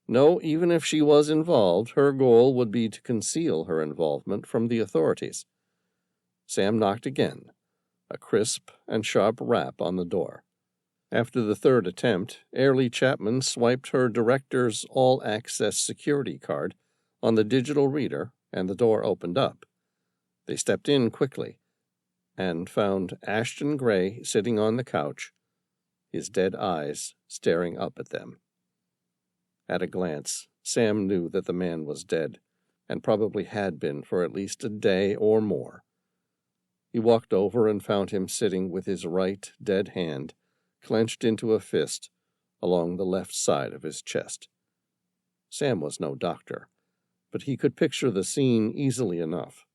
Speaker 1: No, even if she was involved, her goal would be to conceal her involvement from the authorities. Sam knocked again, a crisp and sharp rap on the door. After the third attempt, Airlie Chapman swiped her director's all-access security card on the digital reader, and the door opened up. They stepped in quickly and found Ashton Gray sitting on the couch, his dead eyes staring up at them. At a glance, Sam knew that the man was dead, and probably had been for at least a day or more. He walked over and found him sitting with his right dead hand clenched into a fist along the left side of his chest. Sam was no doctor, but he could picture the scene easily enough.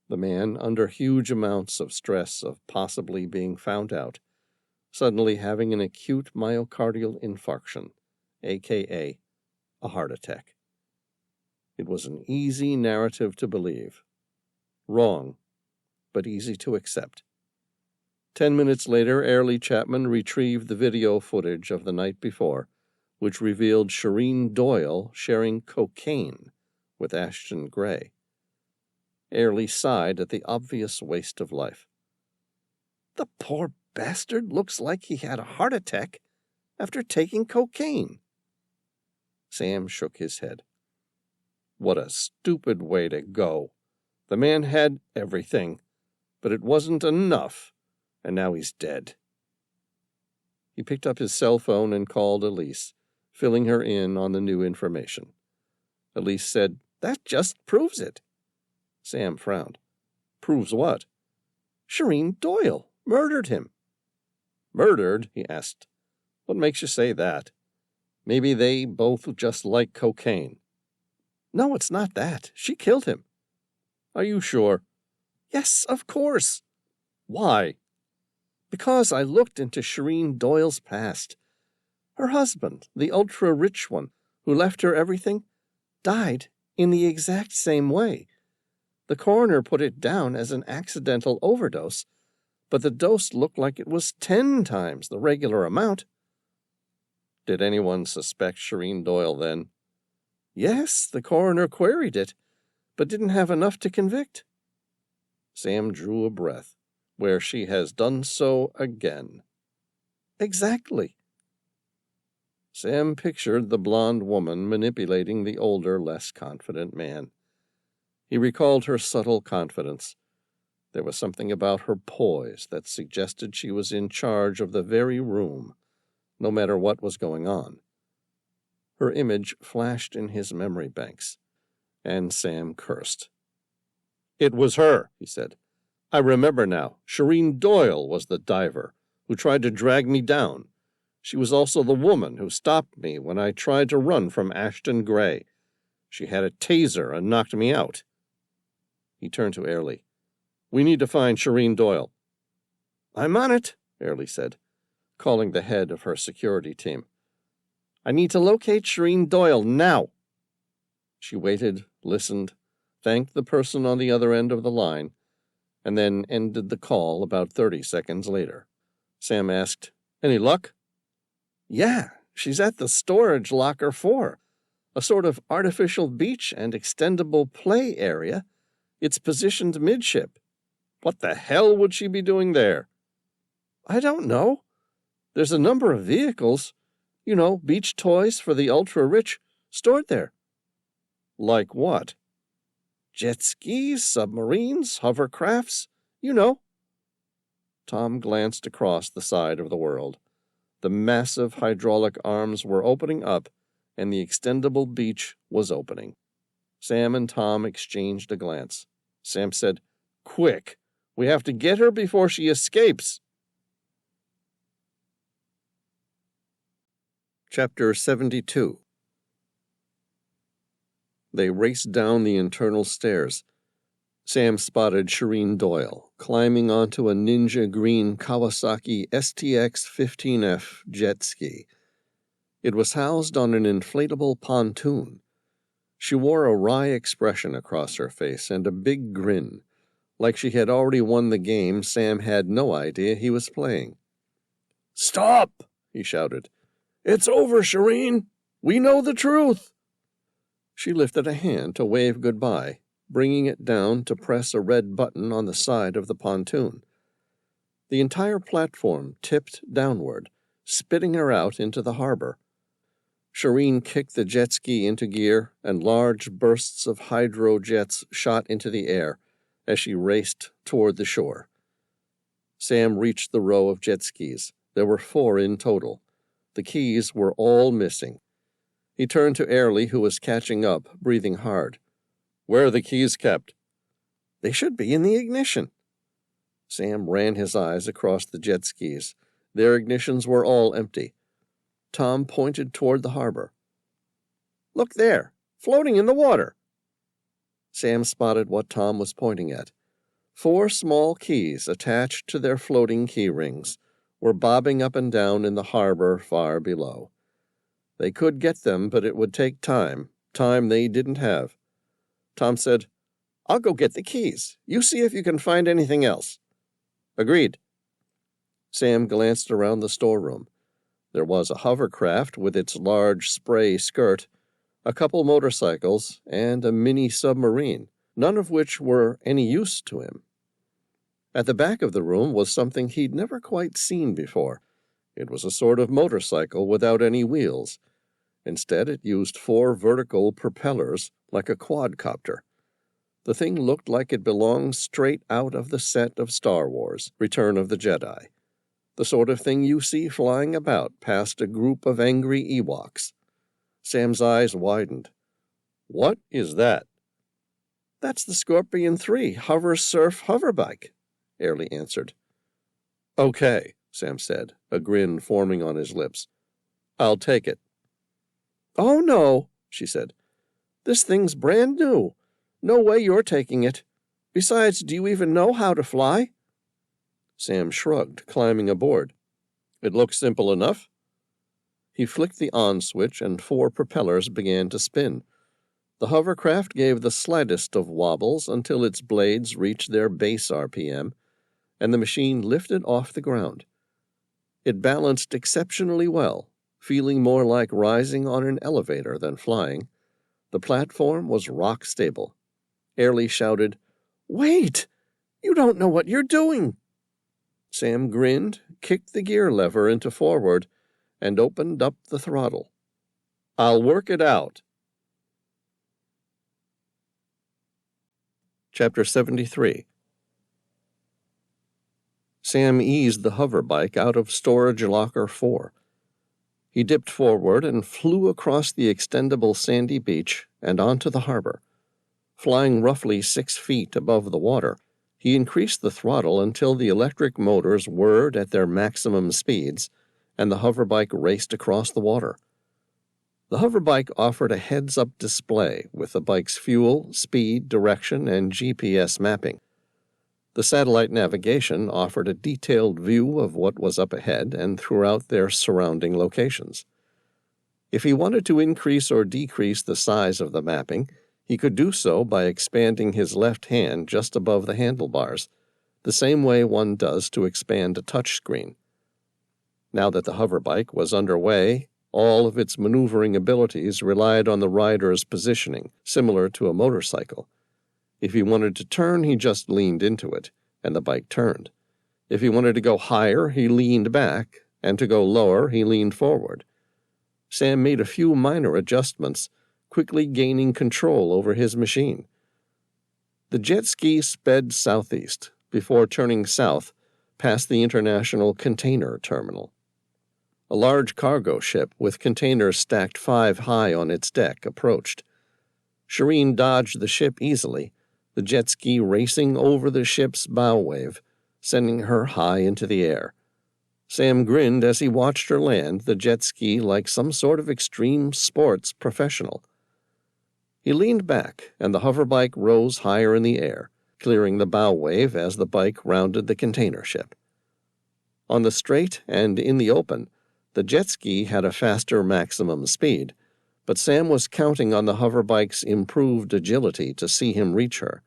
Speaker 1: The man, under huge amounts of stress of possibly being found out, suddenly having an acute myocardial infarction, a.k.a. a heart attack. It was an easy narrative to believe. Wrong, but easy to accept. 10 minutes later, Airlie Chapman retrieved the video footage of the night before, which revealed Shireen Doyle sharing cocaine with Ashton Gray. Airlie sighed at the obvious waste of life. The poor bastard looks like he had a heart attack after taking cocaine. Sam shook his head. What a stupid way to go. The man had everything, but it wasn't enough, and now he's dead. He picked up his cell phone and called Elise, filling her in on the new information. Elise said, That just proves it. Sam frowned. Proves what? Shireen Doyle murdered him. Murdered? He asked. What makes you say that? Maybe they both just like cocaine. No, it's not that. She killed him. Are you sure? Yes, of course. Why? Because I looked into Shireen Doyle's past. Her husband, the ultra-rich one, who left her everything, died in the exact same way. The coroner put it down as an accidental overdose, but the dose looked like it was 10 times the regular amount. Did anyone suspect Shireen Doyle then? Yes, the coroner queried it, but didn't have enough to convict. Sam drew a breath, where she has done so again. Exactly. Sam pictured the blonde woman manipulating the older, less confident man. He recalled her subtle confidence. There was something about her poise that suggested she was in charge of the very room, no matter what was going on. Her image flashed in his memory banks, and Sam cursed. It was her, he said. I remember now. Shireen Doyle was the diver who tried to drag me down. She was also the woman who stopped me when I tried to run from Ashton Gray. She had a taser and knocked me out. He turned to Airlie. We need to find Shireen Doyle. I'm on it, Airlie said, calling the head of her security team. I need to locate Shireen Doyle now. She waited, listened, thanked the person on the other end of the line, and then ended the call about 30 seconds later. Sam asked, Any luck? Yeah, she's at the storage locker 4, a sort of artificial beach and extendable play area. It's positioned midship. What the hell would she be doing there? I don't know. There's a number of vehicles. You know, beach toys for the ultra-rich, stored there.
Speaker 2: Like what?
Speaker 1: Jet skis, submarines, hovercrafts, you know.
Speaker 2: Tom glanced across the side of the world. The massive hydraulic arms were opening up, and the extendable beach was opening. Sam and Tom exchanged a glance. Sam said, "Quick! We have to get her before she escapes!"
Speaker 1: Chapter 72. They raced down the internal stairs. Sam spotted Shireen Doyle climbing onto a ninja green Kawasaki STX-15F jet ski. It was housed on an inflatable pontoon. She wore a wry expression across her face and a big grin. Like she had already won the game Sam had no idea he was playing.
Speaker 2: "Stop!" he shouted. "It's over, Shireen! We know the truth!"
Speaker 1: She lifted a hand to wave goodbye, bringing it down to press a red button on the side of the pontoon. The entire platform tipped downward, spitting her out into the harbor. Shireen kicked the jet ski into gear, and large bursts of hydrojets shot into the air as she raced toward the shore. Sam reached the row of jet skis. There were 4 in total. The keys were all missing. He turned to Airlie, who was catching up, breathing hard.
Speaker 2: "Where are the keys kept?"
Speaker 1: "They should be in the ignition." Sam ran his eyes across the jet skis. Their ignitions were all empty. Tom pointed toward the harbor. "Look there, floating in the water." Sam spotted what Tom was pointing at. 4 small keys attached to their floating key rings were bobbing up and down in the harbor far below. They could get them, but it would take time they didn't have. Tom said, "I'll go get the keys. You see if you can find anything else." "Agreed." Sam glanced around the storeroom. There was a hovercraft with its large spray skirt, a couple motorcycles, and a mini submarine, none of which were any use to him. At the back of the room was something he'd never quite seen before. It was a sort of motorcycle without any wheels. Instead, it used 4 vertical propellers like a quadcopter. The thing looked like it belonged straight out of the set of Star Wars, Return of the Jedi. The sort of thing you see flying about past a group of angry Ewoks. Sam's eyes widened.
Speaker 2: "What is that?"
Speaker 1: "That's the Scorpion 3 Hover Surf Hoverbike," Airlie answered.
Speaker 2: "Okay," Sam said, a grin forming on his lips. "I'll take it."
Speaker 1: "Oh, no," she said. "This thing's brand new. No way you're taking it. Besides, do you even know how to fly?"
Speaker 2: Sam shrugged, climbing aboard. "It looks simple enough."
Speaker 1: He flicked the on switch and 4 propellers began to spin. The hovercraft gave the slightest of wobbles until its blades reached their base RPM, and the machine lifted off the ground. It balanced exceptionally well, feeling more like rising on an elevator than flying. The platform was rock stable. Airlie shouted, "Wait! You don't know what you're doing!" Sam grinned, kicked the gear lever into forward, and opened up the throttle.
Speaker 2: "I'll work it out."
Speaker 1: Chapter 73. Sam eased the hoverbike out of storage locker 4. He dipped forward and flew across the extendable sandy beach and onto the harbor. Flying roughly 6 feet above the water, he increased the throttle until the electric motors whirred at their maximum speeds, and the hoverbike raced across the water. The hoverbike offered a heads-up display with the bike's fuel, speed, direction, and GPS mapping. The satellite navigation offered a detailed view of what was up ahead and throughout their surrounding locations. If he wanted to increase or decrease the size of the mapping, he could do so by expanding his left hand just above the handlebars, the same way one does to expand a touchscreen. Now that the hoverbike was underway, all of its maneuvering abilities relied on the rider's positioning, similar to a motorcycle. If he wanted to turn, he just leaned into it, and the bike turned. If he wanted to go higher, he leaned back, and to go lower, he leaned forward. Sam made a few minor adjustments, quickly gaining control over his machine. The jet ski sped southeast before turning south past the International Container Terminal. A large cargo ship with containers stacked 5 high on its deck approached. Shireen dodged the ship easily, the jet ski racing over the ship's bow wave, sending her high into the air. Sam grinned as he watched her land the jet ski like some sort of extreme sports professional. He leaned back, and the hoverbike rose higher in the air, clearing the bow wave as the bike rounded the container ship. On the straight and in the open, the jet ski had a faster maximum speed, but Sam was counting on the hoverbike's improved agility to see him reach her.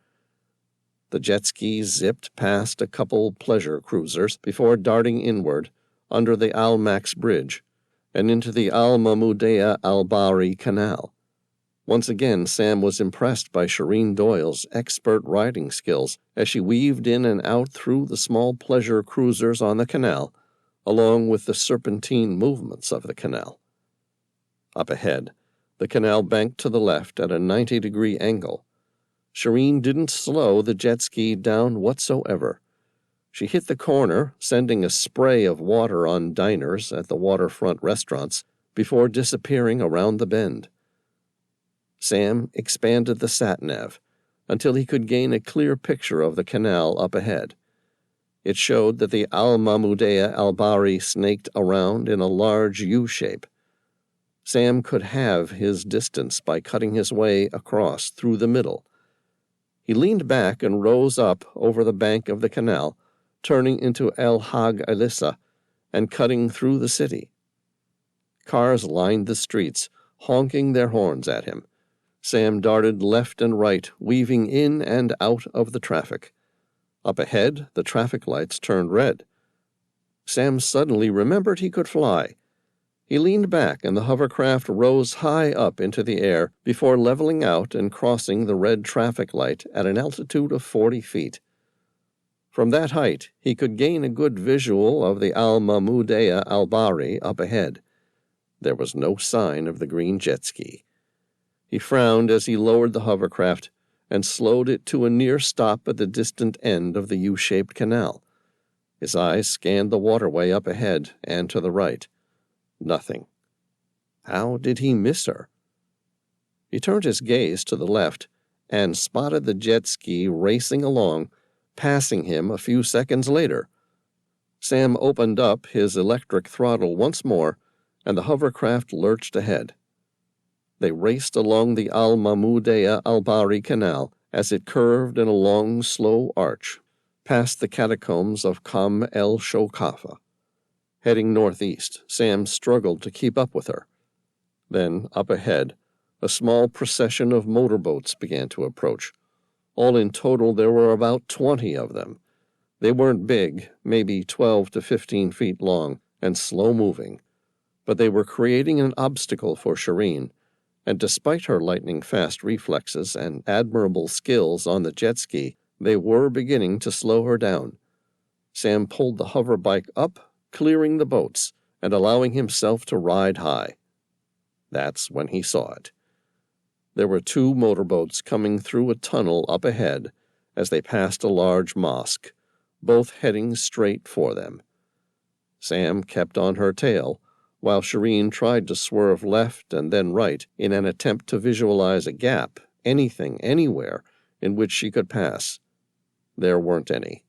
Speaker 1: The jet ski zipped past a couple pleasure cruisers before darting inward under the Al-Max Bridge and into the Al-Mahmudiyya Al-Bahri Canal. Once again, Sam was impressed by Shireen Doyle's expert riding skills as she weaved in and out through the small pleasure cruisers on the canal, along with the serpentine movements of the canal. Up ahead, the canal banked to the left at a 90-degree angle. Shireen didn't slow the jet ski down whatsoever. She hit the corner, sending a spray of water on diners at the waterfront restaurants before disappearing around the bend. Sam expanded the sat-nav until he could gain a clear picture of the canal up ahead. It showed that the Al-Mahmudiyya Al-Bahri snaked around in a large U-shape. Sam could halve his distance by cutting his way across through the middle. He leaned back and rose up over the bank of the canal, turning into El Hag Elissa and cutting through the city. Cars lined the streets, honking their horns at him. Sam darted left and right, weaving in and out of the traffic. Up ahead, the traffic lights turned red. Sam suddenly remembered he could fly. He leaned back, and the hovercraft rose high up into the air before leveling out and crossing the red traffic light at an altitude of 40 feet. From that height, he could gain a good visual of the Al-Mahmudiyya Al-Bahri up ahead. There was no sign of the green jet ski. He frowned as he lowered the hovercraft and slowed it to a near stop at the distant end of the U-shaped canal. His eyes scanned the waterway up ahead and to the right. Nothing. How did he miss her? He turned his gaze to the left and spotted the jet ski racing along, passing him a few seconds later. Sam opened up his electric throttle once more, and the hovercraft lurched ahead. They raced along the Al-Mahmudiyya Al-Bahri Canal as it curved in a long, slow arch, past the catacombs of Kam el-Shokafa. Heading northeast, Sam struggled to keep up with her. Then, up ahead, a small procession of motorboats began to approach. All in total, there were about 20 of them. They weren't big, maybe 12 to 15 feet long, and slow-moving, but they were creating an obstacle for Shireen, and despite her lightning-fast reflexes and admirable skills on the jet ski, they were beginning to slow her down. Sam pulled the hoverbike up, clearing the boats and allowing himself to ride high. That's when he saw it. There were 2 motorboats coming through a tunnel up ahead as they passed a large mosque, both heading straight for them. Sam kept on her tail, while Shireen tried to swerve left and then right in an attempt to visualize a gap, anything, anywhere, in which she could pass. There weren't any.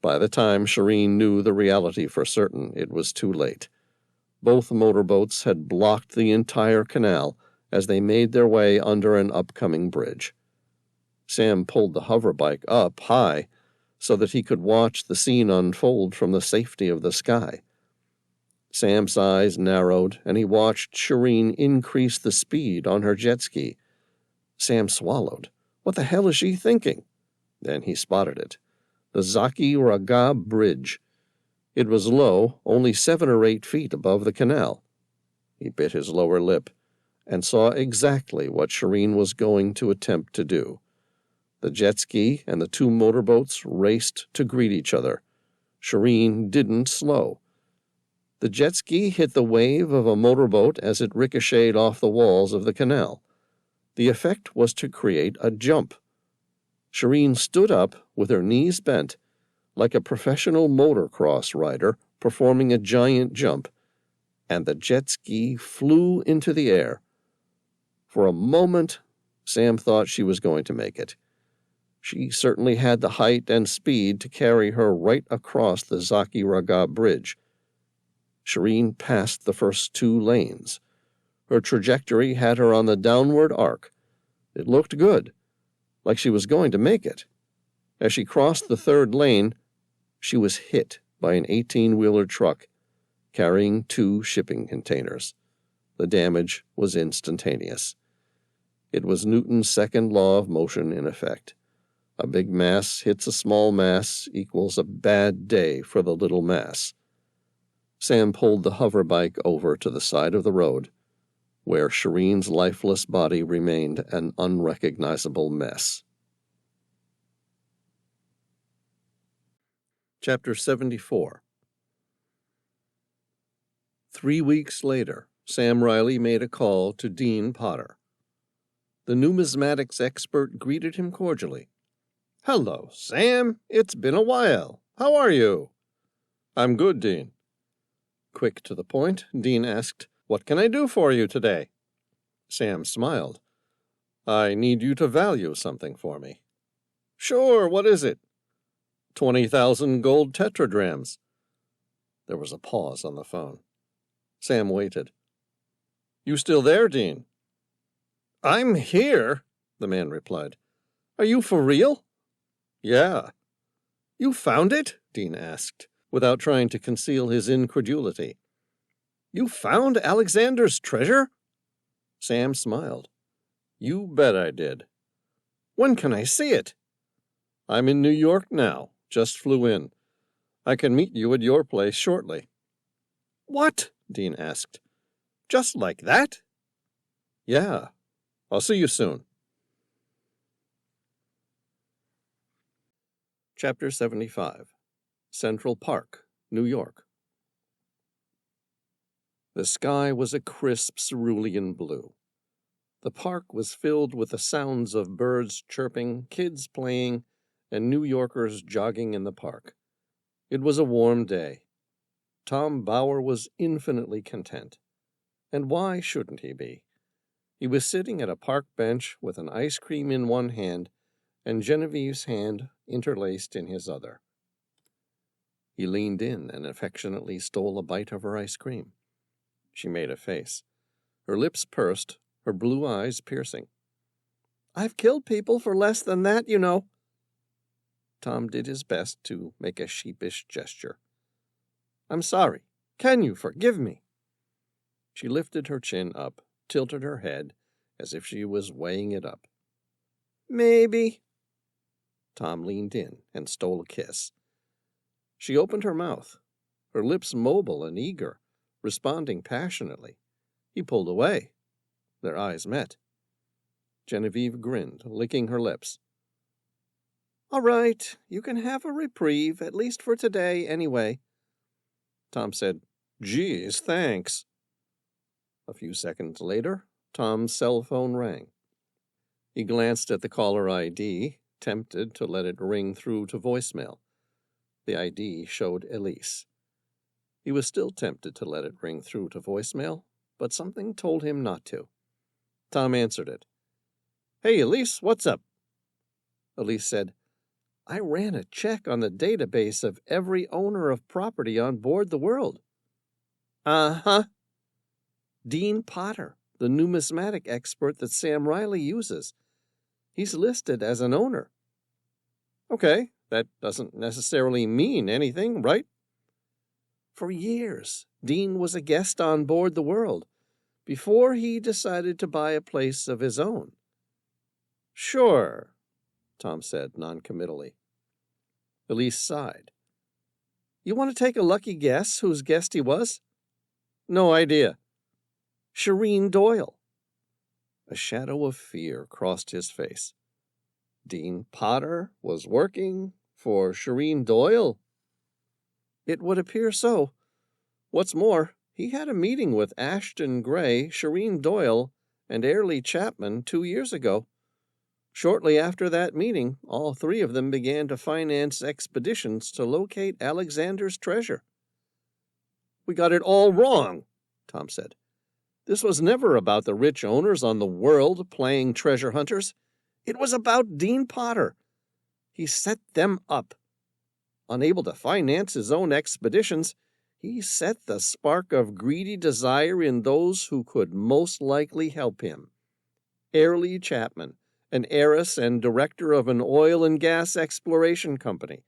Speaker 1: By the time Shireen knew the reality for certain, it was too late. Both motorboats had blocked the entire canal as they made their way under an upcoming bridge. Sam pulled the hoverbike up high so that he could watch the scene unfold from the safety of the sky. Sam's eyes narrowed, and he watched Shireen increase the speed on her jet ski. Sam swallowed. What the hell is she thinking? Then he spotted it. The Zaki Ragab Bridge. It was low, only 7 or 8 feet above the canal. He bit his lower lip and saw exactly what Shireen was going to attempt to do. The jet ski and the 2 motorboats raced to greet each other. Shireen didn't slow. The The jet ski hit the wave of a motorboat as it ricocheted off the walls of the canal. The effect was to create a jump. Shireen stood up with her knees bent, like a professional motocross rider performing a giant jump, and the jet ski flew into the air. For a moment, Sam thought she was going to make it. She certainly had the height and speed to carry her right across the Zaki Raga Bridge. Shireen passed the first 2 lanes. Her trajectory had her on the downward arc. It looked good, like she was going to make it. As she crossed the 3rd lane, she was hit by an 18-wheeler truck carrying 2 shipping containers. The damage was instantaneous. It was Newton's second law of motion in effect. A big mass hits a small mass equals a bad day for the little mass. Sam pulled the hover bike over to the side of the road, where Shireen's lifeless body remained an unrecognizable mess. Chapter 74. 3 weeks later, Sam Reilly made a call to Dean Potter. The numismatics expert greeted him cordially. "Hello, Sam. It's been a while. How are you?" "I'm good, Dean." Quick to the point, Dean asked, "What can I do for you today?" Sam smiled. "I need you to value something for me." "Sure, what is it?" 20,000 gold tetradrams. There was a pause on the phone. Sam waited. "You still there, Dean?" "I'm here," the man replied. "Are you for real?" "Yeah." "You found it?" Dean asked, without trying to conceal his incredulity. "You found Alexander's treasure?" Sam smiled. "You bet I did." "When can I see it?" "I'm in New York now. Just flew in. I can meet you at your place shortly." "What?" Dean asked. "Just like that?" "Yeah. I'll see you soon." Chapter 75. Central Park, New York. The sky was a crisp cerulean blue. The park was filled with the sounds of birds chirping, kids playing, and New Yorkers jogging in the park. It was a warm day. Tom Bauer was infinitely content. And why shouldn't he be? He was sitting at a park bench with an ice cream in one hand and Genevieve's hand interlaced in his other. He leaned in and affectionately stole a bite of her ice cream. She made a face. Her lips pursed, her blue eyes piercing. "I've killed people for less than that, you know." Tom did his best to make a sheepish gesture. "I'm sorry. Can you forgive me?" She lifted her chin up, tilted her head, as if she was weighing it up. "Maybe." Tom leaned in and stole a kiss. She opened her mouth, her lips mobile and eager, responding passionately. He pulled away. Their eyes met. Genevieve grinned, licking her lips. "All right, you can have a reprieve, at least for today, anyway." Tom said, "Geez, thanks." A few seconds later, Tom's cell phone rang. He glanced at the caller ID, tempted to let it ring through to voicemail. The ID showed Elise. He was still tempted to let it ring through to voicemail, but something told him not to. Tom answered it. "Hey, Elise, what's up?" Elise said, "I ran a check on the database of every owner of property on board the World." "Uh-huh." "Dean Potter, the numismatic expert that Sam Reilly uses. He's listed as an owner." "Okay, that doesn't necessarily mean anything, right?" "For years, Dean was a guest on board the World, before he decided to buy a place of his own." "Sure," Tom said noncommittally. Elise sighed. "You want to take a lucky guess whose guest he was?" "No idea." "Shireen Doyle." A shadow of fear crossed his face. Dean Potter was working for Shireen Doyle? It would appear so. What's more, he had a meeting with Ashton Gray, Shireen Doyle, and Airlie Chapman 2 years ago. Shortly after that meeting, all three of them began to finance expeditions to locate Alexander's treasure. "We got it all wrong," Tom said. "This was never about the rich owners on the world playing treasure hunters. It was about Dean Potter. He set them up. Unable to finance his own expeditions, he set the spark of greedy desire in those who could most likely help him. Airlie Chapman, an heiress and director of an oil and gas exploration company,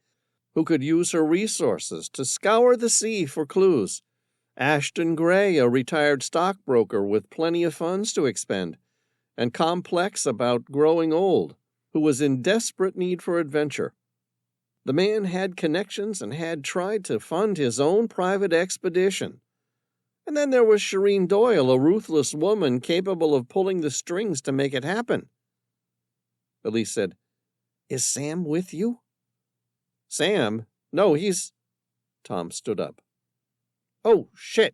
Speaker 1: who could use her resources to scour the sea for clues. Ashton Gray, a retired stockbroker with plenty of funds to expend, and complex about growing old, who was in desperate need for adventure. The man had connections and had tried to fund his own private expedition. And then there was Shireen Doyle, a ruthless woman capable of pulling the strings to make it happen." Elise said, "Is Sam with you?" "Sam? No, he's—" Tom stood up. "Oh, shit!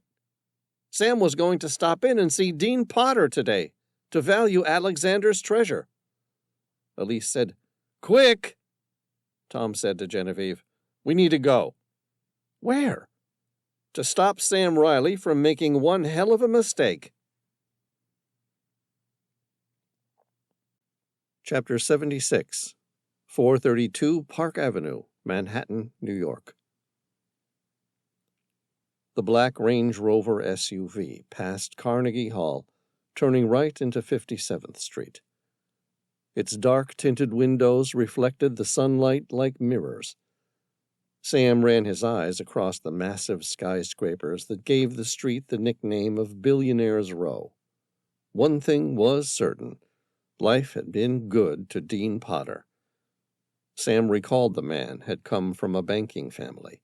Speaker 1: Sam was going to stop in and see Dean Potter today to value Alexander's treasure." Elise said, "Quick!" Tom said to Genevieve, "We need to go." "Where?" "To stop Sam Reilly from making one hell of a mistake." Chapter 76, 432 Park Avenue, Manhattan, New York. The black Range Rover SUV passed Carnegie Hall, turning right into 57th Street. Its dark-tinted windows reflected the sunlight like mirrors. Sam ran his eyes across the massive skyscrapers that gave the street the nickname of Billionaire's Row. One thing was certain. Life had been good to Dean Potter. Sam recalled the man had come from a banking family.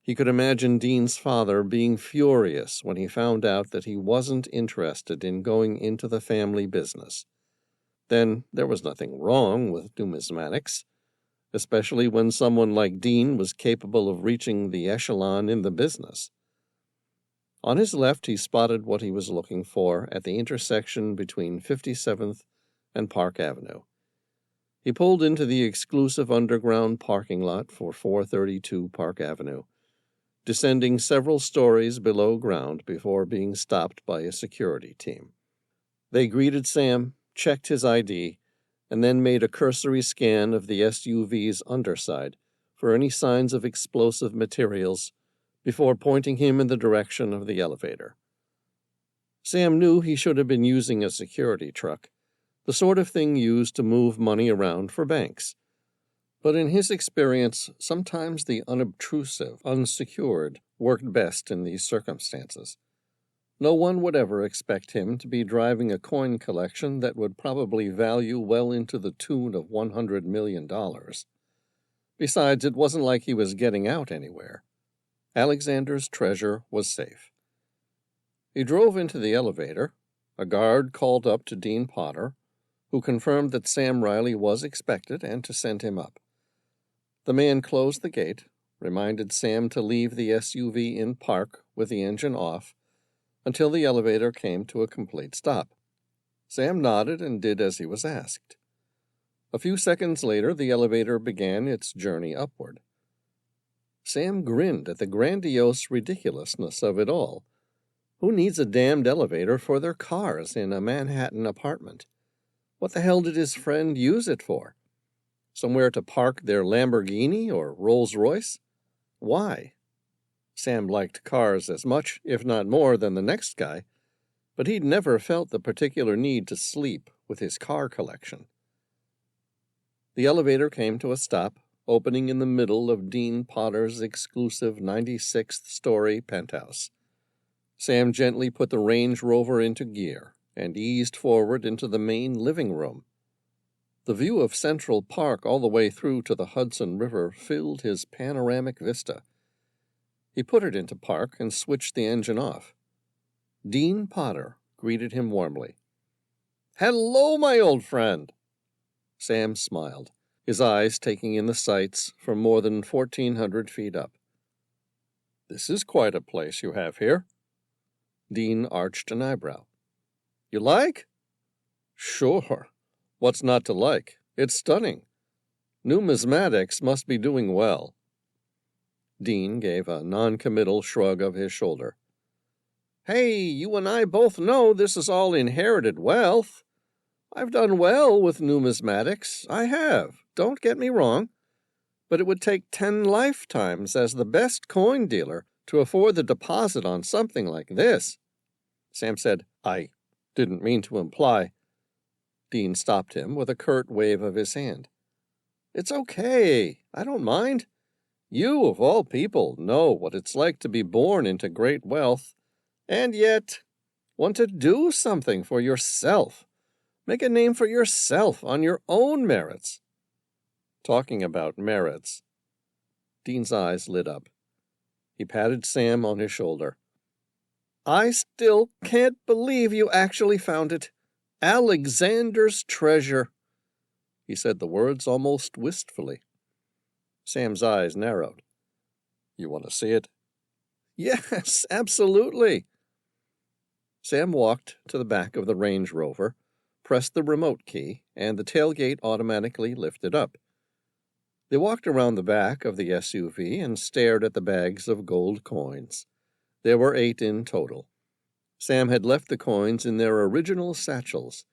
Speaker 1: He could imagine Dean's father being furious when he found out that he wasn't interested in going into the family business. Then there was nothing wrong with numismatics, especially when someone like Dean was capable of reaching the echelon in the business. On his left, he spotted what he was looking for at the intersection between 57th and Park Avenue. He pulled into the exclusive underground parking lot for 432 Park Avenue, descending several stories below ground before being stopped by a security team. They greeted Sam, checked his ID, and then made a cursory scan of the SUV's underside for any signs of explosive materials before pointing him in the direction of the elevator. Sam knew he should have been using a security truck, the sort of thing used to move money around for banks. But in his experience, sometimes the unobtrusive, unsecured worked best in these circumstances. No one would ever expect him to be driving a coin collection that would probably value well into the tune of $100 million. Besides, it wasn't like he was getting out anywhere. Alexander's treasure was safe. He drove into the elevator. A guard called up to Dean Potter, who confirmed that Sam Reilly was expected and to send him up. The man closed the gate, reminded Sam to leave the SUV in park with the engine off, until the elevator came to a complete stop. Sam nodded and did as he was asked. A few seconds later, the elevator began its journey upward. Sam grinned at the grandiose ridiculousness of it all. Who needs a damned elevator for their cars in a Manhattan apartment? What the hell did his friend use it for? Somewhere to park their Lamborghini or Rolls-Royce? Why? Sam liked cars as much, if not more, than the next guy, but he'd never felt the particular need to sleep with his car collection. The elevator came to a stop, opening in the middle of Dean Potter's exclusive 96th-story penthouse. Sam gently put the Range Rover into gear and eased forward into the main living room. The view of Central Park all the way through to the Hudson River filled his panoramic vista. He put it into park and switched the engine off. Dean Potter greeted him warmly. "Hello, my old friend." Sam smiled, his eyes taking in the sights from more than 1,400 feet up. This is quite a place you have here. Dean arched an eyebrow. You like? Sure. What's not to like? It's stunning. Numismatics must be doing well. Dean gave a non-committal shrug of his shoulder. Hey, you and I both know this is all inherited wealth. I've done well with numismatics. I have. Don't get me wrong. But it would take 10 lifetimes as the best coin dealer to afford the deposit on something like this. Sam said, I didn't mean to imply. Dean stopped him with a curt wave of his hand. It's okay. I don't mind. You, of all people, know what it's like to be born into great wealth, and yet want to do something for yourself. Make a name for yourself on your own merits. Talking about merits. Dean's eyes lit up. He patted Sam on his shoulder. I still can't believe you actually found it. Alexander's treasure. He said the words almost wistfully. Sam's eyes narrowed. You want to see it? Yes, absolutely. Sam walked to the back of the Range Rover, pressed the remote key, and the tailgate automatically lifted up. They walked around the back of the SUV and stared at the bags of gold coins. There were 8 in total. Sam had left the coins in their original satchels.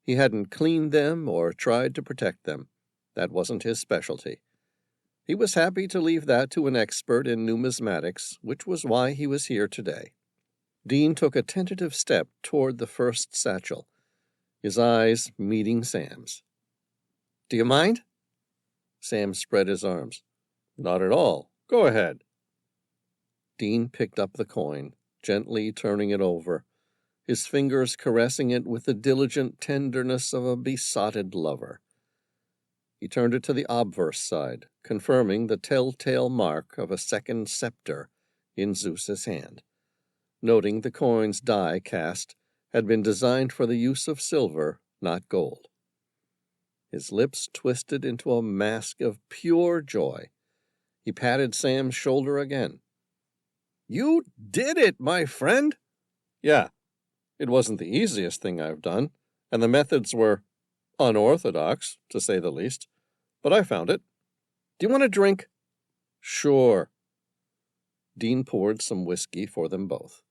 Speaker 1: He hadn't cleaned them or tried to protect them. That wasn't his specialty. He was happy to leave that to an expert in numismatics, which was why he was here today. Dean took a tentative step toward the first satchel, his eyes meeting Sam's. Do you mind? Sam spread his arms. Not at all. Go ahead. Dean picked up the coin, gently turning it over, his fingers caressing it with the diligent tenderness of a besotted lover. He turned it to the obverse side, confirming the telltale mark of a second scepter in Zeus's hand, noting the coin's die cast had been designed for the use of silver, not gold. His lips twisted into a mask of pure joy. He patted Sam's shoulder again. You did it, my friend! Yeah, it wasn't the easiest thing I've done, and the methods were unorthodox, to say the least, but I found it. Do you want a drink? Sure. Dean poured some whiskey for them both.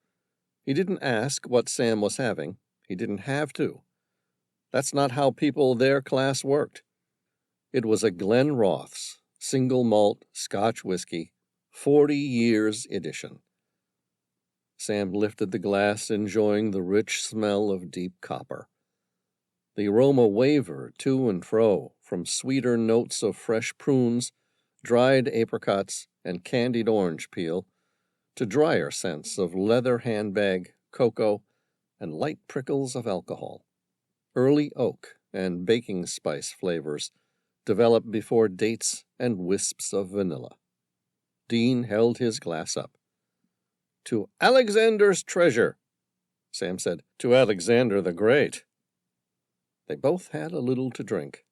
Speaker 1: He didn't ask what Sam was having. He didn't have to. That's not how people their class worked. It was a Glen Roth's single malt Scotch whiskey, 40 years edition. Sam lifted the glass, enjoying the rich smell of deep copper. The aroma wavered to and fro from sweeter notes of fresh prunes, dried apricots, and candied orange peel, to drier scents of leather handbag, cocoa, and light prickles of alcohol. Early oak and baking spice flavors developed before dates and wisps of vanilla. Dean held his glass up. To Alexander's treasure, Sam said. To Alexander the Great. They both had a little to drink.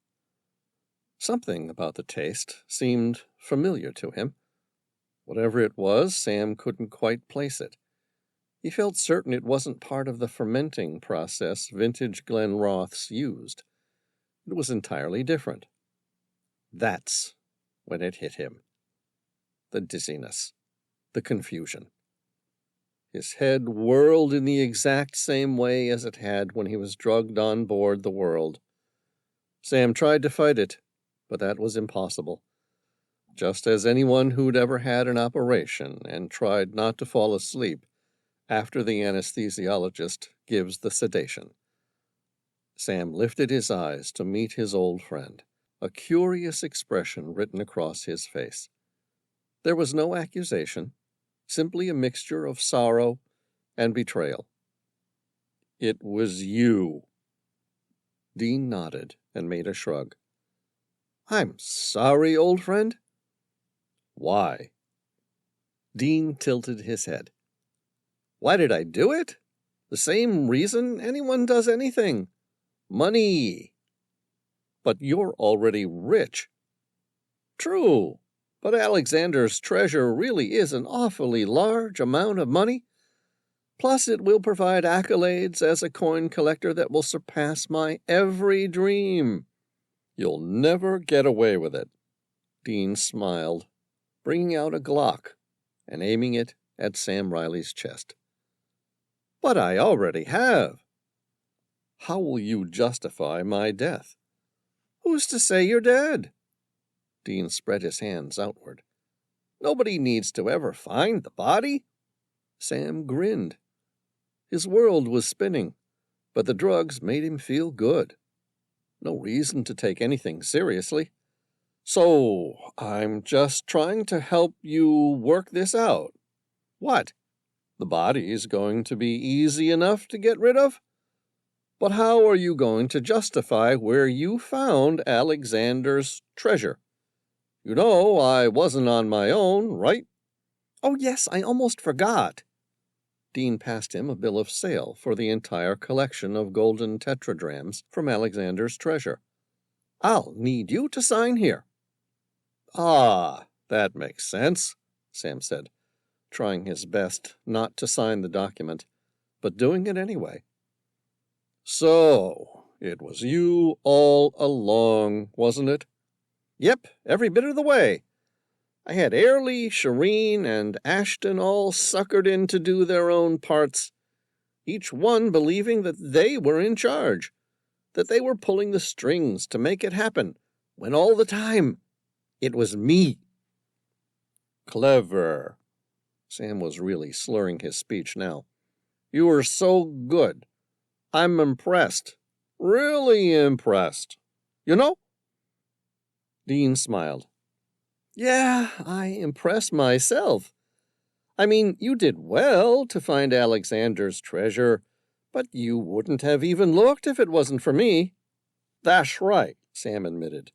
Speaker 1: Something about the taste seemed familiar to him. Whatever it was, Sam couldn't quite place it. He felt certain it wasn't part of the fermenting process vintage Glen Roths used. It was entirely different. That's when it hit him. The dizziness, the confusion. His head whirled in the exact same way as it had when he was drugged on board the World. Sam tried to fight it, but that was impossible. Just as anyone who'd ever had an operation and tried not to fall asleep after the anesthesiologist gives the sedation. Sam lifted his eyes to meet his old friend, a curious expression written across his face. There was no accusation, simply a mixture of sorrow and betrayal. It was you. Dean nodded and made a shrug. I'm sorry, old friend. Why? Dean tilted his head. Why did I do it? The same reason anyone does anything. Money. But you're already rich. True. But Alexander's treasure really is an awfully large amount of money. Plus, it will provide accolades as a coin collector that will surpass my every dream.
Speaker 2: You'll never get away with it.
Speaker 1: Dean smiled, bringing out a Glock and aiming it at Sam Reilly's chest. But I already have.
Speaker 2: How will you justify my death?
Speaker 1: Who's to say you're dead? Dean spread his hands outward. Nobody needs to ever find the body. Sam grinned. His world was spinning, but the drugs made him feel good. No reason to take anything seriously.
Speaker 2: So, I'm just trying to help you work this out.
Speaker 1: What?
Speaker 2: The body's going to be easy enough to get rid of?
Speaker 1: But how are you going to justify where you found Alexander's treasure? You know I wasn't on my own, right? Oh, yes, I almost forgot. Dean passed him a bill of sale for the entire collection of golden tetradrachms from Alexander's treasure. I'll need you to sign here.
Speaker 2: Ah, that makes sense, Sam said, trying his best not to sign the document, but doing it anyway. So, it was you all along, wasn't it?
Speaker 1: Yep, every bit of the way. I had Airlie, Shireen, and Ashton all suckered in to do their own parts, each one believing that they were in charge, that they were pulling the strings to make it happen, when all the time it was me.
Speaker 2: Clever.
Speaker 1: Sam was really slurring his speech now. You were so good. I'm impressed. Really impressed. You know? Dean smiled. Yeah, I impress myself. I mean, you did well to find Alexander's treasure, but you wouldn't have even looked if it wasn't for me.
Speaker 2: That's right,
Speaker 1: Sam admitted.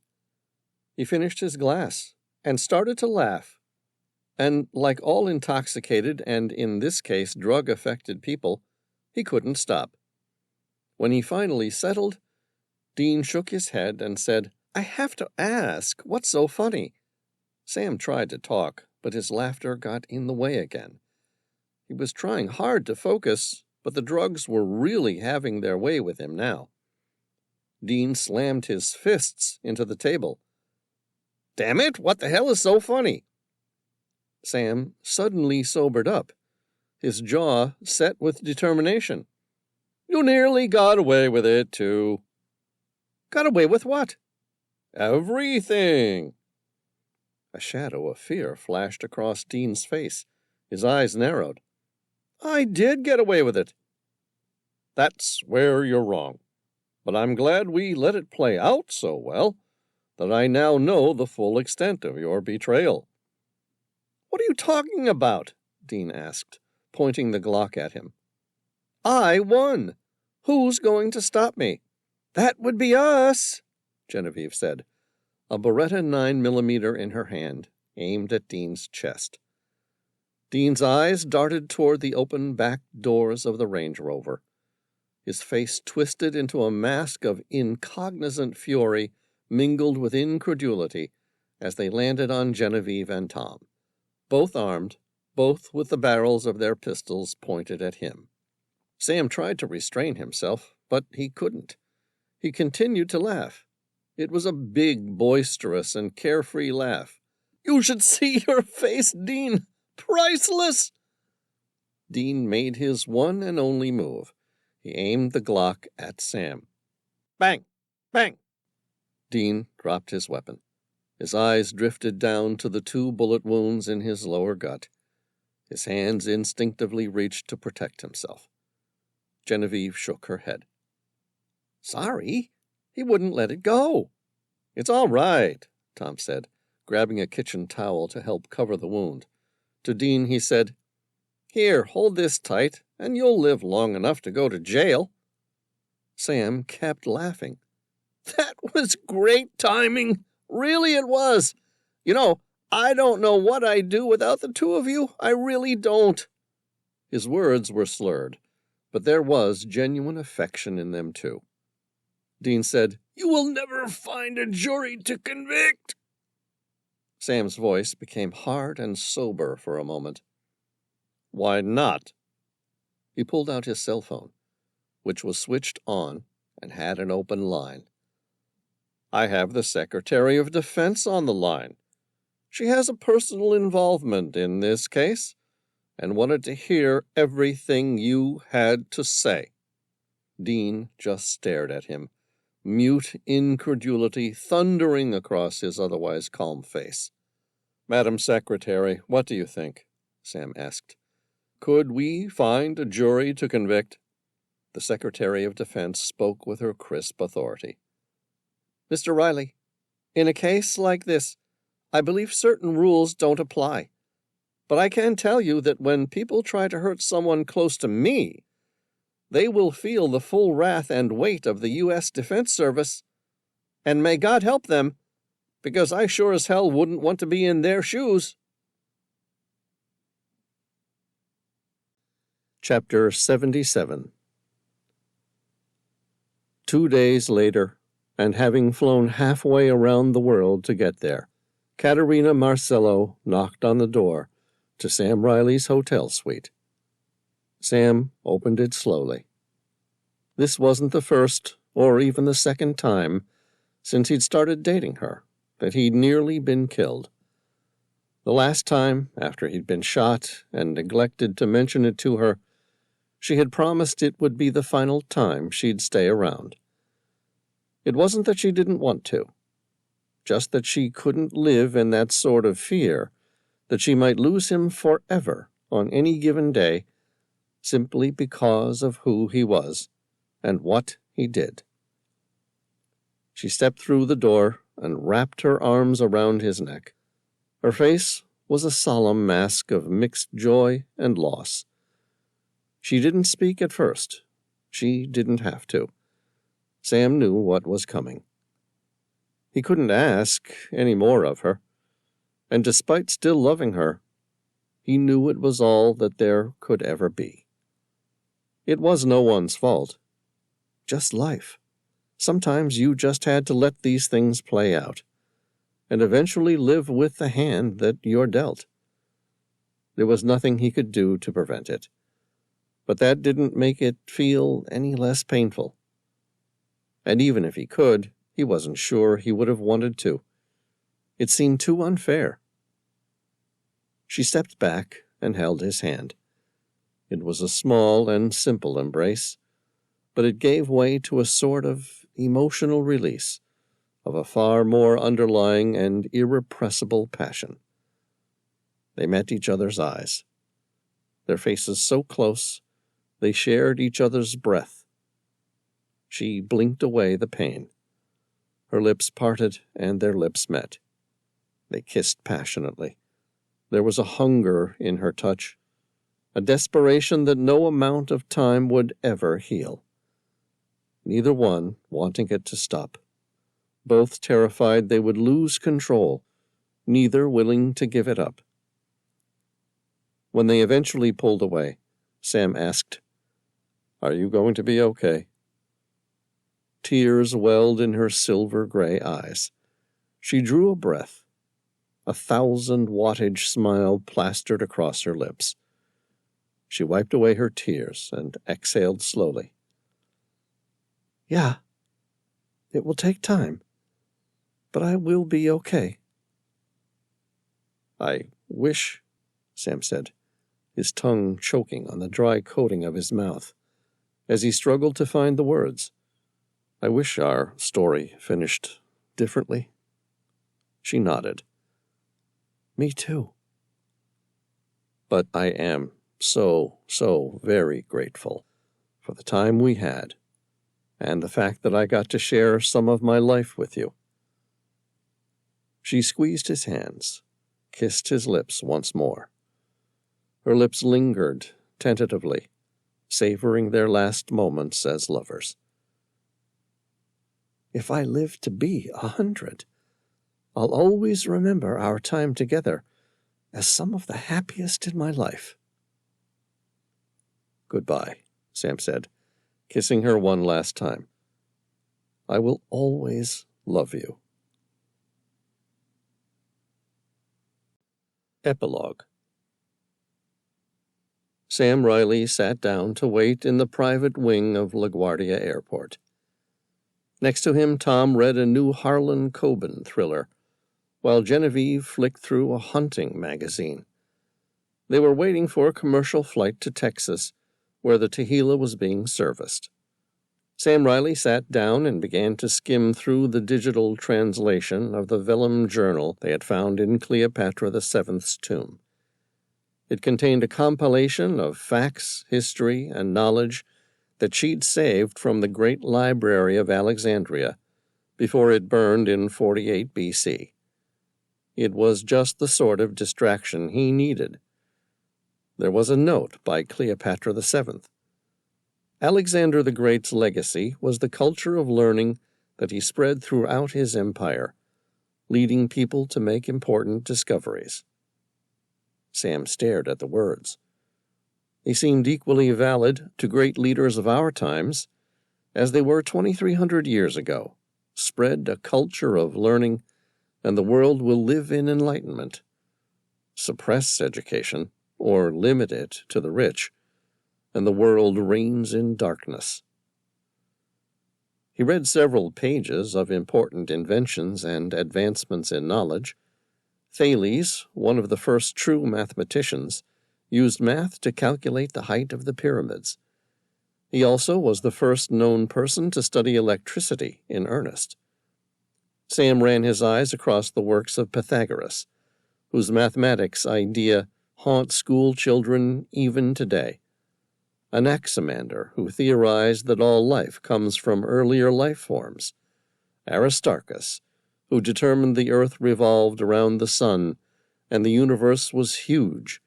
Speaker 1: He finished his glass and started to laugh. And like all intoxicated and, in this case, drug-affected people, he couldn't stop. When he finally settled, Dean shook his head and said, I have to ask, what's so funny? Sam tried to talk, but his laughter got in the way again. He was trying hard to focus, but the drugs were really having their way with him now. Dean slammed his fists into the table. Damn it, what the hell is so funny? Sam suddenly sobered up, his jaw set with determination. You nearly got away with it, too. Got away with what?
Speaker 2: Everything.
Speaker 1: A shadow of fear flashed across Dean's face. His eyes narrowed. I did get away with it.
Speaker 2: That's where you're wrong. But I'm glad we let it play out so well that I now know the full extent of your betrayal.
Speaker 1: What are you talking about? Dean asked, pointing the Glock at him. I won. Who's going to stop me? That would be us, Genevieve said, a Beretta 9mm in her hand, aimed at Dean's chest. Dean's eyes darted toward the open back doors of the Range Rover. His face twisted into a mask of incognizant fury mingled with incredulity as they landed on Genevieve and Tom, both armed, both with the barrels of their pistols pointed at him. Sam tried to restrain himself, but he couldn't. He continued to laugh. It was a big, boisterous, and carefree laugh. You should see your face, Dean! Priceless! Dean made his one and only move. He aimed the Glock at Sam. Bang! Bang! Dean dropped his weapon. His eyes drifted down to the 2 bullet wounds in his lower gut. His hands instinctively reached to protect himself. Genevieve shook her head. Sorry, he wouldn't let it go. It's all right, Tom said, grabbing a kitchen towel to help cover the wound. To Dean he said, Here, hold this tight, and you'll live long enough to go to jail. Sam kept laughing. That was great timing. Really it was. You know, I don't know what I'd do without the 2 of you. I really don't. His words were slurred, but there was genuine affection in them, too. Dean said, You will never find a jury to convict. Sam's voice became hard and sober for a moment. "Why not?" He pulled out his cell phone, which was switched on and had an open line. "I have the Secretary of Defense on the line. She has a personal involvement in this case and wanted to hear everything you had to say." Dean just stared at him, mute incredulity thundering across his otherwise calm face. "Madam Secretary, what do you think?" Sam asked. "Could we find a jury to convict?" The Secretary of Defense spoke with her crisp authority. "Mr. Reilly, in a case like this, I believe certain rules don't apply. But I can tell you that when people try to hurt someone close to me, they will feel the full wrath and weight of the U.S. Defense Service. And may God help them, because I sure as hell wouldn't want to be in their shoes." Chapter 77. 2 days later, and having flown halfway around the world to get there, Caterina Marcello knocked on the door to Sam Reilly's hotel suite. Sam opened it slowly. This wasn't the first or even the second time since he'd started dating her that he'd nearly been killed. The last time, after he'd been shot and neglected to mention it to her, she had promised it would be the final time she'd stay around. It wasn't that she didn't want to, just that she couldn't live in that sort of fear that she might lose him forever on any given day simply because of who he was and what he did. She stepped through the door and wrapped her arms around his neck. Her face was a solemn mask of mixed joy and loss. She didn't speak at first. She didn't have to. Sam knew what was coming. He couldn't ask any more of her, and despite still loving her, he knew it was all that there could ever be. It was no one's fault. Just life. Sometimes you just had to let these things play out, and eventually live with the hand that you're dealt. There was nothing he could do to prevent it, but that didn't make it feel any less painful. And even if he could, he wasn't sure he would have wanted to. It seemed too unfair. She stepped back and held his hand. It was a small and simple embrace, but it gave way to a sort of emotional release of a far more underlying and irrepressible passion. They met each other's eyes, their faces so close they shared each other's breath. She blinked away the pain. Her lips parted and their lips met. They kissed passionately. There was a hunger in her touch, a desperation that no amount of time would ever heal. Neither one wanting it to stop. Both terrified they would lose control, neither willing to give it up. When they eventually pulled away, Sam asked, "Are you going to be okay?" Tears welled in her silver-gray eyes. She drew a breath. A 1,000-wattage smile plastered across her lips. She wiped away her tears and exhaled slowly. "Yeah, it will take time, but I will be okay." "I wish," Sam said, his tongue choking on the dry coating of his mouth, as he struggled to find the words. "I wish our story finished differently." She nodded. "Me too. But I am so very grateful for the time we had, and the fact that I got to share some of my life with you." She squeezed his hands, kissed his lips once more. Her lips lingered tentatively, savoring their last moments as lovers. "If I live to be 100, I'll always remember our time together as some of the happiest in my life." "Goodbye," Sam said, kissing her one last time. "I will always love you." Epilogue. Sam Reilly sat down to wait in the private wing of LaGuardia Airport. Next to him, Tom read a new Harlan Coben thriller, while Genevieve flicked through a hunting magazine. They were waiting for a commercial flight to Texas, where the tequila was being serviced. Sam Reilly sat down and began to skim through the digital translation of the vellum journal they had found in Cleopatra VII's tomb. It contained a compilation of facts, history, and knowledge that she'd saved from the great library of Alexandria before it burned in 48 BC. It was just the sort of distraction he needed. There was a note by Cleopatra VII. Alexander the Great's legacy was the culture of learning that he spread throughout his empire, leading people to make important discoveries. Sam stared at the words. They seemed equally valid to great leaders of our times as they were 2,300 years ago. Spread a culture of learning, and the world will live in enlightenment. Suppress education, or limit it to the rich, and the world reigns in darkness. He read several pages of important inventions and advancements in knowledge. Thales, one of the first true mathematicians, used math to calculate the height of the pyramids. He also was the first known person to study electricity in earnest. Sam ran his eyes across the works of Pythagoras, whose mathematics idea haunts school children even today. Anaximander, who theorized that all life comes from earlier life forms. Aristarchus, who determined the earth revolved around the sun and the universe was huge.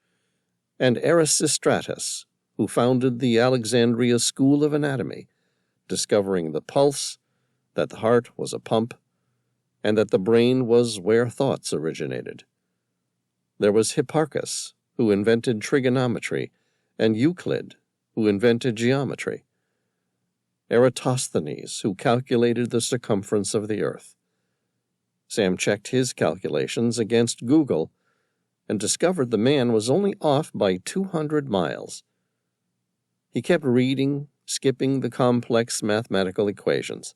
Speaker 1: And Erasistratus, who founded the Alexandria School of Anatomy, discovering the pulse, that the heart was a pump, and that the brain was where thoughts originated. There was Hipparchus, who invented trigonometry, and Euclid, who invented geometry. Eratosthenes, who calculated the circumference of the earth. Sam checked his calculations against Google and discovered the man was only off by 200 miles. He kept reading, skipping the complex mathematical equations.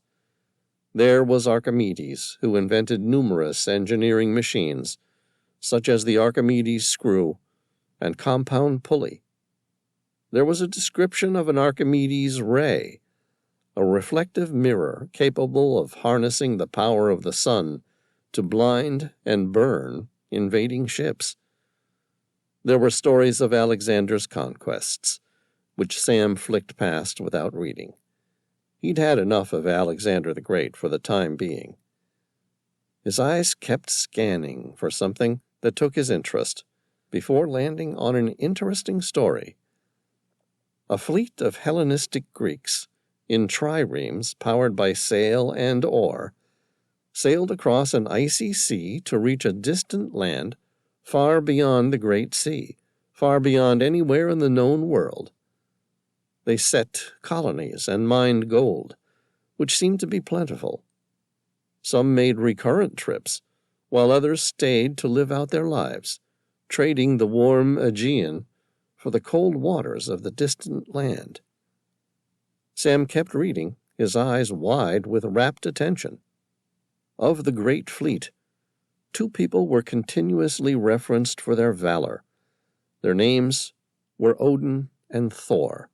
Speaker 1: There was Archimedes, who invented numerous engineering machines, such as the Archimedes screw and compound pulley. There was a description of an Archimedes ray, a reflective mirror capable of harnessing the power of the sun to blind and burn invading ships. There were stories of Alexander's conquests, which Sam flicked past without reading. He'd had enough of Alexander the Great for the time being. His eyes kept scanning for something that took his interest before landing on an interesting story. A fleet of Hellenistic Greeks in triremes powered by sail and oar sailed across an icy sea to reach a distant land far beyond the Great Sea, far beyond anywhere in the known world. They set colonies and mined gold, which seemed to be plentiful. Some made recurrent trips, while others stayed to live out their lives, trading the warm Aegean for the cold waters of the distant land. Sam kept reading, his eyes wide with rapt attention. Of the great fleet, 2 people were continuously referenced for their valor. Their names were Odin and Thor.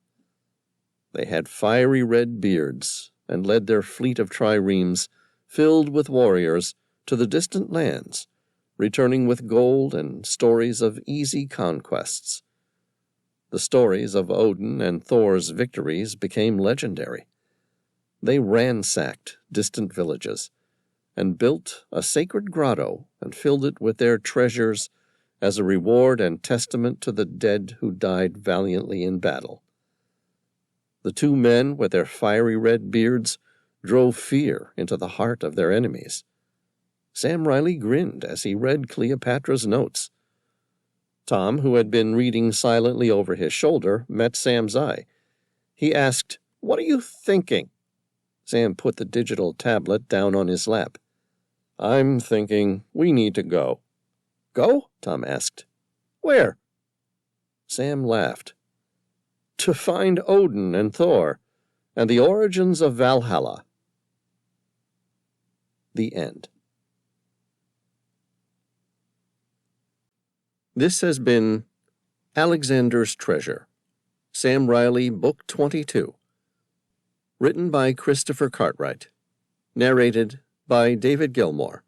Speaker 1: They had fiery red beards and led their fleet of triremes, filled with warriors, to the distant lands, returning with gold and stories of easy conquests. The stories of Odin and Thor's victories became legendary. They ransacked distant villages and built a sacred grotto and filled it with their treasures as a reward and testament to the dead who died valiantly in battle. The 2 men with their fiery red beards drove fear into the heart of their enemies. Sam Reilly grinned as he read Cleopatra's notes. Tom, who had been reading silently over his shoulder, met Sam's eye. He asked, "What are you thinking?" Sam put the digital tablet down on his lap. "I'm thinking we need to go." "Go?" Tom asked. Where? Sam laughed. To find Odin and Thor, and the origins of Valhalla. The end. This has been Alexander's Treasure, Sam Reilly, Book 22. Written by Christopher Cartwright. Narrated by David Gilmore.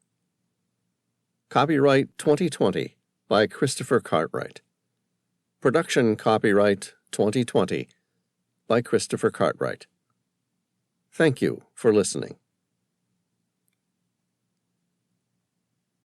Speaker 1: Copyright 2020 by Christopher Cartwright. Production copyright 2020 by Christopher Cartwright. Thank you for listening.